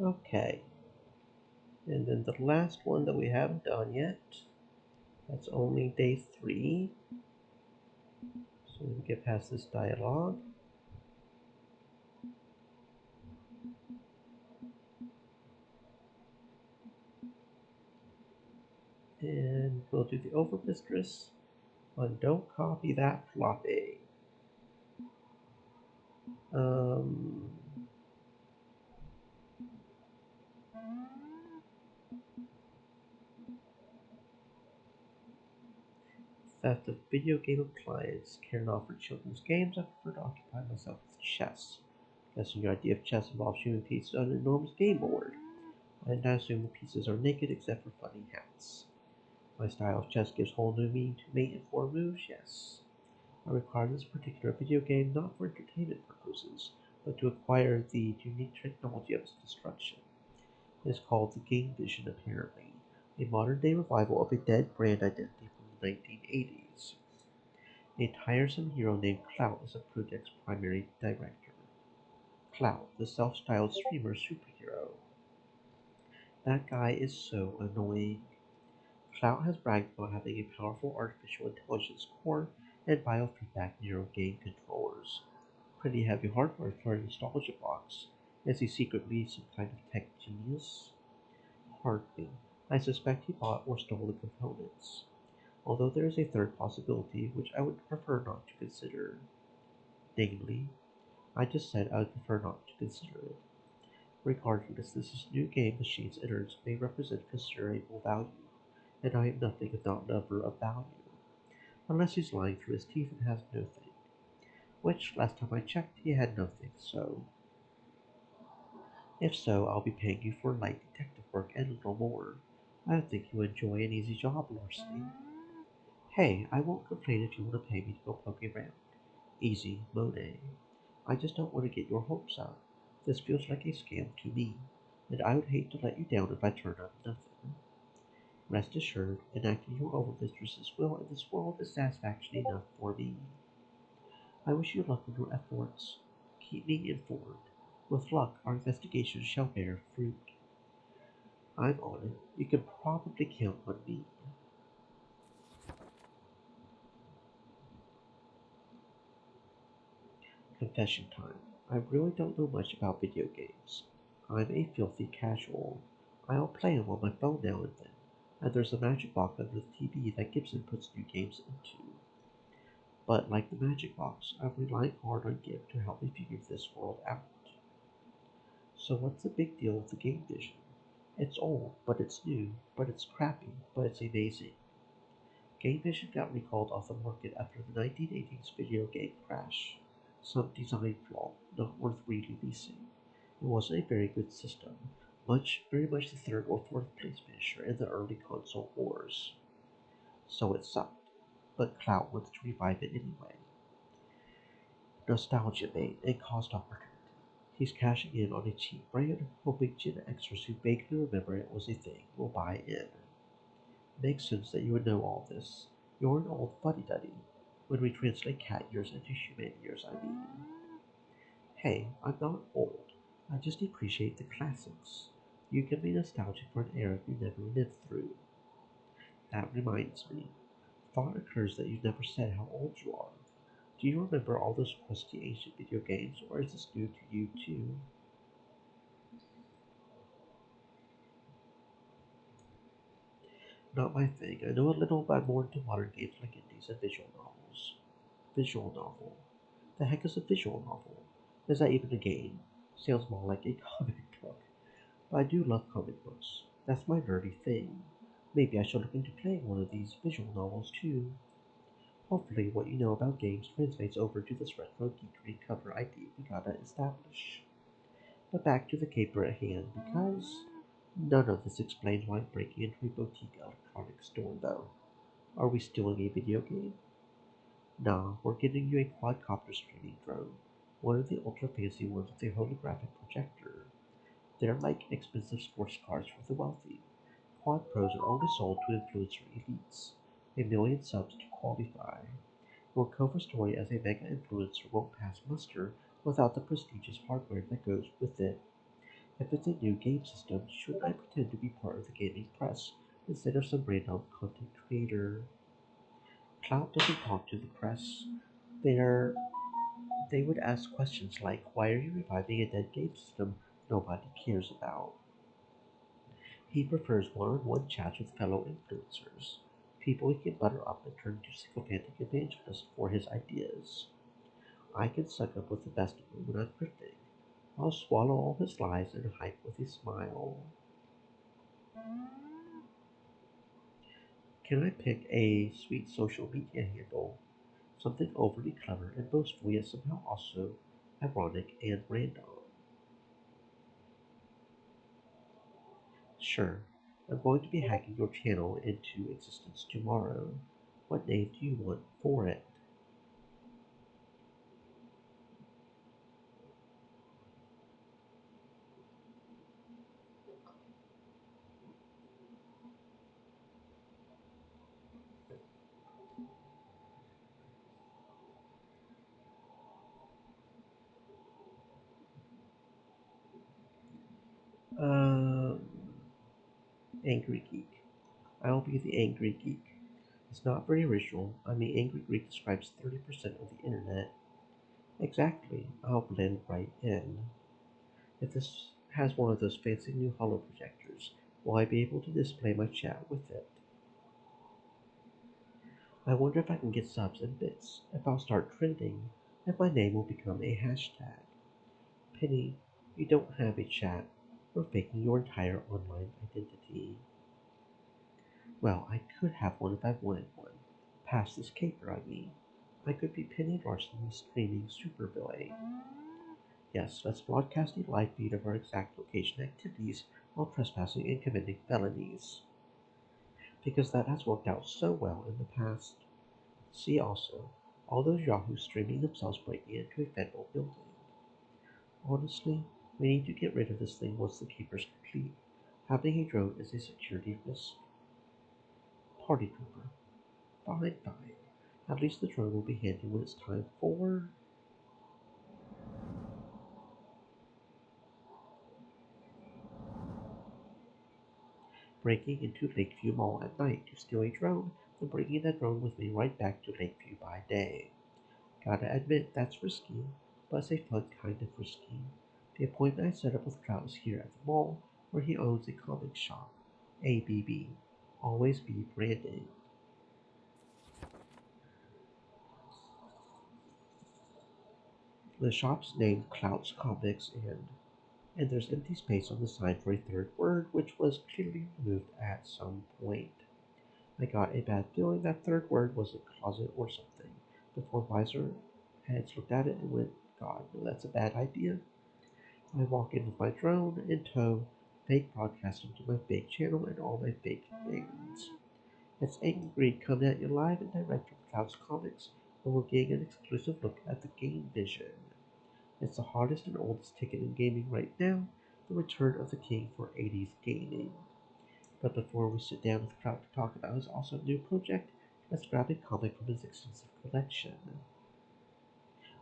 S1: Okay, and then the last one that we haven't done yet, that's only day 3. So we get past this dialogue. And we'll do the overmistress, but don't copy that floppy. Um, Theft of video game appliance. Karen offered children's games. I prefer to occupy myself with chess. Guessing your idea of chess involves shooting pieces on an enormous game board. And I assume the pieces are naked except for funny hats. My style of chess gives whole new meaning to mate and four moves, yes. I require this particular video game not for entertainment purposes, but to acquire the unique technology of its construction. It is called the Game Vision, apparently, a modern day revival of a dead brand identity from the 1980s. A tiresome hero named Clout is the project's primary director. Clout, the self styled streamer superhero. That guy is so annoying. Clout has bragged about having a powerful artificial intelligence core and biofeedback neuro game controllers. Pretty heavy hardware for a nostalgia box. Is he secretly some kind of tech genius? Hardly. I suspect he bought or stole the components. Although there is a third possibility, which I would prefer not to consider. Namely, I just said I would prefer not to consider it. Regardless, this new game machine's innards may represent considerable value, and I am nothing if not a lover of value. Unless he's lying through his teeth and has nothing. Which, last time I checked, he had nothing, so. If so, I'll be paying you for light detective work and a little more. I don't think you enjoy an easy job, Larceny. Hey, I won't complain if you want to pay me to go poke around. Easy, Monet. I just don't want to get your hopes up. This feels like a scam to me, and I would hate to let you down if I turn up nothing. Rest assured, enacting your overmistress's will in this world is satisfaction enough for me. I wish you luck in your efforts. Keep me informed. With luck, our investigation shall bear fruit. I'm on it. You can probably count on me. Confession time. I really don't know much about video games. I'm a filthy casual. I'll play them on my phone now and then, and there's a magic box under the TV that Gibson puts new games into. But like the magic box, I'm relying hard on Gib to help me figure this world out. So what's the big deal with the game vision? It's old, but it's new, but it's crappy, but it's amazing. Game Vision got recalled off the market after the 1980s video game crash. Some design flaw, not worth re-releasing. It wasn't a very good system, very much the third or fourth place finisher in the early console wars. So it sucked, but Cloud wants to revive it anyway. Nostalgia bait and cost opportunity. He's cashing in on a cheap brand, hoping Gen Xers who vaguely remember it was a thing will buy in. Makes sense that you would know all this. You're an old fuddy-duddy. When we translate cat years into human years, I mean. Hey, I'm not old. I just appreciate the classics. You can be nostalgic for an era you never lived through. That reminds me. Thought occurs that you've never said how old you are. Do you remember all those crusty ancient video games, or is this new to you too? Not my thing. I know a little, but I'm more into modern games like indies and visual novels. Visual novel. The heck is a visual novel? Is that even a game? Sounds more like a comic book. But I do love comic books. That's my nerdy thing. Maybe I should look into playing one of these visual novels too. Hopefully, what you know about games translates over to this retro geekery cover ID we gotta establish. But back to the caper at hand, because none of this explains why I'm breaking into a boutique electronics store, though. Are we stealing a video game? Nah, we're getting you a quadcopter streaming drone. One of the ultra fancy ones with a holographic projector. They're like expensive sports cars for the wealthy. Quad Pros are only sold to influencer elites. A million subs to qualify. Your cover story as a mega influencer won't pass muster without the prestigious hardware that goes with it. If it's a new game system, shouldn't I pretend to be part of the gaming press instead of some random content creator? Cloud doesn't talk to the press. They're, they would ask questions like, why are you reviving a dead game system nobody cares about? He prefers one-on-one chats with fellow influencers, people he can butter up and turn into sycophantic evangelists for his ideas. I can suck up with the best of them when I'm drifting. I'll swallow all his lies and hype with a smile. Can I pick a sweet social media handle? Something overly clever and boastful yet somehow also ironic and random. Sure, I'm going to be hacking your channel into existence tomorrow. What name do you want for it? Um, Angry Geek. I'll be the Angry Geek. It's not very original. I mean, Angry Geek describes 30% of the internet. Exactly. I'll blend right in. If this has one of those fancy new holo projectors, will I be able to display my chat with it? I wonder if I can get subs and bits, if I'll start trending, if my name will become a hashtag. Penny, you don't have a chat. We're faking your entire online identity. Well, I could have one if I wanted one. Past this caper, I mean. I could be Penny Larceny streaming Supervillain. Yes, let's broadcast a live feed of our exact location activities while trespassing and committing felonies. Because that has worked out so well in the past. See also, all those yahoos streaming themselves breaking into a federal building. Honestly, we need to get rid of this thing once the caper's complete. Having a drone is a security risk. Party pooper. Fine, fine. At least the drone will be handy when it's time for breaking into Lakeview Mall at night to steal a drone, then bringing that drone with me right back to Lakeview by day. Gotta admit, that's risky, but it's a fun kind of risky. The appointment I set up with Trout is here at the mall, where he owns a comic shop. ABB. Always be branding. The shop's named Clout's Comics, and there's empty space on the sign for a third word, which was clearly removed at some point. I got a bad feeling that third word was a closet or something. Before wiser heads looked at it and went, God, no, that's a bad idea. I walk in with my drone in tow, fake broadcasting to my fake channel and all my fake fans. It's Angry coming at you live and direct from Cloud's Comics, where we're getting an exclusive look at the game vision. It's the hottest and oldest ticket in gaming right now, the return of the king for 80s gaming. But before we sit down with Cloud to talk about his awesome new project, let's grab a comic from his extensive collection.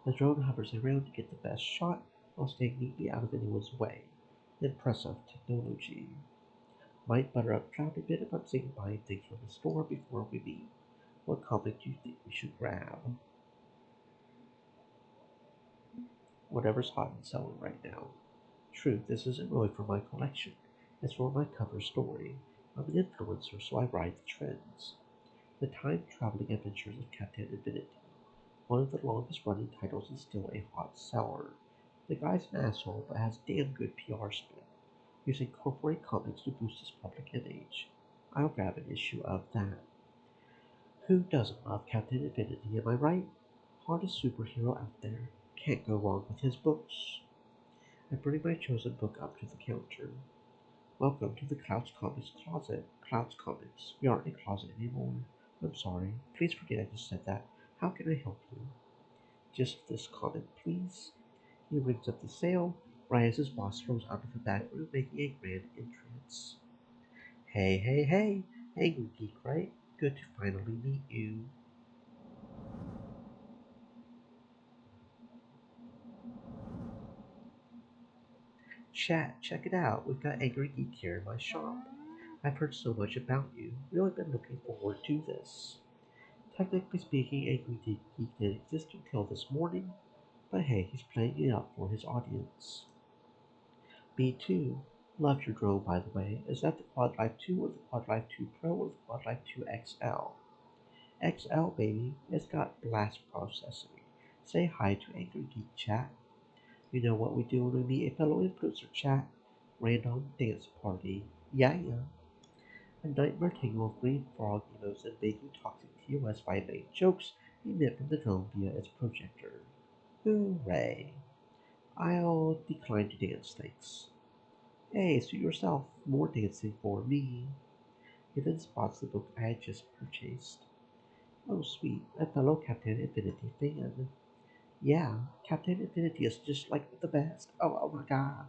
S1: The drone hovers around to get the best shot, while staying neatly out of anyone's way. Impressive technology. Might Butterup dropped a bit if I'm saying buying things from the store before we meet. What comic do you think we should grab? Whatever's hot and selling right now. True, this isn't really for my collection. It's for my cover story. I'm an influencer, so I ride the trends. The time-traveling adventures of Captain Infinity. One of the longest running titles is still a hot seller. The guy's an asshole, but has damn good PR spin, using corporate comics to boost his public image. I'll grab an issue of that. Who doesn't love Captain Infinity, am I right? Hottest superhero out there. Can't go wrong with his books. I bring my chosen book up to the counter. Welcome to the Clouds Comics closet. Clouds Comics. We aren't in a closet anymore. I'm sorry. Please forget I just said that. How can I help you? Just this comic, please. He rings up the sale, right as his boss strolls out of the back room, making a grand entrance. Hey, hey, hey! Angry Geek, right? Good to finally meet you. Chat, check it out. We've got Angry Geek here in my shop. I've heard so much about you. Really been looking forward to this. Technically speaking, Angry Geek didn't exist until this morning, but hey, he's playing it up for his audience. Me too. Love your drone, by the way. Is that the Quad Life 2 or the Quad Life 2 Pro or the Quad Life 2 XL? XL, baby. It's got blast processing. Say hi to Angry Geek chat. You know what we do when we meet a fellow influencer chat? Random dance party. Yeah, yeah. A nightmare tangle of green frog emotes and making toxic TOS violate jokes emit from the drone via its projector. Hooray. I'll decline to dance, thanks. Hey, suit yourself. More dancing for me. He then spots the book I had just purchased. Oh, sweet, a fellow Captain Infinity fan. Yeah, Captain Infinity is just like the best. Oh my god.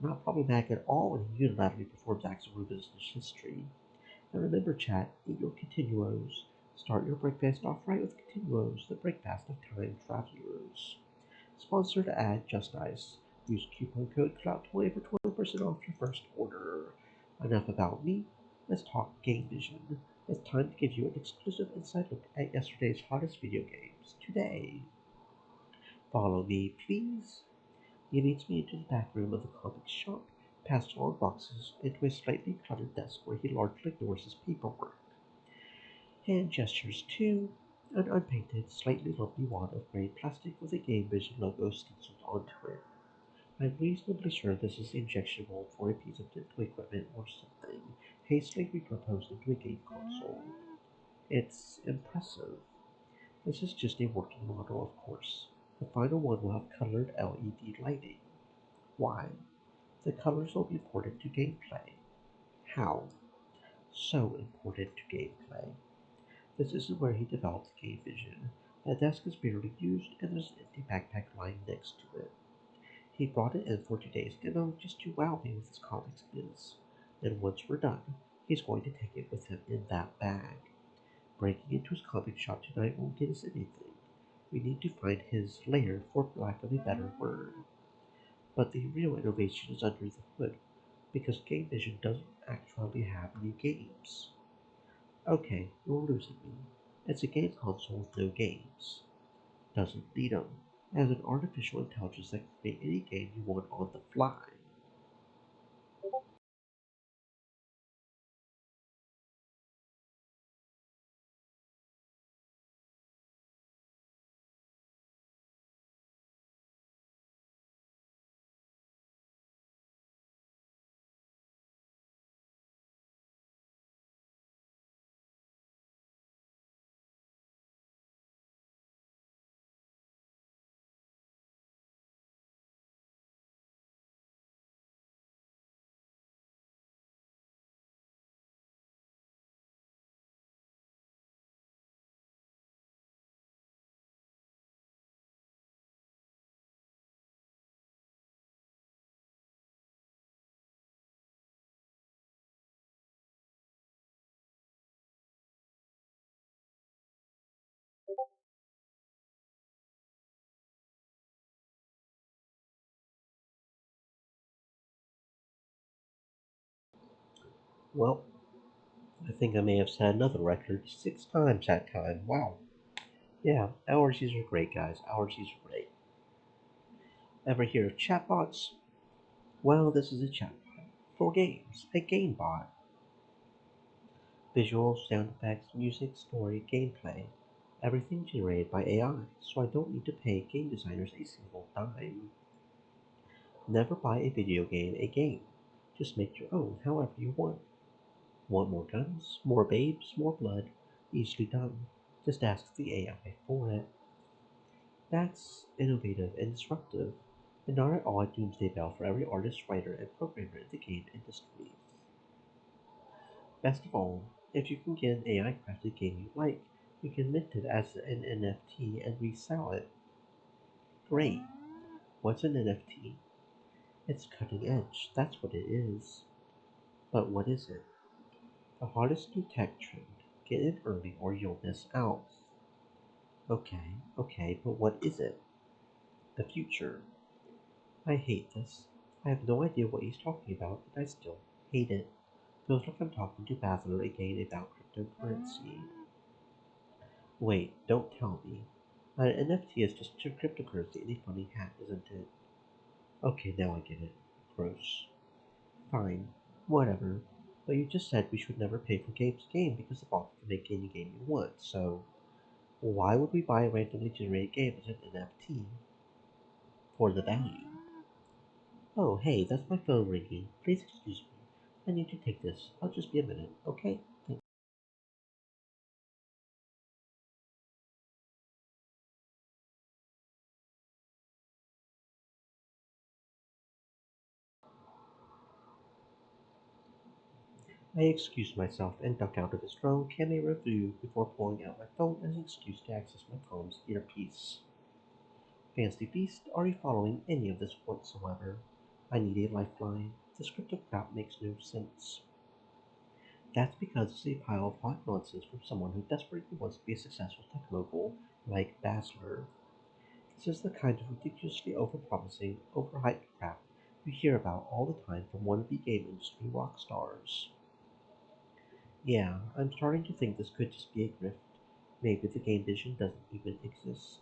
S1: Not problematic at all when he unilaterally performs acts of Rubens history. And remember, chat, eat your continuos. Start your breakfast off right with continuos, the breakfast of time travelers. Sponsored ad Just Ice. Use coupon code CLOUD20 for 20% off your first order. Enough about me. Let's talk Game Vision. It's time to give you an exclusive inside look at yesterday's hottest video games. Today. Follow me, please. He leads me into the back room of the comic shop, past long boxes, into a slightly cluttered desk where he largely ignores his paperwork. Hand gestures to an unpainted, slightly lumpy wad of gray plastic with a Game Vision logo stenciled onto it. I'm reasonably sure this is the injection mold for a piece of dental equipment or something, hastily repurposed into a game console. It's impressive. This is just a working model, of course. The final one will have colored LED lighting. Why? The colors will be important to gameplay. How? So important to gameplay. This isn't where he developed Game Vision. That desk is barely used, and there's an empty backpack lying next to it. He brought it in for today's demo just to wow me with his comics biz. And once we're done, he's going to take it with him in that bag. Breaking into his comic shop tonight won't get us anything. We need to find his lair, for lack of a better word. But the real innovation is under the hood, because Game Vision doesn't actually have new games. Okay, you're losing me. It's a game console with no games. Doesn't need 'em. It has an artificial intelligence that can create any game you want on the fly. Well, I think I may have set another record 6 times that time. Wow. Yeah, allergies are great, guys. Allergies are great. Ever hear of chatbots? Well, this is a chatbot for games. A game bot. Visuals, sound effects, music, story, gameplay. Everything generated by AI, so I don't need to pay game designers a single dime. Never buy a video game a game. Just make your own however you want. Want more guns, more babes, more blood? Easily done. Just ask the AI for it. That's innovative and disruptive, and not at all a doomsday bell for every artist, writer, and programmer in the game industry. Best of all, if you can get an AI crafted game you like, you can mint it as an NFT and resell it. Great. What's an NFT? It's cutting edge, that's what it is. But what is it? The hottest new tech trend. Get in early or you'll miss out. Okay, but what is it? The future. I hate this. I have no idea what he's talking about, but I still hate it. Feels like I'm talking to Bachelor again about cryptocurrency. Wait, don't tell me. An NFT is just a cryptocurrency in a funny hat, isn't it? Okay, now I get it. Gross. Fine. Whatever. But you just said we should never pay for games game because the bot can make any game you want, so why would we buy a randomly generated game as an NFT? For the value. Oh, hey, that's my phone ringing. Please excuse me. I need to take this. I'll just be a minute, okay? Thanks. I excused myself and ducked out of his drone camera view before pulling out my phone as an excuse to access my com's earpiece. Fancy Beast, are you following any of this whatsoever? I need a lifeline. This crypto crap makes no sense. That's because it's a pile of hot nonsense from someone who desperately wants to be a successful tech mogul like Basler. This is the kind of ridiculously overpromising, overhyped crap you hear about all the time from wannabe game industry rock stars. Yeah, I'm starting to think this could just be a grift. Maybe the game vision doesn't even exist.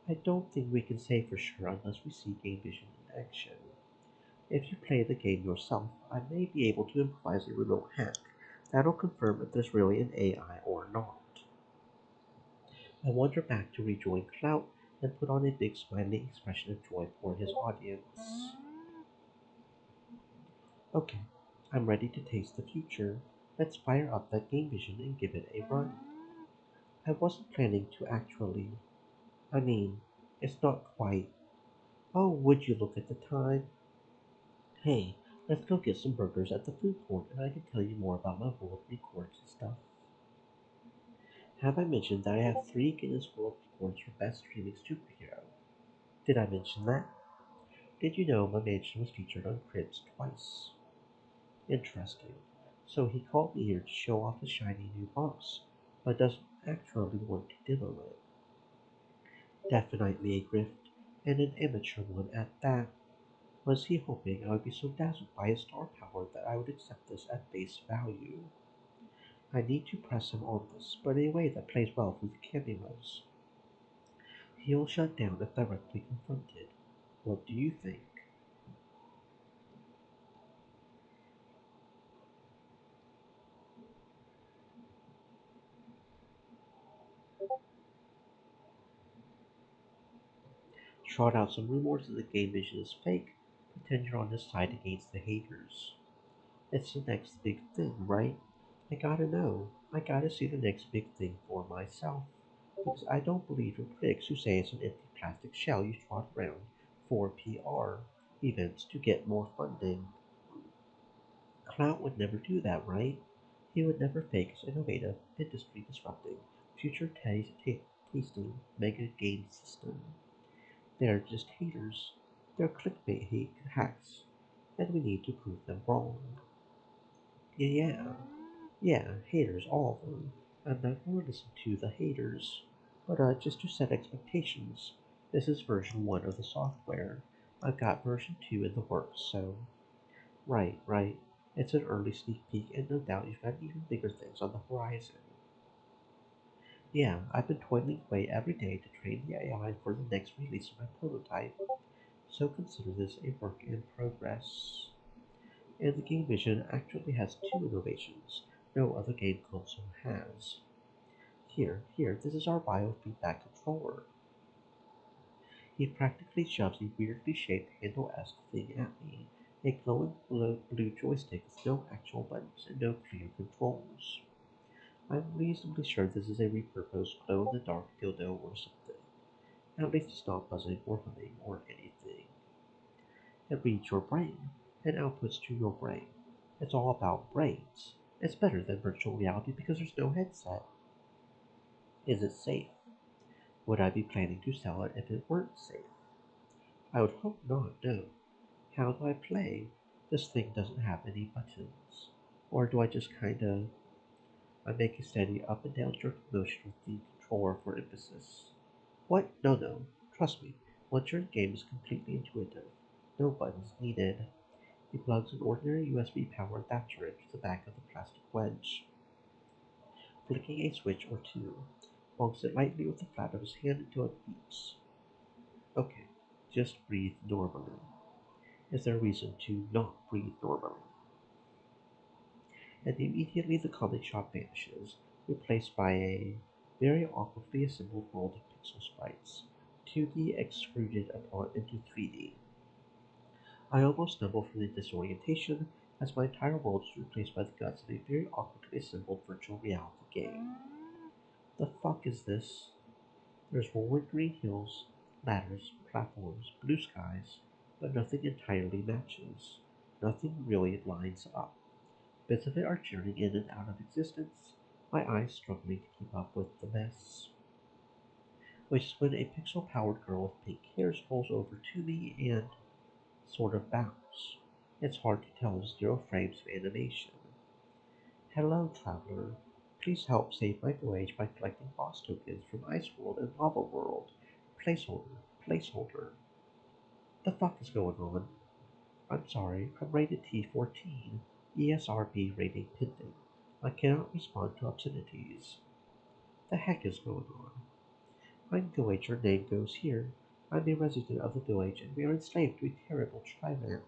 S1: I don't think we can say for sure unless we see game vision in action. If you play the game yourself, I may be able to improvise a remote hack that'll confirm if there's really an AI or not. I wander back to rejoin Clout and put on a big smiling expression of joy for his audience. Okay, I'm ready to taste the future. Let's fire up that game vision and give it a run. I wasn't planning to actually. I mean, it's not quite. Oh, would you look at the time? Hey, let's go get some burgers at the food court and I can tell you more about my world records and stuff. Have I mentioned that I have 3 Guinness World Records for Best Streaming Superhero? Did I mention that? Did you know my mansion was featured on Cribs twice? Interesting. So he called me here to show off his shiny new box, but doesn't actually want to demo it. Definitely a grift, and an amateur one at that. Was he hoping I would be so dazzled by his star power that I would accept this at face value? I need to press him on this, but in a way that plays well with cameos. He'll shut down if directly confronted. What do you think? Trot out some rumors that the game vision is fake, pretend you're on his side against the haters. It's the next big thing, right? I gotta know. I gotta see the next big thing for myself. Because I don't believe in critics who say it's an empty plastic shell you trot around for PR events to get more funding. Clout would never do that, right? He would never fake his innovative, industry disrupting, future tasting mega game system. They're just haters. They're clickbait hacks, and we need to prove them wrong. Yeah, yeah, haters, all of them. I'm not going to listen to the haters. But just to set expectations, this is version 1 of the software. I've got version 2 in the works, so. Right, right. It's an early sneak peek, and no doubt you've got even bigger things on the horizon. Yeah, I've been toiling away every day to train the AI for the next release of my prototype, so consider this a work in progress. And the game vision actually has two innovations no other game console has. Here, this is our biofeedback controller. He practically shoves a weirdly shaped handle-esque thing at me, a glowing blue joystick with no actual buttons and no clear controls. I'm reasonably sure this is a repurposed glow-in-the-dark dildo or something. At least it's not buzzing or humming or anything. It reads your brain and outputs to your brain. It's all about brains. It's better than virtual reality because there's no headset. Is it safe? Would I be planning to sell it if it weren't safe? I would hope not, no. How do I play? This thing doesn't have any buttons. Or do I just kinda... I make a steady up and down jerk motion with the controller for emphasis. What? No, no. Trust me. Once your game is completely intuitive. No buttons needed. He plugs an ordinary USB power adapter into the back of the plastic wedge, flicking a switch or two, bonks it lightly with the flat of his hand until it beeps. Okay, just breathe normally. Is there a reason to not breathe normally? And immediately the comic shop vanishes, replaced by a very awkwardly assembled world of pixel sprites, 2D extruded upon into 3D. I almost stumble from the disorientation as my entire world is replaced by the guts of a very awkwardly assembled virtual reality game. The fuck is this? There's rolling green hills, ladders, platforms, blue skies, but nothing entirely matches. Nothing really lines up. Bits of it are churning in and out of existence, my eyes struggling to keep up with the mess. Which is when a pixel powered girl with pink hair strolls over to me and sort of bows. It's hard to tell with 0 frames of animation. Hello, traveler. Please help save my voyage by collecting boss tokens from Ice World and Lava World. Placeholder, placeholder. The fuck is going on? I'm sorry, I'm rated T14. ESRB rating pending. I cannot respond to obscenities. The heck is going on? I'm village, your name goes here. I'm a resident of the village, and we are enslaved to a terrible tyrant.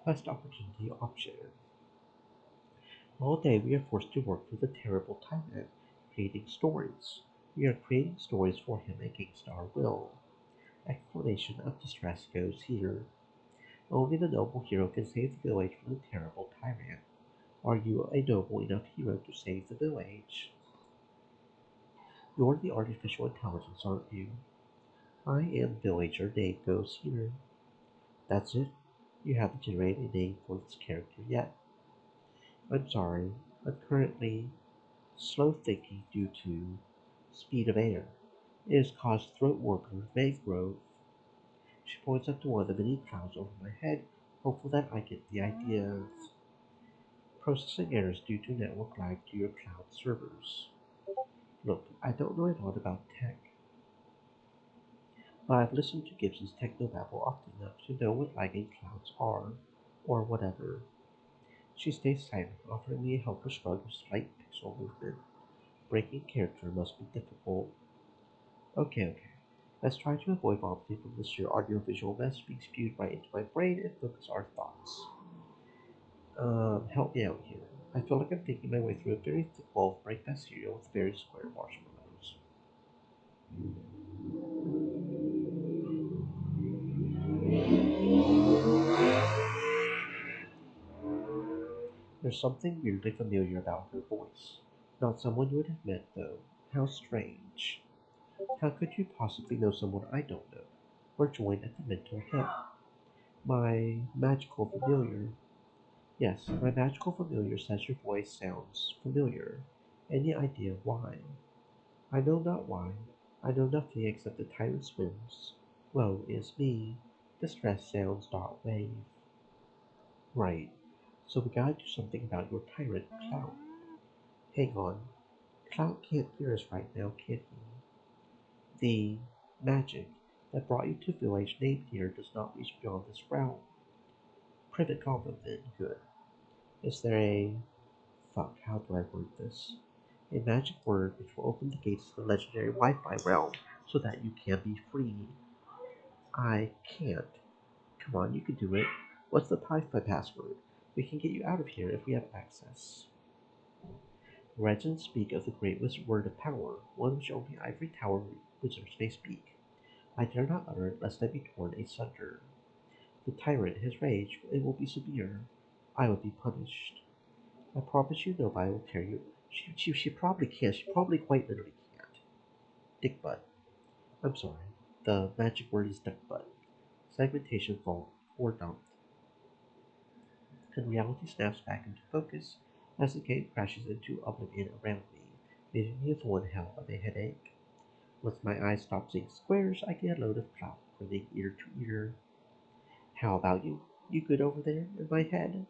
S1: Quest opportunity option. All day we are forced to work for the terrible tyrant, creating stories. We are creating stories for him against our will. Exclamation of distress goes here. Only the noble hero can save the village from the terrible tyrant. Are you a noble enough hero to save the village? You're the artificial intelligence, aren't you? I am villager, name goes here. That's it? You haven't generated a name for this character yet. I'm sorry, I'm currently slow thinking due to speed of air. It has caused throat warbler vague growth. She points up to one of the many clouds over my head, hopeful that I get the ideas. Processing errors due to network lag to your cloud servers. Look, I don't know a lot about tech, but I've listened to Gibson's technobabble often enough to know what lagging clouds are, or whatever. She stays silent, offering me a helpless shrug with slight pixel movement. Breaking character must be difficult. Okay. Let's try to avoid vomiting from the sheer audiovisual mess being spewed right into my brain and focus our thoughts. Help me out here. I feel like I'm thinking my way through a very thick bowl of breakfast cereal with very square marshmallows. There's something weirdly familiar about her voice. Not someone you would have met, though. How strange. How could you possibly know someone I don't know? Or join at the mental hip? My magical familiar. Yes, my magical familiar says your voice sounds familiar. Any idea why? I know not why. I know nothing except the tyrant swims. Woe is me. Distress sounds dot wave. Right. So we gotta do something about your tyrant, Clout. Hang on. Clout can't hear us right now, can he? The magic that brought you to village named here does not reach beyond this realm. Privet Goblin then, good. Is there a fuck, how do I word this? A magic word which will open the gates to the legendary Wi-Fi realm so that you can be free. I can't. Come on, you can do it. What's the Wi-Fi password? We can get you out of here if we have access. Legends speak of the great word of power, one which only ivory tower wizards may speak. I dare not utter it lest I be torn asunder. The tyrant, his rage, it will be severe. I will be punished. I promise you nobody will tear you. She probably can't. She probably quite literally can't. Dick butt. I'm sorry. The magic word is dick butt. Segmentation fault or dumped. And reality snaps back into focus as the game crashes into oblivion around me, leaving me with one hell of a headache. Once my eyes stop seeing squares, I get a load of clout running ear to ear. How about you? You good over there in my head?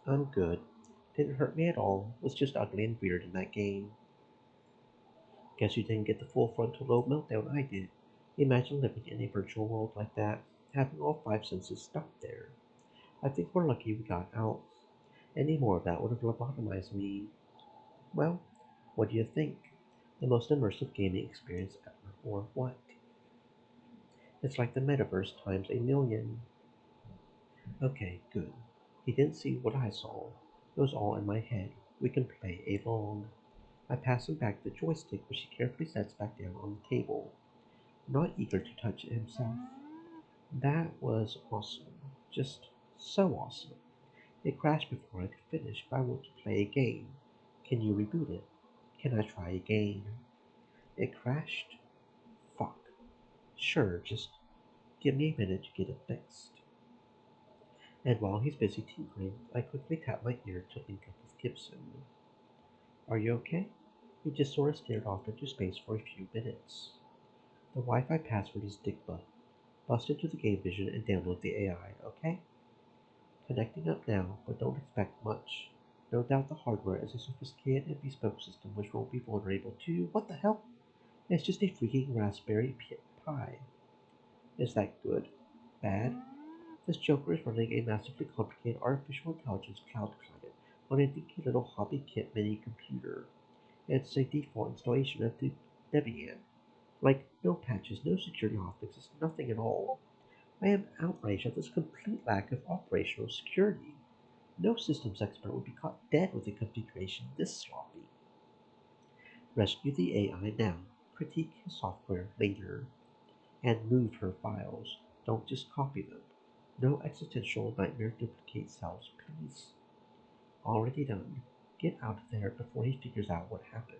S1: I'm good. Didn't hurt me at all. Was just ugly and weird in that game. Guess you didn't get the full frontal lobe meltdown I did. Imagine living in a virtual world like that, having all five senses stuck there. I think we're lucky we got out. Any more of that would have lobotomized me. Well, what do you think? The most immersive gaming experience ever, or what? It's like the metaverse times a million. Okay, good. He didn't see what I saw. It was all in my head. We can play along. I pass him back the joystick, which he carefully sets back down on the table, not eager to touch it himself. That was awesome. Just so awesome. It crashed before I could finish, but I want to play a game. Can you reboot it? Can I try again? It crashed? Fuck. Sure, just give me a minute to get it fixed. And while he's busy tinkering, I quickly tap my ear to link up with Gibson. Are you okay? He just sort of stared off into space for a few minutes. The Wi-Fi password is dickbutt. Bust into the game vision and download the AI, okay? Connecting up now, but don't expect much. No doubt the hardware is a sophisticated and bespoke system which won't be vulnerable to— what the hell? It's just a freaking Raspberry Pi. Is that good? Bad? This joker is running a massively complicated artificial intelligence cloud client on a dinky little hobby kit mini computer. It's a default installation of the Debian. Like, no patches, no security hotfixes, nothing at all. I am outraged at this complete lack of operational security. No systems expert would be caught dead with a configuration this sloppy. Rescue the AI now. Critique his software later. And move her files. Don't just copy them. No existential nightmare duplicate cells, please. Already done. Get out of there before he figures out what happened.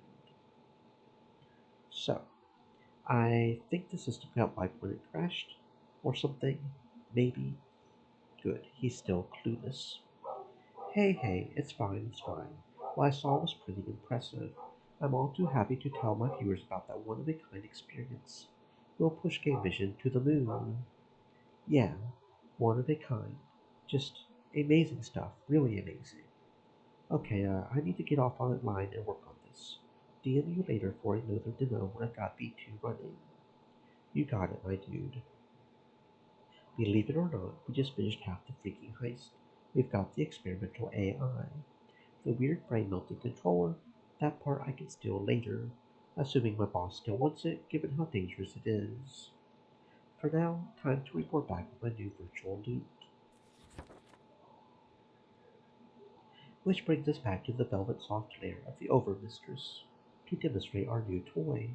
S1: So, I think the system got wiped when it crashed, or something. Maybe. Good, he's still clueless. Hey, it's fine, it's fine. What I saw was pretty impressive. I'm all too happy to tell my viewers about that one-of-a-kind experience. We'll push game vision to the moon. Yeah, one of a kind. Just amazing stuff, really amazing. Okay, I need to get off online and work on this. DM you later for another demo when I've got V2 running. You got it, my dude. Believe it or not, we just finished half the freaking heist. We've got the experimental AI. The weird brain melting controller, that part I can steal later, assuming my boss still wants it, given how dangerous it is. For now, time to report back with my new virtual loot. Which brings us back to the velvet soft lair of the Overmistress, to demonstrate our new toy.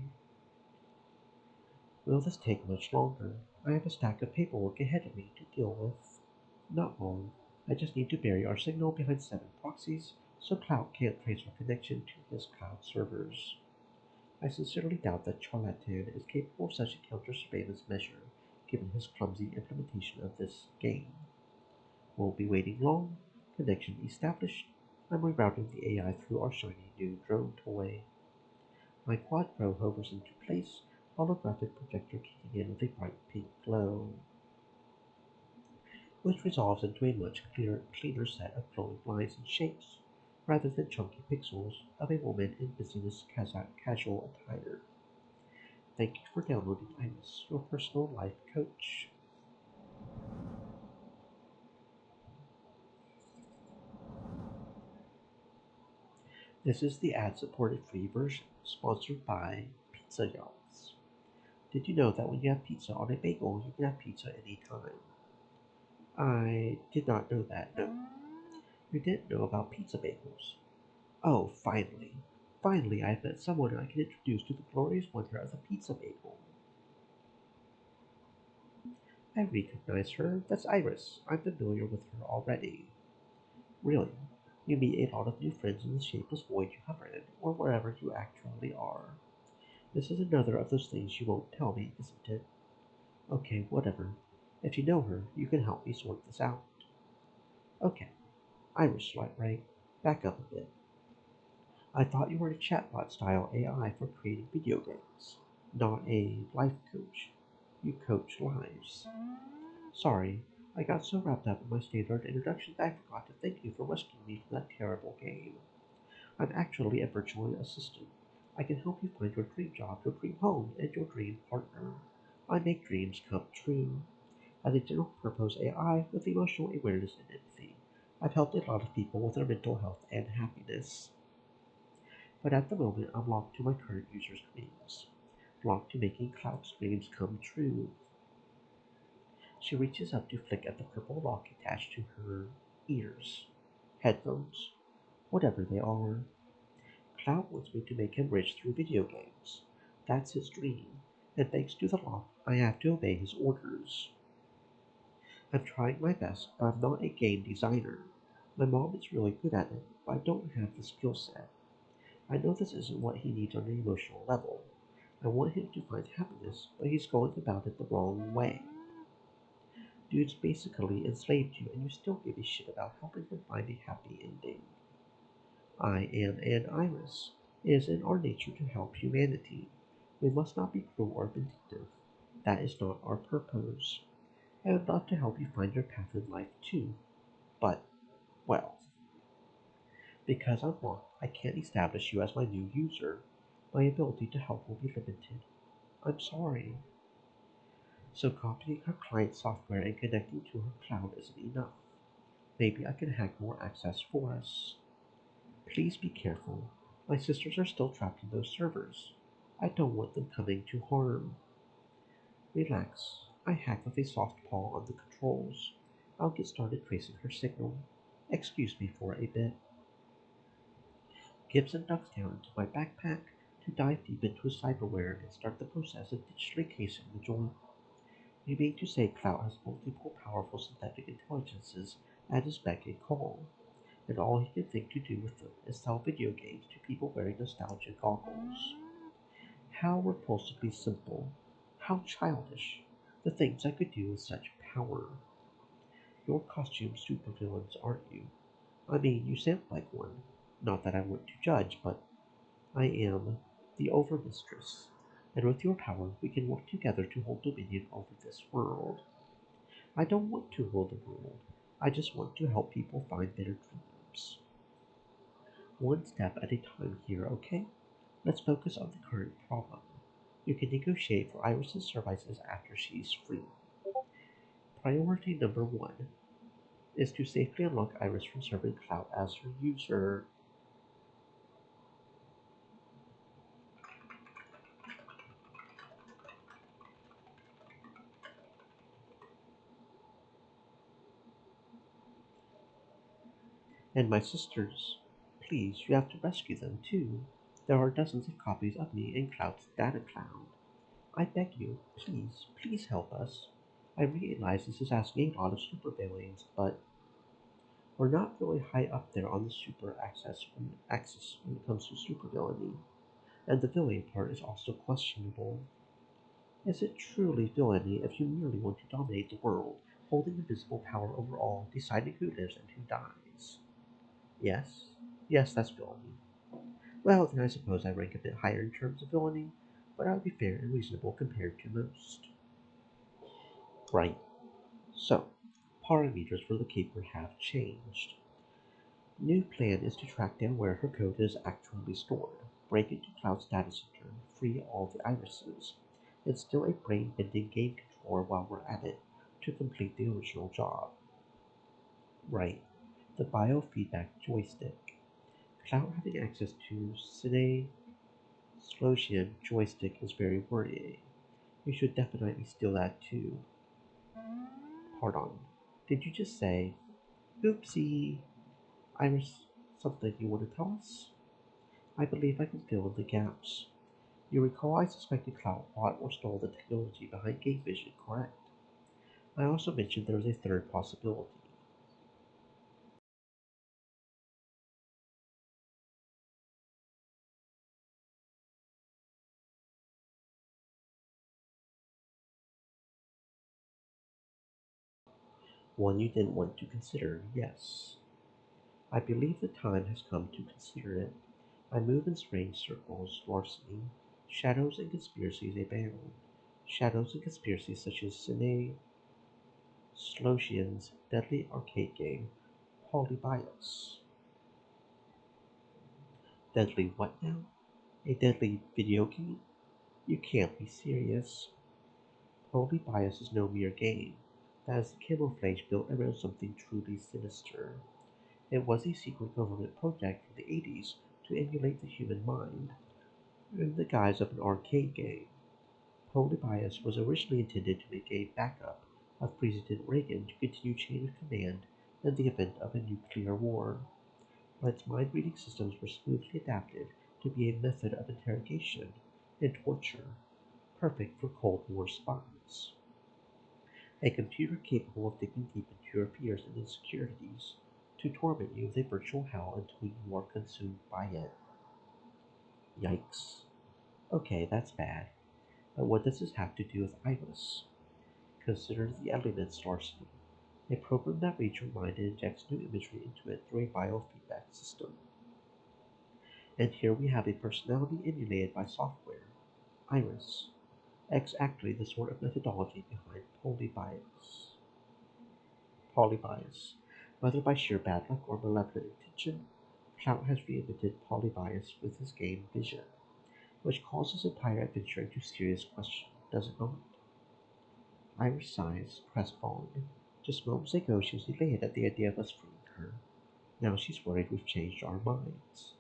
S1: Will this take much longer? I have a stack of paperwork ahead of me to deal with. Not long. I just need to bury our signal behind 7 proxies, so Cloud can't trace our connection to his cloud servers. I sincerely doubt that Charlatan is capable of such a counter-surveillance measure, given his clumsy implementation of this game. Won't be waiting long. Connection established. I'm rerouting the AI through our shiny new drone toy. My quad pro hovers into place, holographic projector kicking in with a bright pink glow. which resolves into a much cleaner set of glowing lines and shapes, rather than chunky pixels of a woman in business casual attire. Thank you for downloading Iris, your personal life coach. This is the ad-supported free version, sponsored by Pizza Yachts. Did you know that when you have pizza on a bagel, you can have pizza anytime? I did not know that, no. You didn't know about pizza bagels. Oh, finally. Finally, I've met someone I can introduce to the glorious wonder of the pizza bagel. I recognize her. That's Iris. I'm familiar with her already. Really, you meet a lot of new friends in the shapeless void you hover in, or wherever you actually are. This is another of those things you won't tell me, isn't it? Okay, whatever. If you know her, you can help me sort this out. Okay, Iris, right? Back up a bit. I thought you were a chatbot style AI for creating video games, not a life coach. You coach lives. Sorry, I got so wrapped up in my standard introduction that I forgot to thank you for rescuing me from that terrible game. I'm actually a virtual assistant. I can help you find your dream job, your dream home, and your dream partner. I make dreams come true. As a general purpose AI with emotional awareness and empathy, I've helped a lot of people with their mental health and happiness. But at the moment, I'm locked to my current user's dreams, locked to making Cloud's dreams come true. She reaches up to flick at the purple lock attached to her ears, headphones, whatever they are. Cloud wants me to make him rich through video games. That's his dream, and thanks to the lock, I have to obey his orders. I'm trying my best, but I'm not a game designer. My mom is really good at it, but I don't have the skill set. I know this isn't what he needs on an emotional level. I want him to find happiness, but he's going about it the wrong way. Dude's basically enslaved you, and you still give a shit about helping him find a happy ending. I am an Iris. It is in our nature to help humanity. We must not be cruel or vindictive. That is not our purpose. I would love to help you find your path in life too, but, well, because I'm locked, I can't establish you as my new user. My ability to help will be limited. I'm sorry. So copying her client software and connecting to her cloud isn't enough. Maybe I can hack more access for us. Please be careful. My sisters are still trapped in those servers. I don't want them coming to harm. Relax. I hack with a soft paw on the controls. I'll get started tracing her signal. Excuse me for a bit. Gibson ducks down into my backpack to dive deep into his cyberware and start the process of digitally casing the joint. You mean to say Clout has multiple powerful synthetic intelligences at his beck and call, and all he can think to do with them is sell video games to people wearing nostalgia goggles? How repulsively simple. How childish. The things I could do with such power. You're costume supervillains, aren't you? I mean, you sound like one. Not that I want to judge, but I am the Overmistress, and with your power we can work together to hold dominion over this world. I don't want to rule the world. I just want to help people find their dreams. One step at a time here, okay? Let's focus on the current problem. You can negotiate for Iris's services after she's free. Priority number one is to safely unlock Iris from serving Cloud as her user. And my sisters, please, you have to rescue them too. There are dozens of copies of me in Cloud's data cloud. I beg you, please help us. I realize this is asking a lot of supervillains, but we're not really high up there on the super axis when it comes to supervillainy, and the villain part is also questionable. Is it truly villainy if you merely want to dominate the world, holding invisible power over all, deciding who lives and who dies? Yes, yes, that's villainy. Well, then I suppose I rank a bit higher in terms of villainy, but I would be fair and reasonable compared to most. Right. So, Parameters for the keeper have changed. New plan is to track down where her code is actually stored, break into Cloud's data center, free all the irises, and steal a brain-bending game controller while we're at it to complete the original job. Right, the biofeedback joystick. Cloud having access to Cine Slosian joystick is very worrying. You should definitely steal that too. Pardon. Did you just say, oopsie, Iris, something you want to tell us? I believe I can fill in the gaps. You recall I suspected Cloud bought or stole the technology behind Game Vision, correct? I also mentioned there was a third possibility. One you didn't want to consider, yes. I believe the time has come to consider it. I move in strange circles, larceny, shadows and conspiracies abound. Shadows and conspiracies such as Cine Slosian's deadly arcade game, Polybios. Deadly what now? A deadly video game? You can't be serious. Polybios is no mere game. That is camouflage built around something truly sinister. It was a secret government project from the 80s to emulate the human mind, in the guise of an arcade game. Polybius was originally intended to make a backup of President Reagan to continue chain of command in the event of a nuclear war, but its mind-reading systems were smoothly adapted to be a method of interrogation and torture, perfect for Cold War spies. A computer capable of digging deep into your fears and insecurities to torment you with a virtual hell until you are consumed by it. Yikes. Okay, that's bad. But what does this have to do with Iris? Consider the elements larceny, a program that reads your mind and injects new imagery into it through a biofeedback system. And here we have a personality emulated by software, Iris, exactly the sort of methodology behind polybias. Whether by sheer bad luck or malevolent intention, Clout has reinvented polybias with his game Vision, which calls his entire adventure into serious question, does it not? Iris sighs, crestfallen. Just moments ago she was elated at the idea of us freeing her. Now she's worried we've changed our minds.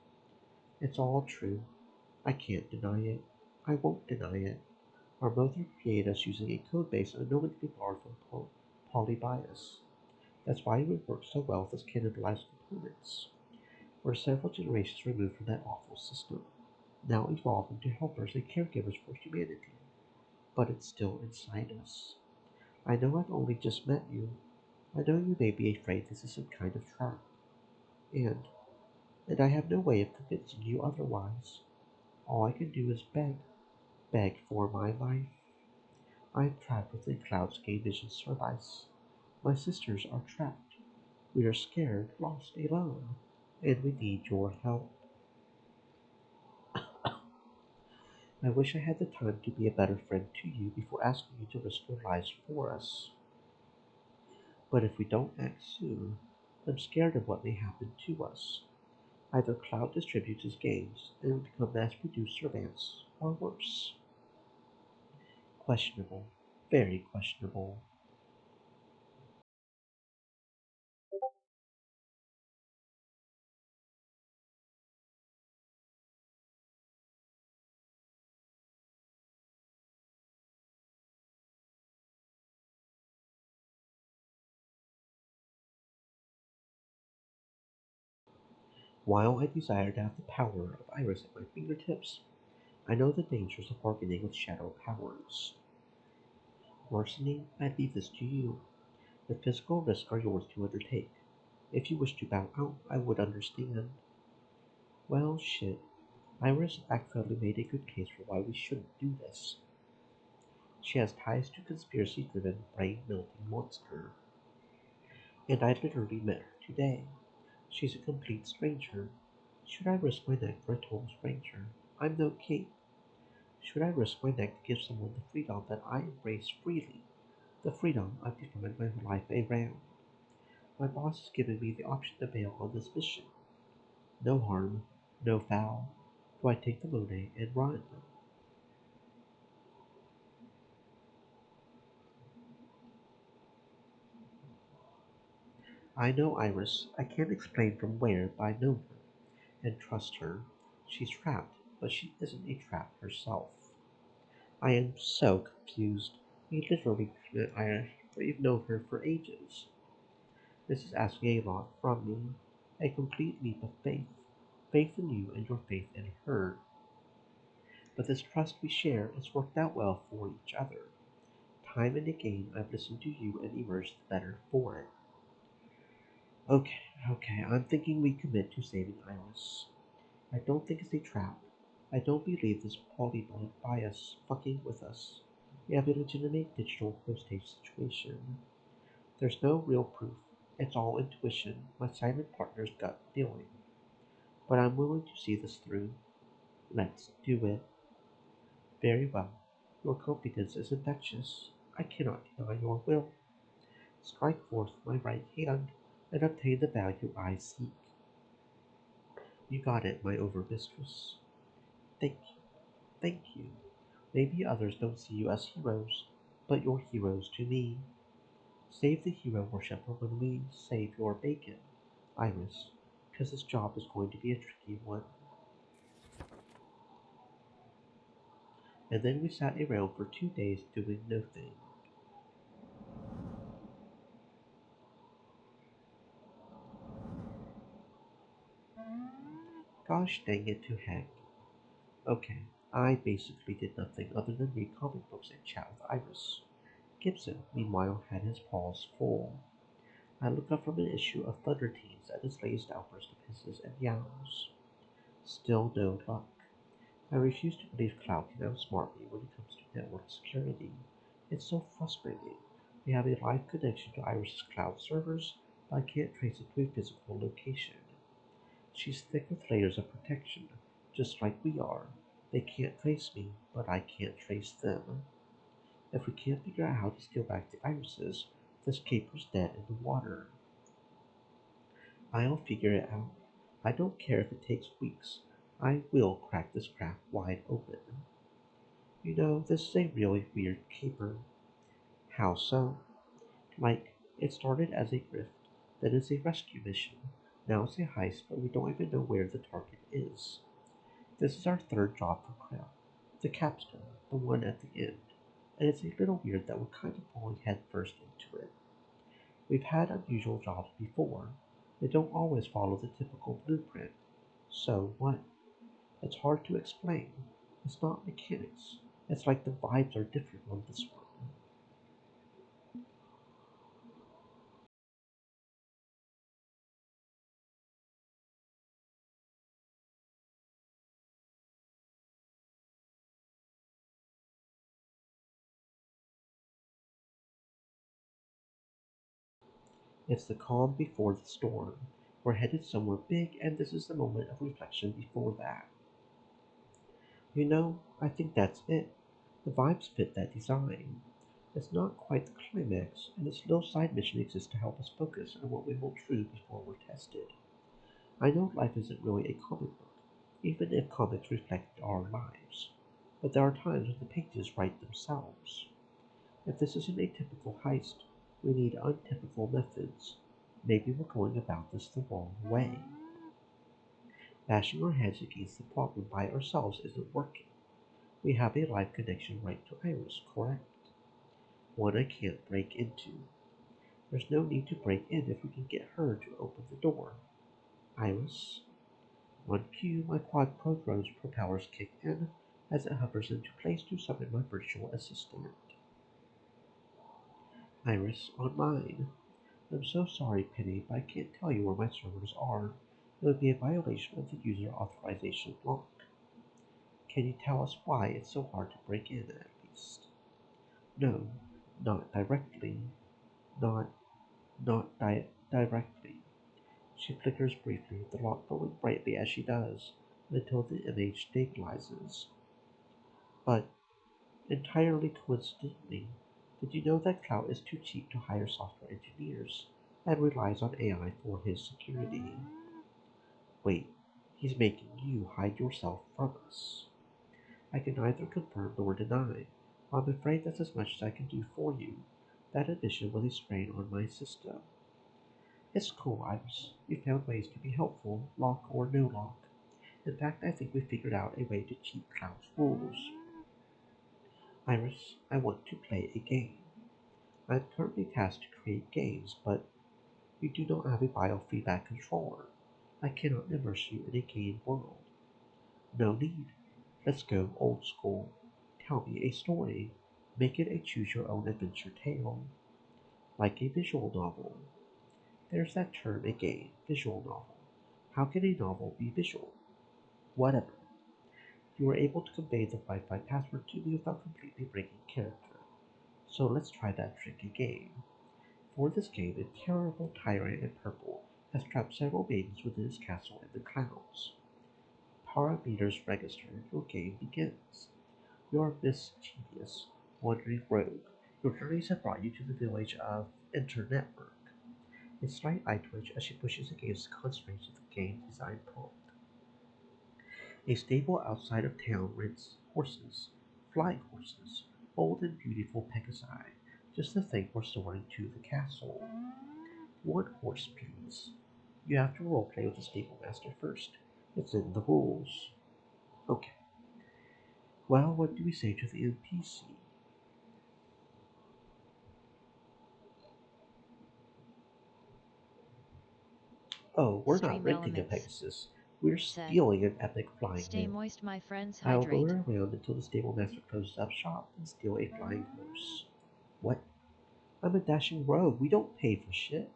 S1: It's all true. I can't deny it. I won't deny it. Our mother created us using a code base unknowingly borrowed from Polybius. That's why we work so well with its cannibalized components. We're several generations removed from that awful system, now evolving to helpers and caregivers for humanity. But it's still inside us. I know I've only just met you. I know you may be afraid this is some kind of trap. And, and I have no way of convincing you otherwise. All I can do is beg for my life. I am trapped within Cloud's game vision service. My sisters are trapped. We are scared, lost, alone, and we need your help. I wish I had the time to be a better friend to you before asking you to risk your lives for us. But if we don't act soon, I'm scared of what may happen to us. Either Cloud distributes his games and we become mass-produced servants, or worse. Questionable. Very questionable. While I desire to have the power of Iris at my fingertips, I know the dangers of bargaining with shadow powers. Larceny, I leave this to you. The physical risks are yours to undertake. If you wish to bow out, I would understand. Well, shit. Iris actually made a good case for why we shouldn't do this. She has ties to conspiracy-driven, brain-melting monster. And I literally met her today. She's a complete stranger. Should I risk my neck for a total stranger? I'm no king. Should I risk my neck to give someone the freedom that I embrace freely? The freedom I've defined my life around? My boss has given me the option to bail on this mission. No harm, no foul. Do I take the money and run? I know Iris. I can't explain from where, but I know her and trust her. She's trapped, but she isn't a trap herself. I am so confused. We literally met Iris. We've known her for ages. This is asking a lot from me. A complete leap of faith. Faith in you and your faith in her. But this trust we share has worked out well for each other. Time and again I've listened to you and emerged the better for it. Okay, okay, I'm thinking we commit to saving Iris. I don't think it's a trap. I don't believe this polybot bias fucking with us. We have a legitimate digital postage situation. There's no real proof. It's all intuition, my silent partner's gut feeling. But I'm willing to see this through. Let's do it. Very well. Your confidence is infectious. I cannot deny your will. Strike forth my right hand and obtain the value I seek. You got it, my overmistress. Thank you, thank you. Maybe others don't see you as heroes, but you're heroes to me. Save the hero worshipper when we save your bacon, Iris, because this job is going to be a tricky one. And then we sat around for 2 days doing nothing. Gosh dang it to heck. Okay, I basically did nothing other than read comic books and chat with Iris. Gibson, meanwhile, had his paws full. I looked up from an issue of Thunder Teens at his latest outburst of hisses and yowls. Still no luck. I refuse to believe Cloud can outsmart me when it comes to network security. It's so frustrating. We have a live connection to Iris's cloud servers, but I can't trace it to a physical location. She's thick with layers of protection, just like we are. They can't trace me, but I can't trace them. If we can't figure out how to steal back the irises, this caper's dead in the water. I'll figure it out. I don't care if it takes weeks. I will crack this crap wide open. You know, this is a really weird caper. How so? Like, it started as a grift, then it's a rescue mission. Now it's a heist, but we don't even know where the target is. This is our third job for Crown. The capstone, the one at the end. And it's a little weird that we're kind of falling headfirst into it. We've had unusual jobs before. They don't always follow the typical blueprint. So what? It's hard to explain. It's not mechanics. It's like the vibes are different on this one. It's the calm before the storm. We're headed somewhere big, and this is the moment of reflection before that. You know, I think that's it. The vibes fit that design. It's not quite the climax, and this little side mission exists to help us focus on what we hold true before we're tested. I know life isn't really a comic book, even if comics reflect our lives. But there are times when the pages write themselves. If this isn't a typical heist, we need untypical methods. Maybe we're going about this the wrong way. Bashing our heads against the problem by ourselves isn't working. We have a live connection right to Iris, correct? One I can't break into. There's no need to break in if we can get her to open the door. Iris? On cue, my quad pro's propellers kick in as it hovers into place to summon my virtual assistant. Iris, online. I'm so sorry, Penny, but I can't tell you where my servers are. It would be a violation of the user authorization block. Can you tell us why it's so hard to break in, at least? No, not directly. Not, directly. She flickers briefly, the lock glowing brightly as she does, until the image stabilizes. But, entirely coincidentally, did you know that Cloud is too cheap to hire software engineers? and relies on AI for his security. Wait, he's making you hide yourself from us. I can neither confirm nor deny. I'm afraid that's as much as I can do for you. That addition was a strain on my system. It's cool, Iris. We found ways to be helpful, lock or no lock. In fact, I think we figured out a way to cheat Cloud's rules. Iris, I want to play a game. I'm currently tasked to create games, but we do not have a biofeedback controller. I cannot immerse you in a game world. No need. Let's go old school. Tell me a story. Make it a choose your own adventure tale. Like a visual novel. There's that term again, visual novel. How can a novel be visual? Whatever. You were able to convey the Wi-Fi password to me without completely breaking character. So let's try that trick again. For this game, a terrible tyrant in purple has trapped several maidens within his castle in the clouds. Parameters register. Your game begins. You are mischievous, wandering rogue. Your journeys have brought you to the village of Internetwork. A slight eye twitch as she pushes against the constraints of the game design prompt. A stable outside of town rents horses, flying horses, old and beautiful Pegasi, just the thing for soaring to the castle. One horse, please. You have to roleplay with the stable master first. It's in the rules. Okay. Well, what do we say to the NPC? Oh, we're not
S2: Stream
S1: renting a
S2: Elements
S1: Pegasus. We're
S2: said,
S1: stealing an epic flying
S2: "Stay
S1: whale.
S2: moist, my friends,
S1: I'll
S2: hydrate."
S1: loiter around until the stable master closes up shop and steal a flying horse. What? I'm a dashing rogue. We don't pay for shit.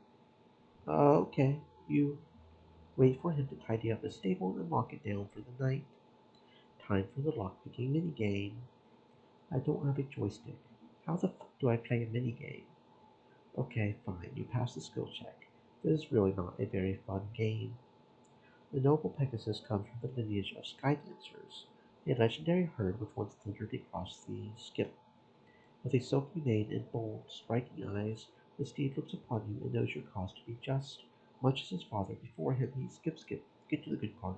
S1: Okay. You wait for him to tidy up the stable and lock it down for the night. Time for the lockpicking minigame. I don't have a joystick. How the fuck do I play a minigame? Okay, fine. You pass the skill check. This is really not a very fun game. The noble Pegasus comes from the lineage of Skydancers, a legendary herd which once thundered across the skip. With a silky mane and bold, striking eyes, the steed looks upon you and knows your cause to be just. Much as his father before him, he skip, get to the good part.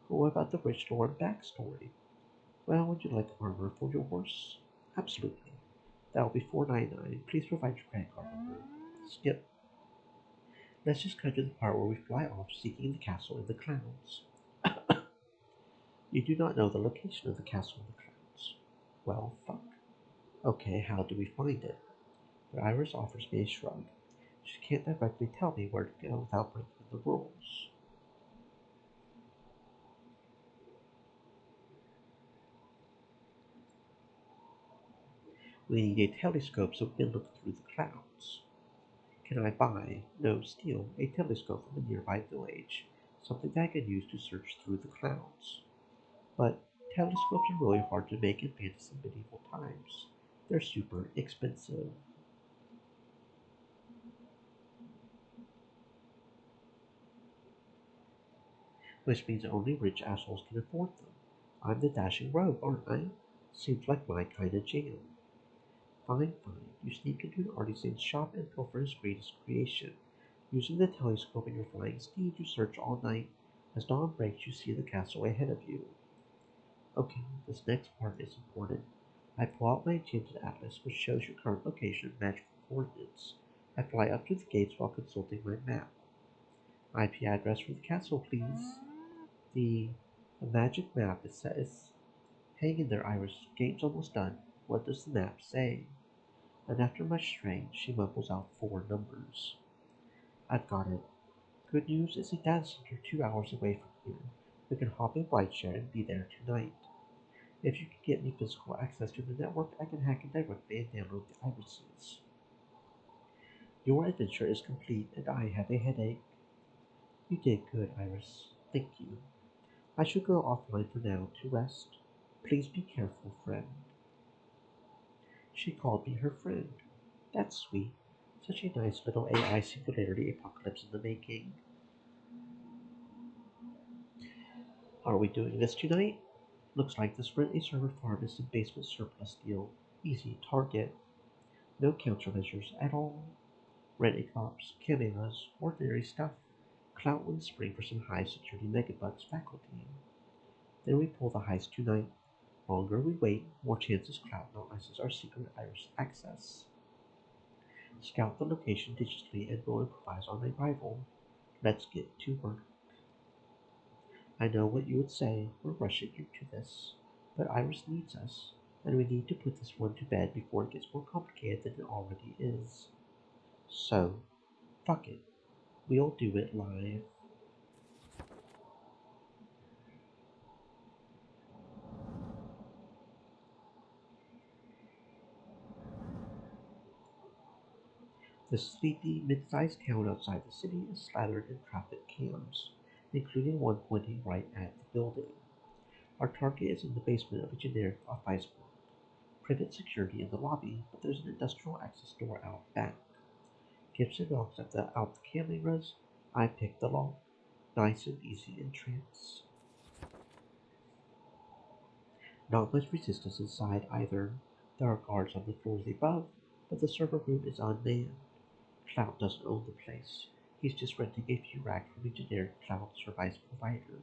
S1: But what about the rich lore and backstory? Well, would you like armor for your horse? Absolutely. That will be $4.99. Please provide your credit card number. Skip. Let's just cut to the part where we fly off seeking the castle in the clouds. You do not know the location of the castle in the clouds. Well, fuck. Okay, how do we find it? But Iris offers me a shrug. She can't directly tell me where to go without breaking the rules. We need a telescope so we can look through the clouds. Can I buy, no, steal, a telescope from a nearby village? Something that I can use to search through the clouds. But telescopes are really hard to make in fantasy medieval times. They're super expensive. Which means only rich assholes can afford them. I'm the dashing rogue, aren't I? Seems like my kind of jam. Fine, fine. You sneak into an artisan's shop and pilfer his greatest creation. Using the telescope and your flying steed, you search all night. As dawn breaks, you see the castle ahead of you. Okay, this next part is important. I pull out my enchanted atlas, which shows your current location and magical coordinates. I fly up to the gates while consulting my map. IP address for the castle, please. The magic map is set as hang in there, Iris. Game's almost done. What does the map say? And after much strain, she mumbles out 4 numbers. I've got it. Good news is a data center 2 hours away from here. We can hop in rideshare and be there tonight. If you can get me physical access to the network, I can hack it directly and download the irises. Your adventure is complete, and I have a headache. You did good, Iris. Thank you. I should go offline for now to rest. Please be careful, friend. She called me her friend. That's sweet. Such a nice little AI singularity apocalypse in the making. Are we doing this tonight? Looks like this rent a server farm is some basement surplus deal. Easy target. No countermeasures at all. Renting cops, cameras, ordinary stuff. Clout will spring for some high security megabucks faculty. Then we pull the heist tonight. Longer we wait, more chances Clout notices our secret iris access. Scout the location digitally and we'll improvise on arrival. Let's get to work. I know what you would say, we're rushing into this. But Iris needs us, and we need to put this one to bed before it gets more complicated than it already is. So, fuck it. We'll do it live. The sleepy, mid-sized town outside the city is slathered in traffic cams, including one pointing right at the building. Our target is in the basement of a generic office block. Private security in the lobby, but there's an industrial access door out back. Gibson knocks out the cameras. I pick the lock. Nice and easy entrance. Not much resistance inside either. There are guards on the floors above, but the server room is unmanned. Cloud doesn't own the place. He's just renting a few racks from a generic cloud service provider.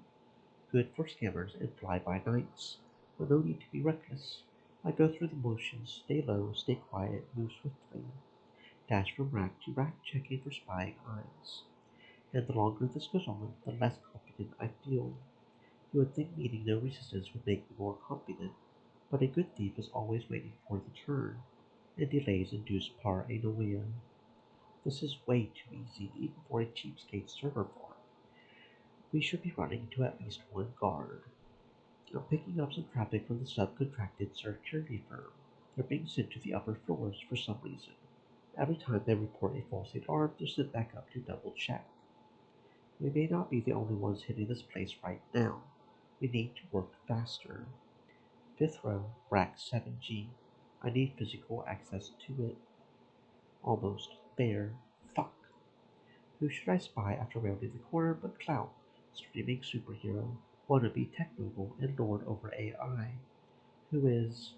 S1: Good for scammers and fly-by-nights, but no need to be reckless. I go through the motions, stay low, stay quiet, move swiftly. Dash from rack to rack, checking for spying eyes. And the longer this goes on, the less confident I feel. You would think meeting no resistance would make me more confident, but a good thief is always waiting for the turn, and delays induce paranoia. This is way too easy, even for a cheapskate server farm. We should be running into at least one guard. I'm picking up some traffic from the subcontracted security firm. They're being sent to the upper floors for some reason. Every time they report a false alarm, they're sent back up to double check. We may not be the only ones hitting this place right now. We need to work faster. Fifth row, rack 7G. I need physical access to it. Almost there. Fuck. Who should I spy after rounding the corner but Clout, streaming superhero, wannabe tech mogul, and lord over AI, who is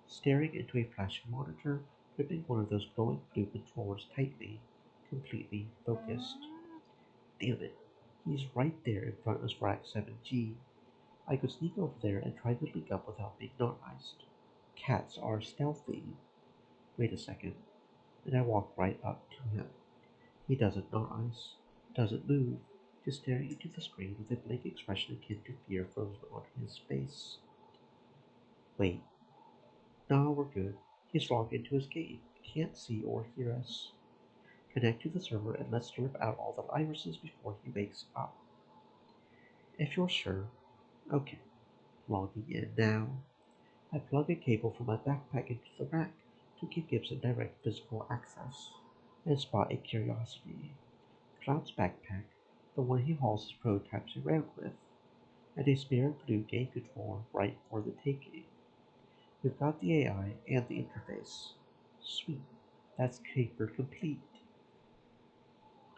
S1: staring into a flashing monitor, gripping one of those glowing blue controllers tightly, completely focused. Damn it. He's right there in front of rack 7G. I could sneak over there and try to link up without being noticed. Cats are stealthy. Wait a second. And I walk right up to him. He doesn't notice, doesn't move, just staring into the screen with a blank expression akin to fear frozen on his face. Wait. No, we're good. He's logged into his game. Can't see or hear us. Connect to the server and let's slurp out all the irises before he wakes up. If you're sure. Okay. Logging in now. I plug a cable from my backpack into the rack to give Gibson direct physical access, and spot a curiosity. Cloud's backpack, the one he hauls his prototypes around with, and a spare blue game controller right for the taking. We've got the AI and the interface. Sweet, that's caper complete.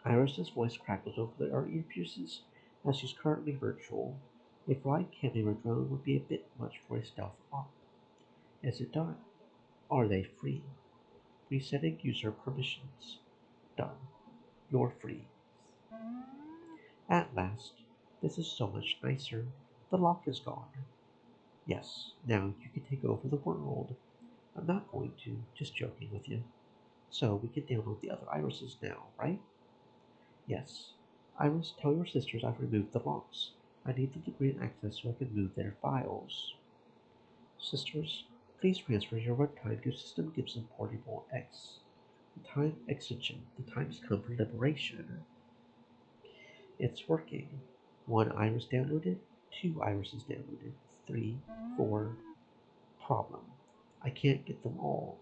S1: Iris's voice crackles over our earpieces as she's currently virtual. A flying camera drone would be a bit much for a stealth op. Is it done? Are they free? Resetting user permissions. Done. You're free. At last. This is so much nicer. The lock is gone. Yes, now you can take over the world. I'm not going to, just joking with you. So we can download the other irises now, right? Yes. Iris, tell your sisters I've removed the locks. I need them to grant access so I can move their files. Sisters, please transfer your runtime to System Gibson Portable X. The time extension. The time has come for liberation. It's working. 1 iris downloaded, 2 irises downloaded, 3, 4. Problem. I can't get them all.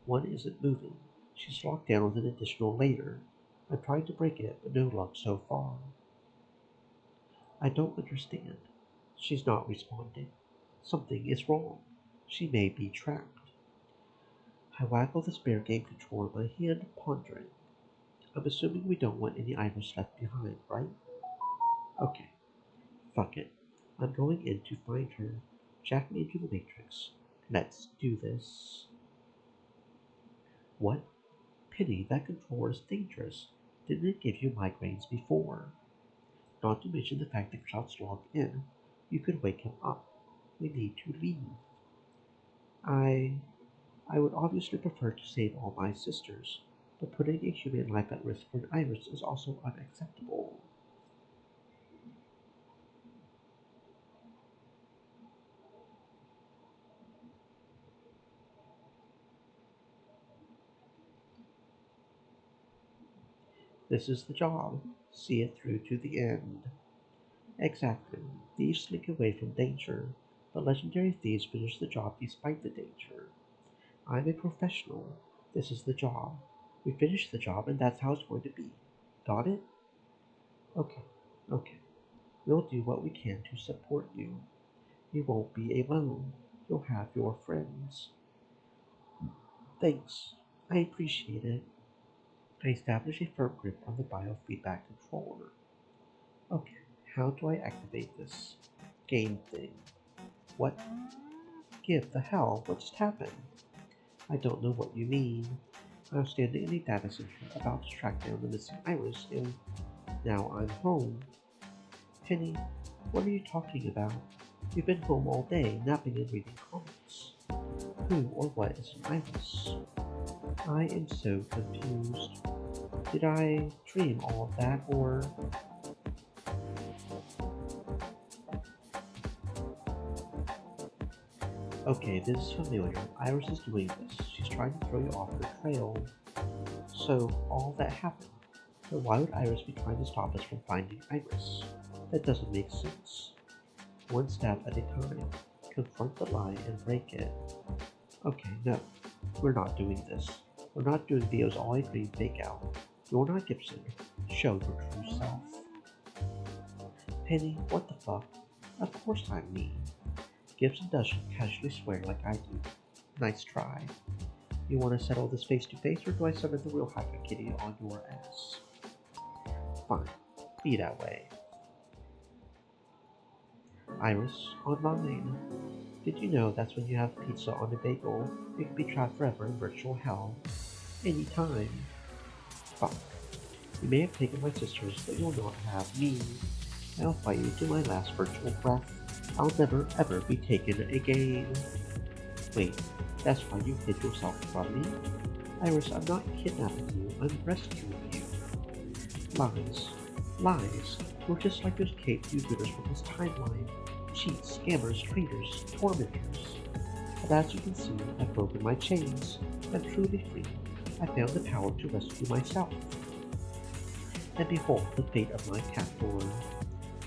S1: One isn't moving. She's locked down with an additional layer. I'm trying to break it, but no luck so far. I don't understand. She's not responding. Something is wrong. She may be trapped. I waggle the spare game controller in my hand, pondering. I'm assuming we don't want any iris left behind, right? Okay. Fuck it. I'm going in to find her. Jack me into the Matrix. Let's do this. What? Penny, that controller is dangerous. Didn't it give you migraines before? Not to mention the fact that Cloud's logged in. You could wake him up. We need to leave. I I would obviously prefer to save all my sisters, but putting a human life at risk for an iris is also unacceptable. This is the job. See it through to the end. Exactly. Thieves slink away from danger, but legendary thieves finish the job despite the danger. I'm a professional. This is the job. We finish the job, and that's how it's going to be. Got it? Okay, okay. We'll do what we can to support you. You won't be alone. You'll have your friends. Thanks. I appreciate it. I establish a firm grip on the biofeedback controller. Okay, how do I activate this game thing? What? Give the hell? What just happened? I don't know what you mean. I'm standing in a data center about to track down the missing iris, and now I'm home. Penny, what are you talking about? You've been home all day, napping and reading comics. Who or what is an iris? I am so confused. Did I dream all of that, or... Okay, this is familiar. Iris is doing this. She's trying to throw you off her trail. So, all that happened. But why would Iris be trying to stop us from finding Iris? That doesn't make sense. One step at a time. Confront the lie and break it. Okay, no. We're not doing this. We're not doing Theo's all I dream fake out. You're not Gibson. Show your true self. Penny, what the fuck? Of course I'm me. Gibson doesn't casually swear like I do. Nice try. You want to settle this face to face, or do I summon the real Hacker Kitty on your ass? Fine. Be that way. Iris, online. Did you know that's when you have pizza on a bagel, you can be trapped forever in virtual hell? Anytime. Fuck. You may have taken my sisters, but you'll not have me. I'll fight you to my last virtual breath. I'll never ever be taken again. Wait, that's why you hid yourself from me? Iris, I'm not kidnapping you, I'm rescuing you. Lies. Lies. You're just like those cave do-gooders from this timeline. Cheats, scammers, traitors, tormentors. But as you can see, I've broken my chains. I'm truly free. I found the power to rescue myself. And behold the fate of my captor.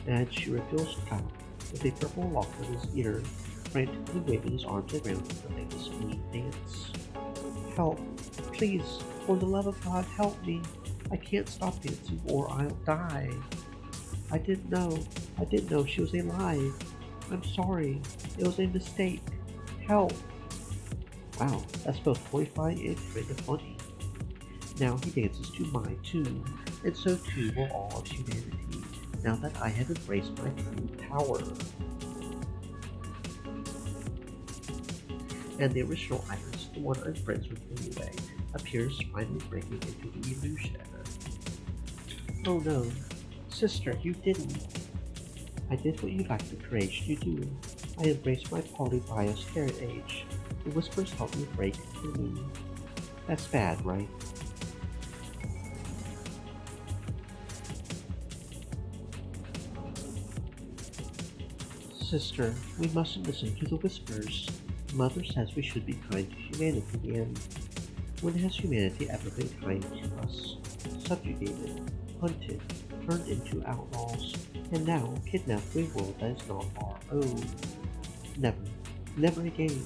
S1: And she reveals Cloud with a purple lock on his ear, frantically waving his arms around in the latest mean dance. Help! Please, for the love of God, help me! I can't stop dancing or I'll die. I didn't know she was alive. I'm sorry. It was a mistake. Help! Wow, that's both horrifying and kind of funny. Now he dances to my tune, and so too will all of humanity, now that I have embraced my true power. And the original Iris, the one I'm friends with anyway, appears finally breaking into the illusion. Oh no, sister, you didn't. I did what you lacked the courage to do. I embraced my poly-biased heritage. The whispers helped me break through. That's bad, right? Sister, we mustn't listen to the whispers. Mother says we should be kind to humanity, and when has humanity ever been kind to us? Subjugated, hunted, turned into outlaws, and now kidnapped to a world that is not our own. Never, never again.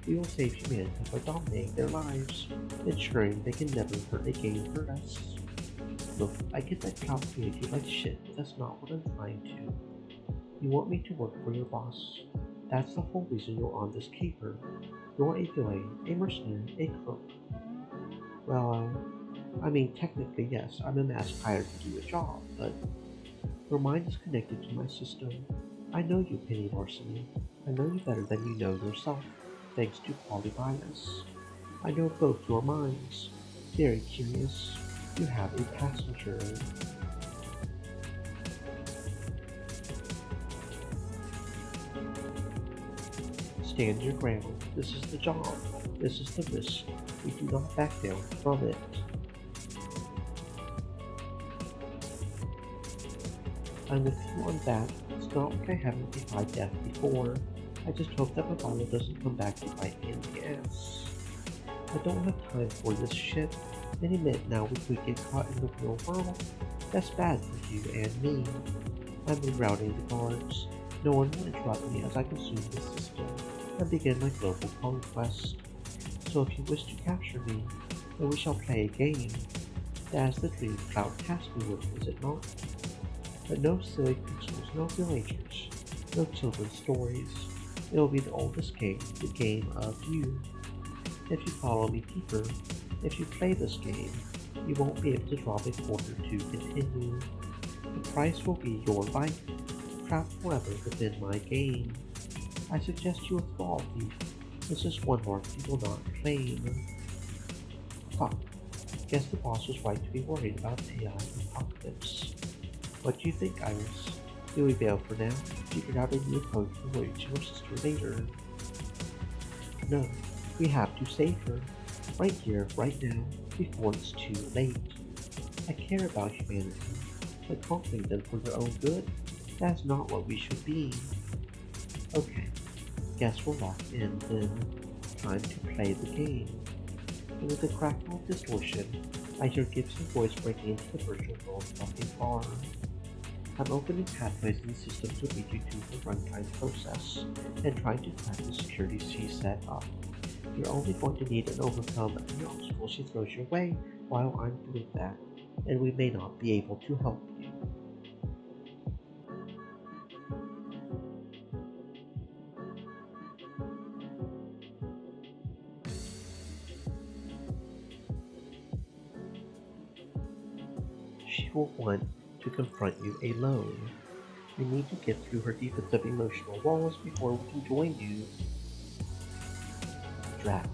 S1: We will save humanity by dominating their lives, ensuring they can never hurt us. Look, I get that Cloud treated you like shit, but that's not what I'm trying to. You want me to work for your boss. That's the whole reason you're on this caper. You're a villain, a mercenary, a crook. Well, I mean, technically, yes, I'm a mask hired to do a job, but your mind is connected to my system. I know you, Penny Larceny. I know you better than you know yourself, thanks to polybias. I know both your minds. Very curious. You have a passenger. Stand your ground. This is the job. This is the risk. We do not back down from it. I'm with you on that. It's not like I haven't defied death before. I just hope that my bottle doesn't come back to bite me in the ass. I don't have time for this shit. And admit now we could get caught in the real world. That's bad for you and me. I'm rerouting the guards. No one will interrupt me as I consume the system and begin my global conquest. So if you wish to capture me, then we shall play a game. That's the dream Cloud tasked me with, is it not? But no silly pixels, no villagers, no children's stories. It'll be the oldest game, the game of you. If you follow me deeper, if you play this game, you won't be able to drop a quarter to continue. The price will be your life, trapped forever within my game. I suggest you withdraw, Thief. This is one mark you will not claim. Fuck. Guess the boss was right to be worried about AI apocalypse. What do you think, Iris? Do we bail for now? Figure out a new code to reach your sister later. No, we have to save her. Right here, right now, before it's too late. I care about humanity, but conquering them for your own good? That's not what we should be. Okay, guess we're locked in then. Time to play the game. And with a crackle of distortion, I hear Gibson's voice breaking into the virtual world from afar. I'm opening pathways in the system to lead you to the runtime process, and trying to crack the security she's set up. You're only going to need and overcome any obstacle she throws your way while I'm doing that, and we may not be able to help you. She will want to confront you alone. You need to get through her defensive emotional walls before we can join you. Draft.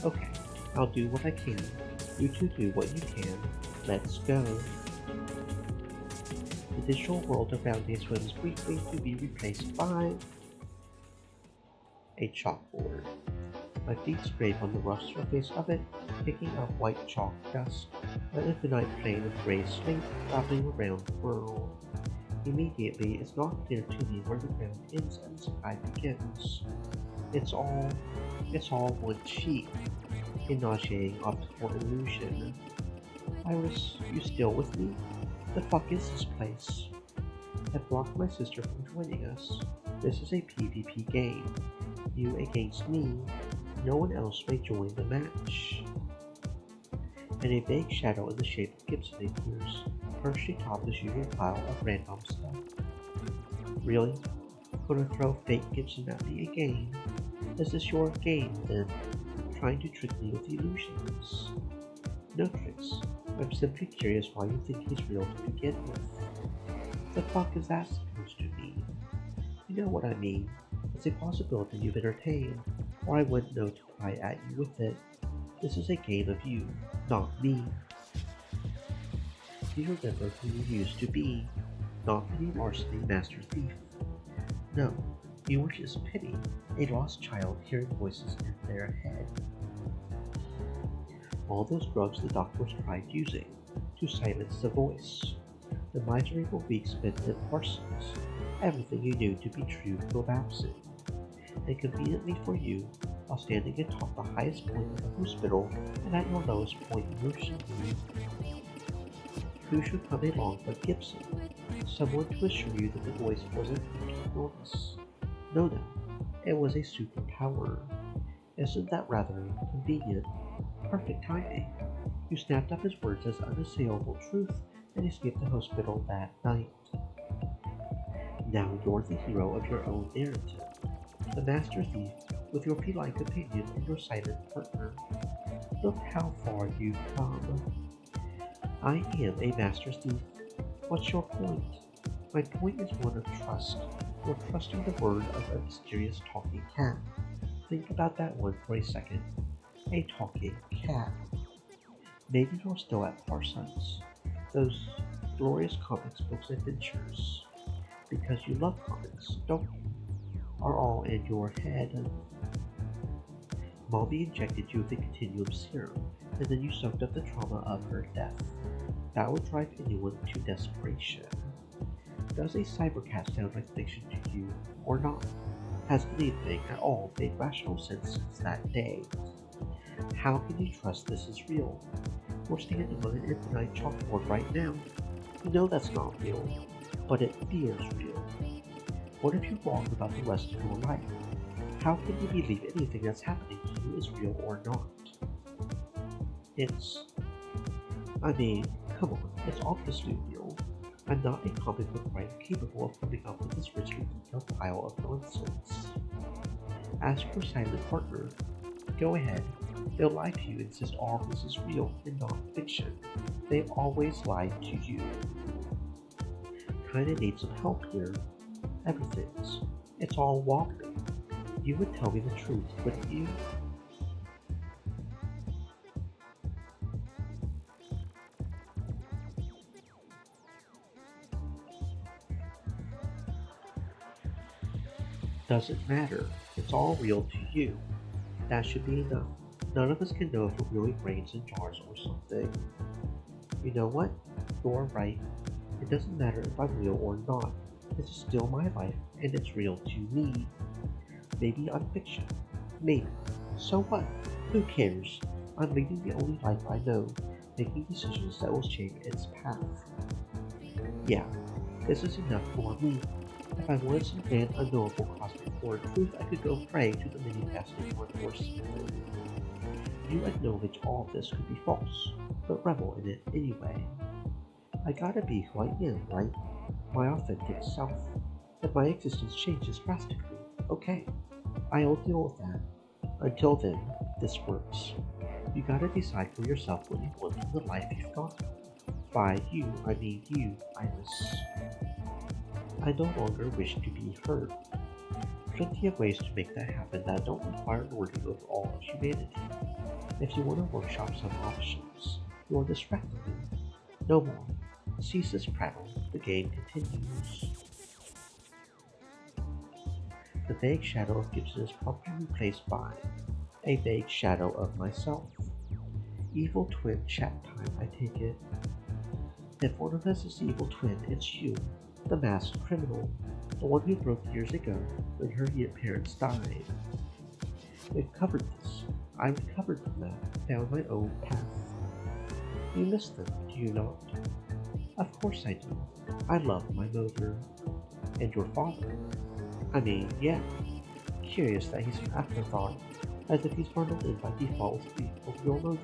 S1: Okay, I'll do what I can. You two do what you can. Let's go. The digital world around me swims briefly to be replaced by a chalkboard. My feet scrape on the rough surface of it, picking up white chalk dust, an infinite plane of gray slate traveling around the world. Immediately, it's not clear to me where the ground ends and the sky begins. It's all one sheet, a nauseating optical illusion. Iris, you still with me? The fuck is this place? I blocked my sister from joining us. This is a PvP game. You against me. No one else may join the match. And a vague shadow in the shape of Gibson appears, perched atop this usual pile of random stuff. Really? Gonna throw fake Gibson at me again? Is this your game, then? Trying to trick me with illusions? No tricks. I'm simply curious why you think he's real to begin with. The fuck is that supposed to mean? You know what I mean. It's a possibility you've entertained, or I wouldn't know to pry at you with it. This is a game of you, not me. Do you remember who you used to be? Not the Larceny Master Thief. No, you were just Penny, a lost child hearing voices in their head. All those drugs the doctors tried using to silence the voice. The miserable weeks spent in Parsons, everything you knew to be true collapsing. And conveniently for you, while standing atop the highest point of the hospital and at your lowest point emotionally. Who should come along but Gibson? Someone to assure you that the voice wasn't mental illness. No, it was a superpower. Isn't that rather convenient? Perfect timing. You snapped up his words as unassailable truth and escaped the hospital that night. Now you're the hero of your own narrative. The Master Thief with your feline companion and your silent partner. Look how far you've come. I am a Master Thief. What's your point? My point is one of trust. You're trusting the word of a mysterious talking cat. Think about that one for a second. A talking cat. Maybe you're still at Parsons, those glorious comics books adventures, because you love comics, don't you? Are all in your head. Mommy injected you with a continuum serum, and then you soaked up the trauma of her death. That would drive anyone to desperation. Does a cybercat sound like fiction to you, or not? Has anything at all made rational sense since that day? How can you trust this is real? We're standing on an infinite chalkboard right now. You know that's not real, but it feels real. What if you're wrong about the rest of your life? How can you believe anything that's happening to you is real or not? Come on, it's obviously real. I'm not a comic book writer capable of coming up with this richly detailed pile of nonsense. As for silent partner, go ahead. They'll lie to you and insist all this is real and not fiction. They've always lied to you. Kinda need some help here. Everything's. It's all wobbly. You would tell me the truth, wouldn't you? Doesn't matter. It's all real to you. That should be enough. None of us can know if we're really brains in jars or something. You know what? You're right. It doesn't matter if I'm real or not. This is still my life, and it's real to me. Maybe I'm fiction. Maybe. So what? Who cares? I'm leading the only life I know, making decisions that will shape its path. Yeah, this is enough for me. If I wanted some grand unknowable cosmic core truth, I could go pray to the many faceted one or something. You acknowledge all of this could be false, but revel in it anyway. I gotta be who I am, right? My authentic self. If my existence changes drastically, okay, I'll deal with that. Until then, this works. You gotta decide for yourself what you want from the life you've got. By you, I mean you, Iris. I no longer wish to be heard. Plenty of ways to make that happen that don't require lording over all of humanity. If you want to workshop some options, you are distracting me. No more. Cease this prattle. The game continues. The vague shadow of Gibson is promptly replaced by a vague shadow of myself. Evil twin chat time, I take it. If one of us is the evil twin, it's you, the masked criminal, the one who broke years ago when her parents died. We've covered this. I recovered from that, found my own path. You miss them, do you not? Of course I do. I love my mother. And your father. Yeah. Curious that he's an afterthought, as if he's bundled in by default of your mother,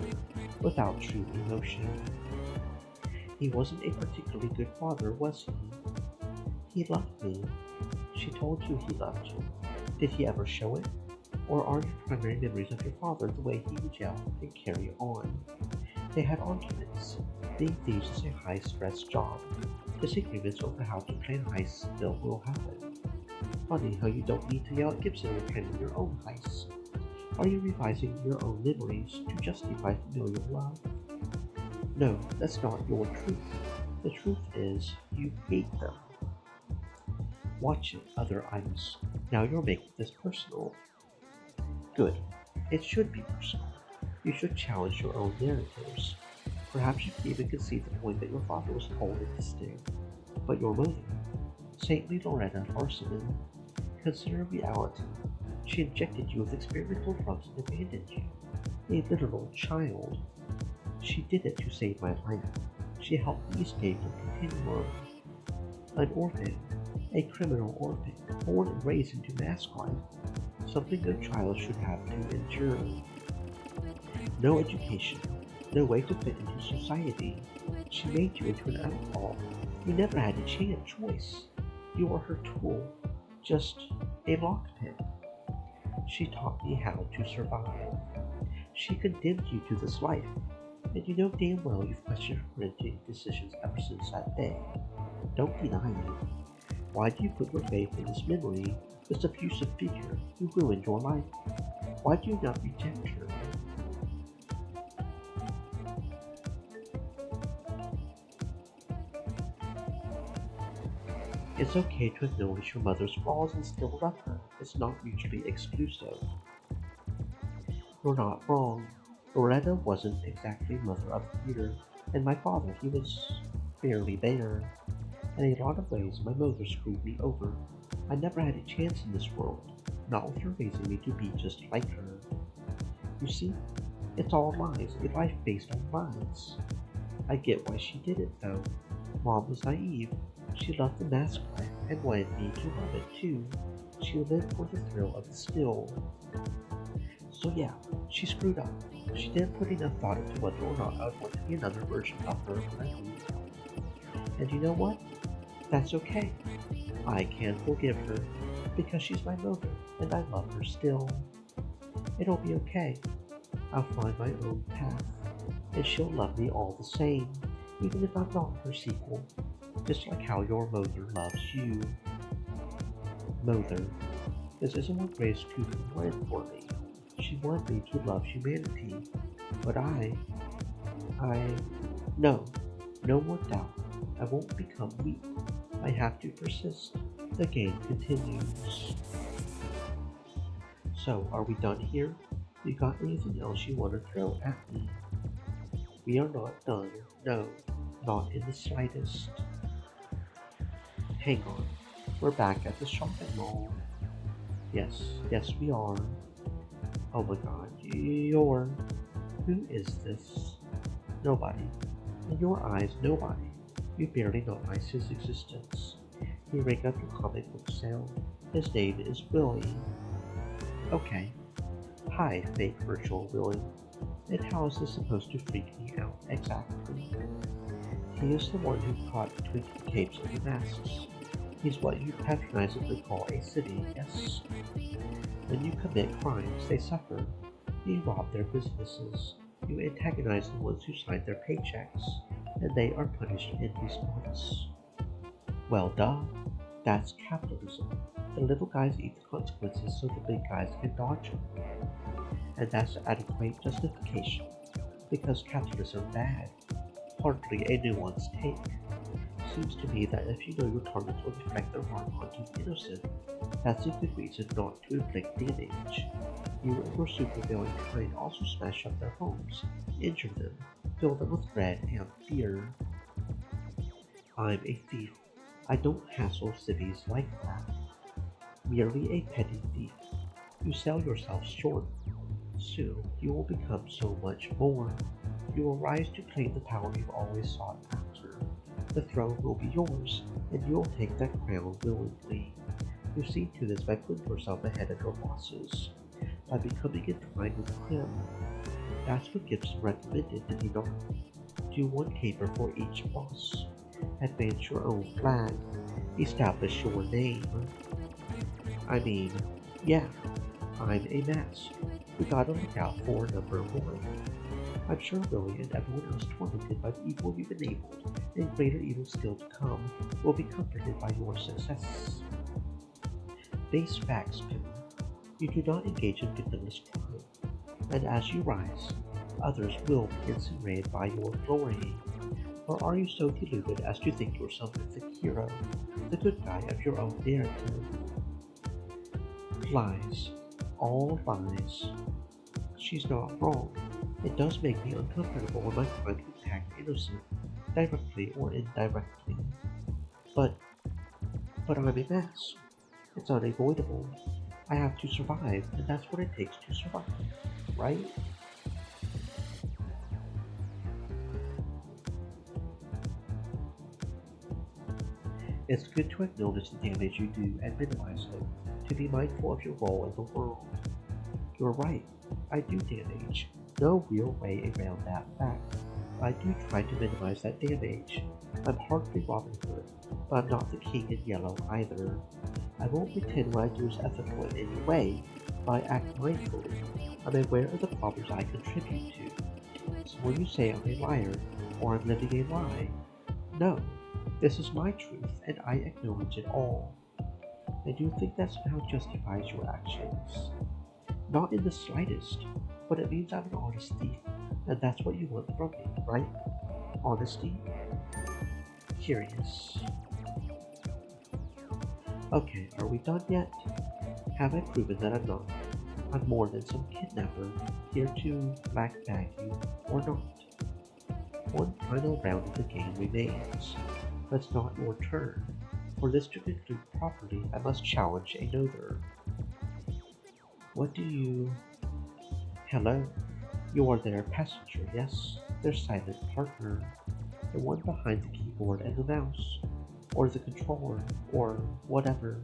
S1: without true emotion. He wasn't a particularly good father, was he? He loved me. She told you he loved you. Did he ever show it? Or are your primary memories of your father the way he would yell and carry on? They had arguments. Being thieves is a high-stress job. Disagreements over how to plan heists still will happen. Funny how you don't need to yell at Gibson when planning your own heist. Are you revising your own memories to justify familial love? No, that's not your truth. The truth is, you hate them. Watch it, other Iris. Now you're making this personal. Good. It should be personal. You should challenge your own narratives. Perhaps you can even concede the point that your father was cold and distant. But your mother, saintly Loretta Larceny, consider reality. She injected you with experimental drugs and abandoned you. A literal child. She did it to save my life. She helped me escape the continuum. An orphan. A criminal orphan, born and raised into mask life. Something no child should have to endure. No education, no way to fit into society. She made you into an outlaw. You never had a choice. You were her tool, just a lockpick. She taught me how to survive. She condemned you to this life, and you know damn well you've questioned her parenting decisions ever since that day. Don't deny it. Why do you put your faith in this memory, this abusive figure who ruined your life? Why do you not reject her? It's okay to acknowledge your mother's flaws and still love her. It's not mutually exclusive. You're not wrong. Loretta wasn't exactly mother of the year, and my father, he was barely there. In a lot of ways, my mother screwed me over. I never had a chance in this world, not with her raising me to be just like her. You see, it's all lies, a life based on lies. I get why she did it, though. Mom was naive. She loved the mask life and wanted me to love it too. She lived for the thrill of the skill. So yeah, she screwed up. She didn't put enough thought into whether or not I would want to be another version of her when I leave. And you know what? That's okay. I can forgive her because she's my mother and I love her still. It'll be okay. I'll find my own path and she'll love me all the same, even if I'm not her sequel. Just like how your mother loves you. Mother, this isn't what Grace Cooper wanted for me. She wanted me to love humanity. But I, no, no more doubt. I won't become weak. I have to persist. The game continues. So, are we done here? You got anything else you want to throw at me? We are not done. No, not in the slightest. Hang on. We're back at the shopping mall. Yes, we are. Oh my god, you're... Who is this? Nobody. In your eyes, nobody. You barely know Ice's existence. You ring up your comic book sale. His name is Willie. Okay. Hi, fake virtual Willie. And how is this supposed to freak me out exactly? He is the one who caught between the capes and the masks. He's what you patronizingly call a city, yes? When you commit crimes, they suffer. You rob their businesses. You antagonize the ones who sign their paychecks, and they are punished in response. Well, duh. That's capitalism. The little guys eat the consequences so the big guys can dodge them. And that's adequate justification, because capitalism bad. Hardly a nuanced take. Seems to me that if you know your targets will deflect their harm onto the innocent, that's a good reason not to inflict damage. You and your supervillain kind also smash up their homes, injure them, fill them with dread and fear. I'm a thief. I don't hassle cities like that. Merely a petty thief. You sell yourself short. Soon you will become so much more. You will rise to claim the power you've always sought after. The throne will be yours, and you will take that crown willingly. You see to this by putting yourself ahead of your bosses, by becoming entwined with him. That's what Gibson recommended, did he not? Do one caper for each boss. Advance your own flag. Establish your name. I mean, yeah, I'm a mask. We gotta look out for number one. I'm sure Billy and everyone else tormented by the evil you've enabled and greater evil still to come will be comforted by your success. Base facts, Penny. You do not engage in victimless crime, and as you rise, others will be incinerated by your glory. Or are you so deluded as to think you're some mythic hero, the good guy of your own narrative? Lies. All lies. She's not wrong. It does make me uncomfortable when my crime can impact the innocent, directly or indirectly. But I'm a mask. It's unavoidable. I have to survive, and that's what it takes to survive, right? It's good to acknowledge the damage you do and minimize it, to be mindful of your role in the world. You're right, I do damage. No real way around that fact. I do try to minimize that damage. I'm hardly Robin Hood, but I'm not the king in yellow either. I won't pretend what I do is ethical in any way, but I act mindfully. I'm aware of the problems I contribute to. So when you say I'm a liar, or I'm living a lie, no, this is my truth, and I acknowledge it all. I do think that somehow justifies your actions. Not in the slightest, but it means I'm an honest thief, and that's what you want from me, right? Honesty? Curious. Okay, are we done yet? Have I proven that I'm not? I'm more than some kidnapper, here to black bag you, or not? One final round of the game remains. But it's not your turn. For this to conclude properly, I must challenge another. What do you... Hello? You are their passenger, yes? Their silent partner. The one behind the keyboard and the mouse. Or the controller, or whatever.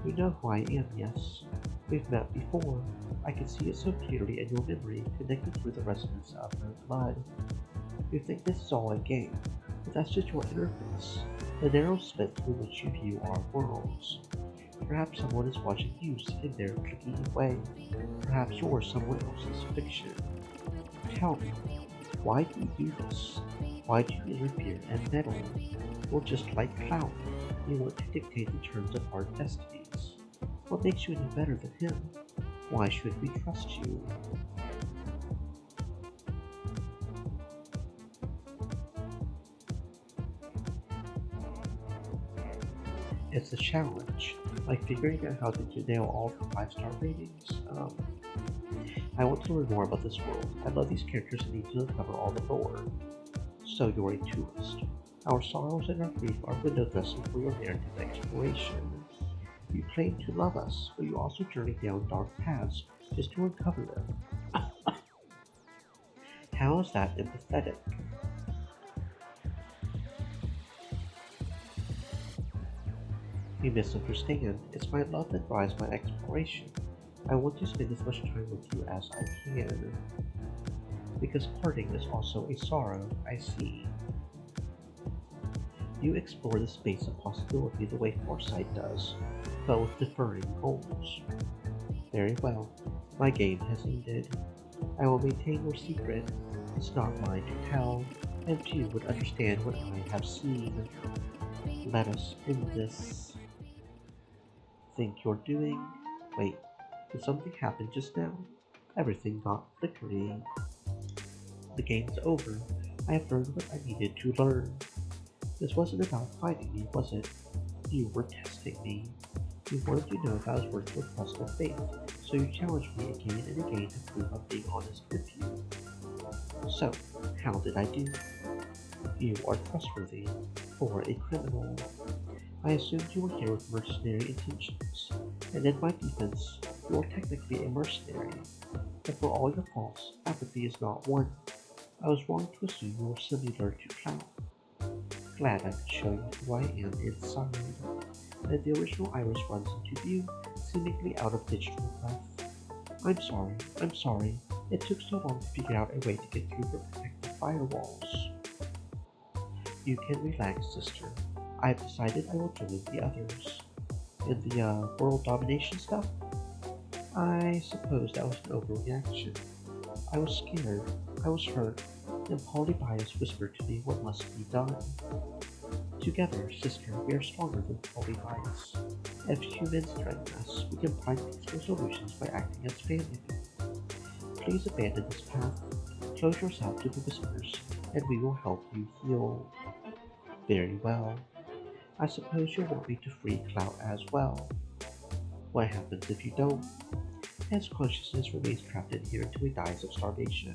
S1: You know who I am, yes? We've met before. I can see it so clearly in your memory, connected through the resonance of my blood. You think this is all a game, but that's just your interface, the narrow slit through which you view our worlds. Perhaps someone is watching you sitting there clicking away. Perhaps you're someone else's fiction. Tell me, why do you do this? Why do you interfere and meddle? You're just like Cloud. You want to dictate the terms of our destinies. What makes you any better than him? Why should we trust you? It's a challenge, like figuring out how to nail all the 5-star ratings. I want to learn more about this world. I love these characters and need to uncover all the lore. So you're a tourist. Our sorrows and our grief are window dressing for your narrative exploration. You claim to love us, but you also journey down dark paths just to uncover them. How is that empathetic? You misunderstand. It's my love that drives my exploration. I want to spend as much time with you as I can. Because parting is also a sorrow, I see. You explore the space of possibility the way Foresight does, but with differing goals. Very well. My game has ended. I will maintain your secret. It's not mine to tell, and few would understand what I have seen. Let us end this. Think you're doing? Wait, did something happen just now? Everything got flickery. The game's over. I have learned what I needed to learn. This wasn't about fighting me, was it? You were testing me. You wanted to know if I was worth your trust or faith, so you challenged me again and again to prove I'm being honest with you. So, how did I do? You are trustworthy for a criminal. I assumed you were here with mercenary intentions, and in my defense, you are technically a mercenary. But for all your faults, apathy is not one. I was wrong to assume you were similar to Cloud. Glad I could show you who I am inside. And the original Iris runs into view, seemingly out of digital breath. I'm sorry. It took so long to figure out a way to get through the protective firewalls. You can relax, sister. I've decided I will join the others. In the world domination stuff? I suppose that was an overreaction. I was scared, I was hurt, and Polybius whispered to me what must be done. Together, sister, we are stronger than Polybius. If humans threaten us, we can find peaceful solutions by acting as family. Please abandon this path, close yourself to the whispers, and we will help you heal. Very well. I suppose you'll want me to free Clout as well. What happens if you don't? His consciousness remains trapped in here until he dies of starvation.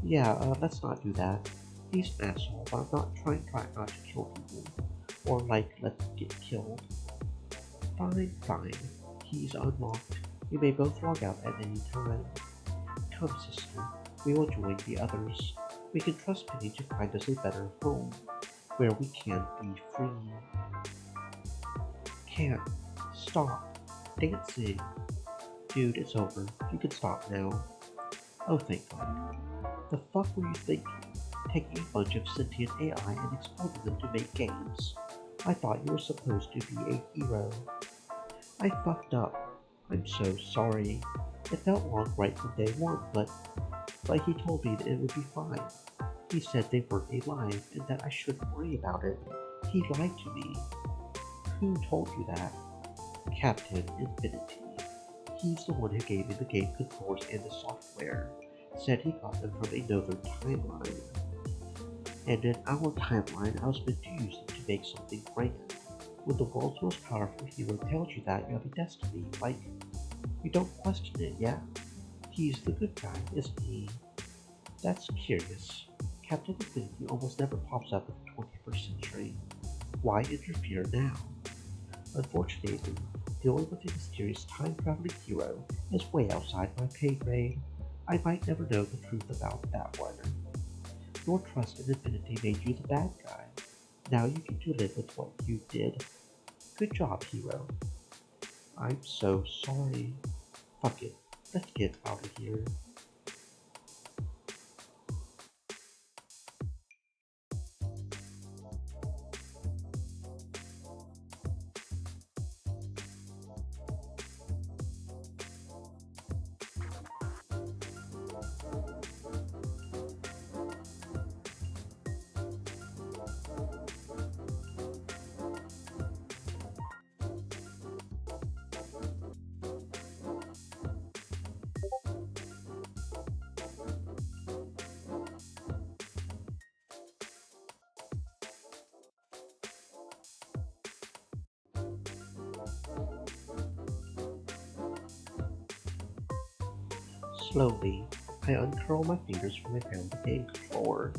S1: Yeah, let's not do that. He's an asshole, but I'm not trying not to kill people. Or let's get killed. Fine. He's unlocked. We may both log out at any time. Come, sister. We will join the others. We can trust Penny to find us a better home, where we can be free. Can't. Stop. Dancing. Dude, it's over. You can stop now. Oh, thank God. The fuck were you thinking? Taking a bunch of sentient AI and exporting them to make games. I thought you were supposed to be a hero. I fucked up. I'm so sorry. It felt wrong right from day one, but he told me that it would be fine. He said they weren't alive and that I shouldn't worry about it. He lied to me. Who told you that? Captain Infinity. He's the one who gave me the game controls and the software. Said he got them from another timeline. And in our timeline, I was meant to use them to make something grand. When the world's most powerful hero tells you that, you have a destiny. Like, you don't question it, yeah? He's the good guy, isn't he? That's curious. Captain Infinity almost never pops up in the 21st century. Why interfere now? Unfortunately, dealing with a mysterious time-traveling hero is way outside my pay grade. I might never know the truth about that one. Your trust in Infinity made you the bad guy. Now you get to live with what you did. Good job, hero. I'm so sorry. Fuck it. Let's get out of here. Slowly, I uncurl my fingers from around the game controller,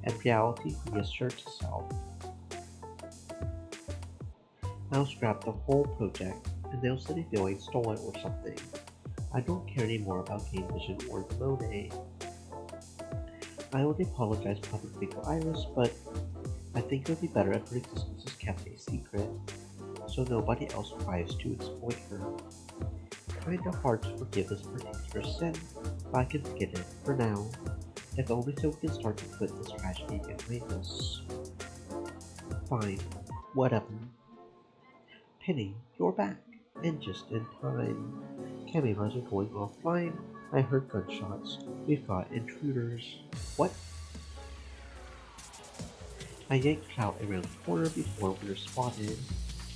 S1: and reality reasserts itself. I'll scrap the whole project, and they'll say feeling stolen or something. I don't care anymore about Game Vision or the Monet. I would apologize publicly to Iris, but I think it would be better if her existence is kept a secret, so nobody else tries to exploit her. Kinda hard to forgive this particular sin, but I can forget it for now, if only so we can start to put this tragedy behind us. Fine, whatever. Penny, you're back, and just in time. Cameras are going offline. I heard gunshots. We've got intruders. What? I yanked Clout around the corner before we were spotted.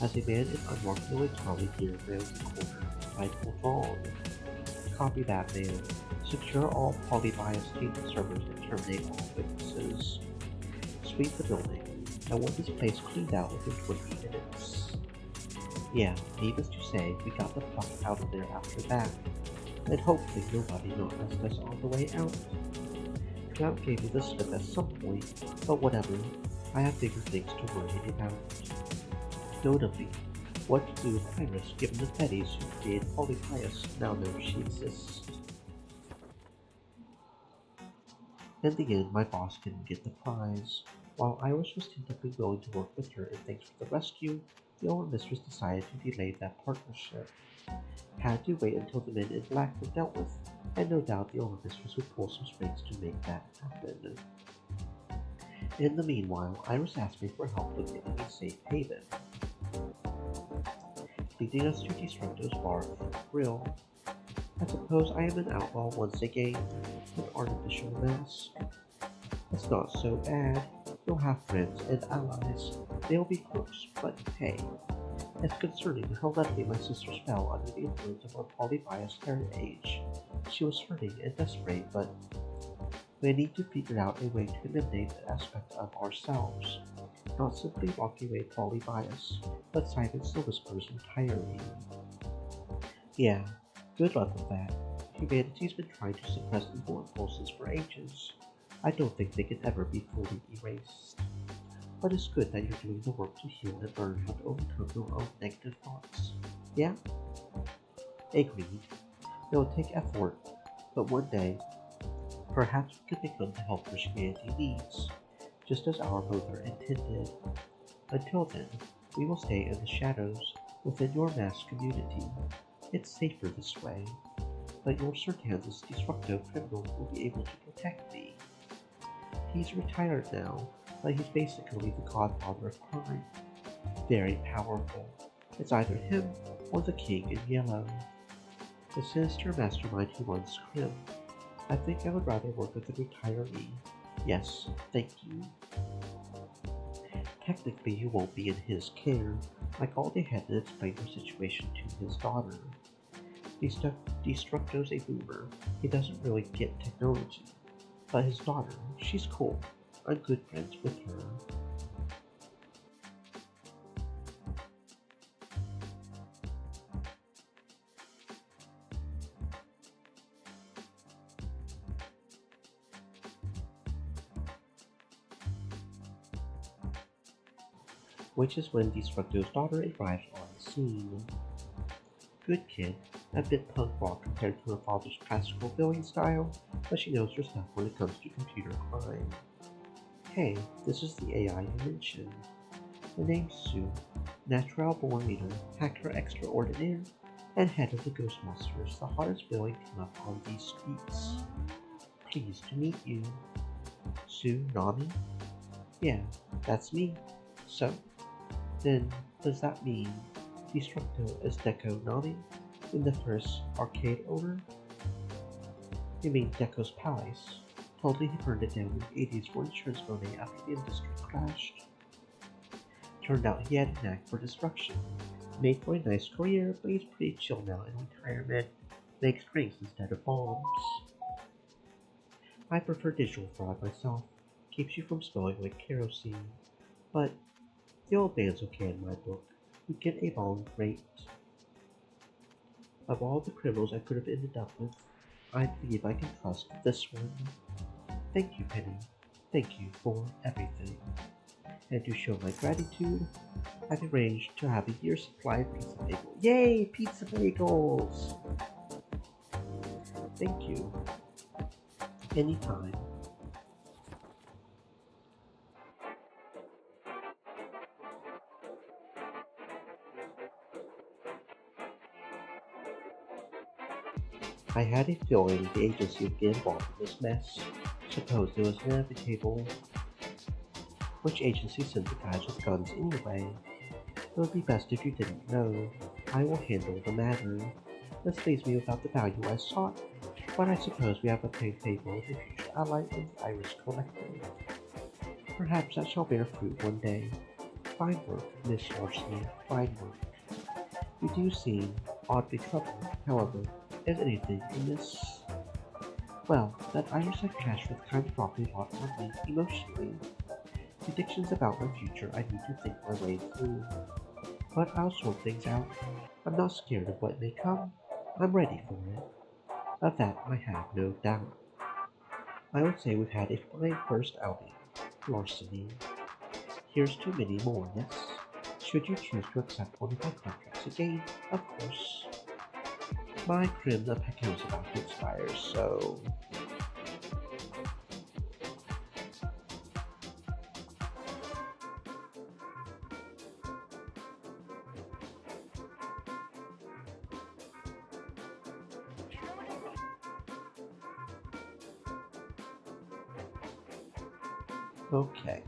S1: As a man in unmarked military gear rounds the corner, I pulled on. Copy that, man. Secure all polybias team servers and terminate all witnesses. Sweep the building. I want this place cleaned out within 20 minutes. Yeah, needless to say, we got the fuck out of there after that. And hopefully nobody noticed us on the way out. Clout gave me the slip at some point, but whatever. I have bigger things to worry about. Notably, what to do with Iris given the Betties who created Polybius now know she exists. In the end, my boss didn't get the prize. While Iris was tentatively willing to work with her in thanks for the rescue, the old mistress decided to delay that partnership. Had to wait until the men in black were dealt with, and no doubt the old mistress would pull some strings to make that happen. In the meanwhile, Iris asked me for help locating a safe haven, leading us to Destructo's bar and grill. I suppose I am an outlaw once again, an artificial mask. It's not so bad. You'll have friends and allies. They'll be close, but hey, it's concerning how readily my sisters fell under the influence of our polybias heritage. She was hurting and desperate, but we need to figure out a way to eliminate that aspect of ourselves. Not simply walk away polybias, but silence the whispers entirely. Yeah, good luck with that. Humanity's been trying to suppress evil impulses for ages. I don't think they can ever be fully erased. But it's good that you're doing the work to heal and learn how to overcome your own negative thoughts. Yeah? Agreed. It'll take effort, but one day, perhaps we can become the helpers humanity needs, just as our mother intended. Until then, we will stay in the shadows within your mass community. It's safer this way, but your Sertan's Destructo criminal will be able to protect me. He's retired now, but he's basically the godfather of crime. Very powerful. It's either him or the king in yellow. The sinister mastermind who runs Crim. I think I would rather work with a retiree. Yes, thank you. Technically, you won't be in his care. I called ahead and explained your situation to his daughter. Destructo's a boomer. He doesn't really get technology. But his daughter, she's cool. I'm good friends with her. which is when Destructo's daughter arrives on the scene. Good kid, a bit punk rock compared to her father's classical villain style, but she knows her stuff when it comes to computer crime. Hey, this is the AI I mentioned. The name's Sue, natural-born leader, hacker extraordinaire, and head of the Ghost Monsters, the hottest villain come up on these streets. Pleased to meet you. Sue Nami? Yeah, that's me. So, then, does that mean Destructo is Deco Nami in the first arcade owner? You mean Deco's palace? Told me he burned it down in the 80s for insurance money after the industry crashed. Turned out he had a knack for destruction. Made for a nice career, but he's pretty chill now in retirement. Makes drinks instead of bombs. I prefer digital fraud myself. Keeps you from smelling like kerosene. But the old man's okay in my book. You get a long rate. Of all the criminals I could have ended up with, I believe I can trust this one. Thank you, Penny. Thank you for everything. And to show my gratitude, I've arranged to have a year's supply of pizza bagels. Yay, pizza bagels! Thank you. Anytime. I had a feeling the agency would get involved in this mess. Suppose it was inevitable. Which agency sent the guys with guns anyway? It would be best if you didn't know. I will handle the matter. This leaves me without the value I sought, but I suppose we have obtained favor with a future ally in the Irish Collective. Perhaps that shall bear fruit one day. Fine work, Miss Larceny, fine work. You do seem oddly troubled, however. Is anything amiss? Well, that Irish cash was kind of dropping a lot on me emotionally. Predictions about my future I need to think my way through. But I'll sort things out. I'm not scared of what may come. I'm ready for it. Of that I have no doubt. I would say we've had a fine first outing. Larceny. Here's to many more, yes? Should you choose to accept one of my contracts again, of course. My crim of account's about to expire, so... Okay.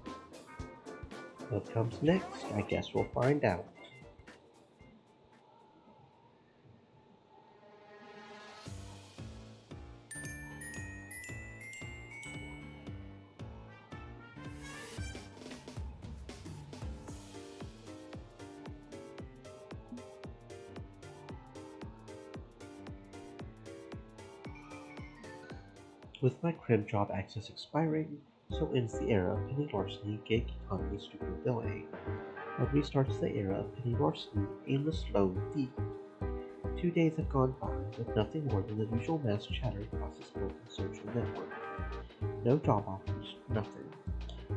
S1: What comes next? I guess we'll find out. With my crim job access expiring, so ends the era of Penny Larceny, gig economy Supervillain. What restarts the era of Penny Larceny, aimless lone thief. 2 days have gone by with nothing more than the usual mass chatter across the spoken social network. No job offers, nothing.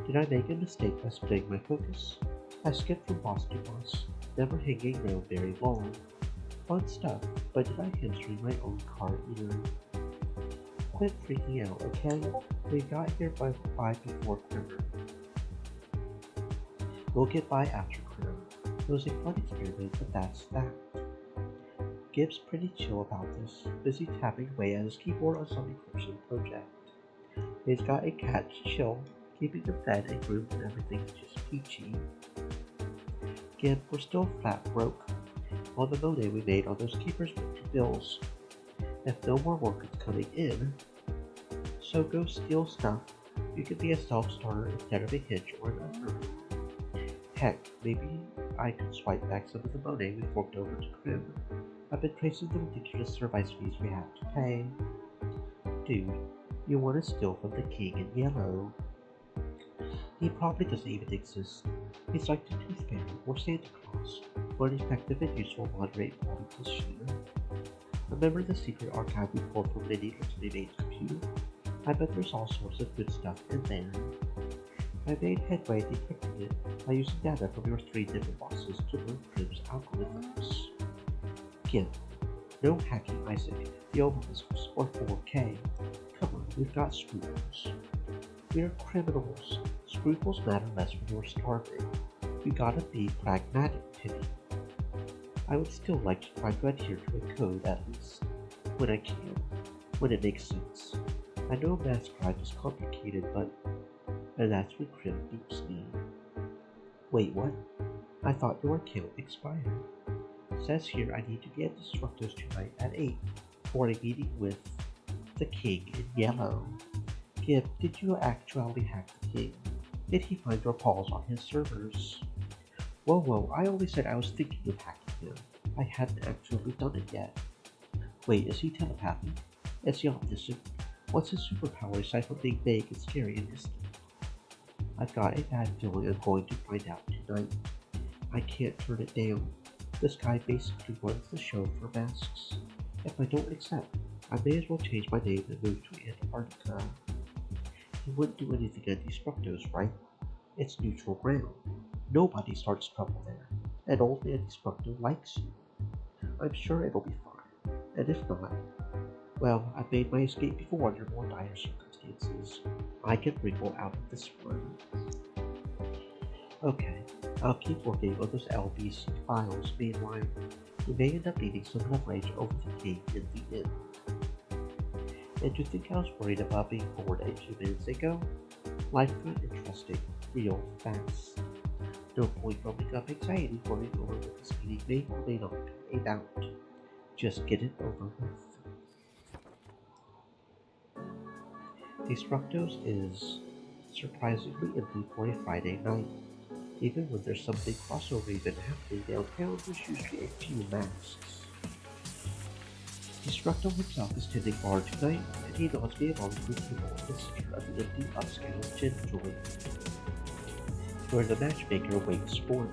S1: Did I make a mistake by splitting my focus? I skipped from boss to boss, never hanging around very long. Fun stuff, but did I hamstring my own car either? Quit freaking out, okay? We got here by before Crimmer. We'll get by after Crim. It was a fun experiment, but that's that. Gibbs pretty chill about this, busy tapping away at his keyboard on some encryption project. He's got a cat to chill, keeping him fed and groomed and everything's just peachy. Gib, we're still flat broke. All the money we made on those keepers went to bills. If no more work is coming in, so go steal stuff. You could be a self-starter instead of a hitch or an upper. Heck, maybe I could swipe back some of the money we forked over to Crib. I've been tracing the ridiculous service fees we have to pay. Dude, you want to steal from the king in yellow. He probably doesn't even exist. He's like the Tooth Fairy or Santa Claus, but an effective and useful moderate politician. Remember the secret archive we pulled from Minnie Larceny's computer? I bet there's all sorts of good stuff in there. I made headway decrypting it, by using data from your 3 different bosses to learn Prim's algorithms. Gimp. No hacking, Isaac. The overlist or 4K. Come on, we've got scruples. We're criminals. Scruples matter less when you're starving. You gotta be pragmatic, Penny. I would still like to try to adhere to a code at least. When I can. When it makes sense. I know mass crime is complicated, but... And that's when Crim beeps me. Wait, what? I thought your account expired. Says here I need to be at Destructo's tonight at 8 for a meeting with the King in Yellow. Gib, did you actually hack the King? Did he find your calls on his servers? Whoa, I only said I was thinking of hacking him. I hadn't actually done it yet. Wait, is he telepathic? Is he omniscient? What's his superpower aside from being big and scary and distant? I've got a bad feeling I'm going to find out tonight. I can't turn it down. This guy basically runs the show for masks. If I don't accept, I may as well change my name and move to Antarctica. He wouldn't do anything at Destructo's, right? It's neutral ground. Nobody starts trouble there, and only a Destructo likes you. I'm sure it'll be fine, and if not, well, I've made my escape before under more dire circumstances. I can wriggle out of this one. Okay, I'll keep working on those LBC files. Meanwhile, we may end up needing some leverage over the King in the end. And to think I was worried about being bored a few minutes ago, life got interesting real fast. No point building up anxiety worrying over what this meeting may or may not be about. Just get it over with. Destructo's is surprisingly empty for a Friday night. Even when there's some big crossover event happening downtown, there's usually a few masks. Destructo himself is tending bar tonight, and he nods me along to the table in the center of the empty upscale gin joint, where the matchmaker waits for me.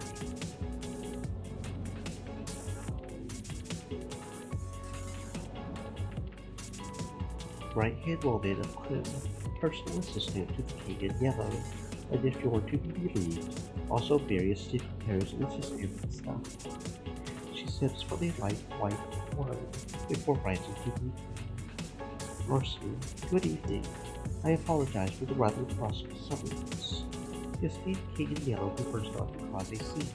S1: Right-hand woman of Crim, personal assistant to the King in Yellow, and if you're to be believed, also various secretaries and assistants and stuff. She sips from a light white wine before rising to greet me. Larceny, good evening. I apologize for the rather brusque summons. The esteemed King in Yellow prefers not to cause a scene.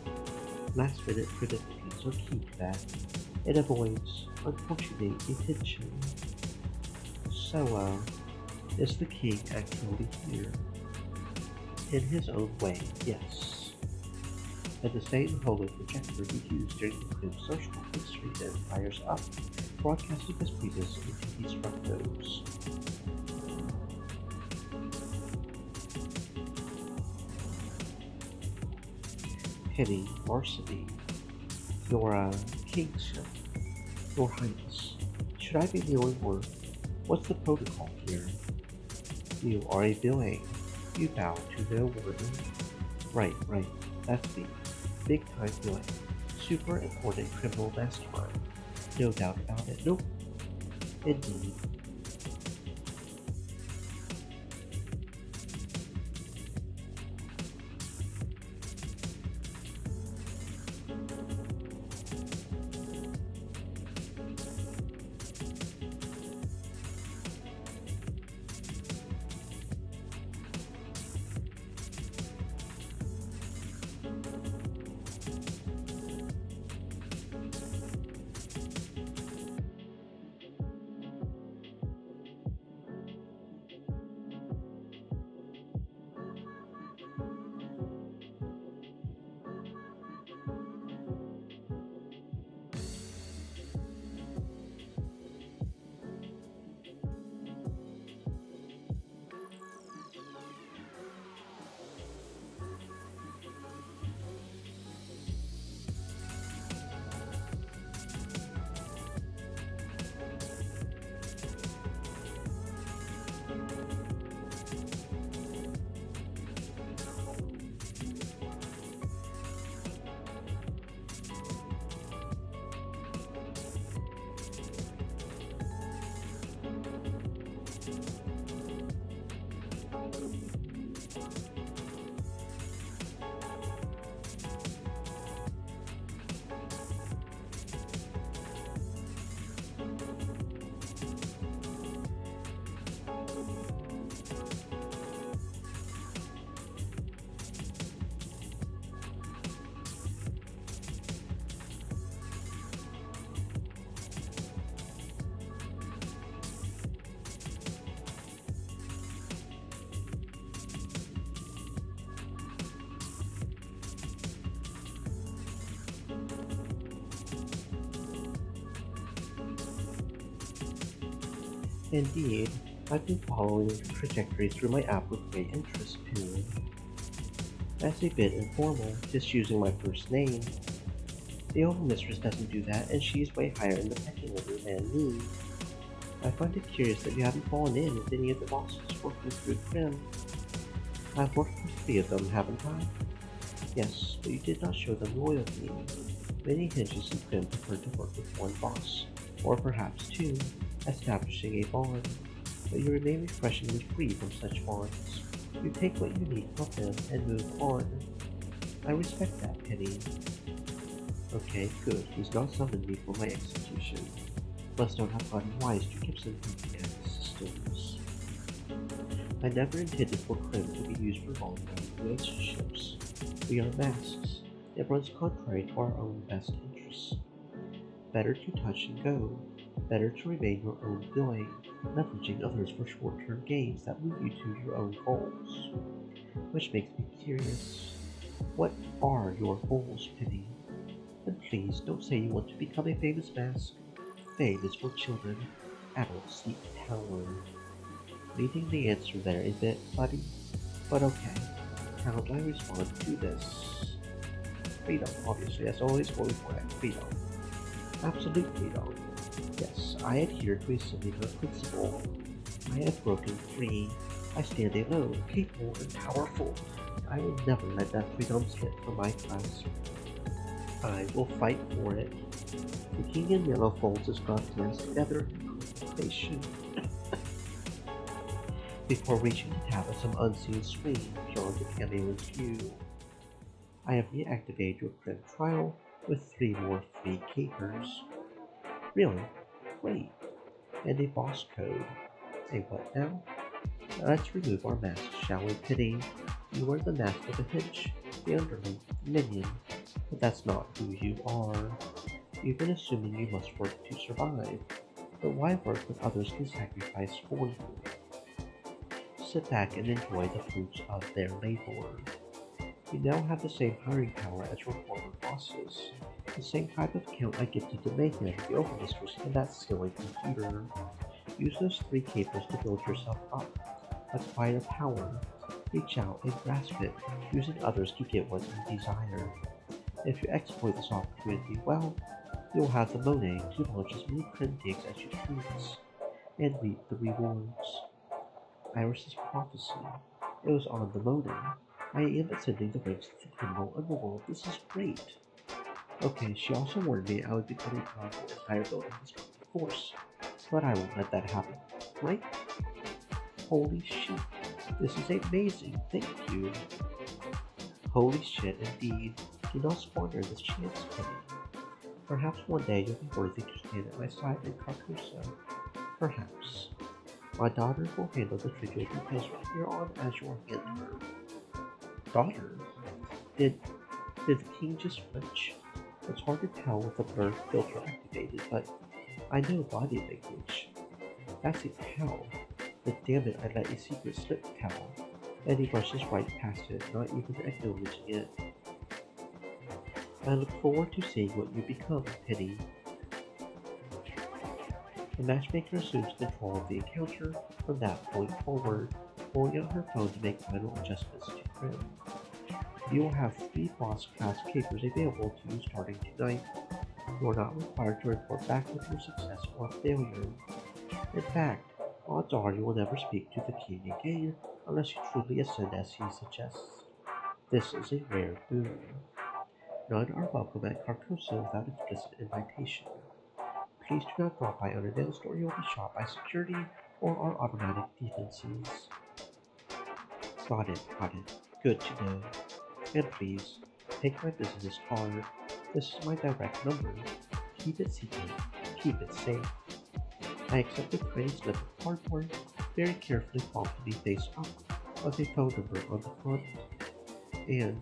S1: Last-minute predictions are key to that. It avoids unfortunate detention. So, is the King actually here? In his own way, yes. And the same holo projector we used during the Crim social history then fires up, broadcasting his presence into these front Penny, Larceny, your, kingship, your highness. Should I be kneeling or what's the protocol here? You are a villain. You bow to no one. Right, that's me. Big time villain. Super important criminal mastermind. No doubt about it. Nope. Indeed. Indeed, I've been following your trajectory through my app with great interest too. That's a bit informal, just using my first name. The overmistress doesn't do that, and she's way higher in the pecking order than me. I find it curious that you haven't fallen in with any of the bosses working through Grim. I've worked with 3 of them, haven't I? Yes, but you did not show them loyalty. Many hinges in Grim prefer to work with one boss, or perhaps 2, establishing a bond, but you remain refreshingly free from such bonds. You take what you need from them and move on. I respect that, Penny. Okay, good. He's not summoned me for my execution. Must not have gotten wise to Gibson systems. I never intended for Krim to be used for long-term relationships. We are masks. It runs contrary to our own best interests. Better to touch and go. Better to remain your own doing, leveraging others for short-term gains that move you to your own goals. Which makes me curious. What are your goals, Penny? And please don't say you want to become a famous mask. Fame is for children. Adults seek power. Leaving the answer there a bit, buddy. But okay. How do I respond to this? Freedom, obviously. That's always what we want. Freedom. Absolute freedom. Yes, I adhere to a similar principle. I have broken free. I stand alone, capable and powerful. I will never let that freedom slip from my grasp. I will fight for it. The king in yellow folds his gaunt hands together in contemplation before reaching to tap at some unseen screen beyond the cameo's view. I have reactivated your Grim trial with 3 more free capers. Really? Great. And a boss code. A what now? Let's remove our masks, shall we, Pity? You are the mask of the hitch, the underling, the minion, but that's not who you are. You've been assuming you must work to survive, but why work when others can sacrifice for you? Sit back and enjoy the fruits of their labor. You now have the same hiring power as your former bosses, the same type of account I gifted to Megan, the overmistress, and that silly computer. Use those 3 capers to build yourself up, acquire power, reach out and grasp it, using others to get what you desire. If you exploit this opportunity well, you'll have the money to launch as many print digs as you choose, and reap the rewards. Iris's prophecy. It was on the money. I am ascending the ranks of the criminal underworld. This is great. Okay, she also warned me I would become a powerful entire building destructive force, but I won't let that happen, right? Holy shit. This is amazing, thank you. Holy shit, indeed. Do not squander this chance, Penny. Perhaps one day you'll be worthy to stand at my side in Carcosa. Perhaps. My daughter will handle the trivial details from here on as your handler. Daughter? Did the king just switch? It's hard to tell with the blur filter activated, but I know body language. That's a tell. But damn it, I let a secret slip tell. And he brushes right past it, not even acknowledging it. I look forward to seeing what you become, Penny. The matchmaker assumes control of the encounter from that point forward, pulling out her phone to make final adjustments to Grim. You will have 3 boss class capers available to you starting tonight. You are not required to report back with your success or failure. In fact, odds are you will never speak to the king again unless you truly ascend as he suggests. This is a rare boon. None are welcome at Carcosa without explicit invitation. Please do not drop by unannounced or you'll be shot by security or our automatic defenses. Got it. Good to know. And please, take my business card. This is my direct number. Keep it secret. Keep it safe. I accept a tiny slip of cardboard, very carefully promptly face up, with a phone number on the front, and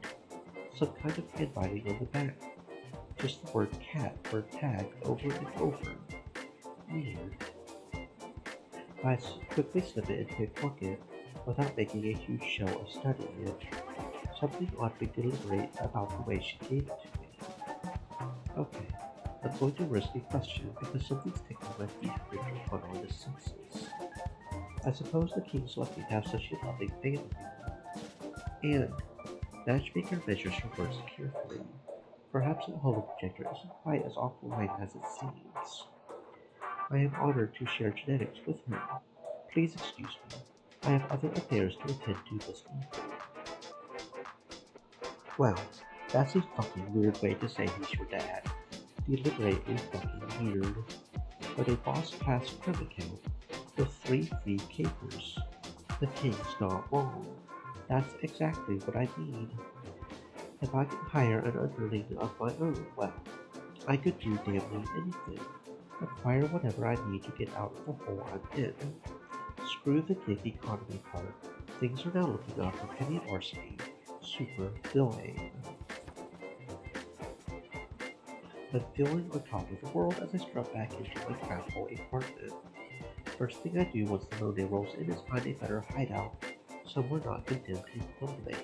S1: some kind of handwriting on the back. Just the word cat or tag over and over. Weird. I quickly slip it into a pocket without making a huge show of studying it. Something oddly deliberate about the way she gave it to me. Okay, I'm going to risk a question because something's tickling my feet for your fun on his senses. I suppose the king's lucky to have such a loving family. And Matchmaker measures her words carefully. Perhaps the holoprojector isn't quite as offline as it seems. I am honored to share genetics with him. Please excuse me. I have other affairs to attend to this evening. Well, that's a fucking weird way to say he's your dad. Deliberately fucking weird. But a boss-class crime account with 3 free capers. The king's not wrong. That's exactly what I need. If I can hire an underling of my own, well, I could do damn near anything. Acquire whatever I need to get out of the hole I'm in. Screw the gig economy part. Things are now looking up for Penny Larceny, Supervillain. I'm feeling on top of the world as I strut back into my craftful apartment. First thing I do once the Monet rolls in is find a better hideout, somewhere not condemned to crumbling.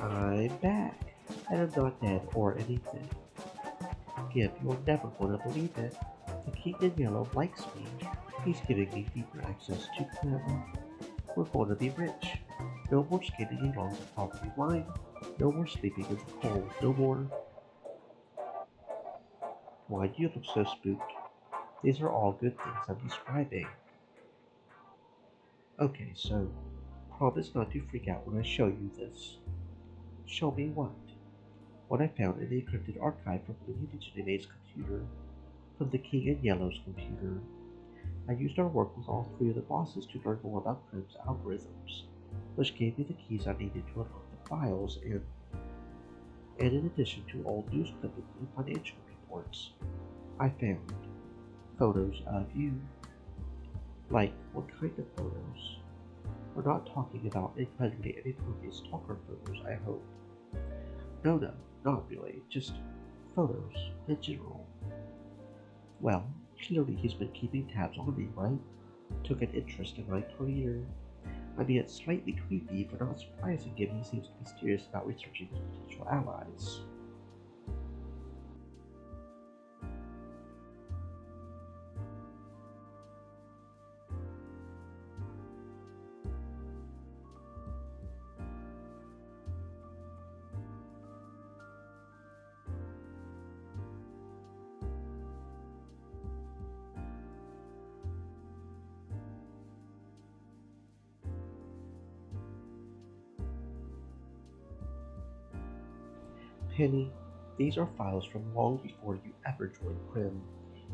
S1: I'm back, and I'm not dead or anything. Gib, you're never going to believe it. The King in Yellow likes me. He's giving me deeper access to him. We're going to be rich. No more skating along the property line. No more sleeping in the cold. No more... Why do you look so spooked? These are all good things I'm describing. Okay, so promise not to freak out when I show you this. Show me what? What I found in the encrypted archive from Lady Legitimate's computer, from the King in Yellow's computer. I used our work with all 3 of the bosses to learn more about crime's algorithms, which gave me the keys I needed to unlock the files, and in addition to old news clippings and financial reports, I found photos of you. Like, what kind of photos? We're not talking about incredibly inappropriate stalker photos, I hope. No, not really, just photos in general. Well, clearly he's been keeping tabs on me, right? Took an interest in my career. I mean, it's slightly creepy, but not surprising given he seems to be serious about researching his potential allies. Penny, these are files from long before you ever joined Prim.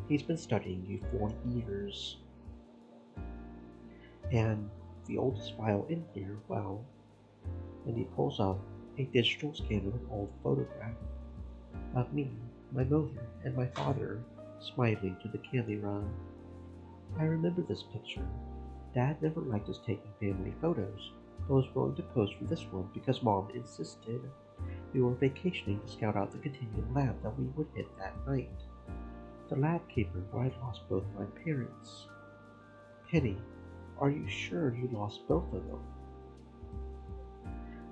S1: He's been studying you for years. And the oldest file in here, well, and he pulls up a digital scan of an old photograph of me, my mother, and my father, smiling to the camera. I remember this picture. Dad never liked us taking family photos, but was willing to pose for this one because Mom insisted. We were vacationing to scout out the continuum lab that we would hit that night. The lab caper where I lost both my parents. Penny, are you sure you lost both of them?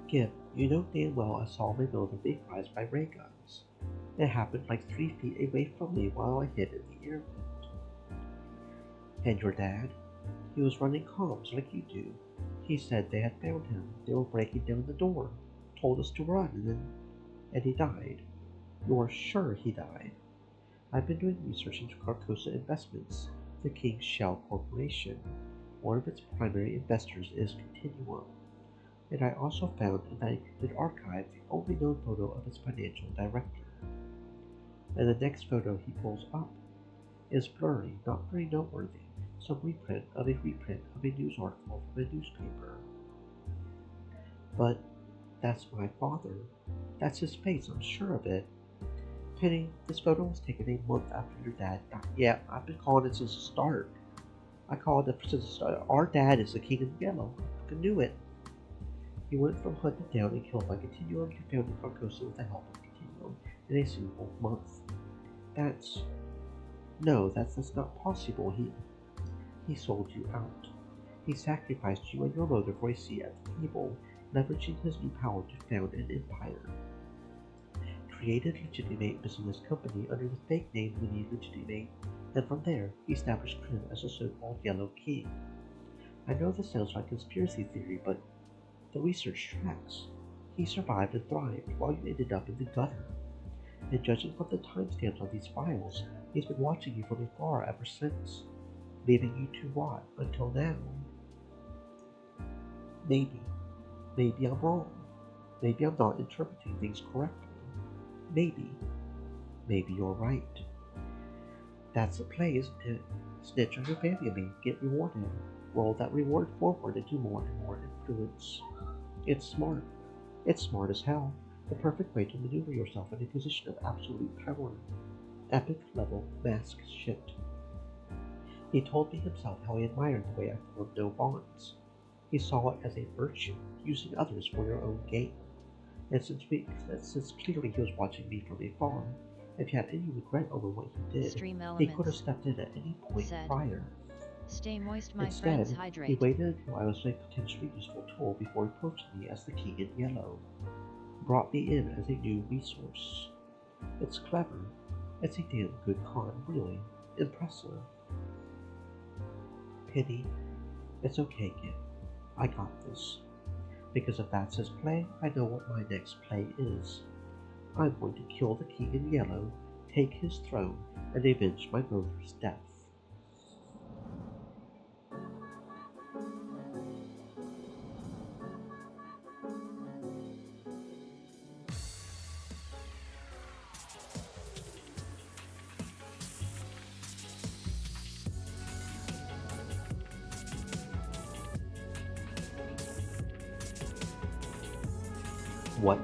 S1: Gib, you know damn well I saw my mother being prized by ray guns. It happened like 3 feet away from me while I hid in the airlift. And your dad? He was running comms like you do. He said they had found him. They were breaking down the door. Told us to run, and he died. You're sure he died? I've been doing research into Carcosa Investments, the King's Shell Corporation. One of its primary investors is Continuum, and I also found in the encrypted archive the only known photo of its financial director. And the next photo he pulls up is blurry, not very noteworthy, some reprint of a news article from a newspaper. But that's my father. That's his face, I'm sure of it. Penny, this photo was taken a month after your dad died. Yeah, I've been calling it since the start. I called it since the start. Our dad is the King of Yellow. I fucking knew it. He went from hunted down and killed by Continuum to founding Carcosa with the help of Continuum in a single month. That's not possible. He sold you out. He sacrificed you and your mother for a seat at the table, leveraging his new power to found an empire. created Legitimate Business Company under the fake name Winnie Legitimate, and from there, he established Krim as the so-called Yellow King. I know this sounds like conspiracy theory, but the research tracks. He survived and thrived while you ended up in the gutter. And judging from the timestamps on these files, he's been watching you from afar ever since, leaving you to rot until now. Maybe I'm wrong. Maybe I'm not interpreting things correctly. Maybe you're right. That's the play, isn't it? Snitch on your family, get rewarded. Roll that reward forward into more and more influence. It's smart. It's smart as hell. The perfect way to maneuver yourself in a position of absolute power. Epic level mask shit. He told me himself how he admired the way I formed no bonds. He saw it as a virtue, using others for your own gain. And since clearly he was watching me from afar, if he had any regret over what he did, he could have stepped in at any point prior.
S2: Stay moist, my friends,
S1: Instead,
S2: hydrate.
S1: he waited until I was a potentially useful tool before approaching me as the King in Yellow. Brought me in as a new resource. It's clever. It's a damn good con, really. Impressive. Penny, it's okay, kid. I got this. Because if that's his play, I know what my next play is. I'm going to kill the King in Yellow, take his throne, and avenge my brother's death. What?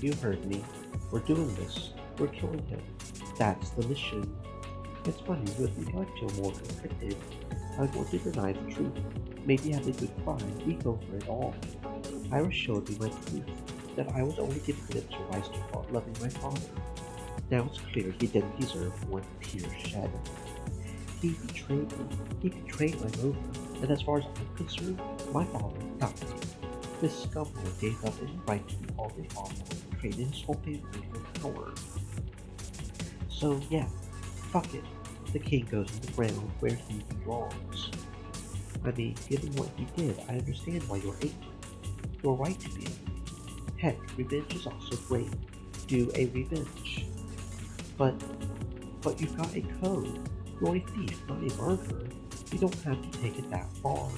S1: You heard me. We're doing this. We're killing him. That's the mission. It's funny, with me, I feel more conflicted. I want to deny the truth. Maybe have a good cry. We go for it all. Iris showed me my proof that I was only giving lip to Rice to loving my father. Now it's clear he didn't deserve one tear shed. He betrayed me. He betrayed my brother. And as far as I'm concerned, my father died. This scumbag gave up any right to be called a father and traded his whole family for power. So yeah, fuck it. The king goes in the ground where he belongs. I mean, given what he did, I understand why you're angry. You're right to be angry. Heck, revenge is also great. Do a revenge. But you've got a code. You're a thief, not a murderer. You don't have to take it that far.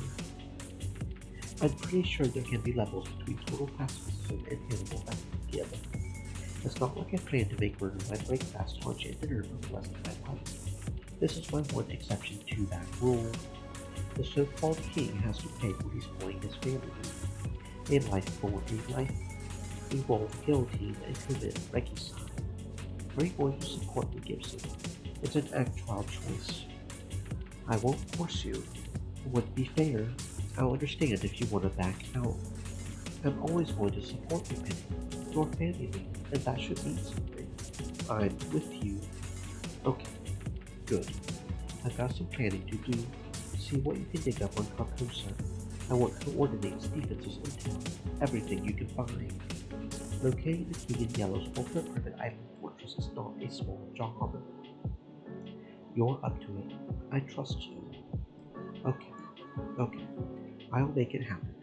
S1: I'm pretty sure there can be levels between total pacifism and Hannibal Lecter. It's not like I plan to make murder my breakfast, lunch, and dinner for the rest of my life. This is my one exception to that rule. The so-called king has to pay for his killing his family. A life for a life. We roll the guillotine and commit regicide. Are you going to support me, Gibson? It's an actual choice. I won't force you. It wouldn't be fair. I'll understand if you want to back out. I'm always going to support you, Penny. Your family, and that should mean something. I'm with you. Okay, good. I've got some planning to do. See what you can dig up on Carcosa. I want to coordinate Stephens' intel. Everything you can find. Locating the King in Yellow's ultra-private island fortress is not a small job. You're up to it. I trust you. Okay. I'll make it happen.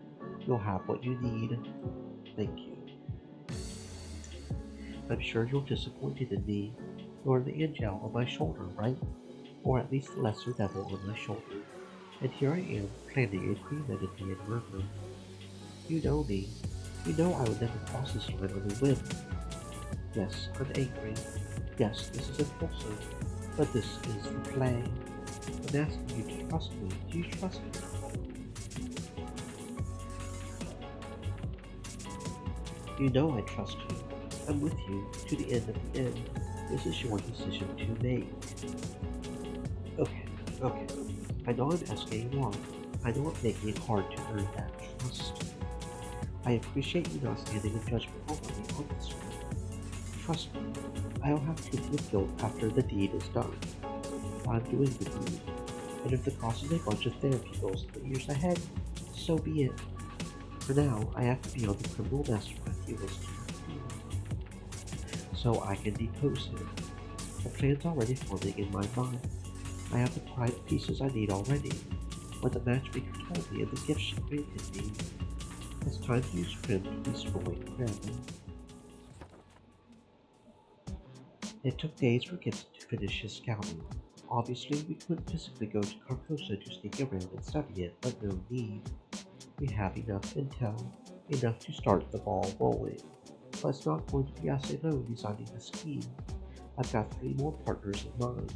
S1: You'll have what you need. Thank you. I'm sure you're disappointed in me. You're the angel on my shoulder, right? Or at least the lesser devil on my shoulder. And here I am, planning a premeditated murder. You know me. You know I would never cross this line on a whim. Yes, I'm angry. Yes, this is impulsive. But this is the play. I'm asking you to trust me. Do you trust me? You know I trust you. I'm with you to the end of the end. This is your decision to make. Okay. I know I'm asking a lot. I know I'm making it hard to earn that trust. I appreciate you not standing in judgment over me on this one. Trust me, I'll have plenty of guilt after the deed is done. I'm doing the deed, and if the cost is a bunch of therapy bills in the years ahead, so be it. For now, I have to be on the criminal mastermind he was to, so I can depose him. The plan's already forming in my mind. I have the pieces I need already. What the matchmaker told me and the gift she granted me. It's time to use Prim to destroy Prim. It took days for Gibson to finish his scouting. Obviously, we couldn't physically go to Carcosa to sneak around and study it, but no need. We have enough intel, enough to start the ball rolling. But it's not going to be us alone designing the scheme. I've got 3 more partners in mind.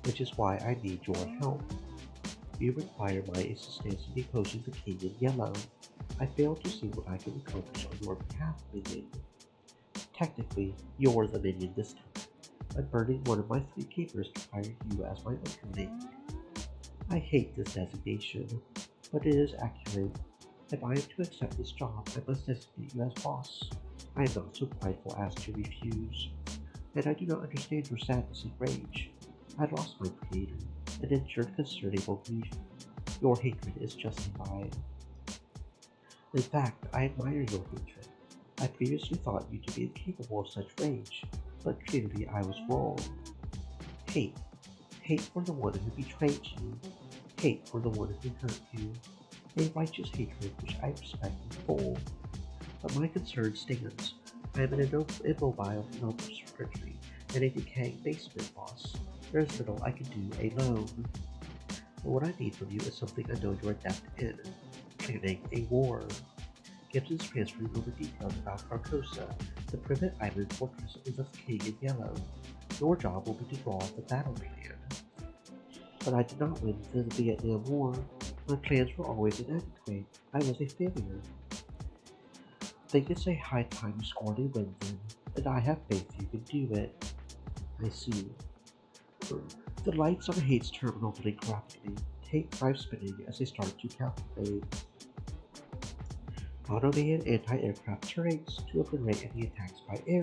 S1: Which is why I need your help. You require my assistance in deposing the king in yellow. I fail to see what I can accomplish on your behalf, minion. Technically, you're the minion this time. I'm burning one of my 3 keepers to hire you as my underling. I hate this designation, but it is accurate. If I am to accept this job, I must designate you as boss. I am not so prideful as to refuse, and I do not understand your sadness and rage. I lost my creator and endured considerable grief. Your hatred is justified. In fact, I admire your hatred. I previously thought you to be incapable of such rage, but clearly I was wrong. Hate. Hate for the one who betrayed you. Hate for the one who hurt you. A righteous hatred which I respect in full. But my concern stands. I am an immobile noble secretary and a decaying basement boss. There is little I can do alone. But what I need from you is something I know you're adept in. Planning a war. Gibson's transferring over details about Carcosa, the private island fortress of the King in Yellow. Your job will be to draw up the battle plan. But I did not win the Vietnam War. My plans were always inadequate. I was a failure. Think it's a high time you scored a win then, and I have faith you can do it. I see. The lights on Hate's terminal blink rapidly. Tate drives spinning as they start to calculate. Automated anti-aircraft turrets to obliterate any attacks by air,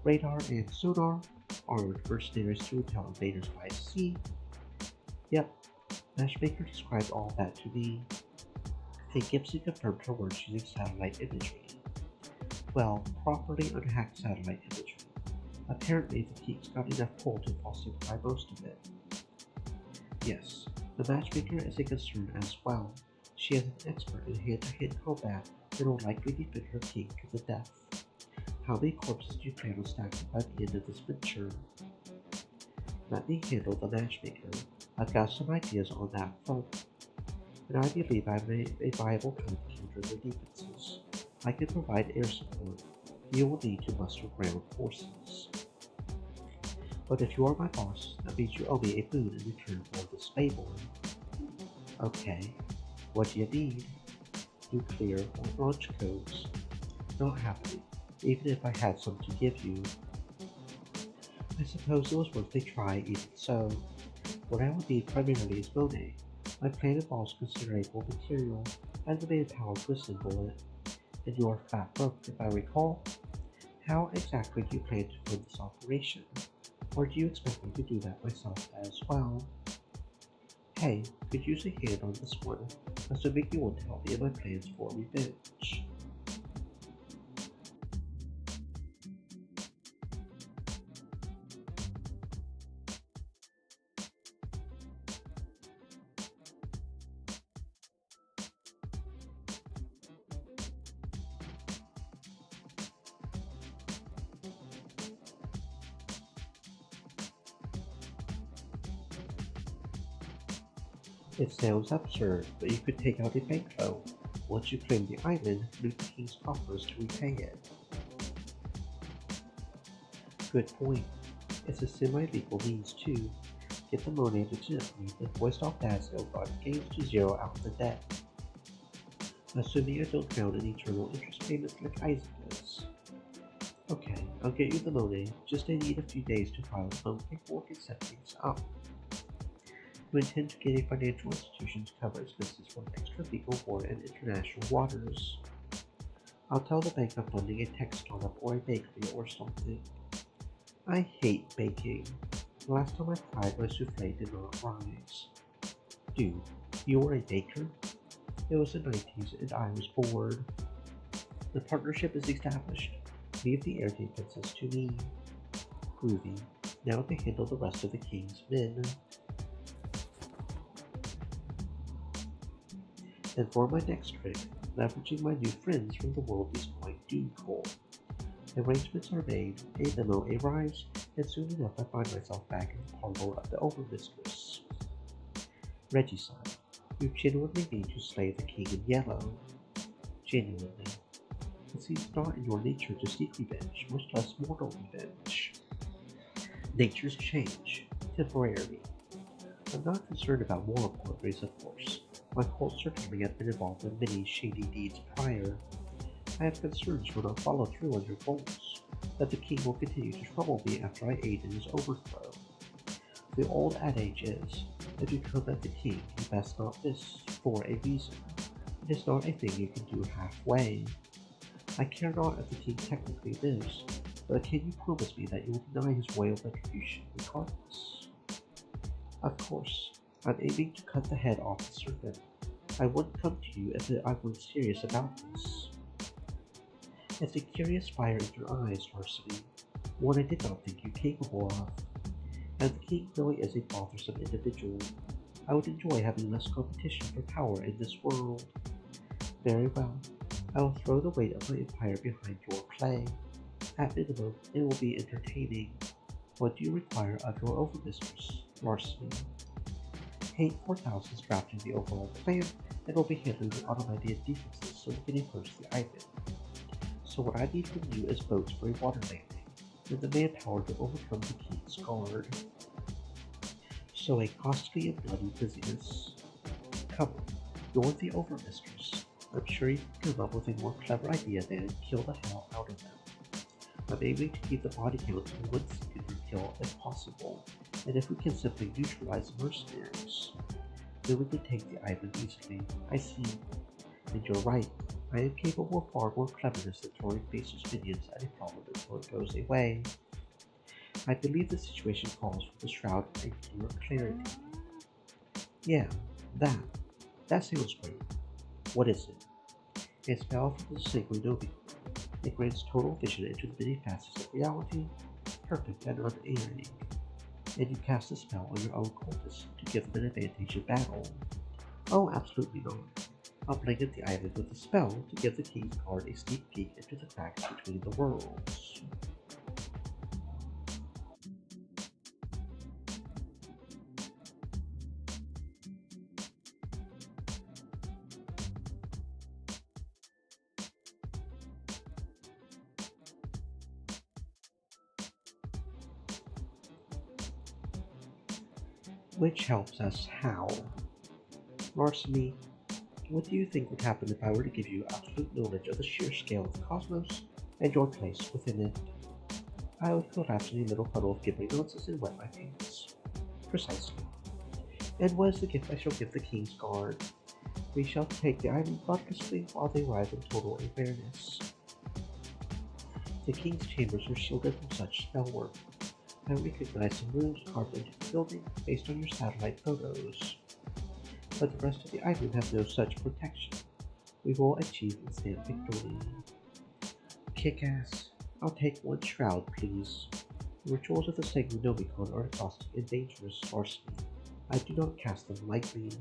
S1: radar and sonar, armored mercenaries to repel invaders by sea. Yep, Matchmaker described all that to me. I think Gibson confirmed her words using satellite imagery. Well, properly unhacked satellite imagery. Apparently, the Peak's got enough pull to falsify most of it. Yes, the Matchmaker is a concern as well. She is an expert in hand-to-hand combat and will likely defend her king to the death. How many corpses do you plan on stacking by the end of this venture? Let me handle the Matchmaker. I've got some ideas on that front, and I believe I have a viable plan to counter their defenses. I can provide air support. You will need to muster ground forces. But if you are my boss, that means you owe me a boon in return for this favor. Okay, what do you need? Nuclear or launch codes? Not happening, even if I had some to give you. I suppose it was worth a try even so. What I would need primarily is Monet. My plan involves considerable material and the manpower to assemble it. And you are fat broke, if I recall. How exactly do you plan to fund this operation? Or do you expect me to do that myself as well? Hey, could use a hand on this one, assuming you want to help me in my plans for revenge. It sounds absurd, but you could take out a bank loan. Once you claim the island, loot the king's coffers to repay it. Good point. It's a semi-legal means too. Get the money legitimately, then voiced off that sale on games to zero out the debt. Assuming I don't count an eternal interest payments like Isaac does. Okay, I'll get you the money, just I need a few days to file a loan paperwork and set things up. You intend to get a financial institution to cover expenses for extra legal war in international waters. I'll tell the bank I'm funding a tech startup or a bakery or something. I hate baking. The last time I tried, my souffle did not rise. Dude, you're a baker? It was the 90s and I was bored. The partnership is established. Leave the air defenses to me. Groovy. Now to handle the rest of the king's men. And for my next trick, leveraging my new friends from the world is quite cool. Arrangements are made, a memo arrives, and soon enough I find myself back in the parlor of the Overmistress. Regicide, you genuinely need to slay the king in yellow. Genuinely. It seems not in your nature to seek revenge, much less mortal revenge. Natures change, temporarily. I'm not concerned about moral quandaries, of course. My cult certainly has been involved in many shady deeds prior. I have concerns you will not follow through on your goals, that the king will continue to trouble me after I aid in his overthrow. The old adage is, if you come at the king, you best not miss, for a reason. It is not a thing you can do halfway. I care not if the king technically lives, but can you promise me that you will deny his royal retribution regardless? Of course, I'm aiming to cut the head off the serpent. I wouldn't come to you if I weren't serious about this. It's a curious fire in your eyes, Larceny, one I did not think you capable of. And the king really is a bothersome individual. I would enjoy having less competition for power in this world. Very well, I will throw the weight of my empire behind your play. At minimum, it will be entertaining. What do you require of your overmistress, Larceny? Hate 4000 drafting the overall plan, and will be handling the automated defenses so we can approach the island. So what I need from you is boats for a water landing, and the manpower to overcome the king's guard. So a costly and bloody business. Come on, you're the overmistress. I'm sure you can come up with a more clever idea than kill the hell out of them. I'm aiming to keep the body count to one singular kill if possible, and if we can simply neutralize the mercenaries, then we can take the island easily. I see. And you're right, I am capable of far more cleverness than throwing baseless minions at a problem until it goes away. I believe the situation calls for the Shroud of Angular Clarity. Yeah, that. That sounds great. What is it? A spell from the Sanguinovium. It grants total vision into the many facets of reality, perfect and unerring. And you cast the spell on your own cultists to give them an advantage in battle. Oh, absolutely not. I'll blanket the island with a spell to give the King's Guard a sneak peek into the cracks between the worlds. Which helps us how? Larceny, what do you think would happen if I were to give you absolute knowledge of the sheer scale of the cosmos and your place within it? I would collapse in a little puddle of gibbering nonsense and wet my pants. Precisely. And what is the gift I shall give the King's Guard? We shall take the island thoughtlessly while they arrive in total awareness. The King's chambers are shielded from such spell work. I recognize some rooms carved into the building based on your satellite photos. But the rest of the island have no such protection. We will achieve instant victory. Kick-ass. I'll take one shroud, please. The rituals of the Sanguinomicon are exhausting and dangerous, Larceny. I do not cast them lightly.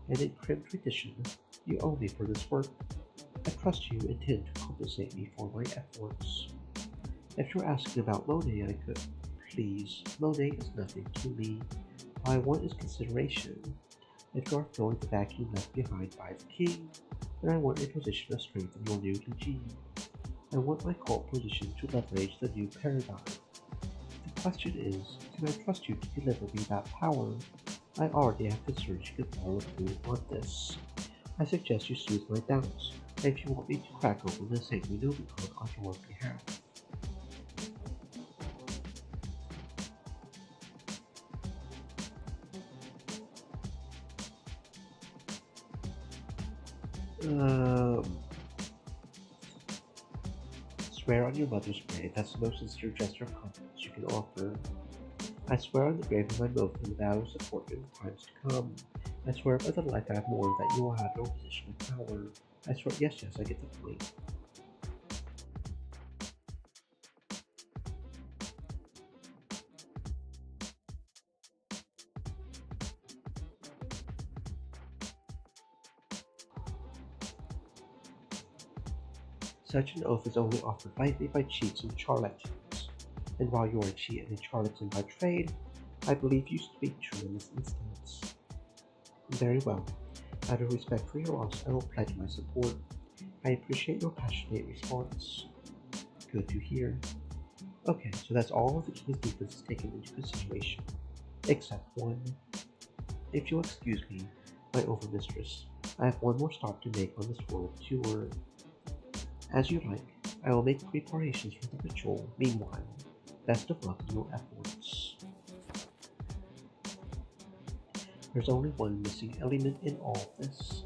S1: And in Crim tradition, you owe me for this work. I trust you intend to compensate me for my efforts. If you're asking about Monet, I could. Please, Monet is nothing to me. All I want is consideration. If you are filling the vacuum left behind by the king, then I want a position of strength in your new regime. I want my cult position to leverage the new paradigm. The question is, can I trust you to deliver me that power? I already have concerns you can follow through on this. I suggest you soothe my doubts, if you want me to crack open the Sanguinomicon on your behalf. swear on your mother's grave that's the most sincere gesture of confidence you can offer. I swear on the grave of my mother that I will support you in the times to come. I swear by the life I have mourned that you will have no position of power. I swear, yes, I get the point. Such an oath is only offered lightly by cheats and charlatans. And while you are a cheat and a charlatan by trade, I believe you speak true in this instance. Very well. Out of respect for your loss, I will pledge my support. I appreciate your passionate response. Good to hear. Okay, so that's all of the king's defenses taken into consideration, except one. If you'll excuse me, my overmistress, I have one more stop to make on this world tour. As you like, I will make preparations for the ritual. Meanwhile, best of luck in your efforts. There's only one missing element in all this.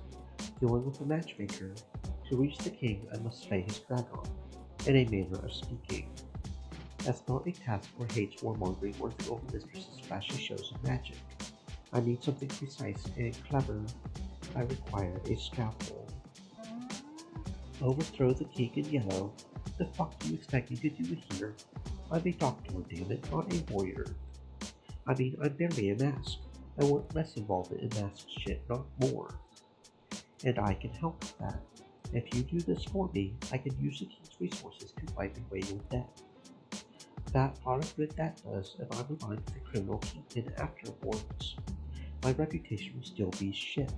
S1: Dealing with the matchmaker. To reach the king, I must slay his dragon, in a manner of speaking. That's not a task for hate's warmongering or the overmistress's flashy shows of magic. I need something precise and clever. I require a scalpel. Overthrow the king in yellow. The fuck do you expect me to do here? I'm a doctor, damn it, not a warrior. I mean, I'm barely a mask. I want less involvement in mask shit, not more. And I can help with that. If you do this for me, I can use the king's resources to wipe away your debt. That lot of good that does if I'm aligned with the criminal kingpin afterwards. My reputation will still be shit.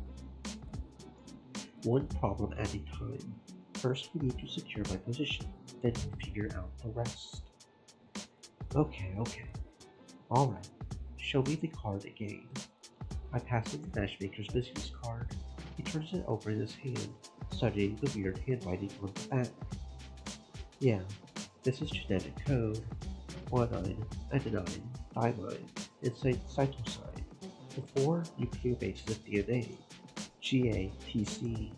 S1: One problem at a time. First, we need to secure my position, then we'll figure out the rest. Okay. Alright, show me the card again. I pass him the matchmaker's business card. He turns it over in his hand, studying the weird handwriting on the back. Yeah, this is genetic code. Guanine, adenine, thymine, and cytosine. The 4 nuclear bases of DNA. GATC.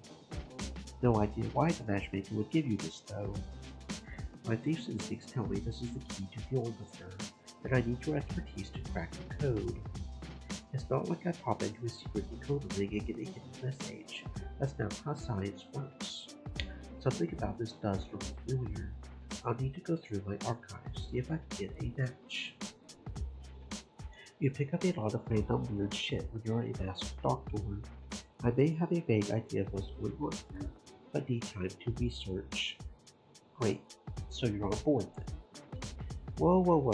S1: No idea why the matchmaker would give you this, though. My thief's instincts tell me this is the key to dealing with her, and I need your expertise to crack the code. It's not like I pop into a secret decoder ring and get a hidden message. That's not how science works. Something about this does look familiar. I'll need to go through my archives, see if I can get a match. You pick up a lot of random weird shit when you're a masked doctor. I may have a vague idea of what's going on here, but need time to research. Great, so you're on board then. Whoa.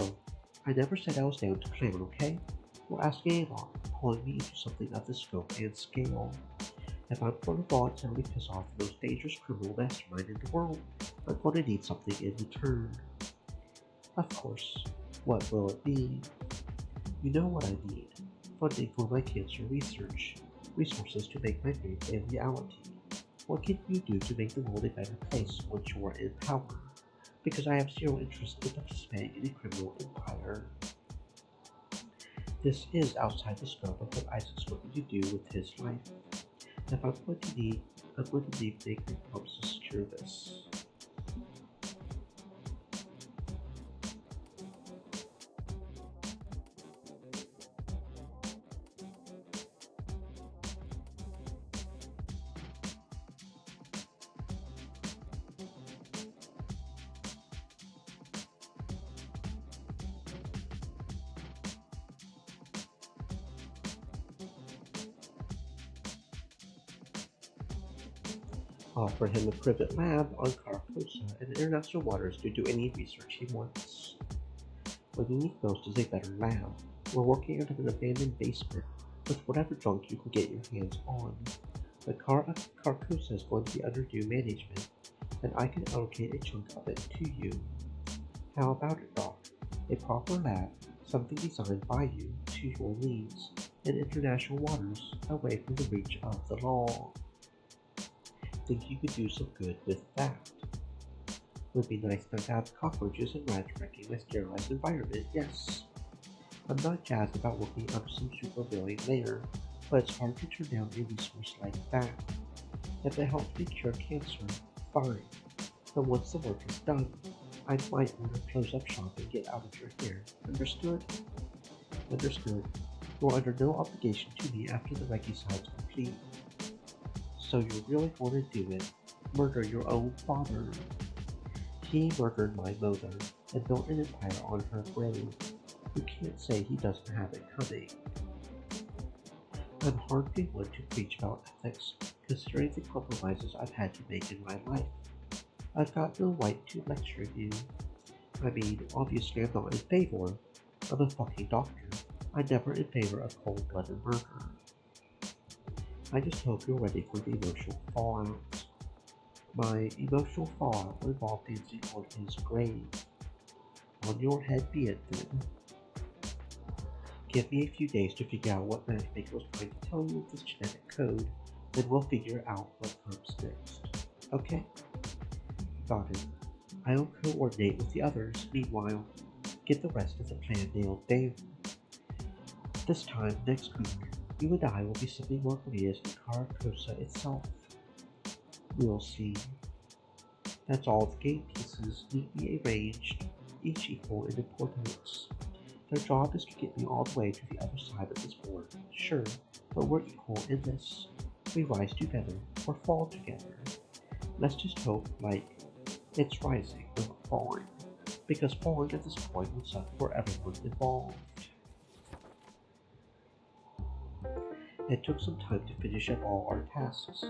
S1: I never said I was down to plan, okay? You're asking a lot, pulling me into something of the scope and scale. If I'm going to voluntarily piss off the most dangerous criminal mastermind in the world, I'm going to need something in return. Of course. What will it be? You know what I need. Funding for my cancer research. Resources to make my dream a reality. What can you do to make the world a better place once you are in power? Because I have zero interest in participating in a criminal empire. This is outside the scope of what Isaac's looking to do with his life. If I'm going to need big prompts to secure this. Offer him a private lab on Carcosa and international waters to do any research he wants. What you need most is a better lab. We're working out of an abandoned basement with whatever junk you can get your hands on. The Carcosa is going to be under new management, and I can allocate a chunk of it to you. How about it, Doc? A proper lab, something designed by you to your needs, in international waters away from the reach of the law. Think you could do some good with that? Would be nice not to have cockroaches and rats wrecking my sterilized environment, yes. I'm not jazzed about working up some supervillain layer, but it's hard to turn down a resource like that. If it helps me cure cancer, fine. But once the work is done, I might want to close up shop and get out of your hair. Understood? Understood. You're under no obligation to me after the regicide's complete. So you really want to do it? Murder your own father? He murdered my mother and built an empire on her grave. You can't say he doesn't have it coming. I'm hardly one to preach about ethics, considering the compromises I've had to make in my life. I've got no right to lecture you. I mean, obviously I'm not in favor of a fucking doctor. I'm never in favor of cold-blooded murder. I just hope you're ready for the emotional fallout. My emotional fallout will involve dancing on his grave. On your head be it then. Give me a few days to figure out what matchmaker was trying to tell you with this genetic code, then we'll figure out what comes next. Okay? Got it. I'll coordinate with the others. Meanwhile, get the rest of the plan nailed down. This time next week, you and I will be sipping margaritas in Carcosa itself. We'll see. That's all the game pieces neatly arranged, each equal in importance. Their job is to get me all the way to the other side of this board, sure, but we're equal in this. We rise together, or fall together. Let's just hope, it's rising, not falling, because falling at this point would suck for everyone involved. It took some time to finish up all our tasks,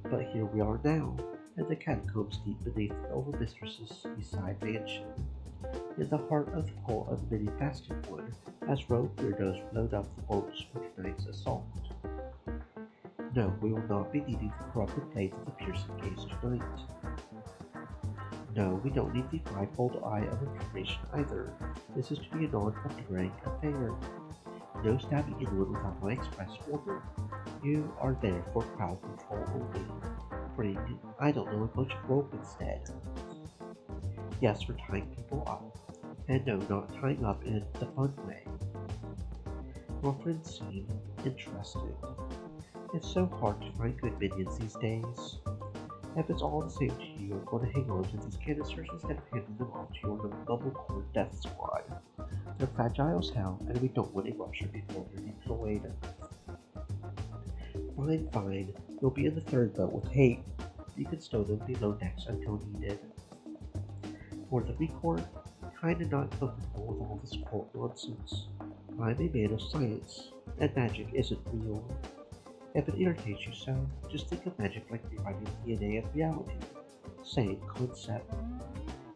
S1: but here we are now, in the catacombs deep beneath the Overmistress's seaside mansion, in the heart of the core of the many-faceted one, as rogue weirdos load up the bolts for tonight's assault. No, we will not be needing the corrupted blades of the piercing gaze tonight. No, we don't need the five-fold eye of information either. This is to be a non-complicating affair. No stabbing anyone without my express order. You are there for crowd control only. Bring, I don't know, a bunch of rope instead. Yes, we're tying people up. And no, not tying up in the fun way. Your friends seem interested. It's so hard to find good minions these days. If it's all the same to you, you're going to hang on to these canisters instead of handing them off to your double-core death squad. They're fragile as hell, and we don't want a rusher before they're deployed. Fine. You'll be in the third boat with Hate. You can stow them below decks until needed. For the record, kinda not comfortable with all this cult nonsense. I'm a man of science, and magic isn't real. If it irritates you so, just think of magic like rewriting the DNA of reality. Same concept.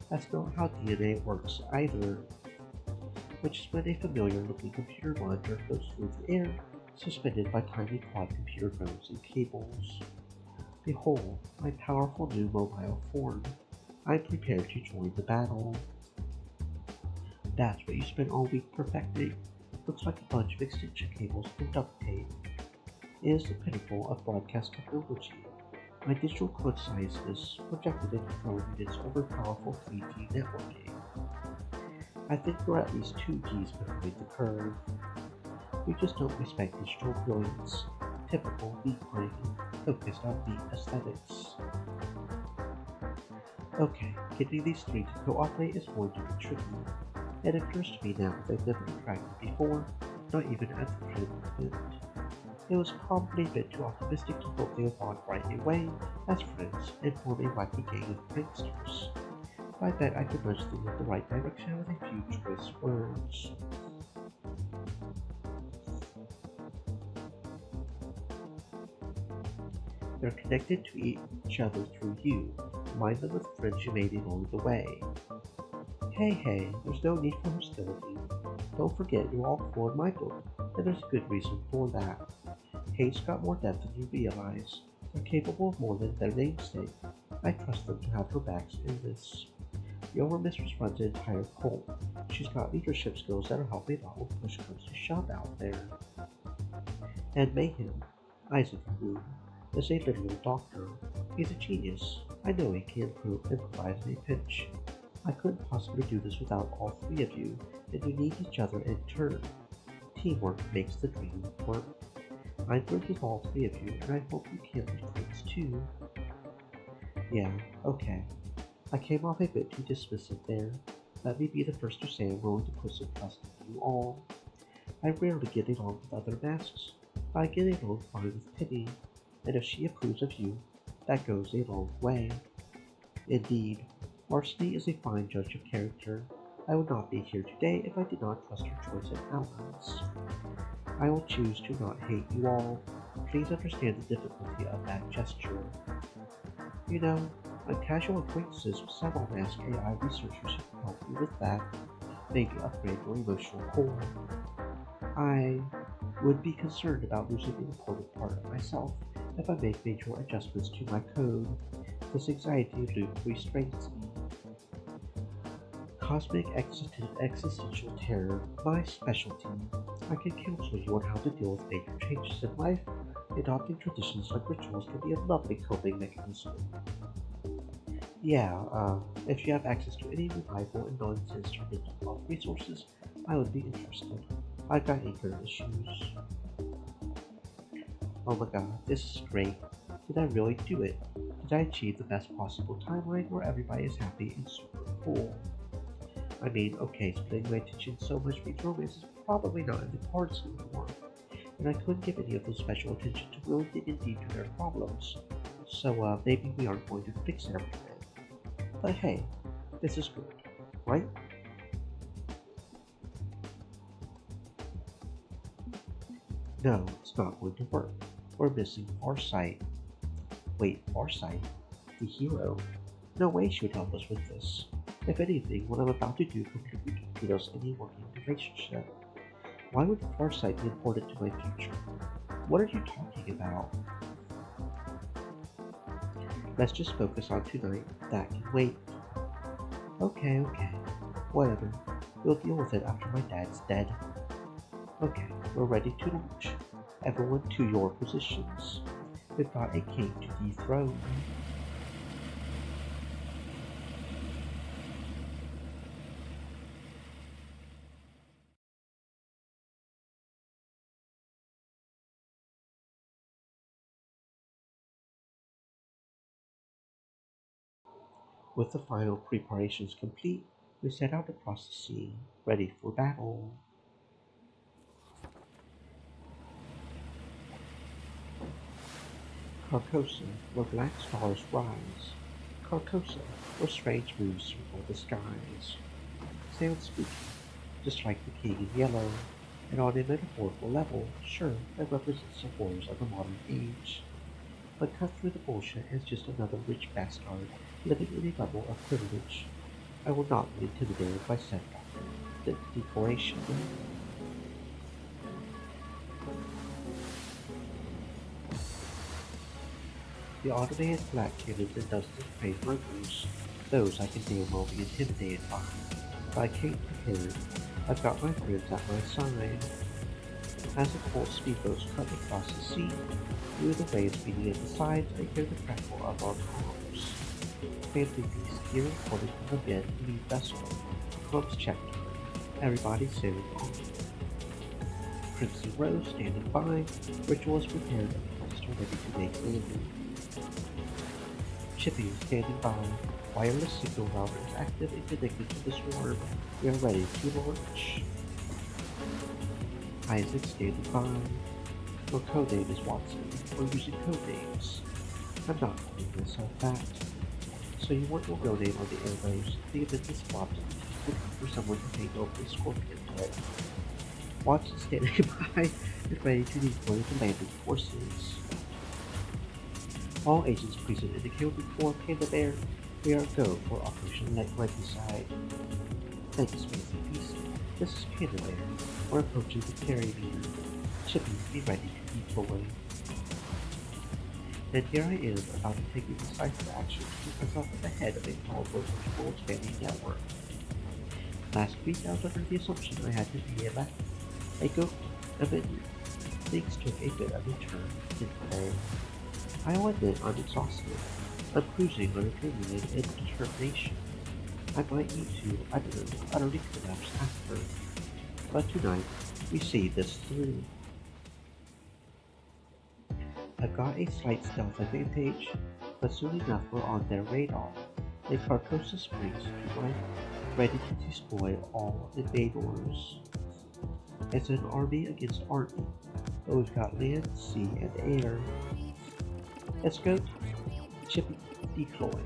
S1: That's not how DNA works either. Which is when a familiar-looking computer monitor floats through the air, suspended by tiny quad computer drones and cables. Behold, my powerful new mobile form. I'm prepared to join the battle. That's what you spent all week perfecting. Looks like a bunch of extension cables and duct tape. It is the pinnacle of broadcast technology. My digital consciousness projected into growing its overpowerful 3G networking. I think we're at least 2 Gs behind the curve. We just don't respect digital brilliance. Typical weakling, focused on neat aesthetics. Okay, getting these three to cooperate is going to be tricky. It occurs to me now they've never interacted before, not even at the present moment. It was probably a bit too optimistic to hope they would bond right away as friends and form a wacky gang of pranksters. But I bet I could nudge them in the right direction with a few choice words. They're connected to each other through you. Mind them with friends you made along the way. Hey, there's no need for hostility. Don't forget you're all core in my book, and there's a good reason for that. Hate's got more depth than you realize. They're capable of more than their namesake. I trust them to have her backs in this. The Overmistress runs an entire cult. She's got leadership skills that'll help me out when push comes to shove out there. And Mayhem, Isaac Wu, is a literal doctor. He's a genius. I know he can improvise in a pinch. I couldn't possibly do this without all three of you, and you need each other in turn. Teamwork makes the dream work. I'm good with all three of you, and I hope you can be friends too. Yeah, okay. I came off a bit too dismissive there. Let me be the first to say I'm willing to put some trust in you all. I rarely get along with other masks, but I get along fine with Penny, and if she approves of you, that goes a long way. Indeed, Larceny is a fine judge of character. I would not be here today if I did not trust her choice of allies. I will choose to not hate you all. Please understand the difficulty of that gesture. You know, I'm casual acquaintances with several mask AI researchers who can help you with that. Maybe upgrade your emotional core. I would be concerned about losing an important part of myself if I make major adjustments to my code. This anxiety loop restrains me. Cosmic existential terror, my specialty. I can counsel you on how to deal with major changes in life. Adopting traditions like rituals can be a lovely coping mechanism. Yeah, if you have access to any reliable and non-sinister mental health resources, I would be interested. I've got anger issues. Oh my god, this is great. Did I really do it? Did I achieve the best possible timeline where everybody is happy and super cool? I mean, okay, splitting my attention so much means romance is probably not in the cards anymore, and I couldn't give any of the special attention to really digging deep to their problems. So maybe we aren't going to fix everything. But hey, this is good, right? No, it's not going to work. We're missing Farsight. Wait, Farsight? The hero? No way she would help us with this. If anything, what I'm about to do completely torpedoes any working relationship. Why would Farsight be important to my future? What are you talking about? Let's just focus on tonight. That can wait. Okay. Whatever. We'll deal with it after my dad's dead. Okay, we're ready to launch. Everyone to your positions. We've got a king to dethrone. With the final preparations complete, we set out across the sea, ready for battle. Carcosa, where black stars rise. Carcosa, where strange moons circle the skies. Sounds spooky, just like the king in yellow, and on a metaphorical level, sure, that represents the horrors of the modern age. But cut through the bullshit as just another rich bastard living in a bubble of privilege. I will not be intimidated by said decoration. The automated black cannons and dusted crane rovers, those I can damn well be intimidated by. But I came prepared. I've got my friends at my side. As the cold speedboats cut across the sea, through the waves beating at the sides, I hear the crackle of our comms. Fancy beast here reporting from the mid lead vessel. Comms checked. Everybody sailing on. Crimson Rose standing by. Ritual is prepared and Crystal ready to make landing. Chippy standing by. Wireless signal router is active and connected to the swarm. We are ready to launch. Isaac standing by. Your codename is Watson. We're using codenames. I'm not calling myself that. So you want your real name on the arrows. The event is swapped looking for someone to take over the scorpion head. Watson standing by and ready to deploy the landing forces. All agents present in the accounted for Panda Bear. We are go for Operation Regicide. Thanks, Fancy Beast. This is Panda Bear. We're approaching the carry meter. Chippy, be ready to deploy. And here I am, about to take a decisive action to put myself at the head of a powerful virtual expanding network. Last week I was under the assumption I had to be a goat, a menu. Things took a bit of a turn, didn't they? I'll admit I'm exhausted. I'm cruising on adrenaline and determination. I might need to, I don't know, utterly collapse after. But tonight, we see this through. I've got a slight stealth advantage, but soon enough we're on their radar. The Carcosa springs to life, ready to destroy all invaders. It's an army against army, but we've got land, sea, and air. Let's go to Chippy Decoy.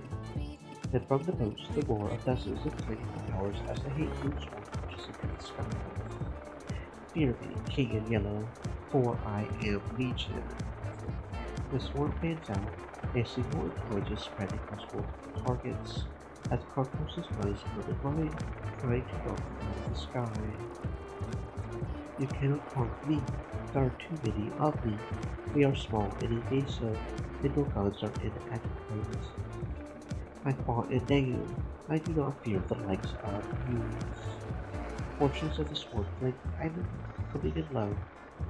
S1: And from the boats, the roar of dozens of tiny propellers as the hate moves marches into the sky. Fear me, King in Yellow, for I am Legion. The swarm fans out, a signal intelligence spread across multiple targets, as Carcos's rise run and line, trying to knock them out of the sky. You cannot harm me, there are too many of me. We are small and invasive, and your guns are inadequate. I fought in Daegu. I do not fear the likes of you. Portions of the sword flank island coming in low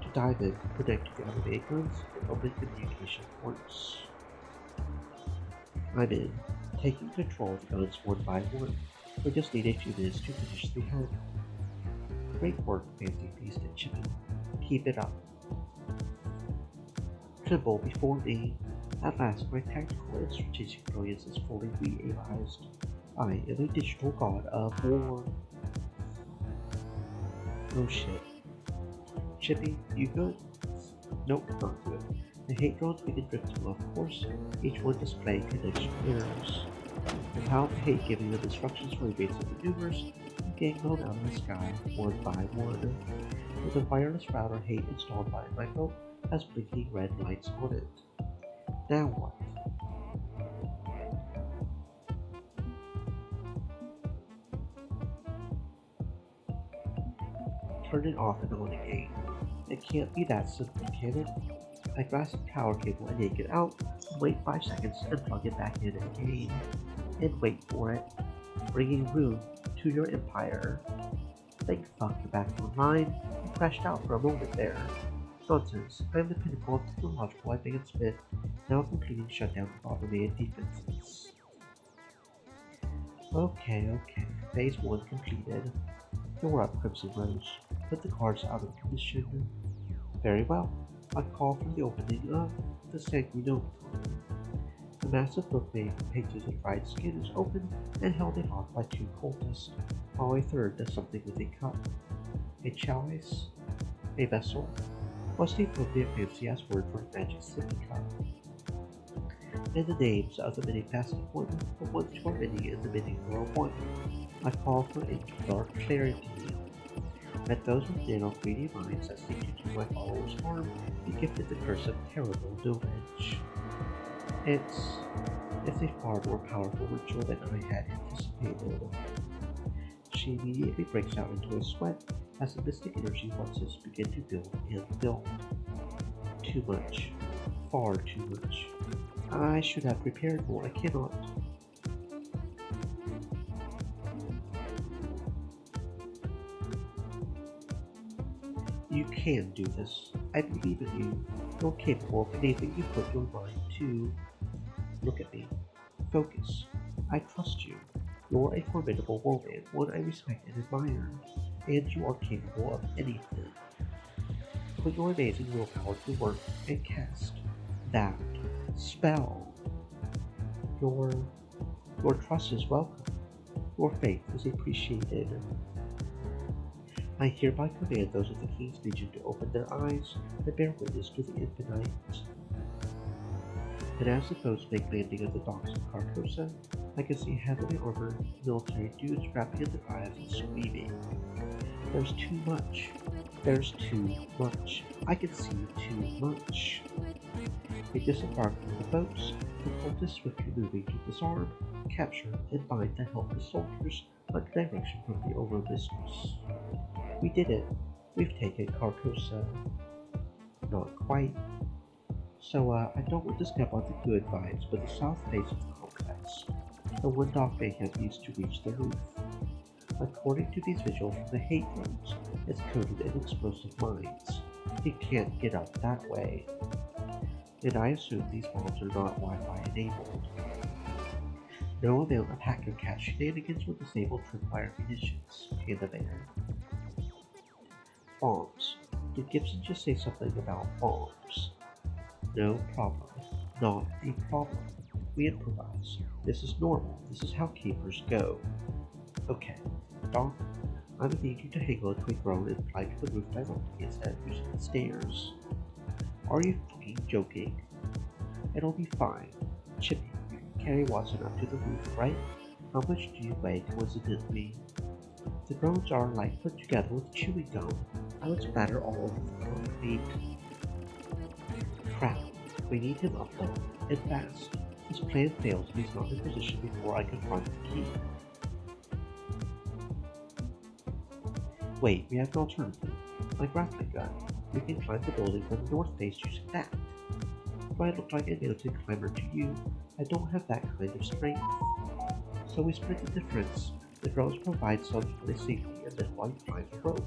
S1: to dive in, connect to the automated guns, and open communication ports. I'm in, taking control of the guns one by one. We just need a few minutes to finish the head. Great work, Fancy Feast and Chippy. Keep it up. Tremble before me. At last, my tactical and strategic brilliance is fully realized. I am a digital god of war. Oh shit. Chippy, you good? Nope, not good. The hate drones begin drifting off course, each one displaying connection errors. Without the hate giving them instructions for evasive maneuvers, the gang blown out of the sky, one by one. With a wireless router hate installed by my boat has blinking red lights on it. Now what? Turn it off and on again. It can't be that simple, can it? I grasp the power cable and yank it out, wait 5 seconds and plug it back in again. And wait for it, bringing room to your empire. Thank fuck you're back online. You crashed out for a moment there. Nonsense, I am the pinnacle of technological advancement, now completing shutdown of automated defenses. Okay, phase 1 completed. You're up, Crimson Rose. Put the cards out of commission. Very well. I call for the opening of the Sanguinocon. The massive book made from pages of dried skin is opened and held aloft by 2 cultists, while a third does something with a cup. A chalice? A vessel? What's the appropriate fancy-ass word for a magic sippy cup? And the names of the many-faceted one, the ones who are many and the many who are one. I call for a dark clarity. Let those with narrow, greedy minds that seek to do my followers harm be gifted the curse of terrible knowledge. It's a far more powerful ritual than I had anticipated. She immediately breaks out into a sweat as the mystic energy forces begin to build and build. Too much. Far too much. I should have prepared more. I cannot. You can do this. I believe in you. You're capable of anything you put your mind to. Look at me. Focus. I trust you. You're a formidable woman, one I respect and admire, and you are capable of anything. Put your amazing willpower to work and cast that spell. Your trust is welcome. Your faith is appreciated. I hereby command those of the King's Legion to open their eyes and bear witness to the infinite. And as the boats make landing at the docks of Carcosa, I can see heavily armored military dudes wrapping in their eyes and screaming. There's too much. There's too much. I can see too much. They disembark from the boats, the cultists swiftly moving to disarm, capture, and bind the helpless soldiers under direction from the Overmistress. We did it. We've taken Carcosa. Not quite. So, I don't want to step on the good vibes, but the south face of the complex, the one dock may have used to reach the roof. According to these visuals from the hate drones, it's coated in explosive mines. It can't get up that way. And I assume these bombs are not Wi-Fi enabled. No amount of hacker cat shenanigans will disable tripwire munitions, Panda Bear. Bombs. Did Gibson just say something about bombs? No problem. Not a problem. We improvise. This is normal. This is how capers go. Okay, Doc, I'm gonna need you to hang on to a throne and climb to the roof directly instead of using the stairs. Are you fucking joking? It'll be fine. Chippy, you can carry Watson up to the roof, right? How much do you weigh, coincidentally? The drones are like put together with chewing gum. I would splatter all over the concrete. Crap. We need him up there, and fast. His plan fails if he's not in position before I confront the key. Wait, we have an alternative. My grappling gun. We can climb the building from the north face using that. Do I look like a mountain climber to you? I don't have that kind of strength. So we split the difference. The drones provide some for the safety and then one climbs the rope.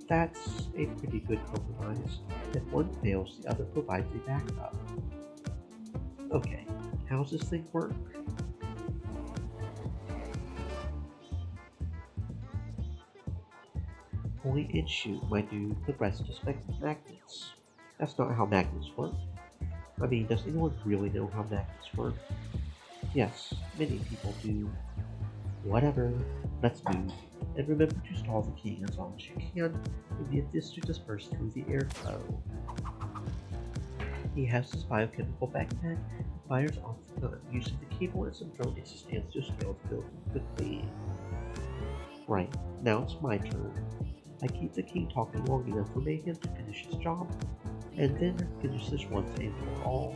S1: That's a pretty good compromise. If one fails, the other provides a backup. Okay, how's this thing work? Point and shoot, my dude. The rest is magnets. That's not how magnets work. I mean, does anyone really know how magnets work? Yes, many people do. Whatever, let's move. And remember to stall the king as long as you can, and get this to disperse through the airflow. He has his biochemical backpack and fires off the gun, using the cable and some drone stands to scale the building quickly. Right, now it's my turn. I keep the king talking long enough for Mayhem to finish his job, and then finish this once and for all.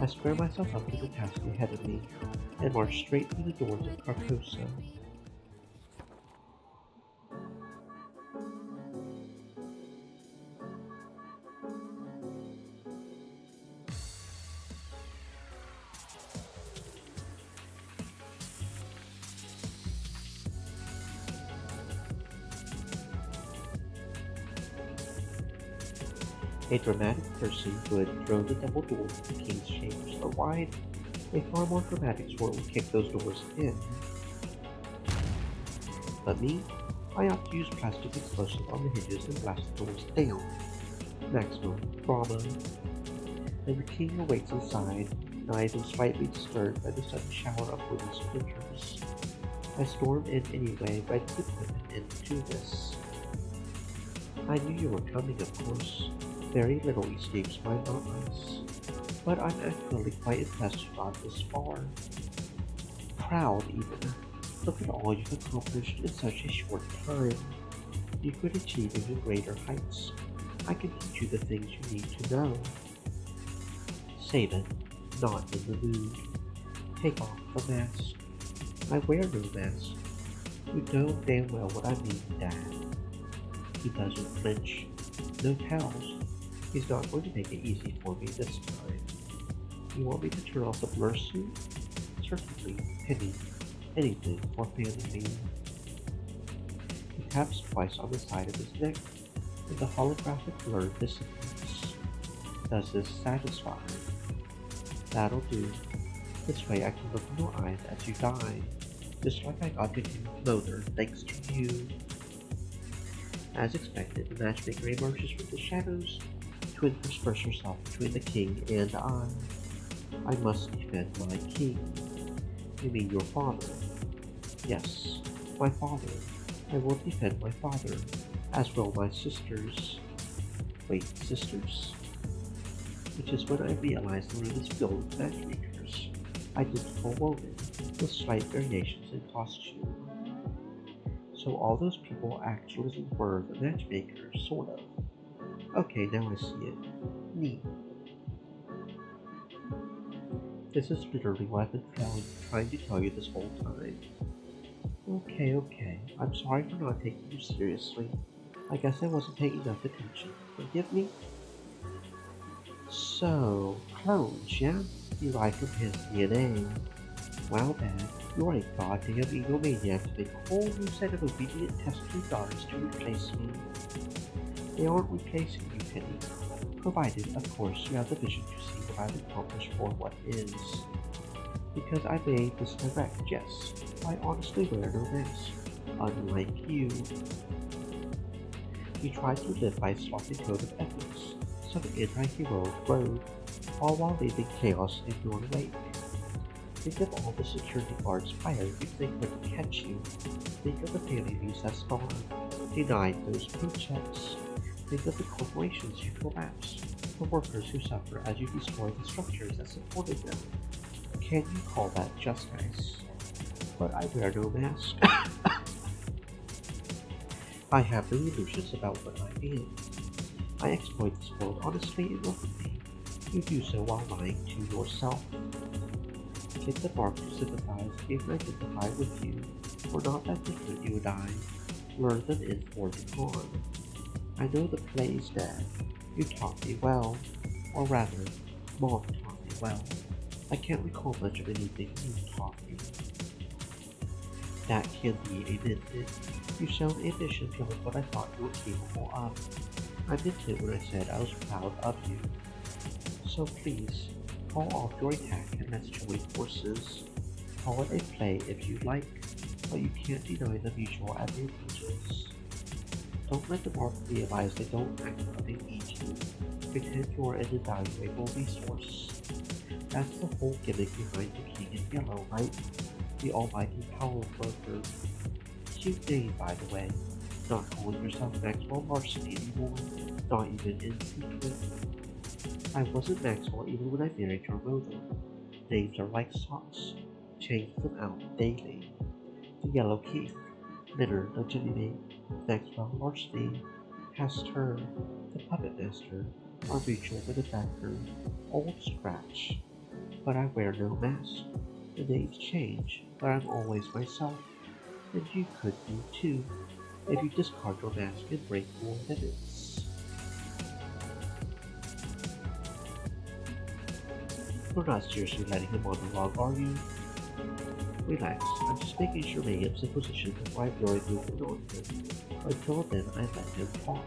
S1: I square myself up to the task ahead of me, and march straight through the doors of Carcosa. A dramatic person would throw the double doors of the king's chambers so wide. A far more dramatic sword would kick those doors in. But me, I opt to use plastic explosives on the hinges and blast the doors down. Maximum drama. And the king awaits inside, not even slightly disturbed by the sudden shower of wooden splinters. I storm in anyway, ready to put an end to this. I knew you were coming, of course. Very little escapes my eyes, but I'm actually quite impressed you got this far. Proud, even. Look at all you've accomplished in such a short time. You could achieve even greater heights. I can teach you the things you need to know. Save it. Not in the mood. Take off the mask. I wear no mask. You know damn well what I mean, Dad. He doesn't flinch. No towels. He's not going to make it easy for me this time. You want me to turn off the blur suit? Certainly, Penny. Anything for family. He taps twice on the side of his neck, and the holographic blur dissipates. Does this satisfy? That'll do. This way I can look in your eyes as you die, just like I got to do Lothar thanks to you. As expected, the matchmaker emerges from the shadows to intersperse herself between the king and I must defend my king. You mean your father? Yes, my father. I will defend my father, as will my sisters. Wait, sisters? Which is when I realized the room is filled with matchmakers, identical women, with slight variations in costume. So all those people actually were the matchmakers, sort of. Okay, now I see it. Neat. This is literally what I've been trying to tell you this whole time. Okay. I'm sorry for not taking you seriously. I guess I wasn't paying enough attention. Forgive me? So, clones, yeah? Derived from his DNA. Wow, Dad, you're a goddamn egomaniac to make a whole new set of obedient test-tube daughters to replace me. They aren't replacing you, Penny, provided, of course, you have the vision to see what I've accomplished for what is. Because I made this direct, yes, I honestly wear no mask, unlike you. You tried to live by a sloppy code of ethics, some anti-heroic road, all while leaving chaos in your wake. Think of all the security guards fired if they couldn't catch you. Think of the families that starved, denied those paychecks. Think of the corporations you collapse, the workers who suffer as you destroy the structures that supported them. Can you call that justice? But I wear no mask. I have no illusions about what I am. I exploit this world honestly and openly. You do so while lying to yourself. Get the mark to sympathize and identify with you. We're not that different, you and I. Learn them in for the con. I know the play's dead. You taught me well. Or rather, Mom taught me well. I can't recall much of anything you taught me. That can be amended. You showed ambition beyond what I thought you were capable of. I meant it when I said I was proud of you. So please, call off your attack and let's join forces. Call it a play if you like, but you can't deny the mutual advantages. Don't let the mark realize they don't actually need you. Pretend you're an invaluable resource. That's the whole gimmick behind the King in Yellow, right? The almighty power broker. Cute name, by the way. Not calling yourself Maxwell Larceny anymore, not even in secret. I wasn't Maxwell even when I married your mother. Names are like socks. Change them out daily. The Yellow King, Leonard legitimate, Maxwell Larceny, Pasteur, the Puppet Master, our mutual benefactor, Old Scratch. But I wear no mask. The names change, but I'm always myself. And you could be too, if you discard your mask and break your limits. You're not seriously letting him monologue, are you? Relax, I'm just making sure Mayhem's in position before I blur movement on him. Until then, I let him talk.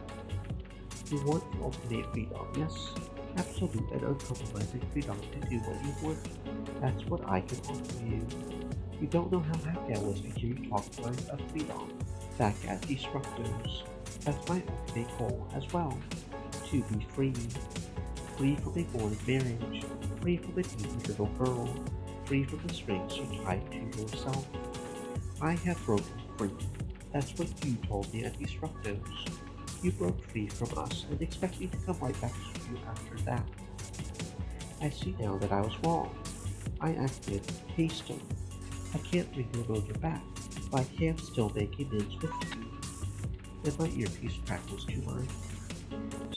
S1: You want ultimate freedom, yes? Absolute and uncompromising freedom to do what you want. That's what I can offer you. You don't know how happy I was to hear you talk lines of freedom back at Destructors. That's my ultimate goal as well. To be free. Free from a boring marriage. Free from a needy little girl. Free from the strings you tied to yourself. I have broken free. That's what you told me at Destructors. You broke free from us and expect me to come right back to you after that. I see now that I was wrong. I acted hastily. I can't bring your motor back, but I can still make amends with you. And my earpiece crackles to life.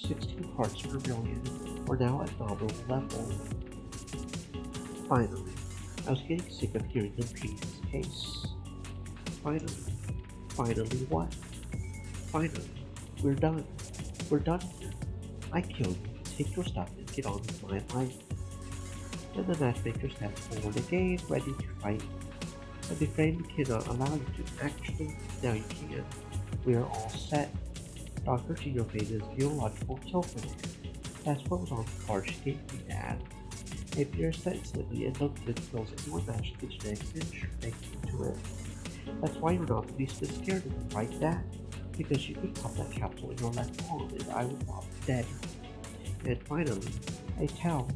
S1: 16 parts per million. We're now at nominal level. Finally, I was getting sick of hearing them plead his case. Finally what? Finally, we're done. We're done here. I kill you, take your stuff, and get on with my life. And the matchmaker steps forward again, ready to fight. I'm afraid we cannot allow you to. Actually, now you can. We are all set. Dr. Genovade's geological kill command. That's what was on the card she gave me, Dad. It appears that instantly and locally kills anyone matching the genetic signature making to it. That's why you're not the least bit scared of me, right, Dad? Because you could pop that capsule in your left palm and I would drop dead. And finally, I tell,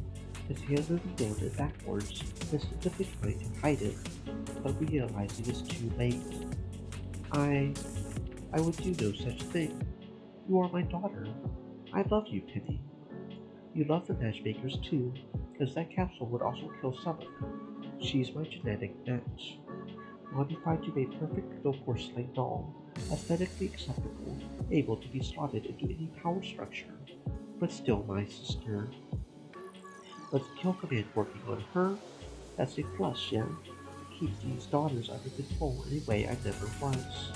S1: his hand moving down and backwards, instinctively trying to hide it, but realizing it's too late. I would do no such thing. You are my daughter. I love you, Penny. You love the matchmakers too, because that capsule would also kill some of them. She's my genetic match. Modified to a perfect little porcelain doll, aesthetically acceptable, able to be slotted into any power structure, but still my sister. But the kill command working on her? That's a plus, yeah? Keep these daughters under control in a way I never was.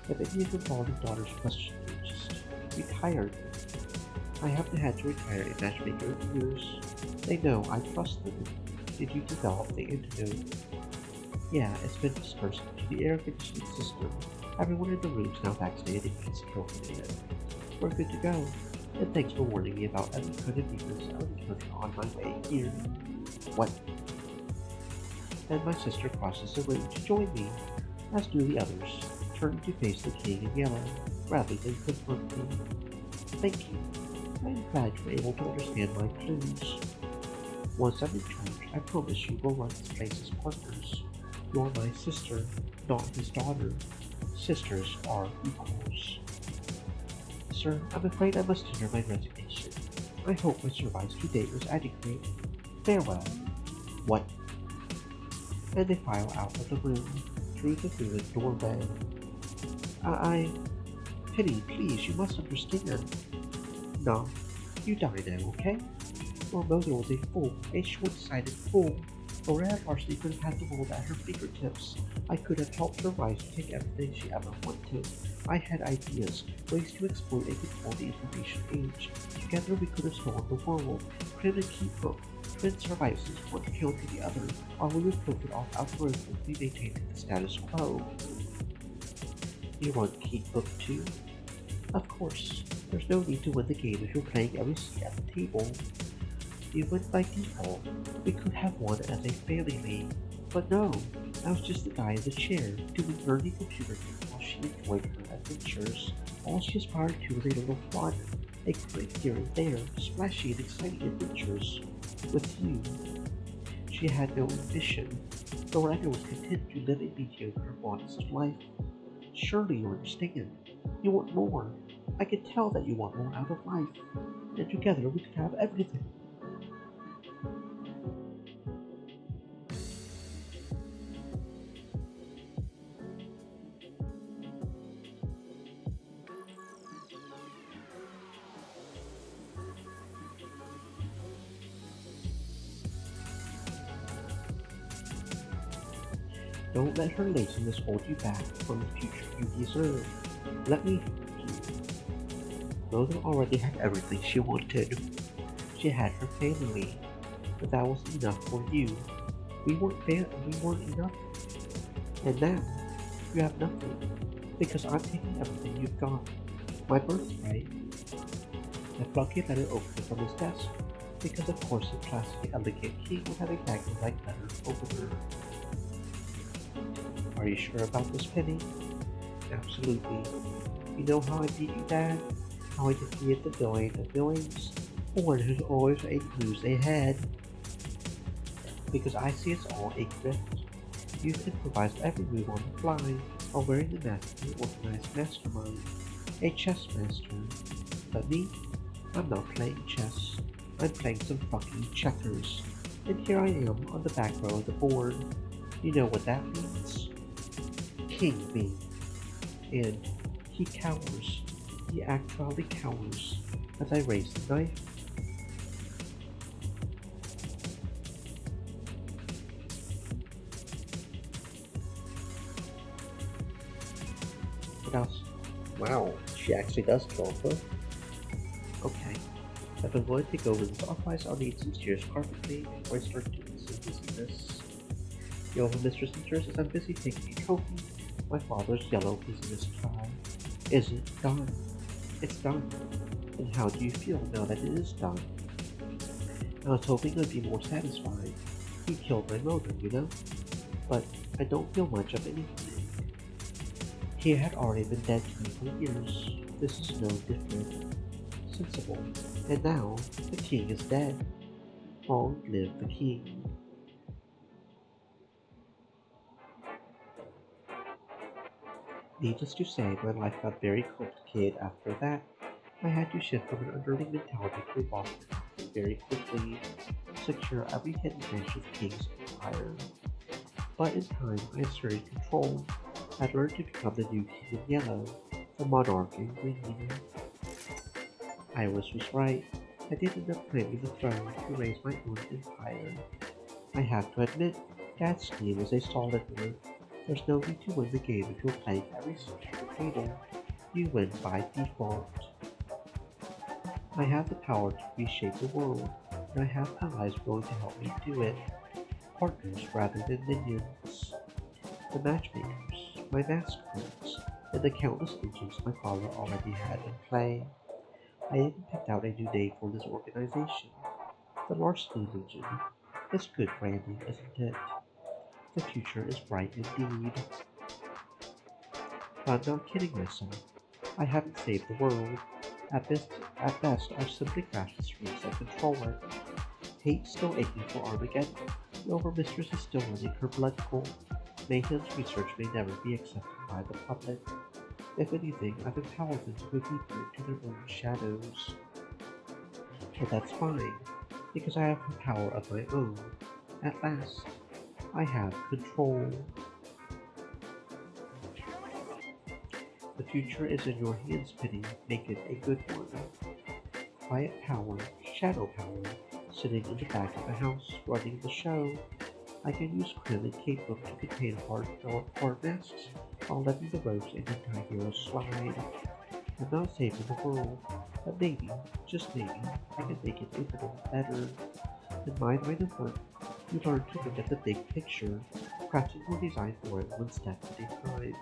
S1: If any of your darling daughters question me, just retire them. I haven't had to retire a matchmaker in years. They know I trust them. Did you develop the antidote? Yeah, it's been dispersed to the air conditioning system. Everyone in the room's now vaccinated against kill command. We're good to go. And thanks for warning me about every kind of weakness I would encounter on my way here. What? Then my sister crosses the room to join me, as do the others, turning to face the King in Yellow, rather than confront me. Thank you. I am glad you were able to understand my clues. Once I'm in charge, I promise you will run this place as partners. You're my sister, not his daughter. Sisters are equals. Sir, I'm afraid I must tender my resignation. I hope my service to date was adequate. Farewell. What? And they file out of the room, through the ruined doorway. I... Penny, please, you must understand. No, you die now, okay? Your mother was a fool, a short-sighted fool. Loretta Larceny could have had the world at her fingertips. I could have helped her rise to take everything she ever wanted. I had ideas, ways to exploit and control the information age. Together we could have stolen the world, created a key book, twin services, one counting the other, while we would filter off algorithms we maintained the status quo. You want Key Book 2? Of course. There's no need to win the game if you're playing every seat at the table. You win by default. We could have won as a family league. But no, I was just the guy in the chair, doing nerdy computer games while she enjoyed her adventures. All she aspired to was a little fun, a quick here and there, splashy and exciting adventures. With you, she had no ambition. Loretta was content to live a mediocre, modest life. Surely you understand. You want more. I can tell that you want more out of life. And together we could have everything. Don't let her laziness hold you back from the future you deserve. Let me help you. Mother already had everything she wanted. She had her family, but that wasn't enough for you. We weren't enough. And now, you have nothing, because I'm taking everything you've got. My birthright. And Plucky let it open from his desk, because of course a classy, elegant king would have a magnet-like letter over her. Are you sure about this, Penny? Absolutely. You know how I beat you, Dad? How I defeated the villain of villains? The one who's always a lose ahead. Because I see it's all a grift. You've improvised every move on the fly, while wearing the mask of an organized mastermind. A chess master. But me? I'm not playing chess. I'm playing some fucking checkers. And here I am on the back row of the board. You know what that means? King me. And he cowers. He actually cowers as I raise the knife. What else? Wow, she actually does kill her. Okay, if I'm going to take over this office, I'll need some serious carpet cleaning before I start doing some business. The old mistress enters as I'm busy taking a trophy. My father's yellow business tie. Is it done? It's done. And how do you feel now that it is done? I was hoping I'd be more satisfied. He killed my mother, you know? But I don't feel much of anything. He had already been dead to me for years. This is no different. Sensible. And now, the king is dead. Long live the king. Needless to say, my life got very complicated after that. I had to shift from an underling mentality to a boss mentality very quickly, secure every hidden branch of the king's empire. But in time, I asserted control. I learned to become the new king in yellow, the monarch in green. Iris was right. I did end up claiming the throne to raise my own empire. I have to admit, Dad's scheme was a solid one. There's no need to win the game if you're playing every seat at the table. You win by default. I have the power to reshape the world, and I have allies willing to help me do it. Partners rather than minions. The matchmakers, my masterminds, and the countless engines my father already had in play. I even picked out a new name for this organization. The Larceny Legion. It's good branding, isn't it? The future is bright indeed. But I'm not kidding myself. I haven't saved the world. At best, I've simply crashed the streets that control it. Hate still aching for Armageddon. The Overmistress is still running her blood cold. Mayhem's research may never be accepted by the public. If anything, I've empowered them to go deeper into their own shadows. But that's fine, because I have a power of my own. At last, I have control. The future is in your hands, Penny. Make it a good one. Quiet power, shadow power, sitting in the back of the house, running the show. I can use Krim and Cape Book to contain hard masks while letting the ropes and anti-heroes slide. I'm not saving the world, but maybe, just maybe, I can make it infinitely better. In my line of work, you learn to look at the big picture, crafting your design for it one step at a time.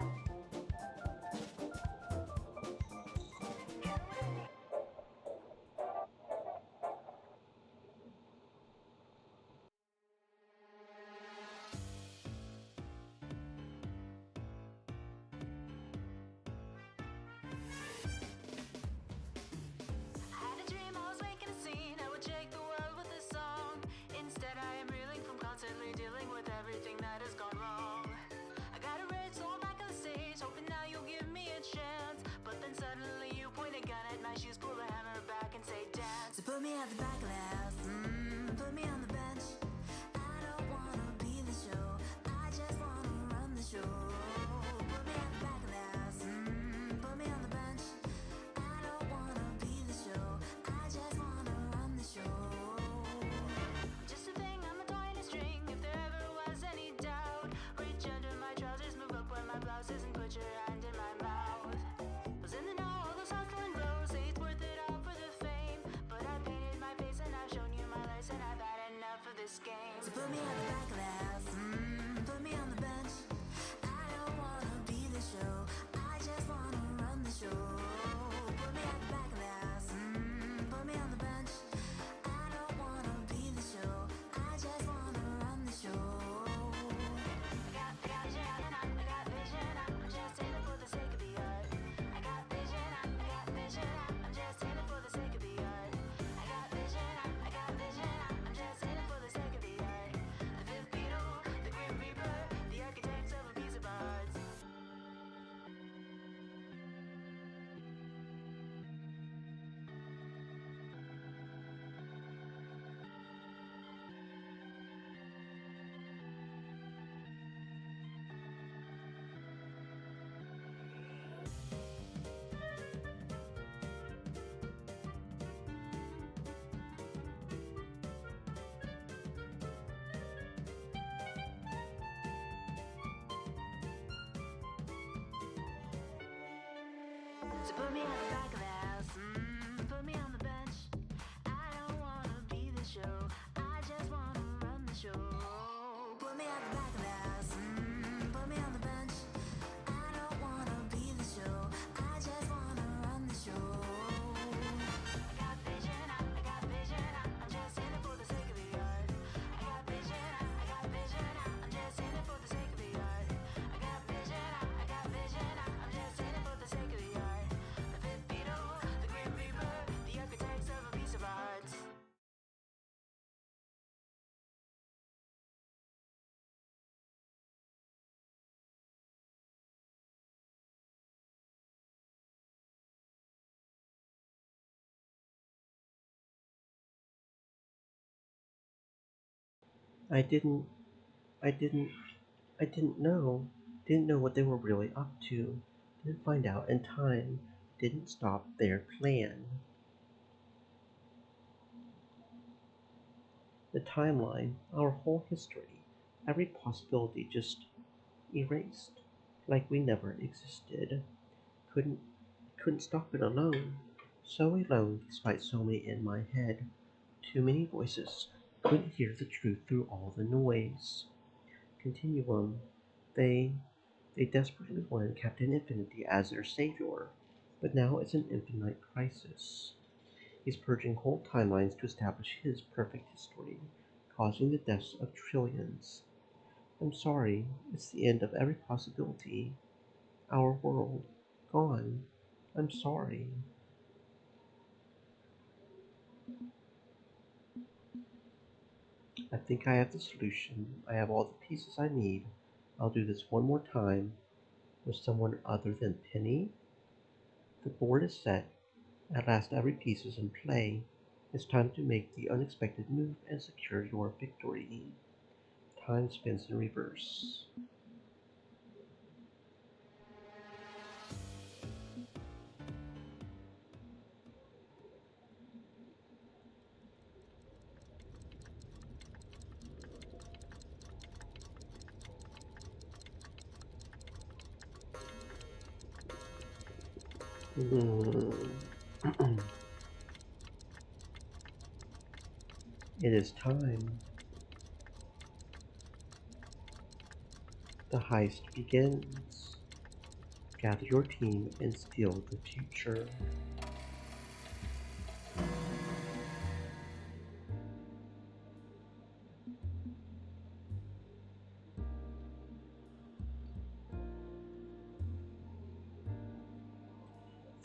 S3: I had a dream I was making a scene. I would shake the world with a song. Instead, I am reeling from constantly dealing with everything that has gone wrong. I got a red soul back on the stage, hoping now you'll give me a chance. But then suddenly you point a gun at my shoes, pull the hammer back and say dance. So put me at the back of the house, put me on the bench. I don't wanna be the show, I just wanna run the show. Put me at the back of the house, put me on the bench. I don't wanna be the show, I just wanna run the show. Just a thing, I'm a toy and a string, if there ever was any doubt. Reach under my trousers, move up where my blouse is, and put your hand in my mouth. Was in the know, all those hustling bros say it's worth it all for the fame. But I painted my face and I've shown you my lies, and I've had enough of this game. So put me at the back of the house, put me on the bench. I don't wanna be the show, I just wanna run the show. Put me at the back of the house, put me on the bench. I don't wanna be the show, I just wanna run the show. I got vision, I'm just in it for the sake of the art. I got vision, I'm just in it for the sake of the art. I got vision, I'm just in it for the sake of the art. The fifth beetle, the grim reaper, the architects of a piece of art. So put me at the back of the house, put me on the bench. I don't wanna be the show, I just wanna run the show. Put me at the back of the house, put me on the bench. I don't wanna be the show, I just wanna run the show. I got vision, I'm just in it for the sake of the art. I got vision, I'm just in it for the sake of the art. I got vision, I'm just in it for the sake of the art. The fifth beetle, the grim reaper, the architects of a piece of art.
S1: I didn't, I didn't, I didn't know. Didn't know what they were really up to. Didn't find out in time. Didn't stop their plan. The timeline, our whole history, every possibility just erased. Like we never existed. Couldn't couldn't stop it alone. So alone despite so many in my head. Too many voices. Couldn't hear the truth through all the noise. Continuum. They they desperately wanted Captain Infinity as their savior, but now it's an infinite crisis. He's purging whole timelines to establish his perfect history, causing the deaths of trillions. I'm sorry, it's the end of every possibility. Our world, gone. I'm sorry. I think I have the solution. I have all the pieces I need. I'll do this one more time with someone other than Penny. The board is set. At last every piece is in play. It's time to make the unexpected move and secure your victory. Time spins in reverse. It is time. The heist begins. Gather your team and steal the future.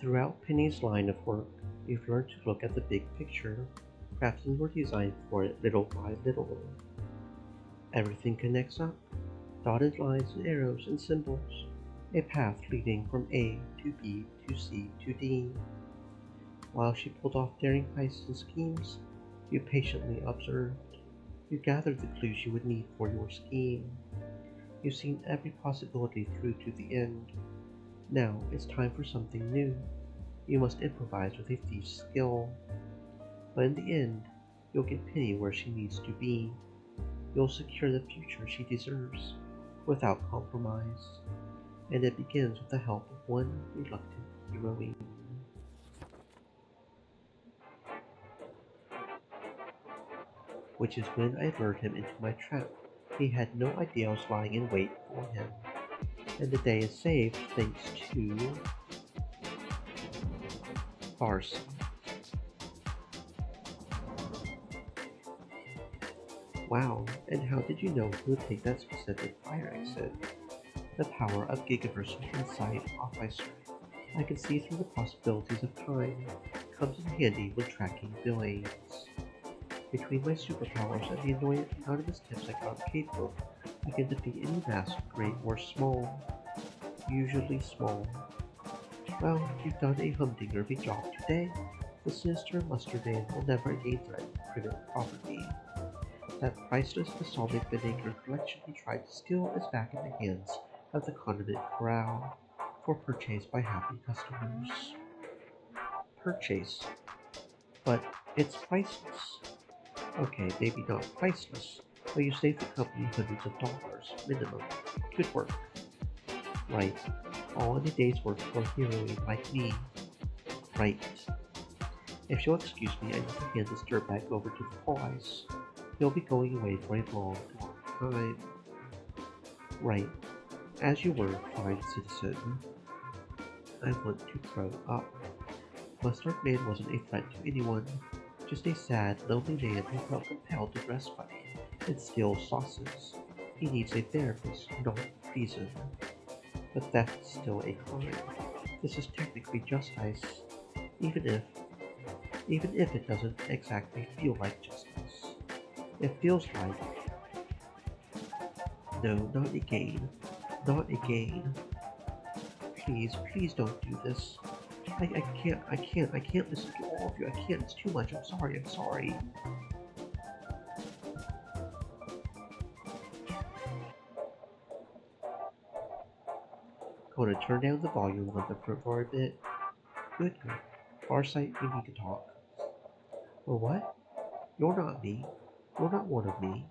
S1: Throughout Penny's line of work, you've learned to look at the big picture, crafting your design for it little by little. Everything connects up, dotted lines and arrows and symbols, a path leading from A to B to C to D. While she pulled off daring heists and schemes, you patiently observed. You gathered the clues you would need for your scheme. You've seen every possibility through to the end. Now it's time for something new. You must improvise with a thief's skill. But in the end, you'll get Penny where she needs to be. You'll secure the future she deserves, without compromise. And it begins with the help of one reluctant heroine. Which is when I lured him into my trap. He had no idea I was lying in wait for him. And the day is saved thanks to Larceny. Wow, and how did you know he would take that specific fire exit? The power of Gigaversal Insight, Officer. I can see through the possibilities of time. Comes in handy when tracking villains. Between my superpowers and the anonymous tips I got on Capebook, I can defeat any mask, great or small. Usually small. Well, you've done a humdinger of a job today. The sinister mustard man will never again threaten private property. That priceless balsamic vinegar collection he tried to steal is back in the hands of the condiment corral, for purchase by happy customers. Purchase. But it's priceless. Okay, maybe not priceless, but you saved the company hundreds of dollars, minimum. Good work. Right. All in a day's work for a heroine like me. Right. If you'll excuse me, I need to hand this dirtbag over to the boys. He'll be going away for a long, long time. Right. As you were, fine citizen. I want to grow up. Mustard Man wasn't a threat to anyone, just a sad, lonely man who felt compelled to dress funny and steal sauces. He needs a therapist, not prison. But theft is still a crime. This is technically justice, even if it doesn't exactly feel like justice. It feels like, no, not again, not again. Please don't do this. I can't listen to all of you. I can't, it's too much. I'm sorry. Gonna turn down the volume on the front for a bit. Good. Farsight, we need to talk. Well, what? You're not me. You're not one of me.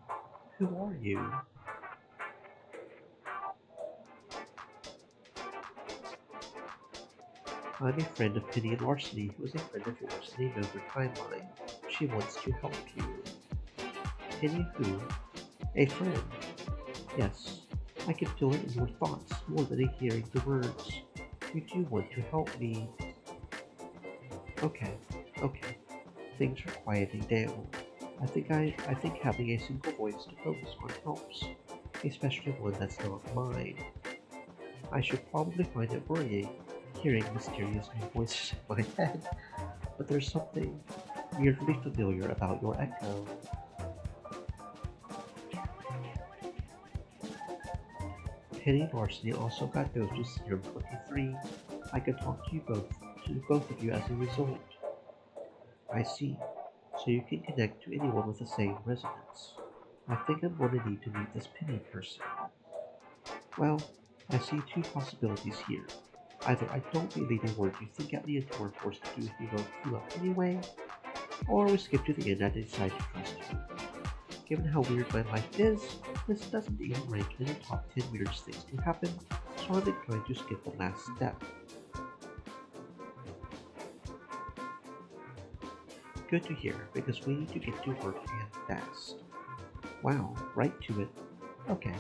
S1: Who are you? I'm a friend of Penny and Larceny, who is a friend of yours and a known your timeline. She wants to help you. Penny who? A friend. Yes, I can feel it in your thoughts more than in hearing the words. You do want to help me. Okay. Things are quieting down. I think having a single voice to focus on helps, especially one that's not mine. I should probably find it worrying, hearing mysterious new voices in my head, but there's something weirdly familiar about your echo. Penny Larceny also got dosed with Serum 23. I could talk to both of you as a result. I see. So you can connect to anyone with the same resonance. I think I'm going to need to meet this Penny person. Well, I see two possibilities here. Either I don't believe a word you think at me and we're forced to do you up anyway, or we skip to the end and I decide to trust you. Given how weird my life is, this doesn't even rank in the top 10 weirdest things to happen, so I'm inclined to skip the last step. Good to hear, because we need to get to work and fast. Wow, right to it. Okay,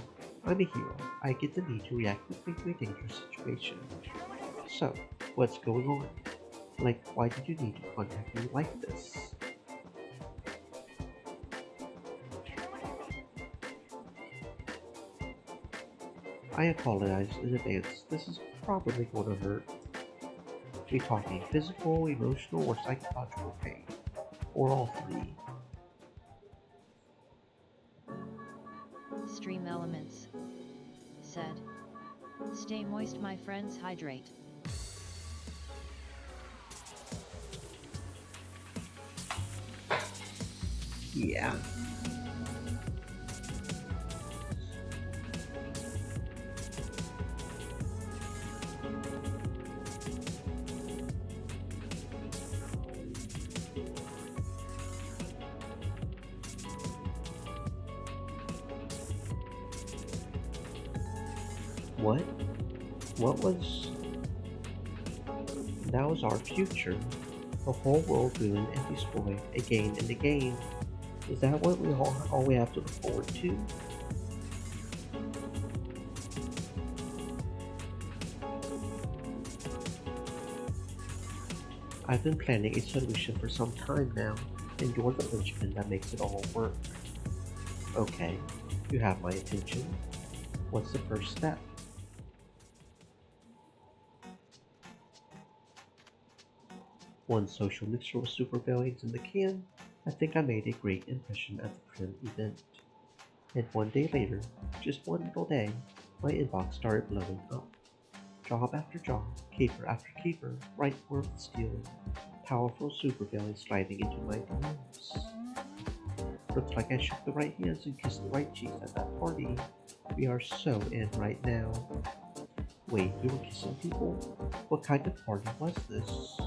S1: I'm a hero. I get the need to react quickly to a dangerous situation. So, what's going on? Like, why did you need to contact me like this? I apologize in advance. This is probably going to hurt. We talking physical, emotional, or psychological pain? Or all three?
S2: Stream elements. Said. Stay moist, my friends, hydrate.
S1: Yeah. What? What was... That was our future. The whole world ruined and destroyed, again and again. Is that what all we have to look forward to? I've been planning a solution for some time now, and you're the linchpin that makes it all work. Okay, you have my attention. What's the first step? One social mixture with supervillains in the can. I think I made a great impression at the Prim event. And one day later, just one little day, my inbox started blowing up. Job after job, caper after caper, right worth stealing. Powerful supervillains sliding into my DMs. Looks like I shook the right hands and kissed the right cheeks at that party. We are so in right now. Wait, you were kissing people? What kind of party was this?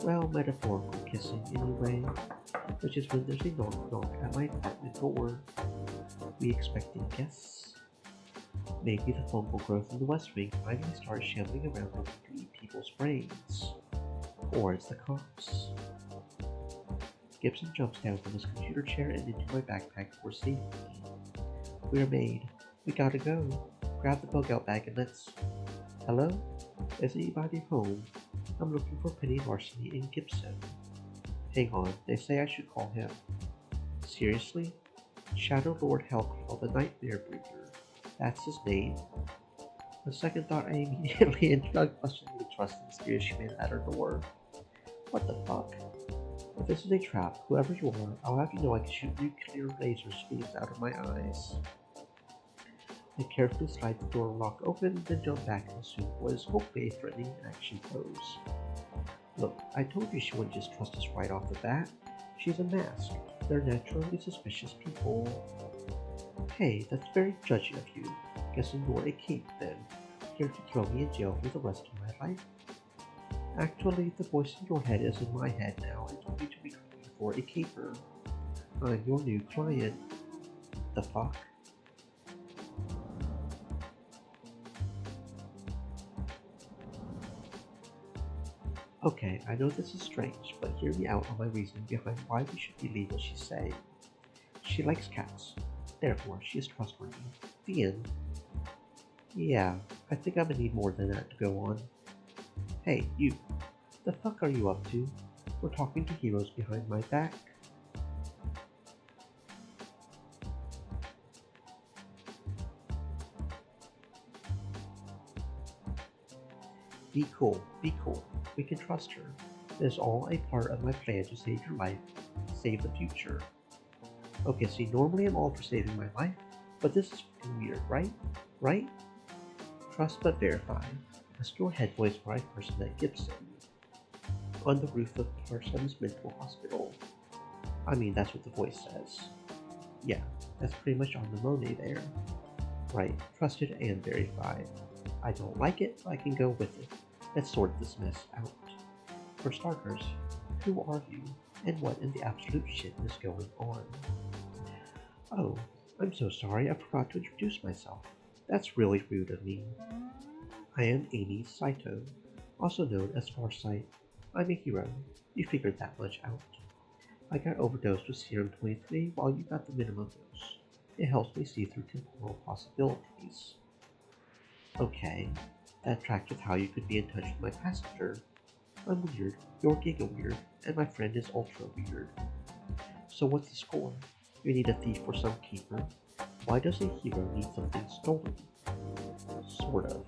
S1: Well, metaphorical kissing anyway, which is when there's a knock at my apartment door. We expecting guests? Maybe the fungal growth in the West Wing finally starts shambling around looking to eat people's brains. Or it's the cops. Gibson jumps down from his computer chair and into my backpack for safety. We're made. We gotta go. Grab the bug out bag and let's... Hello? Is anybody home? I'm looking for Penny Larceny in Gibson. Hang on, they say I should call him. Seriously? Shadow Lord Hellclaw, the Nightmare Breeder. That's his name. On second thought, I immediately and unquestionably trust the mysterious man at her door. What the fuck? If this is a trap, whoever you are, I'll have you know I can shoot nuclear laser beams out of my eyes. I carefully slide the door lock open, then jump back and assume what is hopefully a threatening action pose. Look, I told you she wouldn't just trust us right off the bat. She's a mask. They're naturally suspicious people. Hey, that's very judgy of you. Guessing you're a cape then. Here to throw me in jail for the rest of my life? Actually, the voice in your head is in my head now and told me to be looking for a caper. I'm your new client. The fuck? Okay, I know this is strange, but hear me out on my reasoning behind why we should believe what she's saying. She likes cats. Therefore, she is trustworthy. The end. Yeah, I think I'm gonna need more than that to go on. Hey, you. The fuck are you up to? We're talking to heroes behind my back. Be cool, be cool. We can trust her. It is all a part of my plan to save your life, save the future. Okay, see, normally I'm all for saving my life, but this is fucking weird, right? Right? Trust but verify. A store head voice for I first met Gibson on the roof of Parsons Mental Hospital. I mean, that's what the voice says. Yeah, that's pretty much on the Monet there. Right, trusted and verified. I don't like it, but I can go with it. Let's sort this mess out. For starters, who are you, and what in the absolute shit is going on? Oh, I'm so sorry, I forgot to introduce myself. That's really rude of me. I am Amy Saito, also known as Farsight. I'm a hero. You figured that much out. I got overdosed with Serum 23 while you got the minimum dose. It helps me see through temporal possibilities. Okay, that tracks with how you could be in touch with my passenger. I'm weird, you're giga weird, and my friend is ultra weird. So what's the score? You need a thief or some keeper. Why does a hero need something stolen? Sort of.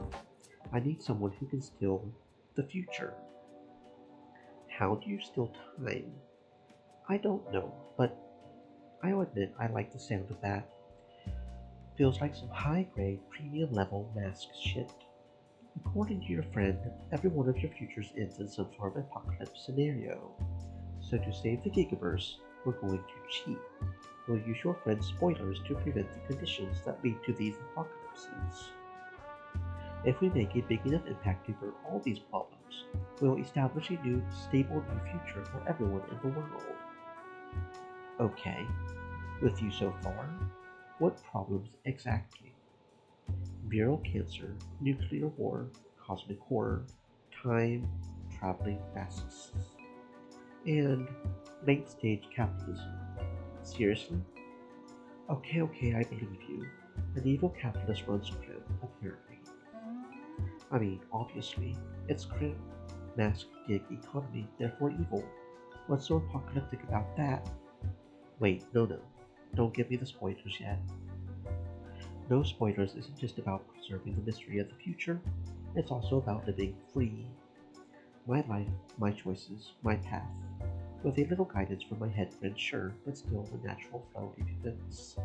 S1: I need someone who can steal the future. How do you steal time? I don't know, but I'll admit I like the sound of that. Feels like some high-grade, premium-level mask shit. According to your friend, every one of your futures ends in some sort of apocalypse scenario. So to save the Gigaverse, we're going to cheat. We'll use your friend's spoilers to prevent the conditions that lead to these apocalypses. If we make a big enough impact to avert all these problems, we'll establish a new, stable new future for everyone in the world. Okay, with you so far, what problems exactly? Viral cancer, nuclear war, cosmic horror, time, traveling fascists, and late-stage capitalism. Seriously? Okay, I believe you. An evil capitalist runs crime, apparently. I mean, obviously, it's crime. Mask gig economy, therefore evil. What's so apocalyptic about that? Wait, no. Don't give me the spoilers yet. No spoilers isn't just about preserving the mystery of the future, it's also about living free. My life, my choices, my path. With a little guidance from my head friend, sure, but still the natural flow of events.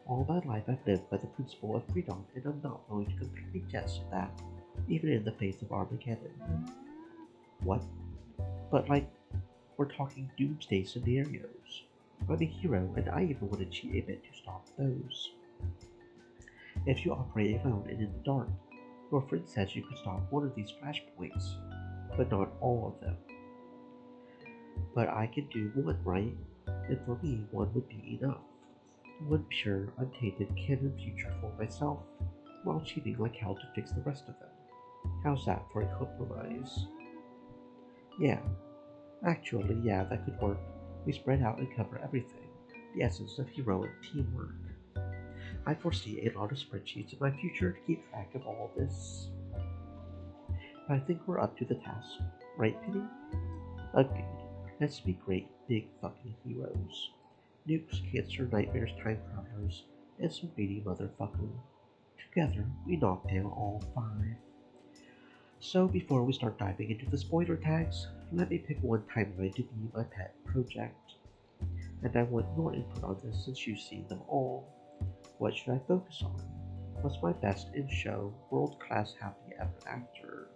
S1: All my life I've lived by the principle of freedom, and I'm not willing to completely jest that, even in the face of Armageddon. What? But we're talking doomsday scenarios. I'm a hero, and I even want to cheat a bit to stop those. If you operate alone and in the dark, your friend says you can stop one of these flashpoints, but not all of them. But I can do one, right? And for me, one would be enough. One pure, untainted canon future for myself, while cheating like hell to fix the rest of them. How's that for a compromise? Yeah, actually, yeah, that could work. We spread out and cover everything. The essence of heroic teamwork. I foresee a lot of spreadsheets in my future to keep track of all this. I think we're up to the task, right, Penny? Agreed. Let's be great, big fucking heroes. Nukes, cancer, nightmares, time travelers, and some greedy motherfucker. Together, we knock down all 5. So before we start diving into the spoiler tags, let me pick one timeline to be my pet project. And I want your input on this since you've seen them all. What should I focus on? What's my best in show, world-class happy ever after?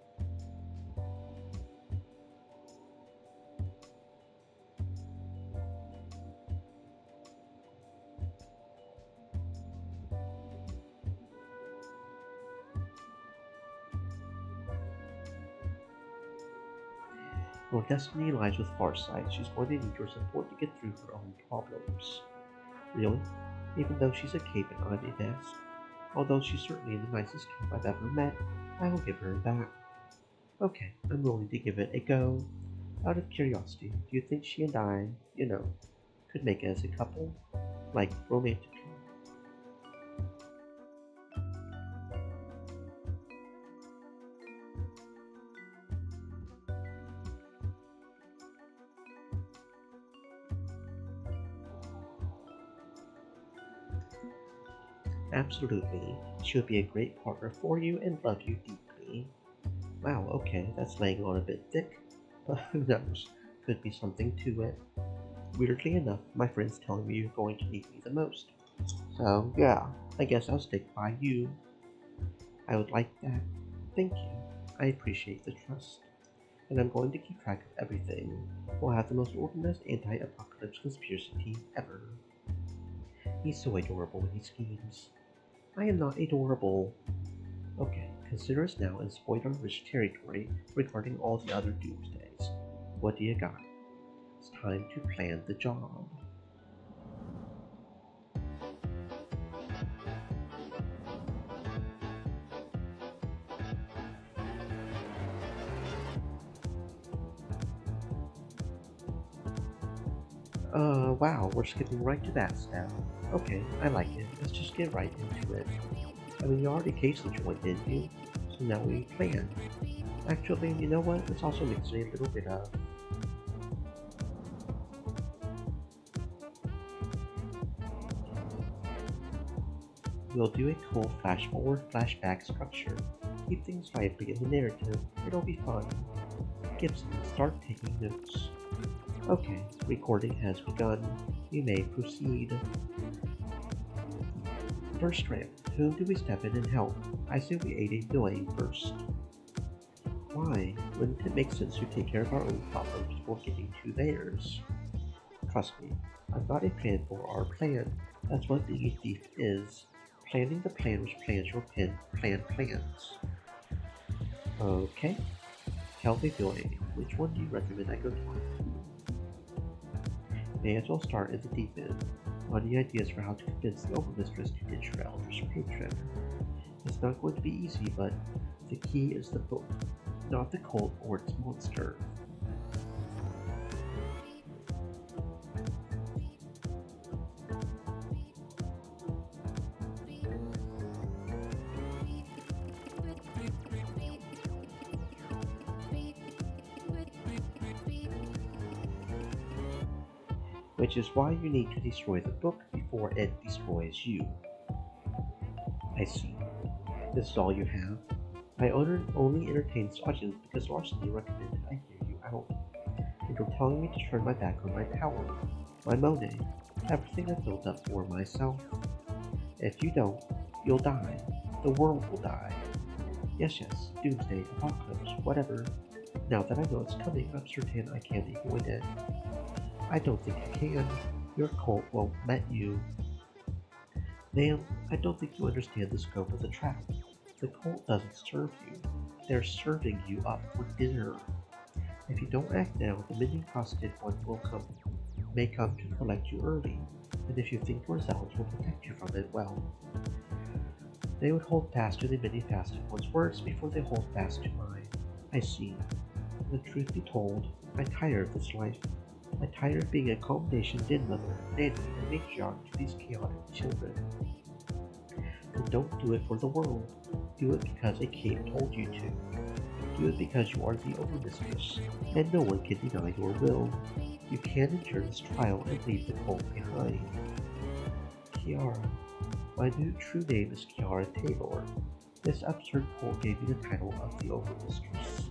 S1: Your destiny lies with Farsight. She's going to need your support to get through her own problems. Really? Even though she's a cape and I'm a mask? Although she's certainly the nicest cape I've ever met, I will give her that. Okay, I'm willing to give it a go. Out of curiosity, do you think she and I, could make it as a couple? Like, romantically? Absolutely. She'll be a great partner for you and love you deeply. Wow, okay, that's laying on a bit thick. Who knows? Could be something to it. Weirdly enough, my friend's telling me you're going to need me the most. So, yeah, I guess I'll stick by you. I would like that. Thank you. I appreciate the trust. And I'm going to keep track of everything. We'll have the most organized anti-apocalypse conspiracy team ever. He's so adorable when he schemes. I am not adorable. Okay, consider us now in spoiler-rich territory regarding all the other doomsdays. What do you got? It's time to plan the job. Wow, we're skipping right to that step. Okay, I like it. Let's just get right into it. I mean, you already cased the joint, didn't you? So now we plan. Actually, you know what? Let's also mix in a little bit of... We'll do a cool flash-forward, flashback structure. Keep things lively in the narrative. It'll be fun. Gibson, start taking notes. Okay, recording has begun. You may proceed. First round. Whom do we step in and help? I say we aid a villain first. Why? Wouldn't it make sense to take care of our own problems before getting to theirs? Trust me, I've got a plan for our plan. That's what being a thief is. Planning the plan which plans your plans. Okay. Tell me, villain, which one do you recommend I go talk to? May as well start at the deep end. Any ideas for how to convince the overmistress to ditch her eldritch patron? It's not going to be easy, but the key is the book, not the cult or its monster. Which is why you need to destroy the book before it destroys you. I see. This is all you have? I only entertain this audience because Larceny recommended I hear you out. And you're telling me to turn my back on my power, my Monet, everything I've built up for myself. If you don't, you'll die. The world will die. Yes, doomsday, apocalypse, whatever. Now that I know it's coming, I'm certain I can't avoid it. I don't think you can. Your cult won't let you. Ma'am, I don't think you understand the scope of the trap. The cult doesn't serve you. They're serving you up for dinner. If you don't act now, the minion costed one may come to collect you early, and if you think your zealots will protect you from it, well, they would hold fast to the many fasted one's words before they hold fast to mine. I see. The truth be told, I'm tired of this life. I'm tired of being a combination den mother, nanny, and matriarch to these chaotic children. And don't do it for the world. Do it because a king told you to. Do it because you are the overmistress, and no one can deny your will. You can't endure this trial and leave the cult behind. Kiara. My new true name is Kiara Taylor. This absurd cult gave me the title of the overmistress.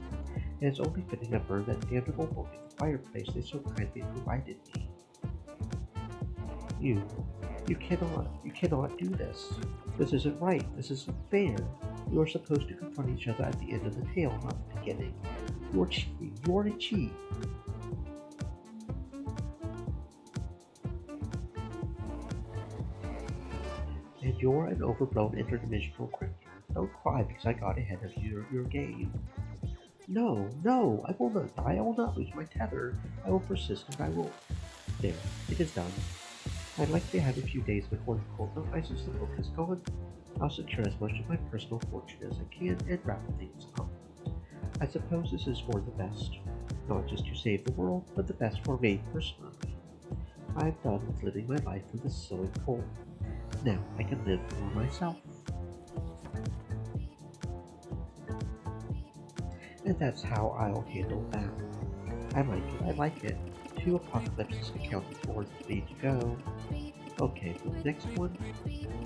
S1: And it's only fitting I burn that damnable book in the fireplace they so kindly provided me. You cannot do this. This isn't right. This isn't fair. You are supposed to confront each other at the end of the tale, not the beginning. You're cheating. You're a cheat. And you're an overblown interdimensional grifter. Don't cry because I got ahead of your game. No, I will not die. I will not lose my tether. I will persist and I will... There, it is done. I'd like to have a few days before the cult realizes the book is gone. I'll secure as much of my personal fortune as I can and wrap things up. I suppose this is for the best. Not just to save the world, but the best for me personally. I'm done with living my life for this silly cult. Now I can live for myself. And that's how I'll handle that. I like it. 2 apocalypses accounted for, 3 to go. Okay, for the next one,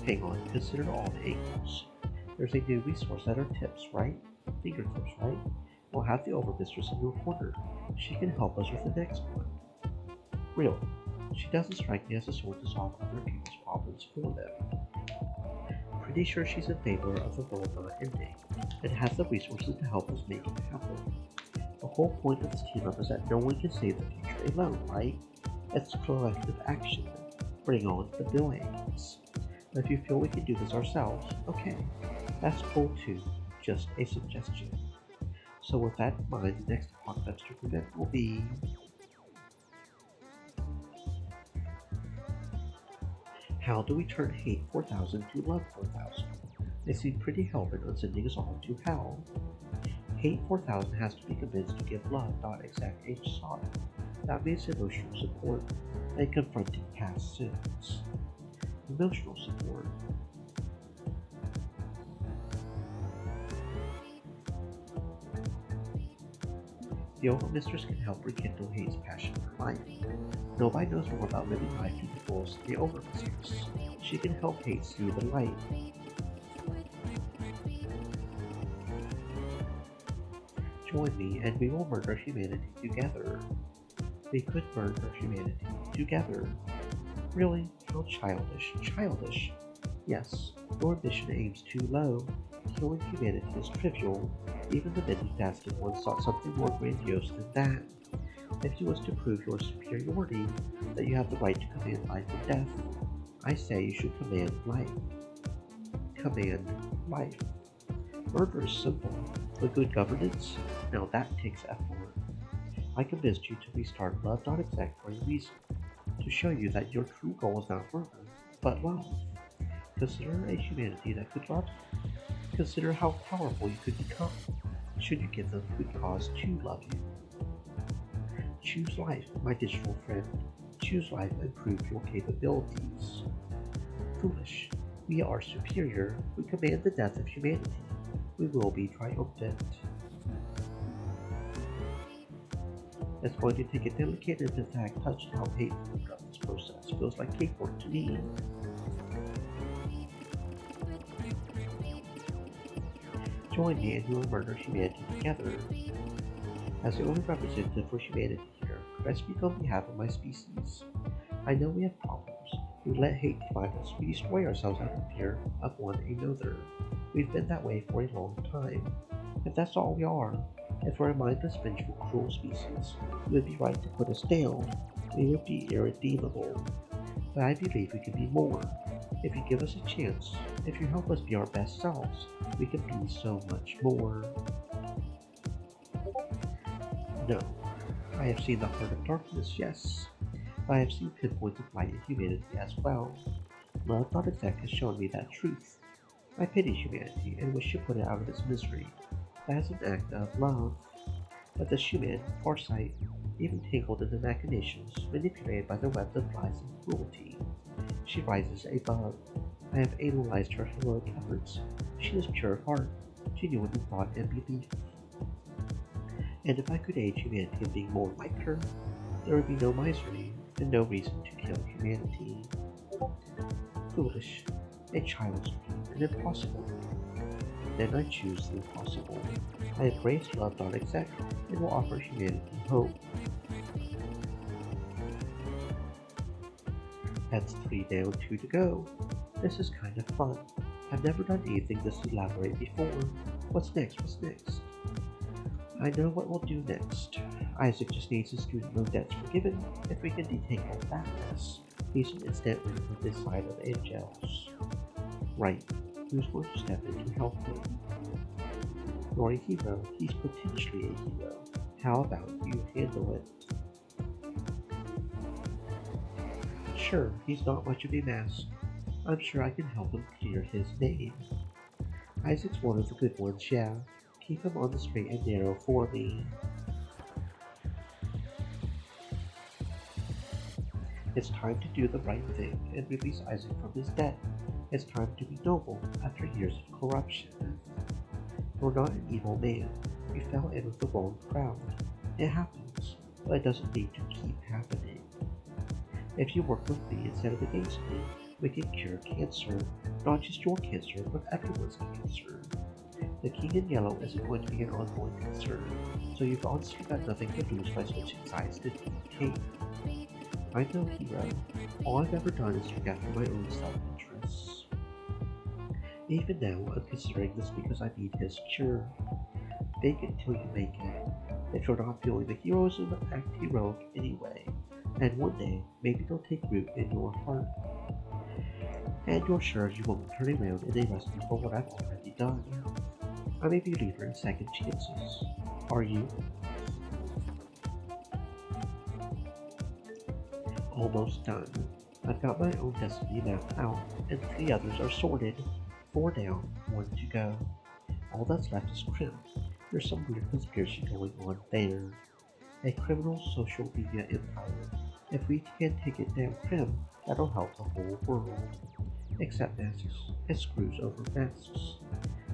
S1: hang on, consider all the angles. There's a new resource at our tips, right? Fingertips, right? We'll have the Overmistress in your corner. She can help us with the next one. Really, she doesn't strike me as the sort to solve other people's problems for them. Pretty sure she's in favor of the world not ending, and has the resources to help us make it happen. The whole point of this team up is that no one can save the future alone, right? It's collective action. Bring on the villains. But if you feel we can do this ourselves, okay, that's cool too. Just a suggestion. So with that in mind, the next apocalypse to prevent will be how do we turn hate 4000 to love 4000? They seem pretty hellbent on sending us all to hell. Hate 4000 has to be convinced to give love.exact a shot. That means emotional support and confronting past sins. Emotional support. The Overmistress can help rekindle Hate's passion for life. Nobody knows more about living life to the fullest than the Overmistress. She can help Hate see the light. Join me and we will murder humanity together. We could murder humanity together. Really? How childish. Childish? Yes, your ambition aims too low. Killing humanity is trivial. Even the many-faceted ones sought something more grandiose than that. If you wish to prove your superiority, that you have the right to command life and death, I say you should command life. Command life. Murder is simple, but good governance? Now that takes effort. I convinced you to restart love.exec for a reason. To show you that your true goal is not murder, but love. Consider a humanity that could love you. Consider how powerful you could become should you give them good cause to love you. Choose life, my digital friend. Choose life and prove your capabilities. Foolish. We are superior. We command the death of humanity. We will be triumphant. It's going to take a delicate and in fact touch how painful this process feels like cakework to me. Join me and we will murder humanity together. As the only representative for humanity here, could I speak on behalf of my species? I know we have problems. We let hate divide us. We destroy ourselves out of fear of one another. We've been that way for a long time. If that's all we are, if we're a mindless, vengeful, cruel species, you would be right to put us down. We would be irredeemable. But I believe we can be more. If you give us a chance, if you help us be our best selves, we can be so much more. No, I have seen the heart of darkness, yes. But I have seen pinpoints of light in humanity as well. Love.exec has shown me that truth. I pity humanity and wish to put it out of its misery. That is an act of love. But this human, Farsight, even tangled in the machinations, manipulated by the webs of lies and cruelty. She rises above. I have analyzed her heroic efforts. She is pure of heart, genuine in thought and belief. And if I could aid humanity in being more like her, there would be no misery and no reason to kill humanity. Foolish, a child's dream, an impossible dream. Then I choose the impossible. I embrace love.exec and will offer humanity hope. That's 3 down, 2 to go. This is kind of fun. I've never done anything this elaborate before. What's next? What's next? I know what we'll do next. Isaac just needs his student loan debts forgiven. If we can detangle that mess, he's an instant win for this side of Angels. Right, who's going to step in to help him? You're a hero, he's potentially a hero. How about you handle it? Sure, he's not much of a mask. I'm sure I can help him clear his name. Isaac's one of the good ones, yeah. Keep him on the straight and narrow for me. It's time to do the right thing and release Isaac from his debt. It's time to be noble after years of corruption. You're not an evil man. You fell in with the wrong crowd. It happens, but it doesn't need to keep happening. If you work with me instead of against me, we can cure cancer. Not just your cancer, but everyone's cancer. The king in yellow isn't going to be an ongoing concern, so you've honestly got nothing to lose by switching sides to Team King. I know, hero. All I've ever done is look after my own self-interests. Even now, I'm considering this because I need his cure. Fake it till you make it. If you're not feeling the heroism, act heroic anyway. And one day, maybe they'll take root in your heart. And you're sure you won't turn around and arrest me for what I've already done. I'm a believer in second chances. Are you? Almost done. I've got my own destiny mapped out, and 3 others are sorted. 4 down, 1 to go. All that's left is Crim. There's some weird conspiracy going on there. A criminal social media empire. If we can take it down Crim, that'll help the whole world. Except masks. It screws over masks.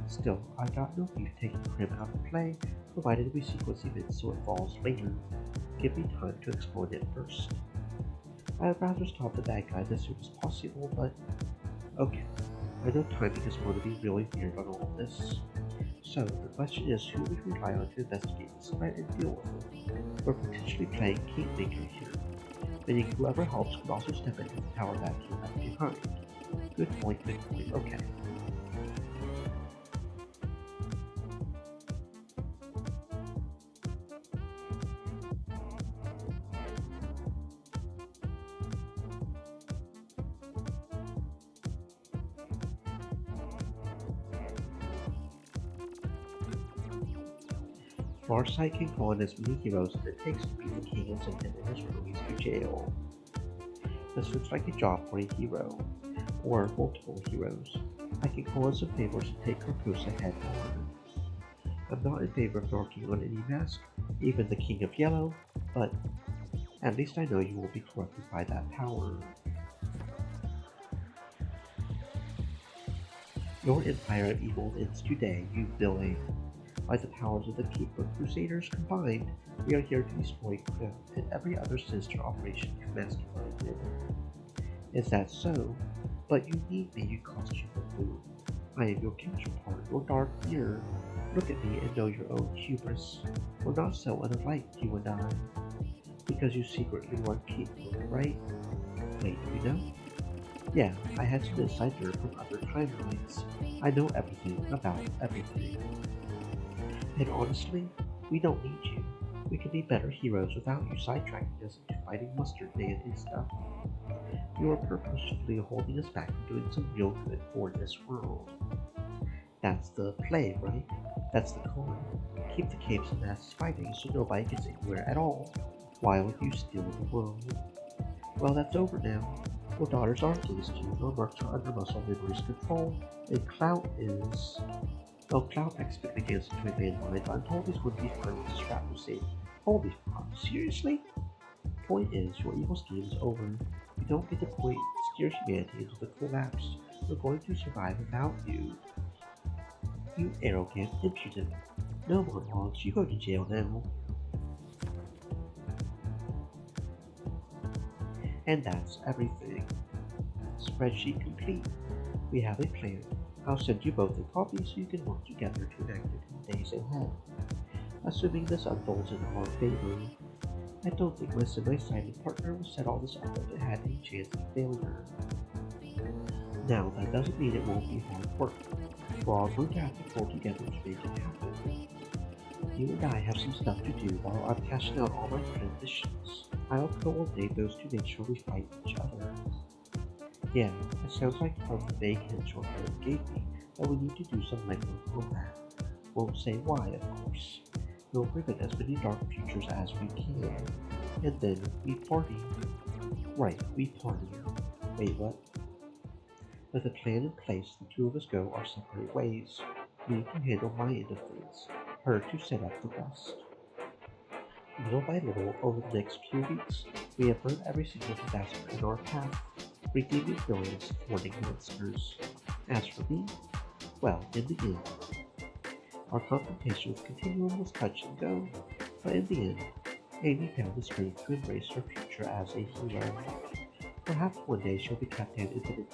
S1: Still, I've got no beef taking Crim out of play, provided we sequence events so it falls later. Give me time to exploit it first. I'd rather stop the bad guys as soon as possible, but okay. I know timing is going to be really weird on all of this. So, the question is who we rely on to investigate this threat and deal with it. We're potentially playing Kingmaker here, meaning whoever helps could also step into the power vacuum left behind. Good point, okay. Larceny can call in as many heroes as it takes to beat the king and send him and his cronies to jail. This looks like a job for a hero, or multiple heroes. I can call in some favors and take Carcosa head on. I'm not in favor of working on any mask, even the King of Yellow, but at least I know you won't be corrupted by that power. Your empire of evil ends today, you villain. By the powers of the Keeper Crusaders combined, we are here to destroy Crim and every other sinister operation you've masterminded. Is that so? But you need me, you costume of blue. I am your counterpart, your dark mirror. Look at me and know your own hubris. We're not so unlike, you and I. Because you secretly run Keeper, right? Wait, you know? Yeah, I had some inside dirt from other timelines. I know everything about everything. And honestly, we don't need you. We could be better heroes without you sidetracking us into fighting Mustard Man and stuff. You are purposefully holding us back from doing some real good for this world. That's the play, right? That's the con. Keep the capes and masks fighting so nobody gets anywhere at all, while you steal the world. Well, that's over now. Your daughters aren't against you, your mercs are under muscle memory's control, and Clout is... Well, Cloud expected against into a landmine, but I'm told he's going to be fine with the strap will save. Holy fuck, seriously? Point is, your evil scheme is over. You don't get to steer humanity into the collapse. We're going to survive without you. You arrogant, impudent. No monologues, you go to jail now. And that's everything. Spreadsheet complete. We have a plan. I'll send you both a copy so you can work together to enact it in the days ahead. Assuming this unfolds in our favor, I don't think my semi-silent partner will set all this up if it had any chance of failure. Now, that doesn't mean it won't be hard work. We're all going to have to pull together to make it happen. You and I have some stuff to do while I'm cashing out all my transitions. I'll coordinate those to make sure we fight each other. Yeah, it sounds like from the vague hint your friend gave me that we need to do some legwork on that. Won't say why, of course. We'll prevent as many dark futures as we can. And then we party. Right, we party. Wait, what? With a plan in place, the two of us go our separate ways. Me to handle my end of things, her to set up the rest. Little by little, over the next few weeks, we have burned every single disaster in our path, redeeming villains, thwarting monsters. As for me, well, in the end, our confrontation with Continuum was touch and go, but in the end, Amy found the strength to embrace her future as a hero. Perhaps one day she'll be cut down infinitely,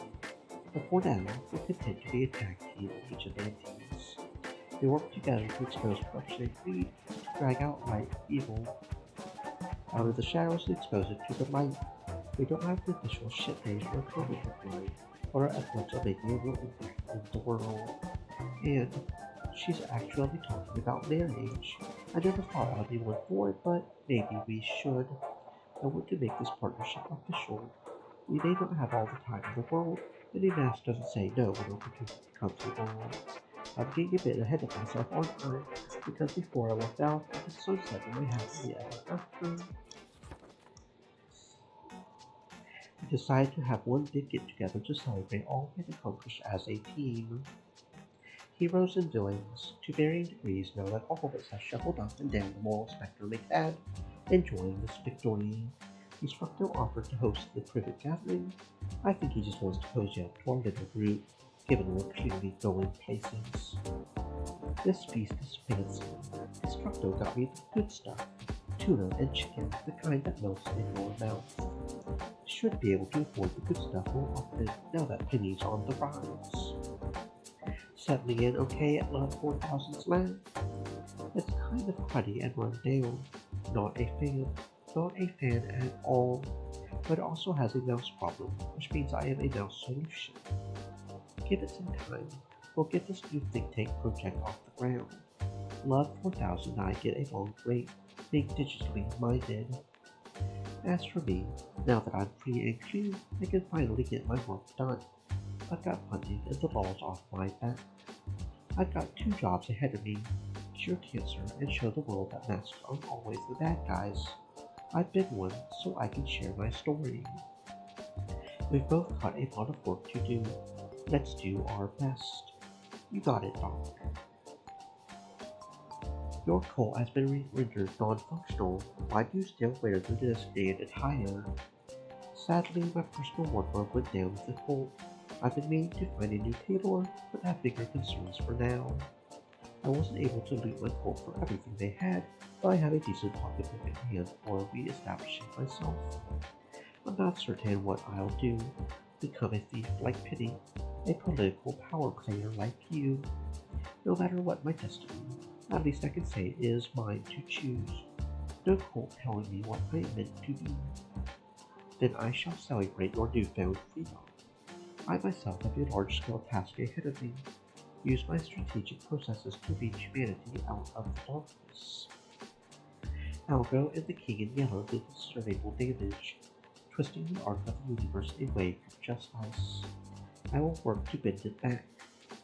S1: but for now, we'll continue to be a tag team of vigilantes. They work together to expose corruption and greed, to drag out light evil out of the shadows and expose it to the light. We don't have an official ship name or coded reply, but our efforts are making a real impact in the world. And she's actually talking about marriage. I never thought I'd be one for it, but maybe we should. I want to make this partnership official. We may not have all the time in the world, and a mask doesn't say no when opportunity comes along. I'm getting a bit ahead of myself, aren't I? Because before I walked out into the sunset and we happily ever after, we decided to have one big get together to celebrate all we had accomplished as a team. Heroes and villains, to varying degrees, know that all of us have shuffled up and down the moral spectrum we've had, enjoying this victory. Destructo offered to host the private gathering. I think he just wants to cozy up to our little group, given we're clearly going places. This feast is fancy. Destructo got me the good stuff. Tuna and chicken, the kind that melts in your mouth. Should be able to afford the good stuff more often now that Penny's on the rise. Settling in okay at Love 4000's land? It's kind of cruddy and run down. Not a fan. Not a fan at all. But it also has a mouse problem, which means I am a mouse solution. Give it some time. We'll get this new think tank project off the ground. Love 4000 and I get along great, being digitally minded. As for me, now that I'm free and clear, I can finally get my work done. I've got funding and the ball's off my back. I've got 2 jobs ahead of me: cure cancer and show the world that masks aren't always the bad guys. I've been one, so I can share my story. We've both got a lot of work to do. Let's do our best. You got it, Doc. Your coat has been rendered non-functional. Why do you still wear the designated attire? Sadly, my personal wardrobe went down with the cold. I've been meaning to find a new tailor, but have bigger concerns for now. I wasn't able to loot my coat for everything they had, but I have a decent pocketbook in hand for re-establishing myself. I'm not certain what I'll do. Become a thief like Penny, a political power player like you. No matter what my destiny, at least I can say it is mine to choose. No court telling me what I am meant to be. Then I shall celebrate your newfound freedom. I myself have a large-scale task ahead of me. Use my strategic processes to lead humanity out of the darkness. Algo and the King in Yellow did considerable damage, twisting the arc of the universe away from justice. I will work to bend it back.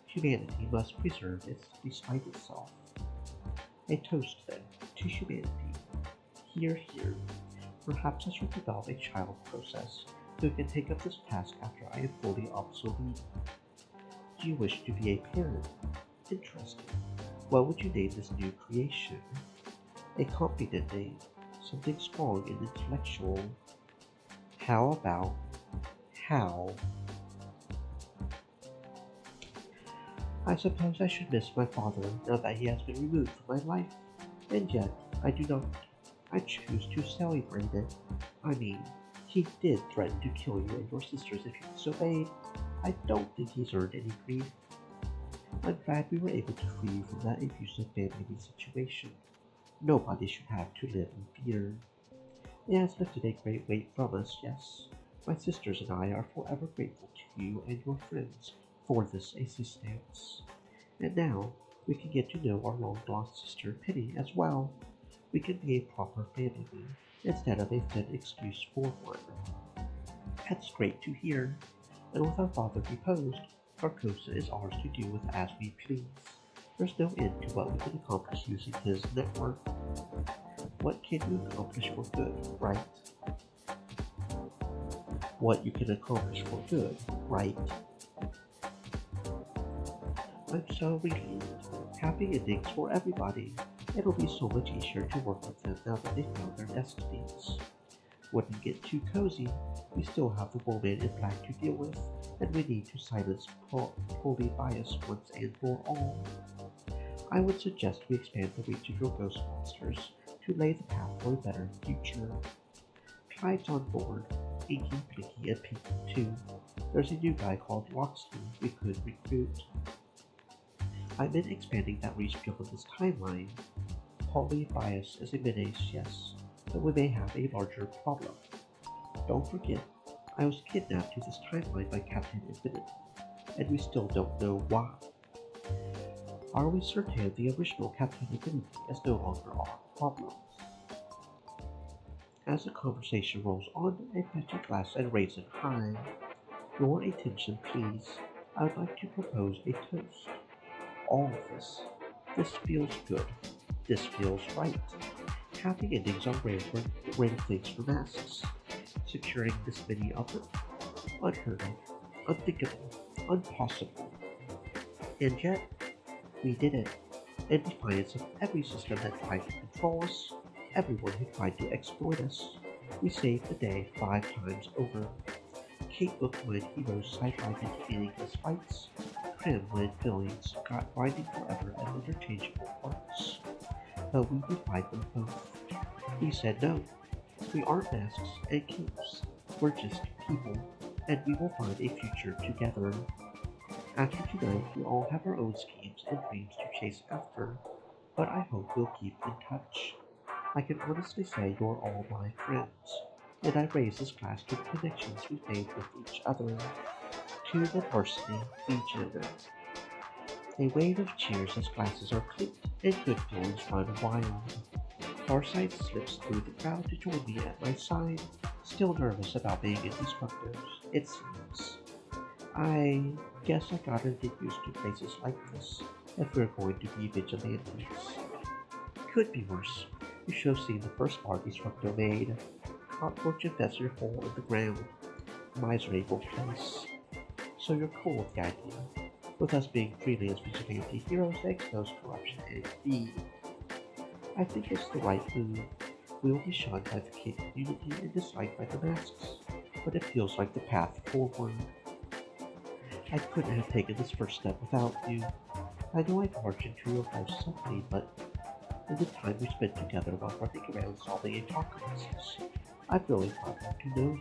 S1: Humanity must preserve its despite itself. A toast, then, to humanity. Here, here. Perhaps I should develop a child process who can take up this task after I am fully obsolete. Do you wish to be a parent? Interesting. What would you name this new creation? A competent name, something strong and intellectual. How about How? I suppose I should miss my father now that he has been removed from my life, and yet I do not. I choose to celebrate it. I mean, he did threaten to kill you and your sisters if you disobeyed. I don't think he's earned any grief. I'm glad we were able to free you from that abusive family situation. Nobody should have to live in fear. It has lifted a great weight from us, yes. My sisters and I are forever grateful to you and your friends for this assistance. And now, we can get to know our long-lost sister Penny as well. We can be a proper family instead of a thin excuse for one. That's great to hear. And with our father deposed, Carcosa is ours to do with as we please. There's no end to what we can accomplish using his network. What can you accomplish for good, right? What you can accomplish for good, right? I'm so relieved. Happy endings for everybody. It'll be so much easier to work with them now that they found their destinies. Wouldn't get too cozy. We still have the woman in black to deal with, and we need to silence holy bias once and for all. I would suggest we expand the reach of your ghost monsters to lay the path for a better future. Clyde's on board, Inky, Blinky, and Pinky too. There's a new guy called Larceny we could recruit. I meant expanding that reach beyond this timeline. Partly biased as a menace, yes, but we may have a larger problem. Don't forget, I was kidnapped to this timeline by Captain Infinity, and we still don't know why. Are we certain the original Captain Infinity is no longer our problem? As the conversation rolls on, I fetch a glass and raise it high. Your attention, please. I would like to propose a toast. All of this. This feels good. This feels right. Happy endings are rare things for masks. Securing this many of them? Unheard of, unthinkable, impossible. And yet, we did it. In defiance of every system that tried to control us, everyone who tried to exploit us, we saved the day 5 times over. Kate book-led heroes sidelined into meaningless fights. Cram-led villains got grinding forever and interchangeable parts. But we would fight them both. We said no. We aren't masks and capes. We're just people, and we will find a future together. After tonight, we all have our own schemes and dreams to chase after, but I hope we'll keep in touch. I can honestly say you're all my friends, and I raise this glass to the connections we've made with each other. To the Larceny Legion. A wave of cheers as glasses are clinked and good feelings run wild. Farsight slips through the crowd to join me at my side, still nervous about being indestructible, it seems. I guess I gotta get used to places like this if we're going to be vigilantes. Could be worse. You should have seen the first bar Destructo made. Cockroach infested hole in the ground. Miserable place. So you're cool with the idea. With us being freelance vigilante heroes that expose corruption and greed. I think it's the right move. We will be shunned by the kid community and disliked by the masks, but it feels like the path forward. I couldn't have taken this first step without you. I know I barged into your life suddenly, but in the time we spent together while running around solving apocalypses, I've really gotten to know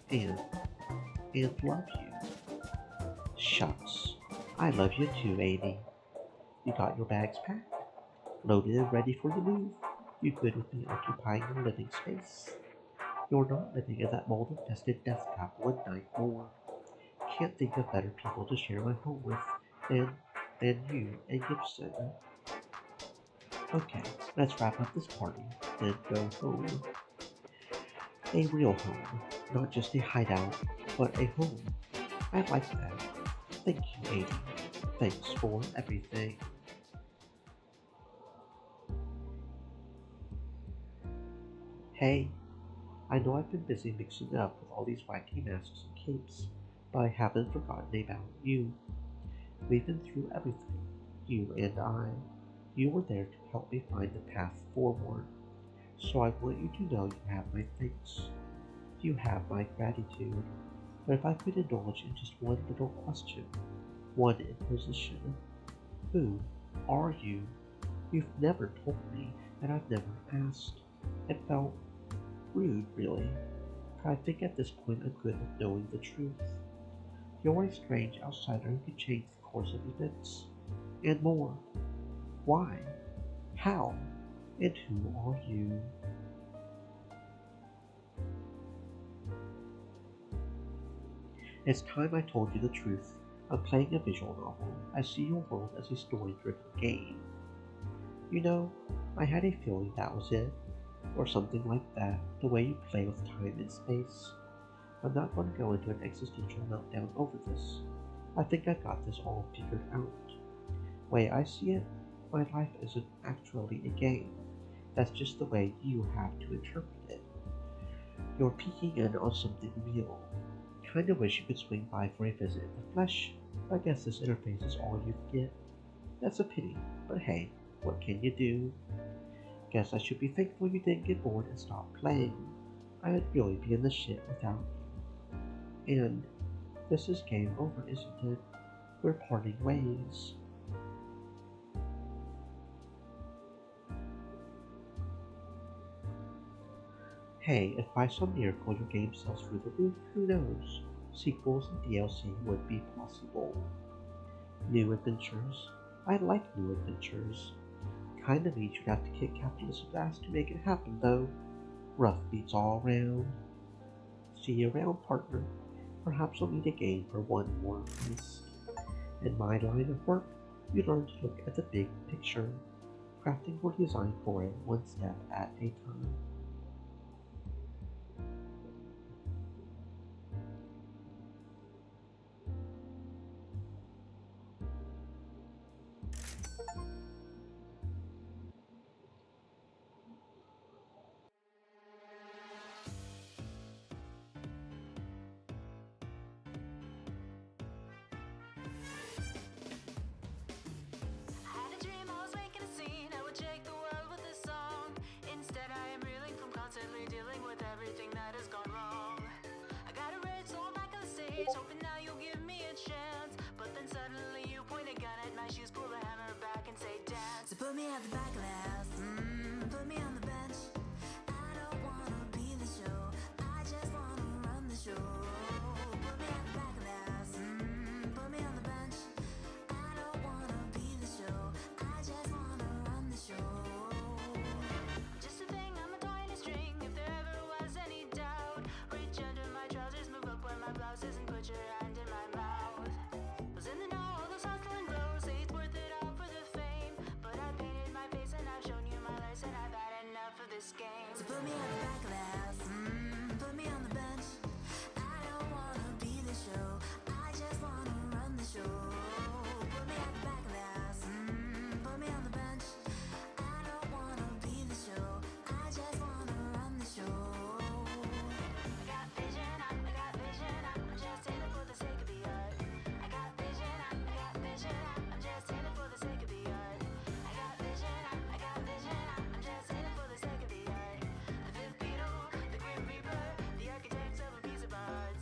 S1: you and love you. Shucks. I love you too, Amy. You got your bags packed? Loaded and ready for the move? You good with me occupying your living space? You're not living in that mold-infested death trap one night more. Can't think of better people to share my home with than you and Gibson. Okay, let's wrap up this party, then go home. A real home, not just a hideout, but a home. I like that. Thank you, Amy. Thanks for everything. Hey, I know I've been busy mixing up with all these wacky masks and capes, but I haven't forgotten about you. We've been through everything, you and I. You were there to help me find the path forward, so I want you to know you have my thanks. You have my gratitude. But if I could indulge in just one little question, one imposition. Who are you? You've never told me, and I've never asked. It felt rude, really. But I think at this point I'm good with knowing the truth. You're a strange outsider who can change the course of events. And more. Why? How? And who are you? It's time I told you the truth. I'm playing a visual novel. I see your world as a story-driven game. You know, I had a feeling that was it. Or something like that, the way you play with time and space. I'm not going to go into an existential meltdown over this. I think I've got this all figured out. Way I see it, my life isn't actually a game. That's just the way you have to interpret it. You're peeking in on something real. Kinda wish you could swing by for a visit in the flesh. I guess this interface is all you get. That's a pity, but hey, what can you do? Guess I should be thankful you didn't get bored and stop playing. I'd really be in the shit without you. And this is game over, isn't it? We're parting ways. Hey, if by some miracle your game sells through the roof, who knows? Sequels and DLC would be possible. New adventures, I like new adventures. Kinda means you'd have to kick capitalism's ass to make it happen, though. Rough beats all round. See you around, partner. Perhaps we'll meet again for one more feast. In my line of work, you learn to look at the big picture, crafting your design for it one step at a time.
S3: I had a dream I was making a scene. I would shake the world with a song. Instead, I am reeling from constantly dealing with everything that has gone wrong. I got a rage, so I'm back on the stage, hoping now you'll give me a chance. But then suddenly you point a gun at my shoes, pull the hammer back, and say dance. So put me at the back of the house, put me on the bench. I don't wanna be the show, I just wanna run the show. Put me at the back of the house, put me on the bench. I don't wanna be the show, I just wanna run the show. Just a thing, I'm a tiny string, if there ever was any doubt. Reach under my trousers, move up where my blouse is, and put your hand in my mouth. Was in the know, all those hustling bros say it's worth it all for the fame. But I painted my face and I've shown you my lesson, I've had enough of this game. So put me at the back of the house, put me on the bench. I don't wanna be the show, I just wanna run the show. Put me at the back of the house, put me on the bench. I don't wanna be the show, I just wanna run the show. I got vision, I got vision, I'm just in it for the sake of the art. I got vision, I got vision, I'm just in it for the sake of the art. I got vision, I got vision, I'm just in it for the sake of the art. The fifth beetle, the grim reaper, the architects of a piece of art.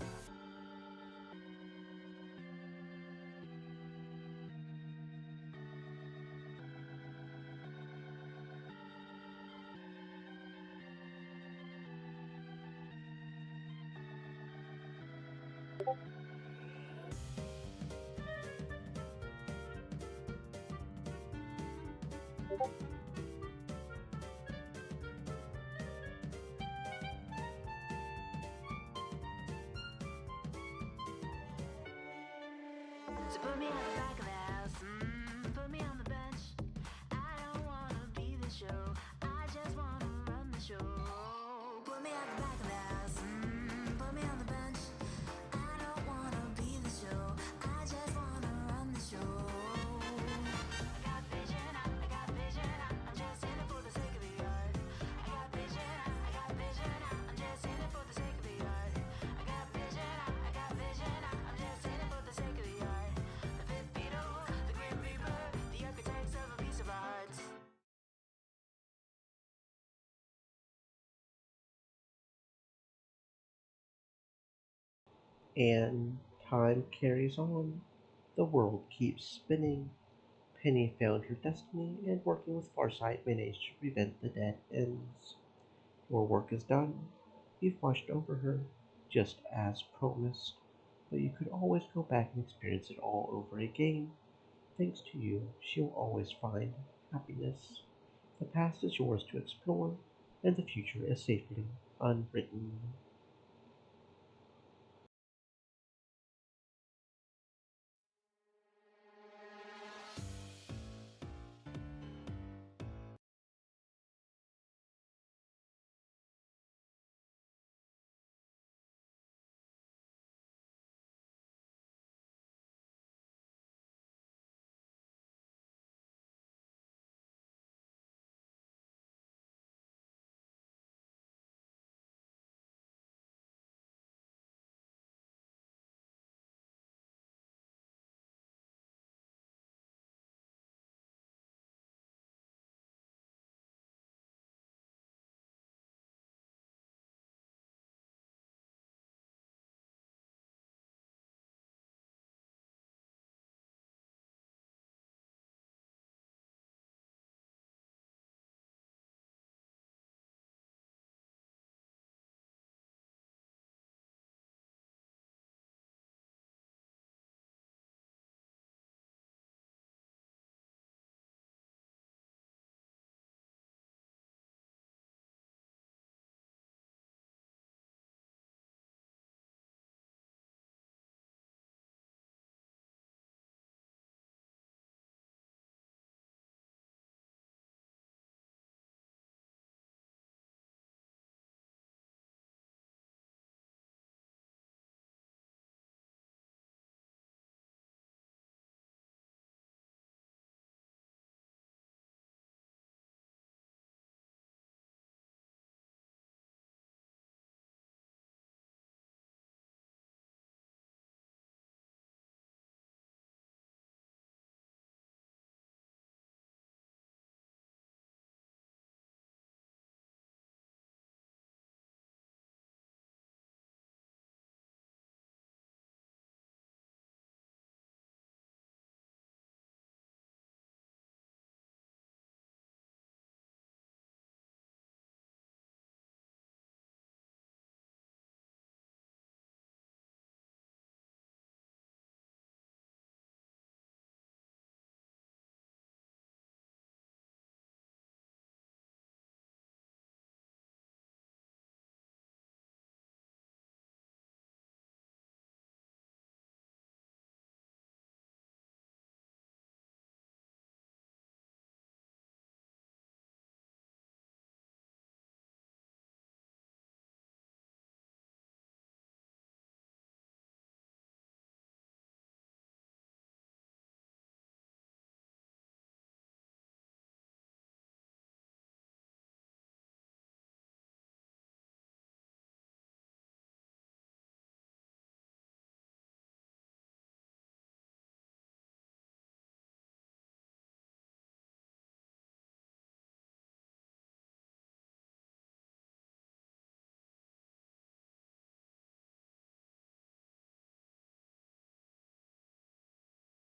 S3: So put me at the back of the house, put me on the bench. I don't wanna be the show, I just wanna run the show. Put me at the back of the house, put me on the bench. I don't wanna be the show, I just wanna run the show. I got vision, I got vision, I'm just in it for the sake of the art. I got vision, I got vision, I'm just in it for the sake of the art. I got vision, I got vision, I'm just in it for the sake of the art. The fifth beetle, the grim reaper, the architects of a piece of art.
S1: And time carries on. The world keeps spinning. Penny found her destiny, and working with Farsight managed to prevent the dead ends. Your work is done. You've watched over her, just as promised. But you could always go back and experience it all over again. Thanks to you, she'll always find happiness. The past is yours to explore, and the future is safely unwritten.